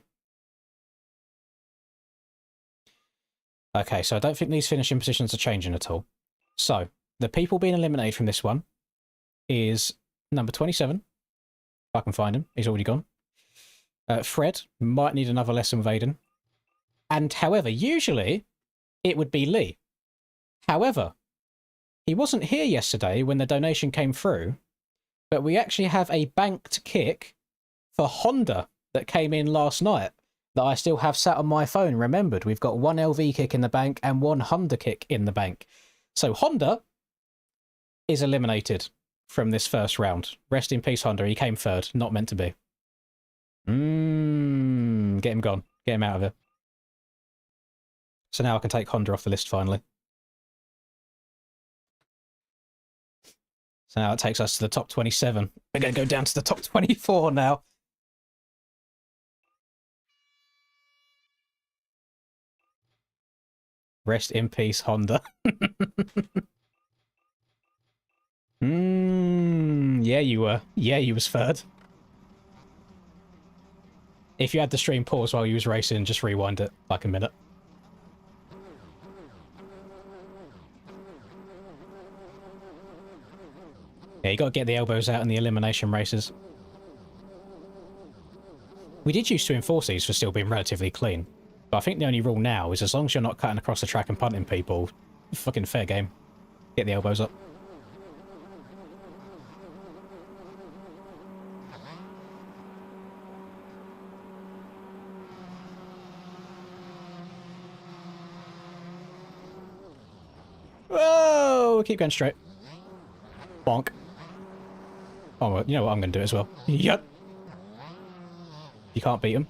Okay, so I don't think these finishing positions are changing at all. So, the people being eliminated from this one is number 27. If I can find him. He's already gone. Fred might need another lesson with Aiden. And however, usually it would be Lee. However, he wasn't here yesterday when the donation came through, but we actually have a banked kick for Honda that came in last night that I still have sat on my phone remembered. We've got 1 LV kick in the bank and 1 Honda kick in the bank. So Honda is eliminated from this first round. Rest in peace, Honda. He came third. Not meant to be. Get him gone. Get him out of here. So now I can take Honda off the list finally. So now it takes us to the top 27. We're going to go down to the top 24 now. Rest in peace, Honda. Yeah, you were. Yeah, you was third. If you had the stream pause while you was racing, just rewind it like a minute. Yeah, you got to get the elbows out in the elimination races. We did used to enforce these for still being relatively clean. But I think the only rule now is as long as you're not cutting across the track and punting people, fucking fair game. Get the elbows up. Whoa! Keep going straight. Bonk. Oh, well, you know what I'm going to do as well. Yep. You can't beat him.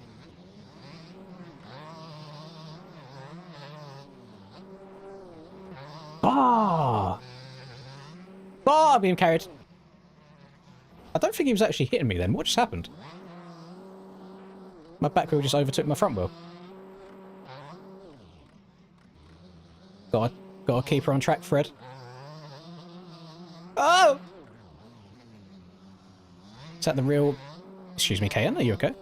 Ah! Ah, I'm being carried. I don't think he was actually hitting me then. What just happened? My back wheel just overtook my front wheel. Gotta keep her on track, Fred. Oh! Is that the real... Excuse me, KN, are you okay?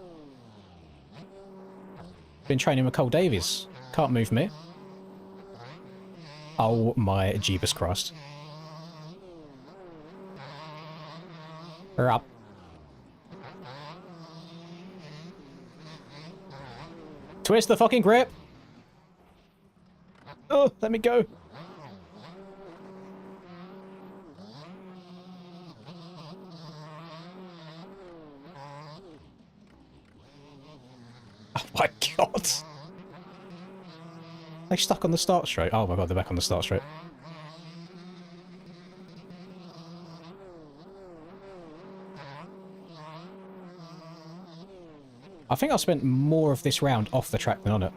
Been training with Cole Davies. Can't move me. Oh my Jeebus Christ. We're up. Twist the fucking grip! Oh, let me go. Oh my god. They stuck on the start straight. Oh my god, they're back on the start straight. I think I spent more of this round off the track than on it.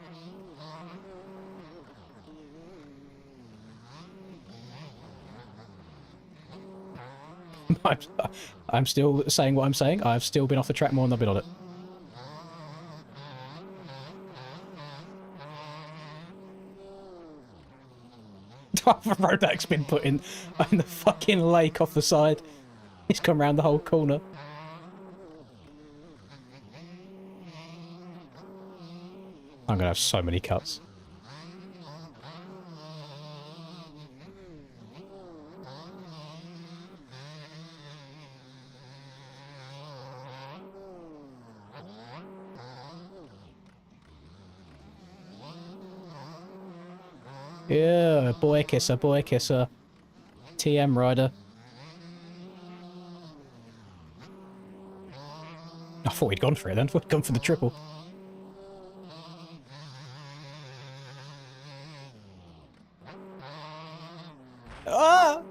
I'm still saying what I'm saying. I've still been off the track more than I've been on it. Rodak's been put in the fucking lake off the side. He's come round the whole corner. I'm gonna have so many cuts. Yeah, boy kisser, boy kisser. TM rider. I thought we'd gone for it then. I thought we'd gone for the triple. Ah!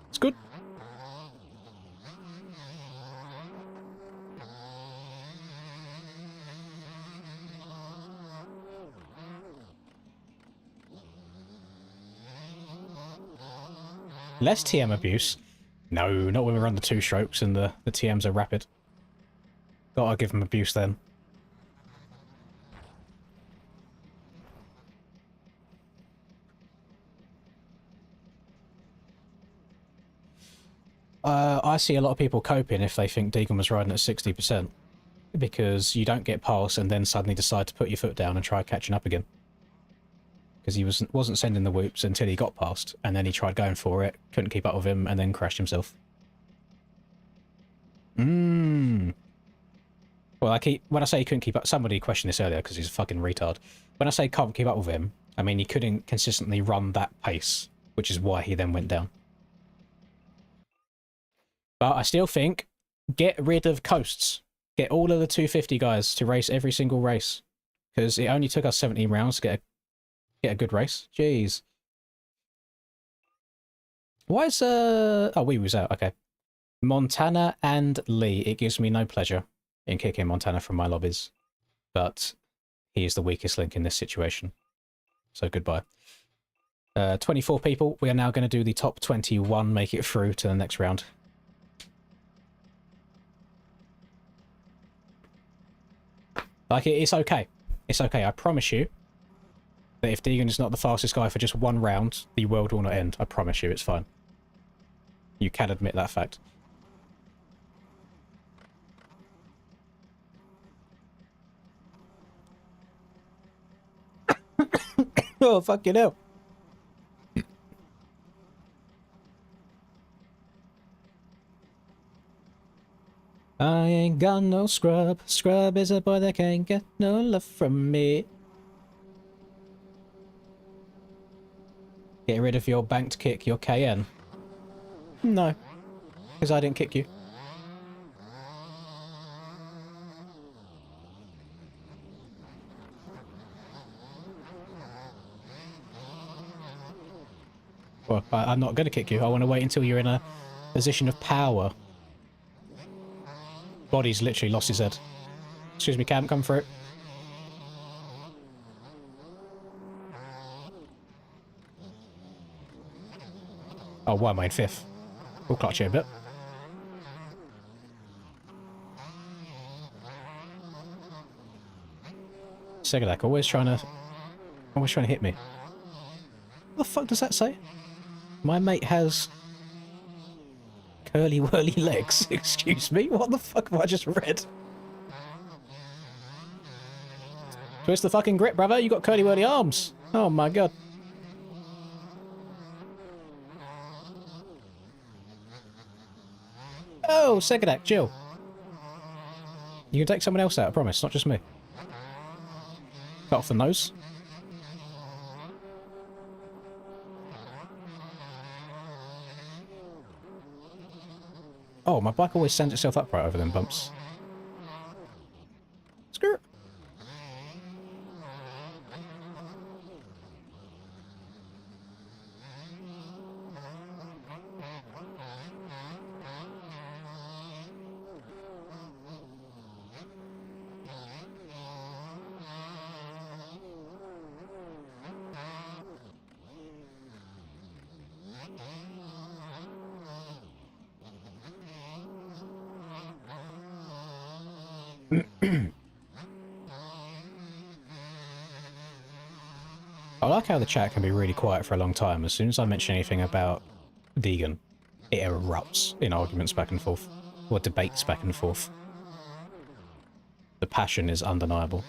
It's good. Less TM abuse. No, not when we run the two strokes and the TMs are rapid. Gotta give them abuse then. I see a lot of people coping if they think Deegan was riding at 60%. Because you don't get past and then suddenly decide to put your foot down and try catching up again. Because he wasn't sending the whoops until he got past, and then he tried going for it, couldn't keep up with him, and then crashed himself. Well, when I say he couldn't keep up, somebody questioned this earlier because he's a fucking retard. When I say can't keep up with him, I mean he couldn't consistently run that pace, which is why he then went down. But I still think, get rid of coasts. Get all of the 250 guys to race every single race. Because it only took us 17 rounds to get a good race. Jeez. Why is, oh, we was out, okay. Montana and Lee. It gives me no pleasure in kicking Montana from my lobbies. But he is the weakest link in this situation. So goodbye. 24 people. We are now going to do the top 21, make it through to the next round. Like, it's okay. It's okay. I promise you that if Deegan is not the fastest guy for just one round, the world will not end. I promise you, it's fine. You can admit that fact. Oh, fucking hell. I ain't got no scrub. Scrub is a boy that can't get no love from me. Get rid of your banked kick, your KN. No, because I didn't kick you. Well, I'm not going to kick you. I want to wait until you're in a position of power. Body's literally lost his head. Excuse me, Cam, come for it. Oh, why am I in fifth? We'll clutch it a bit. Segadak always trying to hit me. What the fuck does that say? My mate has curly whirly legs. Excuse me, what the fuck have I just read? Twist the fucking grip, brother. You got curly whirly arms. Oh my god. Oh, Segadak, chill. You can take someone else out, I promise, not just me. Cut off the nose. Oh, my bike always sends itself up right over them bumps. Skirt. I like how the chat can be really quiet for a long time. As soon as I mention anything about Deegan, it erupts in arguments back and forth, or debates back and forth. The passion is undeniable.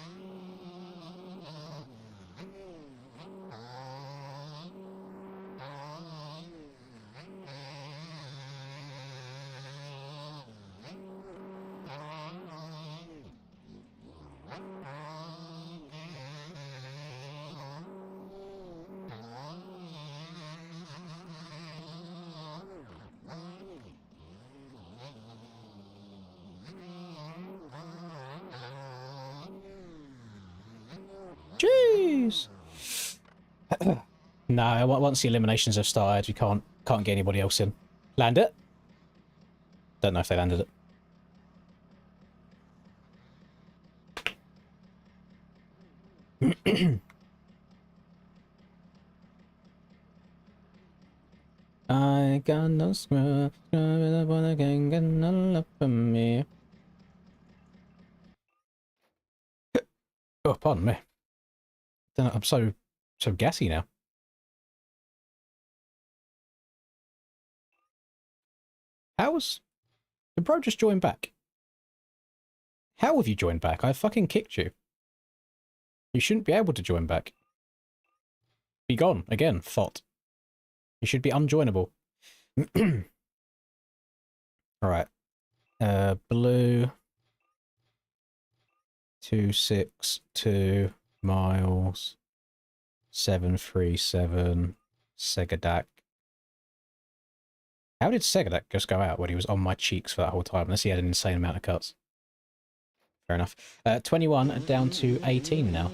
Jeez. No, once the eliminations have started, you can't get anybody else in. Land it. Don't know if they landed it. I got no scrub, I wanna get no love from me. Oh, pardon me. I'm so gassy now. Did bro just join back? How have you joined back? I fucking kicked you. You shouldn't be able to join back. Be gone again, thought. You should be unjoinable. Alright. Blue. 262 miles. 737. Segadak. How did Segadak just go out when he was on my cheeks for that whole time? Unless he had an insane amount of cuts. Fair enough. 21 down to 18 now.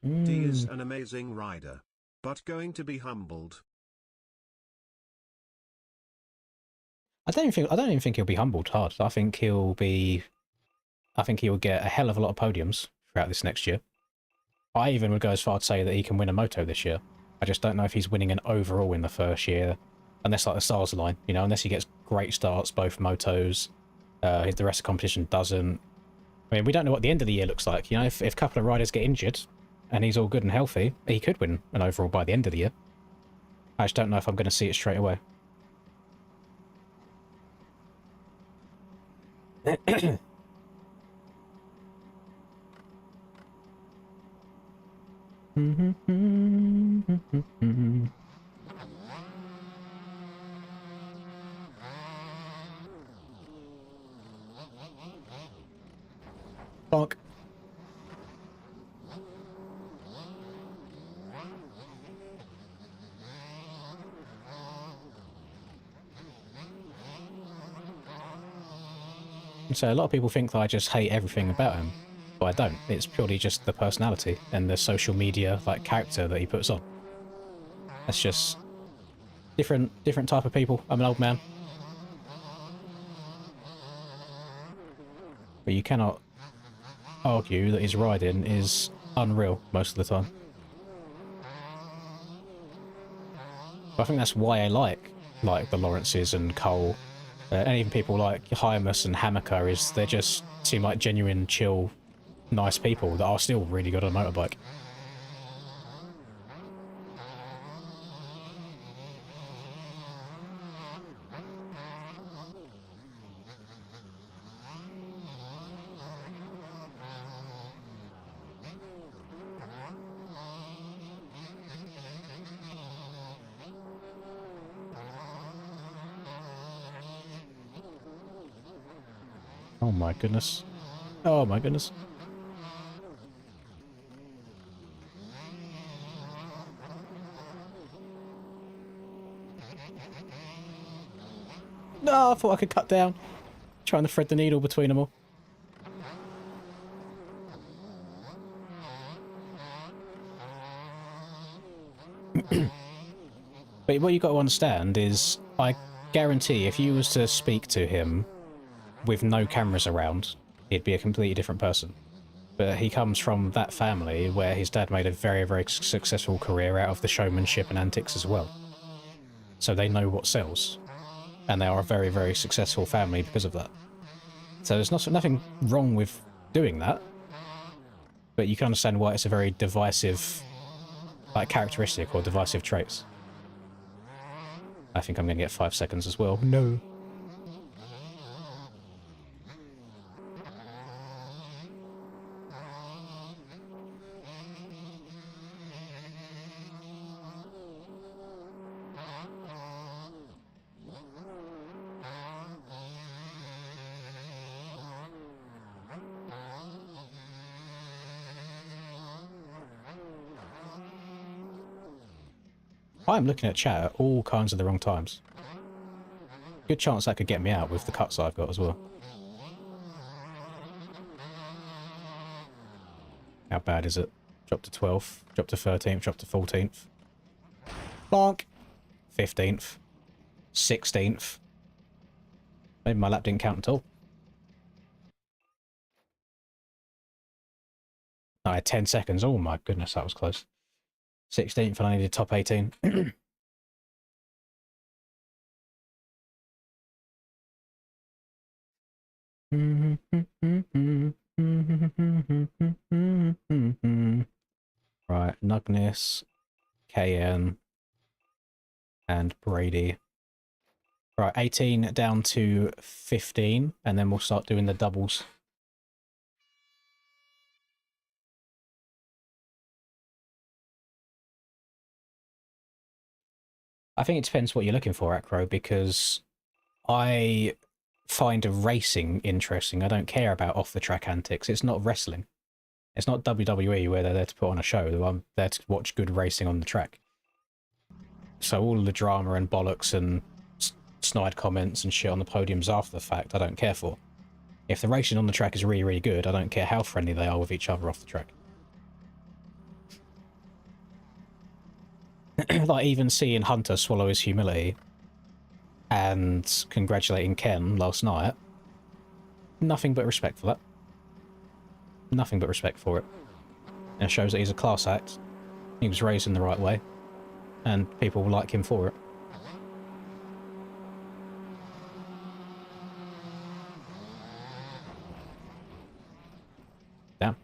D is an amazing rider, but going to be humbled. I don't even think he'll be humbled hard. I think he'll get a hell of a lot of podiums throughout this next year. I even would go as far to say that he can win a moto this year. I just don't know if he's winning an overall in the first year, unless like the stars align, you know, unless he gets great starts, both motos, the rest of the competition doesn't. I mean, we don't know what the end of the year looks like, you know, if a couple of riders get injured and he's all good and healthy, he could win an overall by the end of the year. I just don't know if I'm going to see it straight away. Bonk. So a lot of people think that I just hate everything about him, but I don't. It's purely just the personality and the social media like character that he puts on. That's just different type of people. I'm an old man. But you cannot argue that his riding is unreal most of the time. But I think that's why I like the Lawrences and Cole, and even people like Hymus and Hammaker, is they just seem like genuine, chill, nice people that are still really good on a motorbike. Oh my goodness. Oh my goodness. No, I thought I could cut down. Trying to thread the needle between them all. But what you got to understand is, I guarantee if you was to speak to him with no cameras around, he'd be a completely different person. But he comes from that family where his dad made a very, very successful career out of the showmanship and antics as well. So they know what sells. And they are a very, very successful family because of that. So there's nothing wrong with doing that. But you can understand why it's a very divisive, like, characteristic or divisive traits. I think I'm going to get 5 seconds as well. No. I'm looking at chat at all kinds of the wrong times. Good chance that could get me out with the cuts I've got as well. How bad is it? Drop to 12th, drop to 13th, drop to 14th. Bonk! 15th. 16th. Maybe my lap didn't count at all. I had 10 seconds. Oh my goodness, that was close. 16th and I needed top 18. Right, Nugness, KN, and Brady. Right, 18 down to 15, and then we'll start doing the doubles. I think it depends what you're looking for, Acro, because I find racing interesting. I don't care about off-the-track antics. It's not wrestling. It's not WWE where they're there to put on a show. I'm there to watch good racing on the track. So all of the drama and bollocks and snide comments and shit on the podiums after the fact, I don't care for. If the racing on the track is really, really good, I don't care how friendly they are with each other off the track. Like even seeing Hunter swallow his humility and congratulating Ken last night, nothing but respect for that. Nothing but respect for it. And it shows that he's a class act. He was raised in the right way, and people like him for it. Damn.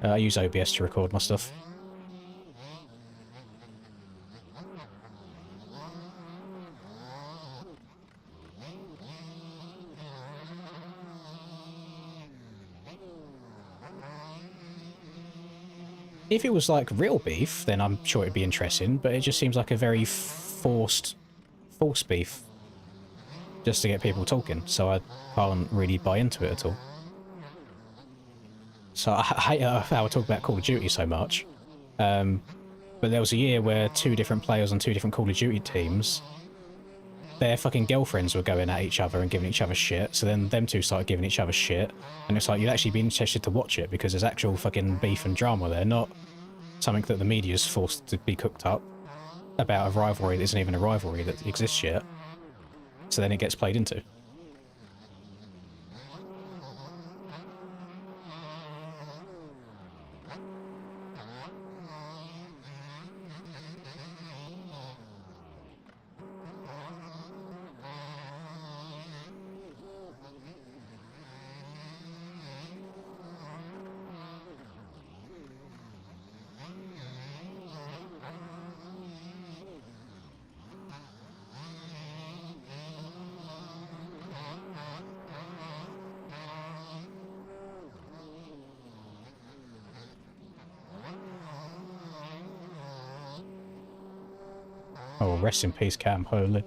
I use OBS to record my stuff. If it was like real beef, then I'm sure it'd be interesting, but it just seems like a very forced beef just to get people talking, so I can't really buy into it at all. So I hate how I talk about Call of Duty so much, but there was a year where 2 different players on 2 different Call of Duty teams, their fucking girlfriends were going at each other and giving each other shit, so then them 2 started giving each other shit, and it's like you'd actually be interested to watch it because there's actual fucking beef and drama there, not something that the media's forced to be cooked up about a rivalry that isn't even a rivalry that exists yet, so then it gets played into. Oh, rest in peace, Cam Holy.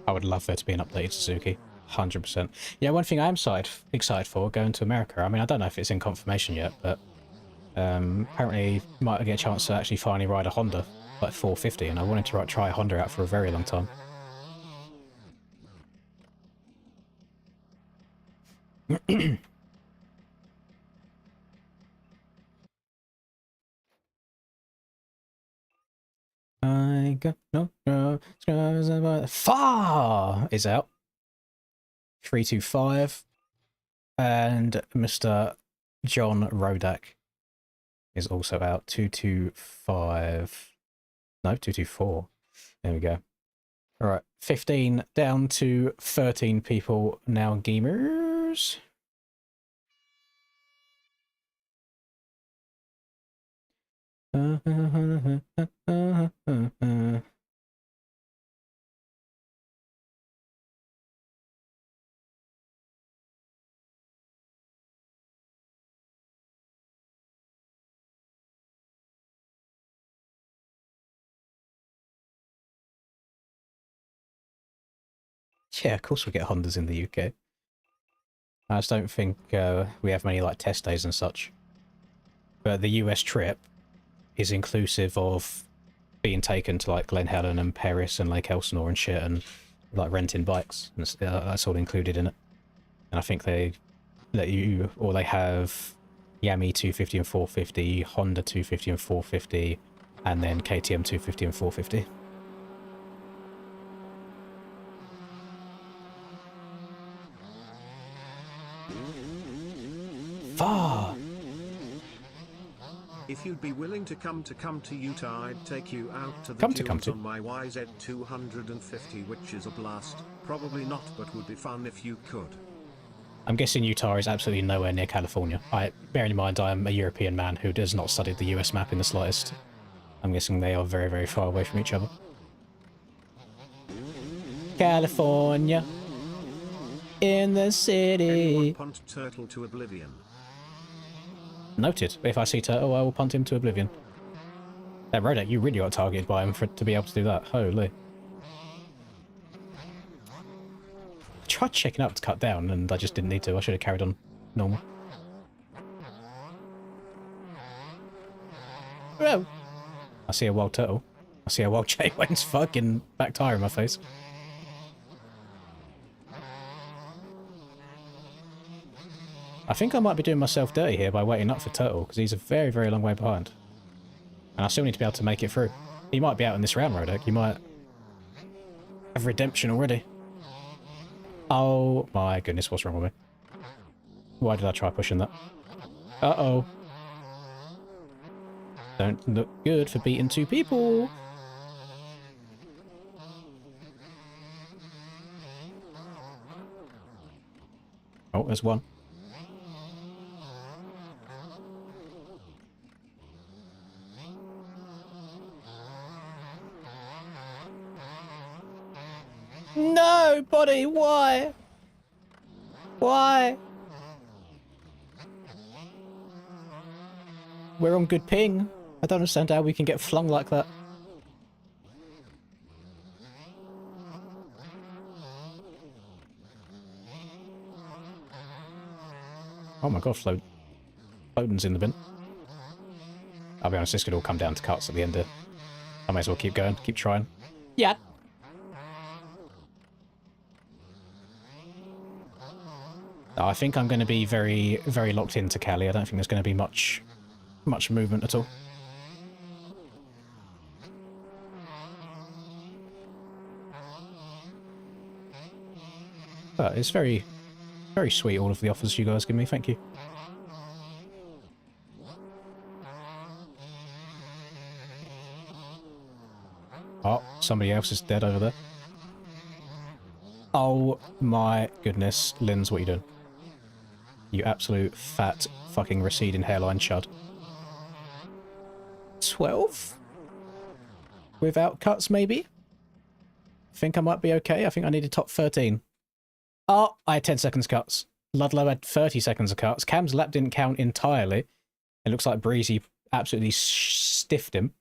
I would love there to be an updated Suzuki. 100%. Yeah, one thing I am excited for going to America. I mean, I don't know if it's in confirmation yet, but apparently might get a chance to actually finally ride a Honda, like 450, and I wanted to try a Honda out for a very long time. I got no scars about far is out. 325, and Mr. John Rodak is also out. 225. No, 224. There we go. All right, 15 down to 13 people now, gamers. Yeah, of course we get Hondas in the UK. I just don't think we have many like test days and such. But the US trip is inclusive of being taken to like Glen Helen and Paris and Lake Elsinore and shit, and like renting bikes. And that's all included in it. And I think they let you, or they have Yami 250 and 450, Honda 250 and 450, and then KTM 250 and 450. Far. If you'd be willing to come to Utah, I'd take you out to the Come dunes to. on my YZ250, which is a blast. Probably not, but would be fun if you could. I'm guessing Utah is absolutely nowhere near California. Bearing in mind I am a European man who does not study the US map in the slightest. I'm guessing they are very, very far away from each other. California. In the city. Anyone punt turtle to oblivion. Noted. If I see Turtle, I will punt him to oblivion. That Rodak, you really got targeted by him to be able to do that. Holy. I tried checking up to cut down, and I just didn't need to. I should have carried on normal. Whoa. I see a wild turtle. I see a wild J-Wayne's fucking back tire in my face. I think I might be doing myself dirty here by waiting up for Turtle, because he's a very, very long way behind. And I still need to be able to make it through. He might be out in this round, Rodak. He might have redemption already. Oh my goodness, what's wrong with me? Why did I try pushing that? Uh-oh. Don't look good for beating two people. Oh, there's one. No, buddy, why? Why? We're on good ping. I don't understand how we can get flung like that. Oh my god, Floden's in the bin. I'll be honest, this could all come down to cuts at the end here. I may as well keep going, keep trying. Yeah. I think I'm going to be very, very locked into Cali. I don't think there's going to be much movement at all. But it's very, very sweet, all of the offers you guys give me. Thank you. Oh, somebody else is dead over there. Oh my goodness. Linz, what are you doing? You absolute fat fucking receding hairline chud. 12? Without cuts, maybe? Think I might be okay. I think I needed top 13. Oh, I had 10 seconds cuts. Ludlow had 30 seconds of cuts. Cam's lap didn't count entirely. It looks like Breezy absolutely stiffed him.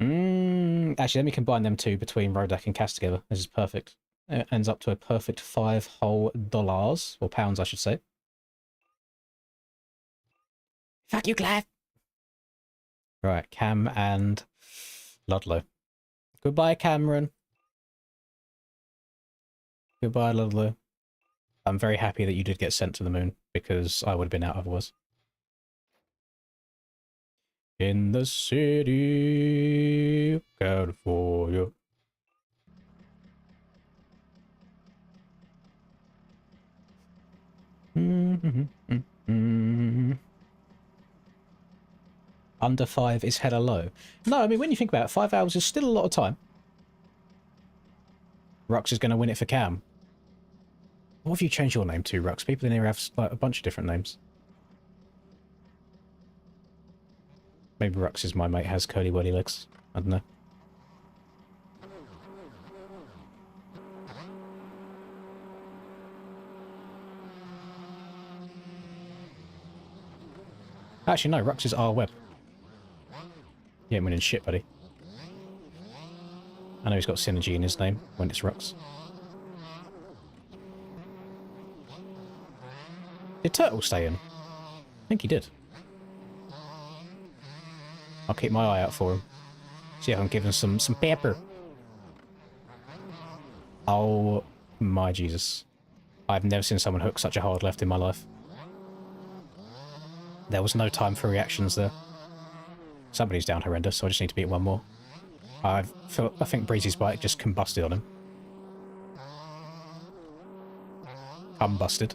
Actually, let me combine them two between Rodak and Cass together. This is perfect. It ends up to a perfect $5 whole dollars, or pounds, I should say. Fuck you, Clive. Right, Cam and Ludlow. Goodbye, Cameron. Goodbye, Ludlow. I'm very happy that you did get sent to the moon, because I would have been out otherwise. In the city of California. Under 5 is hella low. No, I mean, when you think about it, 5 hours is still a lot of time. Rux is going to win it for Cam. What have you changed your name to, Rux? People in here have like, a bunch of different names. Maybe Rux is my mate has curly whirly legs. I don't know. Actually, no, Rux is R-Web. You ain't winning shit, buddy. I know he's got synergy in his name when it's Rux. Did Turtle stay in? I think he did. I'll keep my eye out for him. See if I can give him some pepper. Oh my Jesus. I've never seen someone hook such a hard left in my life. There was no time for reactions there. Somebody's down horrendous, so I just need to beat one more. I think Breezy's bike just combusted on him. Combusted.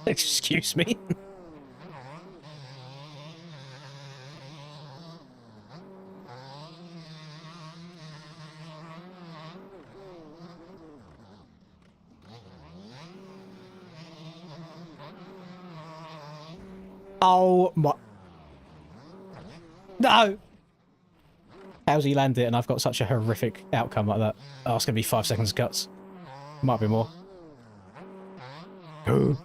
Excuse me. Oh my... No! How's he landed it and I've got such a horrific outcome like that? Oh, it's going to be 5 seconds of guts. Might be more. Go.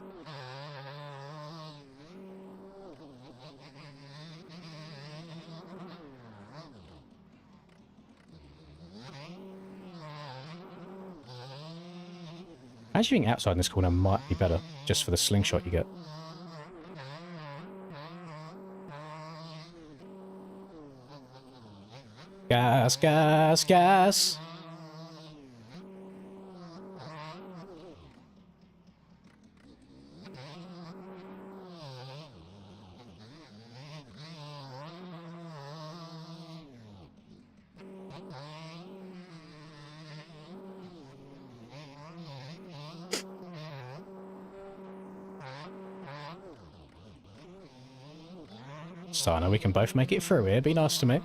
Actually being outside in this corner might be better, just for the slingshot you get. Gas, gas, gas! Starno, we can both make it through here. Be nice to me.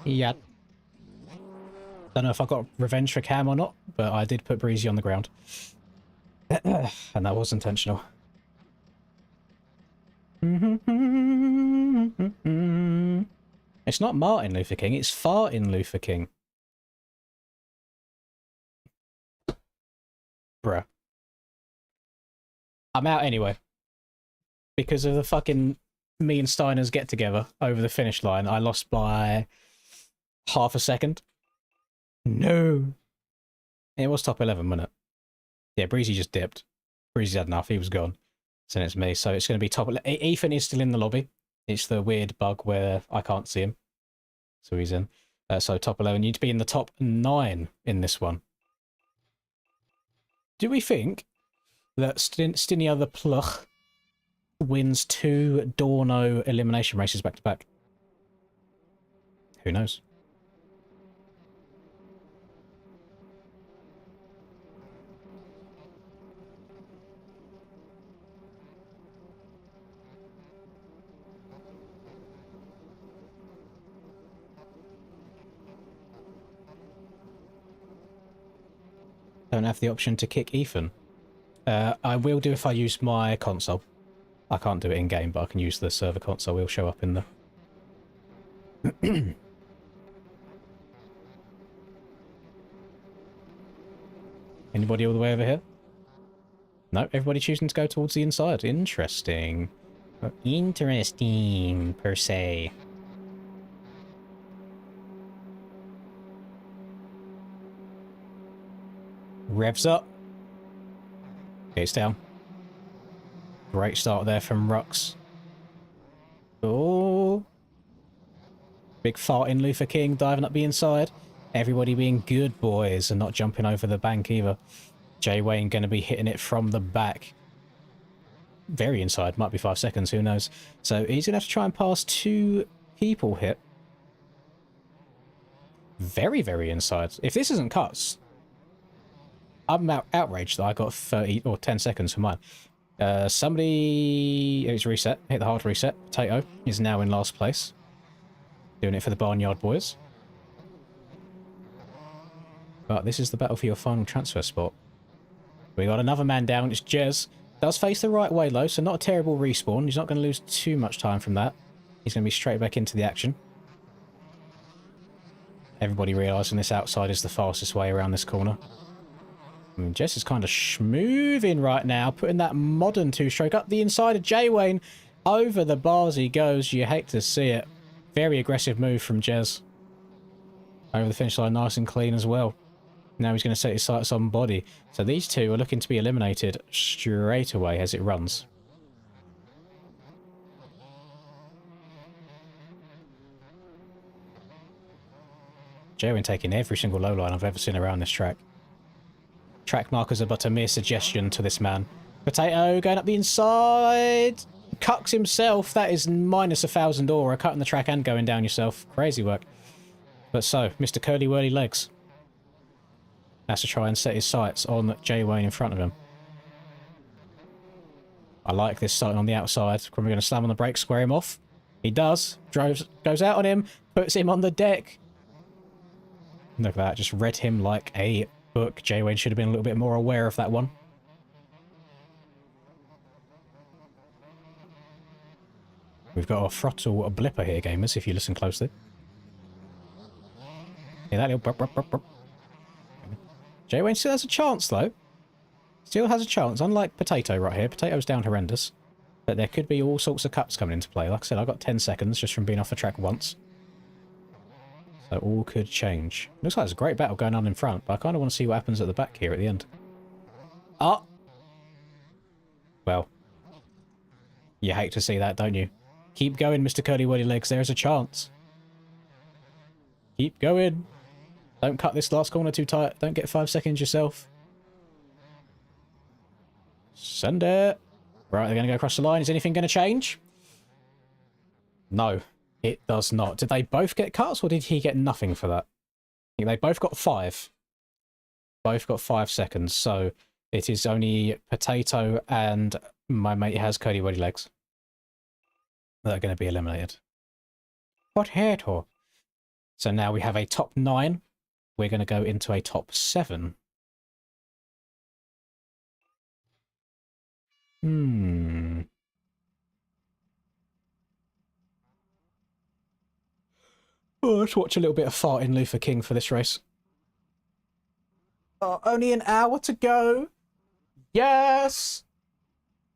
Yeah. Don't know if I got revenge for Cam or not, but I did put Breezy on the ground. And that was intentional. It's not Martin Luther King, it's Fartin Luther King. Bruh. I'm out anyway. Because of the fucking me and Steiner's get together over the finish line, I lost by half a second. No. It was top 11, wasn't it? Yeah, Breezy just dipped. Breezy had enough, he was gone. So it's me. So it's going to be top 11. Ethan is still in the lobby. It's the weird bug where I can't see him. So he's in. So top 11. You need to be in the top 9 in this one. Do we think that Stinia the Pluch wins 2 Dorno elimination races back to back? Who knows? Don't have the option to kick Ethan. I will do if I use my console. I can't do it in game, but I can use the server console. It'll show up in the. Anybody all the way over here? No, everybody choosing to go towards the inside. Interesting. Interesting, per se. Revs up. Gates down. Great start there from Rux. Oh. Big farting Luther King diving up the inside. Everybody being good boys and not jumping over the bank either. Jay Wayne going to be hitting it from the back. Very inside. Might be 5 seconds. Who knows? So he's going to have to try and pass 2 people hit. Very, very inside. If this isn't cuts, I'm outraged that I got 30 or 10 seconds for mine. Somebody... It's reset. Hit the hard reset. Potato is now in last place. Doing it for the Barnyard boys. But this is the battle for your final transfer spot. We got another man down. It's Jez. Does face the right way, though, so not a terrible respawn. He's not going to lose too much time from that. He's going to be straight back into the action. Everybody realising this outside is the fastest way around this corner. I mean, Jess is kind of schmoving right now, putting that modern 2-stroke up the inside of J-Wayne. Over the bars he goes. You hate to see it. Very aggressive move from Jez. Over the finish line nice and clean as well. Now he's going to set his sights on body. So these two are looking to be eliminated straight away as it runs. J-Wayne taking every single low line I've ever seen around this track. Track markers are but a mere suggestion to this man. Potato going up the inside. Cucks himself. That is minus 1,000 aura. Cutting the track and going down yourself. Crazy work. But so, Mr. Curly Whirly Legs has to try and set his sights on Jay Wayne in front of him. I like this starting on the outside. We're going to slam on the brakes, square him off. He does. Goes out on him. Puts him on the deck. Look at that. Just read him like a book. Jay Wayne should have been a little bit more aware of that one. We've got a throttle blipper here, gamers, if you listen closely. Yeah, that little burp, burp, burp, burp. Jay Wayne still has a chance, though. Still has a chance, unlike Potato right here. Potato's down horrendous. But there could be all sorts of cuts coming into play. Like I said, I got 10 seconds just from being off the track once. So all could change. Looks like there's a great battle going on in front, but I kind of want to see what happens at the back here at the end. Ah! Well. You hate to see that, don't you? Keep going, Mr. Curly Whirly Legs. There's a chance. Keep going. Don't cut this last corner too tight. Don't get 5 seconds yourself. Send it. Right, they're going to go across the line. Is anything going to change? No, it does not. Did they both get cuts or did he get nothing for that? I think they both got 5. Both got 5 seconds. So it is only Potato and my mate has Curly Whirly Legs that are going to be eliminated. Potato. So now we have a top 9. We're going to go into a top 7. Oh, let's watch a little bit of farting Luther King for this race. Oh, only an hour to go. Yes.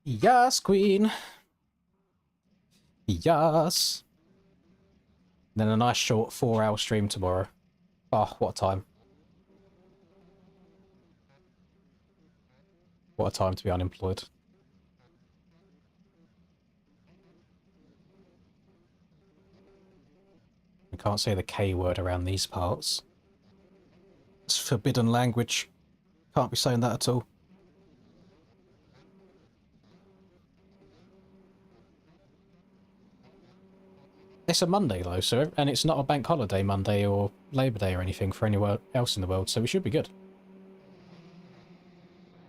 Yes, Queen. Yes. Then a nice short 4-hour stream tomorrow. Oh, what a time. What a time to be unemployed. I can't say the K word around these parts. It's forbidden language. Can't be saying that at all. It's a Monday though, so and it's not a bank holiday Monday or Labour Day or anything for anywhere else in the world, so we should be good.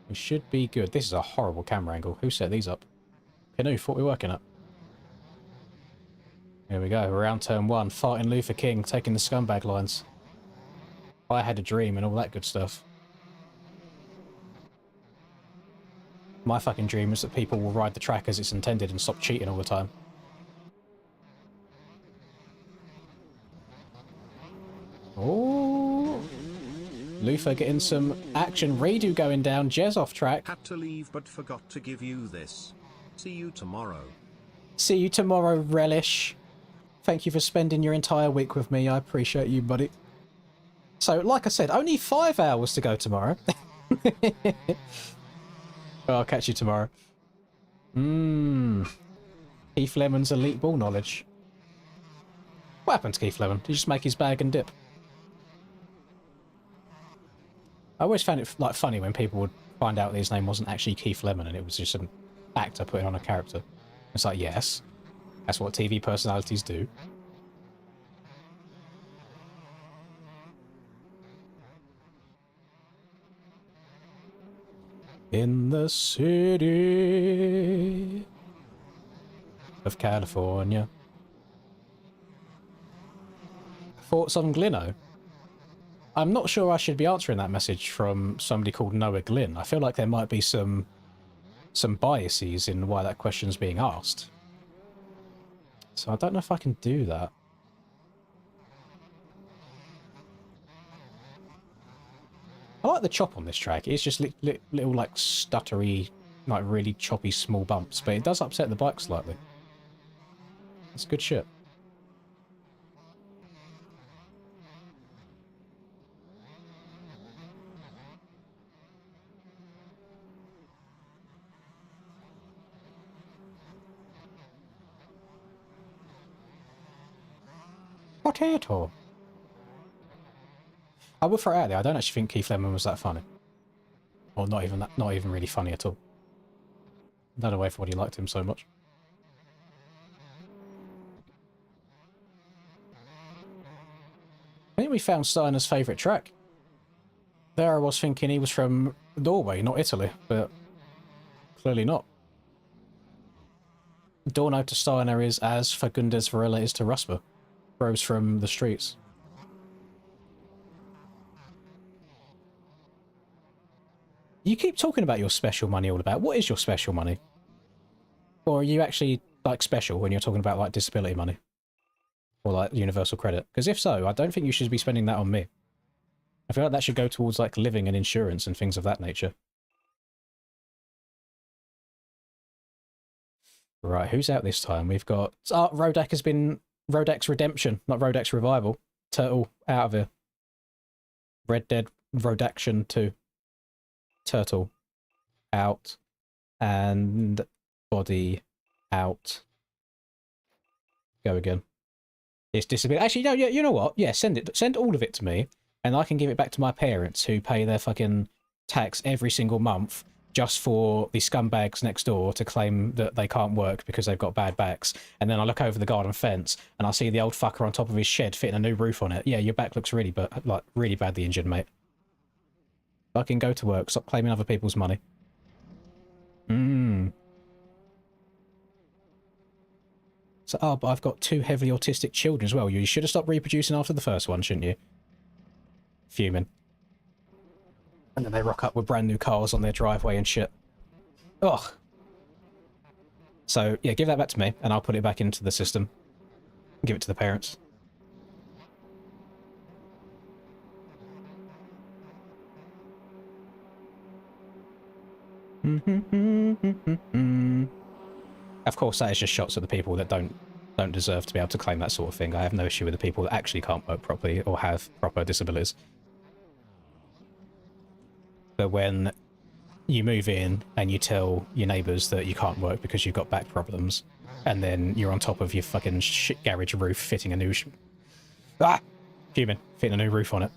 We should be good. This is a horrible camera angle. Who set these up? Canoe, what we're working at. Here we go, around turn 1. Farting Luther King, taking the scumbag lines. I had a dream and all that good stuff. My fucking dream is that people will ride the track as it's intended and stop cheating all the time. Oh, Lufa getting some action. Redo going down. Jez off track. Had to leave but forgot to give you this. See you tomorrow. See you tomorrow, Relish. Thank you for spending your entire week with me. I appreciate you, buddy. So, like I said, only 5 hours to go tomorrow. Oh, I'll catch you tomorrow. Keith Lemon's elite ball knowledge. What happened to Keith Lemon? Did he just make his bag and dip? I always found it like funny when people would find out that his name wasn't actually Keith Lemon and it was just an actor putting on a character. It's like, yes, that's what TV personalities do. In the city of California. Thoughts on Glynno? I'm not sure I should be answering that message from somebody called Noah Glynn. I feel like there might be some biases in why that question's being asked. So I don't know if I can do that. I like the chop on this track. It's just little like stuttery, like really choppy small bumps, but it does upset the bike slightly. It's good shit. Potato. I will throw it out there. I don't actually think Keith Lemon was that funny, or not even really funny at all. I don't know why he liked him so much. I think we found Steiner's favourite track. There I was thinking he was from Norway, not Italy, but clearly not. Dorno to Steiner is as Fagundes Varela is to Rusper. Bros from the streets. You keep talking about your special money all about. What is your special money? Or are you actually, like, special when you're talking about, like, disability money? Or, like, universal credit? Because if so, I don't think you should be spending that on me. I feel like that should go towards, like, living and insurance and things of that nature. Right, who's out this time? We've got... Rodak has been... Rodak's Redemption, not Rodak's Revival. Turtle, out of here. Red Dead Rodaction 2. Turtle, out. And body, out. Go again. It's disappeared. Actually, no, you know what? Yeah, send it. Send all of it to me, and I can give it back to my parents who pay their fucking tax every single month just for the scumbags next door to claim that they can't work because they've got bad backs. And then I look over the garden fence and I see the old fucker on top of his shed fitting a new roof on it. Yeah, your back looks really, really badly injured, mate. Fucking go to work. Stop claiming other people's money. So, but I've got 2 heavily autistic children as well. You should have stopped reproducing after the first one, shouldn't you? Fuming. And then they rock up with brand new cars on their driveway and shit. Ugh. So, yeah, give that back to me, and I'll put it back into the system. Give it to the parents. Of course, that is just shots at the people that don't deserve to be able to claim that sort of thing. I have no issue with the people that actually can't work properly or have proper disabilities. But when you move in and you tell your neighbours that you can't work because you've got back problems, and then you're on top of your fucking shit garage roof fitting a new... fitting a new roof on it.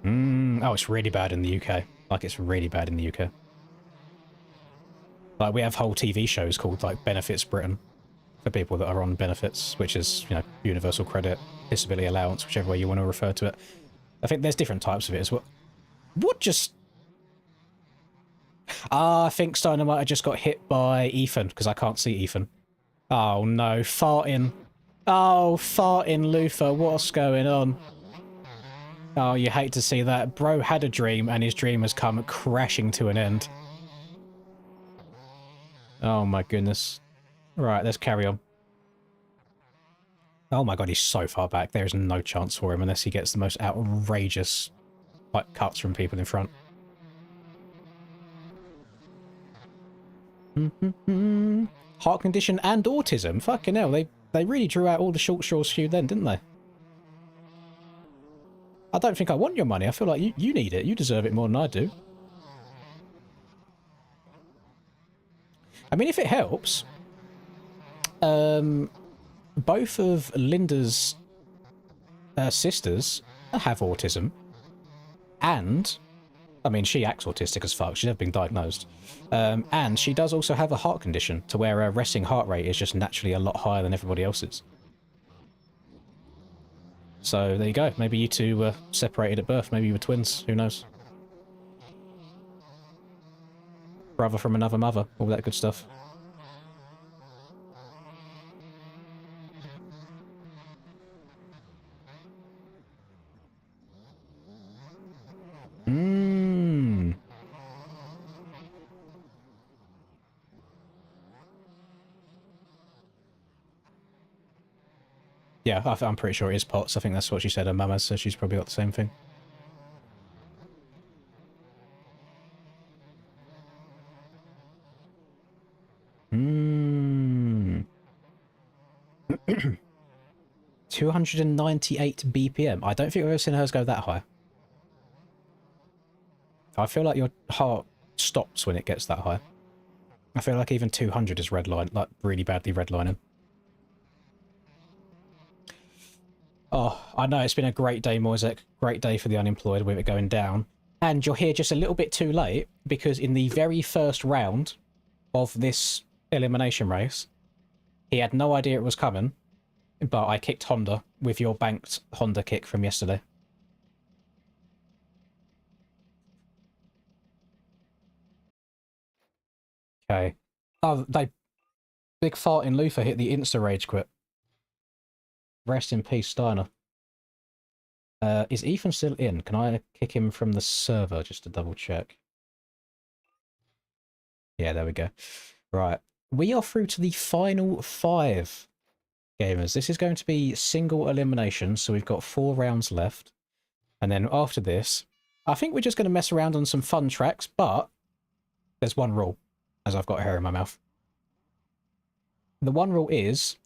Oh, it's really bad in the UK. Like, it's really bad in the UK. Like, we have whole TV shows called, like, Benefits Britain for people that are on benefits, which is, you know, universal credit, disability allowance, whichever way you want to refer to it. I think there's different types of it as well. What just... I think Steiner might have just got hit by Ethan, because I can't see Ethan. Oh, no. Farting. Oh, farting Luther. What's going on? Oh, you hate to see that. Bro had a dream, and his dream has come crashing to an end. Oh my goodness. Right, let's carry on. Oh my god, he's so far back. There is no chance for him unless he gets the most outrageous like cuts from people in front. Heart condition and autism. Fucking hell, they really drew out all the short straws for you then, didn't they? I don't think I want your money. I feel like you need it. You deserve it more than I do. I mean, if it helps, both of Linda's sisters have autism, and I mean, she acts autistic as fuck. She's never been diagnosed, and she does also have a heart condition to where her resting heart rate is just naturally a lot higher than everybody else's. So there you go. Maybe you two were separated at birth. Maybe you were twins. Who knows? Brother from another mother. All that good stuff. Yeah, I'm pretty sure it is POTS. I think that's what she said her mum has, so she's probably got the same thing. Hmm. 298 BPM. I don't think I've ever seen hers go that high. I feel like your heart stops when it gets that high. I feel like even 200 is redline, like really badly redlining. Oh, I know it's been a great day, Moisek. Great day for the unemployed with it going down. And you're here just a little bit too late because in the very first round of this elimination race, he had no idea it was coming, but I kicked Honda with your banked Honda kick from yesterday. Okay. Oh, big fart in Luther hit the insta rage quit. Rest in peace, Steiner. Is Ethan still in? Can I kick him from the server just to double check? Yeah, there we go. Right. We are through to the final 5, gamers. This is going to be single elimination, so we've got 4 rounds left. And then after this, I think we're just going to mess around on some fun tracks, but there's one rule, as I've got hair in my mouth. The one rule is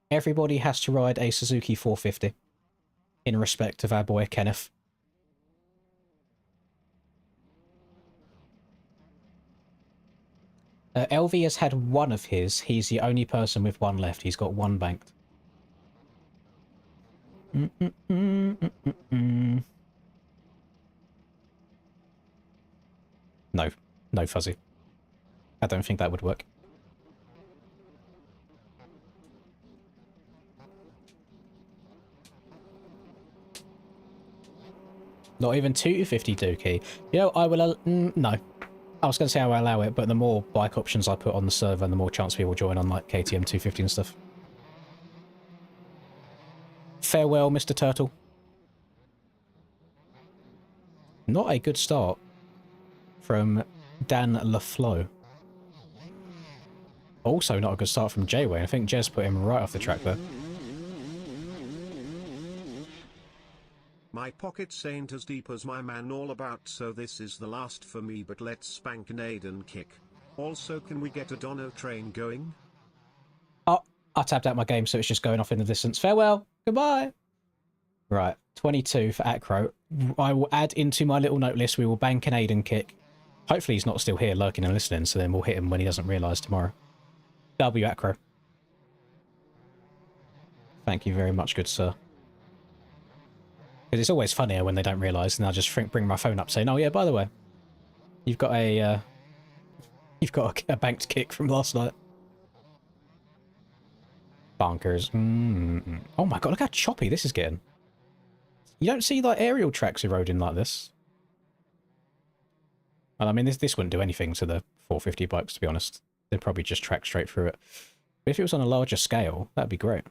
everybody has to ride a Suzuki 450 in respect of our boy Kenneth. LV has had one of his. He's the only person with one left. He's got one banked. No. No, Fuzzy. I don't think that would work. Not even 250 Dookie. You know, I will... no. I was going to say I will allow it, but the more bike options I put on the server, the more chance people join on, like, KTM 250 and stuff. Farewell, Mr. Turtle. Not a good start from Dan LaFlo. Also not a good start from J-Way. I think Jez put him right off the track there. My pockets ain't as deep as my man all about, so this is the last for me, but let's spank an Aiden kick. Also, can we get a Dono train going? Oh, I tabbed out my game, so it's just going off in the distance. Farewell. Goodbye. Right, 22 for Acro. I will add into my little note list, we will bank an Aiden kick. Hopefully he's not still here lurking and listening, so then we'll hit him when he doesn't realise tomorrow. W Acro. Thank you very much, good sir. Because it's always funnier when they don't realise, and I'll just bring my phone up saying, oh yeah, by the way, you've got a banked kick from last night. Bonkers. Oh my god, look how choppy this is getting. You don't see like aerial tracks eroding like this. Well, I mean, this wouldn't do anything to the 450 bikes, to be honest. They'd probably just track straight through it. But if it was on a larger scale, that'd be great.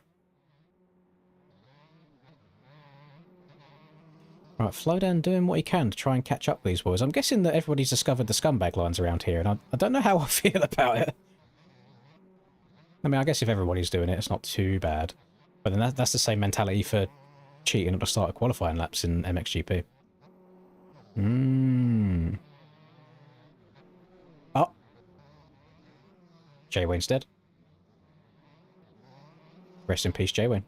Right, Flowdown doing what he can to try and catch up with these boys. I'm guessing that everybody's discovered the scumbag lines around here, and I don't know how I feel about it. I mean, I guess if everybody's doing it, it's not too bad. But then that's the same mentality for cheating at the start of qualifying laps in MXGP. Oh. Jay Wayne's dead. Rest in peace, Jay Wayne.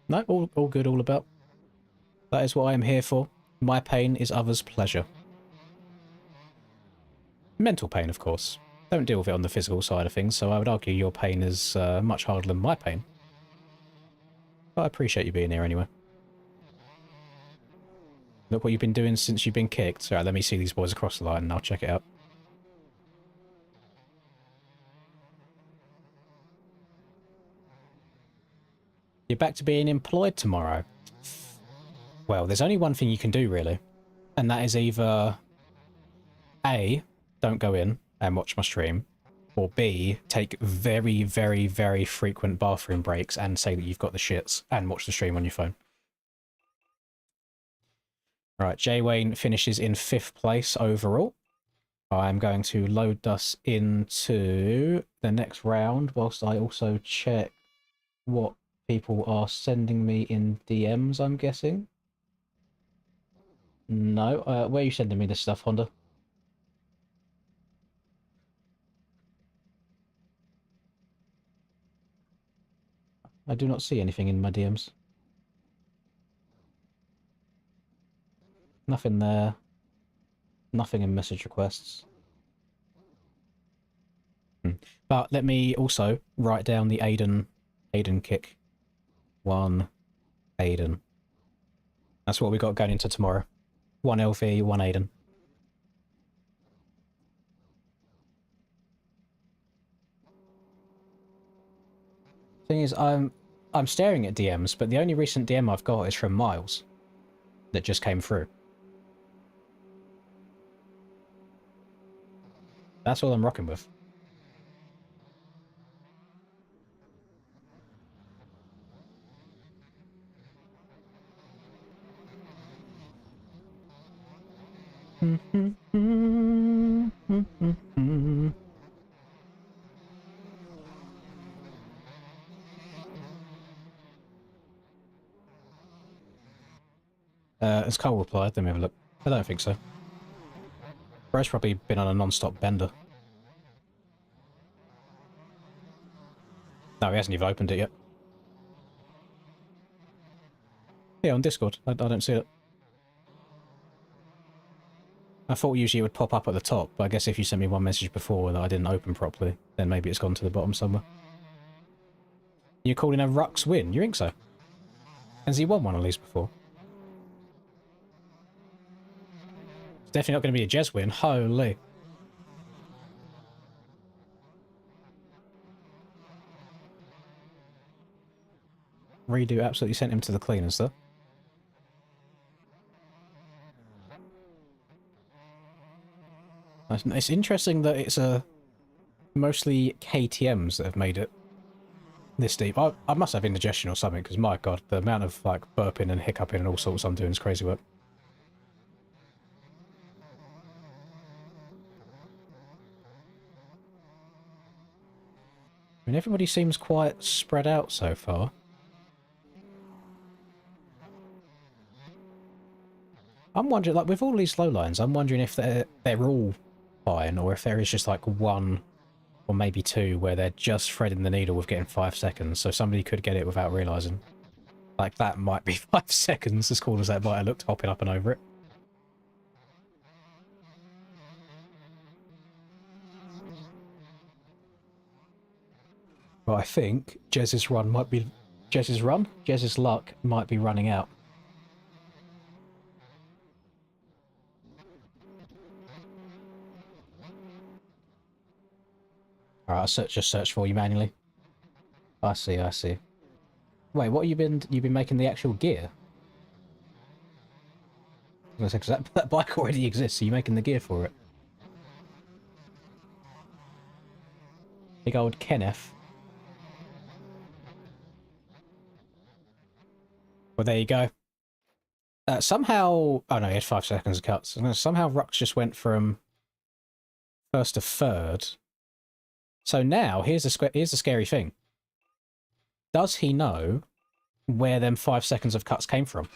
No, all good, all about. That is what I am here for. My pain is others' pleasure. Mental pain, of course. Don't deal with it on the physical side of things, so I would argue your pain is much harder than my pain. But I appreciate you being here anyway. Look what you've been doing since you've been kicked. Alright, let me see these boys across the line and I'll check it out. You're back to being employed tomorrow. Well, there's only one thing you can do, really. And that is either A, don't go in and watch my stream, or B, take very, very, very frequent bathroom breaks and say that you've got the shits and watch the stream on your phone. Right, Jay Wayne finishes in 5th place overall. I'm going to load us into the next round whilst I also check what people are sending me in DMs, I'm guessing. No, where are you sending me this stuff, Honda? I do not see anything in my DMs. Nothing there. Nothing in message requests. But let me also write down the Aiden kick. 1 Aiden. That's what we got going into tomorrow. 1 LV, 1 Aiden. Thing is, I'm staring at DMs, but the only recent DM I've got is from Miles that just came through. That's all I'm rocking with. Has Cole replied? Let me have a look. I don't think so. Bro's probably been on a non-stop bender. No, he hasn't even opened it yet. Yeah, on Discord. I don't see it. I thought usually it would pop up at the top, but I guess if you sent me one message before that I didn't open properly, then maybe it's gone to the bottom somewhere. You're calling a Rux win? You think so? Has he won one of these before? It's definitely not going to be a Jez win. Holy. Redo absolutely sent him to the cleaners, though. It's interesting that it's mostly KTMs that have made it this deep. I must have indigestion or something, because my god, the amount of like burping and hiccuping and all sorts I'm doing is crazy work. I mean, everybody seems quite spread out so far. I'm wondering, like, with all these low lines, I'm wondering if they're all fine, or if there is just like one or maybe two where they're just threading the needle with getting 5 seconds, so somebody could get it without realising. Like, that might be 5 seconds, as cool as that might have looked, hopping up and over it. But I think Jez's luck might be running out. Alright, I'll just search for you manually. I see, I see. Wait, what you've been making the actual gear? I was gonna say, 'cause that bike already exists, so you're making the gear for it. Big old Kenneth. Well, there you go. Somehow... Oh, no, he had 5 seconds of cuts. Somehow Rux just went from first to third. So now, here's the scary thing. Does he know where them 5 seconds of cuts came from?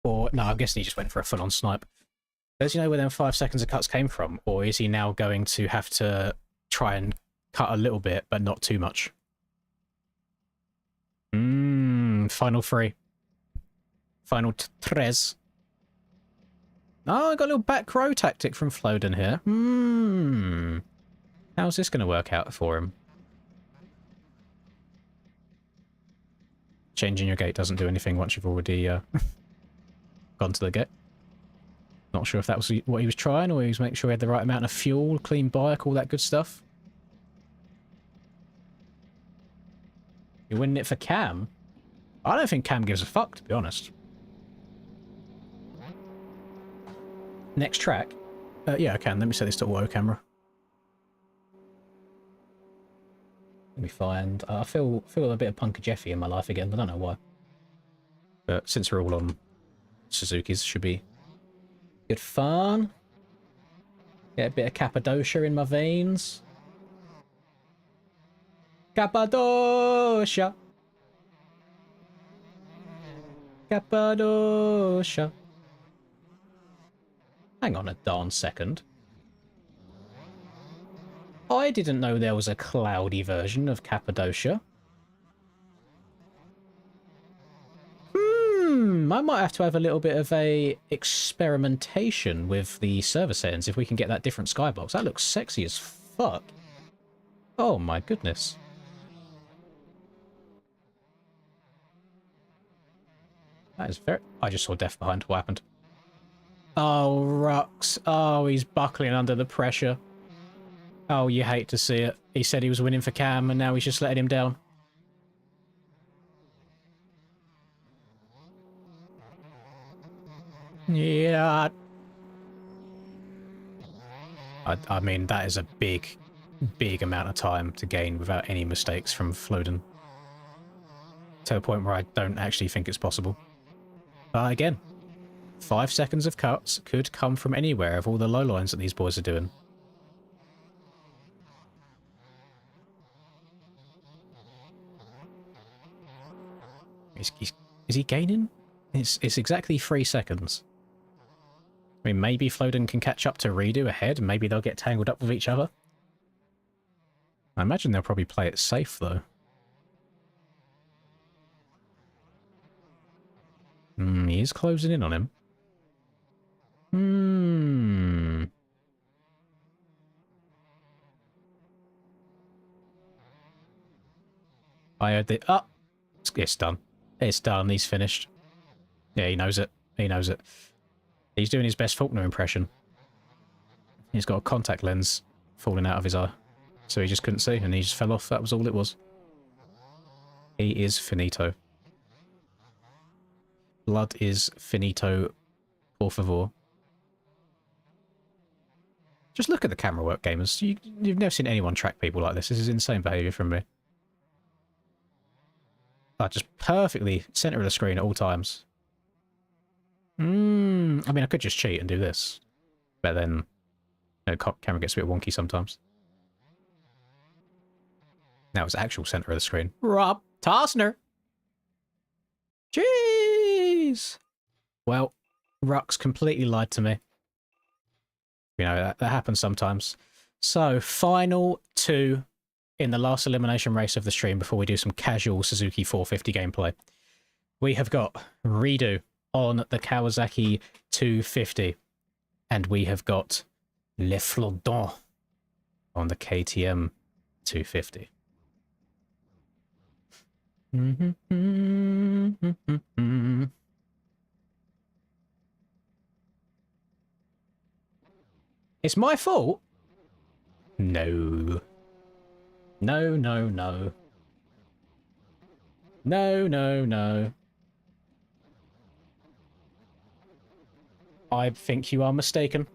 Or, no, I'm guessing he just went for a full-on snipe. Does he know where them 5 seconds of cuts came from? Or is he now going to have to try and cut a little bit, but not too much? Final 3. Final 3. Oh, I got a little back row tactic from Floden here. How's this going to work out for him? Changing your gate doesn't do anything once you've already gone to the gate. Not sure if that was what he was trying, or he was making sure he had the right amount of fuel, clean bike, all that good stuff. You're winning it for Cam? I don't think Cam gives a fuck, to be honest. Next track. Yeah, I can. Let me set this to auto camera. Let me find... I feel a bit of Punker Jeffy in my life again. I don't know why. But since we're all on Suzuki's, should be good fun. Get a bit of Cappadocia in my veins. Cappadocia. Cappadocia. Hang on a darn second. I didn't know there was a cloudy version of Cappadocia. I might have to have a little bit of a experimentation with the server settings if we can get that different skybox. That looks sexy as fuck. Oh my goodness. That is very... I just saw death behind. What happened? Oh, Rux. Oh, he's buckling under the pressure. Oh, you hate to see it. He said he was winning for Cam, and now he's just letting him down. Yeah. I mean, that is a big, big amount of time to gain without any mistakes from Floden. To the point where I don't actually think it's possible. But again, 5 seconds of cuts could come from anywhere of all the low lines that these boys are doing. Is he gaining? It's exactly 3 seconds. I mean, maybe Floden can catch up to Redo ahead, and maybe they'll get tangled up with each other. I imagine they'll probably play it safe, though. He is closing in on him. I heard the... Oh! It's done. It's done. He's finished. Yeah, he knows it. He knows it. He's doing his best Faulkner impression. He's got a contact lens falling out of his eye. So he just couldn't see, and he just fell off. That was all it was. He is finito. Blood is finito, por favor. Just look at the camera work, gamers. You've never seen anyone track people like this. This is insane behaviour from me. Just perfectly centre of the screen at all times. I mean, I could just cheat and do this. But then, you know, camera gets a bit wonky sometimes. Now it's actual centre of the screen. Rob Tossner! Jeez! Well, Rux completely lied to me. You know, that happens sometimes. So, final 2 in the last elimination race of the stream before we do some casual Suzuki 450 gameplay. We have got Redo on the Kawasaki 250. And we have got Le Flodon on the KTM 250. It's my fault? No. No, no, no. No, no, no. I think you are mistaken.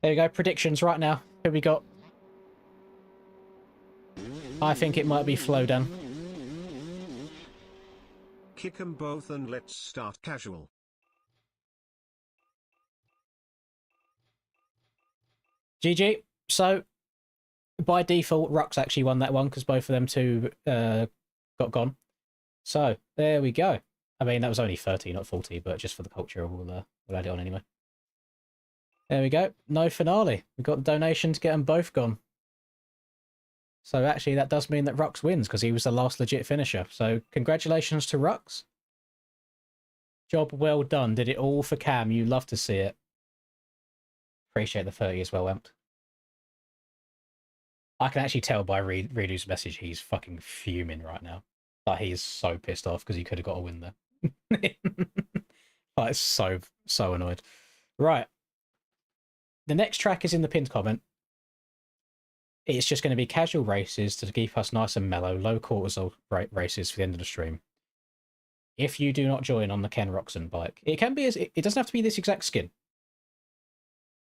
There you go, predictions right now. Who we got? I think it might be Flowdown. Kick 'em both and let's start casual. GG. So, by default, Rux actually won that one because both of them two got gone. So, there we go. I mean, that was only 30, not 40, but just for the culture, we'll add it on anyway. There we go. No finale. We've got the donation to get them both gone. So, actually, that does mean that Rux wins because he was the last legit finisher. So, congratulations to Rux. Job well done. Did it all for Cam. You love to see it. Appreciate the 30 as well, Empt. I can actually tell by Redu's message he's fucking fuming right now. Like, he is so pissed off because he could have got a win there. Like, so annoyed. Right. The next track is in the pinned comment. It's just going to be casual races to keep us nice and mellow, low cortisol races for the end of the stream. If you do not join on the Ken Roxon bike, it can be it doesn't have to be this exact skin.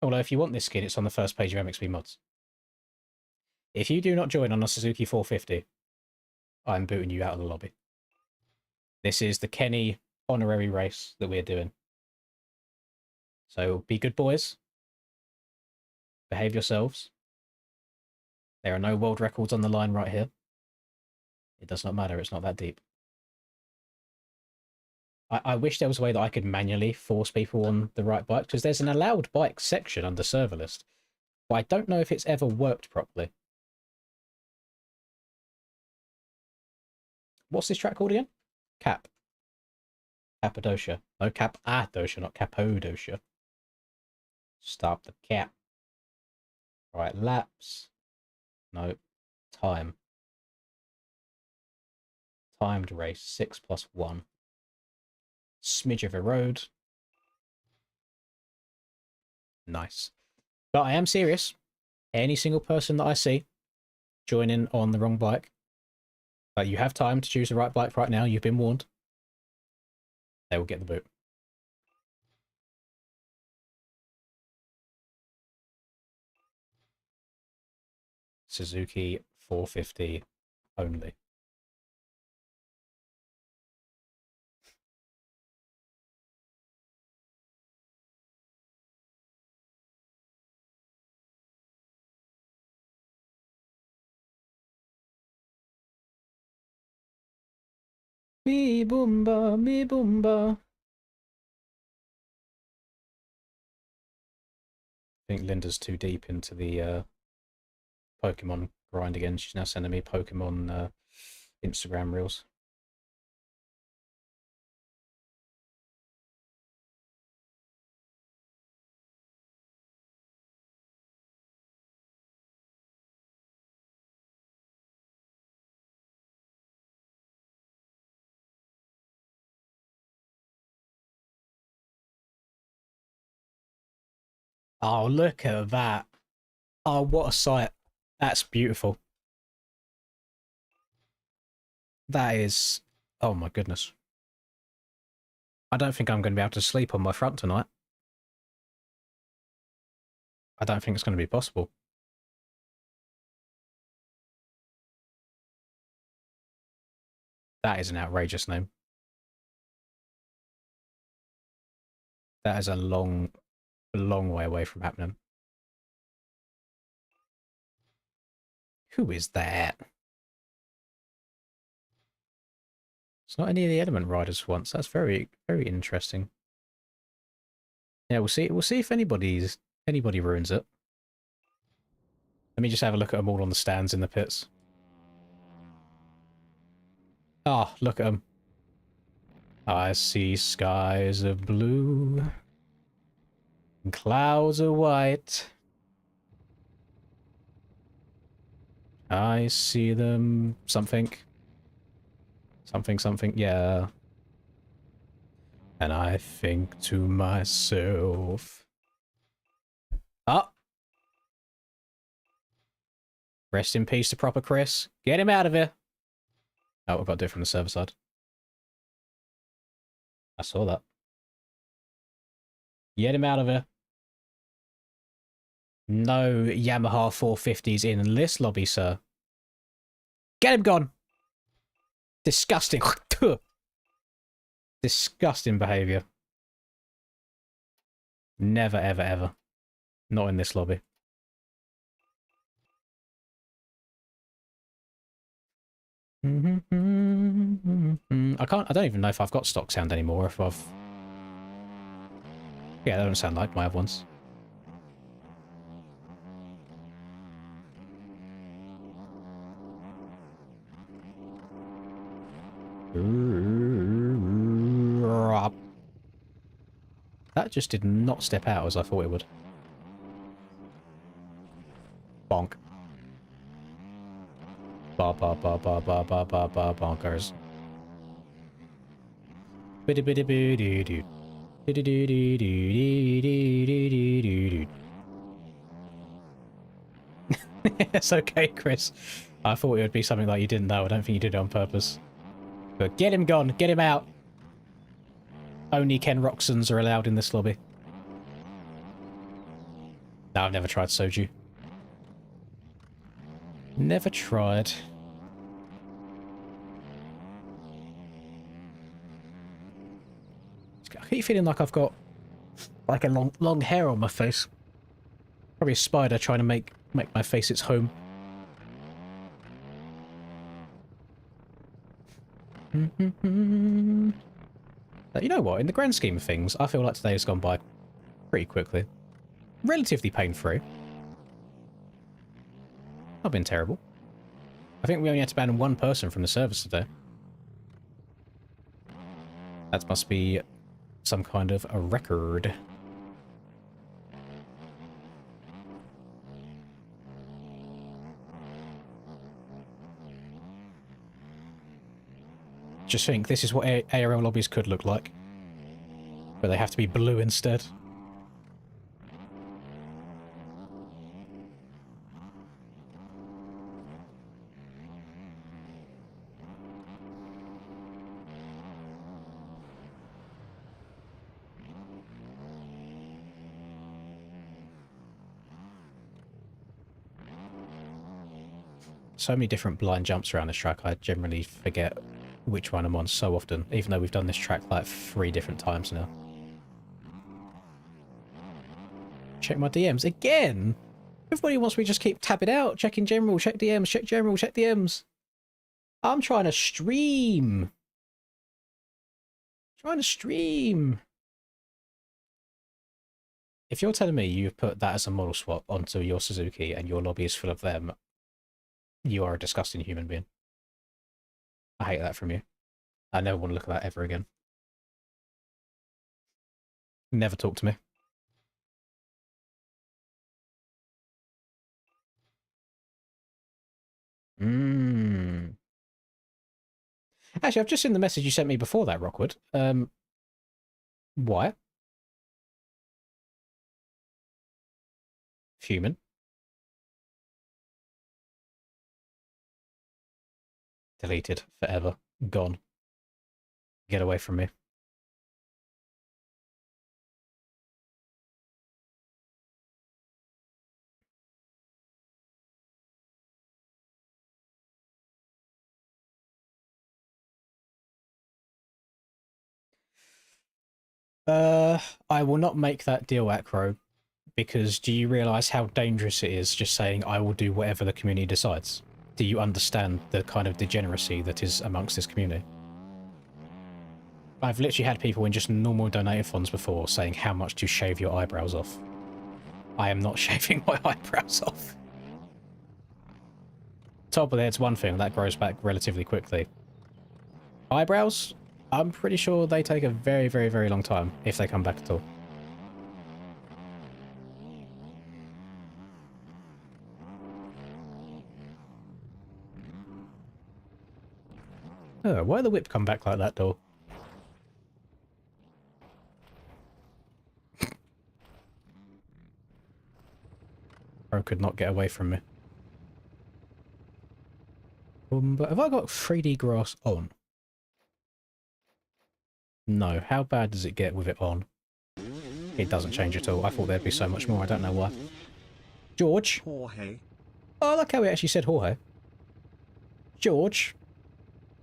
Although if you want this skin, it's on the first page of MXB mods. If you do not join on a Suzuki 450, I'm booting you out of the lobby. This is the Kenny honorary race that we're doing. So be good boys. Behave yourselves. There are no world records on the line right here. It does not matter. It's not that deep. I wish there was a way that I could manually force people on the right bike, because there's an allowed bike section under server list, but I don't know if it's ever worked properly. What's this track called again? Cap. Cappadocia. No, Cappadocia, not Cappadocia. Stop the cap. Right, laps. No. Time. Timed race, 6+1. Smidge of a road. Nice. But I am serious. Any single person that I see joining on the wrong bike, but you have time to choose the right bike right now, you've been warned, they will get the boot. Suzuki 450 only. Me boomba, me boomba. I think Linda's too deep into the Pokemon grind again. She's now sending me Pokemon Instagram reels. Oh, look at that. Oh, what a sight. That's beautiful. That is... Oh my goodness. I don't think I'm going to be able to sleep on my front tonight. I don't think it's going to be possible. That is an outrageous name. That is a long way away from happening. Who is that? It's not any of the Element Riders once. That's very interesting. Yeah, we'll see. We'll see if anybody ruins it. Let me just have a look at them all on the stands in the pits. Ah, oh, look at them. I see skies of blue and clouds of white. I see them something, yeah. And I think to myself, ah, rest in peace to proper Chris. Get him out of here. Oh, we've got to do it from the server side. I saw that. Get him out of here. No Yamaha 450s in this lobby, sir. Get him gone! Disgusting. Disgusting behaviour. Never, ever, ever. Not in this lobby. I don't even know if I've got stock sound anymore, if I've... Yeah, they don't sound like my other ones. That just did not step out as I thought it would. Bonk. Bonkers. It's okay, Chris. I thought it would be something like you didn't know. I don't think you did it on purpose. But get him gone. Get him out. Only Ken Roxons are allowed in this lobby. No, I've never tried soju. Never tried. I keep feeling like I've got like a long hair on my face. Probably a spider trying to make my face its home. But you know what? In the grand scheme of things, I feel like today has gone by pretty quickly. Relatively pain-free. Not been terrible. I think we only had to ban one person from the service today. That must be some kind of a record. Just think, this is what ARL lobbies could look like. But they have to be blue instead. So many different blind jumps around this track, I generally forget which one I'm on so often, even though we've done this track like 3 different times now. Check my DMs again! Everybody wants me to just keep tapping out, checking general, check DMs, check general, check DMs. I'm trying to stream. Trying to stream. If you're telling me you've put that as a model swap onto your Suzuki and your lobby is full of them, you are a disgusting human being. I hate that from you. I never want to look at that ever again. Never talk to me. Actually, I've just seen the message you sent me before that, Rockwood. Why? Human. Deleted. Forever. Gone. Get away from me. I will not make that deal, Acro, because do you realise how dangerous it is just saying I will do whatever the community decides? Do you understand the kind of degeneracy that is amongst this community? I've literally had people in just normal donator-thons before saying how much to shave your eyebrows off. I am not shaving my eyebrows off. Top of the head's one thing, that grows back relatively quickly. Eyebrows? I'm pretty sure they take a very, very, very long time, if they come back at all. Oh, why did the whip come back like that, though? Bro could not get away from me. But have I got 3D grass on? No. How bad does it get with it on? It doesn't change at all. I thought there'd be so much more. I don't know why. George. Jorge. Oh, I like how he actually said Jorge. George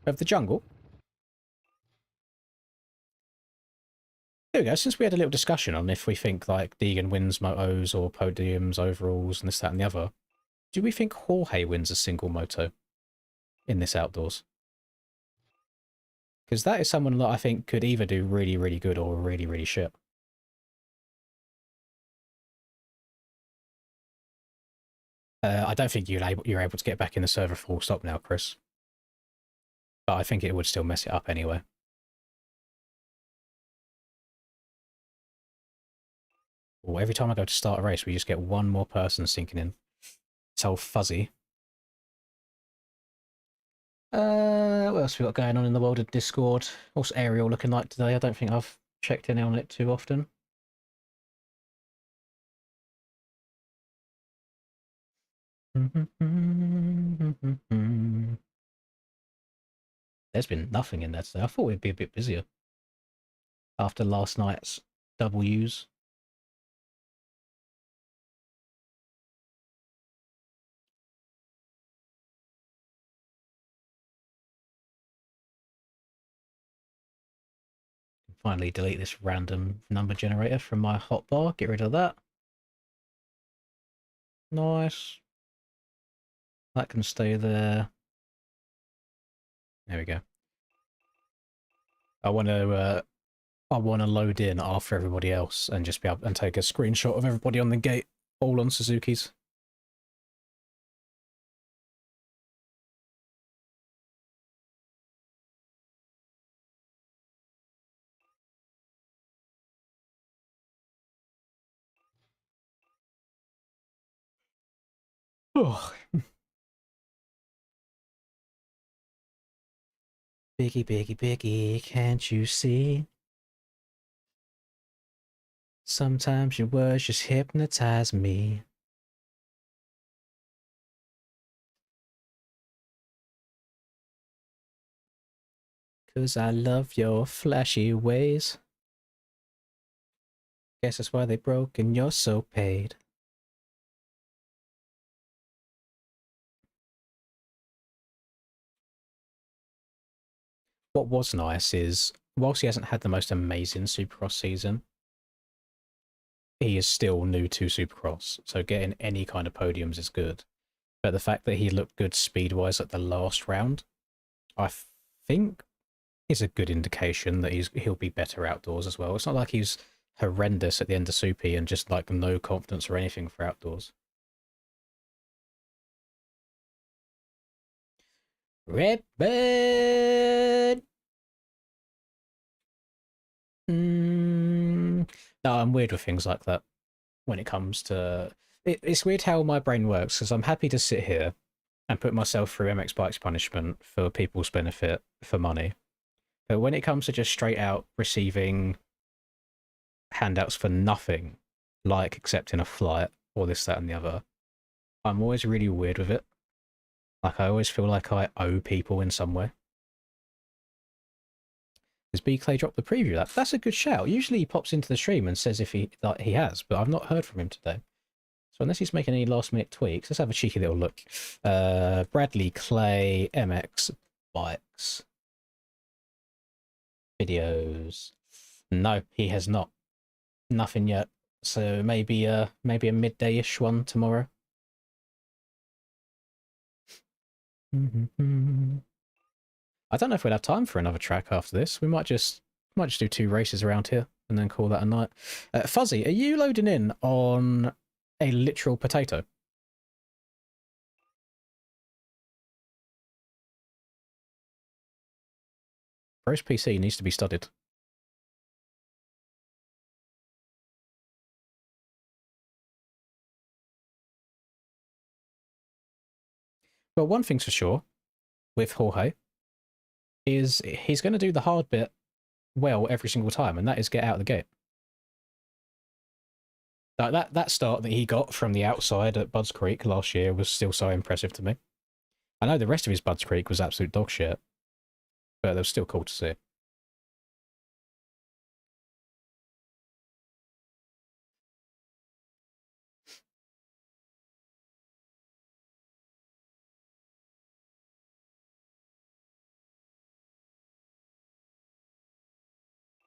of the jungle. There we go. Since we had a little discussion on if we think like Deegan wins motos or podiums, overalls, and this, that, and the other, do we think Jorge wins a single moto in this outdoors? Because that is someone that I think could either do really, really good or really, really shit. I don't think you're able to get back in the server full stop now, Chris. But I think it would still mess it up anyway. Well, every time I go to start a race, we just get one more person sinking in. It's all fuzzy. What else we got going on in the world of Discord? What's Ariel looking like today? I don't think I've checked in on it too often. There's been nothing in there today. I thought we'd be a bit busier after last night's W's. Finally delete this random number generator from my hotbar. Get rid of that. Nice. That can stay there. There we go. I want to load in after everybody else and just be able and take a screenshot of everybody on the gate, all on Suzuki's. Oh. Biggie, biggie, biggie, can't you see? Sometimes your words just hypnotize me. Cause I love your flashy ways. Guess that's why they broke and you're so paid. What was nice is, whilst he hasn't had the most amazing Supercross season, he is still new to Supercross, so getting any kind of podiums is good. But the fact that he looked good speed-wise at the last round, I think is a good indication that he'll be better outdoors as well. It's not like he's horrendous at the end of Soupy and just like no confidence or anything for outdoors. Redbird! No, I'm weird with things like that when it comes to... It's weird how my brain works, because I'm happy to sit here and put myself through MX Bike's punishment for people's benefit, for money. But when it comes to just straight out receiving handouts for nothing, like accepting a flight or this, that, and the other, I'm always really weird with it. Like, I always feel like I owe people in some way. Has B Clay dropped the preview of that? That's a good shout. Usually he pops into the stream and says if he has, but I've not heard from him today. So unless he's making any last minute tweaks, let's have a cheeky little look. Bradley Clay, MX Bikes. Videos. No, he has not. Nothing yet. So maybe a midday-ish one tomorrow. I don't know if we'll have time for another track after this. We might just do 2 races around here and then call that a night. Fuzzy, are you loading in on a literal potato? Bro's PC needs to be studied. But one thing's for sure, with Jorge, is he's going to do the hard bit well every single time, and that is get out of the gate. Like that start that he got from the outside at Budds Creek last year was still so impressive to me. I know the rest of his Budds Creek was absolute dog shit, but it was still cool to see.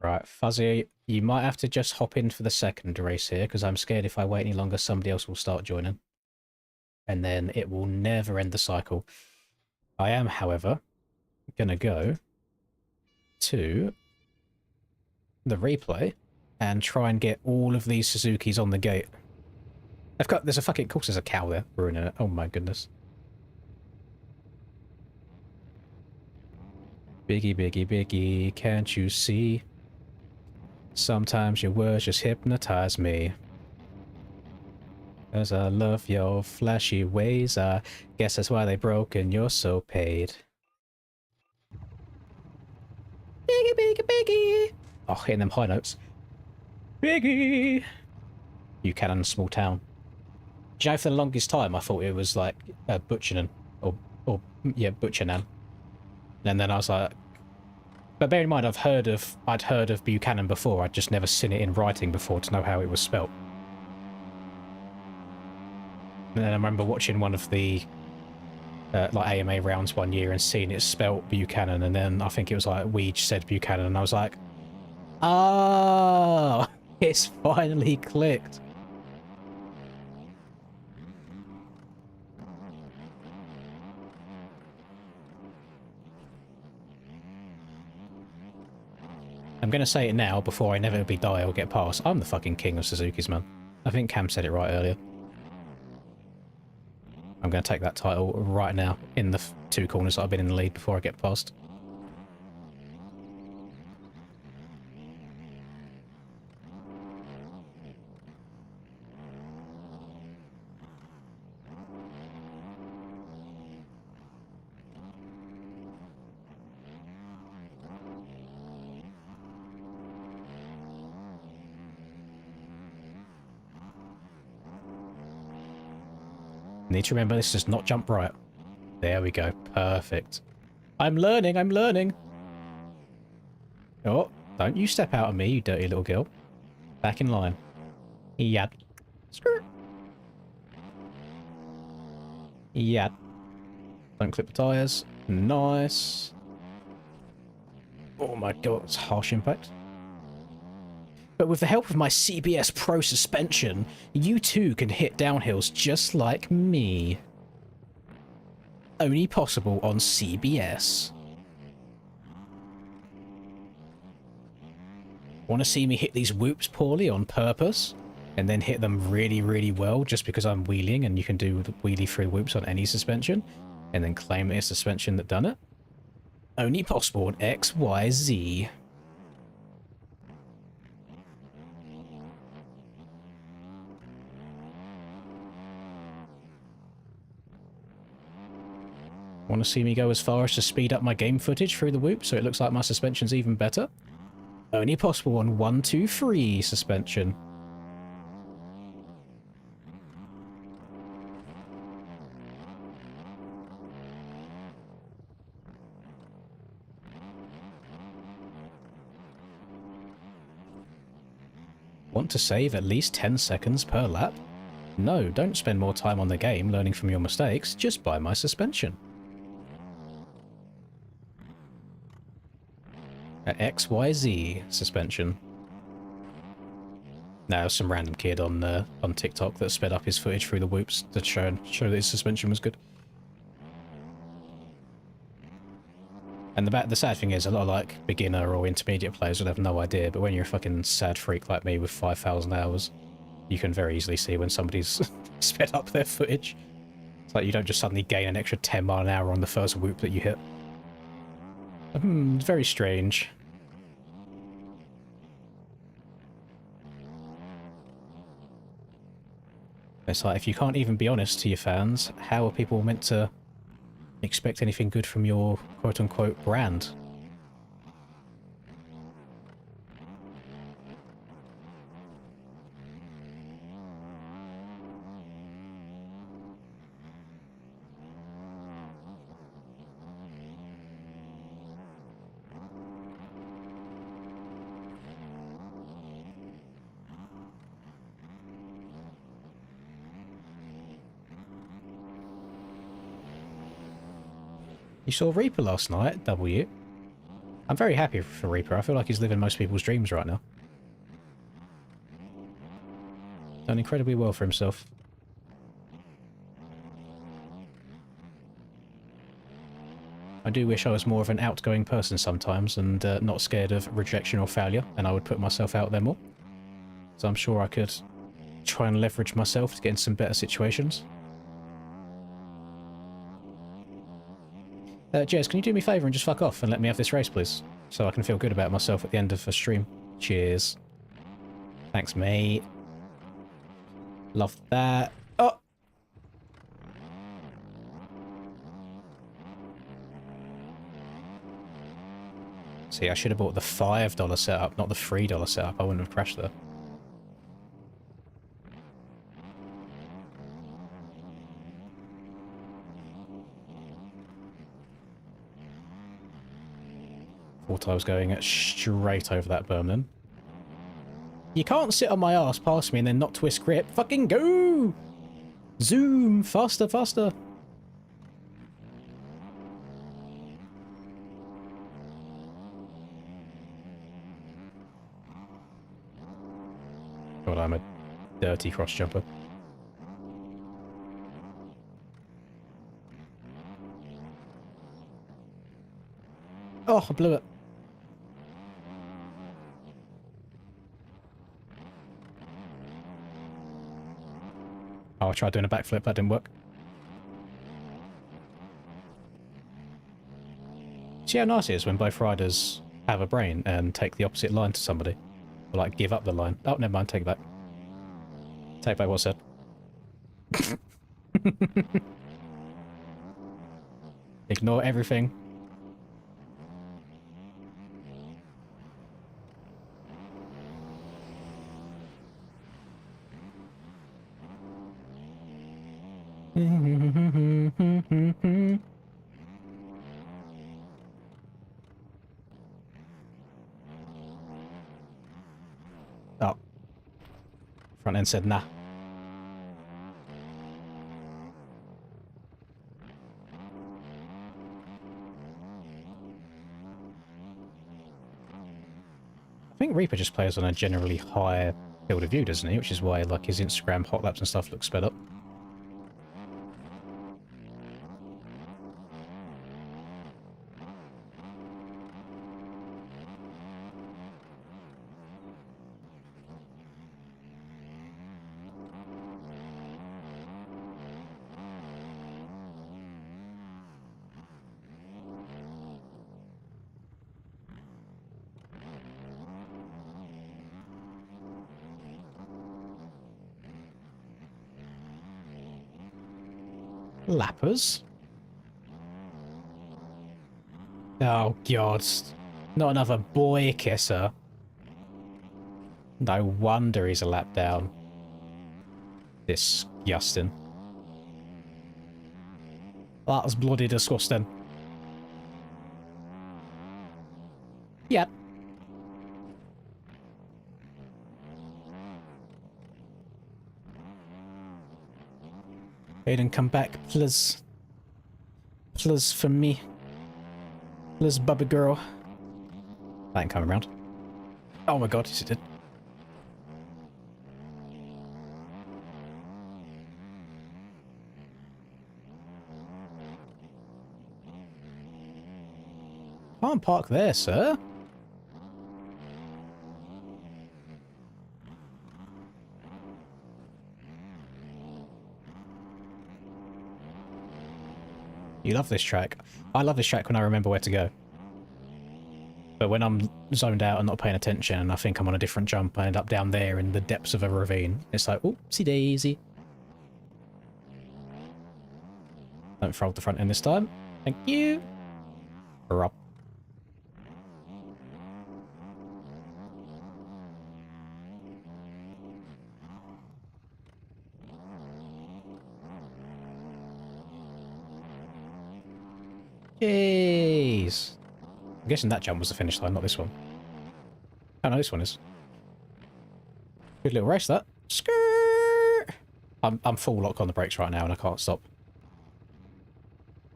Right, Fuzzy, you might have to just hop in for the second race here, because I'm scared if I wait any longer, somebody else will start joining. And then it will never end the cycle. I am, however, going to go to the replay and try and get all of these Suzukis on the gate. There's a fucking, of course there's a cow there ruining it. Oh my goodness. Biggie, biggie, biggie, can't you see? Sometimes your words just hypnotize me. 'Cause I love your flashy ways, I guess that's why they broke and you're so paid. Biggie, biggie, biggie! Oh, hitting them high notes. Biggie! Buchanan, small town. Do you know, for the longest time I thought it was like Butchanan, or yeah, Butchanan. And then I was like, but bear in mind I'd heard of Buchanan before, I'd just never seen it in writing before to know how it was spelt. And then I remember watching one of the like AMA rounds one year and seeing it spelt Buchanan, and then I think it was like Weege said Buchanan, and I was like, oh, it's finally clicked. I'm going to say it now before I inevitably die or get past. I'm the fucking king of Suzuki's, man. I think Cam said it right earlier. I'm going to take that title right now in the two corners that I've been in the lead before I get past. Need to remember this does not jump right. There we go. Perfect. I'm learning, I'm learning. Oh, don't you step out of me, you dirty little girl. Back in line. Yad. Skirt. Yad. Don't clip the tyres. Nice. Oh my god, it's harsh impact. But with the help of my CBS Pro suspension, you too can hit downhills just like me. Only possible on CBS. Want to see me hit these whoops poorly on purpose? And then hit them really, really well just because I'm wheeling and you can do the wheelie free whoops on any suspension? And then claim it's suspension that done it? Only possible on XYZ. Want to see me go as far as to speed up my game footage through the whoop so it looks like my suspension's even better? Only possible on 1, 2, 3 suspension. Want to save at least 10 seconds per lap? No, don't spend more time on the game learning from your mistakes, just buy my suspension. At XYZ suspension. Now, some random kid on TikTok that sped up his footage through the whoops to show that his suspension was good. And the sad thing is, a lot of like beginner or intermediate players would have no idea, but when you're a fucking sad freak like me with 5,000 hours, you can very easily see when somebody's sped up their footage. It's like you don't just suddenly gain an extra 10 mile an hour on the first whoop that you hit. It's very strange. It's like, if you can't even be honest to your fans, how are people meant to expect anything good from your quote-unquote brand? You saw Reaper last night, W. I'm very happy for Reaper. I feel like he's living most people's dreams right now. Done incredibly well for himself. I do wish I was more of an outgoing person sometimes and not scared of rejection or failure, and I would put myself out there more. So I'm sure I could try and leverage myself to get in some better situations. Jez, can you do me a favour and just fuck off and let me have this race, please? So I can feel good about myself at the end of a stream. Cheers. Thanks, mate. Love that. Oh! See, I should have bought the $5 setup, not the $3 setup. I wouldn't have crashed there. Thought I was going straight over that berm then. You can't sit on my ass past me and then not twist grip. Fucking go! Zoom! Faster, faster! God, I'm a dirty cross jumper. Oh, I blew it. Oh, I tried doing a backflip, that didn't work. See how nice it is when both riders have a brain and take the opposite line to somebody? Or like give up the line. Oh, never mind, take it back. Take back what I said. Ignore everything. Oh. Front end said nah. I think Reaper just plays on a generally higher field of view, doesn't he? Which is why like his Instagram hot laps and stuff look sped up. Lappers? Oh god. Not another boy kisser. No wonder he's a lap down. Disgusting. That's bloody disgusting. Yep. Aiden, come back, please. Please, for me. Please, baby girl. That ain't coming round. Oh my god, yes it did. Can't park there, sir. You love this track. I love this track when I remember where to go. But when I'm zoned out and not paying attention and I think I'm on a different jump, I end up down there in the depths of a ravine. It's like, oopsie daisy. Don't fold the front end this time. Thank you. Rob. Jeez. I'm guessing that jump was the finish line, not this one. Oh no, this one is. Good little race, that. Skirt! I'm full lock on the brakes right now and I can't stop.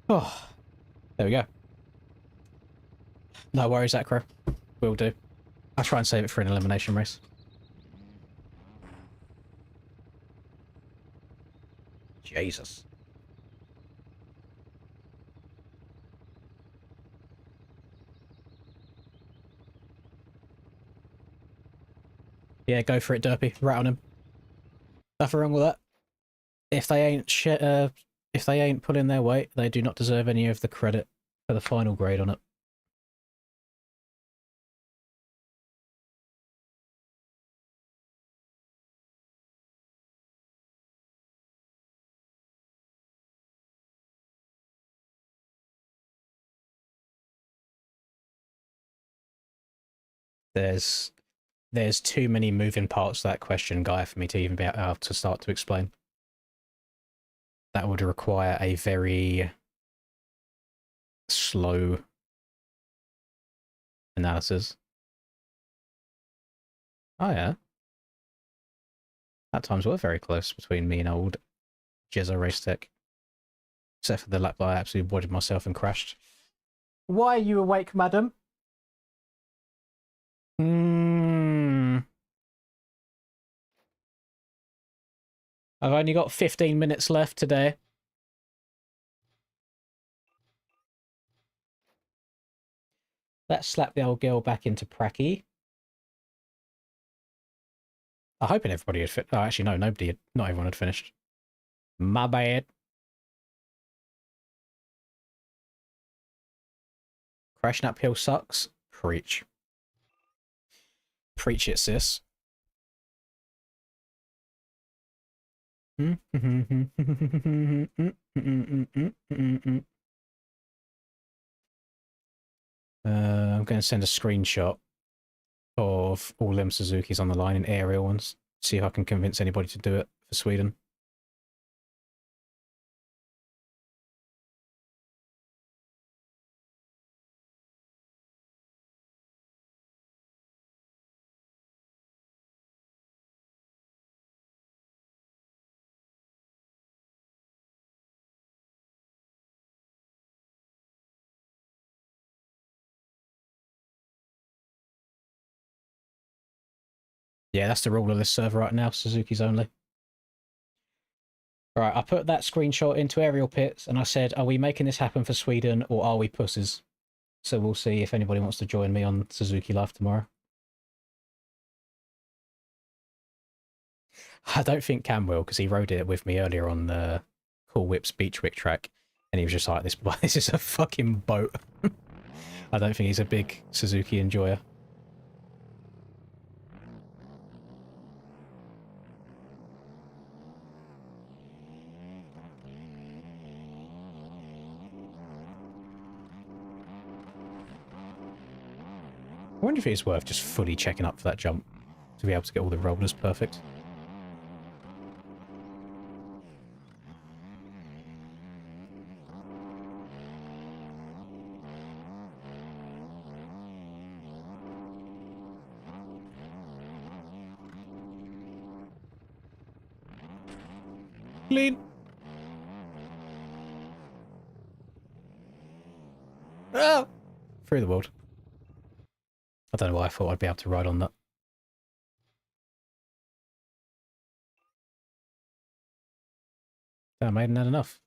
Oh. There we go. No worries, Acro. Will do. I'll try and save it for an elimination race. Jesus. Yeah, go for it, Derpy. Rat on him. Nothing wrong with that. If they ain't if they ain't pulling their weight, they do not deserve any of the credit for the final grade on it. There's too many moving parts to that question, Guy, for me to even be able to start to explain. That would require a very slow analysis. Oh yeah. At times we're very close between me and old Jezza Race Tech. Except for the lap that I absolutely avoided myself and crashed. Why are you awake, madam? I've only got 15 minutes left today. Let's slap the old girl back into Pracky. I'm hoping everybody had fit. Oh, actually, no, nobody had. Not everyone had finished. My bad. Crashing uphill sucks. Preach. Preach it, sis. I'm going to send a screenshot of all them Suzukis on the line in aerial ones. See if I can convince anybody to do it for Sweden. Yeah, that's the rule of this server right now, Suzuki's only. Alright, I put that screenshot into aerial pits and I said, are we making this happen for Sweden or are we pussies? So we'll see if anybody wants to join me on Suzuki Live tomorrow. I don't think Cam will, because he rode it with me earlier on the Cool Whips Beachwick track, and he was just like, this is a fucking boat. I don't think he's a big Suzuki enjoyer. I wonder if it's worth just fully checking up for that jump to be able to get all the rollers perfect. Clean. Ah! Through the world. I don't know why I thought I'd be able to ride on that. Damn, I hadn't had enough.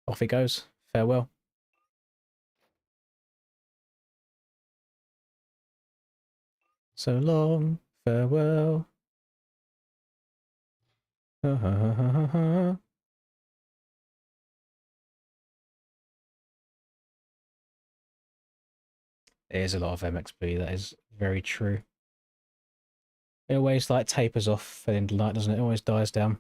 Off it goes. Farewell. So long. Farewell. Ha ha ha ha ha. It is a lot of MXP, that is very true. It always like tapers off at the end of the night, doesn't it? It always dies down.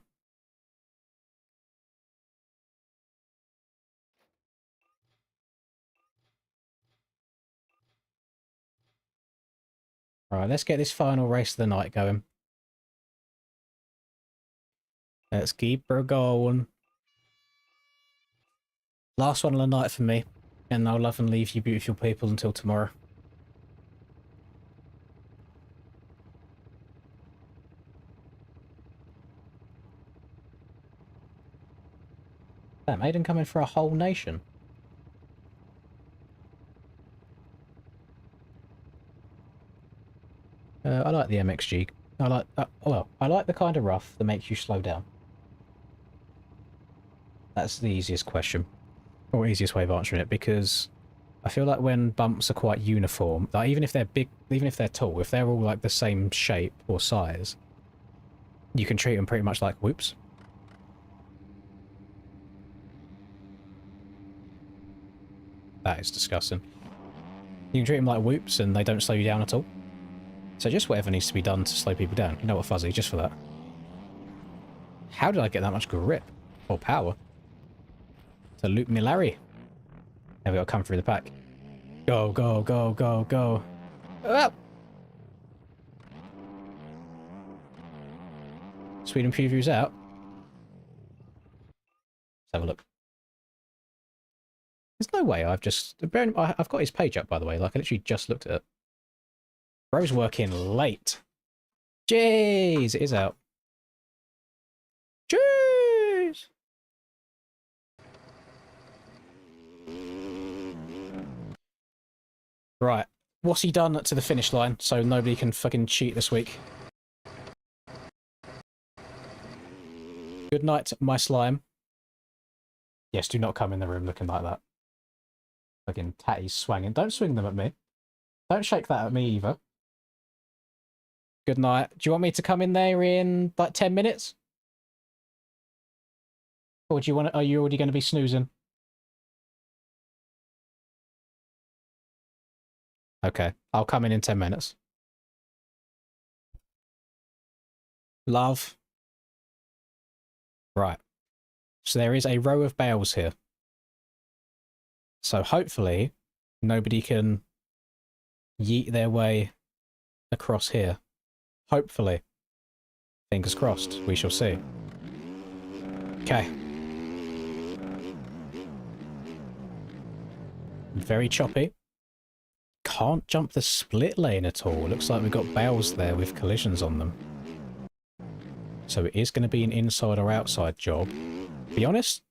Right, let's get this final race of the night going. Let's keep her going. Last one of the night for me. And I'll love and leave you beautiful people until tomorrow. Damn, Aiden coming for a whole nation. like the MXG. I like, well, I like the kind of rough that makes you slow down. That's the easiest question, or easiest way of answering it, because I feel like when bumps are quite uniform, like even if they're big, even if they're tall, if they're all like the same shape or size, you can treat them pretty much like whoops. That is disgusting. You can treat them like whoops and they don't slow you down at all. So just whatever needs to be done to slow people down. You know what, Fuzzy, just for that. How did I get that much grip or power to loop me Larry? Now we gotta come through the pack. Go, go, go, go, go. Ah! Sweden preview's out. Let's have a look. There's no way I've just... I've got his page up, by the way. Like, I literally just looked at it. Bro's working late. Jeez, it is out. Jeez! Right. What's he done to the finish line so nobody can fucking cheat this week? Good night, my slime. Yes, do not come in the room looking like that. Fucking tatties swanging. Don't swing them at me. Don't shake that at me either. Good night. Do you want me to come in there in like 10 minutes? Or do you want to, are you already going to be snoozing? Okay, I'll come in 10 minutes. Love. Right. So there is a row of bales here. So hopefully nobody can yeet their way across here. Hopefully. Fingers crossed. We shall see. Okay. Very choppy. Can't jump the split lane at all. Looks like we've got bales there with collisions on them. So it is going to be an inside or outside job. Be honest,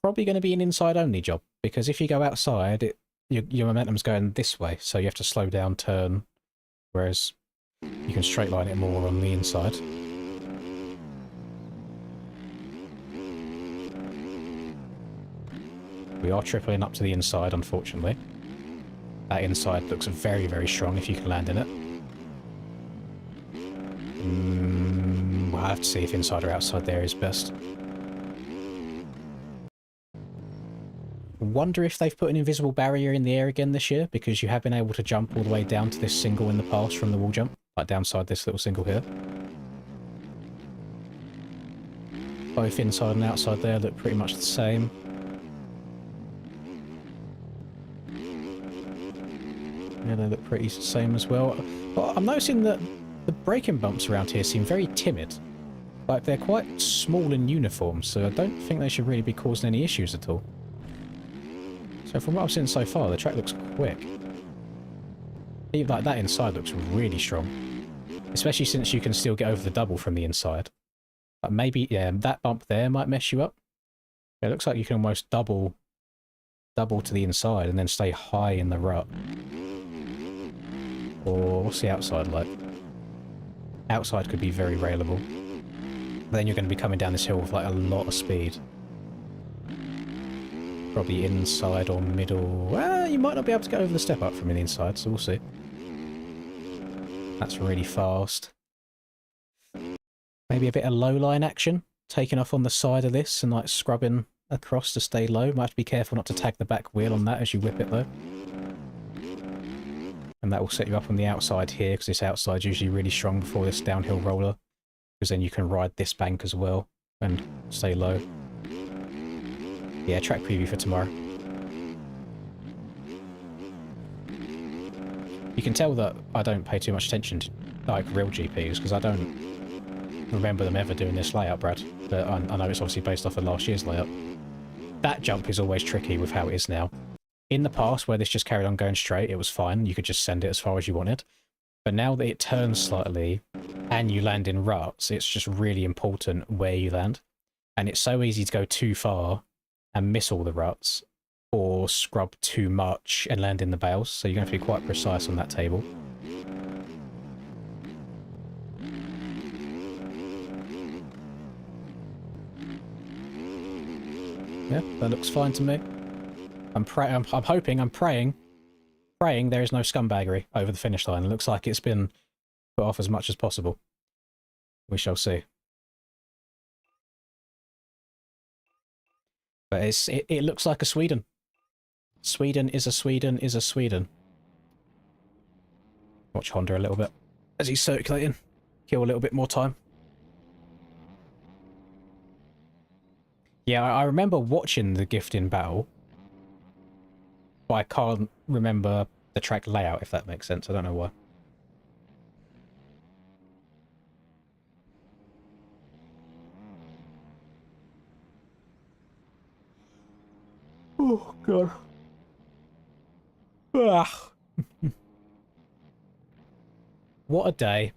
probably going to be an inside only job, because if you go outside, your momentum's going this way, so you have to slow down, turn, whereas you can straight line it more on the inside. We are tripling up to the inside, unfortunately. That inside looks very, very strong if you can land in it. We'll have to see if inside or outside there is best. Wonder if they've put an invisible barrier in the air again this year, because you have been able to jump all the way down to this single in the past from the wall jump, like downside this little single here. Both inside and outside there look pretty much the same. Yeah, they look pretty same as well. But I'm noticing that the braking bumps around here seem very timid. Like, they're quite small and uniform, so I don't think they should really be causing any issues at all. So from what I've seen so far, the track looks quick. Even like that inside looks really strong. Especially since you can still get over the double from the inside. But maybe, yeah, that bump there might mess you up. It looks like you can almost double to the inside and then stay high in the rut. Or what's the outside like? Outside could be very railable. But then you're going to be coming down this hill with like a lot of speed. Probably inside or middle. Well, you might not be able to get over the step up from the inside, so we'll see. That's really fast. Maybe a bit of low line action. Taking off on the side of this and like scrubbing across to stay low. Might have to be careful not to tag the back wheel on that as you whip it though. And that will set you up on the outside here, because this outside's usually really strong before this downhill roller. Because then you can ride this bank as well and stay low. Yeah, track preview for tomorrow. You can tell that I don't pay too much attention to like real GPs, because I don't remember them ever doing this layout, Brad. But I know it's obviously based off of last year's layout. That jump is always tricky with how it is now. In the past, where this just carried on going straight, it was fine. You could just send it as far as you wanted. But now that it turns slightly and you land in ruts, it's just really important where you land. And it's so easy to go too far and miss all the ruts, or scrub too much and land in the bales. So you're going to have to be quite precise on that table. Yeah, that looks fine to me. I'm hoping, I'm praying there is no scumbaggery over the finish line. It looks like it's been put off as much as possible. We shall see. But it looks like a Sweden. Sweden is a Sweden is a Sweden. Watch Honda a little bit as he's circulating. Kill a little bit more time. Yeah, I remember watching the gift in battle, but I can't remember the track layout, if that makes sense. I don't know why. Oh, God. Ah. What a day.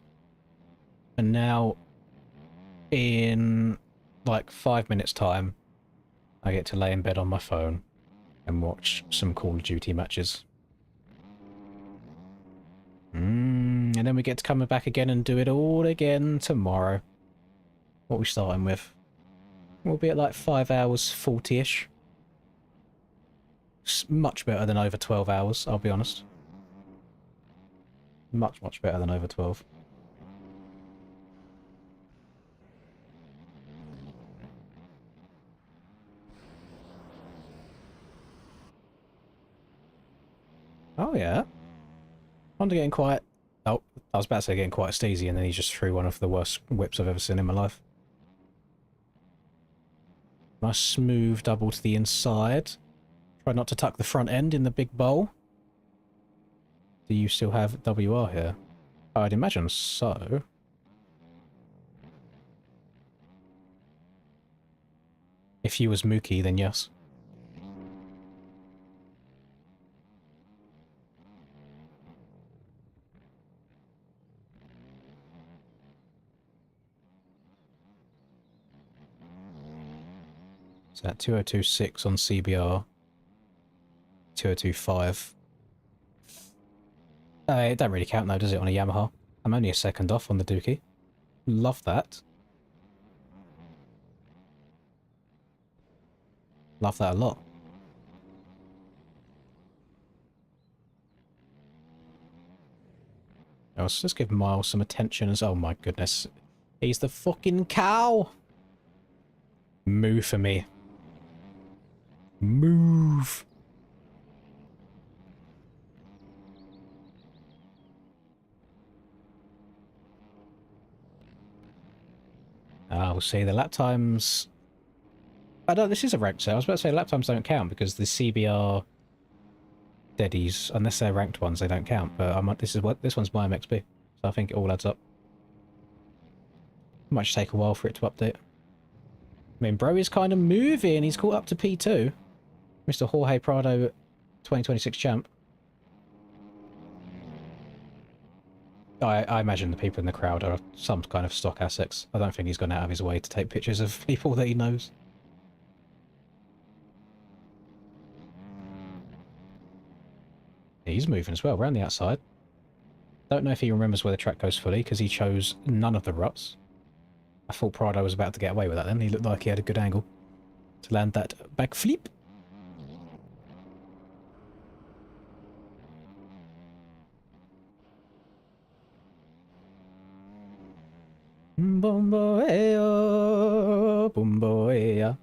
And now, in like 5 minutes' time, I get to lay in bed on my phone and watch some Call of Duty matches. And then we get to come back again and do it all again tomorrow. What are we starting with? We'll be at like 5 hours 40-ish. Much better than over 12 hours, I'll be honest. Much, much better than over 12. Oh, yeah. Honda getting quite... Oh, I was about to say getting quite steezy, and then he just threw one of the worst whips I've ever seen in my life. Nice smooth double to the inside. Try not to tuck the front end in the big bowl. Do you still have WR here? I'd imagine so. If you was Mookie, then yes. So that 2026 on CBR. 2025. It don't really count though, does it, on a Yamaha? I'm only a second off on the Dookie. Love that. Love that a lot. Let's give Miles some attention as... Oh my goodness. He's the fucking cow! Move for me. Move! We'll see. The lap times... Oh, no, this is a ranked set. I was about to say lap times don't count because the CBR deadies, unless they're ranked ones, they don't count. But this one's my MXB, so I think it all adds up. Might just take a while for it to update. I mean, bro is kind of moving. He's caught up to P2. Mr. Jorge Prado, 2026 champ. I imagine the people in the crowd are some kind of stock assets. I don't think he's gone out of his way to take pictures of people that he knows. He's moving as well, around the outside. Don't know if he remembers where the track goes fully, because he chose none of the ruts. I thought Prado was about to get away with that then. He looked like he had a good angle to land that backflip. Bomboeo, bomboea.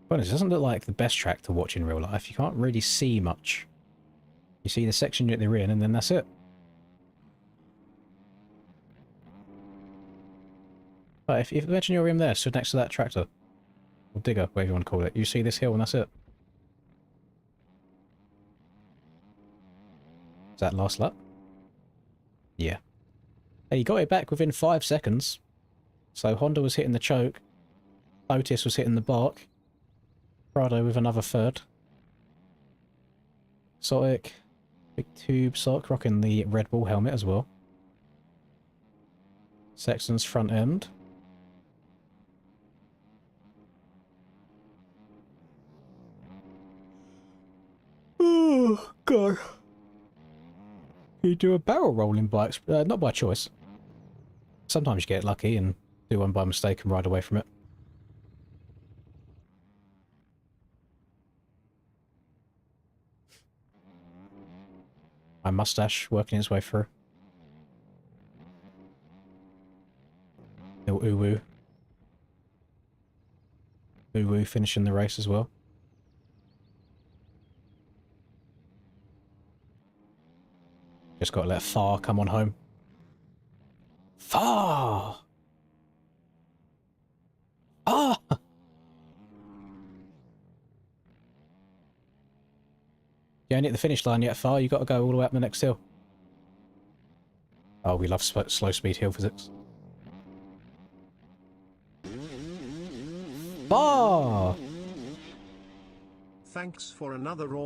Bonus, it doesn't look like the best track to watch in real life. You can't really see much. You see the section that they're in, and then that's it. But if imagine you're in there, stood next to that tractor. Or digger, whatever you want to call it. You see this hill, and that's it. Is that last lap? Yeah. Hey, he got it back within 5 seconds. So Honda was hitting the choke. Otis was hitting the bark. Prado with another third. Exotic. Big tube sock rocking the Red Bull helmet as well. Sexton's front end. Oh, God. You do a barrel roll in bikes, not by choice. Sometimes you get lucky and do one by mistake and ride away from it. My mustache working its way through. Little Uwu. Uwu finishing the race as well. Just got to let Far come on home. Far! Ah! You ain't at the finish line yet, Far. You got to go all the way up the next hill. Oh, we love slow speed hill physics. Far! Thanks for another awesome